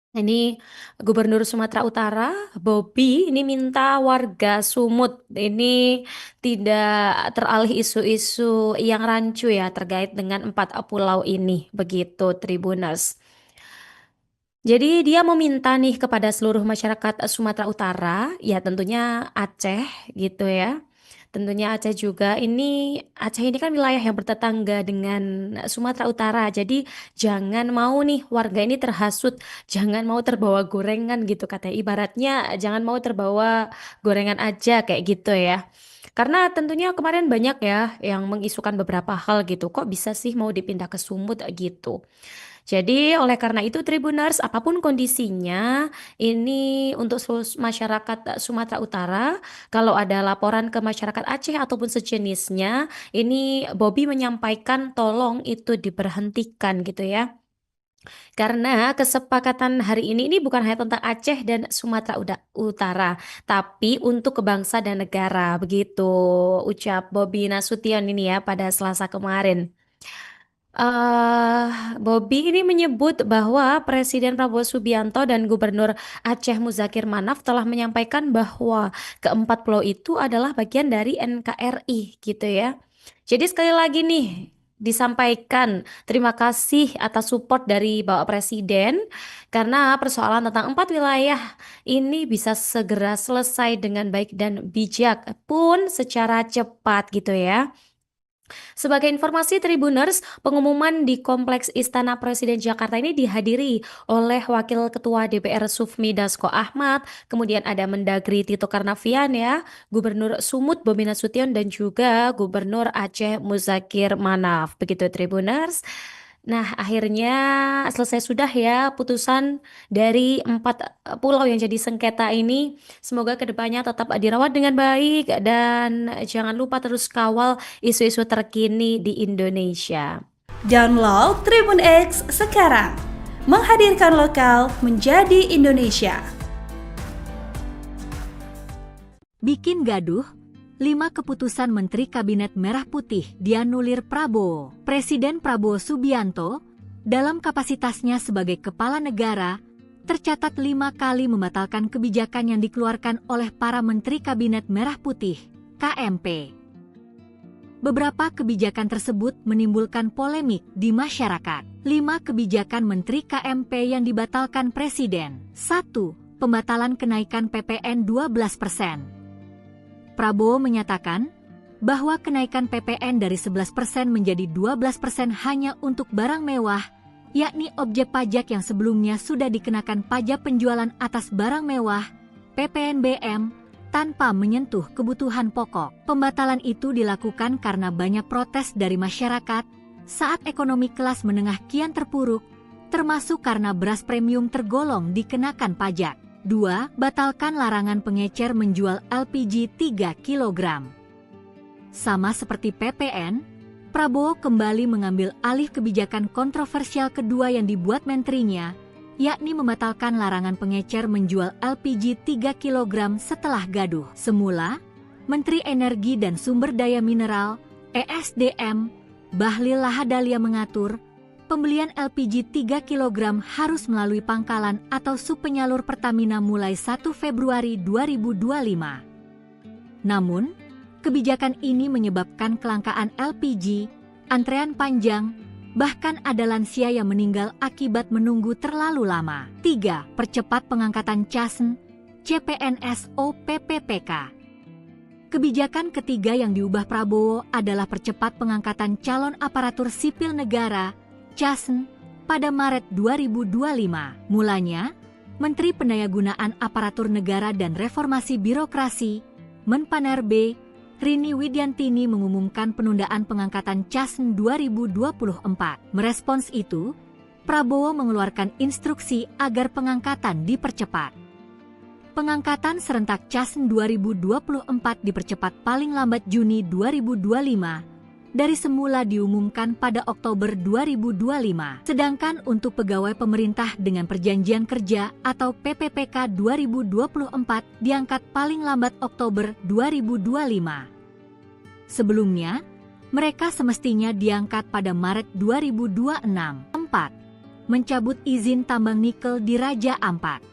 Ini Gubernur Sumatera Utara, Bobi, ini minta warga Sumut ini tidak teralih isu-isu yang rancu ya terkait dengan 4 pulau ini, begitu Tribuners. Jadi dia meminta nih kepada seluruh masyarakat Sumatera Utara, ya tentunya Aceh gitu ya. Tentunya Aceh juga Aceh ini kan wilayah yang bertetangga dengan Sumatera Utara. Jadi jangan mau nih warga ini terhasut, jangan mau terbawa gorengan gitu katanya. Ibaratnya jangan mau terbawa gorengan aja kayak gitu ya. Karena tentunya kemarin banyak ya yang mengisukan beberapa hal gitu, kok bisa sih mau dipindah ke Sumut gitu. Jadi oleh karena itu Tribuners, apapun kondisinya, ini untuk seluruh masyarakat Sumatera Utara, kalau ada laporan ke masyarakat Aceh ataupun sejenisnya, ini Bobby menyampaikan tolong itu diberhentikan gitu ya. Karena kesepakatan hari ini bukan hanya tentang Aceh dan Sumatera Utara, tapi untuk kebangsa dan negara, begitu ucap Bobby Nasution ini ya pada Selasa kemarin. Bobby ini menyebut bahwa Presiden Prabowo Subianto dan Gubernur Aceh Muzakir Manaf telah menyampaikan bahwa keempat pulau itu adalah bagian dari NKRI gitu ya. Jadi sekali lagi nih disampaikan terima kasih atas support dari Bapak Presiden karena persoalan tentang 4 wilayah ini bisa segera selesai dengan baik dan bijak pun secara cepat gitu ya. Sebagai informasi Tribuners, pengumuman di Kompleks Istana Presiden Jakarta ini dihadiri oleh Wakil Ketua DPR Sufmi Dasko Ahmad, kemudian ada Mendagri Tito Karnavian ya, Gubernur Sumut Bobi Nasution dan juga Gubernur Aceh Muzakir Manaf. Begitu Tribuners. Nah, akhirnya selesai sudah ya putusan dari 4 pulau yang jadi sengketa ini. Semoga kedepannya tetap dirawat dengan baik dan jangan lupa terus kawal isu-isu terkini di Indonesia. Download Tribun X sekarang. Menghadirkan lokal menjadi Indonesia. Bikin gaduh, 5 keputusan Menteri Kabinet Merah Putih dianulir Prabowo. Presiden Prabowo Subianto, dalam kapasitasnya sebagai kepala negara, tercatat 5 kali membatalkan kebijakan yang dikeluarkan oleh para Menteri Kabinet Merah Putih, KMP. Beberapa kebijakan tersebut menimbulkan polemik di masyarakat. 5 kebijakan Menteri KMP yang dibatalkan Presiden. 1. Pembatalan kenaikan PPN 12%. Prabowo menyatakan bahwa kenaikan PPN dari 11% menjadi 12% hanya untuk barang mewah, yakni objek pajak yang sebelumnya sudah dikenakan pajak penjualan atas barang mewah, PPNBM, tanpa menyentuh kebutuhan pokok. Pembatalan itu dilakukan karena banyak protes dari masyarakat saat ekonomi kelas menengah kian terpuruk, termasuk karena beras premium tergolong dikenakan pajak. 2. Batalkan larangan pengecer menjual LPG 3 kg. Sama seperti PPN, Prabowo kembali mengambil alih kebijakan kontroversial kedua yang dibuat menterinya, yakni membatalkan larangan pengecer menjual LPG 3 kg setelah gaduh. Semula, Menteri Energi dan Sumber Daya Mineral, ESDM, Bahlil Lahadalia mengatur, pembelian LPG 3 kg harus melalui pangkalan atau subpenyalur Pertamina mulai 1 Februari 2025. Namun, kebijakan ini menyebabkan kelangkaan LPG, antrean panjang, bahkan ada lansia yang meninggal akibat menunggu terlalu lama. 3. Percepat pengangkatan CASN, CPNS OPPPK. Kebijakan ketiga yang diubah Prabowo adalah percepat pengangkatan calon aparatur sipil negara CASN pada Maret 2025. Mulanya, Menteri Pendayagunaan Aparatur Negara dan Reformasi Birokrasi, Menpanerbe, Rini Widiantini mengumumkan penundaan pengangkatan CASN 2024. Merespons itu, Prabowo mengeluarkan instruksi agar pengangkatan dipercepat. Pengangkatan serentak CASN 2024 dipercepat paling lambat Juni 2025, dari semula diumumkan pada Oktober 2025. Sedangkan untuk pegawai pemerintah dengan perjanjian kerja atau PPPK 2024 diangkat paling lambat Oktober 2025. Sebelumnya, mereka semestinya diangkat pada Maret 2026. 4. Mencabut izin tambang nikel di Raja Ampat.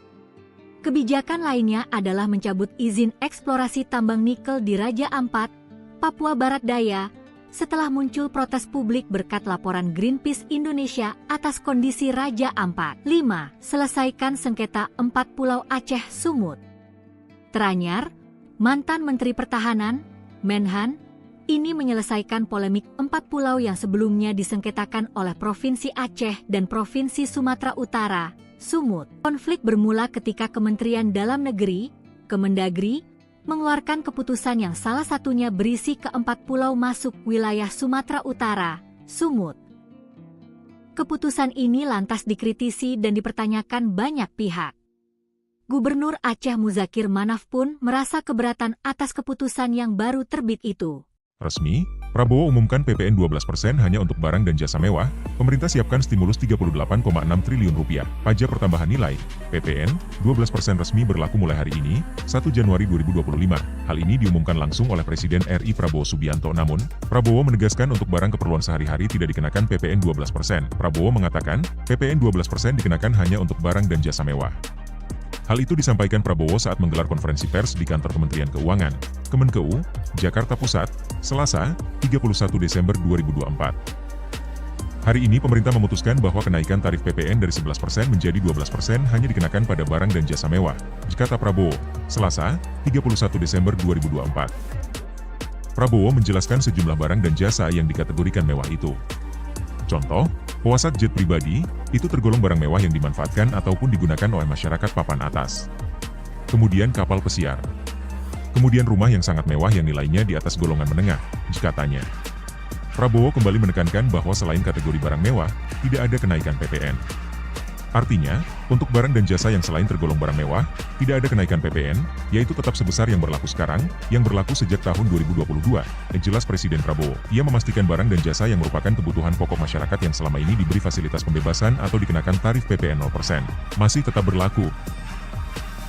Kebijakan lainnya adalah mencabut izin eksplorasi tambang nikel di Raja Ampat, Papua Barat Daya, setelah muncul protes publik berkat laporan Greenpeace Indonesia atas kondisi Raja Ampat. 5. Selesaikan sengketa 4 Pulau Aceh Sumut. Teranyar, mantan Menteri Pertahanan, Menhan, ini menyelesaikan polemik 4 pulau yang sebelumnya disengketakan oleh Provinsi Aceh dan Provinsi Sumatera Utara, Sumut. Konflik bermula ketika Kementerian Dalam Negeri, Kemendagri, mengeluarkan keputusan yang salah satunya berisi ke-4 pulau masuk wilayah Sumatera Utara, Sumut. Keputusan ini lantas dikritisi dan dipertanyakan banyak pihak. Gubernur Aceh Muzakir Manaf pun merasa keberatan atas keputusan yang baru terbit itu. Resmi, Prabowo umumkan PPN 12% hanya untuk barang dan jasa mewah, pemerintah siapkan stimulus 38,6 triliun rupiah. Pajak pertambahan nilai, PPN, 12% resmi berlaku mulai hari ini, 1 Januari 2025. Hal ini diumumkan langsung oleh Presiden RI Prabowo Subianto. Namun, Prabowo menegaskan untuk barang keperluan sehari-hari tidak dikenakan PPN 12%. Prabowo mengatakan, PPN 12% dikenakan hanya untuk barang dan jasa mewah. Hal itu disampaikan Prabowo saat menggelar konferensi pers di kantor Kementerian Keuangan, Kemenkeu, Jakarta Pusat, Selasa, 31 Desember 2024. Hari ini pemerintah memutuskan bahwa kenaikan tarif PPN dari 11% menjadi 12% hanya dikenakan pada barang dan jasa mewah, kata Prabowo, Selasa, 31 Desember 2024. Prabowo menjelaskan sejumlah barang dan jasa yang dikategorikan mewah itu. Contoh, pesawat jet pribadi, itu tergolong barang mewah yang dimanfaatkan ataupun digunakan oleh masyarakat papan atas. Kemudian kapal pesiar. Kemudian rumah yang sangat mewah yang nilainya di atas golongan menengah, katanya. Prabowo kembali menekankan bahwa selain kategori barang mewah, tidak ada kenaikan PPN. Artinya, untuk barang dan jasa yang selain tergolong barang mewah, tidak ada kenaikan PPN, yaitu tetap sebesar yang berlaku sekarang, yang berlaku sejak tahun 2022, jelas Presiden Prabowo. Ia memastikan barang dan jasa yang merupakan kebutuhan pokok masyarakat yang selama ini diberi fasilitas pembebasan atau dikenakan tarif PPN 0%, masih tetap berlaku.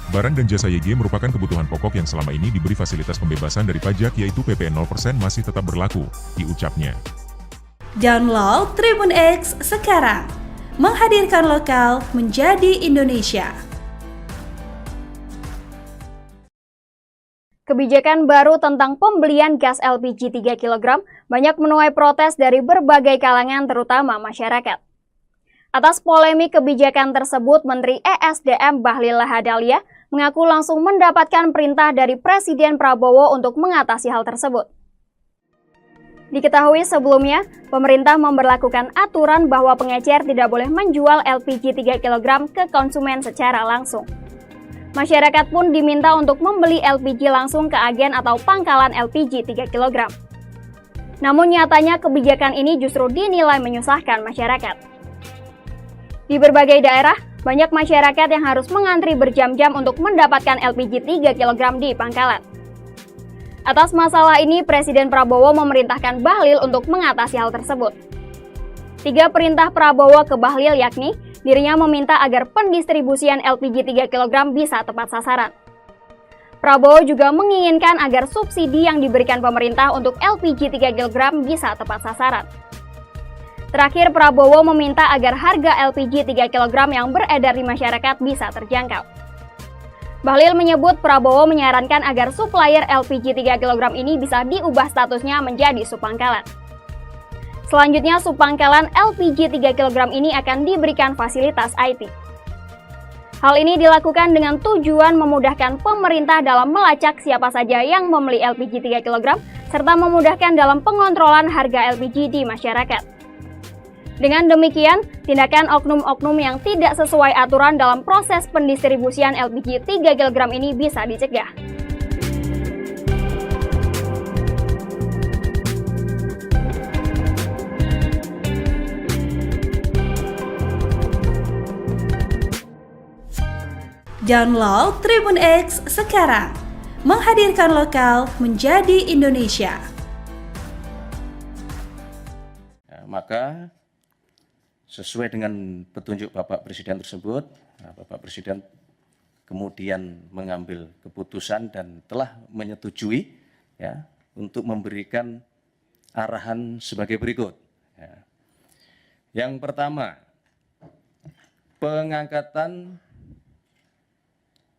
Barang dan jasa YG merupakan kebutuhan pokok yang selama ini diberi fasilitas pembebasan dari pajak yaitu PPN 0% masih tetap berlaku, diucapnya. Download Tribun X sekarang. Menghadirkan lokal menjadi Indonesia. Kebijakan baru tentang pembelian gas LPG 3 kg banyak menuai protes dari berbagai kalangan terutama masyarakat. Atas polemik kebijakan tersebut, Menteri ESDM Bahlil Lahadalia mengaku langsung mendapatkan perintah dari Presiden Prabowo untuk mengatasi hal tersebut. Diketahui sebelumnya, pemerintah memberlakukan aturan bahwa pengecer tidak boleh menjual LPG 3 kg ke konsumen secara langsung. Masyarakat pun diminta untuk membeli LPG langsung ke agen atau pangkalan LPG 3 kg. Namun nyatanya kebijakan ini justru dinilai menyusahkan masyarakat. Di berbagai daerah, banyak masyarakat yang harus mengantri berjam-jam untuk mendapatkan LPG 3 kg di pangkalan. Atas masalah ini, Presiden Prabowo memerintahkan Bahlil untuk mengatasi hal tersebut. 3 perintah Prabowo ke Bahlil yakni, dirinya meminta agar pendistribusian LPG 3 kg bisa tepat sasaran. Prabowo juga menginginkan agar subsidi yang diberikan pemerintah untuk LPG 3 kg bisa tepat sasaran. Terakhir, Prabowo meminta agar harga LPG 3 kg yang beredar di masyarakat bisa terjangkau. Bahlil menyebut Prabowo menyarankan agar supplier LPG 3 kg ini bisa diubah statusnya menjadi subpangkalan. Selanjutnya, subpangkalan LPG 3 kg ini akan diberikan fasilitas IT. Hal ini dilakukan dengan tujuan memudahkan pemerintah dalam melacak siapa saja yang membeli LPG 3 kg, serta memudahkan dalam pengontrolan harga LPG di masyarakat. Dengan demikian, tindakan oknum-oknum yang tidak sesuai aturan dalam proses pendistribusian LPG 3 kg ini bisa dicegah. Download Tribun X sekarang. Menghadirkan lokal menjadi Indonesia. Maka sesuai dengan petunjuk Bapak Presiden tersebut, Bapak Presiden kemudian mengambil keputusan dan telah menyetujui ya, untuk memberikan arahan sebagai berikut. Ya. Yang pertama, pengangkatan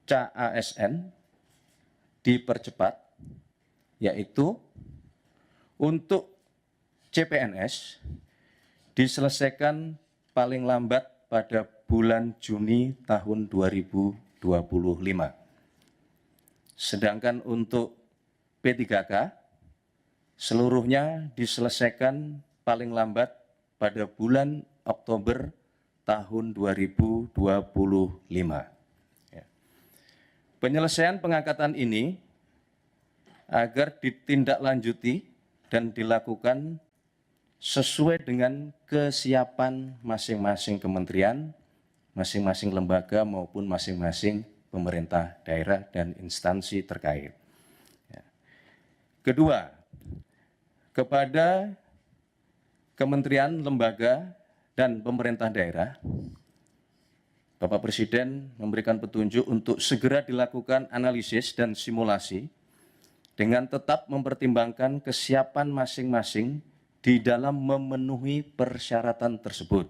CASN dipercepat, yaitu untuk CPNS diselesaikan paling lambat pada bulan Juni tahun 2025. Sedangkan untuk P3K, seluruhnya diselesaikan paling lambat pada bulan Oktober tahun 2025. Ya. Penyelesaian pengangkatan ini agar ditindaklanjuti dan dilakukan sesuai dengan kesiapan masing-masing kementerian, masing-masing lembaga maupun masing-masing pemerintah daerah dan instansi terkait. Kedua, kepada kementerian, lembaga, dan pemerintah daerah, Bapak Presiden memberikan petunjuk untuk segera dilakukan analisis dan simulasi dengan tetap mempertimbangkan kesiapan masing-masing di dalam memenuhi persyaratan tersebut,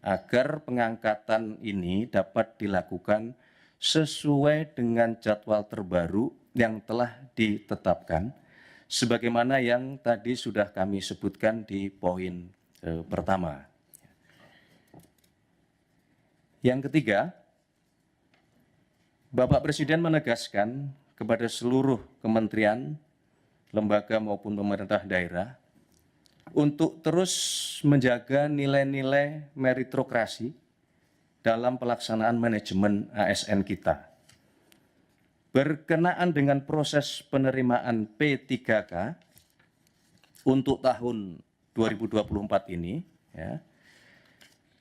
agar pengangkatan ini dapat dilakukan sesuai dengan jadwal terbaru yang telah ditetapkan, sebagaimana yang tadi sudah kami sebutkan di poin pertama. Yang ketiga, Bapak Presiden menegaskan kepada seluruh kementerian, lembaga maupun pemerintah daerah untuk terus menjaga nilai-nilai meritokrasi dalam pelaksanaan manajemen ASN kita. Berkenaan dengan proses penerimaan P3K untuk tahun 2024 ini,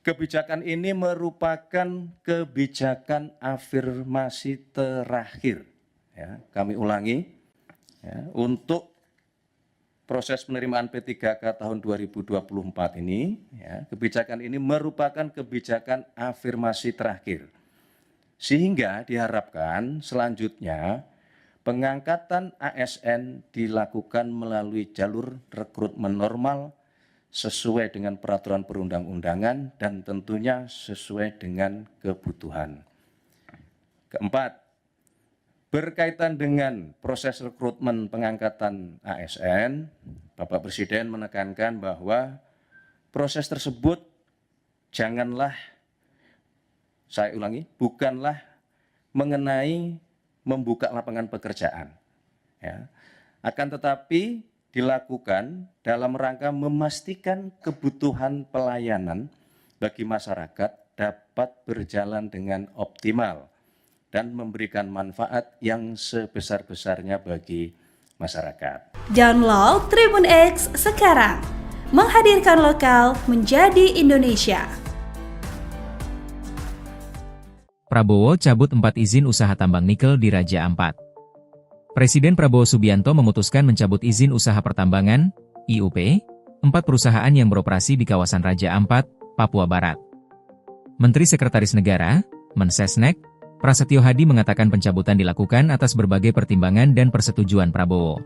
kebijakan ini merupakan kebijakan afirmasi terakhir. Kami ulangi, untuk proses penerimaan P3K tahun 2024 ini, kebijakan ini merupakan kebijakan afirmasi terakhir. Sehingga diharapkan selanjutnya pengangkatan ASN dilakukan melalui jalur rekrutmen normal sesuai dengan peraturan perundang-undangan dan tentunya sesuai dengan kebutuhan. Keempat, berkaitan dengan proses rekrutmen pengangkatan ASN, Bapak Presiden menekankan bahwa proses tersebut janganlah, saya ulangi, bukanlah mengenai membuka lapangan pekerjaan, akan tetapi dilakukan dalam rangka memastikan kebutuhan pelayanan bagi masyarakat dapat berjalan dengan optimal dan memberikan manfaat yang sebesar-besarnya bagi masyarakat. Download Tribun X sekarang, menghadirkan lokal menjadi Indonesia. Prabowo cabut 4 izin usaha tambang nikel di Raja Ampat. Presiden Prabowo Subianto memutuskan mencabut izin usaha pertambangan, IUP, 4 perusahaan yang beroperasi di kawasan Raja Ampat, Papua Barat. Menteri Sekretaris Negara, Mensesnek, Prasetyo Hadi mengatakan pencabutan dilakukan atas berbagai pertimbangan dan persetujuan Prabowo.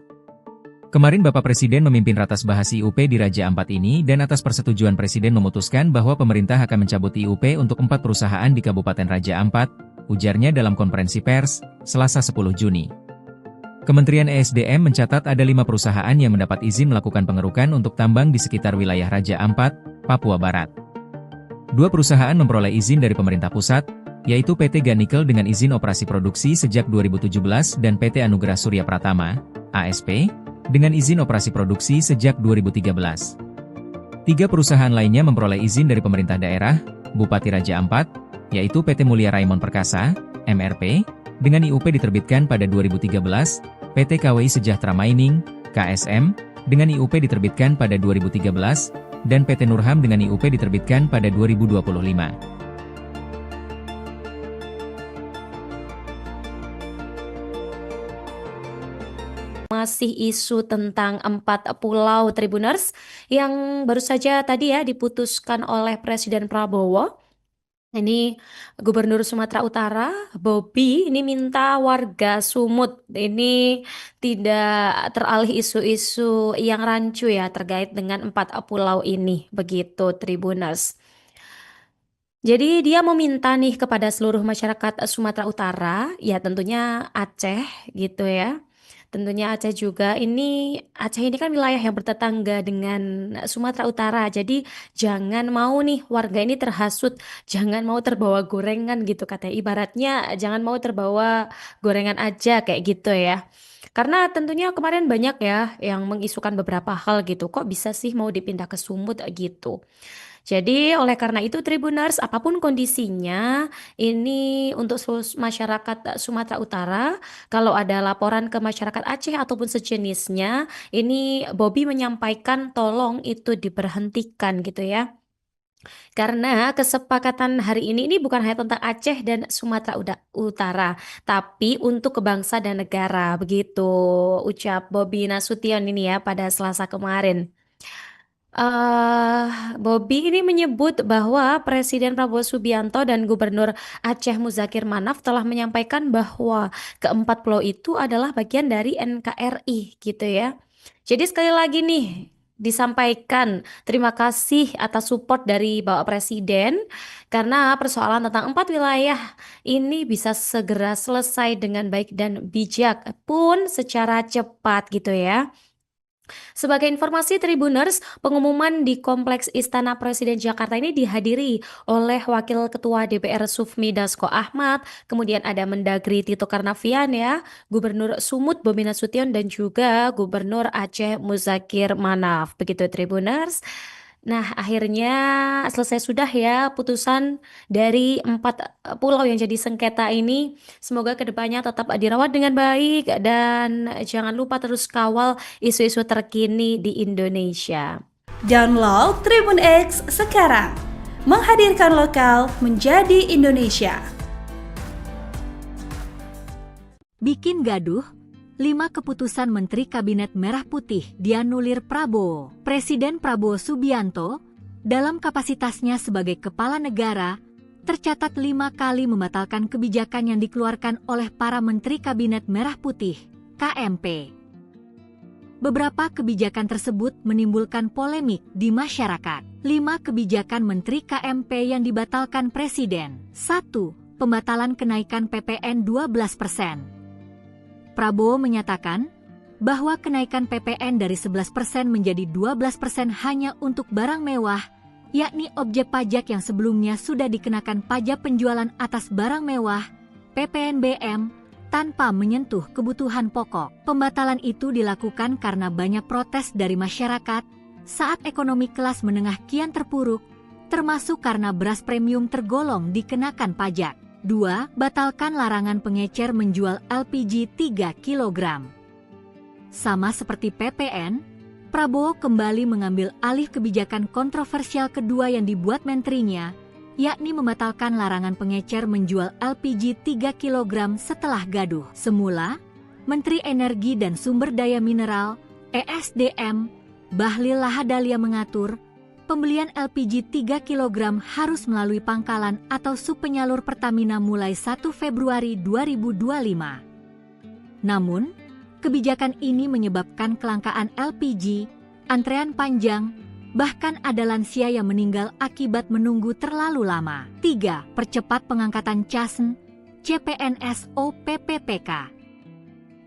Kemarin Bapak Presiden memimpin ratas bahas IUP di Raja Ampat ini dan atas persetujuan Presiden memutuskan bahwa pemerintah akan mencabut IUP untuk 4 perusahaan di Kabupaten Raja Ampat, ujarnya dalam konferensi pers, Selasa 10 Juni. Kementerian ESDM mencatat ada 5 perusahaan yang mendapat izin melakukan pengerukan untuk tambang di sekitar wilayah Raja Ampat, Papua Barat. 2 perusahaan memperoleh izin dari pemerintah pusat, yaitu PT Ganikel dengan izin operasi produksi sejak 2017 dan PT Anugerah Surya Pratama, ASP, dengan izin operasi produksi sejak 2013. 3 perusahaan lainnya memperoleh izin dari pemerintah daerah, Bupati Raja Ampat, yaitu PT Mulia Raimon Perkasa, MRP, dengan IUP diterbitkan pada 2013, PT KWI Sejahtera Mining, KSM, dengan IUP diterbitkan pada 2013, dan PT Nurham dengan IUP diterbitkan pada 2025. Masih isu tentang 4 pulau Tribuners yang baru saja tadi diputuskan oleh Presiden Prabowo. Ini Gubernur Sumatera Utara, Bobi, ini minta warga Sumut ini tidak teralih isu-isu yang rancu terkait dengan 4 pulau ini, begitu Tribuners. Jadi dia meminta nih kepada seluruh masyarakat Sumatera Utara, tentunya Aceh gitu Tentunya Aceh juga, Aceh ini kan wilayah yang bertetangga dengan Sumatera Utara, jadi jangan mau nih warga ini terhasut, jangan mau terbawa gorengan gitu katanya, ibaratnya jangan mau terbawa gorengan aja kayak gitu Karena tentunya kemarin banyak yang mengisukan beberapa hal gitu, kok bisa sih mau dipindah ke Sumut gitu. Jadi oleh karena itu Tribuners, apapun kondisinya, ini untuk masyarakat Sumatera Utara, kalau ada laporan ke masyarakat Aceh ataupun sejenisnya, ini Bobby menyampaikan tolong itu diberhentikan gitu ya. Karena kesepakatan hari ini bukan hanya tentang Aceh dan Sumatera Utara, tapi untuk bangsa dan negara, begitu ucap Bobby Nasution ini ya pada Selasa kemarin. Bobby ini menyebut bahwa Presiden Prabowo Subianto dan Gubernur Aceh Muzakir Manaf telah menyampaikan bahwa keempat pulau itu adalah bagian dari NKRI gitu ya. Jadi sekali lagi nih disampaikan terima kasih atas support dari Bapak Presiden karena persoalan tentang 4 wilayah ini bisa segera selesai dengan baik dan bijak pun secara cepat gitu ya. Sebagai informasi Tribuners, pengumuman di Kompleks Istana Presiden Jakarta ini dihadiri oleh Wakil Ketua DPR Sufmi Dasko Ahmad, kemudian ada Mendagri Tito Karnavian ya, Gubernur Sumut Bobi Nasution dan juga Gubernur Aceh Muzakir Manaf. Begitu Tribuners. Nah, akhirnya selesai sudah ya putusan dari 4 pulau yang jadi sengketa ini. Semoga kedepannya tetap dirawat dengan baik dan jangan lupa terus kawal isu-isu terkini di Indonesia. Download Tribun X sekarang, menghadirkan lokal menjadi Indonesia. Bikin gaduh, 5 keputusan Menteri Kabinet Merah Putih dianulir Prabowo. Presiden Prabowo Subianto, dalam kapasitasnya sebagai kepala negara, tercatat 5 kali membatalkan kebijakan yang dikeluarkan oleh para Menteri Kabinet Merah Putih, KMP. Beberapa kebijakan tersebut menimbulkan polemik di masyarakat. 5 kebijakan Menteri KMP yang dibatalkan Presiden. 1. Pembatalan kenaikan PPN 12%. Prabowo menyatakan bahwa kenaikan PPN dari 11% menjadi 12% hanya untuk barang mewah, yakni objek pajak yang sebelumnya sudah dikenakan pajak penjualan atas barang mewah, PPNBM, tanpa menyentuh kebutuhan pokok. Pembatalan itu dilakukan karena banyak protes dari masyarakat saat ekonomi kelas menengah kian terpuruk, termasuk karena beras premium tergolong dikenakan pajak. 2. Batalkan larangan pengecer menjual LPG 3 kg. Sama seperti PPN, Prabowo kembali mengambil alih kebijakan kontroversial kedua yang dibuat menterinya, yakni membatalkan larangan pengecer menjual LPG 3 kg setelah gaduh. Semula, Menteri Energi dan Sumber Daya Mineral, ESDM, Bahlil Lahadalia mengatur, pembelian LPG 3 kg harus melalui pangkalan atau subpenyalur Pertamina mulai 1 Februari 2025. Namun, kebijakan ini menyebabkan kelangkaan LPG, antrean panjang, bahkan ada lansia yang meninggal akibat menunggu terlalu lama. 3. Percepat pengangkatan CASN, CPNS, PPPK.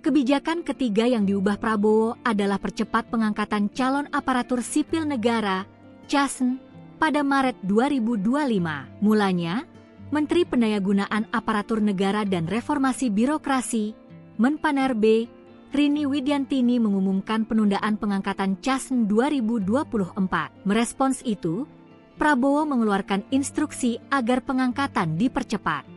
Kebijakan ketiga yang diubah Prabowo adalah percepat pengangkatan calon aparatur sipil negara, CASN, pada Maret 2025. Mulanya, Menteri Pendayagunaan Aparatur Negara dan Reformasi Birokrasi, Menpanerbe, Rini Widiantini mengumumkan penundaan pengangkatan CASN 2024. Merespons itu, Prabowo mengeluarkan instruksi agar pengangkatan dipercepat.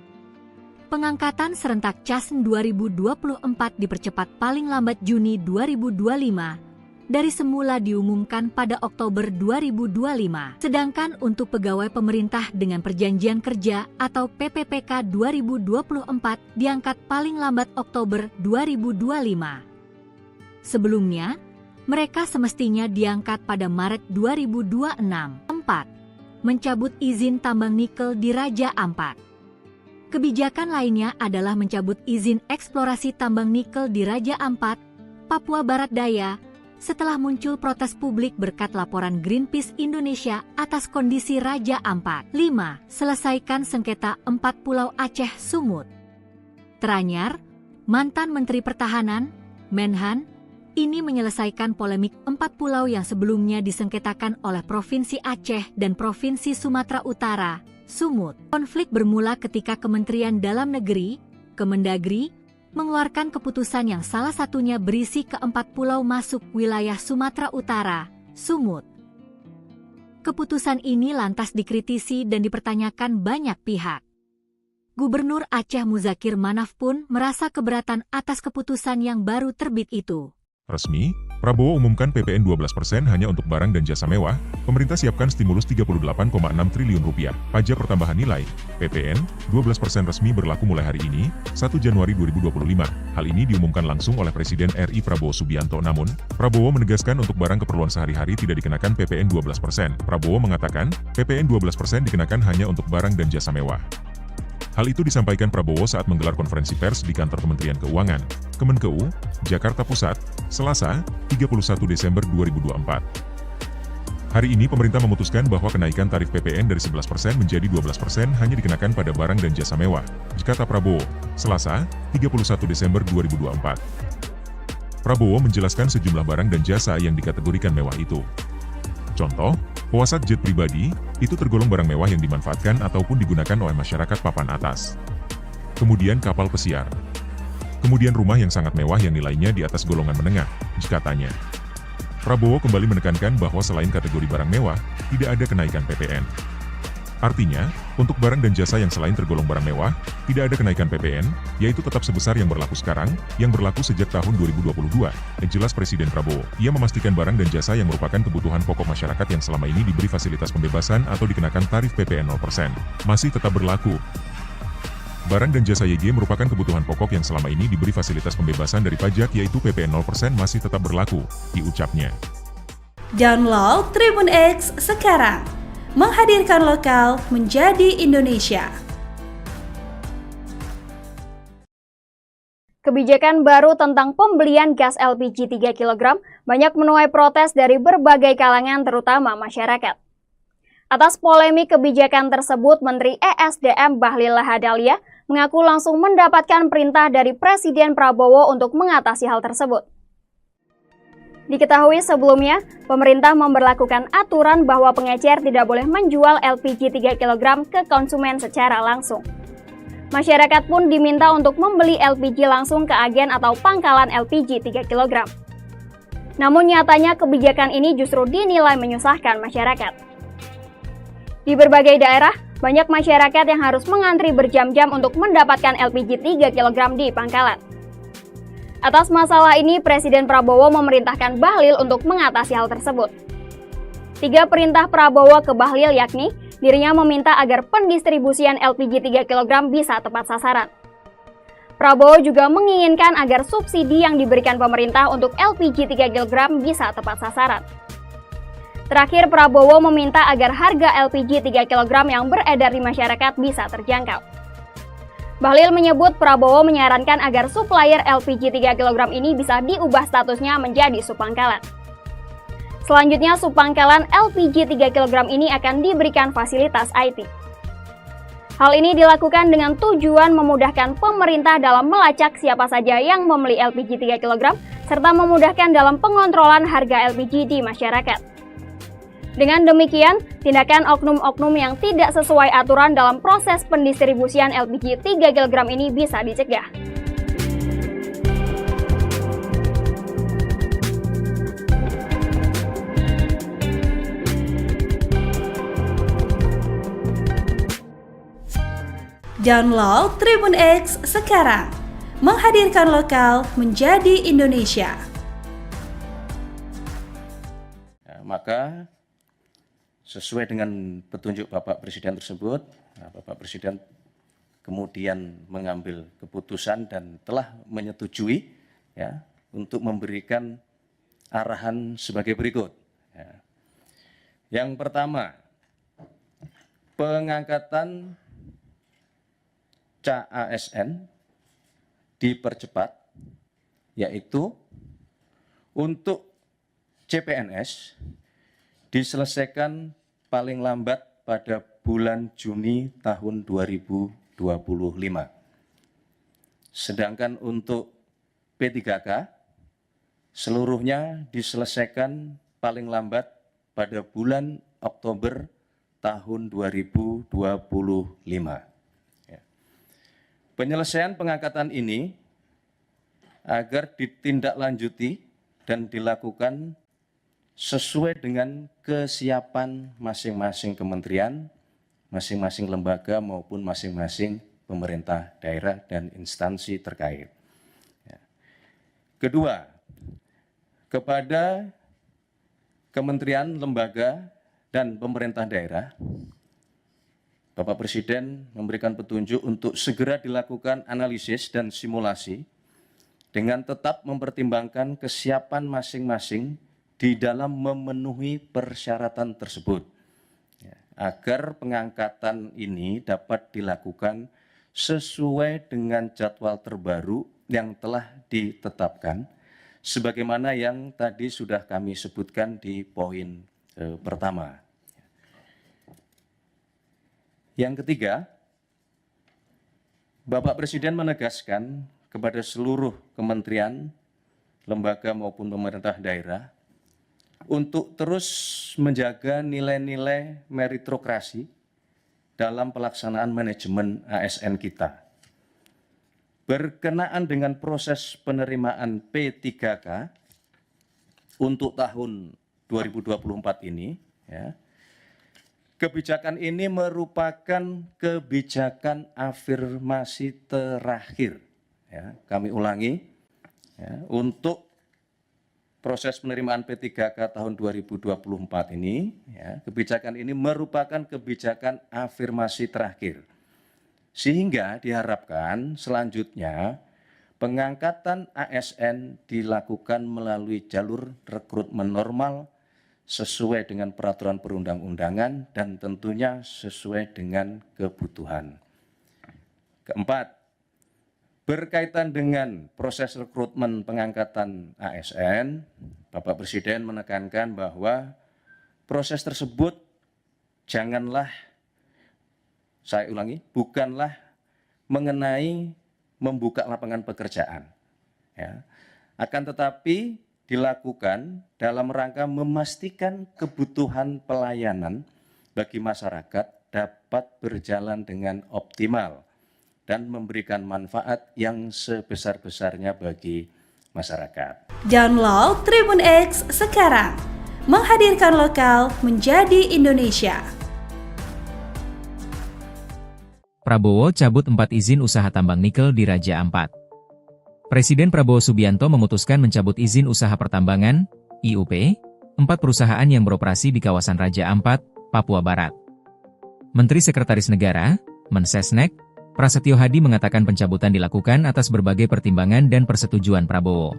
Pengangkatan serentak CASN 2024 dipercepat paling lambat Juni 2025, dari semula diumumkan pada Oktober 2025. Sedangkan untuk pegawai pemerintah dengan perjanjian kerja atau PPPK 2024 diangkat paling lambat Oktober 2025. Sebelumnya, mereka semestinya diangkat pada Maret 2026. 4. Mencabut izin tambang nikel di Raja Ampat. Kebijakan lainnya adalah mencabut izin eksplorasi tambang nikel di Raja Ampat, Papua Barat Daya, setelah muncul protes publik berkat laporan Greenpeace Indonesia atas kondisi Raja Ampat. 5. Selesaikan sengketa 4 pulau Aceh Sumut. Teranyar, mantan Menteri Pertahanan, Menhan, ini menyelesaikan polemik 4 pulau yang sebelumnya disengketakan oleh Provinsi Aceh dan Provinsi Sumatera Utara, Sumut. Konflik bermula ketika Kementerian Dalam Negeri, Kemendagri, mengeluarkan keputusan yang salah satunya berisi ke-4 pulau masuk wilayah Sumatera Utara, Sumut. Keputusan ini lantas dikritisi dan dipertanyakan banyak pihak. Gubernur Aceh Muzakir Manaf pun merasa keberatan atas keputusan yang baru terbit itu. Resmi, Prabowo umumkan PPN 12% hanya untuk barang dan jasa mewah, pemerintah siapkan stimulus 38,6 triliun rupiah. Pajak pertambahan nilai, PPN, 12% resmi berlaku mulai hari ini, 1 Januari 2025. Hal ini diumumkan langsung oleh Presiden RI Prabowo Subianto. Namun, Prabowo menegaskan untuk barang keperluan sehari-hari tidak dikenakan PPN 12%. Prabowo mengatakan, PPN 12% dikenakan hanya untuk barang dan jasa mewah. Hal itu disampaikan Prabowo saat menggelar konferensi pers di kantor Kementerian Keuangan, Kemenkeu, Jakarta Pusat, Selasa, 31 Desember 2024. Hari ini pemerintah memutuskan bahwa kenaikan tarif PPN dari 11% menjadi 12% hanya dikenakan pada barang dan jasa mewah, kata Prabowo, Selasa, 31 Desember 2024. Prabowo menjelaskan sejumlah barang dan jasa yang dikategorikan mewah itu. Contoh, pesawat jet pribadi, itu tergolong barang mewah yang dimanfaatkan ataupun digunakan oleh masyarakat papan atas. Kemudian kapal pesiar. Kemudian rumah yang sangat mewah yang nilainya di atas golongan menengah, katanya. Prabowo kembali menekankan bahwa selain kategori barang mewah, tidak ada kenaikan PPN. Artinya, untuk barang dan jasa yang selain tergolong barang mewah, tidak ada kenaikan PPN, yaitu tetap sebesar yang berlaku sekarang, yang berlaku sejak tahun 2022, jelas Presiden Prabowo. Ia memastikan barang dan jasa yang merupakan kebutuhan pokok masyarakat yang selama ini diberi fasilitas pembebasan atau dikenakan tarif PPN 0%, masih tetap berlaku. Barang dan jasa YG merupakan kebutuhan pokok yang selama ini diberi fasilitas pembebasan dari pajak yaitu PPN 0% masih tetap berlaku, diucapnya. Download Tribun X sekarang. Menghadirkan lokal menjadi Indonesia. Kebijakan baru tentang pembelian gas LPG 3 kg banyak menuai protes dari berbagai kalangan terutama masyarakat. Atas polemik kebijakan tersebut, Menteri ESDM Bahlil Lahadalia mengaku langsung mendapatkan perintah dari Presiden Prabowo untuk mengatasi hal tersebut. Diketahui sebelumnya, pemerintah memberlakukan aturan bahwa pengecer tidak boleh menjual LPG 3 kg ke konsumen secara langsung. Masyarakat pun diminta untuk membeli LPG langsung ke agen atau pangkalan LPG 3 kg. Namun nyatanya kebijakan ini justru dinilai menyusahkan masyarakat. Di berbagai daerah, banyak masyarakat yang harus mengantri berjam-jam untuk mendapatkan LPG 3 kg di pangkalan. Atas masalah ini, Presiden Prabowo memerintahkan Bahlil untuk mengatasi hal tersebut. 3 perintah Prabowo ke Bahlil yakni, dirinya meminta agar pendistribusian LPG 3 kg bisa tepat sasaran. Prabowo juga menginginkan agar subsidi yang diberikan pemerintah untuk LPG 3 kg bisa tepat sasaran. Terakhir, Prabowo meminta agar harga LPG 3 kg yang beredar di masyarakat bisa terjangkau. Bahlil menyebut Prabowo menyarankan agar supplier LPG 3 kg ini bisa diubah statusnya menjadi subpangkalan. Selanjutnya, subpangkalan LPG 3 kg ini akan diberikan fasilitas IT. Hal ini dilakukan dengan tujuan memudahkan pemerintah dalam melacak siapa saja yang membeli LPG 3 kg, serta memudahkan dalam pengontrolan harga LPG di masyarakat. Dengan demikian, tindakan oknum-oknum yang tidak sesuai aturan dalam proses pendistribusian LPG 3 kg ini bisa dicegah. Download Tribun X sekarang. Menghadirkan lokal menjadi Indonesia. Maka sesuai dengan petunjuk Bapak Presiden tersebut, Bapak Presiden kemudian mengambil keputusan dan telah menyetujui ya, untuk memberikan arahan sebagai berikut. Ya. Yang pertama, pengangkatan CASN dipercepat, yaitu untuk CPNS diselesaikan paling lambat pada bulan Juni tahun 2025. Sedangkan untuk P3K, seluruhnya diselesaikan paling lambat pada bulan Oktober tahun 2025. Ya. Penyelesaian pengangkatan ini agar ditindaklanjuti dan dilakukan sesuai dengan kesiapan masing-masing kementerian, masing-masing lembaga maupun masing-masing pemerintah daerah dan instansi terkait. Kedua, kepada kementerian, lembaga, dan pemerintah daerah, Bapak Presiden memberikan petunjuk untuk segera dilakukan analisis dan simulasi dengan tetap mempertimbangkan kesiapan masing-masing di dalam memenuhi persyaratan tersebut, agar pengangkatan ini dapat dilakukan sesuai dengan jadwal terbaru yang telah ditetapkan, sebagaimana yang tadi sudah kami sebutkan di poin pertama. Yang ketiga, Bapak Presiden menegaskan kepada seluruh kementerian, lembaga maupun pemerintah daerah untuk terus menjaga nilai-nilai meritokrasi dalam pelaksanaan manajemen ASN kita. Berkenaan dengan proses penerimaan P3K untuk tahun 2024 ini, kebijakan ini merupakan kebijakan afirmasi terakhir. Kami ulangi, untuk proses penerimaan P3K tahun 2024 ini, kebijakan ini merupakan kebijakan afirmasi terakhir. Sehingga diharapkan selanjutnya pengangkatan ASN dilakukan melalui jalur rekrutmen normal sesuai dengan peraturan perundang-undangan dan tentunya sesuai dengan kebutuhan. Keempat, berkaitan dengan proses rekrutmen pengangkatan ASN, Bapak Presiden menekankan bahwa proses tersebut bukanlah mengenai membuka lapangan pekerjaan, akan tetapi dilakukan dalam rangka memastikan kebutuhan pelayanan bagi masyarakat dapat berjalan dengan optimal dan memberikan manfaat yang sebesar-besarnya bagi masyarakat. Download Tribun X sekarang, menghadirkan lokal menjadi Indonesia. Prabowo cabut 4 izin usaha tambang nikel di Raja Ampat. Presiden Prabowo Subianto memutuskan mencabut izin usaha pertambangan, IUP, 4 perusahaan yang beroperasi di kawasan Raja Ampat, Papua Barat. Menteri Sekretaris Negara, Mensesnek, Prasetyo Hadi mengatakan pencabutan dilakukan atas berbagai pertimbangan dan persetujuan Prabowo.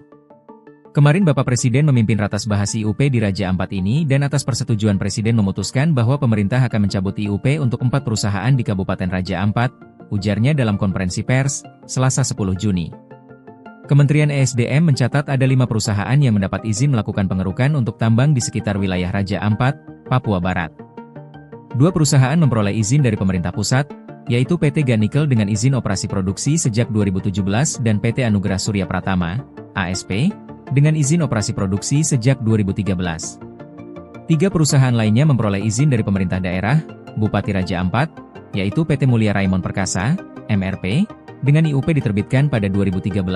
Kemarin Bapak Presiden memimpin ratas bahas IUP di Raja Ampat ini dan atas persetujuan Presiden memutuskan bahwa pemerintah akan mencabut IUP untuk 4 perusahaan di Kabupaten Raja Ampat, ujarnya dalam konferensi pers, Selasa 10 Juni. Kementerian ESDM mencatat ada 5 perusahaan yang mendapat izin melakukan pengerukan untuk tambang di sekitar wilayah Raja Ampat, Papua Barat. 2 perusahaan memperoleh izin dari pemerintah pusat, yaitu PT Ganikel dengan izin operasi produksi sejak 2017 dan PT Anugerah Surya Pratama, ASP, dengan izin operasi produksi sejak 2013. 3 perusahaan lainnya memperoleh izin dari pemerintah daerah, Bupati Raja Ampat, yaitu PT Mulia Raimon Perkasa, MRP, dengan IUP diterbitkan pada 2013,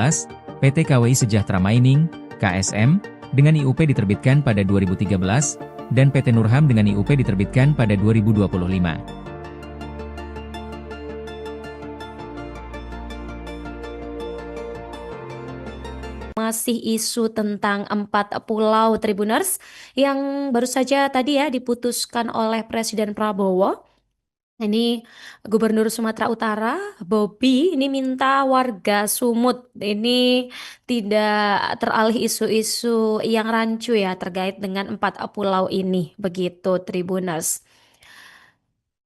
PT KWI Sejahtera Mining, KSM, dengan IUP diterbitkan pada 2013, dan PT Nurham dengan IUP diterbitkan pada 2025. Masih isu tentang 4 pulau Tribuners yang baru saja tadi ya diputuskan oleh Presiden Prabowo. Ini Gubernur Sumatera Utara, Bobi, ini minta warga Sumut ini tidak teralih isu-isu yang rancu ya terkait dengan 4 pulau ini, begitu Tribuners.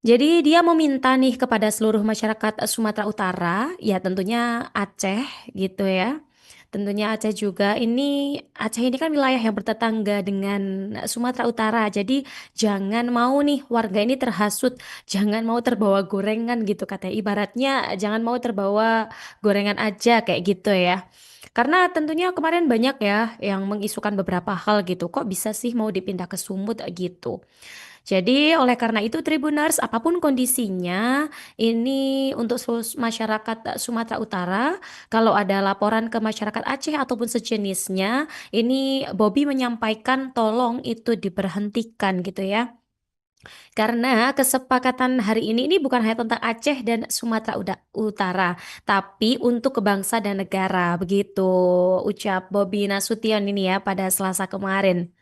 Jadi dia meminta nih kepada seluruh masyarakat Sumatera Utara, ya tentunya Aceh gitu ya. Tentunya Aceh juga Aceh ini kan wilayah yang bertetangga dengan Sumatera Utara. Jadi jangan mau nih warga ini terhasut, jangan mau terbawa gorengan gitu katanya. Ibaratnya jangan mau terbawa gorengan aja kayak gitu ya. Karena tentunya kemarin banyak ya yang mengisukan beberapa hal gitu. Kok bisa sih mau dipindah ke Sumut gitu. Jadi oleh karena itu Tribuners, apapun kondisinya, ini untuk seluruh masyarakat Sumatera Utara, kalau ada laporan ke masyarakat Aceh ataupun sejenisnya, ini Bobby menyampaikan tolong itu diberhentikan gitu ya. Karena kesepakatan hari ini bukan hanya tentang Aceh dan Sumatera Utara, tapi untuk bangsa dan negara, begitu ucap Bobby Nasution ini ya pada Selasa kemarin.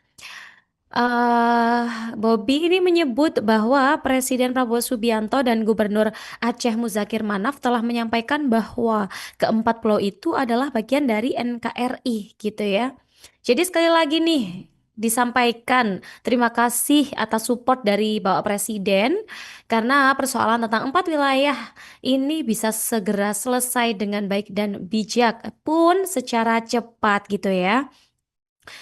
Bobby ini menyebut bahwa Presiden Prabowo Subianto dan Gubernur Aceh Muzakir Manaf telah menyampaikan bahwa keempat pulau itu adalah bagian dari NKRI gitu ya. Jadi sekali lagi nih disampaikan terima kasih atas support dari Bapak Presiden karena persoalan tentang 4 wilayah ini bisa segera selesai dengan baik dan bijak pun secara cepat gitu ya.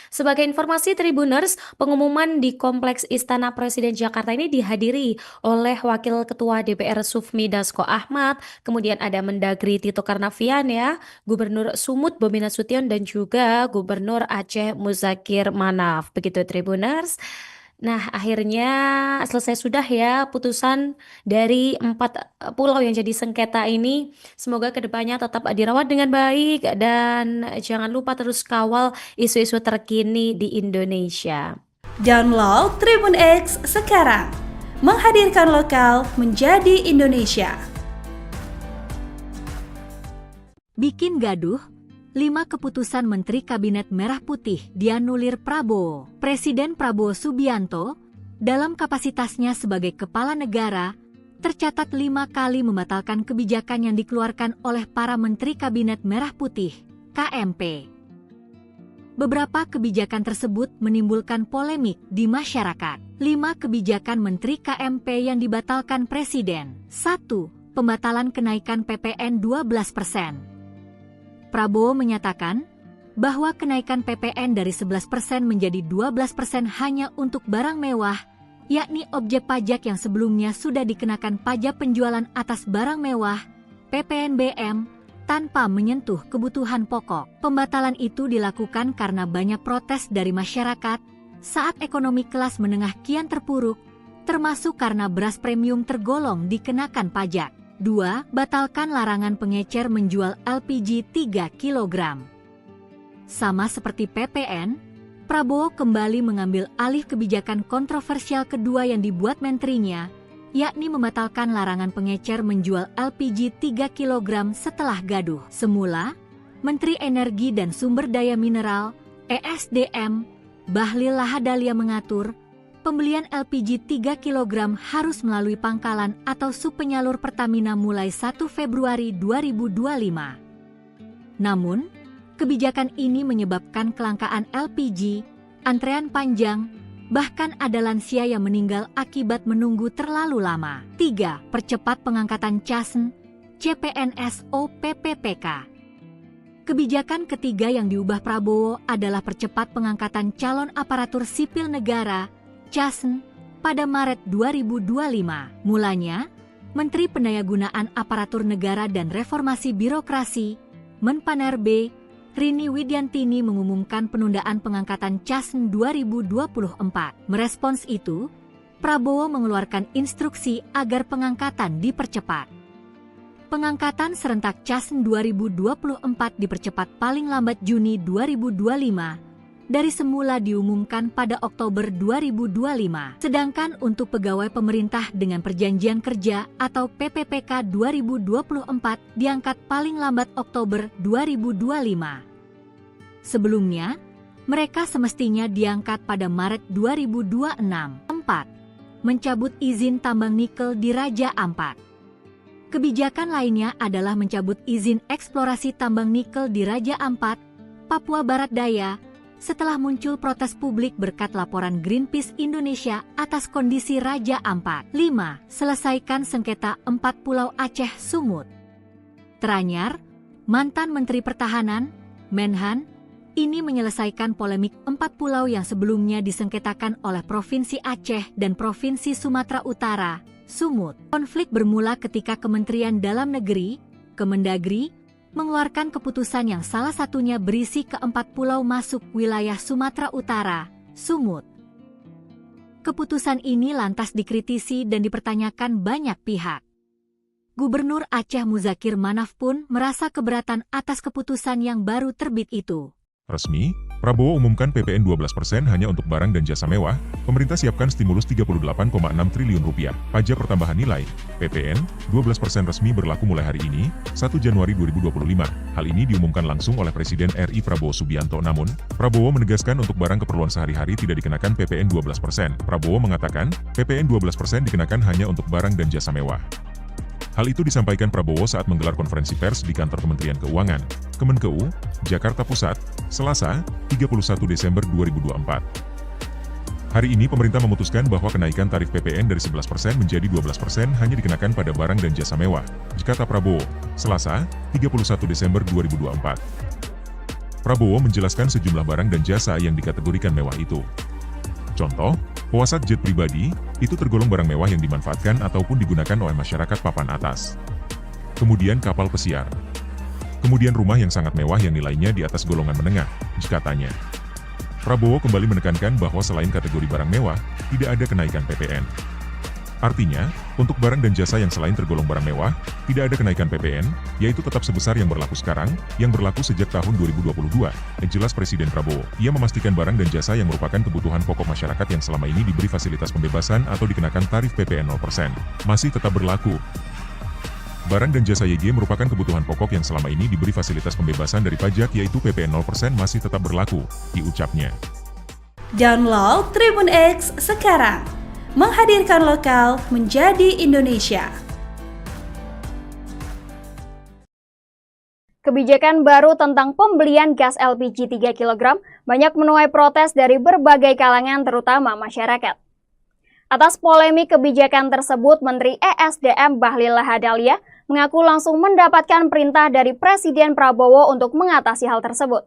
Sebagai informasi Tribuners, pengumuman di Kompleks Istana Presiden Jakarta ini dihadiri oleh Wakil Ketua DPR Sufmi Dasko Ahmad, kemudian ada Mendagri Tito Karnavian ya, Gubernur Sumut Bobi Nasution dan juga Gubernur Aceh Muzakir Manaf. Begitu Tribuners. Nah, akhirnya selesai sudah ya putusan dari 4 pulau yang jadi sengketa ini. Semoga kedepannya tetap dirawat dengan baik dan jangan lupa terus kawal isu-isu terkini di Indonesia. Download Tribun X sekarang. Menghadirkan lokal menjadi Indonesia. Bikin gaduh, 5 keputusan Menteri Kabinet Merah Putih dianulir Prabowo. Presiden Prabowo Subianto, dalam kapasitasnya sebagai kepala negara, tercatat 5 kali membatalkan kebijakan yang dikeluarkan oleh para Menteri Kabinet Merah Putih, KMP. Beberapa kebijakan tersebut menimbulkan polemik di masyarakat. 5 kebijakan Menteri KMP yang dibatalkan Presiden. 1. Pembatalan kenaikan PPN 12%. Prabowo menyatakan bahwa kenaikan PPN dari 11% menjadi 12% hanya untuk barang mewah, yakni objek pajak yang sebelumnya sudah dikenakan pajak penjualan atas barang mewah, PPNBM, tanpa menyentuh kebutuhan pokok. Pembatalan itu dilakukan karena banyak protes dari masyarakat saat ekonomi kelas menengah kian terpuruk, termasuk karena beras premium tergolong dikenakan pajak. 2. Batalkan larangan pengecer menjual LPG 3 kg. Sama seperti PPN, Prabowo kembali mengambil alih kebijakan kontroversial kedua yang dibuat menterinya, yakni membatalkan larangan pengecer menjual LPG 3 kg setelah gaduh. Semula, Menteri Energi dan Sumber Daya Mineral, ESDM, Bahlil Lahadalia mengatur, pembelian LPG 3 kg harus melalui pangkalan atau subpenyalur Pertamina mulai 1 Februari 2025. Namun, kebijakan ini menyebabkan kelangkaan LPG, antrean panjang, bahkan ada lansia yang meninggal akibat menunggu terlalu lama. 3. Percepat pengangkatan CASN, CPNS OPPPK. Kebijakan ketiga yang diubah Prabowo adalah percepat pengangkatan calon aparatur sipil negara CASN pada Maret 2025. Mulanya, Menteri Pendayagunaan Aparatur Negara dan Reformasi Birokrasi, Menpanerbe, Rini Widiantini mengumumkan penundaan pengangkatan CASN 2024. Merespons itu, Prabowo mengeluarkan instruksi agar pengangkatan dipercepat. Pengangkatan serentak CASN 2024 dipercepat paling lambat Juni 2025. Dari semula diumumkan pada Oktober 2025. Sedangkan untuk pegawai pemerintah dengan perjanjian kerja atau PPPK 2024 diangkat paling lambat Oktober 2025. Sebelumnya, mereka semestinya diangkat pada Maret 2026. 4. Mencabut izin tambang nikel di Raja Ampat. Kebijakan lainnya adalah mencabut izin eksplorasi tambang nikel di Raja Ampat, Papua Barat Daya, setelah muncul protes publik berkat laporan Greenpeace Indonesia atas kondisi Raja Ampat. 5. Selesaikan sengketa 4 pulau Aceh Sumut. Teranyar, mantan Menteri Pertahanan, Menhan, ini menyelesaikan polemik 4 pulau yang sebelumnya disengketakan oleh Provinsi Aceh dan Provinsi Sumatera Utara, Sumut. Konflik bermula ketika Kementerian Dalam Negeri, Kemendagri, mengeluarkan keputusan yang salah satunya berisi ke 4 pulau masuk wilayah Sumatera Utara, Sumut. Keputusan ini lantas dikritisi dan dipertanyakan banyak pihak. Gubernur Aceh Muzakir Manaf pun merasa keberatan atas keputusan yang baru terbit itu. Resmi, Prabowo umumkan PPN 12% hanya untuk barang dan jasa mewah, pemerintah siapkan stimulus 38,6 triliun rupiah. Pajak pertambahan nilai, PPN, 12% resmi berlaku mulai hari ini, 1 Januari 2025. Hal ini diumumkan langsung oleh Presiden RI Prabowo Subianto. Namun, Prabowo menegaskan untuk barang keperluan sehari-hari tidak dikenakan PPN 12%. Prabowo mengatakan, PPN 12% dikenakan hanya untuk barang dan jasa mewah. Hal itu disampaikan Prabowo saat menggelar konferensi pers di kantor Kementerian Keuangan, Kemenkeu, Jakarta Pusat, Selasa, 31 Desember 2024. Hari ini pemerintah memutuskan bahwa kenaikan tarif PPN dari 11% menjadi 12% hanya dikenakan pada barang dan jasa mewah, kata Prabowo, Selasa, 31 Desember 2024. Prabowo menjelaskan sejumlah barang dan jasa yang dikategorikan mewah itu. Contoh, pesawat jet pribadi, itu tergolong barang mewah yang dimanfaatkan ataupun digunakan oleh masyarakat papan atas. Kemudian kapal pesiar. Kemudian rumah yang sangat mewah yang nilainya di atas golongan menengah, katanya. Prabowo kembali menekankan bahwa selain kategori barang mewah, tidak ada kenaikan PPN. Artinya, untuk barang dan jasa yang selain tergolong barang mewah, tidak ada kenaikan PPN, yaitu tetap sebesar yang berlaku sekarang, yang berlaku sejak tahun 2022, jelas Presiden Prabowo. Ia memastikan barang dan jasa yang merupakan kebutuhan pokok masyarakat yang selama ini diberi fasilitas pembebasan atau dikenakan tarif PPN 0%, masih tetap berlaku. Barang dan jasa YG merupakan kebutuhan pokok yang selama ini diberi fasilitas pembebasan dari pajak yaitu PPN 0% masih tetap berlaku, diucapnya. Download Tribun X sekarang. Menghadirkan lokal menjadi Indonesia. Kebijakan baru tentang pembelian gas LPG 3 kg banyak menuai protes dari berbagai kalangan terutama masyarakat. Atas polemik kebijakan tersebut, Menteri ESDM Bahlil Lahadalia mengaku langsung mendapatkan perintah dari Presiden Prabowo untuk mengatasi hal tersebut.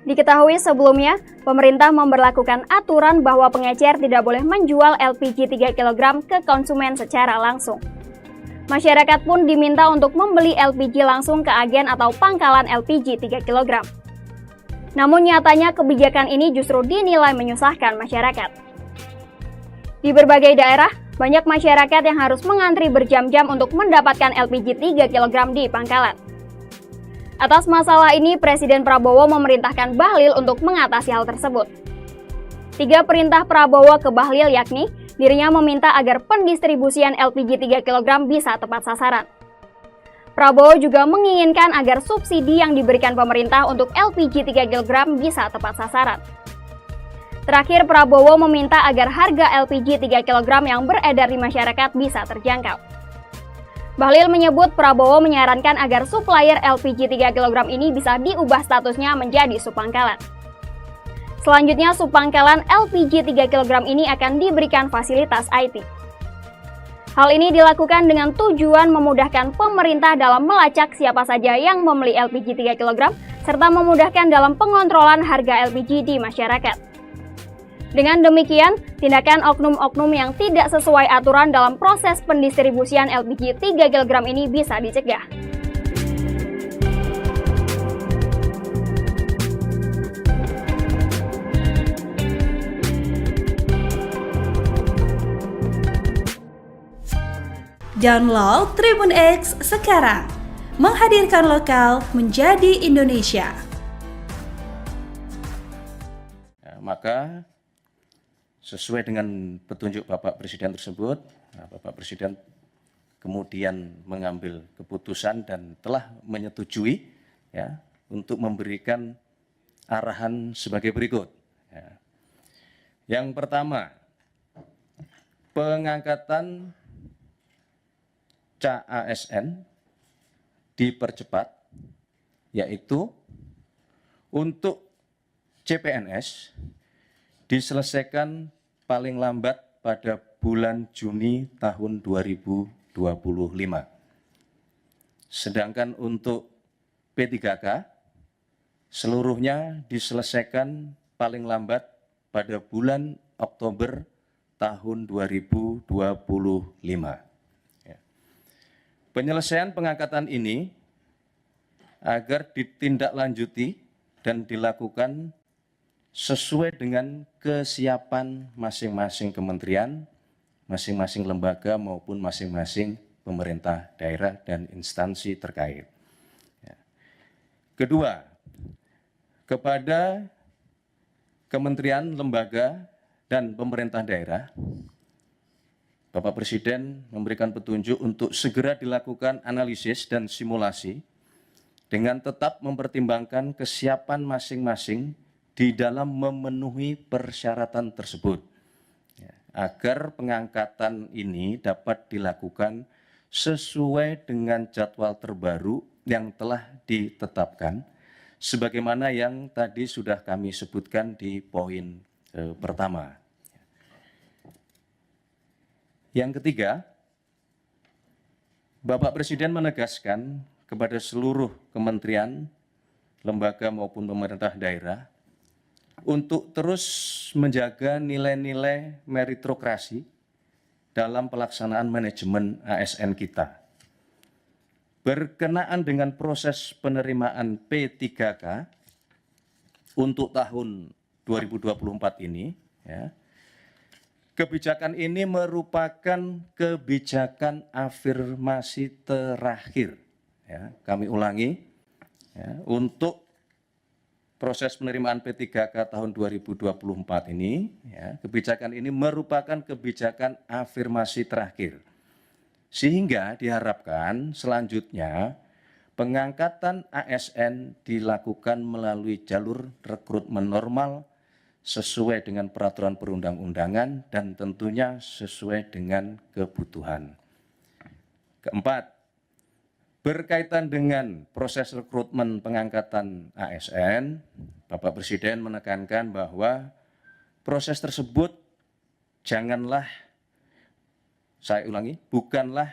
Diketahui sebelumnya, pemerintah memberlakukan aturan bahwa pengecer tidak boleh menjual LPG 3 kg ke konsumen secara langsung. Masyarakat pun diminta untuk membeli LPG langsung ke agen atau pangkalan LPG 3 kg. Namun nyatanya kebijakan ini justru dinilai menyusahkan masyarakat. Di berbagai daerah, banyak masyarakat yang harus mengantri berjam-jam untuk mendapatkan LPG 3 kg di pangkalan. Atas masalah ini, Presiden Prabowo memerintahkan Bahlil untuk mengatasi hal tersebut. 3 perintah Prabowo ke Bahlil yakni, dirinya meminta agar pendistribusian LPG 3 kg bisa tepat sasaran. Prabowo juga menginginkan agar subsidi yang diberikan pemerintah untuk LPG 3 kg bisa tepat sasaran. Terakhir, Prabowo meminta agar harga LPG 3 kg yang beredar di masyarakat bisa terjangkau. Bahlil menyebut Prabowo menyarankan agar supplier LPG 3 kg ini bisa diubah statusnya menjadi subpangkalan. Selanjutnya, subpangkalan LPG 3 kg ini akan diberikan fasilitas IT. Hal ini dilakukan dengan tujuan memudahkan pemerintah dalam melacak siapa saja yang membeli LPG 3 kg, serta memudahkan dalam pengontrolan harga LPG di masyarakat. Dengan demikian, tindakan oknum-oknum yang tidak sesuai aturan dalam proses pendistribusian LPG 3 kg ini bisa dicegah. Download Tribun X sekarang. Menghadirkan lokal menjadi Indonesia. Maka sesuai dengan petunjuk Bapak Presiden tersebut, Bapak Presiden kemudian mengambil keputusan dan telah menyetujui ya, untuk memberikan arahan sebagai berikut. Ya. Yang pertama, pengangkatan CASN dipercepat, yaitu untuk CPNS diselesaikan paling lambat pada bulan Juni tahun 2025. Sedangkan untuk P3K, seluruhnya diselesaikan paling lambat pada bulan Oktober tahun 2025. Ya. Penyelesaian pengangkatan ini agar ditindaklanjuti dan dilakukan sesuai dengan kesiapan masing-masing kementerian, masing-masing lembaga maupun masing-masing pemerintah daerah dan instansi terkait. Kedua, kepada kementerian, lembaga, dan pemerintah daerah, Bapak Presiden memberikan petunjuk untuk segera dilakukan analisis dan simulasi dengan tetap mempertimbangkan kesiapan masing-masing di dalam memenuhi persyaratan tersebut, agar pengangkatan ini dapat dilakukan sesuai dengan jadwal terbaru yang telah ditetapkan, sebagaimana yang tadi sudah kami sebutkan di poin pertama. Yang ketiga, Bapak Presiden menegaskan kepada seluruh kementerian, lembaga maupun pemerintah daerah untuk terus menjaga nilai-nilai meritokrasi dalam pelaksanaan manajemen ASN kita. Berkenaan dengan proses penerimaan P3K untuk tahun 2024 ini, kebijakan ini merupakan kebijakan afirmasi terakhir. Kami ulangi, untuk proses penerimaan P3K tahun 2024 ini, kebijakan ini merupakan kebijakan afirmasi terakhir. Sehingga diharapkan selanjutnya pengangkatan ASN dilakukan melalui jalur rekrutmen normal sesuai dengan peraturan perundang-undangan dan tentunya sesuai dengan kebutuhan. Keempat, berkaitan dengan proses rekrutmen pengangkatan ASN, Bapak Presiden menekankan bahwa proses tersebut janganlah, saya ulangi, bukanlah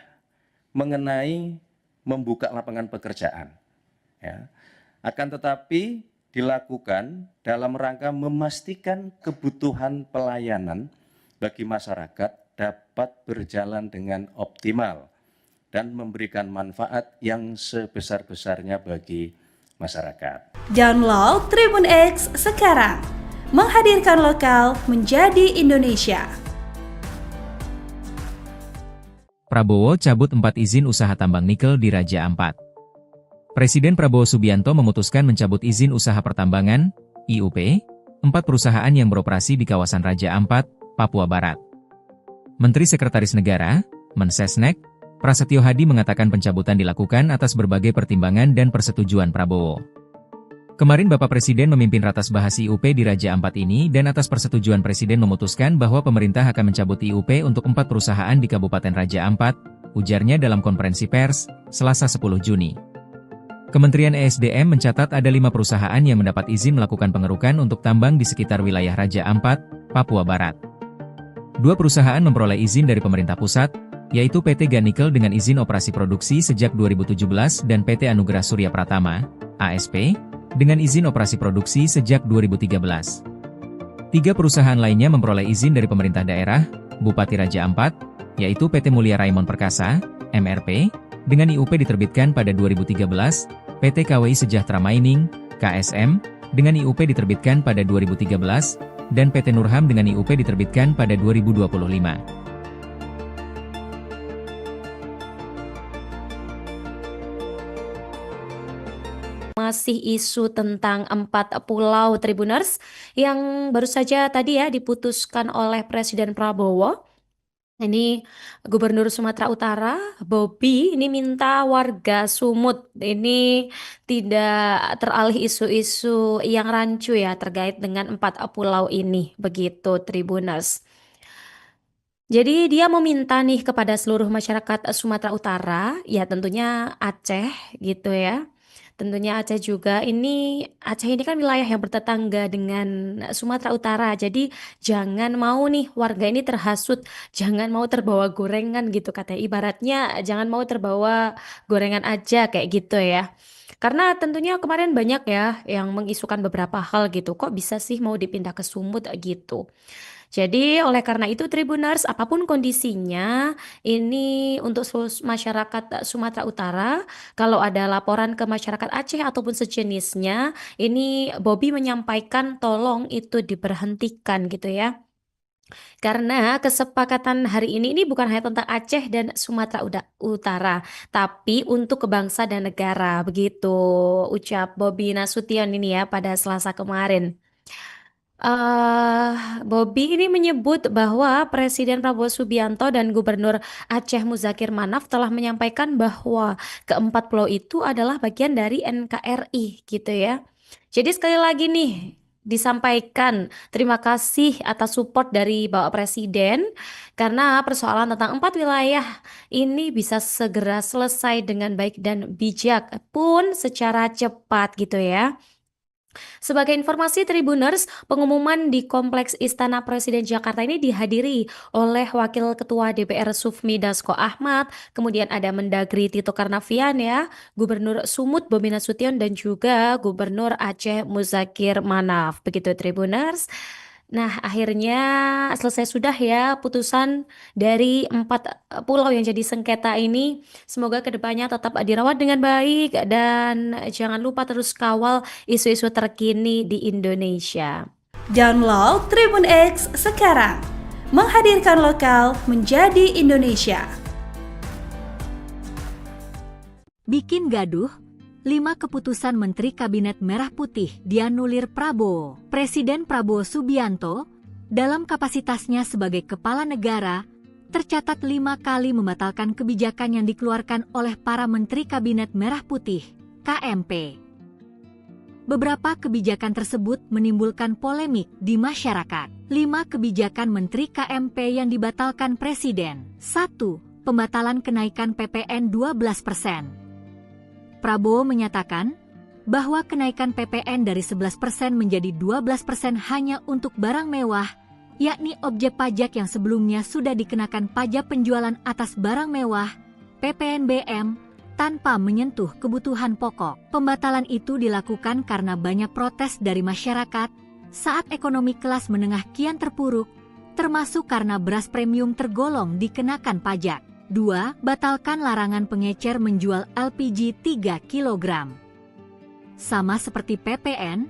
mengenai membuka lapangan pekerjaan, akan tetapi dilakukan dalam rangka memastikan kebutuhan pelayanan bagi masyarakat dapat berjalan dengan optimal dan memberikan manfaat yang sebesar-besarnya bagi masyarakat. Download Tribun X sekarang, menghadirkan lokal menjadi Indonesia. Prabowo cabut 4 izin usaha tambang nikel di Raja Ampat. Presiden Prabowo Subianto memutuskan mencabut izin usaha pertambangan, IUP, 4 perusahaan yang beroperasi di kawasan Raja Ampat, Papua Barat. Menteri Sekretaris Negara, Mensesnek, Prasetyo Hadi mengatakan pencabutan dilakukan atas berbagai pertimbangan dan persetujuan Prabowo. Kemarin Bapak Presiden memimpin ratas bahas IUP di Raja Ampat ini dan atas persetujuan Presiden memutuskan bahwa pemerintah akan mencabut IUP untuk 4 perusahaan di Kabupaten Raja Ampat, ujarnya dalam konferensi pers, Selasa 10 Juni. Kementerian ESDM mencatat ada 5 perusahaan yang mendapat izin melakukan pengerukan untuk tambang di sekitar wilayah Raja Ampat, Papua Barat. 2 perusahaan memperoleh izin dari pemerintah pusat, yaitu PT Ganikel dengan izin operasi produksi sejak 2017 dan PT Anugerah Surya Pratama, ASP, dengan izin operasi produksi sejak 2013. 3 perusahaan lainnya memperoleh izin dari pemerintah daerah, Bupati Raja Ampat, yaitu PT Mulia Raimon Perkasa, MRP, dengan IUP diterbitkan pada 2013, PT KWI Sejahtera Mining, KSM, dengan IUP diterbitkan pada 2013, dan PT Nurham dengan IUP diterbitkan pada 2025. Masih isu tentang 4 pulau Tribuners yang baru saja tadi diputuskan oleh Presiden Prabowo. Ini Gubernur Sumatera Utara, Bobi, ini minta warga Sumut ini tidak teralih isu-isu yang rancu terkait dengan 4 pulau ini, begitu Tribuners. Jadi dia meminta nih kepada seluruh masyarakat Sumatera Utara, tentunya Aceh gitu Tentunya Aceh juga, Aceh ini kan wilayah yang bertetangga dengan Sumatera Utara, jadi jangan mau nih warga ini terhasut, jangan mau terbawa gorengan gitu katanya, ibaratnya jangan mau terbawa gorengan aja kayak gitu Karena tentunya kemarin banyak yang mengisukan beberapa hal gitu, kok bisa sih mau dipindah ke Sumut gitu. Jadi oleh karena itu Tribuners, apapun kondisinya, ini untuk masyarakat Sumatera Utara, kalau ada laporan ke masyarakat Aceh ataupun sejenisnya, ini Bobby menyampaikan tolong itu diberhentikan gitu ya. Karena kesepakatan hari ini bukan hanya tentang Aceh dan Sumatera Utara, tapi untuk bangsa dan negara, begitu ucap Bobby Nasution ini ya pada Selasa kemarin. Bobby ini menyebut bahwa Presiden Prabowo Subianto dan Gubernur Aceh Muzakir Manaf telah menyampaikan bahwa keempat pulau itu adalah bagian dari NKRI gitu ya. Jadi sekali lagi nih disampaikan terima kasih atas support dari Bapak Presiden karena persoalan tentang 4 wilayah ini bisa segera selesai dengan baik dan bijak pun secara cepat gitu ya. Sebagai informasi Tribuners, pengumuman di Kompleks Istana Presiden Jakarta ini dihadiri oleh Wakil Ketua DPR Sufmi Dasko Ahmad, kemudian ada Mendagri Tito Karnavian ya, Gubernur Sumut Bobi Nasution dan juga Gubernur Aceh Muzakir Manaf. Begitu Tribuners. Nah, akhirnya selesai sudah ya putusan dari 4 pulau yang jadi sengketa ini. Semoga kedepannya tetap dirawat dengan baik dan jangan lupa terus kawal isu-isu terkini di Indonesia. Download Tribun X sekarang, menghadirkan lokal menjadi Indonesia. Bikin gaduh, 5 keputusan Menteri Kabinet Merah Putih dianulir Prabowo. Presiden Prabowo Subianto, dalam kapasitasnya sebagai kepala negara, tercatat 5 kali membatalkan kebijakan yang dikeluarkan oleh para Menteri Kabinet Merah Putih, KMP. Beberapa kebijakan tersebut menimbulkan polemik di masyarakat. 5 kebijakan Menteri KMP yang dibatalkan Presiden. 1. Pembatalan kenaikan PPN 12%. Prabowo menyatakan bahwa kenaikan PPN dari 11% menjadi 12% hanya untuk barang mewah, yakni objek pajak yang sebelumnya sudah dikenakan pajak penjualan atas barang mewah, PPNBM, tanpa menyentuh kebutuhan pokok. Pembatalan itu dilakukan karena banyak protes dari masyarakat saat ekonomi kelas menengah kian terpuruk, termasuk karena beras premium tergolong dikenakan pajak. 2. Batalkan larangan pengecer menjual LPG 3 kg. Sama seperti PPN,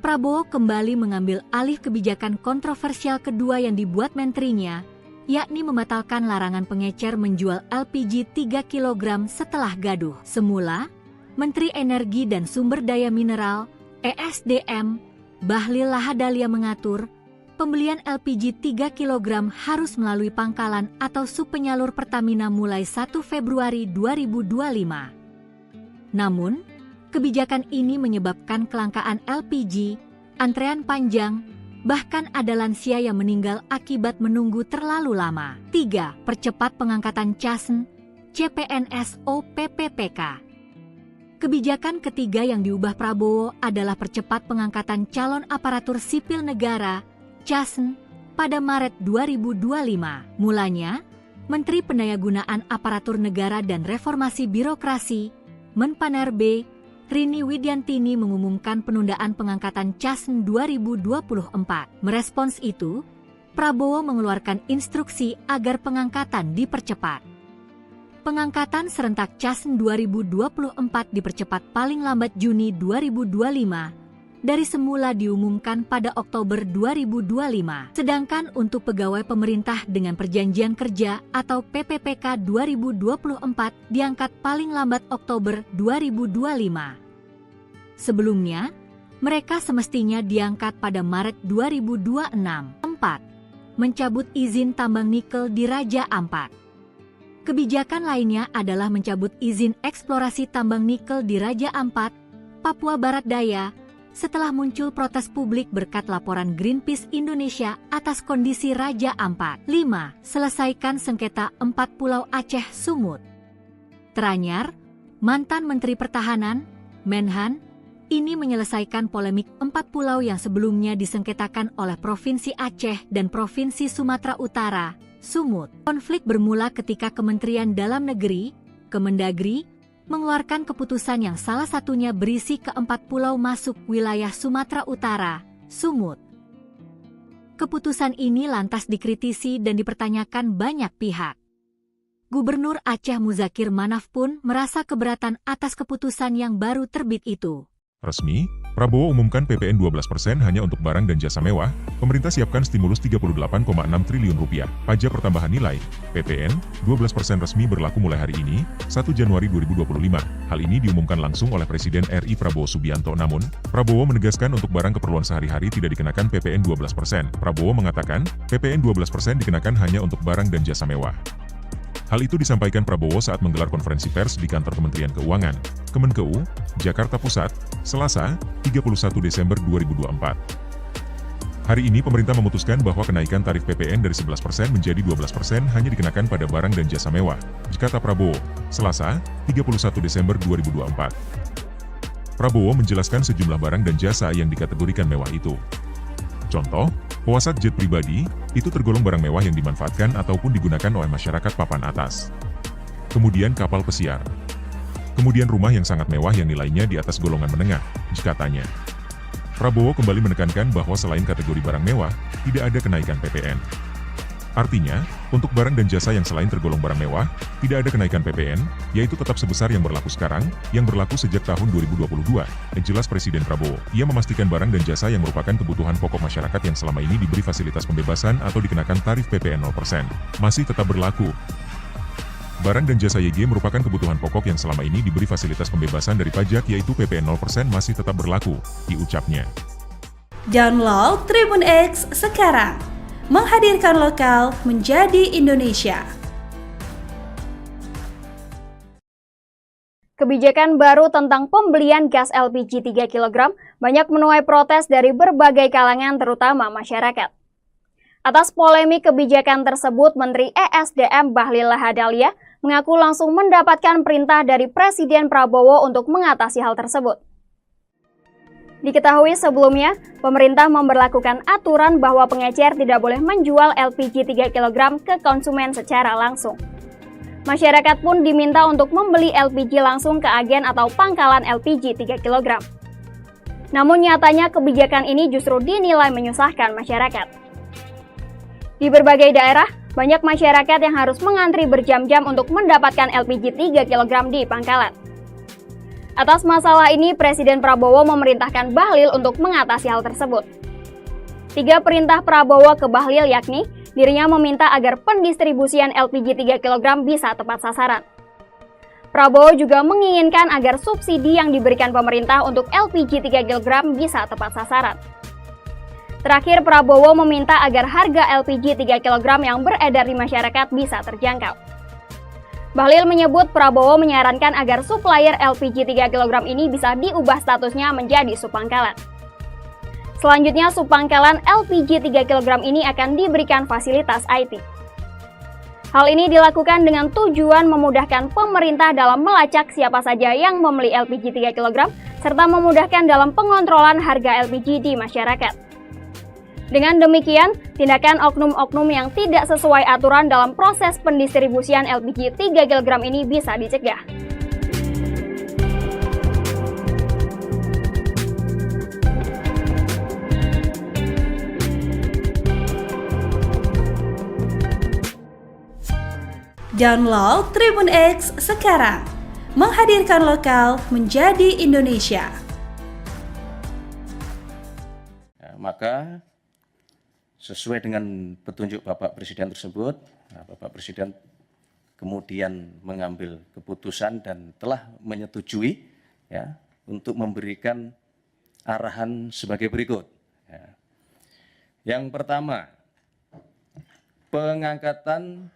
Prabowo kembali mengambil alih kebijakan kontroversial kedua yang dibuat menterinya, yakni membatalkan larangan pengecer menjual LPG 3 kg setelah gaduh. Semula, Menteri Energi dan Sumber Daya Mineral, ESDM, Bahlil Lahadalia mengatur, pembelian LPG 3 kg harus melalui pangkalan atau subpenyalur Pertamina mulai 1 Februari 2025. Namun, kebijakan ini menyebabkan kelangkaan LPG, antrean panjang, bahkan ada lansia yang meninggal akibat menunggu terlalu lama. 3. Percepat pengangkatan CASN, CPNS, PPPK. Kebijakan ketiga yang diubah Prabowo adalah percepat pengangkatan calon aparatur sipil negara, CASN, pada Maret 2025. Mulanya, Menteri Pendayagunaan Aparatur Negara dan Reformasi Birokrasi, Menpanerbe, Rini Widiantini mengumumkan penundaan pengangkatan CASN 2024. Merespons itu, Prabowo mengeluarkan instruksi agar pengangkatan dipercepat. Pengangkatan serentak CASN 2024 dipercepat paling lambat Juni 2025, dari semula diumumkan pada Oktober 2025. Sedangkan untuk pegawai pemerintah dengan perjanjian kerja atau PPPK 2024 diangkat paling lambat Oktober 2025. Sebelumnya, mereka semestinya diangkat pada Maret 2026. 4. Mencabut izin tambang nikel di Raja Ampat. Kebijakan lainnya adalah mencabut izin eksplorasi tambang nikel di Raja Ampat, Papua Barat Daya, setelah muncul protes publik berkat laporan Greenpeace Indonesia atas kondisi Raja Ampat. 5. Selesaikan sengketa 4 pulau Aceh Sumut. Teranyar, mantan Menteri Pertahanan, Menhan, ini menyelesaikan polemik 4 pulau yang sebelumnya disengketakan oleh Provinsi Aceh dan Provinsi Sumatera Utara, Sumut. Konflik bermula ketika Kementerian Dalam Negeri, Kemendagri, mengeluarkan keputusan yang salah satunya berisi ke-4 pulau masuk wilayah Sumatera Utara, Sumut. Keputusan ini lantas dikritisi dan dipertanyakan banyak pihak. Gubernur Aceh Muzakir Manaf pun merasa keberatan atas keputusan yang baru terbit itu. Resmi, Prabowo umumkan PPN 12% hanya untuk barang dan jasa mewah, pemerintah siapkan stimulus 38,6 triliun rupiah. Pajak pertambahan nilai, PPN, 12% resmi berlaku mulai hari ini, 1 Januari 2025. Hal ini diumumkan langsung oleh Presiden RI Prabowo Subianto. Namun, Prabowo menegaskan untuk barang keperluan sehari-hari tidak dikenakan PPN 12%. Prabowo mengatakan, PPN 12% dikenakan hanya untuk barang dan jasa mewah. Hal itu disampaikan Prabowo saat menggelar konferensi pers di kantor Kementerian Keuangan, Kemenkeu, Jakarta Pusat, Selasa, 31 Desember 2024. Hari ini pemerintah memutuskan bahwa kenaikan tarif PPN dari 11% menjadi 12% hanya dikenakan pada barang dan jasa mewah, kata Prabowo, Selasa, 31 Desember 2024. Prabowo menjelaskan sejumlah barang dan jasa yang dikategorikan mewah itu. Contoh, pesawat jet pribadi, itu tergolong barang mewah yang dimanfaatkan ataupun digunakan oleh masyarakat papan atas. Kemudian kapal pesiar. Kemudian rumah yang sangat mewah yang nilainya di atas golongan menengah, katanya. Prabowo kembali menekankan bahwa selain kategori barang mewah, tidak ada kenaikan PPN. Artinya, untuk barang dan jasa yang selain tergolong barang mewah, tidak ada kenaikan PPN, yaitu tetap sebesar yang berlaku sekarang, yang berlaku sejak tahun 2022, jelas Presiden Prabowo. Ia memastikan barang dan jasa yang merupakan kebutuhan pokok masyarakat yang selama ini diberi fasilitas pembebasan atau dikenakan tarif PPN 0%, masih tetap berlaku. Barang dan jasa YG merupakan kebutuhan pokok yang selama ini diberi fasilitas pembebasan dari pajak yaitu PPN 0% masih tetap berlaku, diucapnya. Download Tribun X sekarang. Menghadirkan lokal menjadi Indonesia. Kebijakan baru tentang pembelian gas LPG 3 kg banyak menuai protes dari berbagai kalangan terutama masyarakat. Atas polemik kebijakan tersebut, Menteri ESDM Bahlil Lahadalia mengaku langsung mendapatkan perintah dari Presiden Prabowo untuk mengatasi hal tersebut. Diketahui sebelumnya, pemerintah memberlakukan aturan bahwa pengecer tidak boleh menjual LPG 3 kg ke konsumen secara langsung. Masyarakat pun diminta untuk membeli LPG langsung ke agen atau pangkalan LPG 3 kg. Namun nyatanya kebijakan ini justru dinilai menyusahkan masyarakat. Di berbagai daerah, banyak masyarakat yang harus mengantri berjam-jam untuk mendapatkan LPG 3 kg di pangkalan. Atas masalah ini, Presiden Prabowo memerintahkan Bahlil untuk mengatasi hal tersebut. 3 perintah Prabowo ke Bahlil yakni, dirinya meminta agar pendistribusian LPG 3 kg bisa tepat sasaran. Prabowo juga menginginkan agar subsidi yang diberikan pemerintah untuk LPG 3 kg bisa tepat sasaran. Terakhir, Prabowo meminta agar harga LPG 3 kg yang beredar di masyarakat bisa terjangkau. Bahlil menyebut Prabowo menyarankan agar supplier LPG 3 kg ini bisa diubah statusnya menjadi subpangkalan. Selanjutnya, subpangkalan LPG 3 kg ini akan diberikan fasilitas IT. Hal ini dilakukan dengan tujuan memudahkan pemerintah dalam melacak siapa saja yang membeli LPG 3 kg, serta memudahkan dalam pengontrolan harga LPG di masyarakat. Dengan demikian, tindakan oknum-oknum yang tidak sesuai aturan dalam proses pendistribusian LPG 3 kg ini bisa dicegah. Download Tribun X sekarang. Menghadirkan lokal menjadi Indonesia. Maka sesuai dengan petunjuk Bapak Presiden tersebut, Bapak Presiden kemudian mengambil keputusan dan telah menyetujui ya, untuk memberikan arahan sebagai berikut. Ya. Yang pertama, pengangkatan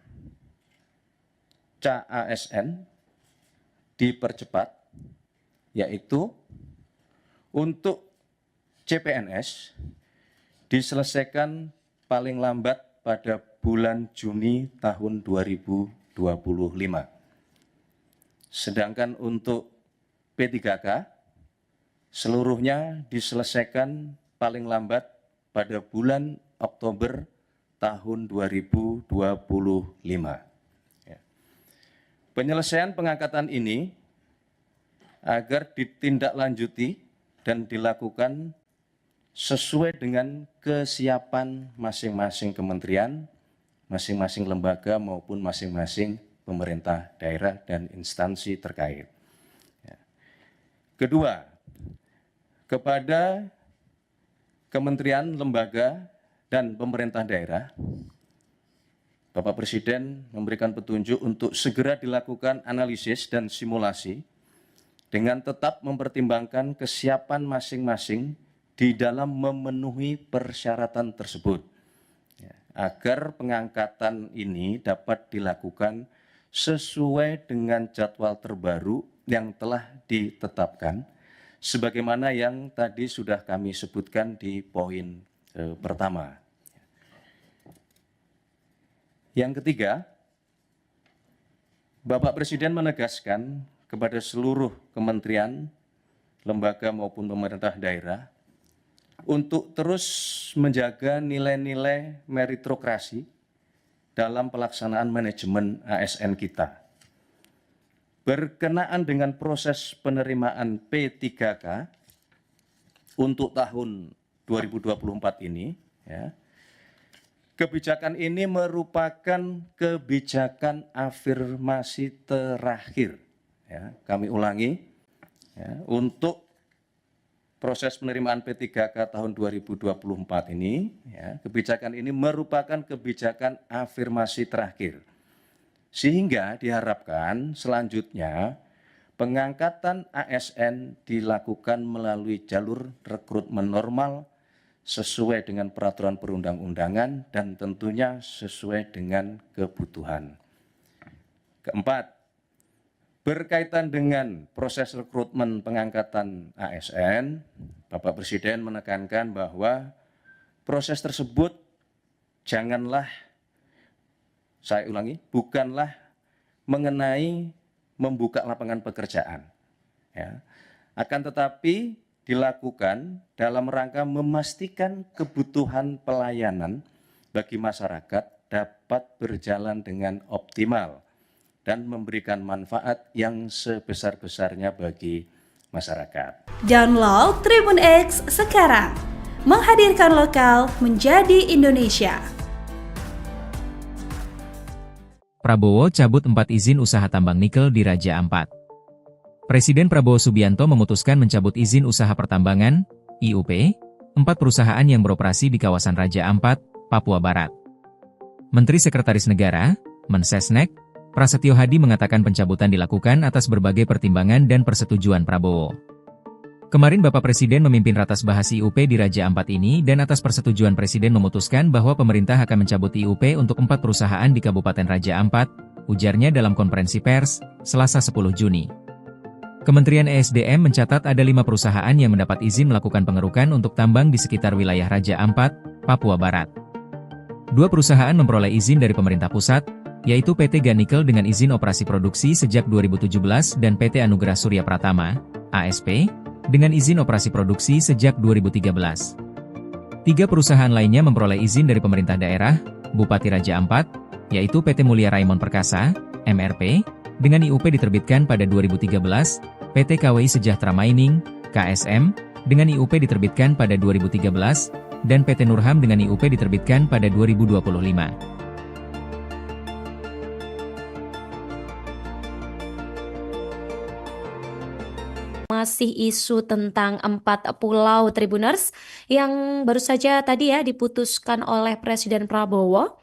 CASN dipercepat, yaitu untuk CPNS diselesaikan paling lambat pada bulan Juni tahun 2025. Sedangkan untuk P3K, seluruhnya diselesaikan paling lambat pada bulan Oktober tahun 2025. Ya. Penyelesaian pengangkatan ini agar ditindaklanjuti dan dilakukan sesuai dengan kesiapan masing-masing kementerian, masing-masing lembaga maupun masing-masing pemerintah daerah dan instansi terkait. Kedua, kepada kementerian, lembaga, dan pemerintah daerah, Bapak Presiden memberikan petunjuk untuk segera dilakukan analisis dan simulasi dengan tetap mempertimbangkan kesiapan masing-masing di dalam memenuhi persyaratan tersebut, agar pengangkatan ini dapat dilakukan sesuai dengan jadwal terbaru yang telah ditetapkan, sebagaimana yang tadi sudah kami sebutkan di poin pertama. Yang ketiga, Bapak Presiden menegaskan kepada seluruh kementerian, lembaga maupun pemerintah daerah untuk terus menjaga nilai-nilai meritokrasi dalam pelaksanaan manajemen ASN kita. Berkenaan dengan proses penerimaan P3K untuk tahun 2024 ini, kebijakan ini merupakan kebijakan afirmasi terakhir. Kami ulangi, untuk proses penerimaan P3K tahun 2024 ini, kebijakan ini merupakan kebijakan afirmasi terakhir. Sehingga diharapkan selanjutnya pengangkatan ASN dilakukan melalui jalur rekrutmen normal sesuai dengan peraturan perundang-undangan dan tentunya sesuai dengan kebutuhan. Keempat, berkaitan dengan proses rekrutmen pengangkatan ASN, Bapak Presiden menekankan bahwa proses tersebut bukanlah mengenai membuka lapangan pekerjaan, akan tetapi dilakukan dalam rangka memastikan kebutuhan pelayanan bagi masyarakat dapat berjalan dengan optimal dan memberikan manfaat yang sebesar-besarnya bagi masyarakat. Download Tribun X sekarang, menghadirkan lokal menjadi Indonesia. Prabowo cabut 4 izin usaha tambang nikel di Raja Ampat. Presiden Prabowo Subianto memutuskan mencabut izin usaha pertambangan, IUP, 4 perusahaan yang beroperasi di kawasan Raja Ampat, Papua Barat. Menteri Sekretaris Negara, Mensesnek, Prasetyo Hadi mengatakan pencabutan dilakukan atas berbagai pertimbangan dan persetujuan Prabowo. Kemarin Bapak Presiden memimpin ratas bahas IUP di Raja Ampat ini dan atas persetujuan Presiden memutuskan bahwa pemerintah akan mencabut IUP untuk 4 perusahaan di Kabupaten Raja Ampat, ujarnya dalam konferensi pers, Selasa 10 Juni. Kementerian ESDM mencatat ada 5 perusahaan yang mendapat izin melakukan pengerukan untuk tambang di sekitar wilayah Raja Ampat, Papua Barat. 2 perusahaan memperoleh izin dari pemerintah pusat, yaitu PT Ganikel dengan izin operasi produksi sejak 2017 dan PT Anugerah Surya Pratama, ASP, dengan izin operasi produksi sejak 2013. 3 perusahaan lainnya memperoleh izin dari pemerintah daerah, Bupati Raja Ampat, yaitu PT Mulia Raimon Perkasa, MRP, dengan IUP diterbitkan pada 2013, PT KWI Sejahtera Mining, KSM, dengan IUP diterbitkan pada 2013, dan PT Nurham dengan IUP diterbitkan pada 2025. Masih isu tentang 4 pulau Tribuners yang baru saja tadi ya diputuskan oleh Presiden Prabowo.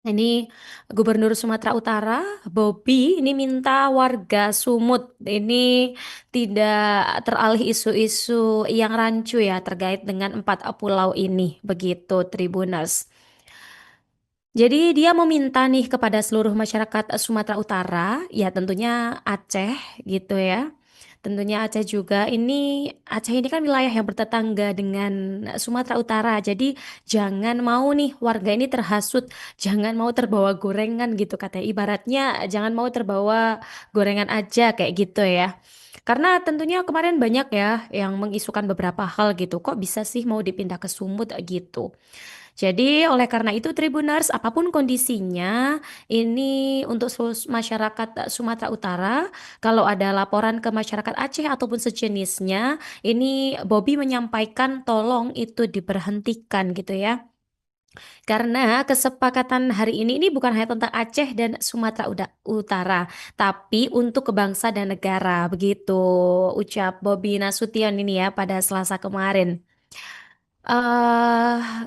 Ini Gubernur Sumatera Utara, Bobi, ini minta warga Sumut ini tidak teralih isu-isu yang rancu ya terkait dengan 4 pulau ini, begitu Tribuners. Jadi dia meminta nih kepada seluruh masyarakat Sumatera Utara, ya tentunya Aceh gitu ya. Tentunya Aceh juga, Aceh ini kan wilayah yang bertetangga dengan Sumatera Utara, jadi jangan mau nih warga ini terhasut, jangan mau terbawa gorengan gitu katanya, ibaratnya jangan mau terbawa gorengan aja kayak gitu ya. Karena tentunya kemarin banyak ya yang mengisukan beberapa hal gitu, kok bisa sih mau dipindah ke Sumut gitu. Jadi oleh karena itu Tribuners, apapun kondisinya, ini untuk seluruh masyarakat Sumatera Utara, kalau ada laporan ke masyarakat Aceh ataupun sejenisnya, ini Bobby menyampaikan tolong itu diberhentikan gitu ya. Karena kesepakatan hari ini bukan hanya tentang Aceh dan Sumatera Utara, tapi untuk bangsa dan negara, begitu ucap Bobby Nasution ini ya pada Selasa kemarin.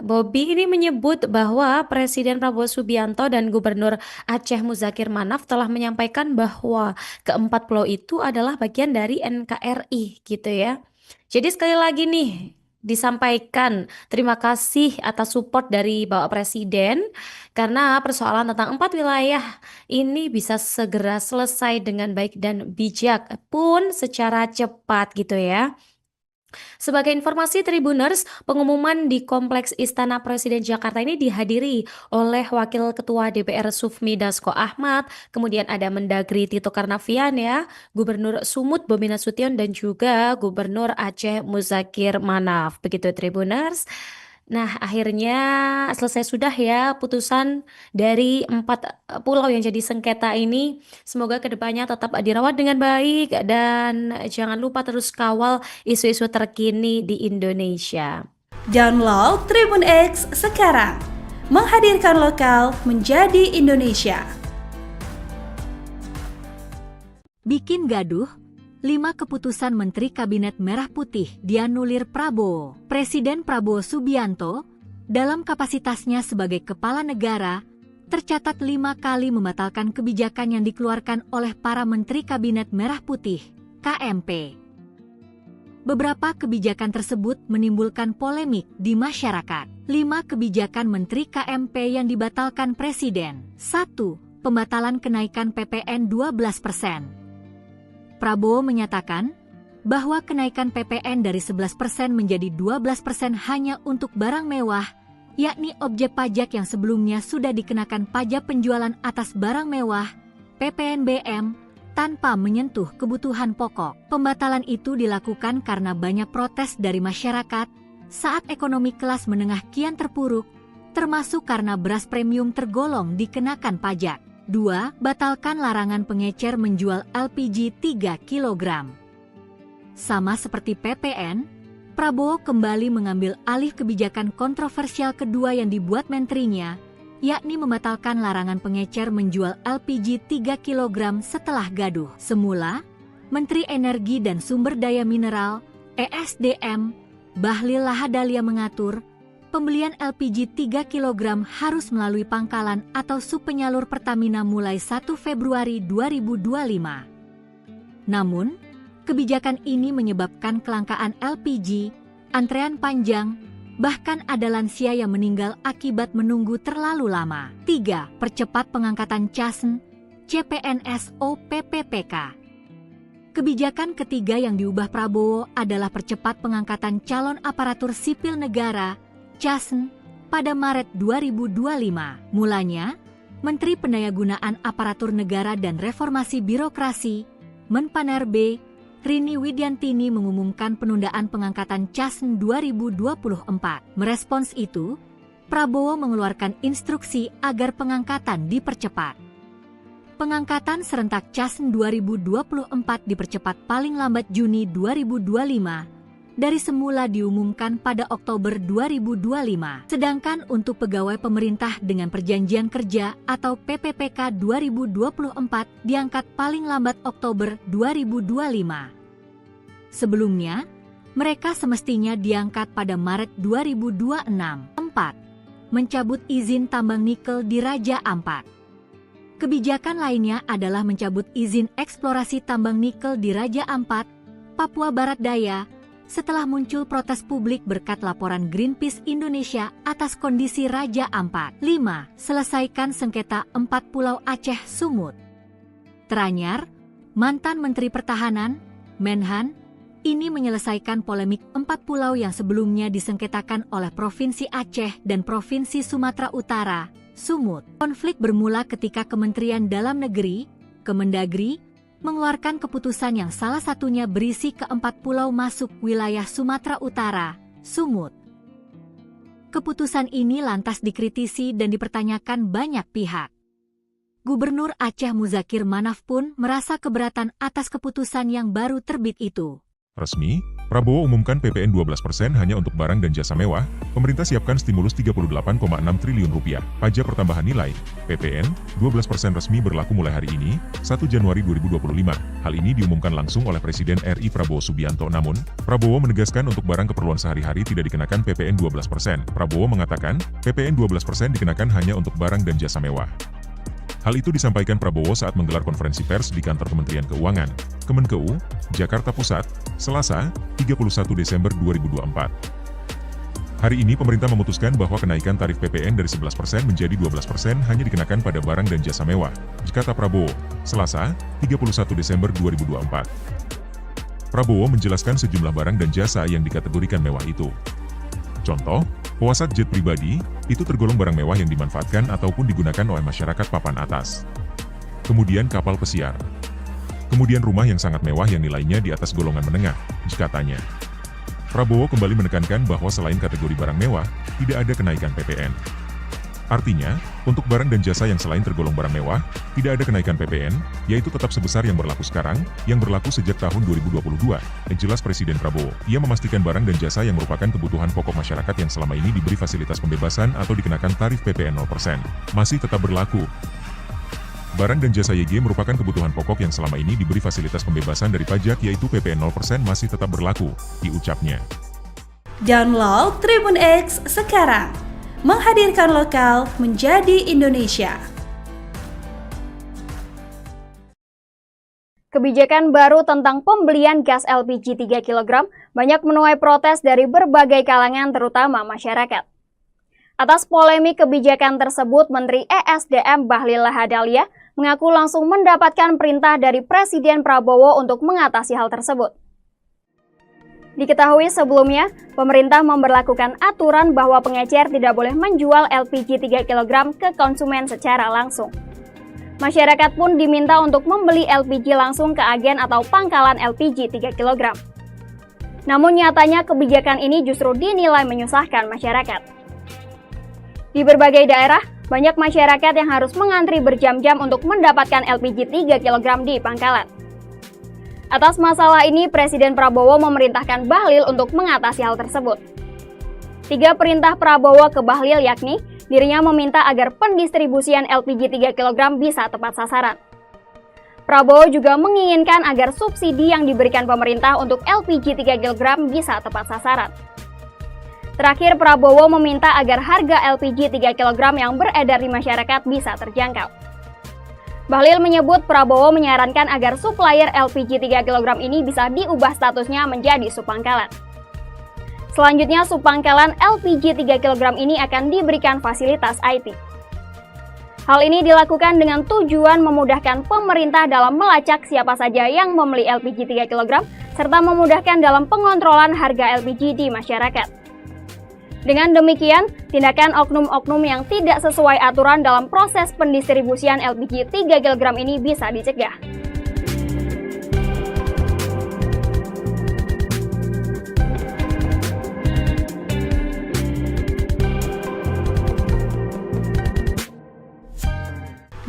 Bobby ini menyebut bahwa Presiden Prabowo Subianto dan Gubernur Aceh Muzakir Manaf telah menyampaikan bahwa keempat pulau itu adalah bagian dari NKRI gitu ya. Jadi sekali lagi nih disampaikan terima kasih atas support dari Bapak Presiden karena persoalan tentang 4 wilayah ini bisa segera selesai dengan baik dan bijak pun secara cepat gitu ya. Sebagai informasi Tribuners, pengumuman di Kompleks Istana Presiden Jakarta ini dihadiri oleh Wakil Ketua DPR Sufmi Dasko Ahmad, kemudian ada Mendagri Tito Karnavian ya, Gubernur Sumut Bobi Nasution dan juga Gubernur Aceh Muzakir Manaf. Begitu Tribuners. Nah, akhirnya selesai sudah ya putusan dari 4 pulau yang jadi sengketa ini. Semoga kedepannya tetap dirawat dengan baik dan jangan lupa terus kawal isu-isu terkini di Indonesia. Download Tribun X sekarang. Menghadirkan lokal menjadi Indonesia. Bikin gaduh, 5 keputusan Menteri Kabinet Merah Putih dianulir Prabowo. Presiden Prabowo Subianto, dalam kapasitasnya sebagai kepala negara, tercatat 5 kali membatalkan kebijakan yang dikeluarkan oleh para Menteri Kabinet Merah Putih, KMP. Beberapa kebijakan tersebut menimbulkan polemik di masyarakat. 5 kebijakan Menteri KMP yang dibatalkan Presiden. 1. Pembatalan kenaikan PPN 12%. Prabowo menyatakan bahwa kenaikan PPN dari 11% menjadi 12% hanya untuk barang mewah, yakni objek pajak yang sebelumnya sudah dikenakan pajak penjualan atas barang mewah, PPNBM, tanpa menyentuh kebutuhan pokok. Pembatalan itu dilakukan karena banyak protes dari masyarakat saat ekonomi kelas menengah kian terpuruk, termasuk karena beras premium tergolong dikenakan pajak. 2. Batalkan larangan pengecer menjual LPG 3 kg. Sama seperti PPN, Prabowo kembali mengambil alih kebijakan kontroversial kedua yang dibuat menterinya, yakni membatalkan larangan pengecer menjual LPG 3 kg setelah gaduh. Semula, Menteri Energi dan Sumber Daya Mineral, ESDM, Bahlil Lahadalia mengatur, pembelian LPG 3 kg harus melalui pangkalan atau subpenyalur Pertamina mulai 1 Februari 2025. Namun, kebijakan ini menyebabkan kelangkaan LPG, antrean panjang, bahkan ada lansia yang meninggal akibat menunggu terlalu lama. 3. Percepat pengangkatan CASN, CPNS OPPPK. Kebijakan ketiga yang diubah Prabowo adalah percepat pengangkatan calon aparatur sipil negara CASN pada Maret 2025. Mulanya, Menteri Pendayagunaan Aparatur Negara dan Reformasi Birokrasi, Menpanerbe, Rini Widiantini mengumumkan penundaan pengangkatan CASN 2024. Merespons itu, Prabowo mengeluarkan instruksi agar pengangkatan dipercepat. Pengangkatan serentak CASN 2024 dipercepat paling lambat Juni 2025. Dari semula diumumkan pada Oktober 2025. Sedangkan untuk pegawai pemerintah dengan perjanjian kerja atau PPPK 2024 diangkat paling lambat Oktober 2025. Sebelumnya, mereka semestinya diangkat pada Maret 2026. 4. Mencabut izin tambang nikel di Raja Ampat. Kebijakan lainnya adalah mencabut izin eksplorasi tambang nikel di Raja Ampat, Papua Barat Daya, setelah muncul protes publik berkat laporan Greenpeace Indonesia atas kondisi Raja Ampat. 5. Selesaikan sengketa 4 pulau Aceh Sumut. Teranyar, mantan Menteri Pertahanan, Menhan, ini menyelesaikan polemik 4 pulau yang sebelumnya disengketakan oleh Provinsi Aceh dan Provinsi Sumatera Utara, Sumut. Konflik bermula ketika Kementerian Dalam Negeri, Kemendagri, mengeluarkan keputusan yang salah satunya berisi ke 4 pulau masuk wilayah Sumatera Utara, Sumut. Keputusan ini lantas dikritisi dan dipertanyakan banyak pihak. Gubernur Aceh Muzakir Manaf pun merasa keberatan atas keputusan yang baru terbit itu. Resmi, Prabowo umumkan PPN 12% hanya untuk barang dan jasa mewah, pemerintah siapkan stimulus 38,6 triliun rupiah. Pajak pertambahan nilai, PPN, 12% resmi berlaku mulai hari ini, 1 Januari 2025. Hal ini diumumkan langsung oleh Presiden RI Prabowo Subianto. Namun, Prabowo menegaskan untuk barang keperluan sehari-hari tidak dikenakan PPN 12%. Prabowo mengatakan, PPN 12% dikenakan hanya untuk barang dan jasa mewah. Hal itu disampaikan Prabowo saat menggelar konferensi pers di kantor Kementerian Keuangan, Kemenkeu, Jakarta Pusat, Selasa, 31 Desember 2024. Hari ini pemerintah memutuskan bahwa kenaikan tarif PPN dari 11% menjadi 12% hanya dikenakan pada barang dan jasa mewah, kata Prabowo, Selasa, 31 Desember 2024. Prabowo menjelaskan sejumlah barang dan jasa yang dikategorikan mewah itu. Contoh, pesawat jet pribadi, itu tergolong barang mewah yang dimanfaatkan ataupun digunakan oleh masyarakat papan atas. Kemudian kapal pesiar. Kemudian rumah yang sangat mewah yang nilainya di atas golongan menengah, katanya. Prabowo kembali menekankan bahwa selain kategori barang mewah, tidak ada kenaikan PPN. Artinya, untuk barang dan jasa yang selain tergolong barang mewah, tidak ada kenaikan PPN, yaitu tetap sebesar yang berlaku sekarang, yang berlaku sejak tahun 2022, jelas Presiden Prabowo. Ia memastikan barang dan jasa yang merupakan kebutuhan pokok masyarakat yang selama ini diberi fasilitas pembebasan atau dikenakan tarif PPN 0%, masih tetap berlaku. Barang dan jasa YG merupakan kebutuhan pokok yang selama ini diberi fasilitas pembebasan dari pajak yaitu PPN 0% masih tetap berlaku, diucapnya. Download Tribun X sekarang. Menghadirkan lokal menjadi Indonesia. Kebijakan baru tentang pembelian gas LPG 3 kg banyak menuai protes dari berbagai kalangan terutama masyarakat. Atas polemik kebijakan tersebut, Menteri ESDM Bahlil Lahadalia mengaku langsung mendapatkan perintah dari Presiden Prabowo untuk mengatasi hal tersebut. Diketahui sebelumnya, pemerintah memberlakukan aturan bahwa pengecer tidak boleh menjual LPG 3 kg ke konsumen secara langsung. Masyarakat pun diminta untuk membeli LPG langsung ke agen atau pangkalan LPG 3 kg. Namun nyatanya kebijakan ini justru dinilai menyusahkan masyarakat. Di berbagai daerah, banyak masyarakat yang harus mengantri berjam-jam untuk mendapatkan LPG 3 kg di pangkalan. Atas masalah ini, Presiden Prabowo memerintahkan Bahlil untuk mengatasi hal tersebut. 3 perintah Prabowo ke Bahlil yakni, dirinya meminta agar pendistribusian LPG 3 kg bisa tepat sasaran. Prabowo juga menginginkan agar subsidi yang diberikan pemerintah untuk LPG 3 kg bisa tepat sasaran. Terakhir, Prabowo meminta agar harga LPG 3 kg yang beredar di masyarakat bisa terjangkau. Bahlil menyebut Prabowo menyarankan agar supplier LPG 3 kg ini bisa diubah statusnya menjadi subpangkalan. Selanjutnya, subpangkalan LPG 3 kg ini akan diberikan fasilitas IT. Hal ini dilakukan dengan tujuan memudahkan pemerintah dalam melacak siapa saja yang membeli LPG 3 kg, serta memudahkan dalam pengontrolan harga LPG di masyarakat. Dengan demikian, tindakan oknum-oknum yang tidak sesuai aturan dalam proses pendistribusian LPG 3 kg ini bisa dicegah.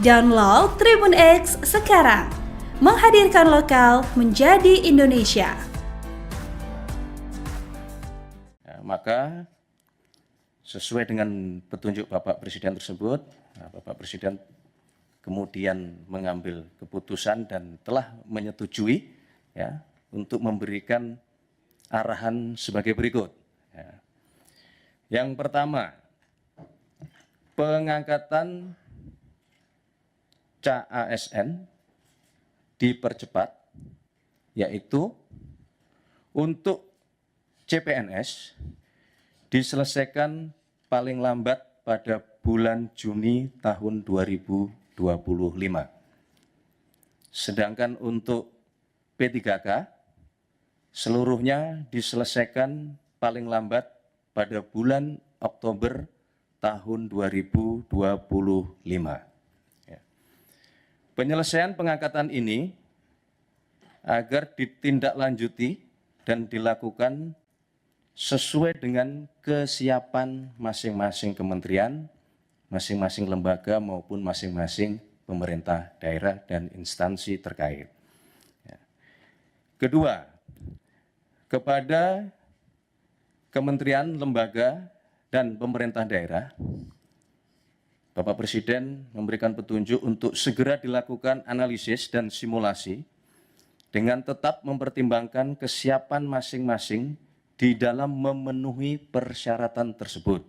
Download Tribun X sekarang. Menghadirkan lokal menjadi Indonesia. Maka sesuai dengan petunjuk Bapak Presiden tersebut, Bapak Presiden kemudian mengambil keputusan dan telah menyetujui ya, untuk memberikan arahan sebagai berikut. Ya. Yang pertama, pengangkatan CASN dipercepat, yaitu untuk CPNS diselesaikan paling lambat pada bulan Juni tahun 2025. Sedangkan untuk P3K, seluruhnya diselesaikan paling lambat pada bulan Oktober tahun 2025. Ya. Penyelesaian pengangkatan ini agar ditindaklanjuti dan dilakukan sesuai dengan kesiapan masing-masing kementerian, masing-masing lembaga maupun masing-masing pemerintah daerah dan instansi terkait. Kedua, kepada kementerian, lembaga, dan pemerintah daerah, Bapak Presiden memberikan petunjuk untuk segera dilakukan analisis dan simulasi dengan tetap mempertimbangkan kesiapan masing-masing di dalam memenuhi persyaratan tersebut,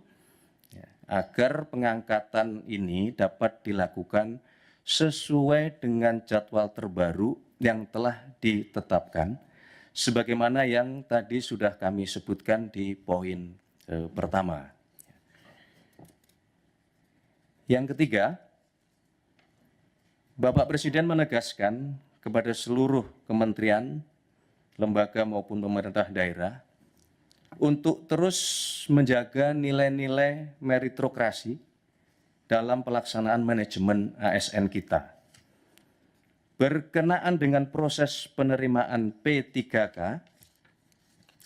agar pengangkatan ini dapat dilakukan sesuai dengan jadwal terbaru yang telah ditetapkan, sebagaimana yang tadi sudah kami sebutkan di poin pertama. Yang ketiga, Bapak Presiden menegaskan kepada seluruh kementerian, lembaga maupun pemerintah daerah untuk terus menjaga nilai-nilai meritokrasi dalam pelaksanaan manajemen ASN kita. Berkenaan dengan proses penerimaan P3K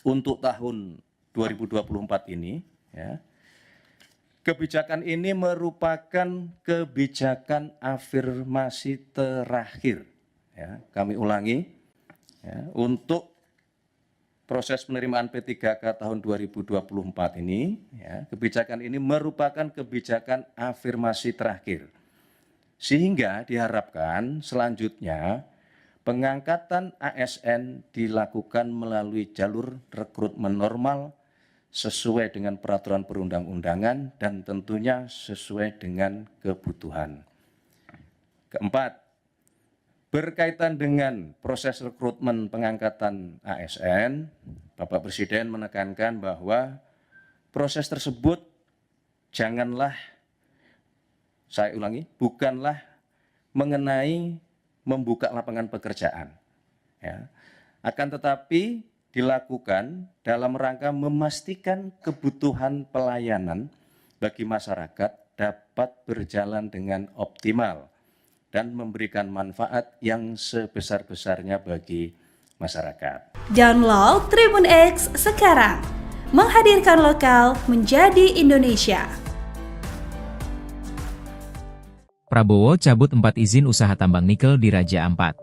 untuk tahun 2024 ini, kebijakan ini merupakan kebijakan afirmasi terakhir. Kami ulangi, untuk proses penerimaan P3K tahun 2024 ini, kebijakan ini merupakan kebijakan afirmasi terakhir. Sehingga diharapkan selanjutnya pengangkatan ASN dilakukan melalui jalur rekrutmen normal sesuai dengan peraturan perundang-undangan dan tentunya sesuai dengan kebutuhan. Keempat, berkaitan dengan proses rekrutmen pengangkatan ASN, Bapak Presiden menekankan bahwa proses tersebut bukanlah mengenai membuka lapangan pekerjaan, akan tetapi dilakukan dalam rangka memastikan kebutuhan pelayanan bagi masyarakat dapat berjalan dengan optimal dan memberikan manfaat yang sebesar-besarnya bagi masyarakat. Download Tribun X sekarang, menghadirkan lokal menjadi Indonesia. Prabowo cabut 4 izin usaha tambang nikel di Raja Ampat.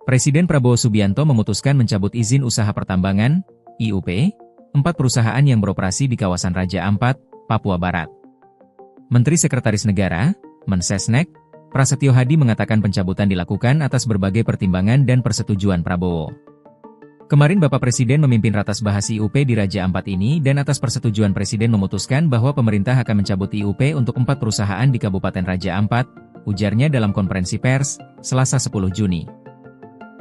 Presiden Prabowo Subianto memutuskan mencabut izin usaha pertambangan, IUP, 4 perusahaan yang beroperasi di kawasan Raja Ampat, Papua Barat. Menteri Sekretaris Negara, Mensesnek, Prasetyo Hadi mengatakan pencabutan dilakukan atas berbagai pertimbangan dan persetujuan Prabowo. Kemarin Bapak Presiden memimpin ratas bahas IUP di Raja Ampat ini dan atas persetujuan Presiden memutuskan bahwa pemerintah akan mencabut IUP untuk 4 perusahaan di Kabupaten Raja Ampat, ujarnya dalam konferensi pers, Selasa 10 Juni.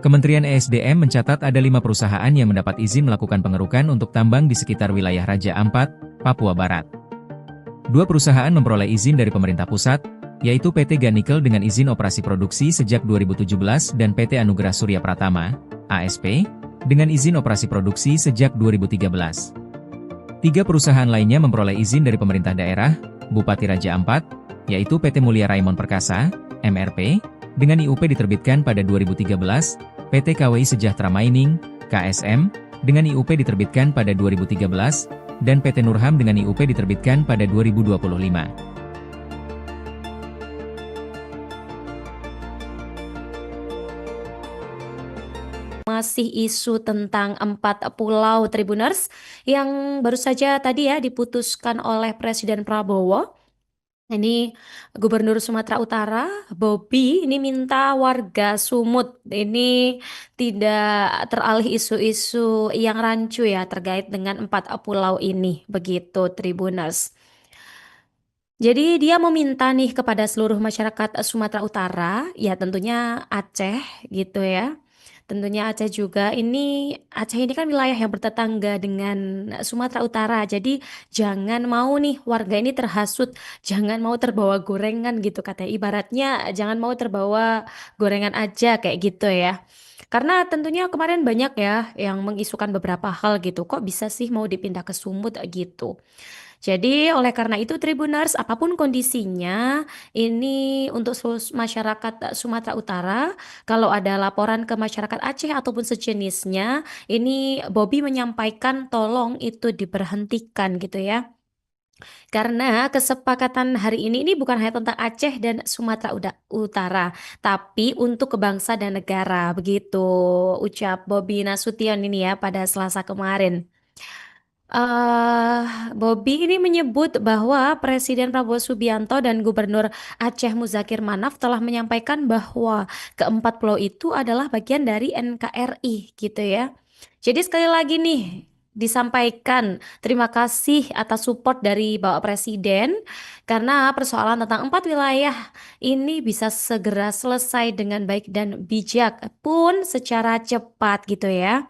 Kementerian ESDM mencatat ada 5 perusahaan yang mendapat izin melakukan pengerukan untuk tambang di sekitar wilayah Raja Ampat, Papua Barat. 2 perusahaan memperoleh izin dari pemerintah pusat, yaitu PT Ganikel dengan izin operasi produksi sejak 2017 dan PT Anugerah Surya Pratama, ASP, dengan izin operasi produksi sejak 2013. 3 perusahaan lainnya memperoleh izin dari pemerintah daerah, Bupati Raja Ampat, yaitu PT Mulia Raimon Perkasa, MRP, dengan IUP diterbitkan pada 2013, PT KWI Sejahtera Mining, KSM, dengan IUP diterbitkan pada 2013, dan PT Nurham dengan IUP diterbitkan pada 2025. Masih isu tentang 4 pulau Tribuners yang baru saja tadi diputuskan oleh Presiden Prabowo. Ini Gubernur Sumatera Utara, Bobi, ini minta warga Sumut ini tidak teralih isu-isu yang rancu terkait dengan 4 pulau ini, begitu Tribuners. Jadi dia meminta nih kepada seluruh masyarakat Sumatera Utara, tentunya Aceh gitu Tentunya Aceh juga, Aceh ini kan wilayah yang bertetangga dengan Sumatera Utara, jadi jangan mau nih warga ini terhasut, jangan mau terbawa gorengan gitu katanya, ibaratnya jangan mau terbawa gorengan aja kayak gitu Karena tentunya kemarin banyak yang mengisukan beberapa hal gitu, kok bisa sih mau dipindah ke Sumut gitu. Jadi oleh karena itu Tribuners, apapun kondisinya, ini untuk masyarakat Sumatera Utara, kalau ada laporan ke masyarakat Aceh ataupun sejenisnya, ini Bobby menyampaikan tolong itu diberhentikan gitu ya. Karena kesepakatan hari ini bukan hanya tentang Aceh dan Sumatera Utara, tapi untuk bangsa dan negara, begitu ucap Bobby Nasution ini ya pada Selasa kemarin. Bobby ini menyebut bahwa Presiden Prabowo Subianto dan Gubernur Aceh Muzakir Manaf telah menyampaikan bahwa keempat pulau itu adalah bagian dari NKRI gitu ya. Jadi sekali lagi nih disampaikan terima kasih atas support dari Bapak Presiden karena persoalan tentang 4 wilayah ini bisa segera selesai dengan baik dan bijak pun secara cepat gitu ya.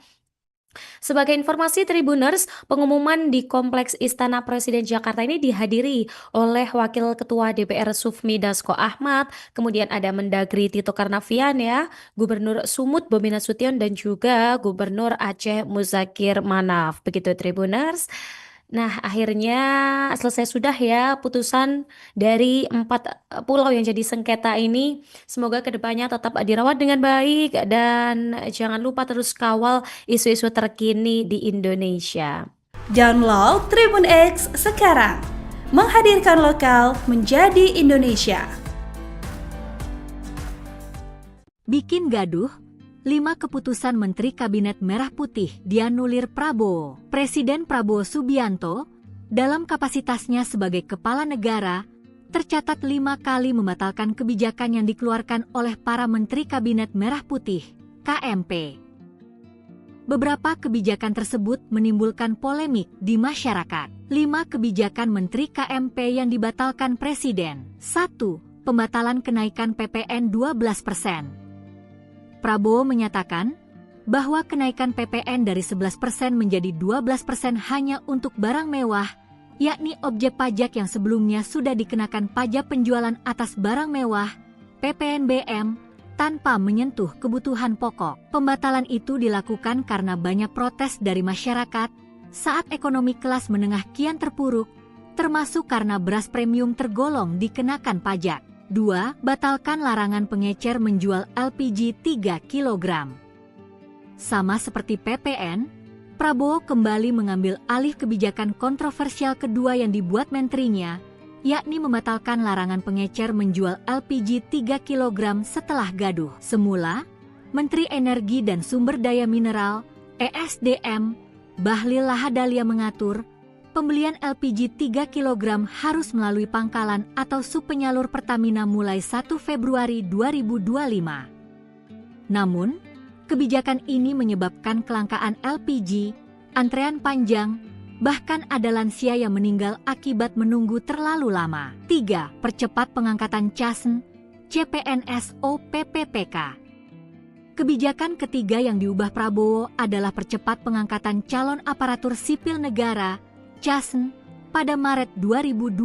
Sebagai informasi Tribuners, pengumuman di Kompleks Istana Presiden Jakarta ini dihadiri oleh Wakil Ketua DPR Sufmi Dasko Ahmad, kemudian ada Mendagri Tito Karnavian ya, Gubernur Sumut Bobi Nasution dan juga Gubernur Aceh Muzakir Manaf. Begitu Tribuners. Nah, akhirnya selesai sudah ya putusan dari 4 pulau yang jadi sengketa ini. Semoga kedepannya tetap dirawat dengan baik dan jangan lupa terus kawal isu-isu terkini di Indonesia. Download Tribun X sekarang, menghadirkan lokal menjadi Indonesia. Bikin gaduh, 5 keputusan Menteri Kabinet Merah Putih dianulir Prabowo. Presiden Prabowo Subianto, dalam kapasitasnya sebagai kepala negara, tercatat 5 kali membatalkan kebijakan yang dikeluarkan oleh para Menteri Kabinet Merah Putih, KMP. Beberapa kebijakan tersebut menimbulkan polemik di masyarakat. 5 kebijakan Menteri KMP yang dibatalkan Presiden. 1. Pembatalan kenaikan PPN 12%. Prabowo menyatakan bahwa kenaikan PPN dari 11% menjadi 12% hanya untuk barang mewah, yakni objek pajak yang sebelumnya sudah dikenakan pajak penjualan atas barang mewah, PPNBM, tanpa menyentuh kebutuhan pokok. Pembatalan itu dilakukan karena banyak protes dari masyarakat saat ekonomi kelas menengah kian terpuruk, termasuk karena beras premium tergolong dikenakan pajak. 2. Batalkan larangan pengecer menjual LPG 3 kg. Sama seperti PPN, Prabowo kembali mengambil alih kebijakan kontroversial kedua yang dibuat menterinya, yakni membatalkan larangan pengecer menjual LPG 3 kg setelah gaduh. Semula, Menteri Energi dan Sumber Daya Mineral, ESDM, Bahlil Lahadalia mengatur, pembelian LPG 3 kg harus melalui pangkalan atau subpenyalur Pertamina mulai 1 Februari 2025. Namun, kebijakan ini menyebabkan kelangkaan LPG, antrean panjang, bahkan ada lansia yang meninggal akibat menunggu terlalu lama. 3. Percepat pengangkatan CASN, CPNS, PPPK. Kebijakan ketiga yang diubah Prabowo adalah percepat pengangkatan calon aparatur sipil negara, CASN, pada Maret 2025.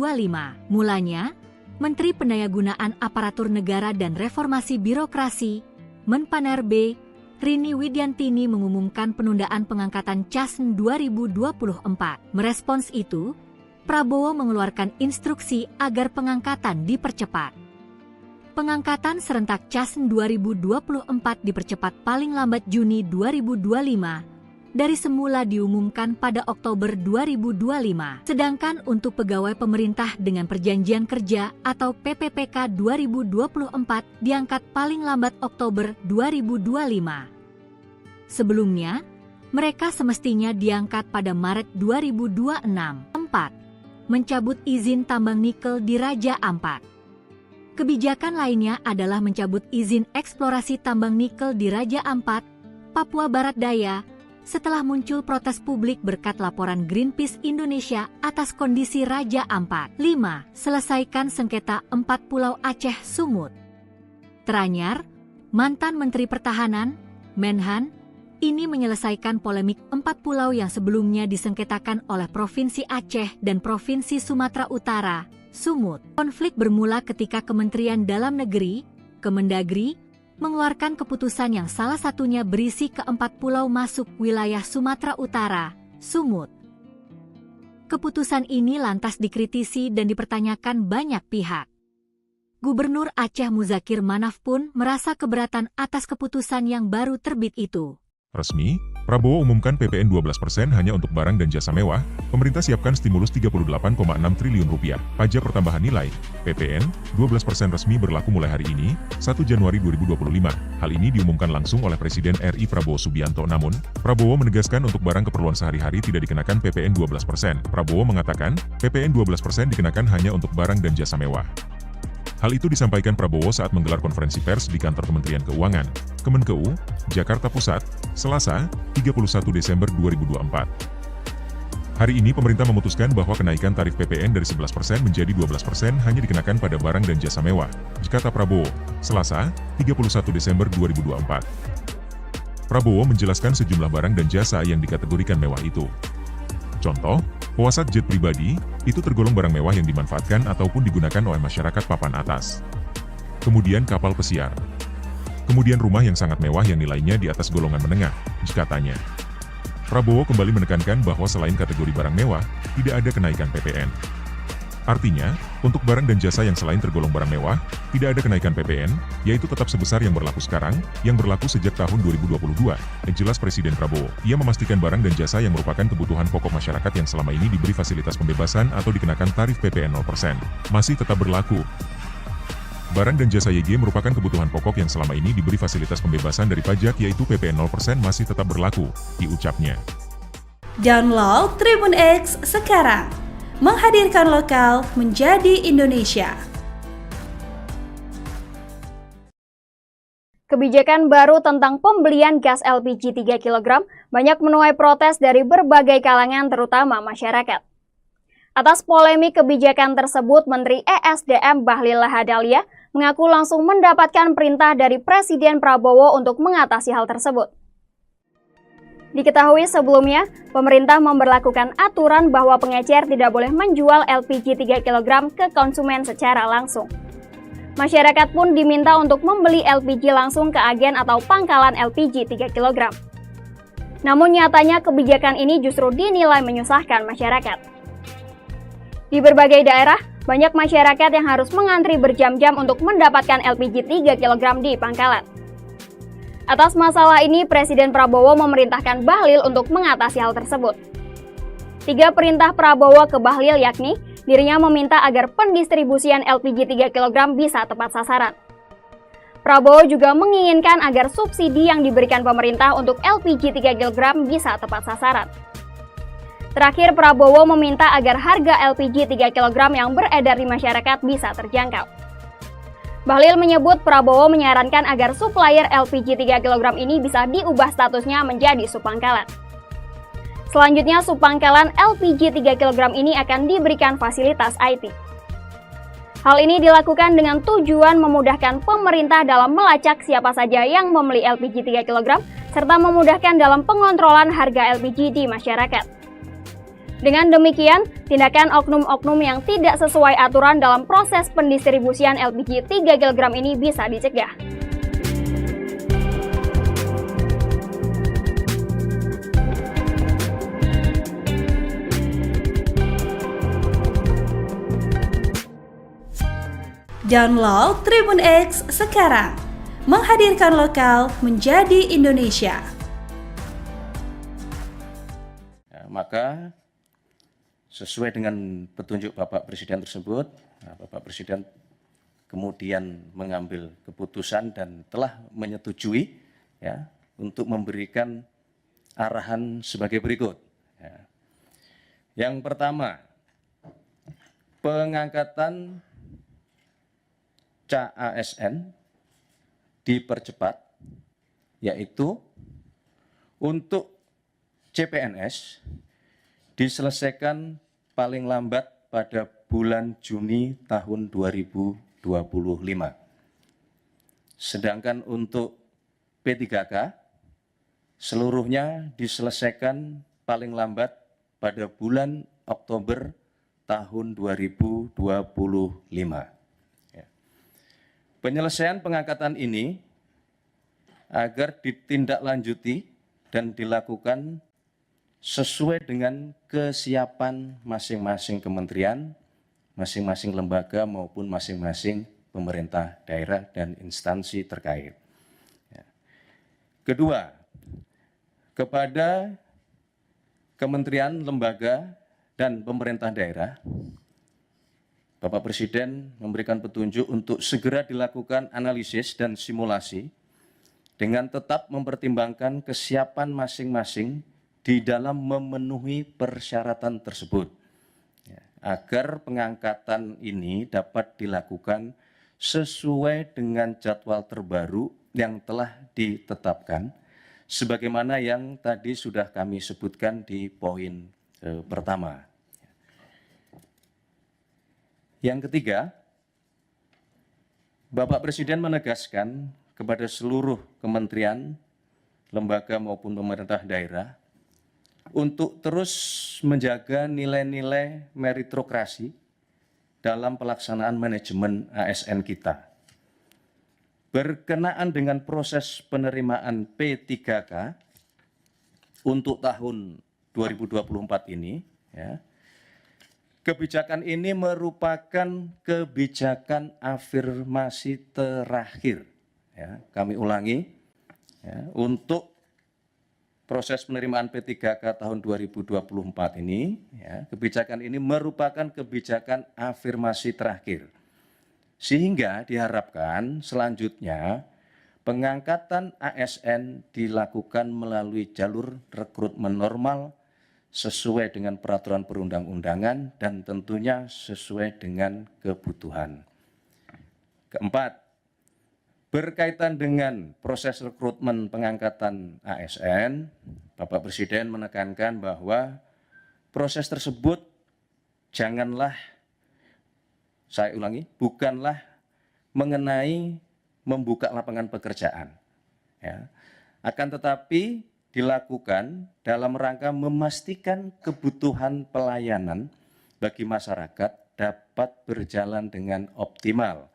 Mulanya, Menteri Pendayagunaan Aparatur Negara dan Reformasi Birokrasi, Menpanerbe, Rini Widiantini mengumumkan penundaan pengangkatan CASN 2024. Merespons itu, Prabowo mengeluarkan instruksi agar pengangkatan dipercepat. Pengangkatan serentak CASN 2024 dipercepat paling lambat Juni 2025, dari semula diumumkan pada Oktober 2025. Sedangkan untuk pegawai pemerintah dengan perjanjian kerja atau PPPK 2024 diangkat paling lambat Oktober 2025. Sebelumnya, mereka semestinya diangkat pada Maret 2026. 4. Mencabut izin tambang nikel di Raja Ampat. Kebijakan lainnya adalah mencabut izin eksplorasi tambang nikel di Raja Ampat, Papua Barat Daya, setelah muncul protes publik berkat laporan Greenpeace Indonesia atas kondisi Raja Ampat. 5. Selesaikan sengketa 4 pulau Aceh Sumut. Teranyar, mantan Menteri Pertahanan, Menhan, ini menyelesaikan polemik 4 pulau yang sebelumnya disengketakan oleh Provinsi Aceh dan Provinsi Sumatera Utara, Sumut. Konflik bermula ketika Kementerian Dalam Negeri, Kemendagri, mengeluarkan keputusan yang salah satunya berisi ke-4 pulau masuk wilayah Sumatera Utara, Sumut. Keputusan ini lantas dikritisi dan dipertanyakan banyak pihak. Gubernur Aceh Muzakir Manaf pun merasa keberatan atas keputusan yang baru terbit itu. Resmi, Prabowo umumkan PPN 12% hanya untuk barang dan jasa mewah, pemerintah siapkan stimulus 38,6 triliun rupiah. Pajak pertambahan nilai, PPN, 12% resmi berlaku mulai hari ini, 1 Januari 2025. Hal ini diumumkan langsung oleh Presiden RI Prabowo Subianto. Namun, Prabowo menegaskan untuk barang keperluan sehari-hari tidak dikenakan PPN 12%. Prabowo mengatakan, PPN 12% dikenakan hanya untuk barang dan jasa mewah. Hal itu disampaikan Prabowo saat menggelar konferensi pers di kantor Kementerian Keuangan, Kemenkeu, Jakarta Pusat, Selasa, 31 Desember 2024. Hari ini pemerintah memutuskan bahwa kenaikan tarif PPN dari 11% menjadi 12% hanya dikenakan pada barang dan jasa mewah, kata Prabowo, Selasa, 31 Desember 2024. Prabowo menjelaskan sejumlah barang dan jasa yang dikategorikan mewah itu. Contoh, pesawat jet pribadi, itu tergolong barang mewah yang dimanfaatkan ataupun digunakan oleh masyarakat papan atas. Kemudian kapal pesiar. Kemudian rumah yang sangat mewah yang nilainya di atas golongan menengah, katanya. Prabowo kembali menekankan bahwa selain kategori barang mewah, tidak ada kenaikan PPN. Artinya, untuk barang dan jasa yang selain tergolong barang mewah, tidak ada kenaikan PPN, yaitu tetap sebesar yang berlaku sekarang, yang berlaku sejak tahun 2022, jelas Presiden Prabowo. Ia memastikan barang dan jasa yang merupakan kebutuhan pokok masyarakat yang selama ini diberi fasilitas pembebasan atau dikenakan tarif PPN 0%, masih tetap berlaku. Barang dan jasa YG merupakan kebutuhan pokok yang selama ini diberi fasilitas pembebasan dari pajak yaitu PPN 0% masih tetap berlaku, diucapnya. Download Tribun X sekarang. Menghadirkan lokal menjadi Indonesia. Kebijakan baru tentang pembelian gas LPG 3 kg banyak menuai protes dari berbagai kalangan terutama masyarakat. Atas polemik kebijakan tersebut, Menteri ESDM Bahlil Lahadalia mengaku langsung mendapatkan perintah dari Presiden Prabowo untuk mengatasi hal tersebut. Diketahui sebelumnya, pemerintah memberlakukan aturan bahwa pengecer tidak boleh menjual LPG 3 kg ke konsumen secara langsung. Masyarakat pun diminta untuk membeli LPG langsung ke agen atau pangkalan LPG 3 kg. Namun nyatanya kebijakan ini justru dinilai menyusahkan masyarakat. Di berbagai daerah, banyak masyarakat yang harus mengantri berjam-jam untuk mendapatkan LPG 3 kg di pangkalan. Atas masalah ini, Presiden Prabowo memerintahkan Bahlil untuk mengatasi hal tersebut. 3 perintah Prabowo ke Bahlil yakni, dirinya meminta agar pendistribusian LPG 3 kg bisa tepat sasaran. Prabowo juga menginginkan agar subsidi yang diberikan pemerintah untuk LPG 3 kg bisa tepat sasaran. Terakhir, Prabowo meminta agar harga LPG 3 kg yang beredar di masyarakat bisa terjangkau. Bahlil menyebut Prabowo menyarankan agar supplier LPG 3 kg ini bisa diubah statusnya menjadi subpangkalan. Selanjutnya, subpangkalan LPG 3 kg ini akan diberikan fasilitas IT. Hal ini dilakukan dengan tujuan memudahkan pemerintah dalam melacak siapa saja yang membeli LPG 3 kg, serta memudahkan dalam pengontrolan harga LPG di masyarakat. Dengan demikian, tindakan oknum-oknum yang tidak sesuai aturan dalam proses pendistribusian LPG 3 kg ini bisa dicegah. Download Tribun X sekarang. Menghadirkan lokal menjadi Indonesia. Maka sesuai dengan petunjuk Bapak Presiden tersebut, Bapak Presiden kemudian mengambil keputusan dan telah menyetujui ya, untuk memberikan arahan sebagai berikut. Ya. Yang pertama, pengangkatan CASN dipercepat, yaitu untuk CPNS diselesaikan paling lambat pada bulan Juni tahun 2025. Sedangkan untuk P3K, seluruhnya diselesaikan paling lambat pada bulan Oktober tahun 2025. Ya. Penyelesaian pengangkatan ini agar ditindaklanjuti dan dilakukan sesuai dengan kesiapan masing-masing kementerian, masing-masing lembaga maupun masing-masing pemerintah daerah dan instansi terkait. Kedua, kepada kementerian, lembaga, dan pemerintah daerah, Bapak Presiden memberikan petunjuk untuk segera dilakukan analisis dan simulasi dengan tetap mempertimbangkan kesiapan masing-masing di dalam memenuhi persyaratan tersebut, agar pengangkatan ini dapat dilakukan sesuai dengan jadwal terbaru yang telah ditetapkan, sebagaimana yang tadi sudah kami sebutkan di poin pertama. Yang ketiga, Bapak Presiden menegaskan kepada seluruh kementerian, lembaga maupun pemerintah daerah untuk terus menjaga nilai-nilai meritokrasi dalam pelaksanaan manajemen ASN kita. Berkenaan dengan proses penerimaan P3K untuk tahun 2024 ini, kebijakan ini merupakan kebijakan afirmasi terakhir. Kami ulangi, untuk proses penerimaan P3K tahun 2024 ini, kebijakan ini merupakan kebijakan afirmasi terakhir. Sehingga diharapkan selanjutnya pengangkatan ASN dilakukan melalui jalur rekrutmen normal sesuai dengan peraturan perundang-undangan dan tentunya sesuai dengan kebutuhan. Keempat, berkaitan dengan proses rekrutmen pengangkatan ASN, Bapak Presiden menekankan bahwa proses tersebut bukanlah mengenai membuka lapangan pekerjaan, akan tetapi dilakukan dalam rangka memastikan kebutuhan pelayanan bagi masyarakat dapat berjalan dengan optimal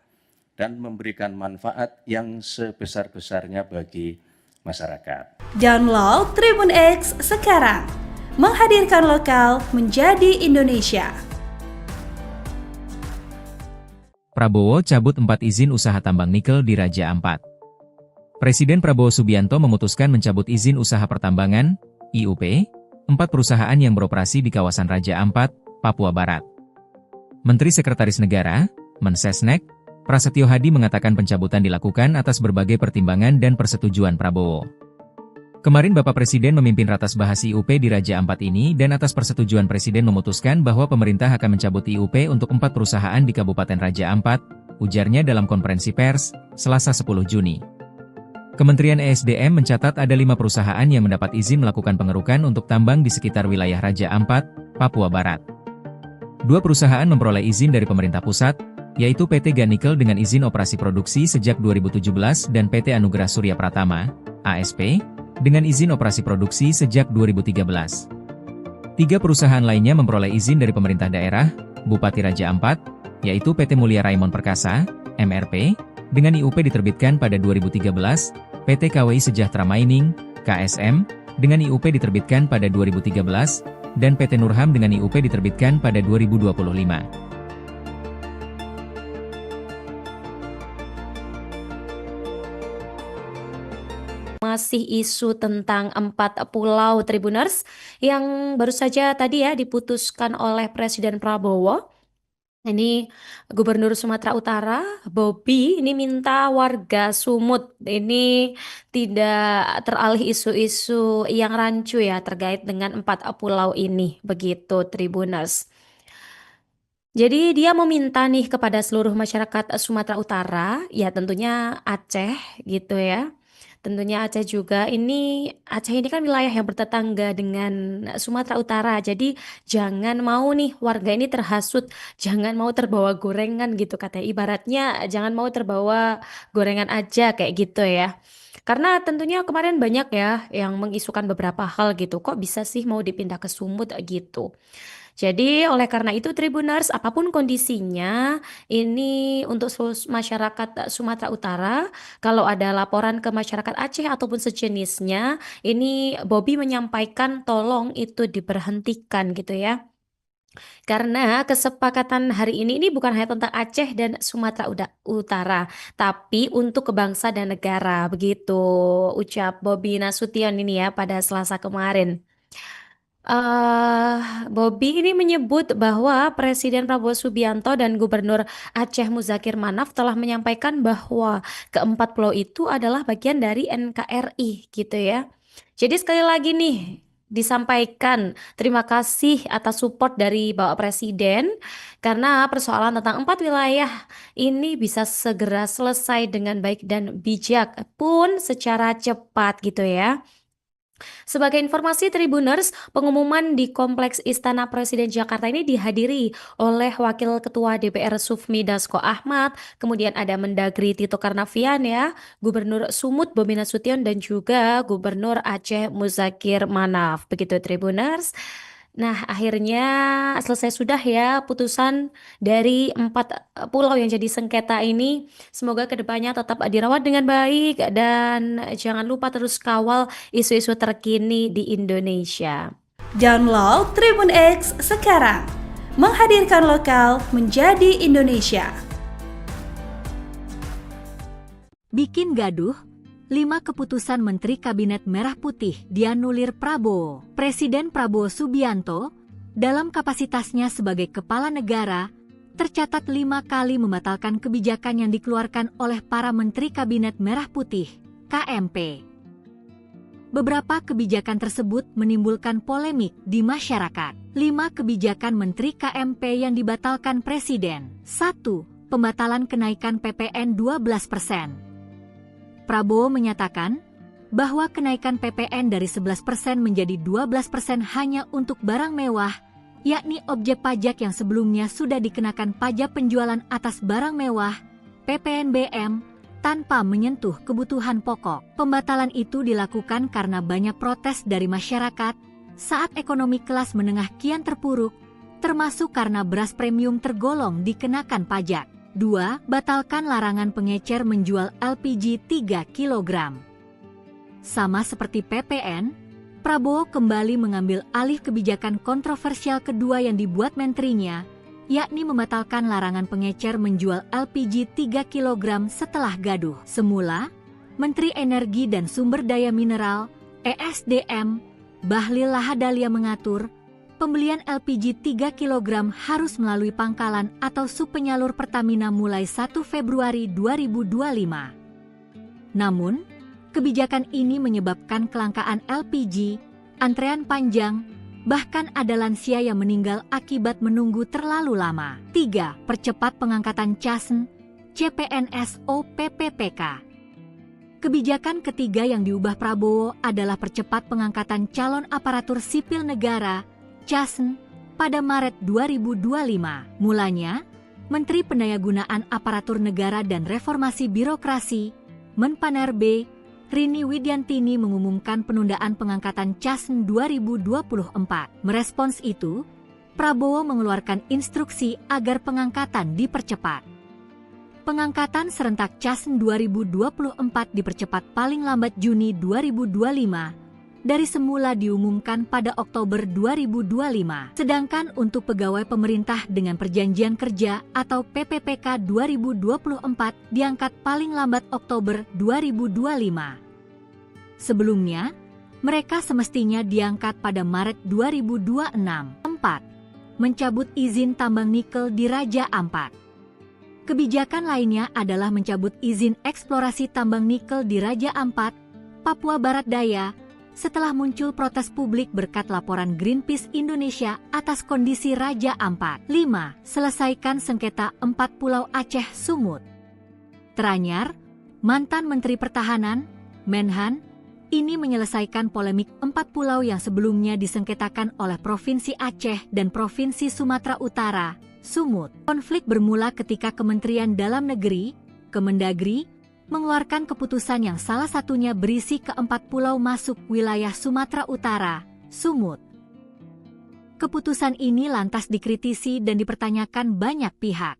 dan memberikan manfaat yang sebesar-besarnya bagi masyarakat. Download Tribun X sekarang, menghadirkan lokal menjadi Indonesia. Prabowo cabut 4 izin usaha tambang nikel di Raja Ampat. Presiden Prabowo Subianto memutuskan mencabut izin usaha pertambangan, IUP, 4 perusahaan yang beroperasi di kawasan Raja Ampat, Papua Barat. Menteri Sekretaris Negara, Mensesnek, Prasetyo Hadi mengatakan pencabutan dilakukan atas berbagai pertimbangan dan persetujuan Prabowo. Kemarin Bapak Presiden memimpin ratas bahas IUP di Raja Ampat ini dan atas persetujuan Presiden memutuskan bahwa pemerintah akan mencabut IUP untuk 4 perusahaan di Kabupaten Raja Ampat, ujarnya dalam konferensi pers, Selasa 10 Juni. Kementerian ESDM mencatat ada 5 perusahaan yang mendapat izin melakukan pengerukan untuk tambang di sekitar wilayah Raja Ampat, Papua Barat. 2 perusahaan memperoleh izin dari pemerintah pusat, yaitu PT Ganikel dengan izin operasi produksi sejak 2017 dan PT Anugerah Surya Pratama, ASP, dengan izin operasi produksi sejak 2013. 3 perusahaan lainnya memperoleh izin dari pemerintah daerah, Bupati Raja Ampat, yaitu PT Mulia Raimon Perkasa, MRP, dengan IUP diterbitkan pada 2013, PT KWI Sejahtera Mining, KSM, dengan IUP diterbitkan pada 2013, dan PT Nurham dengan IUP diterbitkan pada 2025. Masih isu tentang 4 pulau Tribuners yang baru saja tadi ya diputuskan oleh Presiden Prabowo. Ini Gubernur Sumatera Utara, Bobi, ini minta warga Sumut ini tidak teralih isu-isu yang rancu ya terkait dengan 4 pulau ini, begitu Tribuners. Jadi dia meminta nih kepada seluruh masyarakat Sumatera Utara, ya tentunya Aceh gitu ya. Tentunya Aceh juga Aceh ini kan wilayah yang bertetangga dengan Sumatera Utara. Jadi jangan mau nih warga ini terhasut, jangan mau terbawa gorengan gitu katanya. Ibaratnya jangan mau terbawa gorengan aja kayak gitu ya. Karena tentunya kemarin banyak ya yang mengisukan beberapa hal gitu, kok bisa sih mau dipindah ke Sumut gitu. Jadi oleh karena itu Tribuners, apapun kondisinya, ini untuk masyarakat Sumatera Utara, kalau ada laporan ke masyarakat Aceh ataupun sejenisnya, ini Bobby menyampaikan tolong itu diberhentikan gitu ya. Karena kesepakatan hari ini bukan hanya tentang Aceh dan Sumatera Utara, tapi untuk kebangsa dan negara, begitu ucap Bobby Nasution ini ya pada Selasa kemarin. Bobby ini menyebut bahwa Presiden Prabowo Subianto dan Gubernur Aceh Muzakir Manaf telah menyampaikan bahwa keempat pulau itu adalah bagian dari NKRI gitu ya. Jadi sekali lagi nih disampaikan terima kasih atas support dari Bapak Presiden karena persoalan tentang 4 wilayah ini bisa segera selesai dengan baik dan bijak pun secara cepat gitu ya. Sebagai informasi Tribuners, pengumuman di Kompleks Istana Presiden Jakarta ini dihadiri oleh Wakil Ketua DPR Sufmi Dasko Ahmad, kemudian ada Mendagri Tito Karnavian ya, Gubernur Sumut Bobi Nasution dan juga Gubernur Aceh Muzakir Manaf. Begitu Tribuners. Nah, akhirnya selesai sudah ya putusan dari 4 pulau yang jadi sengketa ini. Semoga kedepannya tetap dirawat dengan baik dan jangan lupa terus kawal isu-isu terkini di Indonesia. Download Tribun X sekarang. Menghadirkan lokal menjadi Indonesia. Bikin gaduh, 5 keputusan Menteri Kabinet Merah Putih dianulir Prabowo. Presiden Prabowo Subianto, dalam kapasitasnya sebagai kepala negara, tercatat 5 kali membatalkan kebijakan yang dikeluarkan oleh para Menteri Kabinet Merah Putih, KMP. Beberapa kebijakan tersebut menimbulkan polemik di masyarakat. 5 kebijakan Menteri KMP yang dibatalkan Presiden. 1. Pembatalan kenaikan PPN 12%. Prabowo menyatakan bahwa kenaikan PPN dari 11% menjadi 12% hanya untuk barang mewah, yakni objek pajak yang sebelumnya sudah dikenakan pajak penjualan atas barang mewah, PPNBM, tanpa menyentuh kebutuhan pokok. Pembatalan itu dilakukan karena banyak protes dari masyarakat saat ekonomi kelas menengah kian terpuruk, termasuk karena beras premium tergolong dikenakan pajak. 2. Batalkan larangan pengecer menjual LPG 3 kg. Sama seperti PPN, Prabowo kembali mengambil alih kebijakan kontroversial kedua yang dibuat menterinya, yakni membatalkan larangan pengecer menjual LPG 3 kg setelah gaduh. Semula, Menteri Energi dan Sumber Daya Mineral, ESDM, Bahlil Lahadalia mengatur, pembelian LPG 3 kg harus melalui pangkalan atau subpenyalur Pertamina mulai 1 Februari 2025. Namun, kebijakan ini menyebabkan kelangkaan LPG, antrean panjang, bahkan ada lansia yang meninggal akibat menunggu terlalu lama. 3. Percepat pengangkatan CASN, CPNS PPPK. Kebijakan ketiga yang diubah Prabowo adalah percepat pengangkatan calon aparatur sipil negara CASN pada Maret 2025. Mulanya, Menteri Pendayagunaan Aparatur Negara dan Reformasi Birokrasi, Menpanerbe, Rini Widiantini mengumumkan penundaan pengangkatan CASN 2024. Merespons itu, Prabowo mengeluarkan instruksi agar pengangkatan dipercepat. Pengangkatan serentak CASN 2024 dipercepat paling lambat Juni 2025. Dari semula diumumkan pada Oktober 2025. Sedangkan untuk pegawai pemerintah dengan perjanjian kerja atau PPPK 2024 diangkat paling lambat Oktober 2025. Sebelumnya, mereka semestinya diangkat pada Maret 2026. 4. Mencabut izin tambang nikel di Raja Ampat. Kebijakan lainnya adalah mencabut izin eksplorasi tambang nikel di Raja Ampat, Papua Barat Daya, setelah muncul protes publik berkat laporan Greenpeace Indonesia atas kondisi Raja Ampat. 5. Selesaikan sengketa 4 pulau Aceh Sumut. Teranyar, mantan Menteri Pertahanan, Menhan, ini menyelesaikan polemik 4 pulau yang sebelumnya disengketakan oleh Provinsi Aceh dan Provinsi Sumatera Utara, Sumut. Konflik bermula ketika Kementerian Dalam Negeri, Kemendagri, mengeluarkan keputusan yang salah satunya berisi ke-4 pulau masuk wilayah Sumatera Utara, Sumut. Keputusan ini lantas dikritisi dan dipertanyakan banyak pihak.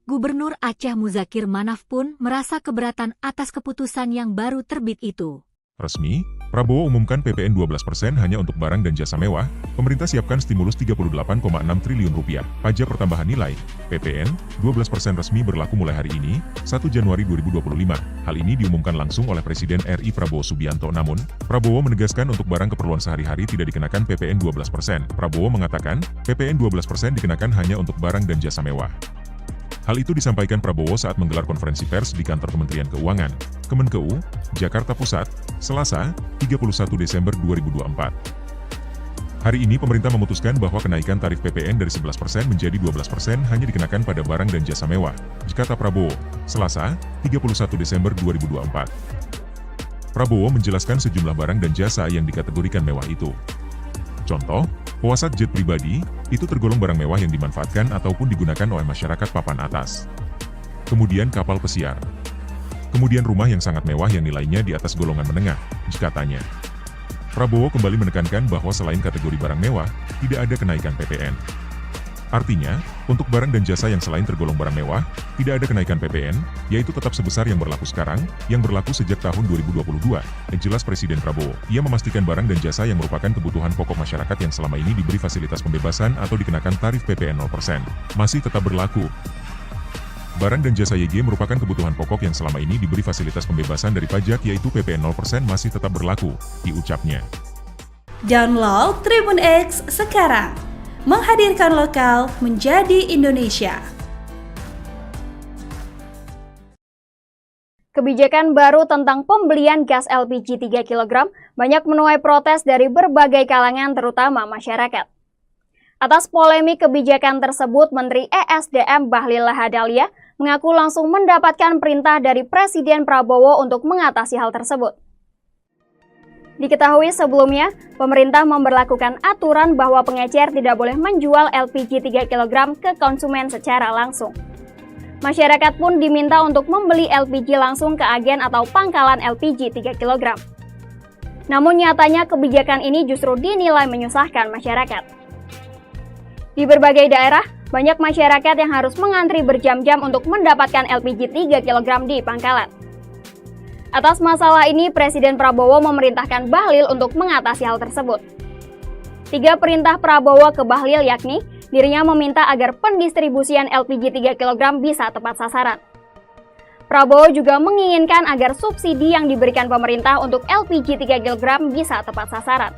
Gubernur Aceh Muzakir Manaf pun merasa keberatan atas keputusan yang baru terbit itu. Resmi, Prabowo umumkan PPN 12% hanya untuk barang dan jasa mewah, pemerintah siapkan stimulus 38,6 triliun rupiah. Pajak pertambahan nilai, PPN, 12% resmi berlaku mulai hari ini, 1 Januari 2025. Hal ini diumumkan langsung oleh Presiden RI Prabowo Subianto. Namun, Prabowo menegaskan untuk barang keperluan sehari-hari tidak dikenakan PPN 12%. Prabowo mengatakan, PPN 12% dikenakan hanya untuk barang dan jasa mewah. Hal itu disampaikan Prabowo saat menggelar konferensi pers di kantor Kementerian Keuangan, Kemenkeu, Jakarta Pusat, Selasa, 31 Desember 2024. Hari ini pemerintah memutuskan bahwa kenaikan tarif PPN dari 11% menjadi 12% hanya dikenakan pada barang dan jasa mewah, kata Prabowo, Selasa, 31 Desember 2024. Prabowo menjelaskan sejumlah barang dan jasa yang dikategorikan mewah itu. Contoh, pesawat jet pribadi, itu tergolong barang mewah yang dimanfaatkan ataupun digunakan oleh masyarakat papan atas. Kemudian kapal pesiar. Kemudian rumah yang sangat mewah yang nilainya di atas golongan menengah, katanya. Prabowo kembali menekankan bahwa selain kategori barang mewah, tidak ada kenaikan PPN. Artinya, untuk barang dan jasa yang selain tergolong barang mewah, tidak ada kenaikan PPN, yaitu tetap sebesar yang berlaku sekarang, yang berlaku sejak tahun 2022, jelas Presiden Prabowo. Ia memastikan barang dan jasa yang merupakan kebutuhan pokok masyarakat yang selama ini diberi fasilitas pembebasan atau dikenakan tarif PPN 0%, masih tetap berlaku. Barang dan jasa YG merupakan kebutuhan pokok yang selama ini diberi fasilitas pembebasan dari pajak yaitu PPN 0% masih tetap berlaku, diucapnya. Download Tribun X sekarang. Menghadirkan lokal menjadi Indonesia. Kebijakan baru tentang pembelian gas LPG 3 kg banyak menuai protes dari berbagai kalangan terutama masyarakat. Atas polemik kebijakan tersebut, Menteri ESDM Bahlil Lahadalia mengaku langsung mendapatkan perintah dari Presiden Prabowo untuk mengatasi hal tersebut. Diketahui sebelumnya, pemerintah memberlakukan aturan bahwa pengecer tidak boleh menjual LPG 3 kg ke konsumen secara langsung. Masyarakat pun diminta untuk membeli LPG langsung ke agen atau pangkalan LPG 3 kg. Namun nyatanya kebijakan ini justru dinilai menyusahkan masyarakat. Di berbagai daerah, banyak masyarakat yang harus mengantri berjam-jam untuk mendapatkan LPG 3 kg di pangkalan. Atas masalah ini, Presiden Prabowo memerintahkan Bahlil untuk mengatasi hal tersebut. 3 perintah Prabowo ke Bahlil yakni, dirinya meminta agar pendistribusian LPG 3 kg bisa tepat sasaran. Prabowo juga menginginkan agar subsidi yang diberikan pemerintah untuk LPG 3 kg bisa tepat sasaran.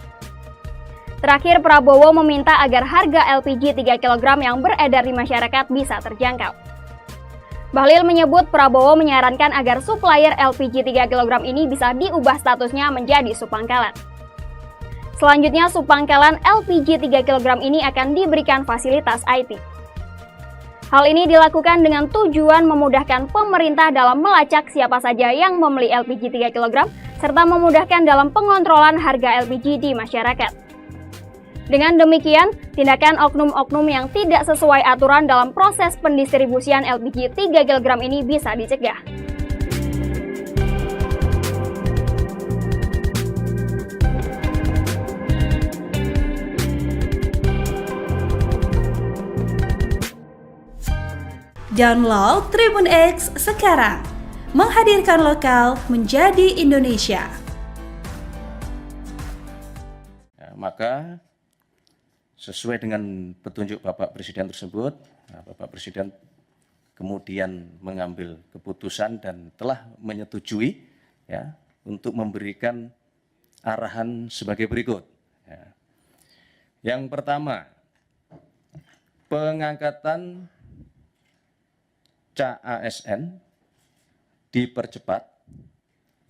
Terakhir, Prabowo meminta agar harga LPG 3 kg yang beredar di masyarakat bisa terjangkau. Bahlil menyebut Prabowo menyarankan agar supplier LPG 3 kg ini bisa diubah statusnya menjadi subpangkalan. Selanjutnya, subpangkalan LPG 3 kg ini akan diberikan fasilitas IT. Hal ini dilakukan dengan tujuan memudahkan pemerintah dalam melacak siapa saja yang membeli LPG 3 kg, serta memudahkan dalam pengontrolan harga LPG di masyarakat. Dengan demikian, tindakan oknum-oknum yang tidak sesuai aturan dalam proses pendistribusian LPG 3 kg ini bisa dicegah. Download Tribun X sekarang. Menghadirkan lokal menjadi Indonesia. Maka sesuai dengan petunjuk Bapak Presiden tersebut, Bapak Presiden kemudian mengambil keputusan dan telah menyetujui ya, untuk memberikan arahan sebagai berikut. Ya. Yang pertama, pengangkatan CASN dipercepat,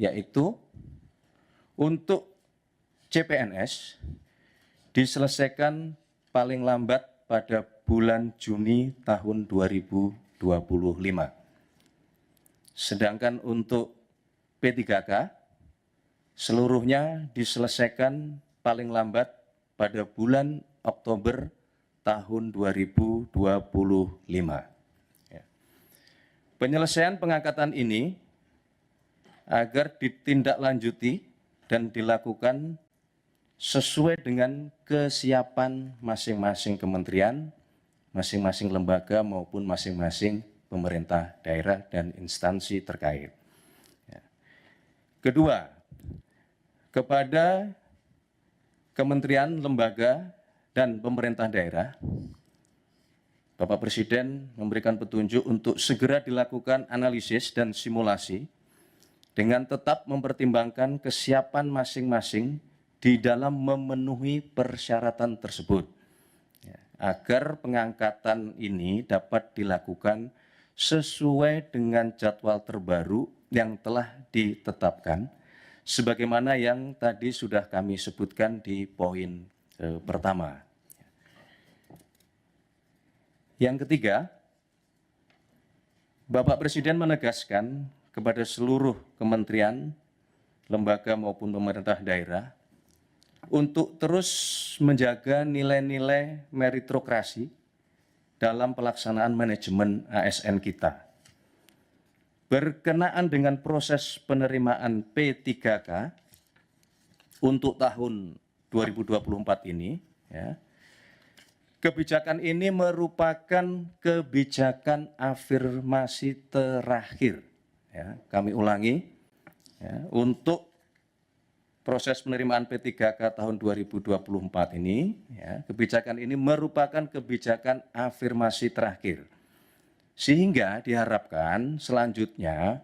yaitu untuk CPNS diselesaikan paling lambat pada bulan Juni tahun 2025. Sedangkan untuk P3K, seluruhnya diselesaikan paling lambat pada bulan Oktober tahun 2025. Ya. Penyelesaian pengangkatan ini agar ditindaklanjuti dan dilakukan sesuai dengan kesiapan masing-masing kementerian, masing-masing lembaga maupun masing-masing pemerintah daerah dan instansi terkait. Kedua, kepada kementerian, lembaga, dan pemerintah daerah, Bapak Presiden memberikan petunjuk untuk segera dilakukan analisis dan simulasi dengan tetap mempertimbangkan kesiapan masing-masing di dalam memenuhi persyaratan tersebut, agar pengangkatan ini dapat dilakukan sesuai dengan jadwal terbaru yang telah ditetapkan, sebagaimana yang tadi sudah kami sebutkan di poin pertama. Yang ketiga, Bapak Presiden menegaskan kepada seluruh kementerian, lembaga maupun pemerintah daerah untuk terus menjaga nilai-nilai meritokrasi dalam pelaksanaan manajemen ASN kita. Berkenaan dengan proses penerimaan P3K untuk tahun 2024 ini, kebijakan ini merupakan kebijakan afirmasi terakhir. Kami ulangi, untuk proses penerimaan P3K tahun 2024 ini, kebijakan ini merupakan kebijakan afirmasi terakhir. Sehingga diharapkan selanjutnya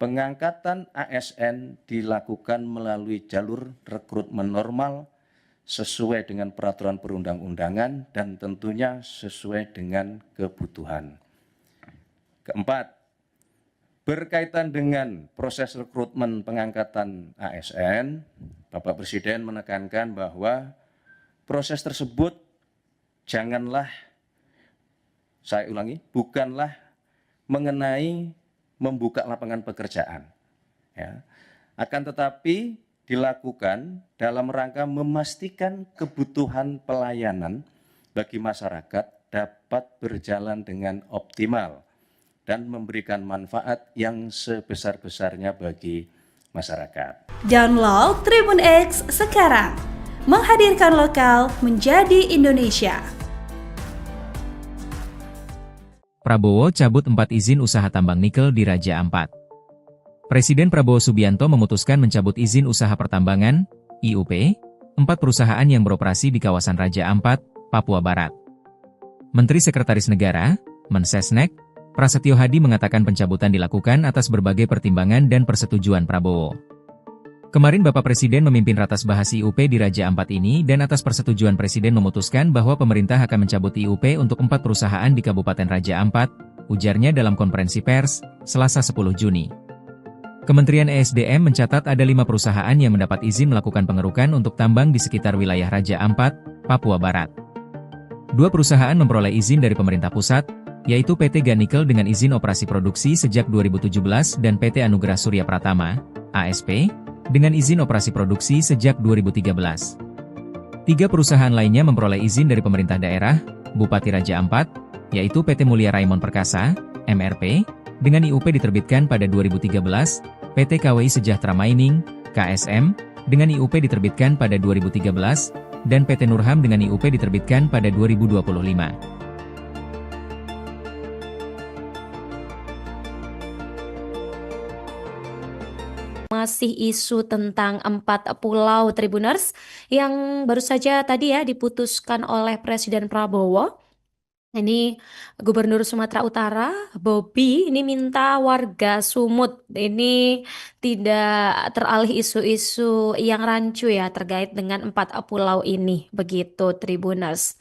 pengangkatan ASN dilakukan melalui jalur rekrutmen normal sesuai dengan peraturan perundang-undangan dan tentunya sesuai dengan kebutuhan. Keempat, berkaitan dengan proses rekrutmen pengangkatan ASN, Bapak Presiden menekankan bahwa proses tersebut bukanlah mengenai membuka lapangan pekerjaan, akan tetapi dilakukan dalam rangka memastikan kebutuhan pelayanan bagi masyarakat dapat berjalan dengan optimal dan memberikan manfaat yang sebesar-besarnya bagi masyarakat. Download Tribun X sekarang, menghadirkan lokal menjadi Indonesia. Prabowo cabut 4 izin usaha tambang nikel di Raja Ampat. Presiden Prabowo Subianto memutuskan mencabut izin usaha pertambangan, IUP, 4 perusahaan yang beroperasi di kawasan Raja Ampat, Papua Barat. Menteri Sekretaris Negara, Mensesnek, Prasetyo Hadi mengatakan pencabutan dilakukan atas berbagai pertimbangan dan persetujuan Prabowo. Kemarin Bapak Presiden memimpin ratas bahas IUP di Raja Ampat ini dan atas persetujuan Presiden memutuskan bahwa pemerintah akan mencabut IUP untuk 4 perusahaan di Kabupaten Raja Ampat, ujarnya dalam konferensi pers, Selasa 10 Juni. Kementerian ESDM mencatat ada 5 perusahaan yang mendapat izin melakukan pengerukan untuk tambang di sekitar wilayah Raja Ampat, Papua Barat. 2 perusahaan memperoleh izin dari pemerintah pusat, yaitu PT Ganikel dengan izin operasi produksi sejak 2017 dan PT Anugerah Surya Pratama, ASP, dengan izin operasi produksi sejak 2013. 3 perusahaan lainnya memperoleh izin dari pemerintah daerah, Bupati Raja Ampat, yaitu PT Mulia Raimon Perkasa, MRP, dengan IUP diterbitkan pada 2013, PT KWI Sejahtera Mining, KSM, dengan IUP diterbitkan pada 2013, dan PT Nurham dengan IUP diterbitkan pada 2025. Masih isu tentang 4 pulau Tribuners yang baru saja tadi diputuskan oleh Presiden Prabowo. Ini Gubernur Sumatera Utara, Bobi, ini minta warga Sumut ini tidak teralih isu-isu yang rancu terkait dengan 4 pulau ini, begitu Tribuners.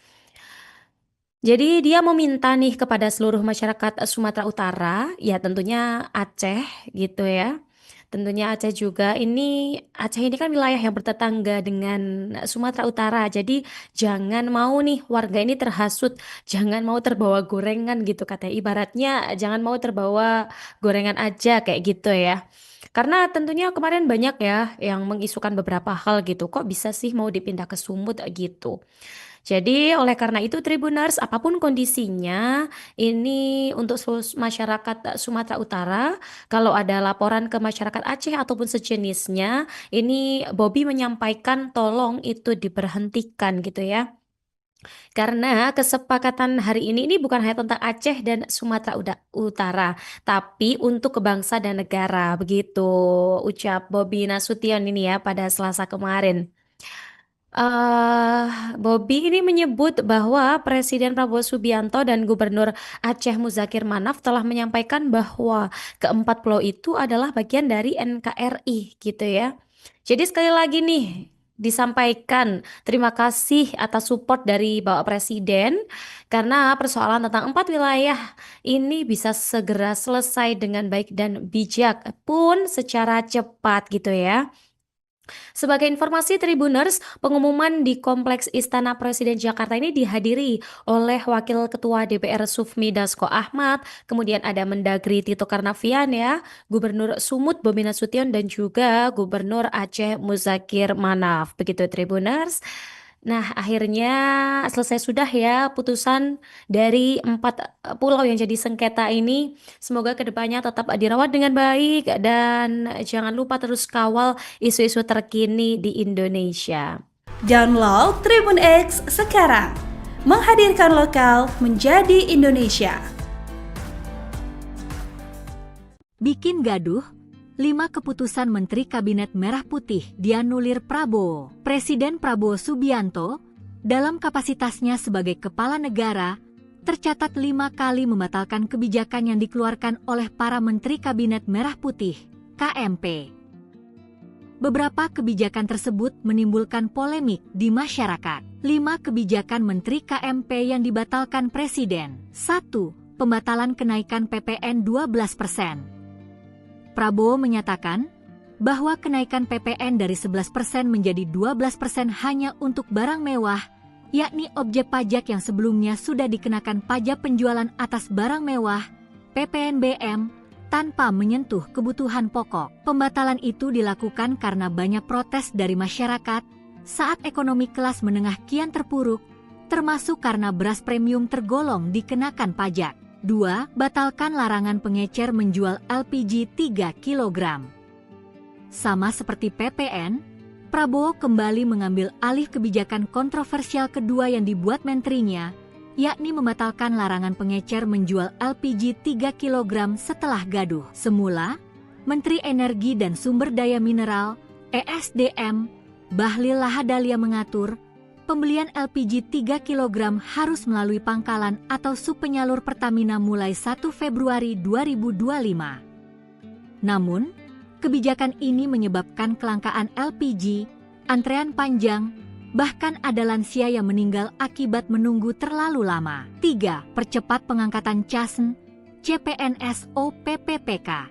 Jadi dia meminta nih kepada seluruh masyarakat Sumatera Utara, tentunya Aceh gitu Tentunya Aceh juga, Aceh ini kan wilayah yang bertetangga dengan Sumatera Utara, jadi jangan mau nih warga ini terhasut, jangan mau terbawa gorengan gitu katanya, ibaratnya jangan mau terbawa gorengan aja kayak gitu Karena tentunya kemarin banyak ya yang mengisukan beberapa hal gitu, kok bisa sih mau dipindah ke Sumut gitu. Jadi oleh karena itu Tribuners, apapun kondisinya, ini untuk masyarakat Sumatera Utara, kalau ada laporan ke masyarakat Aceh ataupun sejenisnya, ini Bobby menyampaikan tolong itu diberhentikan gitu ya. Karena kesepakatan hari ini bukan hanya tentang Aceh dan Sumatera Utara, tapi untuk kebangsa dan negara, begitu ucap Bobby Nasution ini ya pada Selasa kemarin. Bobby ini menyebut bahwa Presiden Prabowo Subianto dan Gubernur Aceh Muzakir Manaf telah menyampaikan bahwa keempat pulau itu adalah bagian dari NKRI gitu ya. Jadi sekali lagi nih disampaikan terima kasih atas support dari Bapak Presiden karena persoalan tentang 4 wilayah ini bisa segera selesai dengan baik dan bijak pun secara cepat gitu ya. Sebagai informasi Tribuners, pengumuman di Kompleks Istana Presiden Jakarta ini dihadiri oleh Wakil Ketua DPR Sufmi Dasko Ahmad, kemudian ada Mendagri Tito Karnavian ya, Gubernur Sumut Bobi Nasution dan juga Gubernur Aceh Muzakir Manaf. Begitu Tribuners. Nah, akhirnya selesai sudah ya putusan dari 4 pulau yang jadi sengketa ini. Semoga kedepannya tetap dirawat dengan baik dan jangan lupa terus kawal isu-isu terkini di Indonesia. Download Tribun X sekarang, menghadirkan lokal menjadi Indonesia. Bikin gaduh, 5 keputusan Menteri Kabinet Merah Putih dianulir Prabowo. Presiden Prabowo Subianto, dalam kapasitasnya sebagai kepala negara, tercatat 5 kali membatalkan kebijakan yang dikeluarkan oleh para Menteri Kabinet Merah Putih, KMP. Beberapa kebijakan tersebut menimbulkan polemik di masyarakat. 5 kebijakan Menteri KMP yang dibatalkan Presiden. 1. Pembatalan kenaikan PPN 12%. Prabowo menyatakan bahwa kenaikan PPN dari 11% menjadi 12% hanya untuk barang mewah, yakni objek pajak yang sebelumnya sudah dikenakan pajak penjualan atas barang mewah, PPNBM, tanpa menyentuh kebutuhan pokok. Pembatalan itu dilakukan karena banyak protes dari masyarakat saat ekonomi kelas menengah kian terpuruk, termasuk karena beras premium tergolong dikenakan pajak. 2. Batalkan larangan pengecer menjual LPG 3 kg. Sama seperti PPN, Prabowo kembali mengambil alih kebijakan kontroversial kedua yang dibuat menterinya, yakni membatalkan larangan pengecer menjual LPG 3 kg setelah gaduh. Semula, Menteri Energi dan Sumber Daya Mineral, ESDM, Bahlil Lahadalia mengatur, pembelian LPG 3 kg harus melalui pangkalan atau subpenyalur Pertamina mulai 1 Februari 2025. Namun, kebijakan ini menyebabkan kelangkaan LPG, antrean panjang, bahkan ada lansia yang meninggal akibat menunggu terlalu lama. 3. Percepat pengangkatan CASN, CPNS OPPPK.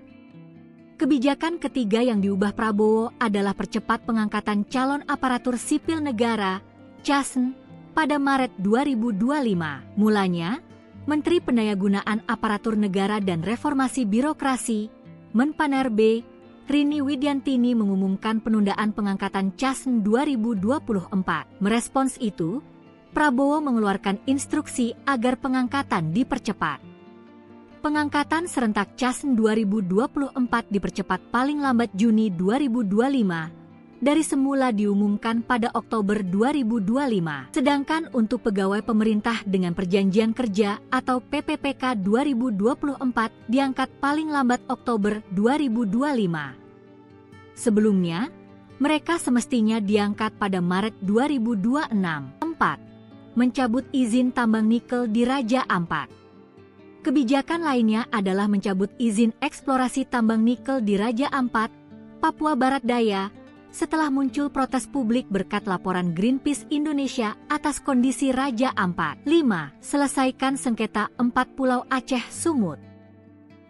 Kebijakan ketiga yang diubah Prabowo adalah percepat pengangkatan calon aparatur sipil negara CASN pada Maret 2025. Mulanya, Menteri Pendayagunaan Aparatur Negara dan Reformasi Birokrasi, Menpanerbe, Rini Widiantini mengumumkan penundaan pengangkatan CASN 2024. Merespons itu, Prabowo mengeluarkan instruksi agar pengangkatan dipercepat. Pengangkatan serentak CASN 2024 dipercepat paling lambat Juni 2025. Dari semula diumumkan pada Oktober 2025. Sedangkan untuk pegawai pemerintah dengan perjanjian kerja atau PPPK 2024 diangkat paling lambat Oktober 2025. Sebelumnya, mereka semestinya diangkat pada Maret 2026. 4. Mencabut izin tambang nikel di Raja Ampat. Kebijakan lainnya adalah mencabut izin eksplorasi tambang nikel di Raja Ampat, Papua Barat Daya, setelah muncul protes publik berkat laporan Greenpeace Indonesia atas kondisi Raja Ampat. 5. Selesaikan sengketa 4 pulau Aceh Sumut.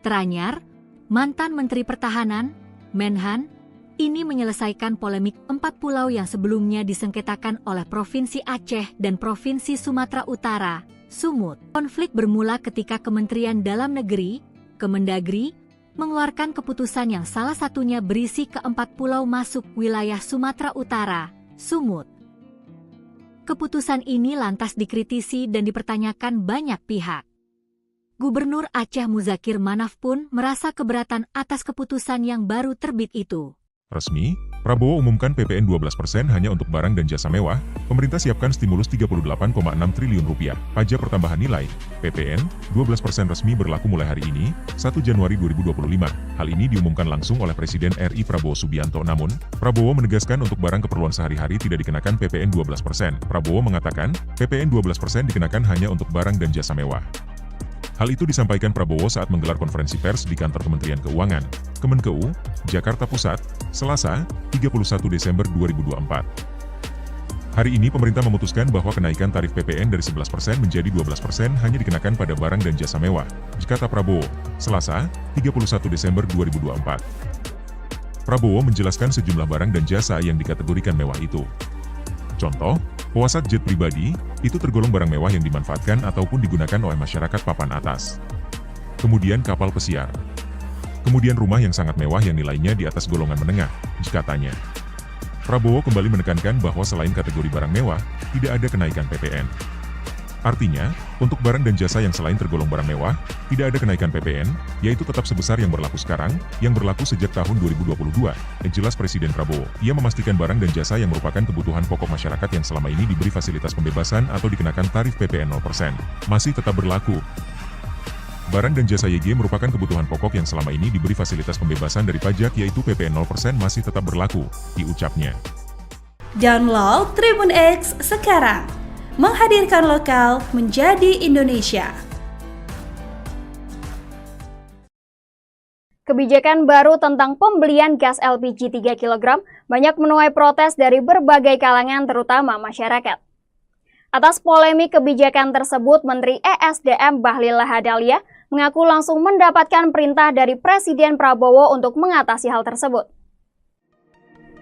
Teranyar, mantan Menteri Pertahanan, Menhan, ini menyelesaikan polemik 4 pulau yang sebelumnya disengketakan oleh Provinsi Aceh dan Provinsi Sumatera Utara, Sumut. Konflik bermula ketika Kementerian Dalam Negeri, Kemendagri, mengeluarkan keputusan yang salah satunya berisi keempat pulau masuk wilayah Sumatera Utara, Sumut. Keputusan ini lantas dikritisi dan dipertanyakan banyak pihak. Gubernur Aceh Muzakir Manaf pun merasa keberatan atas keputusan yang baru terbit itu. Resmi, Prabowo umumkan PPN 12% hanya untuk barang dan jasa mewah, pemerintah siapkan stimulus 38,6 triliun rupiah, pajak pertambahan nilai, PPN, 12% resmi berlaku mulai hari ini, 1 Januari 2025. Hal ini diumumkan langsung oleh Presiden RI Prabowo Subianto. Namun, Prabowo menegaskan untuk barang keperluan sehari-hari tidak dikenakan PPN 12%. Prabowo mengatakan, PPN 12% dikenakan hanya untuk barang dan jasa mewah. Hal itu disampaikan Prabowo saat menggelar konferensi pers di kantor Kementerian Keuangan, Kemenkeu, Jakarta Pusat, Selasa, 31 Desember 2024. Hari ini pemerintah memutuskan bahwa kenaikan tarif PPN dari 11% menjadi 12% hanya dikenakan pada barang dan jasa mewah, kata Prabowo, Selasa, 31 Desember 2024. Prabowo menjelaskan sejumlah barang dan jasa yang dikategorikan mewah itu. Contoh, pesawat jet pribadi, itu tergolong barang mewah yang dimanfaatkan ataupun digunakan oleh masyarakat papan atas. Kemudian kapal pesiar. Kemudian rumah yang sangat mewah yang nilainya di atas golongan menengah, katanya. Prabowo kembali menekankan bahwa selain kategori barang mewah, tidak ada kenaikan PPN. Artinya, untuk barang dan jasa yang selain tergolong barang mewah, tidak ada kenaikan PPN, yaitu tetap sebesar yang berlaku sekarang, yang berlaku sejak tahun 2022, jelas Presiden Prabowo. Ia memastikan barang dan jasa yang merupakan kebutuhan pokok masyarakat yang selama ini diberi fasilitas pembebasan atau dikenakan tarif PPN 0%, masih tetap berlaku. Barang dan jasa YG merupakan kebutuhan pokok yang selama ini diberi fasilitas pembebasan dari pajak yaitu PPN 0% masih tetap berlaku, diucapnya. Download Tribun X sekarang. Menghadirkan lokal menjadi Indonesia. Kebijakan baru tentang pembelian gas LPG 3 kg banyak menuai protes dari berbagai kalangan terutama masyarakat. Atas polemik kebijakan tersebut, Menteri ESDM Bahlil Lahadalia mengaku langsung mendapatkan perintah dari Presiden Prabowo untuk mengatasi hal tersebut.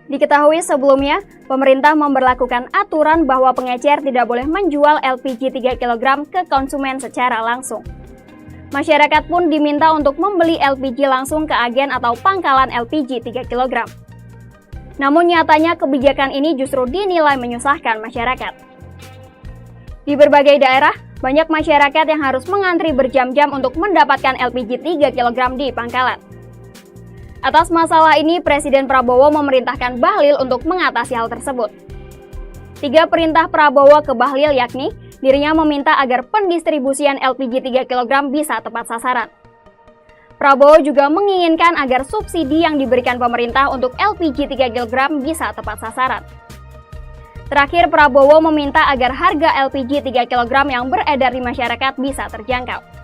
Diketahui sebelumnya, pemerintah memberlakukan aturan bahwa pengecer tidak boleh menjual LPG 3 kg ke konsumen secara langsung. Masyarakat pun diminta untuk membeli LPG langsung ke agen atau pangkalan LPG 3 kg. Namun nyatanya kebijakan ini justru dinilai menyusahkan masyarakat. Di berbagai daerah, banyak masyarakat yang harus mengantri berjam-jam untuk mendapatkan LPG 3 kg di pangkalan. Atas masalah ini, Presiden Prabowo memerintahkan Bahlil untuk mengatasi hal tersebut. 3 perintah Prabowo ke Bahlil yakni, dirinya meminta agar pendistribusian LPG 3 kg bisa tepat sasaran. Prabowo juga menginginkan agar subsidi yang diberikan pemerintah untuk LPG 3 kg bisa tepat sasaran. Terakhir, Prabowo meminta agar harga LPG 3 kg yang beredar di masyarakat bisa terjangkau.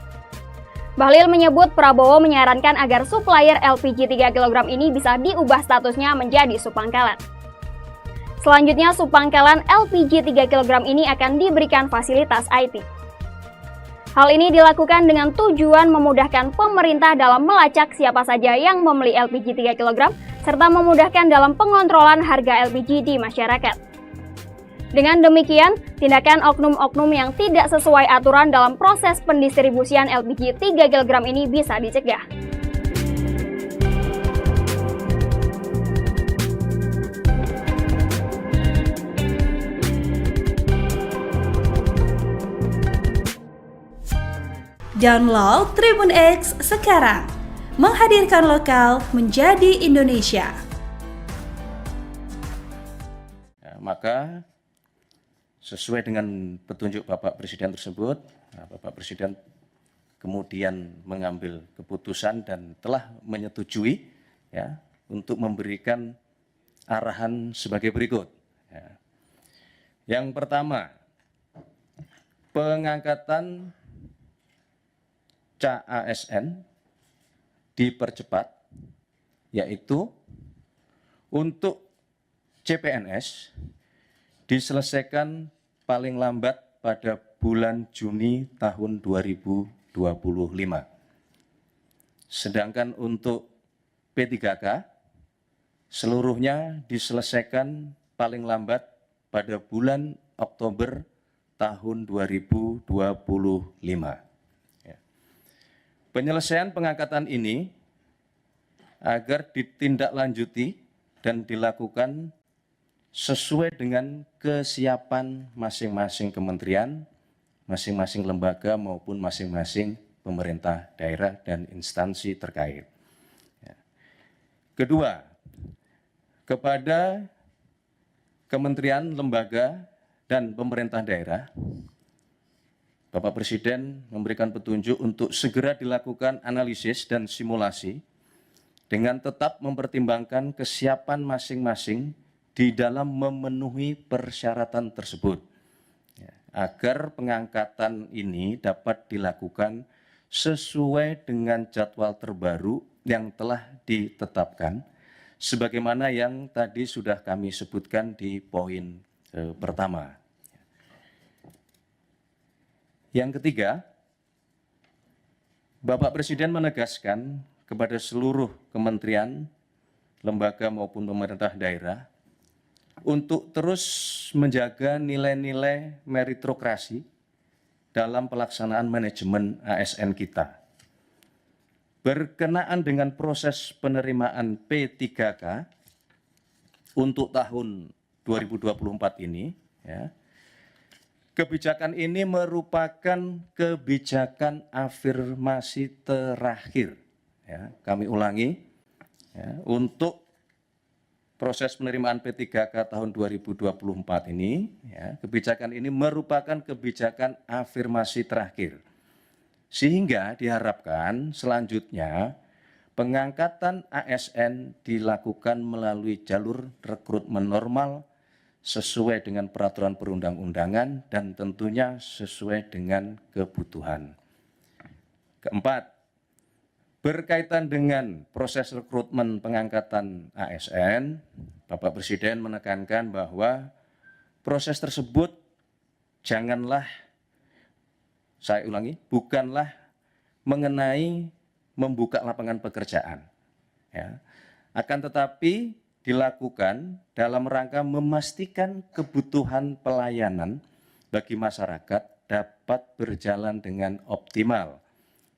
Bahlil menyebut Prabowo menyarankan agar supplier LPG 3 kg ini bisa diubah statusnya menjadi subpangkalan. Selanjutnya, subpangkalan LPG 3 kg ini akan diberikan fasilitas IT. Hal ini dilakukan dengan tujuan memudahkan pemerintah dalam melacak siapa saja yang membeli LPG 3 kg, serta memudahkan dalam pengontrolan harga LPG di masyarakat. Dengan demikian, tindakan oknum-oknum yang tidak sesuai aturan dalam proses pendistribusian LPG 3 kg ini bisa dicegah. Download Tribun X sekarang. Menghadirkan lokal menjadi Indonesia. Maka sesuai dengan petunjuk Bapak Presiden tersebut, Bapak Presiden kemudian mengambil keputusan dan telah menyetujui ya, untuk memberikan arahan sebagai berikut. Ya. Yang pertama, pengangkatan CASN dipercepat, yaitu untuk CPNS diselesaikan paling lambat pada bulan Juni tahun 2025. Sedangkan untuk P3K, seluruhnya diselesaikan paling lambat pada bulan Oktober tahun 2025. Ya. Penyelesaian pengangkatan ini agar ditindaklanjuti dan dilakukan sesuai dengan kesiapan masing-masing kementerian, masing-masing lembaga maupun masing-masing pemerintah daerah dan instansi terkait. Kedua, kepada kementerian, lembaga, dan pemerintah daerah, Bapak Presiden memberikan petunjuk untuk segera dilakukan analisis dan simulasi dengan tetap mempertimbangkan kesiapan masing-masing di dalam memenuhi persyaratan tersebut, agar pengangkatan ini dapat dilakukan sesuai dengan jadwal terbaru yang telah ditetapkan, sebagaimana yang tadi sudah kami sebutkan di poin pertama. Yang ketiga, Bapak Presiden menegaskan kepada seluruh kementerian, lembaga maupun pemerintah daerah untuk terus menjaga nilai-nilai meritokrasi dalam pelaksanaan manajemen ASN kita. Berkenaan dengan proses penerimaan P3K untuk tahun 2024 ini, kebijakan ini merupakan kebijakan afirmasi terakhir. Kami ulangi, untuk proses penerimaan P3K tahun 2024 ini, kebijakan ini merupakan kebijakan afirmasi terakhir. Sehingga diharapkan selanjutnya pengangkatan ASN dilakukan melalui jalur rekrutmen normal sesuai dengan peraturan perundang-undangan dan tentunya sesuai dengan kebutuhan. Keempat, berkaitan dengan proses rekrutmen pengangkatan ASN, Bapak Presiden menekankan bahwa proses tersebut bukanlah mengenai membuka lapangan pekerjaan. Akan tetapi dilakukan dalam rangka memastikan kebutuhan pelayanan bagi masyarakat dapat berjalan dengan optimal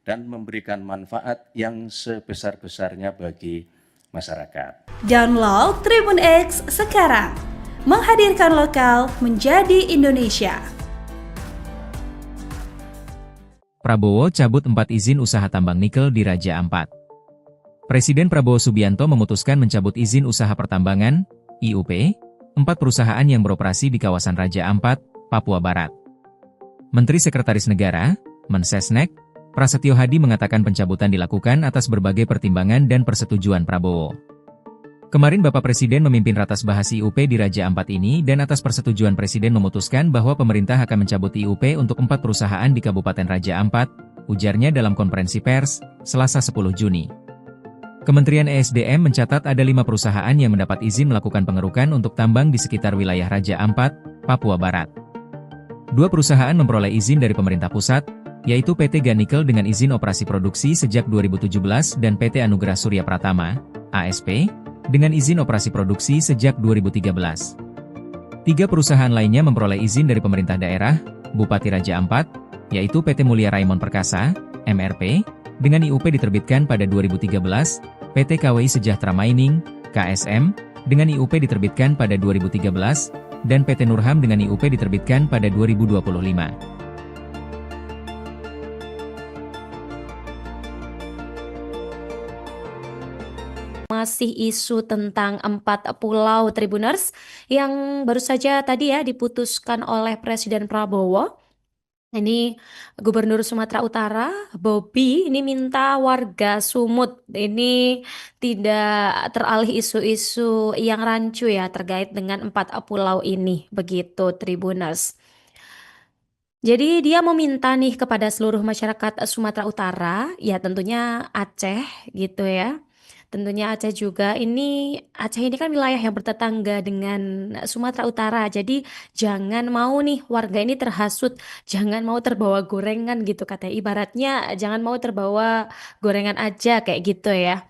dan memberikan manfaat yang sebesar-besarnya bagi masyarakat. Download Tribun X sekarang, menghadirkan lokal menjadi Indonesia. Prabowo cabut 4 izin usaha tambang nikel di Raja Ampat. Presiden Prabowo Subianto memutuskan mencabut izin usaha pertambangan, IUP, 4 perusahaan yang beroperasi di kawasan Raja Ampat, Papua Barat. Menteri Sekretaris Negara, Mensesnek, Prasetyo Hadi mengatakan pencabutan dilakukan atas berbagai pertimbangan dan persetujuan Prabowo. Kemarin Bapak Presiden memimpin ratas bahas IUP di Raja Ampat ini dan atas persetujuan Presiden memutuskan bahwa pemerintah akan mencabut IUP untuk 4 perusahaan di Kabupaten Raja Ampat, ujarnya dalam konferensi pers, Selasa 10 Juni. Kementerian ESDM mencatat ada 5 perusahaan yang mendapat izin melakukan pengerukan untuk tambang di sekitar wilayah Raja Ampat, Papua Barat. 2 perusahaan memperoleh izin dari pemerintah pusat, yaitu PT Ganikel dengan izin operasi produksi sejak 2017 dan PT Anugerah Surya Pratama, ASP, dengan izin operasi produksi sejak 2013. 3 perusahaan lainnya memperoleh izin dari pemerintah daerah, Bupati Raja Ampat, yaitu PT Mulia Raimon Perkasa, MRP, dengan IUP diterbitkan pada 2013, PT KWI Sejahtera Mining, KSM, dengan IUP diterbitkan pada 2013, dan PT Nurham dengan IUP diterbitkan pada 2025. Masih isu tentang 4 pulau Tribuners yang baru saja tadi ya diputuskan oleh Presiden Prabowo. Ini Gubernur Sumatera Utara, Bobi, ini minta warga Sumut ini tidak teralih isu-isu yang rancu ya terkait dengan 4 pulau ini, begitu Tribuners. Jadi dia meminta nih kepada seluruh masyarakat Sumatera Utara, ya tentunya Aceh gitu ya. Tentunya Aceh juga Aceh ini kan wilayah yang bertetangga dengan Sumatera Utara. Jadi jangan mau nih warga ini terhasut, jangan mau terbawa gorengan gitu katanya. Ibaratnya jangan mau terbawa gorengan aja kayak gitu ya.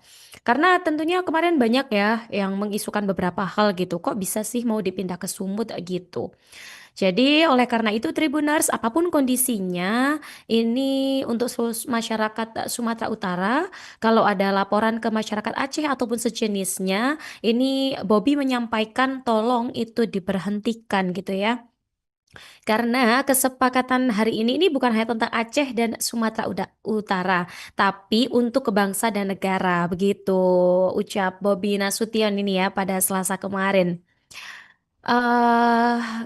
Karena tentunya kemarin banyak ya yang mengisukan beberapa hal gitu, kok bisa sih mau dipindah ke Sumut gitu. Jadi oleh karena itu Tribuners, apapun kondisinya, ini untuk seluruh masyarakat Sumatera Utara, kalau ada laporan ke masyarakat Aceh ataupun sejenisnya, ini Bobby menyampaikan tolong itu diberhentikan gitu ya. Karena kesepakatan hari ini bukan hanya tentang Aceh dan Sumatera Utara, tapi untuk kebangsa dan negara, begitu ucap Bobby Nasution ini ya pada Selasa kemarin.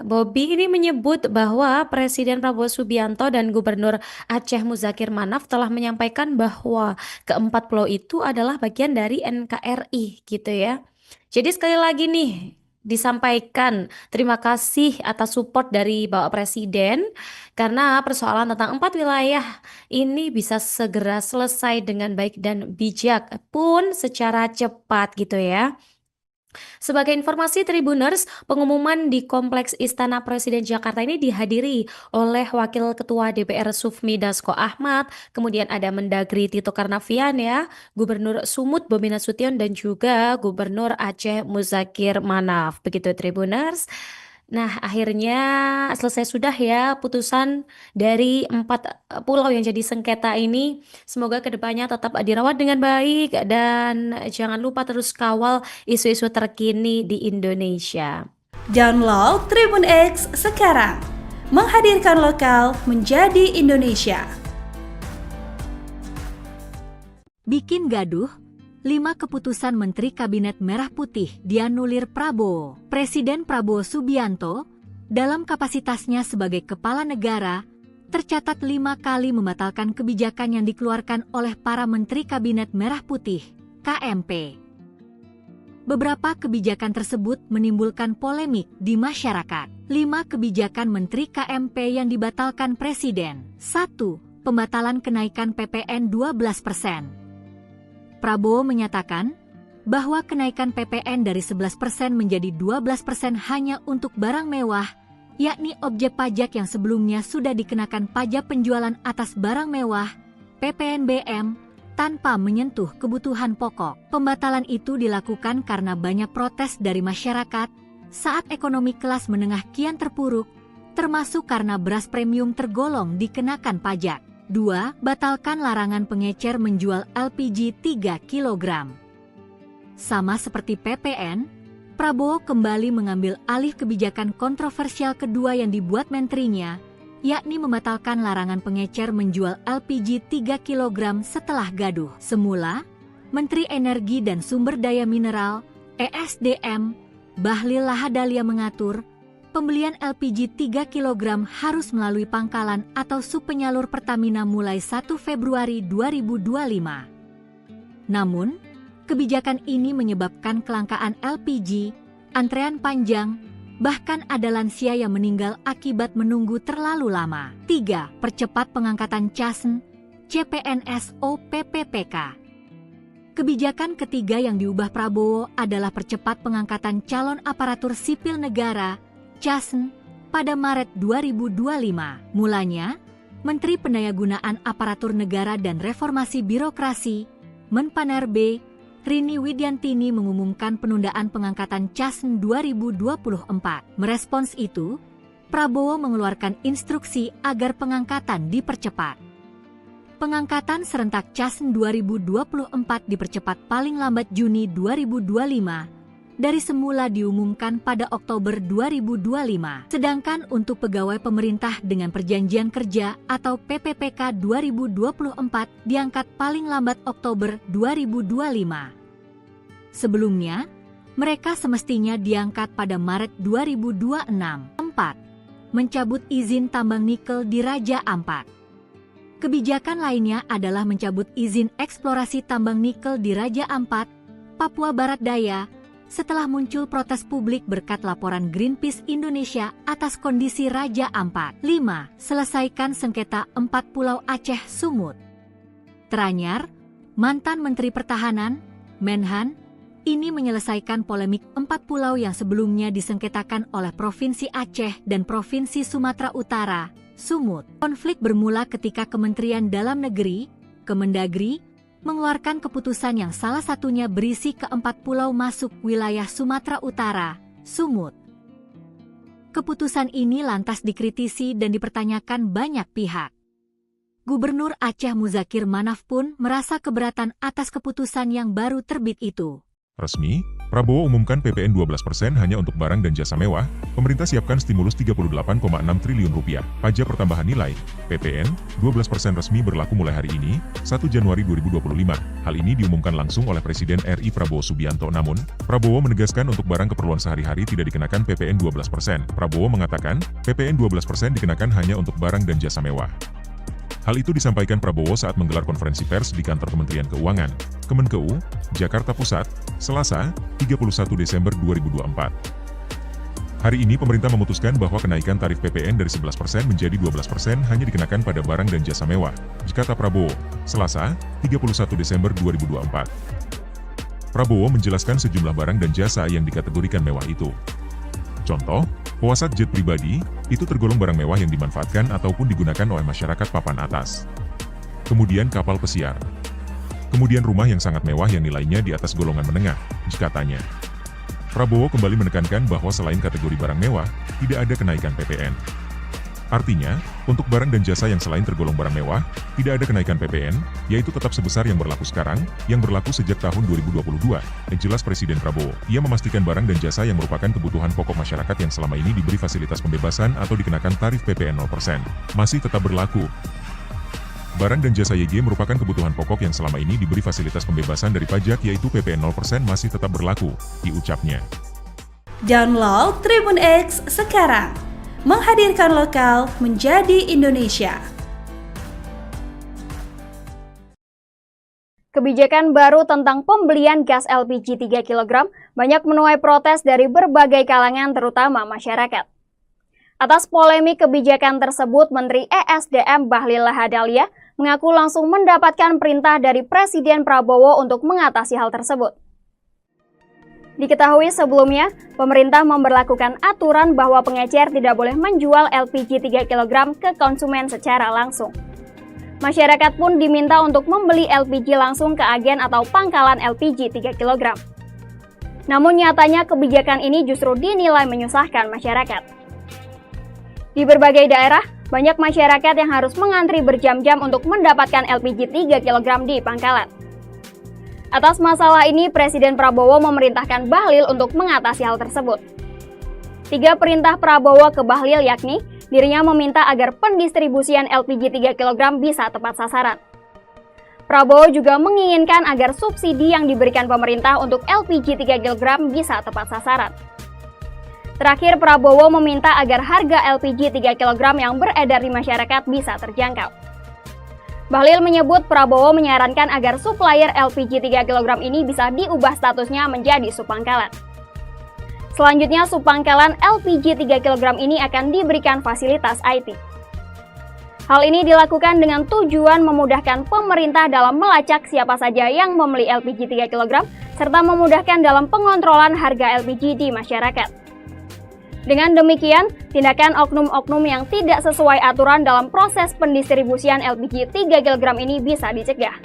Bobby ini menyebut bahwa Presiden Prabowo Subianto dan Gubernur Aceh Muzakir Manaf telah menyampaikan bahwa keempat pulau itu adalah bagian dari NKRI gitu ya. Jadi sekali lagi nih disampaikan terima kasih atas support dari Bapak Presiden karena persoalan tentang 4 wilayah ini bisa segera selesai dengan baik dan bijak pun secara cepat gitu ya. Sebagai informasi Tribuners, pengumuman di Kompleks Istana Presiden Jakarta ini dihadiri oleh Wakil Ketua DPR Sufmi Dasko Ahmad, kemudian ada Mendagri Tito Karnavian ya, Gubernur Sumut Bobi Nasution dan juga Gubernur Aceh Muzakir Manaf. Begitu Tribuners. Nah, akhirnya selesai sudah ya putusan dari 4 pulau yang jadi sengketa ini. Semoga kedepannya tetap dirawat dengan baik dan jangan lupa terus kawal isu-isu terkini di Indonesia. Download Tribun X sekarang. Menghadirkan lokal menjadi Indonesia. Bikin gaduh, 5 keputusan Menteri Kabinet Merah Putih dianulir Prabowo. Presiden Prabowo Subianto, dalam kapasitasnya sebagai kepala negara, tercatat 5 kali membatalkan kebijakan yang dikeluarkan oleh para Menteri Kabinet Merah Putih, KMP. Beberapa kebijakan tersebut menimbulkan polemik di masyarakat. 5 kebijakan Menteri KMP yang dibatalkan Presiden. 1. Pembatalan kenaikan PPN 12%. Prabowo menyatakan bahwa kenaikan PPN dari 11% menjadi 12% hanya untuk barang mewah, yakni objek pajak yang sebelumnya sudah dikenakan pajak penjualan atas barang mewah, PPNBM, tanpa menyentuh kebutuhan pokok. Pembatalan itu dilakukan karena banyak protes dari masyarakat saat ekonomi kelas menengah kian terpuruk, termasuk karena beras premium tergolong dikenakan pajak. 2. Batalkan larangan pengecer menjual LPG 3 kg. Sama seperti PPN, Prabowo kembali mengambil alih kebijakan kontroversial kedua yang dibuat menterinya, yakni membatalkan larangan pengecer menjual LPG 3 kg setelah gaduh. Semula, Menteri Energi dan Sumber Daya Mineral, ESDM, Bahlil Lahadalia mengatur, pembelian LPG 3 kg harus melalui pangkalan atau subpenyalur Pertamina mulai 1 Februari 2025. Namun, kebijakan ini menyebabkan kelangkaan LPG, antrean panjang, bahkan ada lansia yang meninggal akibat menunggu terlalu lama. 3. Percepat pengangkatan CASN, CPNS PPPK. Kebijakan ketiga yang diubah Prabowo adalah percepat pengangkatan calon aparatur sipil negara CASN pada Maret 2025. Mulanya, Menteri Pendayagunaan Aparatur Negara dan Reformasi Birokrasi, Menpanerbe, Rini Widiantini mengumumkan penundaan pengangkatan CASN 2024. Merespons itu, Prabowo mengeluarkan instruksi agar pengangkatan dipercepat. Pengangkatan serentak CASN 2024 dipercepat paling lambat Juni 2025. Dari semula diumumkan pada Oktober 2025. Sedangkan untuk pegawai pemerintah dengan perjanjian kerja atau PPPK 2024 diangkat paling lambat Oktober 2025. Sebelumnya, mereka semestinya diangkat pada Maret 2026. 4. Mencabut izin tambang nikel di Raja Ampat. Kebijakan lainnya adalah mencabut izin eksplorasi tambang nikel di Raja Ampat, Papua Barat Daya, setelah muncul protes publik berkat laporan Greenpeace Indonesia atas kondisi Raja Ampat. 5. Selesaikan sengketa 4 pulau Aceh Sumut. Teranyar, mantan Menteri Pertahanan, Menhan, ini menyelesaikan polemik 4 pulau yang sebelumnya disengketakan oleh Provinsi Aceh dan Provinsi Sumatera Utara, Sumut. Konflik bermula ketika Kementerian Dalam Negeri, Kemendagri, mengeluarkan keputusan yang salah satunya berisi ke-4 pulau masuk wilayah Sumatera Utara, Sumut. Keputusan ini lantas dikritisi dan dipertanyakan banyak pihak. Gubernur Aceh Muzakir Manaf pun merasa keberatan atas keputusan yang baru terbit itu. Resmi, Prabowo umumkan PPN 12% hanya untuk barang dan jasa mewah, pemerintah siapkan stimulus 38,6 triliun rupiah. Pajak pertambahan nilai, PPN, 12% resmi berlaku mulai hari ini, 1 Januari 2025. Hal ini diumumkan langsung oleh Presiden RI Prabowo Subianto. Namun, Prabowo menegaskan untuk barang keperluan sehari-hari tidak dikenakan PPN 12%. Prabowo mengatakan, PPN 12% dikenakan hanya untuk barang dan jasa mewah. Hal itu disampaikan Prabowo saat menggelar konferensi pers di kantor Kementerian Keuangan, Kemenkeu, Jakarta Pusat, Selasa, 31 Desember 2024. Hari ini pemerintah memutuskan bahwa kenaikan tarif PPN dari 11% menjadi 12% hanya dikenakan pada barang dan jasa mewah, kata Prabowo, Selasa, 31 Desember 2024. Prabowo menjelaskan sejumlah barang dan jasa yang dikategorikan mewah itu. Contoh, pesawat jet pribadi, itu tergolong barang mewah yang dimanfaatkan ataupun digunakan oleh masyarakat papan atas. Kemudian kapal pesiar. Kemudian rumah yang sangat mewah yang nilainya di atas golongan menengah, katanya. Prabowo kembali menekankan bahwa selain kategori barang mewah, tidak ada kenaikan PPN. Artinya, untuk barang dan jasa yang selain tergolong barang mewah, tidak ada kenaikan PPN, yaitu tetap sebesar yang berlaku sekarang, yang berlaku sejak tahun 2022, jelas Presiden Prabowo. Ia memastikan barang dan jasa yang merupakan kebutuhan pokok masyarakat yang selama ini diberi fasilitas pembebasan atau dikenakan tarif PPN 0%, masih tetap berlaku. Barang dan jasa YG merupakan kebutuhan pokok yang selama ini diberi fasilitas pembebasan dari pajak yaitu PPN 0% masih tetap berlaku, diucapnya. Download Tribun X sekarang. Menghadirkan lokal menjadi Indonesia. Kebijakan baru tentang pembelian gas LPG 3 kg banyak menuai protes dari berbagai kalangan terutama masyarakat. Atas polemik kebijakan tersebut, Menteri ESDM Bahlil Lahadalia mengaku langsung mendapatkan perintah dari Presiden Prabowo untuk mengatasi hal tersebut. Diketahui sebelumnya, pemerintah memberlakukan aturan bahwa pengecer tidak boleh menjual LPG 3 kg ke konsumen secara langsung. Masyarakat pun diminta untuk membeli LPG langsung ke agen atau pangkalan LPG 3 kg. Namun nyatanya kebijakan ini justru dinilai menyusahkan masyarakat. Di berbagai daerah, banyak masyarakat yang harus mengantri berjam-jam untuk mendapatkan LPG 3 kg di pangkalan. Atas masalah ini, Presiden Prabowo memerintahkan Bahlil untuk mengatasi hal tersebut. 3 perintah Prabowo ke Bahlil yakni, dirinya meminta agar pendistribusian LPG 3 kg bisa tepat sasaran. Prabowo juga menginginkan agar subsidi yang diberikan pemerintah untuk LPG 3 kg bisa tepat sasaran. Terakhir, Prabowo meminta agar harga LPG 3 kg yang beredar di masyarakat bisa terjangkau. Bahlil menyebut Prabowo menyarankan agar supplier LPG 3 kg ini bisa diubah statusnya menjadi subpangkalan. Selanjutnya, subpangkalan LPG 3 kg ini akan diberikan fasilitas IT. Hal ini dilakukan dengan tujuan memudahkan pemerintah dalam melacak siapa saja yang membeli LPG 3 kg, serta memudahkan dalam pengontrolan harga LPG di masyarakat. Dengan demikian, tindakan oknum-oknum yang tidak sesuai aturan dalam proses pendistribusian LPG 3 kg ini bisa dicegah.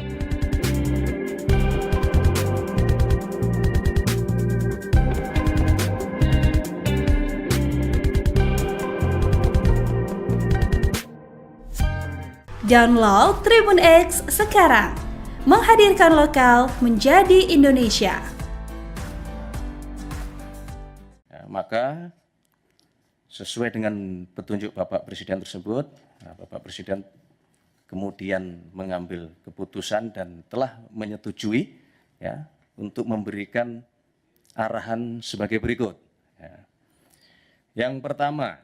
Download Tribun X sekarang. Menghadirkan lokal menjadi Indonesia. Maka sesuai dengan petunjuk Bapak Presiden tersebut, Bapak Presiden kemudian mengambil keputusan dan telah menyetujui ya, untuk memberikan arahan sebagai berikut. Ya. Yang pertama,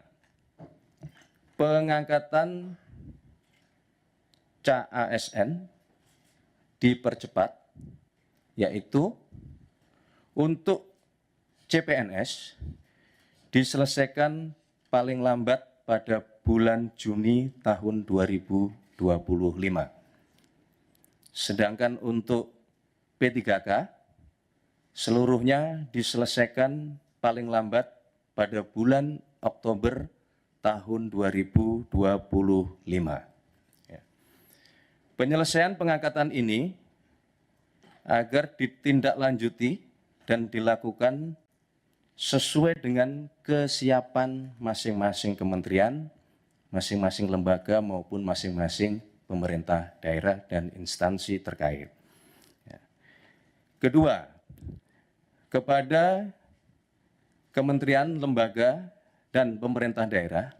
pengangkatan CASN dipercepat, yaitu untuk CPNS diselesaikan paling lambat pada bulan Juni tahun 2025. Sedangkan untuk P3K, seluruhnya diselesaikan paling lambat pada bulan Oktober tahun 2025. Ya. Penyelesaian pengangkatan ini agar ditindaklanjuti dan dilakukan sesuai dengan kesiapan masing-masing kementerian, masing-masing lembaga maupun masing-masing pemerintah daerah dan instansi terkait. Kedua, kepada kementerian, lembaga, dan pemerintah daerah,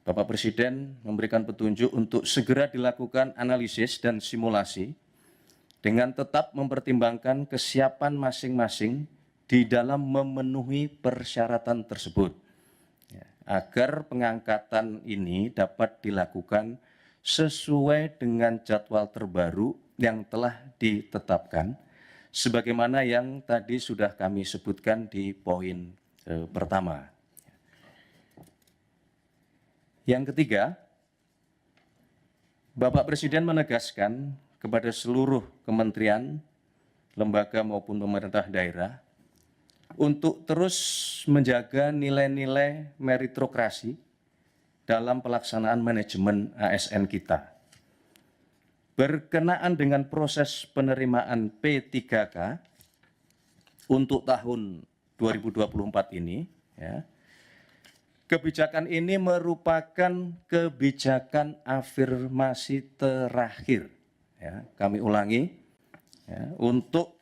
Bapak Presiden memberikan petunjuk untuk segera dilakukan analisis dan simulasi dengan tetap mempertimbangkan kesiapan masing-masing di dalam memenuhi persyaratan tersebut, agar pengangkatan ini dapat dilakukan sesuai dengan jadwal terbaru yang telah ditetapkan, sebagaimana yang tadi sudah kami sebutkan di poin pertama. Yang ketiga, Bapak Presiden menegaskan kepada seluruh kementerian, lembaga maupun pemerintah daerah untuk terus menjaga nilai-nilai meritokrasi dalam pelaksanaan manajemen ASN kita. Berkenaan dengan proses penerimaan P3K untuk tahun 2024 ini, kebijakan ini merupakan kebijakan afirmasi terakhir. Kami ulangi, untuk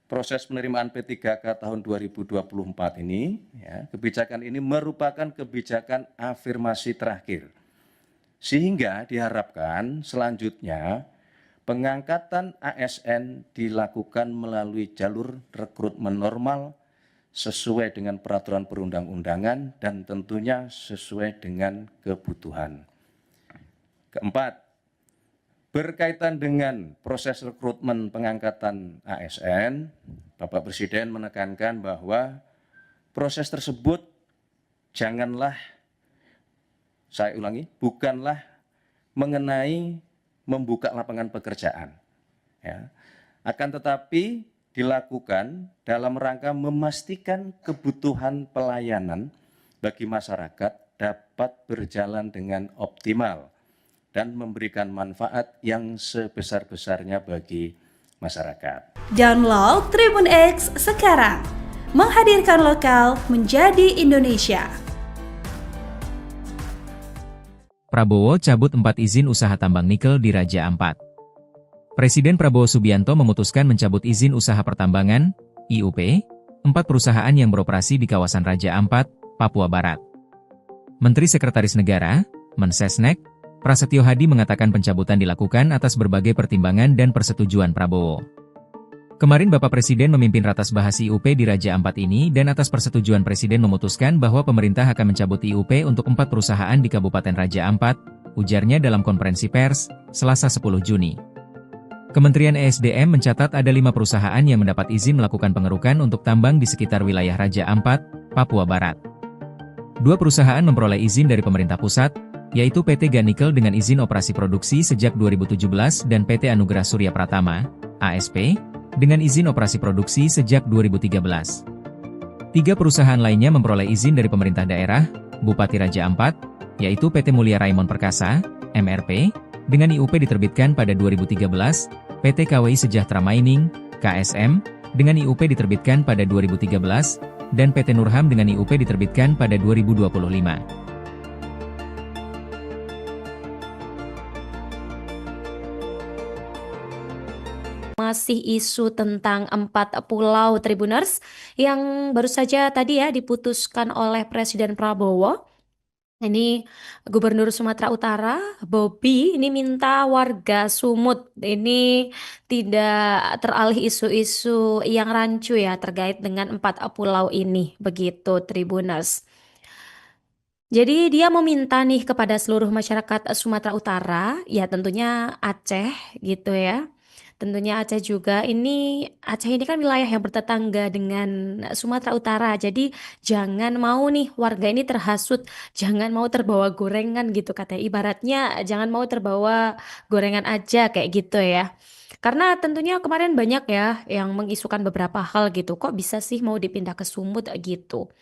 proses penerimaan P3K tahun 2024 ini, kebijakan ini merupakan kebijakan afirmasi terakhir. Sehingga diharapkan selanjutnya pengangkatan ASN dilakukan melalui jalur rekrutmen normal sesuai dengan peraturan perundang-undangan dan tentunya sesuai dengan kebutuhan. Keempat, berkaitan dengan proses rekrutmen pengangkatan ASN, Bapak Presiden menekankan bahwa proses tersebut janganlah, saya ulangi, bukanlah mengenai membuka lapangan pekerjaan, akan tetapi dilakukan dalam rangka memastikan kebutuhan pelayanan bagi masyarakat dapat berjalan dengan optimal dan memberikan manfaat yang sebesar-besarnya bagi masyarakat. Download Tribun X sekarang, menghadirkan lokal menjadi Indonesia. Prabowo cabut 4 izin usaha tambang nikel di Raja Ampat. Presiden Prabowo Subianto memutuskan mencabut izin usaha pertambangan, IUP, 4 perusahaan yang beroperasi di kawasan Raja Ampat, Papua Barat. Menteri Sekretaris Negara, Mensesnek, Prasetyo Hadi mengatakan pencabutan dilakukan atas berbagai pertimbangan dan persetujuan Prabowo. Kemarin Bapak Presiden memimpin ratas bahas IUP di Raja Ampat ini dan atas persetujuan Presiden memutuskan bahwa pemerintah akan mencabut IUP untuk 4 perusahaan di Kabupaten Raja Ampat, ujarnya dalam konferensi pers, Selasa 10 Juni. Kementerian ESDM mencatat ada 5 perusahaan yang mendapat izin melakukan pengerukan untuk tambang di sekitar wilayah Raja Ampat, Papua Barat. 2 perusahaan memperoleh izin dari pemerintah pusat, yaitu PT Ganikel dengan izin operasi produksi sejak 2017 dan PT Anugerah Surya Pratama, ASP, dengan izin operasi produksi sejak 2013. 3 perusahaan lainnya memperoleh izin dari pemerintah daerah, Bupati Raja Ampat, yaitu PT Mulia Raimon Perkasa, MRP, dengan IUP diterbitkan pada 2013, PT KWI Sejahtera Mining, KSM, dengan IUP diterbitkan pada 2013, dan PT Nurham dengan IUP diterbitkan pada 2025. Masih isu tentang 4 pulau Tribuners yang baru saja tadi diputuskan oleh Presiden Prabowo. Ini Gubernur Sumatera Utara, Bobi, ini minta warga Sumut ini tidak teralih isu-isu yang rancu terkait dengan 4 pulau ini, begitu Tribuners. Jadi dia meminta nih kepada seluruh masyarakat Sumatera Utara, tentunya Aceh gitu Tentunya Aceh juga, Aceh ini kan wilayah yang bertetangga dengan Sumatera Utara, jadi jangan mau nih warga ini terhasut, jangan mau terbawa gorengan gitu katanya, ibaratnya jangan mau terbawa gorengan aja kayak gitu Karena tentunya kemarin banyak yang mengisukan beberapa hal gitu, kok bisa sih mau dipindah ke Sumut gitu.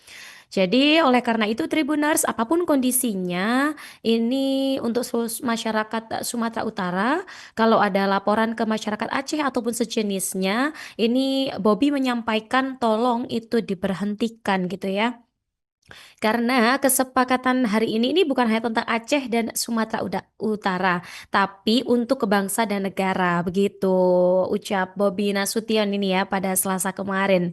Jadi oleh karena itu Tribuners, apapun kondisinya, ini untuk masyarakat Sumatera Utara, kalau ada laporan ke masyarakat Aceh ataupun sejenisnya, ini Bobby menyampaikan tolong itu diberhentikan gitu ya. Karena kesepakatan hari ini bukan hanya tentang Aceh dan Sumatera Utara, tapi untuk bangsa dan negara, begitu ucap Bobby Nasution ini ya pada Selasa kemarin.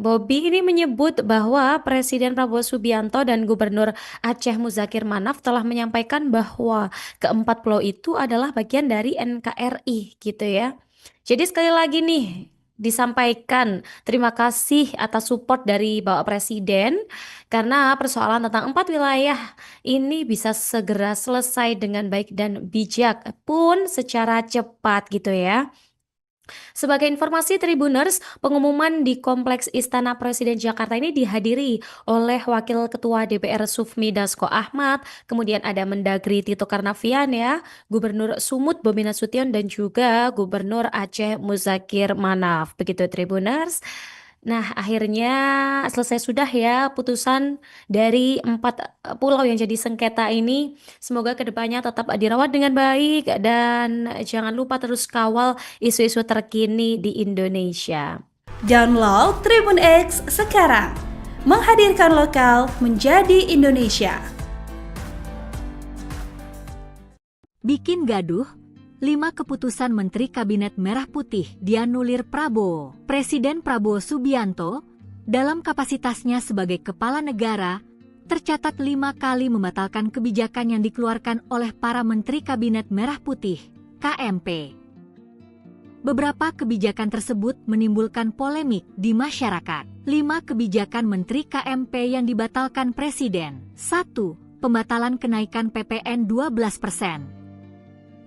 Bobby ini menyebut bahwa Presiden Prabowo Subianto dan Gubernur Aceh Muzakir Manaf telah menyampaikan bahwa keempat pulau itu adalah bagian dari NKRI gitu ya. Jadi sekali lagi nih disampaikan terima kasih atas support dari Bapak Presiden karena persoalan tentang 4 wilayah ini bisa segera selesai dengan baik dan bijak pun secara cepat gitu ya. Sebagai informasi Tribuners, pengumuman di Kompleks Istana Presiden Jakarta ini dihadiri oleh Wakil Ketua DPR Sufmi Dasko Ahmad, kemudian ada Mendagri Tito Karnavian ya, Gubernur Sumut Bobi Nasution dan juga Gubernur Aceh Muzakir Manaf. Begitu Tribuners. Nah, akhirnya selesai sudah ya putusan dari 4 pulau yang jadi sengketa ini. Semoga kedepannya tetap dirawat dengan baik dan jangan lupa terus kawal isu-isu terkini di Indonesia. Download Tribun X sekarang, menghadirkan lokal menjadi Indonesia. Bikin gaduh, 5 keputusan Menteri Kabinet Merah Putih dianulir Prabowo. Presiden Prabowo Subianto, dalam kapasitasnya sebagai kepala negara, tercatat 5 kali membatalkan kebijakan yang dikeluarkan oleh para Menteri Kabinet Merah Putih, KMP. Beberapa kebijakan tersebut menimbulkan polemik di masyarakat. 5 kebijakan Menteri KMP yang dibatalkan Presiden. 1. Pembatalan kenaikan PPN 12%.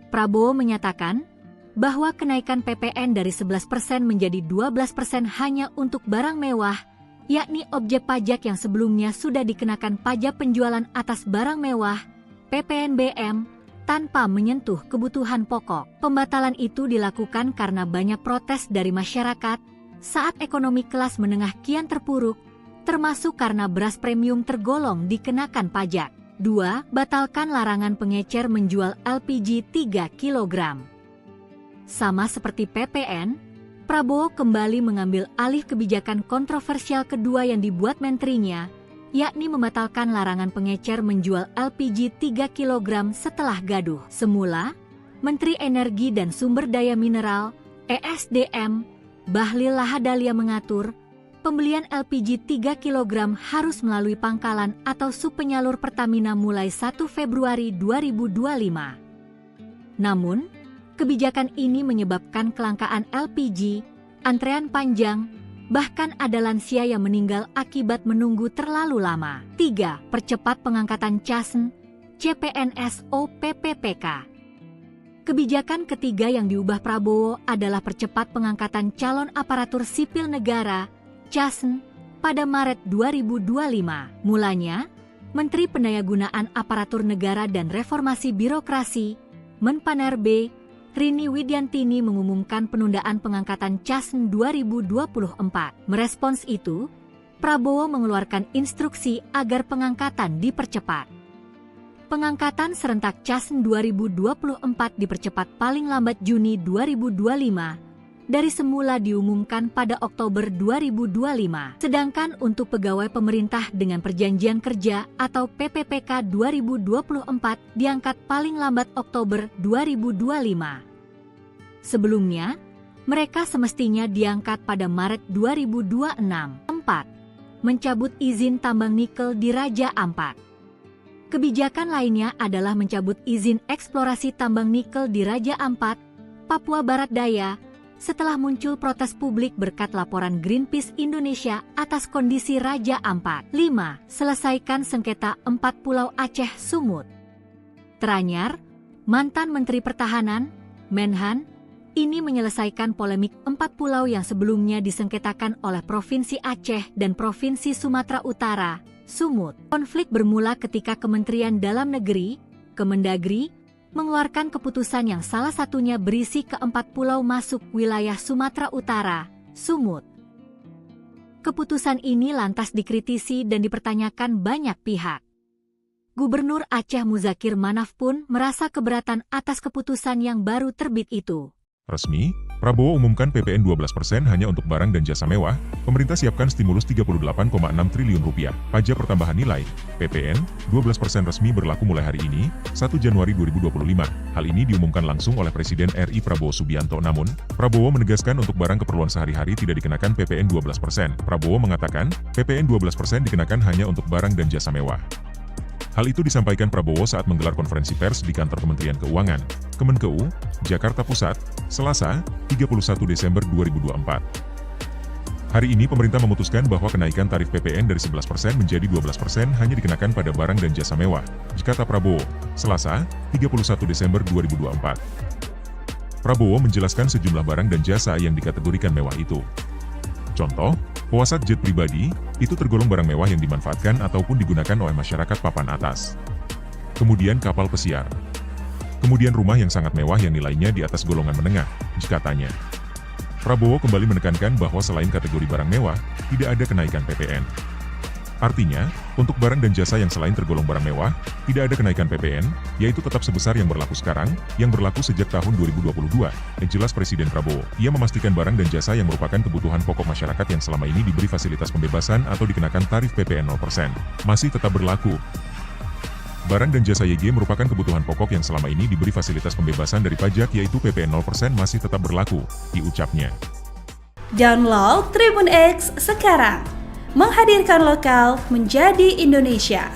Prabowo menyatakan bahwa kenaikan PPN dari 11% menjadi 12% hanya untuk barang mewah, yakni objek pajak yang sebelumnya sudah dikenakan pajak penjualan atas barang mewah, PPNBM, tanpa menyentuh kebutuhan pokok. Pembatalan itu dilakukan karena banyak protes dari masyarakat saat ekonomi kelas menengah kian terpuruk, termasuk karena beras premium tergolong dikenakan pajak. 2. Batalkan larangan pengecer menjual LPG 3 kg. Sama seperti PPN, Prabowo kembali mengambil alih kebijakan kontroversial kedua yang dibuat menterinya, yakni membatalkan larangan pengecer menjual LPG 3 kg setelah gaduh. Semula, Menteri Energi dan Sumber Daya Mineral, ESDM, Bahlil Lahadalia mengatur, pembelian LPG 3 kg harus melalui pangkalan atau subpenyalur Pertamina mulai 1 Februari 2025. Namun, kebijakan ini menyebabkan kelangkaan LPG, antrean panjang, bahkan ada lansia yang meninggal akibat menunggu terlalu lama. 3. Percepat pengangkatan CASN, CPNS OPPPK. Kebijakan ketiga yang diubah Prabowo adalah percepat pengangkatan calon aparatur sipil negara CASN pada Maret 2025. Mulanya, Menteri Pendayagunaan Aparatur Negara dan Reformasi Birokrasi, Menpanerbe, Rini Widiantini mengumumkan penundaan pengangkatan CASN 2024. Merespons itu, Prabowo mengeluarkan instruksi agar pengangkatan dipercepat. Pengangkatan serentak CASN 2024 dipercepat paling lambat Juni 2025. Dari semula diumumkan pada Oktober 2025. Sedangkan untuk pegawai pemerintah dengan perjanjian kerja atau PPPK 2024 diangkat paling lambat Oktober 2025. Sebelumnya, mereka semestinya diangkat pada Maret 2026. 4. Mencabut izin tambang nikel di Raja Ampat. Kebijakan lainnya adalah mencabut izin eksplorasi tambang nikel di Raja Ampat, Papua Barat Daya, setelah muncul protes publik berkat laporan Greenpeace Indonesia atas kondisi Raja Ampat. 5. Selesaikan sengketa 4 Pulau Aceh Sumut. Teranyar, mantan Menteri Pertahanan, Menhan, ini menyelesaikan polemik 4 pulau yang sebelumnya disengketakan oleh Provinsi Aceh dan Provinsi Sumatera Utara, Sumut. Konflik bermula ketika Kementerian Dalam Negeri, Kemendagri, mengeluarkan keputusan yang salah satunya berisi ke-4 pulau masuk wilayah Sumatera Utara, Sumut. Keputusan ini lantas dikritisi dan dipertanyakan banyak pihak. Gubernur Aceh Muzakir Manaf pun merasa keberatan atas keputusan yang baru terbit itu. Resmi, Prabowo umumkan PPN 12% hanya untuk barang dan jasa mewah, pemerintah siapkan stimulus 38,6 triliun rupiah, pajak pertambahan nilai, PPN, 12% resmi berlaku mulai hari ini, 1 Januari 2025. Hal ini diumumkan langsung oleh Presiden RI Prabowo Subianto. Namun, Prabowo menegaskan untuk barang keperluan sehari-hari tidak dikenakan PPN 12%. Prabowo mengatakan, PPN 12% dikenakan hanya untuk barang dan jasa mewah. Hal itu disampaikan Prabowo saat menggelar konferensi pers di kantor Kementerian Keuangan, Kemenkeu, Jakarta Pusat, Selasa, 31 Desember 2024. Hari ini pemerintah memutuskan bahwa kenaikan tarif PPN dari 11% menjadi 12% hanya dikenakan pada barang dan jasa mewah, kata Prabowo, Selasa, 31 Desember 2024. Prabowo menjelaskan sejumlah barang dan jasa yang dikategorikan mewah itu. Contoh, pesawat jet pribadi, itu tergolong barang mewah yang dimanfaatkan ataupun digunakan oleh masyarakat papan atas. Kemudian kapal pesiar. Kemudian rumah yang sangat mewah yang nilainya di atas golongan menengah, katanya. Prabowo kembali menekankan bahwa selain kategori barang mewah, tidak ada kenaikan PPN. Artinya, untuk barang dan jasa yang selain tergolong barang mewah, tidak ada kenaikan PPN, yaitu tetap sebesar yang berlaku sekarang, yang berlaku sejak tahun 2022, jelas Presiden Prabowo. Ia memastikan barang dan jasa yang merupakan kebutuhan pokok masyarakat yang selama ini diberi fasilitas pembebasan atau dikenakan tarif PPN 0%, masih tetap berlaku. Barang dan jasa YG merupakan kebutuhan pokok yang selama ini diberi fasilitas pembebasan dari pajak yaitu PPN 0% masih tetap berlaku, diucapnya. Download Tribun X sekarang, menghadirkan lokal menjadi Indonesia.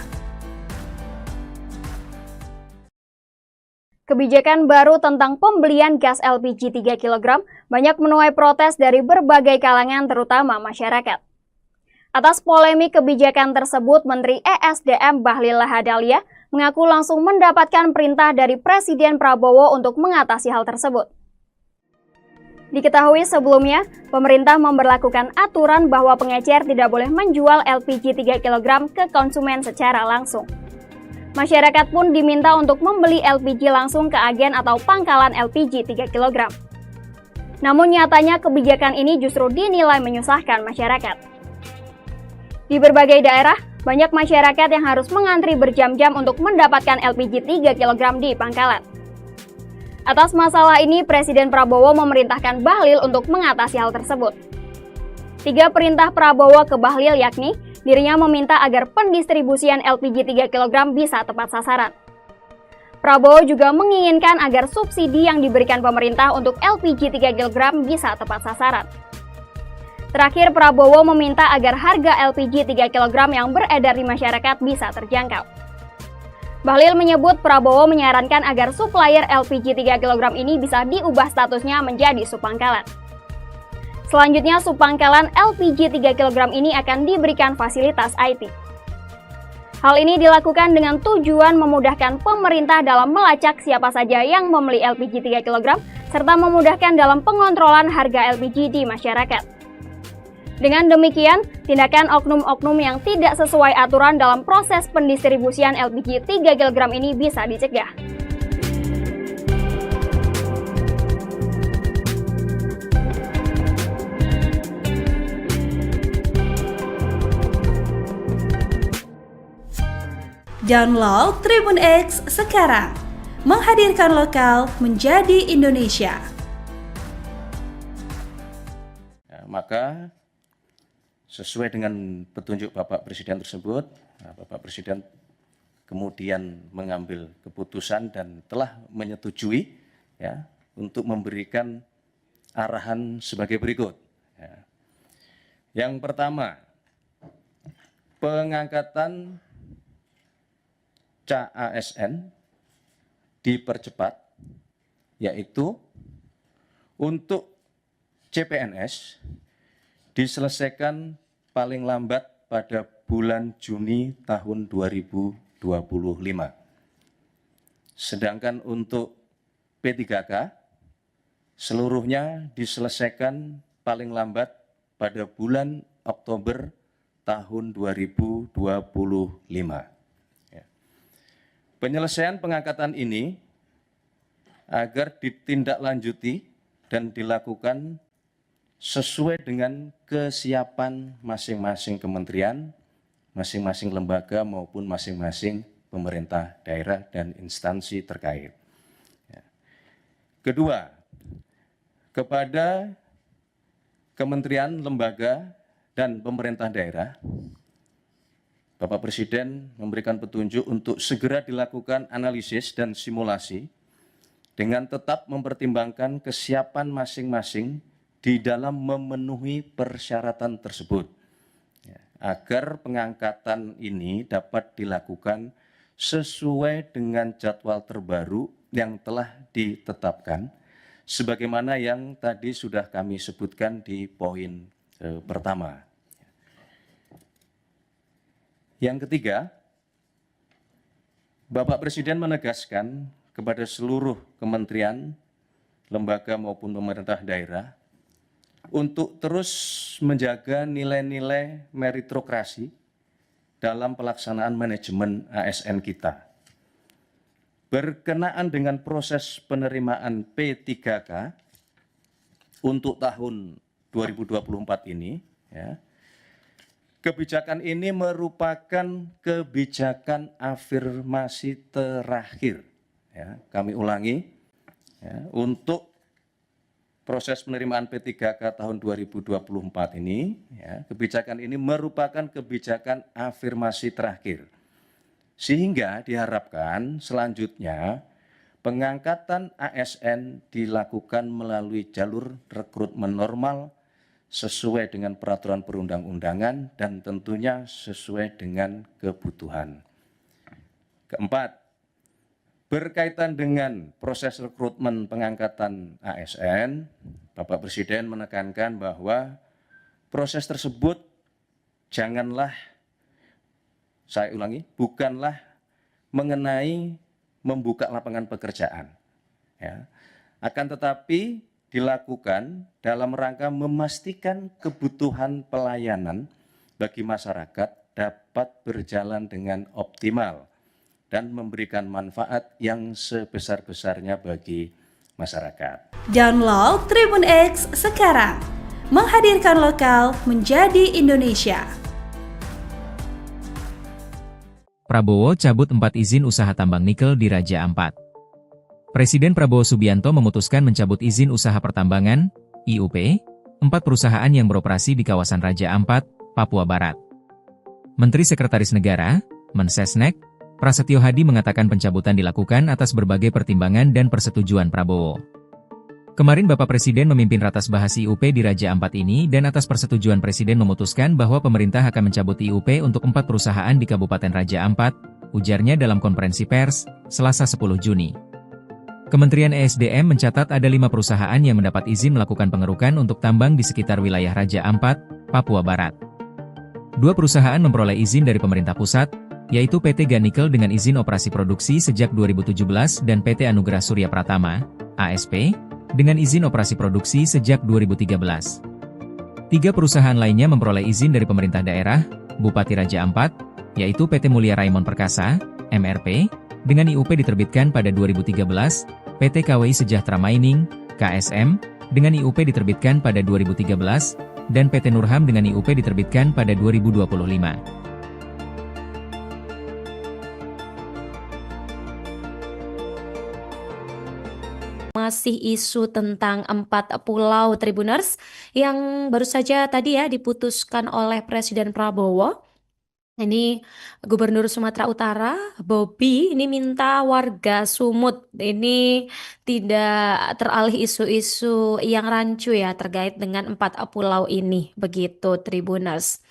Kebijakan baru tentang pembelian gas LPG 3 kg banyak menuai protes dari berbagai kalangan terutama masyarakat. Atas polemik kebijakan tersebut, Menteri ESDM Bahlil Lahadalia mengaku langsung mendapatkan perintah dari Presiden Prabowo untuk mengatasi hal tersebut. Diketahui sebelumnya, pemerintah memberlakukan aturan bahwa pengecer tidak boleh menjual LPG 3 kg ke konsumen secara langsung. Masyarakat pun diminta untuk membeli LPG langsung ke agen atau pangkalan LPG 3 kg. Namun nyatanya kebijakan ini justru dinilai menyusahkan masyarakat. Di berbagai daerah, banyak masyarakat yang harus mengantri berjam-jam untuk mendapatkan LPG 3 kg di pangkalan. Atas masalah ini, Presiden Prabowo memerintahkan Bahlil untuk mengatasi hal tersebut. 3 perintah Prabowo ke Bahlil yakni, dirinya meminta agar pendistribusian LPG 3 kg bisa tepat sasaran. Prabowo juga menginginkan agar subsidi yang diberikan pemerintah untuk LPG 3 kg bisa tepat sasaran. Terakhir, Prabowo meminta agar harga LPG 3 kg yang beredar di masyarakat bisa terjangkau. Bahlil menyebut Prabowo menyarankan agar supplier LPG 3 kg ini bisa diubah statusnya menjadi subpangkalan. Selanjutnya, subpangkalan LPG 3 kg ini akan diberikan fasilitas IT. Hal ini dilakukan dengan tujuan memudahkan pemerintah dalam melacak siapa saja yang membeli LPG 3 kg, serta memudahkan dalam pengontrolan harga LPG di masyarakat. Dengan demikian, tindakan oknum-oknum yang tidak sesuai aturan dalam proses pendistribusian LPG 3 kg ini bisa dicegah. Download Tribun X sekarang, menghadirkan lokal menjadi Indonesia. Maka sesuai dengan petunjuk Bapak Presiden tersebut, Bapak Presiden kemudian mengambil keputusan dan telah menyetujui untuk memberikan arahan sebagai berikut. Yang pertama, pengangkatan CASN dipercepat, yaitu untuk CPNS diselesaikan paling lambat pada bulan Juni tahun 2025. Sedangkan untuk P3K, seluruhnya diselesaikan paling lambat pada bulan Oktober tahun 2025. Penyelesaian pengangkatan ini agar ditindaklanjuti dan dilakukan sesuai dengan kesiapan masing-masing kementerian, masing-masing lembaga maupun masing-masing pemerintah daerah dan instansi terkait. Kedua, kepada kementerian, lembaga, dan pemerintah daerah, Bapak Presiden memberikan petunjuk untuk segera dilakukan analisis dan simulasi dengan tetap mempertimbangkan kesiapan masing-masing di dalam memenuhi persyaratan tersebut, agar pengangkatan ini dapat dilakukan sesuai dengan jadwal terbaru yang telah ditetapkan, sebagaimana yang tadi sudah kami sebutkan di poin pertama. Yang ketiga, Bapak Presiden menegaskan kepada seluruh kementerian, lembaga maupun pemerintah daerah untuk terus menjaga nilai-nilai meritokrasi dalam pelaksanaan manajemen ASN kita. Berkenaan dengan proses penerimaan P3K untuk tahun 2024 ini, kebijakan ini merupakan kebijakan afirmasi terakhir. Kami ulangi, untuk proses penerimaan P3K tahun 2024 ini, kebijakan ini merupakan kebijakan afirmasi terakhir. Sehingga diharapkan selanjutnya pengangkatan ASN dilakukan melalui jalur rekrutmen normal sesuai dengan peraturan perundang-undangan dan tentunya sesuai dengan kebutuhan. Keempat, berkaitan dengan proses rekrutmen pengangkatan ASN, Bapak Presiden menekankan bahwa proses tersebut janganlah, saya ulangi, bukanlah mengenai membuka lapangan pekerjaan, akan tetapi dilakukan dalam rangka memastikan kebutuhan pelayanan bagi masyarakat dapat berjalan dengan optimal dan memberikan manfaat yang sebesar-besarnya bagi masyarakat. Download Tribun X sekarang, menghadirkan lokal menjadi Indonesia. Prabowo cabut 4 izin usaha tambang nikel di Raja Ampat. Presiden Prabowo Subianto memutuskan mencabut izin usaha pertambangan, IUP, 4 perusahaan yang beroperasi di kawasan Raja Ampat, Papua Barat. Menteri Sekretaris Negara, Mensesnek, Prasetyo Hadi mengatakan pencabutan dilakukan atas berbagai pertimbangan dan persetujuan Prabowo. Kemarin Bapak Presiden memimpin ratas bahas IUP di Raja Ampat ini dan atas persetujuan Presiden memutuskan bahwa pemerintah akan mencabut IUP untuk 4 perusahaan di Kabupaten Raja Ampat, ujarnya dalam konferensi pers, Selasa 10 Juni. Kementerian ESDM mencatat ada 5 perusahaan yang mendapat izin melakukan pengerukan untuk tambang di sekitar wilayah Raja Ampat, Papua Barat. 2 perusahaan memperoleh izin dari pemerintah pusat, yaitu PT Ganikel dengan izin operasi produksi sejak 2017 dan PT Anugerah Surya Pratama, ASP, dengan izin operasi produksi sejak 2013. 3 perusahaan lainnya memperoleh izin dari pemerintah daerah, Bupati Raja Ampat, yaitu PT Mulia Raimon Perkasa, MRP, dengan IUP diterbitkan pada 2013, PT KWI Sejahtera Mining, KSM, dengan IUP diterbitkan pada 2013, dan PT Nurham dengan IUP diterbitkan pada 2025. Masih isu tentang 4 pulau Tribuners yang baru saja tadi ya diputuskan oleh Presiden Prabowo. Ini Gubernur Sumatera Utara, Bobi, ini minta warga Sumut ini tidak teralih isu-isu yang rancu ya terkait dengan 4 pulau ini, begitu Tribuners.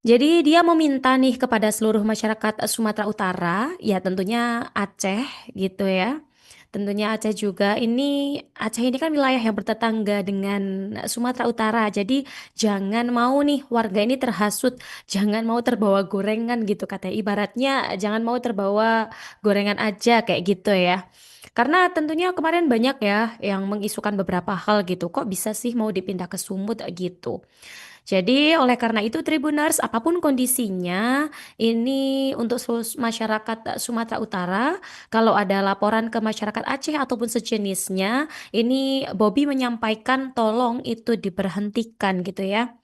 Jadi dia meminta nih kepada seluruh masyarakat Sumatera Utara, ya tentunya Aceh gitu ya. Tentunya Aceh juga, Aceh ini kan wilayah yang bertetangga dengan Sumatera Utara. Jadi jangan mau nih warga ini terhasut, jangan mau terbawa gorengan gitu katanya. Ibaratnya jangan mau terbawa gorengan aja kayak gitu ya. Karena tentunya kemarin banyak ya yang mengisukan beberapa hal gitu. Kok bisa sih mau dipindah ke Sumut gitu. Jadi oleh karena itu Tribuners, apapun kondisinya, ini untuk seluruh masyarakat Sumatera Utara, kalau ada laporan ke masyarakat Aceh ataupun sejenisnya, ini Bobby menyampaikan tolong itu diberhentikan gitu ya.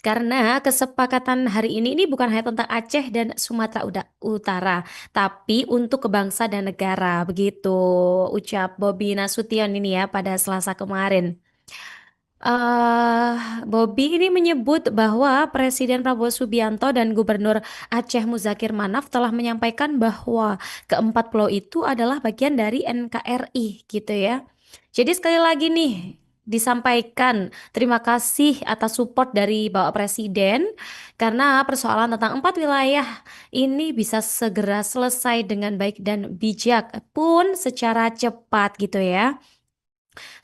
Karena kesepakatan hari ini bukan hanya tentang Aceh dan Sumatera Utara, tapi untuk bangsa dan negara, begitu ucap Bobby Nasution ini ya pada Selasa kemarin. Bobby ini menyebut bahwa Presiden Prabowo Subianto dan Gubernur Aceh Muzakir Manaf telah menyampaikan bahwa keempat pulau itu adalah bagian dari NKRI gitu ya. Jadi sekali lagi nih disampaikan terima kasih atas support dari Bapak Presiden karena persoalan tentang 4 wilayah ini bisa segera selesai dengan baik dan bijak pun secara cepat gitu ya.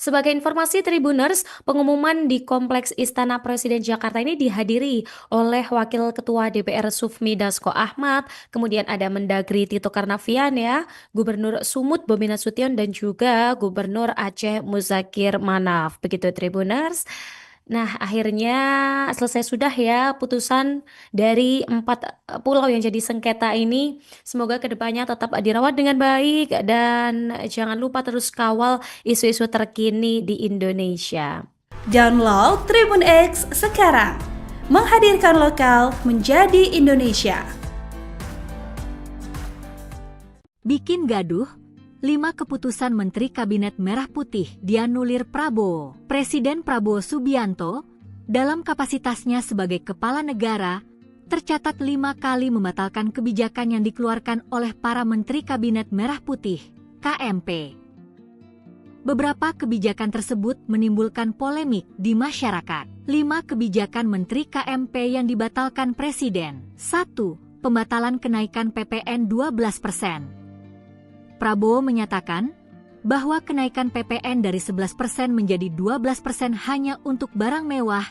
Sebagai informasi Tribuners, pengumuman di Kompleks Istana Presiden Jakarta ini dihadiri oleh Wakil Ketua DPR Sufmi Dasko Ahmad, kemudian ada Mendagri Tito Karnavian ya, Gubernur Sumut Bobi Nasution dan juga Gubernur Aceh Muzakir Manaf. Begitu Tribuners. Nah, akhirnya selesai sudah ya putusan dari 4 pulau yang jadi sengketa ini. Semoga kedepannya tetap dirawat dengan baik dan jangan lupa terus kawal isu-isu terkini di Indonesia. Download Tribun X sekarang, menghadirkan lokal menjadi Indonesia. Bikin gaduh, 5 keputusan Menteri Kabinet Merah Putih dianulir Prabowo. Presiden Prabowo Subianto, dalam kapasitasnya sebagai kepala negara, tercatat 5 kali membatalkan kebijakan yang dikeluarkan oleh para Menteri Kabinet Merah Putih, KMP. Beberapa kebijakan tersebut menimbulkan polemik di masyarakat. 5 kebijakan Menteri KMP yang dibatalkan Presiden. 1. Pembatalan kenaikan PPN 12%. Prabowo menyatakan bahwa kenaikan PPN dari 11% menjadi 12% hanya untuk barang mewah,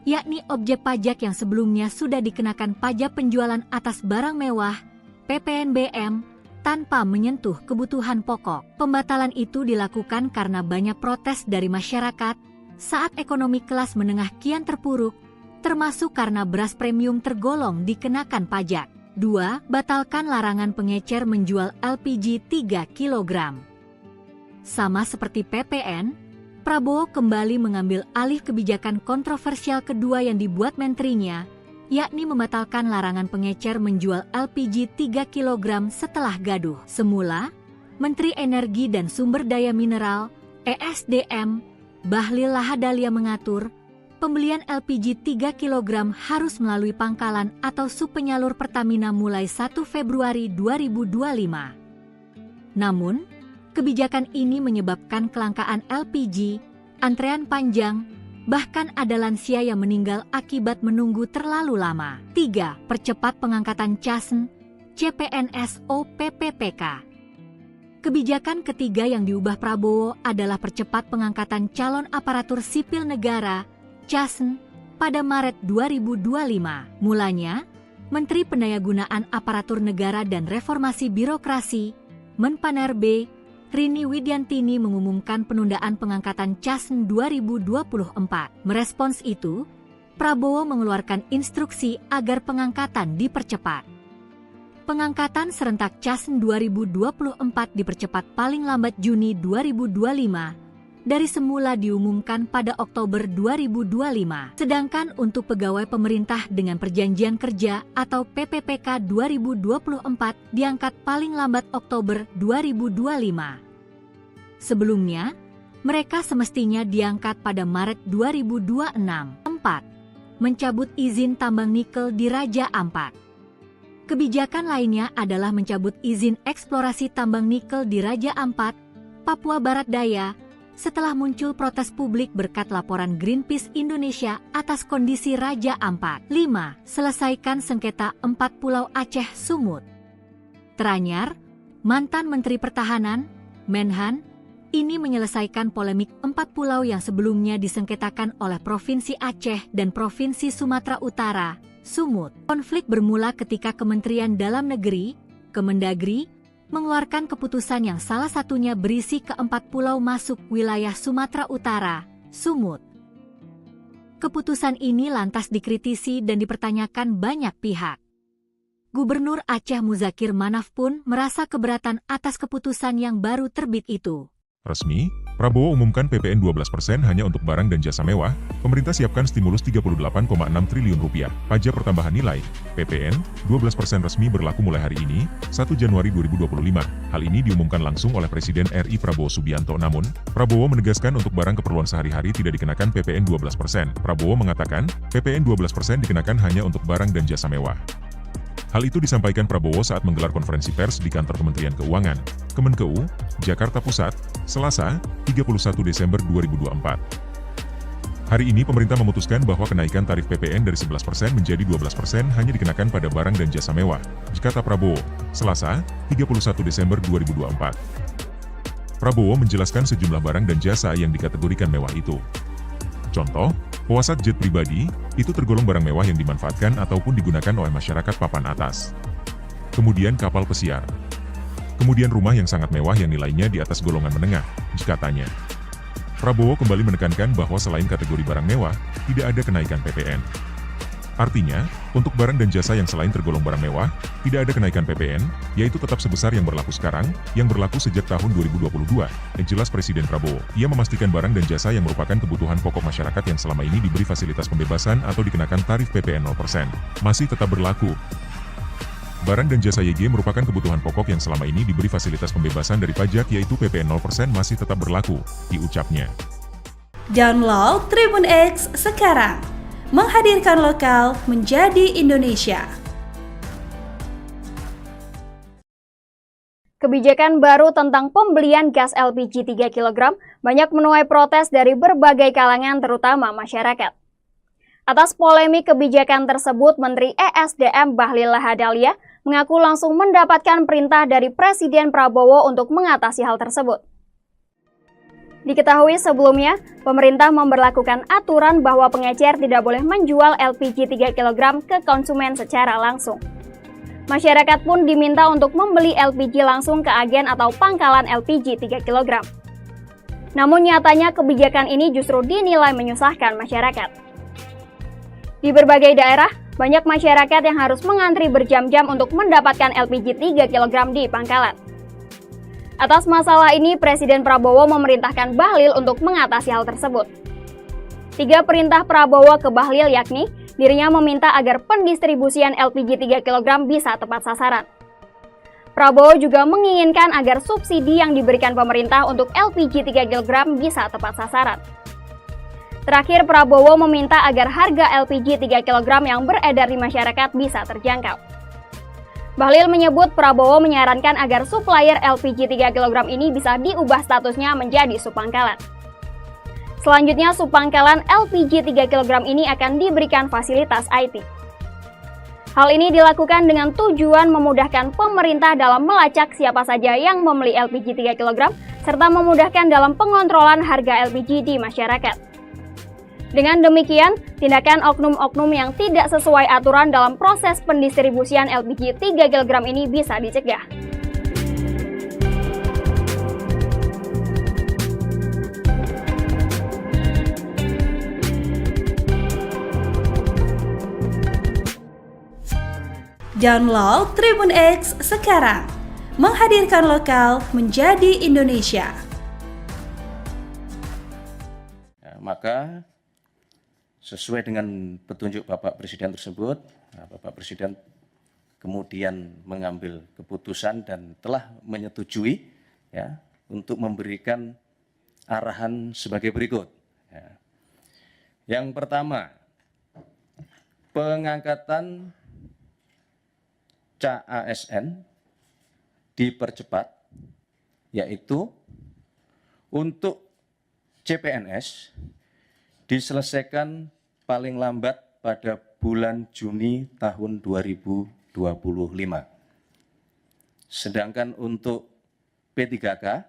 yakni objek pajak yang sebelumnya sudah dikenakan pajak penjualan atas barang mewah, PPNBM, tanpa menyentuh kebutuhan pokok. Pembatalan itu dilakukan karena banyak protes dari masyarakat saat ekonomi kelas menengah kian terpuruk, termasuk karena beras premium tergolong dikenakan pajak. 2. Batalkan larangan pengecer menjual LPG 3 kg. Sama seperti PPN, Prabowo kembali mengambil alih kebijakan kontroversial kedua yang dibuat menterinya, yakni membatalkan larangan pengecer menjual LPG 3 kg setelah gaduh. Semula, Menteri Energi dan Sumber Daya Mineral, ESDM, Bahlil Lahadalia mengatur, pembelian LPG 3 kg harus melalui pangkalan atau subpenyalur Pertamina mulai 1 Februari 2025. Namun, kebijakan ini menyebabkan kelangkaan LPG, antrean panjang, bahkan ada lansia yang meninggal akibat menunggu terlalu lama. 3. Percepat pengangkatan CASN, CPNS, PPPK. Kebijakan ketiga yang diubah Prabowo adalah percepat pengangkatan calon aparatur sipil negara, CASN, pada Maret 2025. Mulanya, Menteri Pendayagunaan Aparatur Negara dan Reformasi Birokrasi, Menpanerbe, Rini Widiantini mengumumkan penundaan pengangkatan CASN 2024. Merespons itu, Prabowo mengeluarkan instruksi agar pengangkatan dipercepat. Pengangkatan serentak CASN 2024 dipercepat paling lambat Juni 2025, dari semula diumumkan pada Oktober 2025. Sedangkan untuk pegawai pemerintah dengan perjanjian kerja atau PPPK 2024 diangkat paling lambat Oktober 2025. Sebelumnya, mereka semestinya diangkat pada Maret 2026. 4. Mencabut izin tambang nikel di Raja Ampat. Kebijakan lainnya adalah mencabut izin eksplorasi tambang nikel di Raja Ampat, Papua Barat Daya, setelah muncul protes publik berkat laporan Greenpeace Indonesia atas kondisi Raja Ampat. 5. Selesaikan sengketa 4 pulau Aceh Sumut. Teranyar, mantan Menteri Pertahanan, Menhan, ini menyelesaikan polemik 4 pulau yang sebelumnya disengketakan oleh Provinsi Aceh dan Provinsi Sumatera Utara, Sumut. Konflik bermula ketika Kementerian Dalam Negeri, Kemendagri, mengeluarkan keputusan yang salah satunya berisi ke 4 pulau masuk wilayah Sumatera Utara, Sumut. Keputusan ini lantas dikritisi dan dipertanyakan banyak pihak. Gubernur Aceh Muzakir Manaf pun merasa keberatan atas keputusan yang baru terbit itu. Resmi, Prabowo umumkan PPN 12% hanya untuk barang dan jasa mewah, pemerintah siapkan stimulus 38,6 triliun rupiah. Pajak pertambahan nilai, PPN, 12% resmi berlaku mulai hari ini, 1 Januari 2025. Hal ini diumumkan langsung oleh Presiden RI Prabowo Subianto. Namun, Prabowo menegaskan untuk barang keperluan sehari-hari tidak dikenakan PPN 12%. Prabowo mengatakan, PPN 12% dikenakan hanya untuk barang dan jasa mewah. Hal itu disampaikan Prabowo saat menggelar konferensi pers di kantor Kementerian Keuangan, Kemenkeu, Jakarta Pusat, Selasa, 31 Desember 2024. Hari ini pemerintah memutuskan bahwa kenaikan tarif PPN dari 11% menjadi 12% hanya dikenakan pada barang dan jasa mewah, kata Prabowo, Selasa, 31 Desember 2024. Prabowo menjelaskan sejumlah barang dan jasa yang dikategorikan mewah itu. Contoh, pesawat jet pribadi, itu tergolong barang mewah yang dimanfaatkan ataupun digunakan oleh masyarakat papan atas. Kemudian kapal pesiar. Kemudian rumah yang sangat mewah yang nilainya di atas golongan menengah, katanya. Prabowo kembali menekankan bahwa selain kategori barang mewah, tidak ada kenaikan PPN. Artinya, untuk barang dan jasa yang selain tergolong barang mewah, tidak ada kenaikan PPN, yaitu tetap sebesar yang berlaku sekarang, yang berlaku sejak tahun 2022, jelas Presiden Prabowo. Ia memastikan barang dan jasa yang merupakan kebutuhan pokok masyarakat yang selama ini diberi fasilitas pembebasan atau dikenakan tarif PPN 0%, masih tetap berlaku. Barang dan jasa YG merupakan kebutuhan pokok yang selama ini diberi fasilitas pembebasan dari pajak yaitu PPN 0% masih tetap berlaku, diucapnya. Download Tribun X sekarang. Menghadirkan lokal menjadi Indonesia. Kebijakan baru tentang pembelian gas LPG 3 kg banyak menuai protes dari berbagai kalangan terutama masyarakat. Atas polemik kebijakan tersebut, Menteri ESDM Bahlil Lahadalia mengaku langsung mendapatkan perintah dari Presiden Prabowo untuk mengatasi hal tersebut. Diketahui sebelumnya, pemerintah memberlakukan aturan bahwa pengecer tidak boleh menjual LPG 3 kg ke konsumen secara langsung. Masyarakat pun diminta untuk membeli LPG langsung ke agen atau pangkalan LPG 3 kg. Namun nyatanya kebijakan ini justru dinilai menyusahkan masyarakat. Di berbagai daerah, banyak masyarakat yang harus mengantri berjam-jam untuk mendapatkan LPG 3 kg di pangkalan. Atas masalah ini, Presiden Prabowo memerintahkan Bahlil untuk mengatasi hal tersebut. 3 perintah Prabowo ke Bahlil yakni, dirinya meminta agar pendistribusian LPG 3 kg bisa tepat sasaran. Prabowo juga menginginkan agar subsidi yang diberikan pemerintah untuk LPG 3 kg bisa tepat sasaran. Terakhir, Prabowo meminta agar harga LPG 3 kg yang beredar di masyarakat bisa terjangkau. Bahlil menyebut Prabowo menyarankan agar supplier LPG 3 kg ini bisa diubah statusnya menjadi subpangkalan. Selanjutnya, subpangkalan LPG 3 kg ini akan diberikan fasilitas IT. Hal ini dilakukan dengan tujuan memudahkan pemerintah dalam melacak siapa saja yang membeli LPG 3 kg, serta memudahkan dalam pengontrolan harga LPG di masyarakat. Dengan demikian, tindakan oknum-oknum yang tidak sesuai aturan dalam proses pendistribusian LPG 3 kg ini bisa dicegah. Download Tribun X sekarang. Menghadirkan lokal menjadi Indonesia. Maka sesuai dengan petunjuk Bapak Presiden tersebut, Bapak Presiden kemudian mengambil keputusan dan telah menyetujui ya, untuk memberikan arahan sebagai berikut. Ya. Yang pertama, pengangkatan CASN dipercepat, yaitu untuk CPNS diselesaikan paling lambat pada bulan Juni tahun 2025. Sedangkan untuk P3K,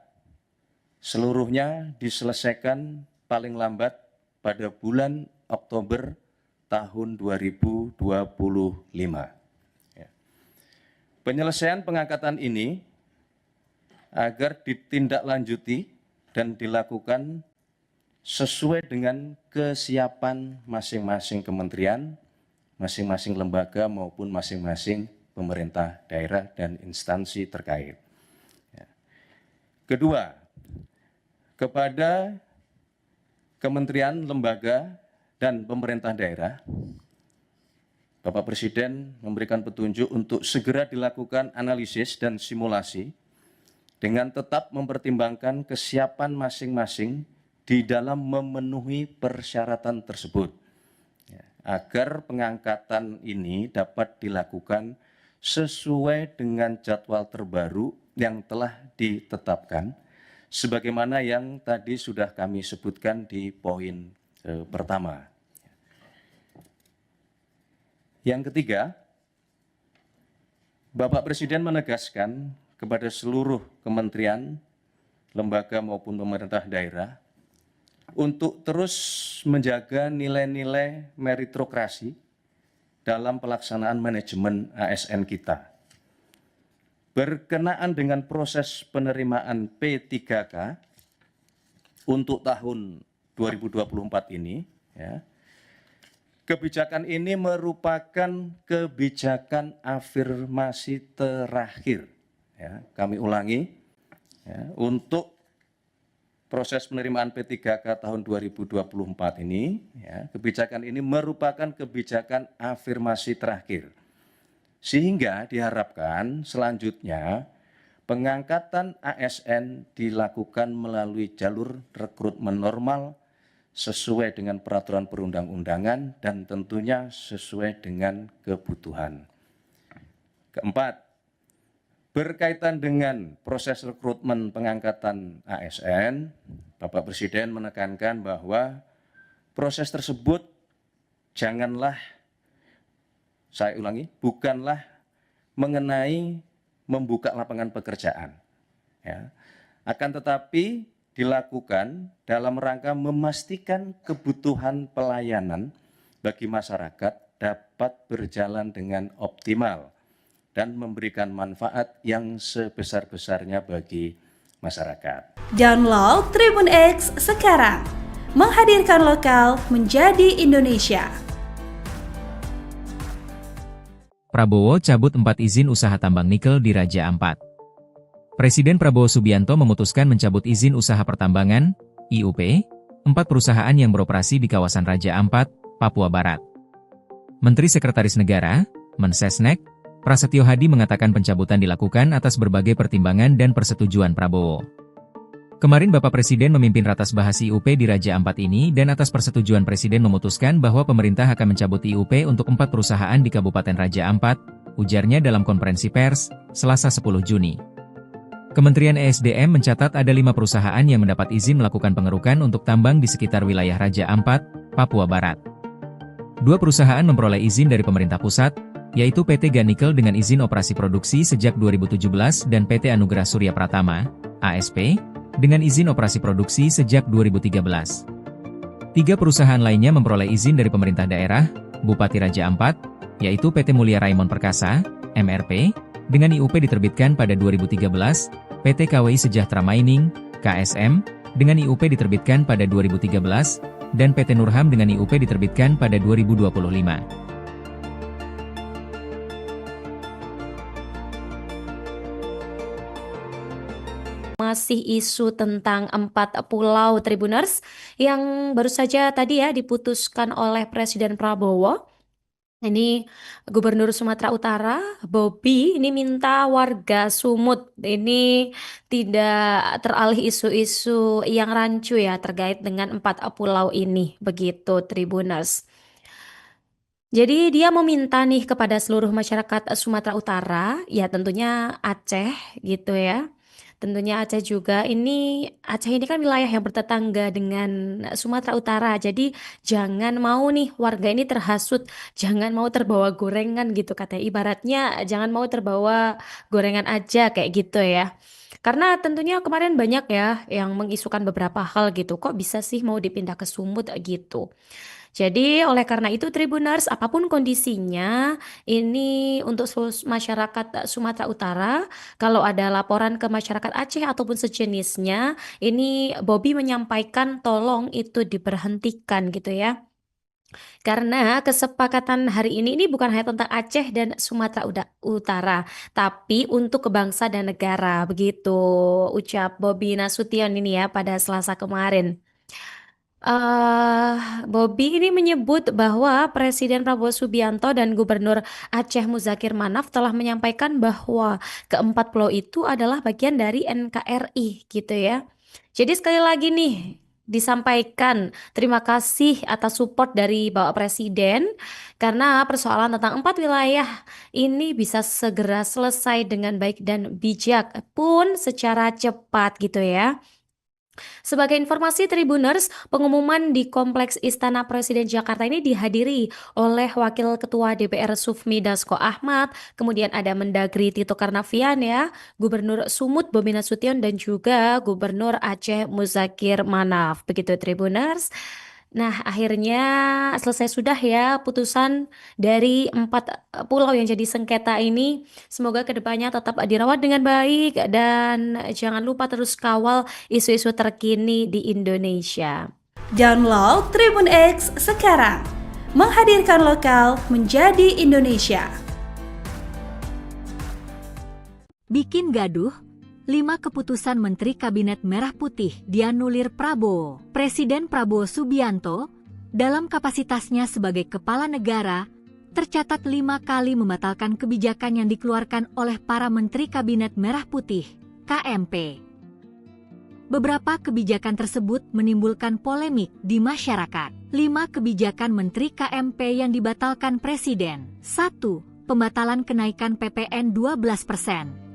seluruhnya diselesaikan paling lambat pada bulan Oktober tahun 2025. Ya. Penyelesaian pengangkatan ini agar ditindaklanjuti dan dilakukan sesuai dengan kesiapan masing-masing kementerian, masing-masing lembaga maupun masing-masing pemerintah daerah dan instansi terkait. Kedua, kepada kementerian, lembaga, dan pemerintah daerah, Bapak Presiden memberikan petunjuk untuk segera dilakukan analisis dan simulasi dengan tetap mempertimbangkan kesiapan masing-masing di dalam memenuhi persyaratan tersebut, agar pengangkatan ini dapat dilakukan sesuai dengan jadwal terbaru yang telah ditetapkan, sebagaimana yang tadi sudah kami sebutkan di poin pertama. Yang ketiga, Bapak Presiden menegaskan kepada seluruh kementerian, lembaga maupun pemerintah daerah untuk terus menjaga nilai-nilai meritokrasi dalam pelaksanaan manajemen ASN kita. Berkenaan dengan proses penerimaan P3K untuk tahun 2024 ini, kebijakan ini merupakan kebijakan afirmasi terakhir. Kami ulangi, untuk proses penerimaan P3K tahun 2024 ini, kebijakan ini merupakan kebijakan afirmasi terakhir. Sehingga diharapkan selanjutnya pengangkatan ASN dilakukan melalui jalur rekrutmen normal sesuai dengan peraturan perundang-undangan dan tentunya sesuai dengan kebutuhan. Keempat, berkaitan dengan proses rekrutmen pengangkatan ASN, Bapak Presiden menekankan bahwa proses tersebut bukanlah mengenai membuka lapangan pekerjaan. Akan tetapi dilakukan dalam rangka memastikan kebutuhan pelayanan bagi masyarakat dapat berjalan dengan optimal dan memberikan manfaat yang sebesar-besarnya bagi masyarakat. Download Tribun X sekarang, menghadirkan lokal menjadi Indonesia. Prabowo cabut 4 izin usaha tambang nikel di Raja Ampat. Presiden Prabowo Subianto memutuskan mencabut izin usaha pertambangan, IUP, 4 perusahaan yang beroperasi di kawasan Raja Ampat, Papua Barat. Menteri Sekretaris Negara, Mensesnek, Prasetyo Hadi mengatakan pencabutan dilakukan atas berbagai pertimbangan dan persetujuan Prabowo. Kemarin Bapak Presiden memimpin ratas bahas IUP di Raja Ampat ini dan atas persetujuan Presiden memutuskan bahwa pemerintah akan mencabut IUP untuk 4 perusahaan di Kabupaten Raja Ampat, ujarnya dalam konferensi pers, Selasa 10 Juni. Kementerian ESDM mencatat ada 5 perusahaan yang mendapat izin melakukan pengerukan untuk tambang di sekitar wilayah Raja Ampat, Papua Barat. 2 perusahaan memperoleh izin dari pemerintah pusat, yaitu PT Ganikel dengan izin operasi produksi sejak 2017 dan PT Anugerah Surya Pratama, ASP, dengan izin operasi produksi sejak 2013. 3 perusahaan lainnya memperoleh izin dari pemerintah daerah, Bupati Raja Ampat, yaitu PT Mulia Raimon Perkasa, MRP, dengan IUP diterbitkan pada 2013, PT KWI Sejahtera Mining, KSM, dengan IUP diterbitkan pada 2013, dan PT Nurham dengan IUP diterbitkan pada 2025. Masih isu tentang 4 pulau Tribuners yang baru saja tadi ya diputuskan oleh Presiden Prabowo. Ini Gubernur Sumatera Utara, Bobi, ini minta warga Sumut ini tidak teralih isu-isu yang rancu ya terkait dengan 4 pulau ini, begitu Tribuners. Jadi dia meminta nih kepada seluruh masyarakat Sumatera Utara, ya tentunya Aceh gitu ya. Tentunya Aceh juga Aceh ini kan wilayah yang bertetangga dengan Sumatera Utara. Jadi jangan mau nih warga ini terhasut, jangan mau terbawa gorengan gitu katanya. Ibaratnya jangan mau terbawa gorengan aja kayak gitu ya. Karena tentunya kemarin banyak ya yang mengisukan beberapa hal gitu. Kok bisa sih mau dipindah ke Sumut gitu. Jadi oleh karena itu Tribuners, apapun kondisinya, ini untuk masyarakat Sumatera Utara, kalau ada laporan ke masyarakat Aceh ataupun sejenisnya, ini Bobby menyampaikan tolong itu diberhentikan gitu ya. Karena kesepakatan hari ini bukan hanya tentang Aceh dan Sumatera Utara, tapi untuk kebangsa dan negara, begitu ucap Bobby Nasution ini ya pada Selasa kemarin. Bobby ini menyebut bahwa Presiden Prabowo Subianto dan Gubernur Aceh Muzakir Manaf telah menyampaikan bahwa keempat pulau itu adalah bagian dari NKRI gitu ya. Jadi sekali lagi nih disampaikan terima kasih atas support dari Bapak Presiden karena persoalan tentang 4 wilayah ini bisa segera selesai dengan baik dan bijak pun secara cepat gitu ya. Sebagai informasi Tribuners, pengumuman di Kompleks Istana Presiden Jakarta ini dihadiri oleh Wakil Ketua DPR Sufmi Dasko Ahmad, kemudian ada Mendagri Tito Karnavian ya, Gubernur Sumut Bobi Nasution dan juga Gubernur Aceh Muzakir Manaf. Begitu Tribuners. Nah, akhirnya selesai sudah ya putusan dari 4 pulau yang jadi sengketa ini. Semoga kedepannya tetap dirawat dengan baik dan jangan lupa terus kawal isu-isu terkini di Indonesia. Download Tribun X sekarang, menghadirkan lokal menjadi Indonesia. Bikin gaduh, 5 keputusan Menteri Kabinet Merah Putih dianulir Prabowo. Presiden Prabowo Subianto, dalam kapasitasnya sebagai kepala negara, tercatat 5 kali membatalkan kebijakan yang dikeluarkan oleh para Menteri Kabinet Merah Putih, KMP. Beberapa kebijakan tersebut menimbulkan polemik di masyarakat. 5 kebijakan Menteri KMP yang dibatalkan Presiden. 1. Pembatalan kenaikan PPN 12%.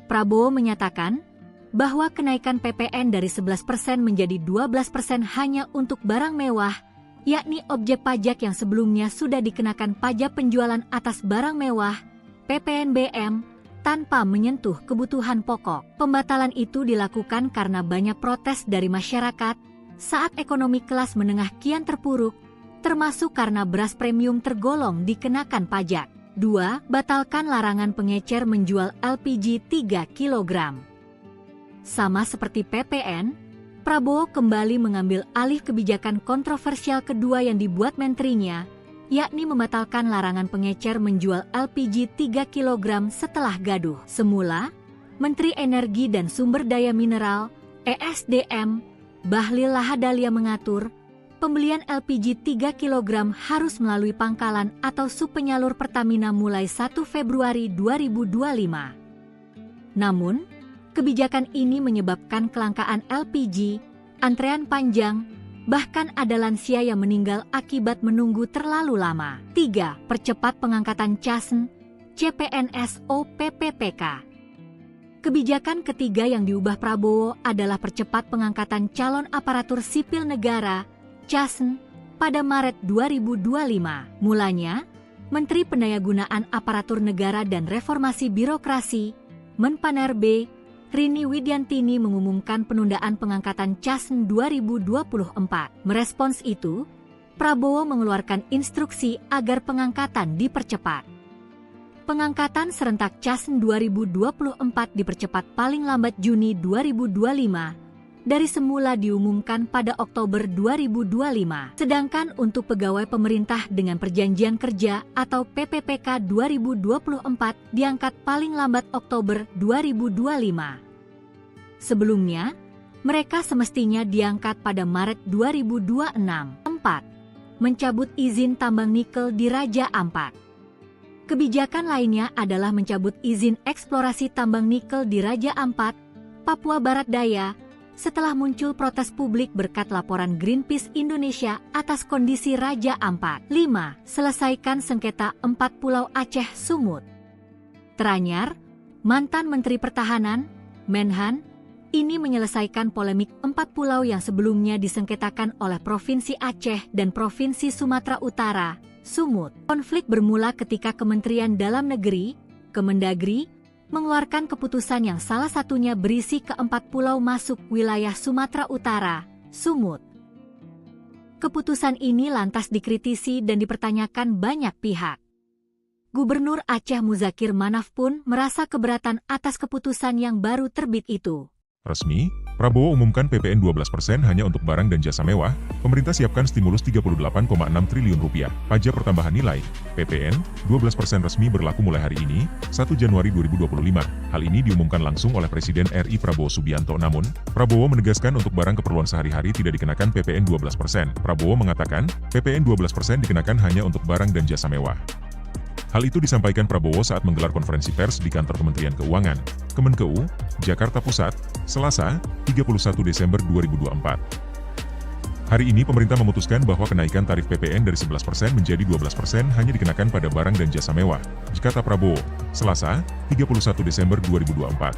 Prabowo menyatakan bahwa kenaikan PPN dari 11% menjadi 12% hanya untuk barang mewah, yakni objek pajak yang sebelumnya sudah dikenakan pajak penjualan atas barang mewah, PPNBM, tanpa menyentuh kebutuhan pokok. Pembatalan itu dilakukan karena banyak protes dari masyarakat saat ekonomi kelas menengah kian terpuruk, termasuk karena beras premium tergolong dikenakan pajak. 2. Batalkan larangan pengecer menjual LPG 3 kg. Sama seperti PPN, Prabowo kembali mengambil alih kebijakan kontroversial kedua yang dibuat menterinya, yakni membatalkan larangan pengecer menjual LPG 3 kg setelah gaduh. Semula, Menteri Energi dan Sumber Daya Mineral, ESDM, Bahlil Lahadalia mengatur, pembelian LPG 3 kg harus melalui pangkalan atau subpenyalur Pertamina mulai 1 Februari 2025. Namun, kebijakan ini menyebabkan kelangkaan LPG, antrean panjang, bahkan ada lansia yang meninggal akibat menunggu terlalu lama. 3. Percepat pengangkatan CASN, CPNS OPPPK. Kebijakan ketiga yang diubah Prabowo adalah percepat pengangkatan calon aparatur sipil negara CASN pada Maret 2025. Mulanya, Menteri Pendayagunaan Aparatur Negara dan Reformasi Birokrasi, Menpanerbe, Rini Widiantini mengumumkan penundaan pengangkatan CASN 2024. Merespons itu, Prabowo mengeluarkan instruksi agar pengangkatan dipercepat. Pengangkatan serentak CASN 2024 dipercepat paling lambat Juni 2025. Dari semula diumumkan pada Oktober 2025. Sedangkan untuk pegawai pemerintah dengan perjanjian kerja atau PPPK 2024 diangkat paling lambat Oktober 2025. Sebelumnya, mereka semestinya diangkat pada Maret 2026. 4. Mencabut izin tambang nikel di Raja Ampat. Kebijakan lainnya adalah mencabut izin eksplorasi tambang nikel di Raja Ampat, Papua Barat Daya, setelah muncul protes publik berkat laporan Greenpeace Indonesia atas kondisi Raja Ampat. 5. Selesaikan sengketa 4 pulau Aceh Sumut. Teranyar, mantan Menteri Pertahanan, Menhan, ini menyelesaikan polemik 4 pulau yang sebelumnya disengketakan oleh Provinsi Aceh dan Provinsi Sumatera Utara, Sumut. Konflik bermula ketika Kementerian Dalam Negeri, Kemendagri, mengeluarkan keputusan yang salah satunya berisi ke-4 pulau masuk wilayah Sumatera Utara, Sumut. Keputusan ini lantas dikritisi dan dipertanyakan banyak pihak. Gubernur Aceh Muzakir Manaf pun merasa keberatan atas keputusan yang baru terbit itu. Resmi, Prabowo umumkan PPN 12% hanya untuk barang dan jasa mewah, pemerintah siapkan stimulus 38,6 triliun rupiah, pajak pertambahan nilai, PPN, 12% resmi berlaku mulai hari ini, 1 Januari 2025. Hal ini diumumkan langsung oleh Presiden RI Prabowo Subianto. Namun, Prabowo menegaskan untuk barang keperluan sehari-hari tidak dikenakan PPN 12%. Prabowo mengatakan, PPN 12% dikenakan hanya untuk barang dan jasa mewah. Hal itu disampaikan Prabowo saat menggelar konferensi pers di kantor Kementerian Keuangan, Kemenkeu, Jakarta Pusat, Selasa, 31 Desember 2024. Hari ini pemerintah memutuskan bahwa kenaikan tarif PPN dari 11% menjadi 12% hanya dikenakan pada barang dan jasa mewah, kata Prabowo, Selasa, 31 Desember 2024.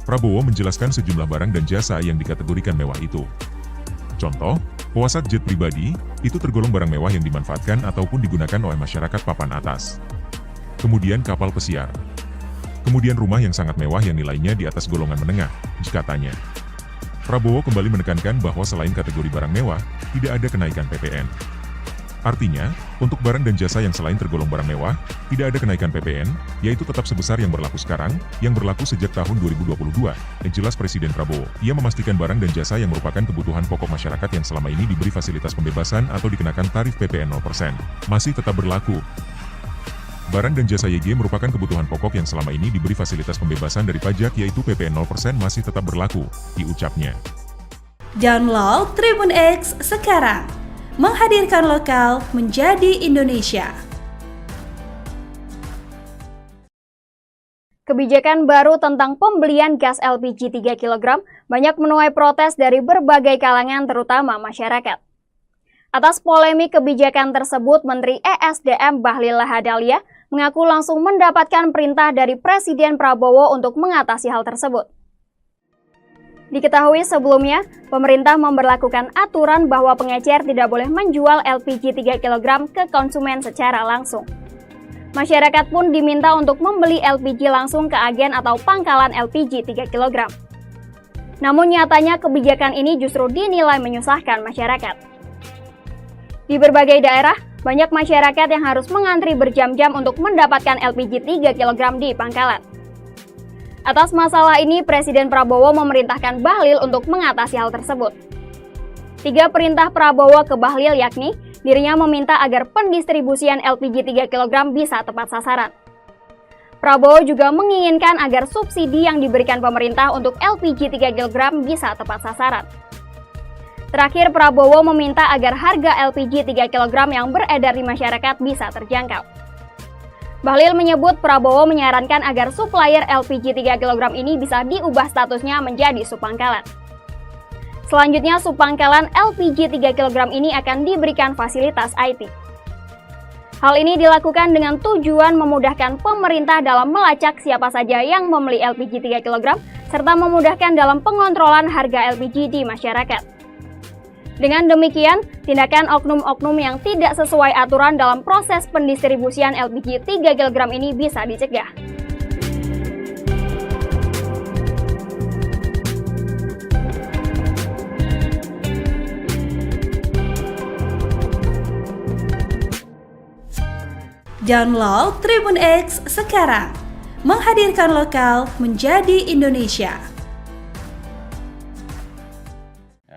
Prabowo menjelaskan sejumlah barang dan jasa yang dikategorikan mewah itu. Contoh, pesawat jet pribadi, itu tergolong barang mewah yang dimanfaatkan ataupun digunakan oleh masyarakat papan atas. Kemudian kapal pesiar. Kemudian rumah yang sangat mewah yang nilainya di atas golongan menengah, katanya. Prabowo kembali menekankan bahwa selain kategori barang mewah, tidak ada kenaikan PPN. Artinya, untuk barang dan jasa yang selain tergolong barang mewah, tidak ada kenaikan PPN, yaitu tetap sebesar yang berlaku sekarang, yang berlaku sejak tahun 2022, jelas Presiden Prabowo. Ia memastikan barang dan jasa yang merupakan kebutuhan pokok masyarakat yang selama ini diberi fasilitas pembebasan atau dikenakan tarif PPN 0%, masih tetap berlaku. Barang dan jasa YG merupakan kebutuhan pokok yang selama ini diberi fasilitas pembebasan dari pajak yaitu PPN 0% masih tetap berlaku, diucapnya. Download Tribun X sekarang. Menghadirkan lokal menjadi Indonesia. Kebijakan baru tentang pembelian gas LPG 3 kg banyak menuai protes dari berbagai kalangan terutama masyarakat. Atas polemik kebijakan tersebut, Menteri ESDM Bahlil Lahadalia mengaku langsung mendapatkan perintah dari Presiden Prabowo untuk mengatasi hal tersebut. Diketahui sebelumnya, pemerintah memberlakukan aturan bahwa pengecer tidak boleh menjual LPG 3 kg ke konsumen secara langsung. Masyarakat pun diminta untuk membeli LPG langsung ke agen atau pangkalan LPG 3 kg. Namun nyatanya kebijakan ini justru dinilai menyusahkan masyarakat. Di berbagai daerah, banyak masyarakat yang harus mengantri berjam-jam untuk mendapatkan LPG 3 kg di pangkalan. Atas masalah ini, Presiden Prabowo memerintahkan Bahlil untuk mengatasi hal tersebut. 3 perintah Prabowo ke Bahlil yakni, dirinya meminta agar pendistribusian LPG 3 kg bisa tepat sasaran. Prabowo juga menginginkan agar subsidi yang diberikan pemerintah untuk LPG 3 kg bisa tepat sasaran. Terakhir, Prabowo meminta agar harga LPG 3 kg yang beredar di masyarakat bisa terjangkau. Bahlil menyebut Prabowo menyarankan agar supplier LPG 3 kg ini bisa diubah statusnya menjadi subpangkalan. Selanjutnya, subpangkalan LPG 3 kg ini akan diberikan fasilitas IT. Hal ini dilakukan dengan tujuan memudahkan pemerintah dalam melacak siapa saja yang membeli LPG 3 kg, serta memudahkan dalam pengontrolan harga LPG di masyarakat. Dengan demikian, tindakan oknum-oknum yang tidak sesuai aturan dalam proses pendistribusian LPG 3 kg ini bisa dicegah. Download Tribun X sekarang. Menghadirkan lokal menjadi Indonesia.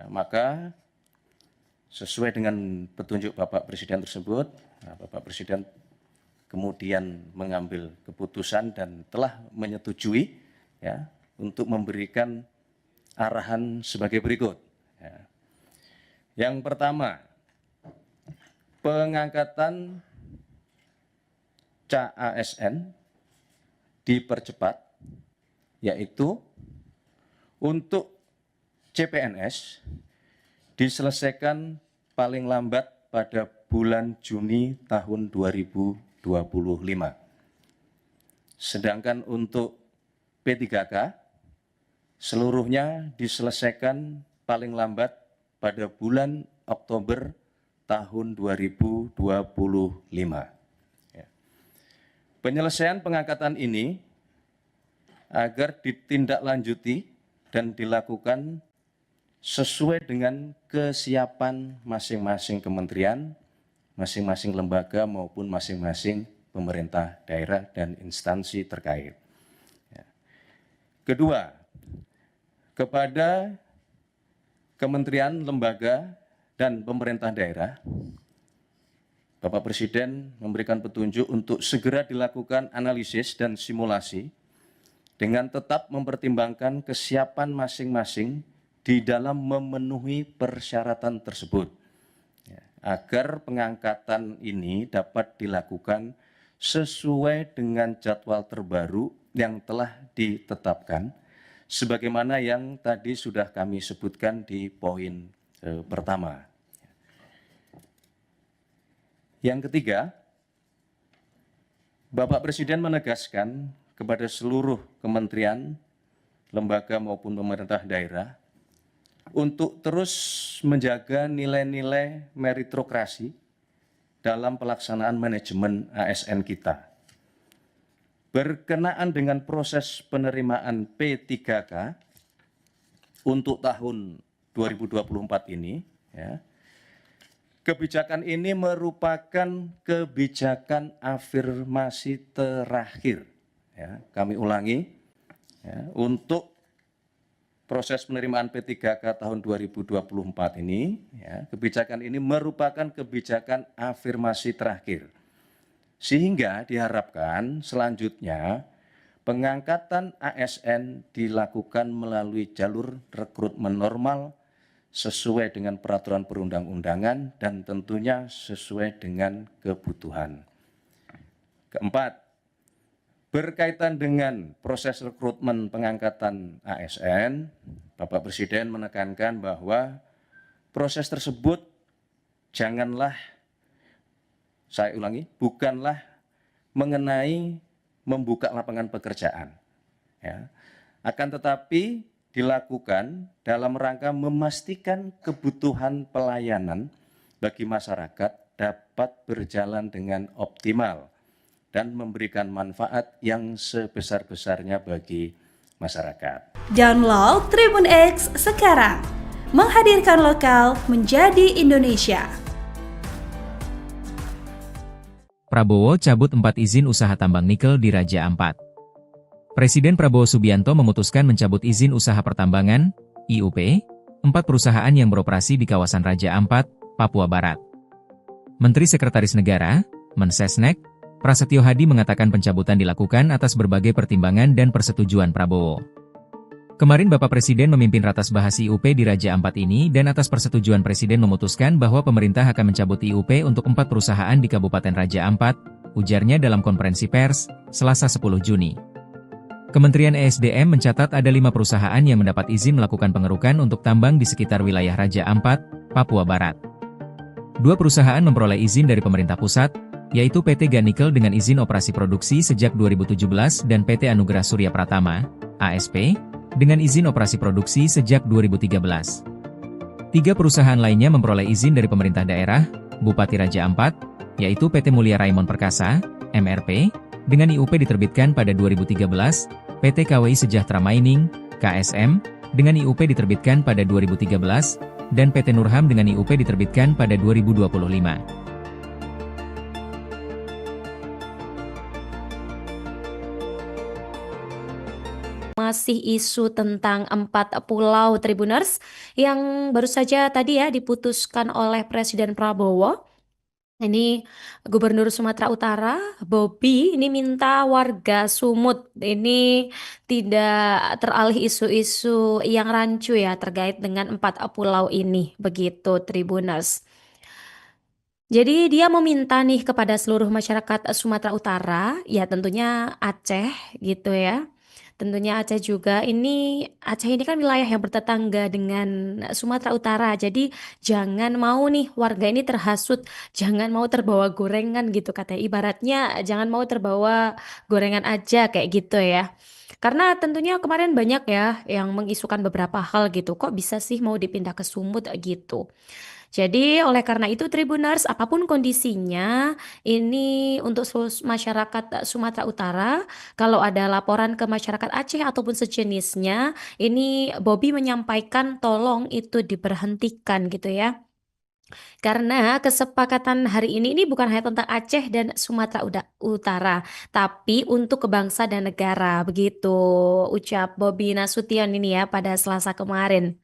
Maka sesuai dengan petunjuk Bapak Presiden tersebut, Bapak Presiden kemudian mengambil keputusan dan telah menyetujui ya, untuk memberikan arahan sebagai berikut. Ya. Yang pertama, pengangkatan CASN dipercepat, yaitu untuk CPNS diselesaikan paling lambat pada bulan Juni tahun 2025. Sedangkan untuk P3K, seluruhnya diselesaikan paling lambat pada bulan Oktober tahun 2025. Ya. Penyelesaian pengangkatan ini agar ditindaklanjuti dan dilakukan sesuai dengan kesiapan masing-masing kementerian, masing-masing lembaga maupun masing-masing pemerintah daerah dan instansi terkait. Kedua, kepada kementerian, lembaga, dan pemerintah daerah, Bapak Presiden memberikan petunjuk untuk segera dilakukan analisis dan simulasi dengan tetap mempertimbangkan kesiapan masing-masing di dalam memenuhi persyaratan tersebut, agar pengangkatan ini dapat dilakukan sesuai dengan jadwal terbaru yang telah ditetapkan, sebagaimana yang tadi sudah kami sebutkan di poin pertama. Yang ketiga, Bapak Presiden menegaskan kepada seluruh kementerian, lembaga maupun pemerintah daerah untuk terus menjaga nilai-nilai meritokrasi dalam pelaksanaan manajemen ASN kita. Berkenaan dengan proses penerimaan P3K untuk tahun 2024 ini, kebijakan ini merupakan kebijakan afirmasi terakhir. Kami ulangi, untuk proses penerimaan P3K tahun 2024 ini, kebijakan ini merupakan kebijakan afirmasi terakhir. Sehingga diharapkan selanjutnya pengangkatan ASN dilakukan melalui jalur rekrutmen normal sesuai dengan peraturan perundang-undangan dan tentunya sesuai dengan kebutuhan. Keempat, berkaitan dengan proses rekrutmen pengangkatan ASN, Bapak Presiden menekankan bahwa proses tersebut janganlah, saya ulangi, bukanlah mengenai membuka lapangan pekerjaan, akan tetapi dilakukan dalam rangka memastikan kebutuhan pelayanan bagi masyarakat dapat berjalan dengan optimal dan memberikan manfaat yang sebesar-besarnya bagi masyarakat. Download Tribun X sekarang, menghadirkan lokal menjadi Indonesia. Prabowo cabut 4 izin usaha tambang nikel di Raja Ampat. Presiden Prabowo Subianto memutuskan mencabut izin usaha pertambangan, IUP, 4 perusahaan yang beroperasi di kawasan Raja Ampat, Papua Barat. Menteri Sekretaris Negara, Mensesnek, Prasetyo Hadi mengatakan pencabutan dilakukan atas berbagai pertimbangan dan persetujuan Prabowo. Kemarin Bapak Presiden memimpin ratas bahas IUP di Raja Ampat ini dan atas persetujuan Presiden memutuskan bahwa pemerintah akan mencabut IUP untuk 4 perusahaan di Kabupaten Raja Ampat, ujarnya dalam konferensi pers, Selasa 10 Juni. Kementerian ESDM mencatat ada 5 perusahaan yang mendapat izin melakukan pengerukan untuk tambang di sekitar wilayah Raja Ampat, Papua Barat. 2 perusahaan memperoleh izin dari pemerintah pusat, yaitu PT Ganikel dengan izin operasi produksi sejak 2017 dan PT Anugerah Surya Pratama, ASP, dengan izin operasi produksi sejak 2013. 3 perusahaan lainnya memperoleh izin dari pemerintah daerah, Bupati Raja Ampat, yaitu PT Mulia Raimon Perkasa, MRP, dengan IUP diterbitkan pada 2013, PT KWI Sejahtera Mining, KSM, dengan IUP diterbitkan pada 2013, dan PT Nurham dengan IUP diterbitkan pada 2025. Masih isu tentang 4 pulau Tribuners yang baru saja tadi ya diputuskan oleh Presiden Prabowo. Ini Gubernur Sumatera Utara, Bobi, ini minta warga Sumut ini tidak teralih isu-isu yang rancu ya terkait dengan 4 pulau ini, begitu Tribuners. Jadi dia meminta nih kepada seluruh masyarakat Sumatera Utara, ya tentunya Aceh gitu ya. Tentunya Aceh juga, Aceh ini kan wilayah yang bertetangga dengan Sumatera Utara, jadi jangan mau nih warga ini terhasut, jangan mau terbawa gorengan gitu katanya, ibaratnya jangan mau terbawa gorengan aja kayak gitu ya. Karena tentunya kemarin banyak ya yang mengisukan beberapa hal gitu, kok bisa sih mau dipindah ke Sumut gitu. Jadi oleh karena itu Tribuners, apapun kondisinya, ini untuk seluruh masyarakat Sumatera Utara, kalau ada laporan ke masyarakat Aceh ataupun sejenisnya, ini Bobby menyampaikan tolong itu diberhentikan gitu ya. Karena kesepakatan hari ini bukan hanya tentang Aceh dan Sumatera Utara, tapi untuk bangsa dan negara, begitu ucap Bobby Nasution ini ya pada Selasa kemarin.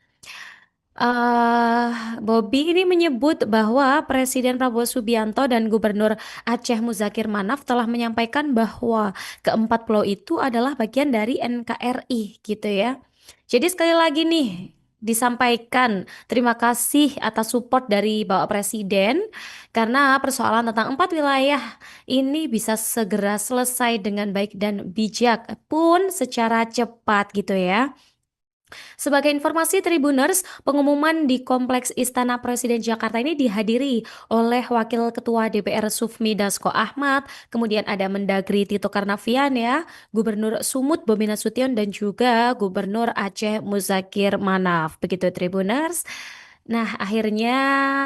Bobby ini menyebut bahwa Presiden Prabowo Subianto dan Gubernur Aceh Muzakir Manaf telah menyampaikan bahwa keempat pulau itu adalah bagian dari NKRI gitu ya. Jadi sekali lagi nih disampaikan terima kasih atas support dari Bapak Presiden karena persoalan tentang 4 wilayah ini bisa segera selesai dengan baik dan bijak pun secara cepat gitu ya. Sebagai informasi Tribuners, pengumuman di Kompleks Istana Presiden Jakarta ini dihadiri oleh Wakil Ketua DPR Sufmi Dasko Ahmad, kemudian ada Mendagri Tito Karnavian ya, Gubernur Sumut Bobi Nasution dan juga Gubernur Aceh Muzakir Manaf. Begitu Tribuners. Nah, akhirnya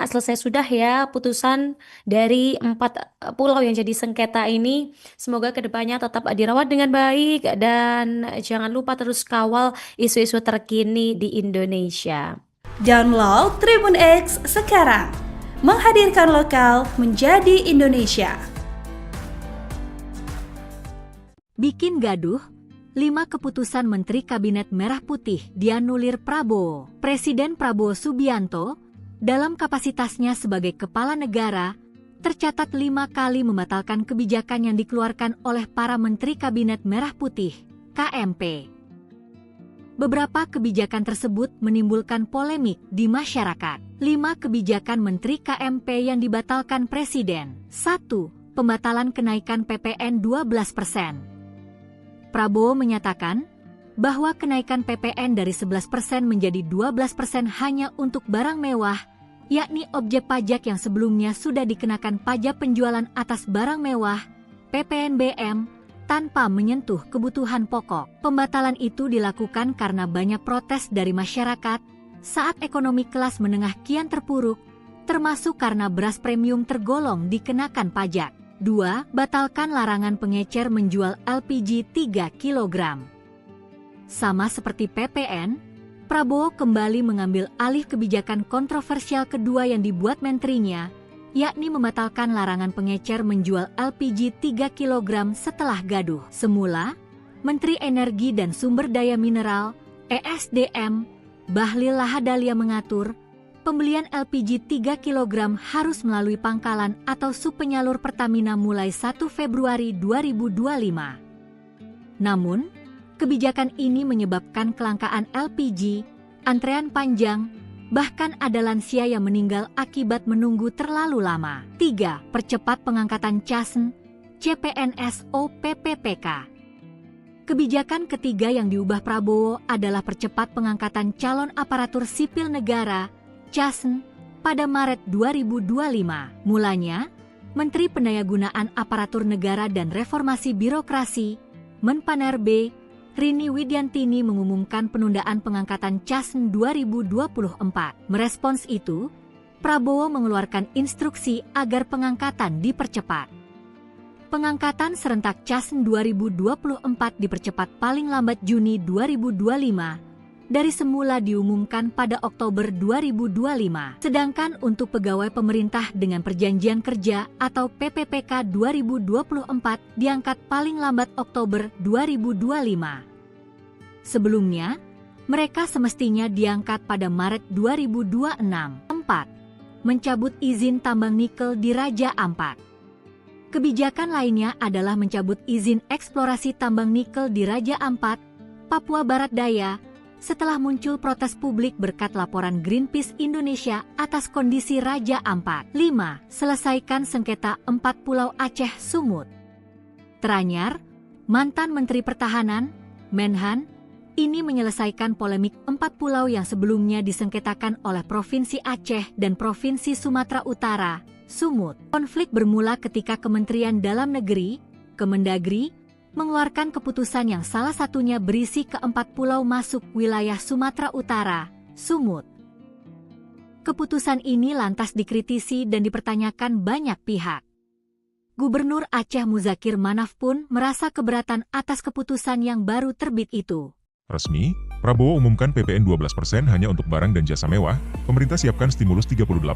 selesai sudah ya putusan dari 4 pulau yang jadi sengketa ini. Semoga kedepannya tetap dirawat dengan baik dan jangan lupa terus kawal isu-isu terkini di Indonesia. Download Tribun X sekarang, menghadirkan lokal menjadi Indonesia. Bikin gaduh, 5 keputusan Menteri Kabinet Merah Putih dianulir Prabowo. Presiden Prabowo Subianto, dalam kapasitasnya sebagai kepala negara, tercatat 5 kali membatalkan kebijakan yang dikeluarkan oleh para Menteri Kabinet Merah Putih, KMP. Beberapa kebijakan tersebut menimbulkan polemik di masyarakat. 5 kebijakan Menteri KMP yang dibatalkan Presiden. 1. Pembatalan kenaikan PPN 12%. Prabowo menyatakan bahwa kenaikan PPN dari 11% menjadi 12% hanya untuk barang mewah, yakni objek pajak yang sebelumnya sudah dikenakan pajak penjualan atas barang mewah, PPNBM, tanpa menyentuh kebutuhan pokok. Pembatalan itu dilakukan karena banyak protes dari masyarakat saat ekonomi kelas menengah kian terpuruk, termasuk karena beras premium tergolong dikenakan pajak. 2. Batalkan larangan pengecer menjual LPG 3 kg. Sama seperti PPN, Prabowo kembali mengambil alih kebijakan kontroversial kedua yang dibuat menterinya, yakni membatalkan larangan pengecer menjual LPG 3 kg setelah gaduh. Semula, Menteri Energi dan Sumber Daya Mineral, ESDM, Bahlil Lahadalia mengatur, pembelian LPG 3 kg harus melalui pangkalan atau subpenyalur Pertamina mulai 1 Februari 2025. Namun, kebijakan ini menyebabkan kelangkaan LPG, antrean panjang, bahkan ada lansia yang meninggal akibat menunggu terlalu lama. 3. Percepat pengangkatan CASN, CPNS, PPPK. Kebijakan ketiga yang diubah Prabowo adalah percepat pengangkatan calon aparatur sipil negara, CASN, pada Maret 2025. Mulanya, Menteri Pendayagunaan Aparatur Negara dan Reformasi Birokrasi, Menpanerbe, Rini Widiantini mengumumkan penundaan pengangkatan CASN 2024. Merespons itu, Prabowo mengeluarkan instruksi agar pengangkatan dipercepat. Pengangkatan serentak CASN 2024 dipercepat paling lambat Juni 2025, dari semula diumumkan pada Oktober 2025. Sedangkan untuk pegawai pemerintah dengan perjanjian kerja atau PPPK 2024 diangkat paling lambat Oktober 2025. Sebelumnya, mereka semestinya diangkat pada Maret 2026. 4. Mencabut izin tambang nikel di Raja Ampat. Kebijakan lainnya adalah mencabut izin eksplorasi tambang nikel di Raja Ampat, Papua Barat Daya, setelah muncul protes publik berkat laporan Greenpeace Indonesia atas kondisi Raja Ampat. 5. Selesaikan sengketa 4 pulau Aceh Sumut. Teranyar, mantan Menteri Pertahanan, Menhan, ini menyelesaikan polemik 4 pulau yang sebelumnya disengketakan oleh Provinsi Aceh dan Provinsi Sumatera Utara, Sumut. Konflik bermula ketika Kementerian Dalam Negeri, Kemendagri, mengeluarkan keputusan yang salah satunya berisi ke 4 pulau masuk wilayah Sumatera Utara, Sumut. Keputusan ini lantas dikritisi dan dipertanyakan banyak pihak. Gubernur Aceh Muzakir Manaf pun merasa keberatan atas keputusan yang baru terbit itu. Resmi, Prabowo umumkan PPN 12% hanya untuk barang dan jasa mewah, pemerintah siapkan stimulus 38,6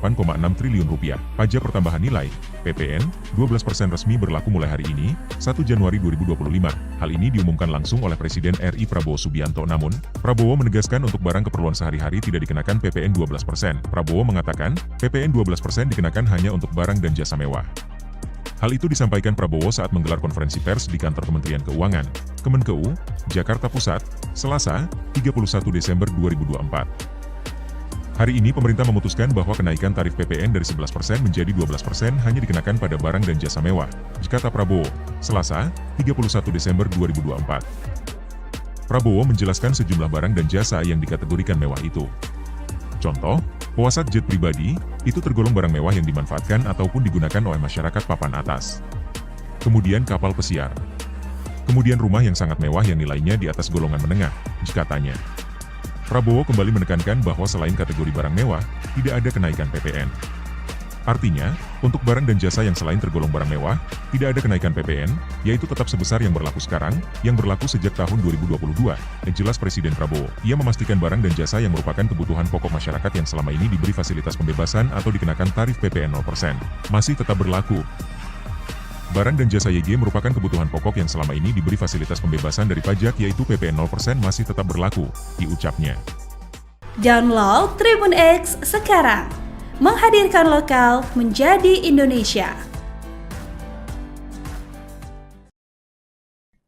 triliun rupiah. Pajak pertambahan nilai, PPN, 12% resmi berlaku mulai hari ini, 1 Januari 2025. Hal ini diumumkan langsung oleh Presiden RI Prabowo Subianto. Namun, Prabowo menegaskan untuk barang keperluan sehari-hari tidak dikenakan PPN 12%. Prabowo mengatakan, PPN 12% dikenakan hanya untuk barang dan jasa mewah. Hal itu disampaikan Prabowo saat menggelar konferensi pers di kantor Kementerian Keuangan, Kemenkeu, Jakarta Pusat, Selasa, 31 Desember 2024. Hari ini pemerintah memutuskan bahwa kenaikan tarif PPN dari 11% menjadi 12% hanya dikenakan pada barang dan jasa mewah, kata Prabowo, Selasa, 31 Desember 2024. Prabowo menjelaskan sejumlah barang dan jasa yang dikategorikan mewah itu. Contoh, pesawat jet pribadi, itu tergolong barang mewah yang dimanfaatkan ataupun digunakan oleh masyarakat papan atas. Kemudian kapal pesiar. Kemudian rumah yang sangat mewah yang nilainya di atas golongan menengah, katanya. Prabowo kembali menekankan bahwa selain kategori barang mewah, tidak ada kenaikan PPN. Artinya, untuk barang dan jasa yang selain tergolong barang mewah, tidak ada kenaikan PPN, yaitu tetap sebesar yang berlaku sekarang, yang berlaku sejak tahun 2022, jelas Presiden Prabowo. Ia memastikan barang dan jasa yang merupakan kebutuhan pokok masyarakat yang selama ini diberi fasilitas pembebasan atau dikenakan tarif PPN 0%, masih tetap berlaku. Barang dan jasa YG merupakan kebutuhan pokok yang selama ini diberi fasilitas pembebasan dari pajak yaitu PPN 0% masih tetap berlaku, diucapnya. Download Tribun X sekarang. Menghadirkan lokal menjadi Indonesia.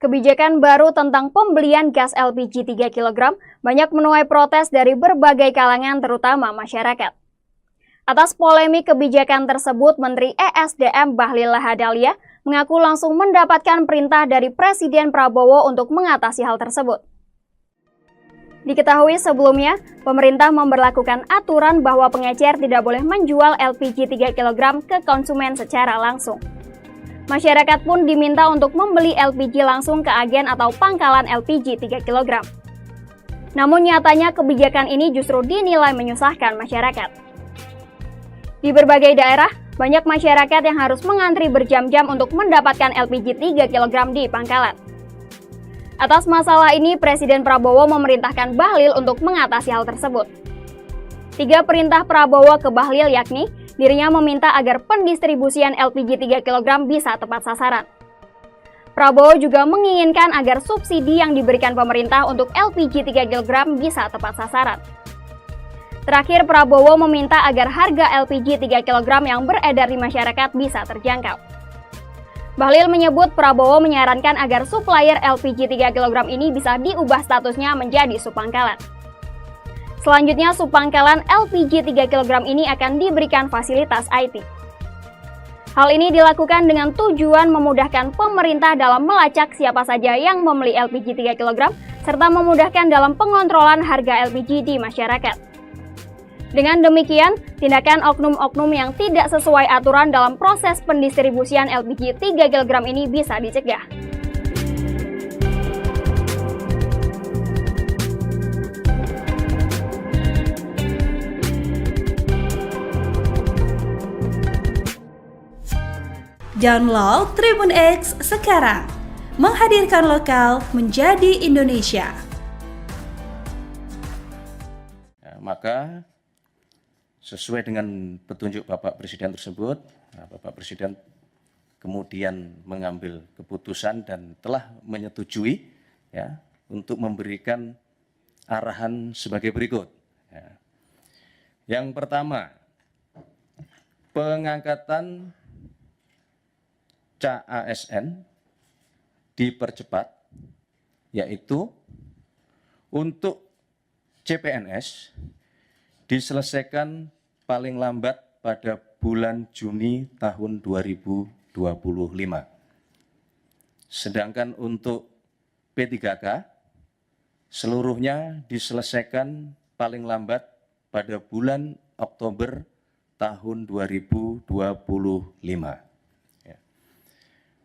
Kebijakan baru tentang pembelian gas LPG 3 kg banyak menuai protes dari berbagai kalangan terutama masyarakat. Atas polemik kebijakan tersebut, Menteri ESDM Bahlil Lahadalia mengaku langsung mendapatkan perintah dari Presiden Prabowo untuk mengatasi hal tersebut. Diketahui sebelumnya, pemerintah memberlakukan aturan bahwa pengecer tidak boleh menjual LPG 3 kg ke konsumen secara langsung. Masyarakat pun diminta untuk membeli LPG langsung ke agen atau pangkalan LPG 3 kg. Namun nyatanya kebijakan ini justru dinilai menyusahkan masyarakat. Di berbagai daerah, banyak masyarakat yang harus mengantri berjam-jam untuk mendapatkan LPG 3 kg di pangkalan. Atas masalah ini, Presiden Prabowo memerintahkan Bahlil untuk mengatasi hal tersebut. 3 perintah Prabowo ke Bahlil yakni, dirinya meminta agar pendistribusian LPG 3 kg bisa tepat sasaran. Prabowo juga menginginkan agar subsidi yang diberikan pemerintah untuk LPG 3 kg bisa tepat sasaran. Terakhir, Prabowo meminta agar harga LPG 3 kg yang beredar di masyarakat bisa terjangkau. Bahlil menyebut Prabowo menyarankan agar supplier LPG 3 kg ini bisa diubah statusnya menjadi subpangkalan. Selanjutnya, subpangkalan LPG 3 kg ini akan diberikan fasilitas IT. Hal ini dilakukan dengan tujuan memudahkan pemerintah dalam melacak siapa saja yang membeli LPG 3 kg, serta memudahkan dalam pengontrolan harga LPG di masyarakat. Dengan demikian, tindakan oknum-oknum yang tidak sesuai aturan dalam proses pendistribusian LPG 3 kg ini bisa dicegah. Download Tribun X sekarang. Menghadirkan lokal menjadi Indonesia. Maka sesuai dengan petunjuk Bapak Presiden tersebut, Bapak Presiden kemudian mengambil keputusan dan telah menyetujui ya, untuk memberikan arahan sebagai berikut. Ya. Yang pertama, pengangkatan CASN dipercepat, yaitu untuk CPNS diselesaikan paling lambat pada bulan Juni tahun 2025. Sedangkan untuk P3K, seluruhnya diselesaikan paling lambat pada bulan Oktober tahun 2025. Ya.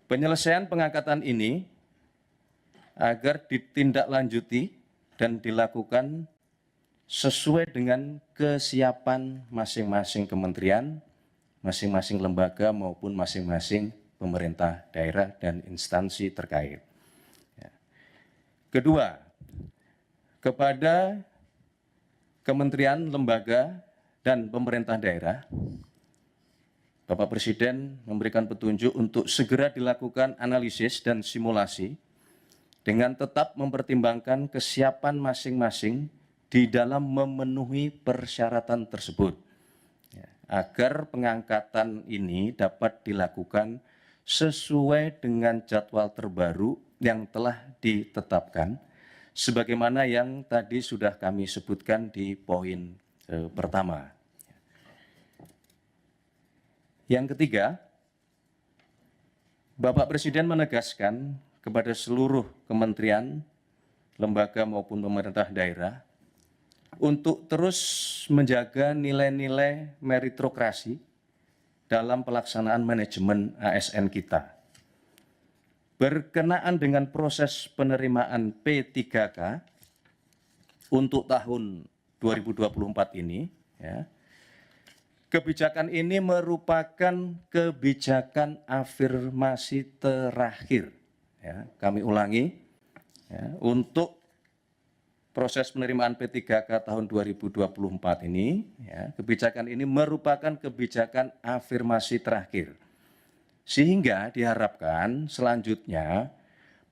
Penyelesaian pengangkatan ini agar ditindaklanjuti dan dilakukan sesuai dengan kesiapan masing-masing kementerian, masing-masing lembaga maupun masing-masing pemerintah daerah dan instansi terkait. Kedua, kepada kementerian, lembaga, dan pemerintah daerah, Bapak Presiden memberikan petunjuk untuk segera dilakukan analisis dan simulasi dengan tetap mempertimbangkan kesiapan masing-masing di dalam memenuhi persyaratan tersebut, agar pengangkatan ini dapat dilakukan sesuai dengan jadwal terbaru yang telah ditetapkan, sebagaimana yang tadi sudah kami sebutkan di poin pertama. Yang ketiga, Bapak Presiden menegaskan kepada seluruh kementerian, lembaga maupun pemerintah daerah untuk terus menjaga nilai-nilai meritokrasi dalam pelaksanaan manajemen ASN kita. Berkenaan dengan proses penerimaan P3K untuk tahun 2024 ini, kebijakan ini merupakan kebijakan afirmasi terakhir. Kami ulangi, untuk proses penerimaan P3K tahun 2024 ini, kebijakan ini merupakan kebijakan afirmasi terakhir. Sehingga diharapkan selanjutnya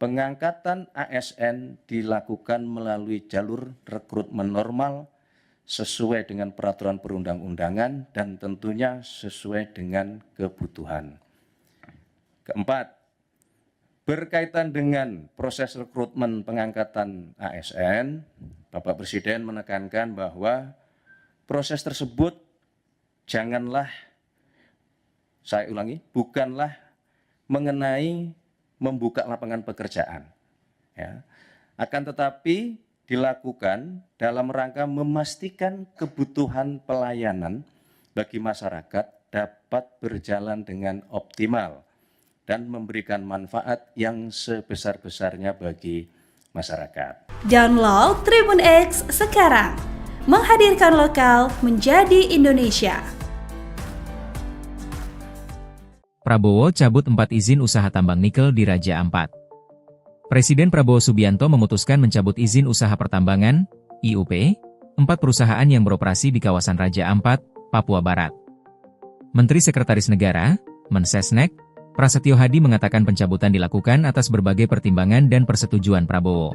pengangkatan ASN dilakukan melalui jalur rekrutmen normal sesuai dengan peraturan perundang-undangan dan tentunya sesuai dengan kebutuhan. Keempat, berkaitan dengan proses rekrutmen pengangkatan ASN, Bapak Presiden menekankan bahwa proses tersebut bukanlah mengenai membuka lapangan pekerjaan. Akan tetapi dilakukan dalam rangka memastikan kebutuhan pelayanan bagi masyarakat dapat berjalan dengan optimal dan memberikan manfaat yang sebesar-besarnya bagi masyarakat. Download Tribun X sekarang, menghadirkan lokal menjadi Indonesia. Prabowo cabut 4 izin usaha tambang nikel di Raja Ampat. Presiden Prabowo Subianto memutuskan mencabut izin usaha pertambangan, IUP, 4 perusahaan yang beroperasi di kawasan Raja Ampat, Papua Barat. Menteri Sekretaris Negara, Mensesnek, Prasetyo Hadi mengatakan pencabutan dilakukan atas berbagai pertimbangan dan persetujuan Prabowo.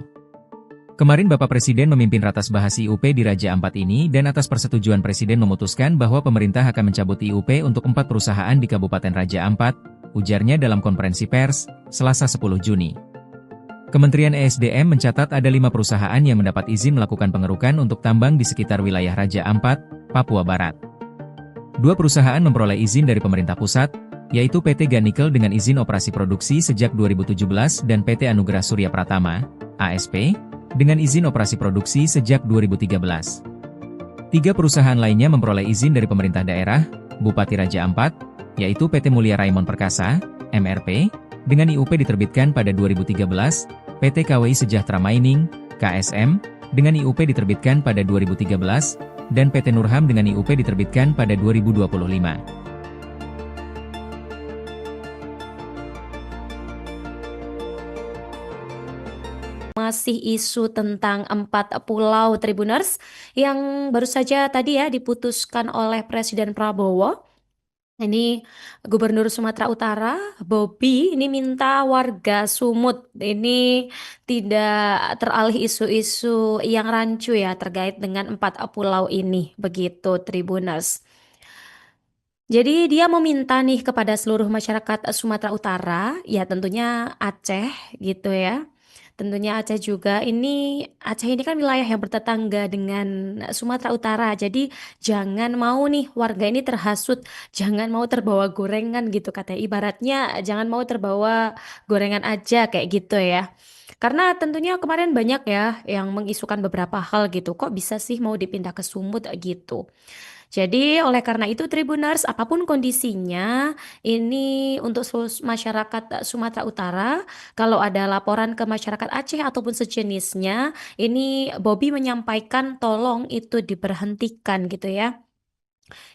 Kemarin Bapak Presiden memimpin ratas bahas IUP di Raja Ampat ini dan atas persetujuan Presiden memutuskan bahwa pemerintah akan mencabut IUP untuk 4 perusahaan di Kabupaten Raja Ampat, ujarnya dalam konferensi pers, Selasa 10 Juni. Kementerian ESDM mencatat ada 5 perusahaan yang mendapat izin melakukan pengerukan untuk tambang di sekitar wilayah Raja Ampat, Papua Barat. 2 perusahaan memperoleh izin dari pemerintah pusat, yaitu PT Ganikel dengan izin operasi produksi sejak 2017 dan PT Anugerah Surya Pratama, ASP, dengan izin operasi produksi sejak 2013. 3 perusahaan lainnya memperoleh izin dari pemerintah daerah, Bupati Raja Ampat, yaitu PT Mulia Raimon Perkasa, MRP, dengan IUP diterbitkan pada 2013, PT KWI Sejahtera Mining, KSM, dengan IUP diterbitkan pada 2013, dan PT Nurham dengan IUP diterbitkan pada 2025. Masih isu tentang 4 pulau Tribuners yang baru saja tadi ya diputuskan oleh Presiden Prabowo. Ini Gubernur Sumatera Utara, Bobi, ini minta warga Sumut ini tidak teralih isu-isu yang rancu ya terkait dengan 4 pulau ini, begitu Tribuners. Jadi dia meminta nih kepada seluruh masyarakat Sumatera Utara, ya tentunya Aceh gitu ya. Tentunya Aceh juga Aceh ini kan wilayah yang bertetangga dengan Sumatera Utara. Jadi jangan mau nih warga ini terhasut, jangan mau terbawa gorengan gitu katanya. Ibaratnya jangan mau terbawa gorengan aja kayak gitu ya. Karena tentunya kemarin banyak ya yang mengisukan beberapa hal gitu. Kok bisa sih mau dipindah ke Sumut gitu. Jadi oleh karena itu Tribuners, apapun kondisinya, ini untuk seluruh masyarakat Sumatera Utara, kalau ada laporan ke masyarakat Aceh ataupun sejenisnya, ini Bobby menyampaikan tolong itu diberhentikan gitu ya.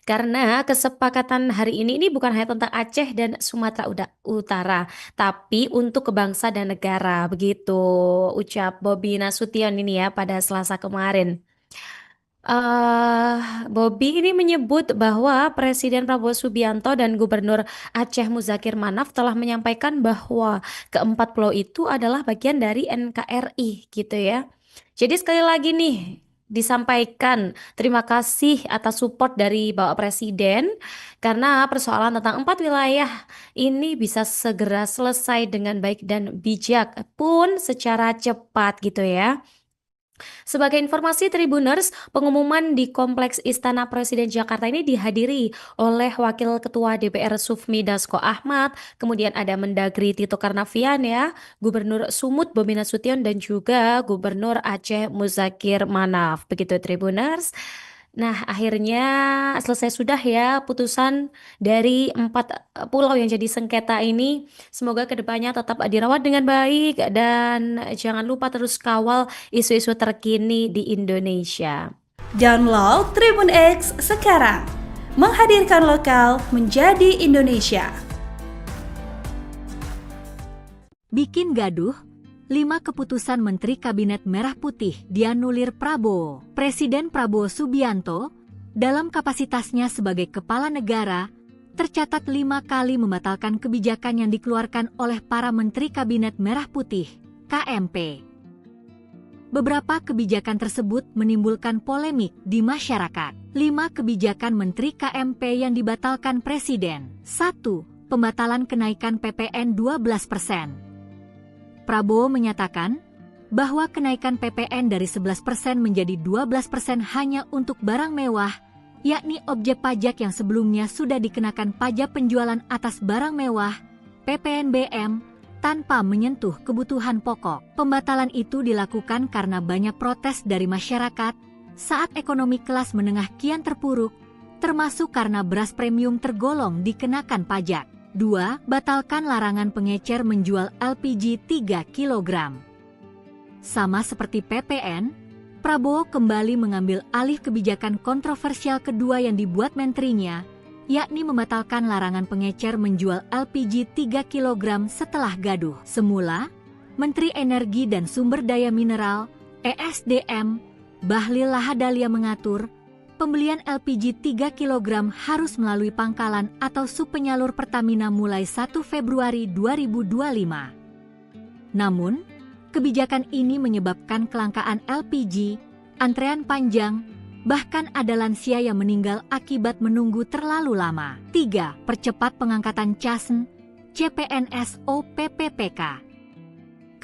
Karena kesepakatan hari ini bukan hanya tentang Aceh dan Sumatera Utara, tapi untuk kebangsa dan negara, begitu ucap Bobby Nasution ini ya pada Selasa kemarin. Bobby ini menyebut bahwa Presiden Prabowo Subianto dan Gubernur Aceh Muzakir Manaf telah menyampaikan bahwa keempat pulau itu adalah bagian dari NKRI gitu ya. Jadi sekali lagi nih disampaikan terima kasih atas support dari Bapak Presiden karena persoalan tentang 4 wilayah ini bisa segera selesai dengan baik dan bijak pun secara cepat gitu ya. Sebagai informasi Tribuners, pengumuman di Kompleks Istana Presiden Jakarta ini dihadiri oleh Wakil Ketua DPR Sufmi Dasko Ahmad, kemudian ada Mendagri Tito Karnavian ya, Gubernur Sumut Bobi Nasution dan juga Gubernur Aceh Muzakir Manaf. Begitu Tribuners. Nah, akhirnya selesai sudah ya putusan dari 4 pulau yang jadi sengketa ini. Semoga kedepannya tetap dirawat dengan baik dan jangan lupa terus kawal isu-isu terkini di Indonesia. Download Tribun X sekarang, menghadirkan lokal menjadi Indonesia. Bikin gaduh, 5 keputusan Menteri Kabinet Merah Putih dianulir Prabowo. Presiden Prabowo Subianto, dalam kapasitasnya sebagai kepala negara, tercatat 5 kali membatalkan kebijakan yang dikeluarkan oleh para Menteri Kabinet Merah Putih, KMP. Beberapa kebijakan tersebut menimbulkan polemik di masyarakat. 5 kebijakan Menteri KMP yang dibatalkan Presiden. 1. Pembatalan kenaikan PPN 12%. Prabowo menyatakan bahwa kenaikan PPN dari 11% menjadi 12% hanya untuk barang mewah, yakni objek pajak yang sebelumnya sudah dikenakan pajak penjualan atas barang mewah, PPNBM, tanpa menyentuh kebutuhan pokok. Pembatalan itu dilakukan karena banyak protes dari masyarakat saat ekonomi kelas menengah kian terpuruk, termasuk karena beras premium tergolong dikenakan pajak. 2. Batalkan larangan pengecer menjual LPG 3 kg. Sama seperti PPN, Prabowo kembali mengambil alih kebijakan kontroversial kedua yang dibuat menterinya, yakni membatalkan larangan pengecer menjual LPG 3 kg setelah gaduh. Semula, Menteri Energi dan Sumber Daya Mineral, ESDM, Bahlil Lahadalia mengatur, pembelian LPG 3 kg harus melalui pangkalan atau subpenyalur Pertamina mulai 1 Februari 2025. Namun, kebijakan ini menyebabkan kelangkaan LPG, antrean panjang, bahkan ada lansia yang meninggal akibat menunggu terlalu lama. 3. Percepat pengangkatan CASN, CPNS OPPPK.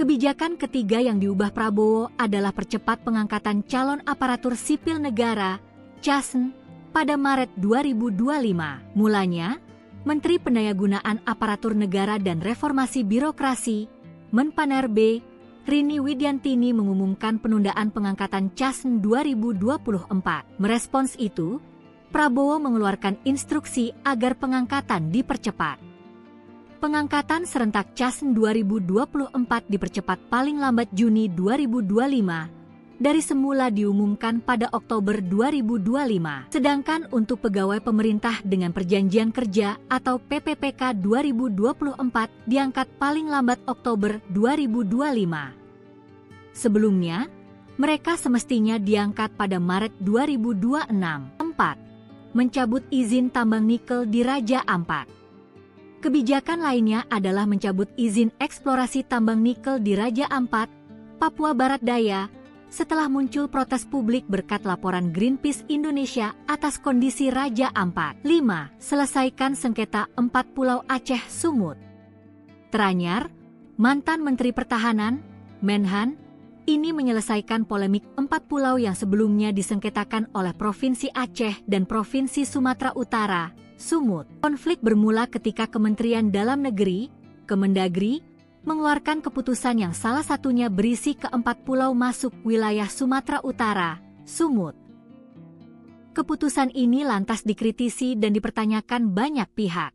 Kebijakan ketiga yang diubah Prabowo adalah percepat pengangkatan calon aparatur sipil negara CASN pada Maret 2025. Mulanya, Menteri Pendayagunaan Aparatur Negara dan Reformasi Birokrasi, Menpanerbe, Rini Widiantini mengumumkan penundaan pengangkatan CASN 2024. Merespons itu, Prabowo mengeluarkan instruksi agar pengangkatan dipercepat. Pengangkatan serentak CASN 2024 dipercepat paling lambat Juni 2025. Dari semula diumumkan pada Oktober 2025. Sedangkan untuk pegawai pemerintah dengan perjanjian kerja atau PPPK 2024 diangkat paling lambat Oktober 2025. Sebelumnya, mereka semestinya diangkat pada Maret 2026. 4. Mencabut izin tambang nikel di Raja Ampat. Kebijakan lainnya adalah mencabut izin eksplorasi tambang nikel di Raja Ampat, Papua Barat Daya, setelah muncul protes publik berkat laporan Greenpeace Indonesia atas kondisi Raja Ampat. 5. Selesaikan sengketa 4 Pulau Aceh Sumut. Teranyar, mantan Menteri Pertahanan, Menhan, ini menyelesaikan polemik 4 pulau yang sebelumnya disengketakan oleh Provinsi Aceh dan Provinsi Sumatera Utara, Sumut. Konflik bermula ketika Kementerian Dalam Negeri, Kemendagri, mengeluarkan keputusan yang salah satunya berisi ke 4 pulau masuk wilayah Sumatera Utara, Sumut. Keputusan ini lantas dikritisi dan dipertanyakan banyak pihak.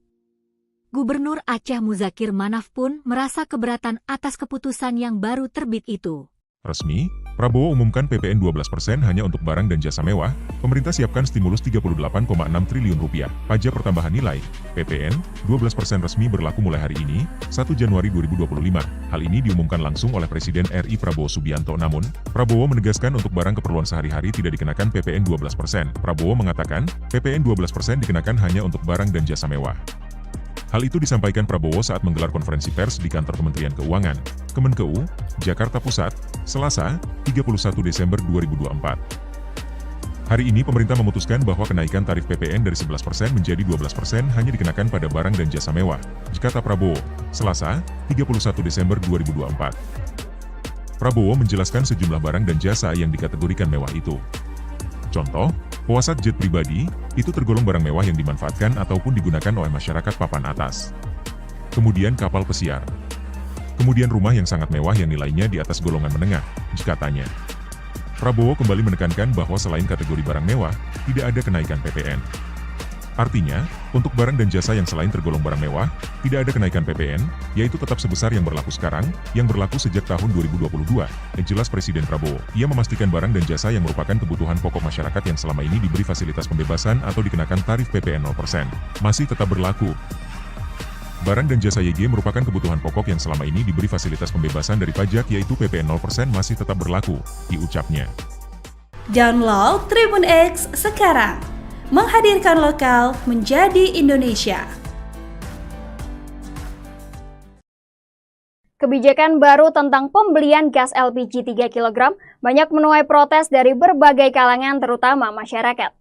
Gubernur Aceh Muzakir Manaf pun merasa keberatan atas keputusan yang baru terbit itu. Resmi, Prabowo umumkan PPN 12% hanya untuk barang dan jasa mewah, pemerintah siapkan stimulus 38,6 triliun rupiah. Pajak pertambahan nilai, PPN, 12% resmi berlaku mulai hari ini, 1 Januari 2025. Hal ini diumumkan langsung oleh Presiden RI Prabowo Subianto. Namun, Prabowo menegaskan untuk barang keperluan sehari-hari tidak dikenakan PPN 12%. Prabowo mengatakan, PPN 12% dikenakan hanya untuk barang dan jasa mewah. Hal itu disampaikan Prabowo saat menggelar konferensi pers di kantor Kementerian Keuangan, Kemenkeu, Jakarta Pusat, Selasa, 31 Desember 2024. Hari ini pemerintah memutuskan bahwa kenaikan tarif PPN dari 11% menjadi 12% hanya dikenakan pada barang dan jasa mewah, kata Prabowo, Selasa, 31 Desember 2024. Prabowo menjelaskan sejumlah barang dan jasa yang dikategorikan mewah itu. Contoh, pesawat jet pribadi, itu tergolong barang mewah yang dimanfaatkan ataupun digunakan oleh masyarakat papan atas. Kemudian kapal pesiar. Kemudian rumah yang sangat mewah yang nilainya di atas golongan menengah, katanya. Prabowo kembali menekankan bahwa selain kategori barang mewah, tidak ada kenaikan PPN. Artinya, untuk barang dan jasa yang selain tergolong barang mewah, tidak ada kenaikan PPN, yaitu tetap sebesar yang berlaku sekarang, yang berlaku sejak tahun 2022, jelas Presiden Prabowo. Ia memastikan barang dan jasa yang merupakan kebutuhan pokok masyarakat yang selama ini diberi fasilitas pembebasan atau dikenakan tarif PPN 0%, masih tetap berlaku. Barang dan jasa YG merupakan kebutuhan pokok yang selama ini diberi fasilitas pembebasan dari pajak yaitu PPN 0% masih tetap berlaku, diucapnya. Download Tribun X sekarang. Menghadirkan lokal menjadi Indonesia. Kebijakan baru tentang pembelian gas LPG 3 kg banyak menuai protes dari berbagai kalangan terutama masyarakat.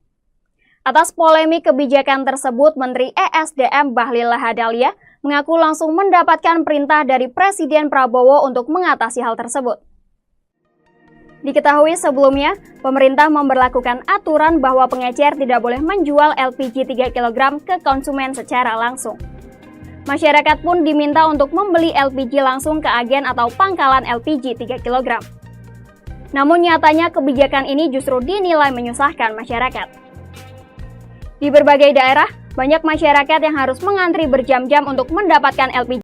Atas polemik kebijakan tersebut, Menteri ESDM Bahlil Lahadalia mengaku langsung mendapatkan perintah dari Presiden Prabowo untuk mengatasi hal tersebut. Diketahui sebelumnya, pemerintah memberlakukan aturan bahwa pengecer tidak boleh menjual LPG 3 kg ke konsumen secara langsung. Masyarakat pun diminta untuk membeli LPG langsung ke agen atau pangkalan LPG 3 kg. Namun nyatanya kebijakan ini justru dinilai menyusahkan masyarakat. Di berbagai daerah, banyak masyarakat yang harus mengantri berjam-jam untuk mendapatkan LPG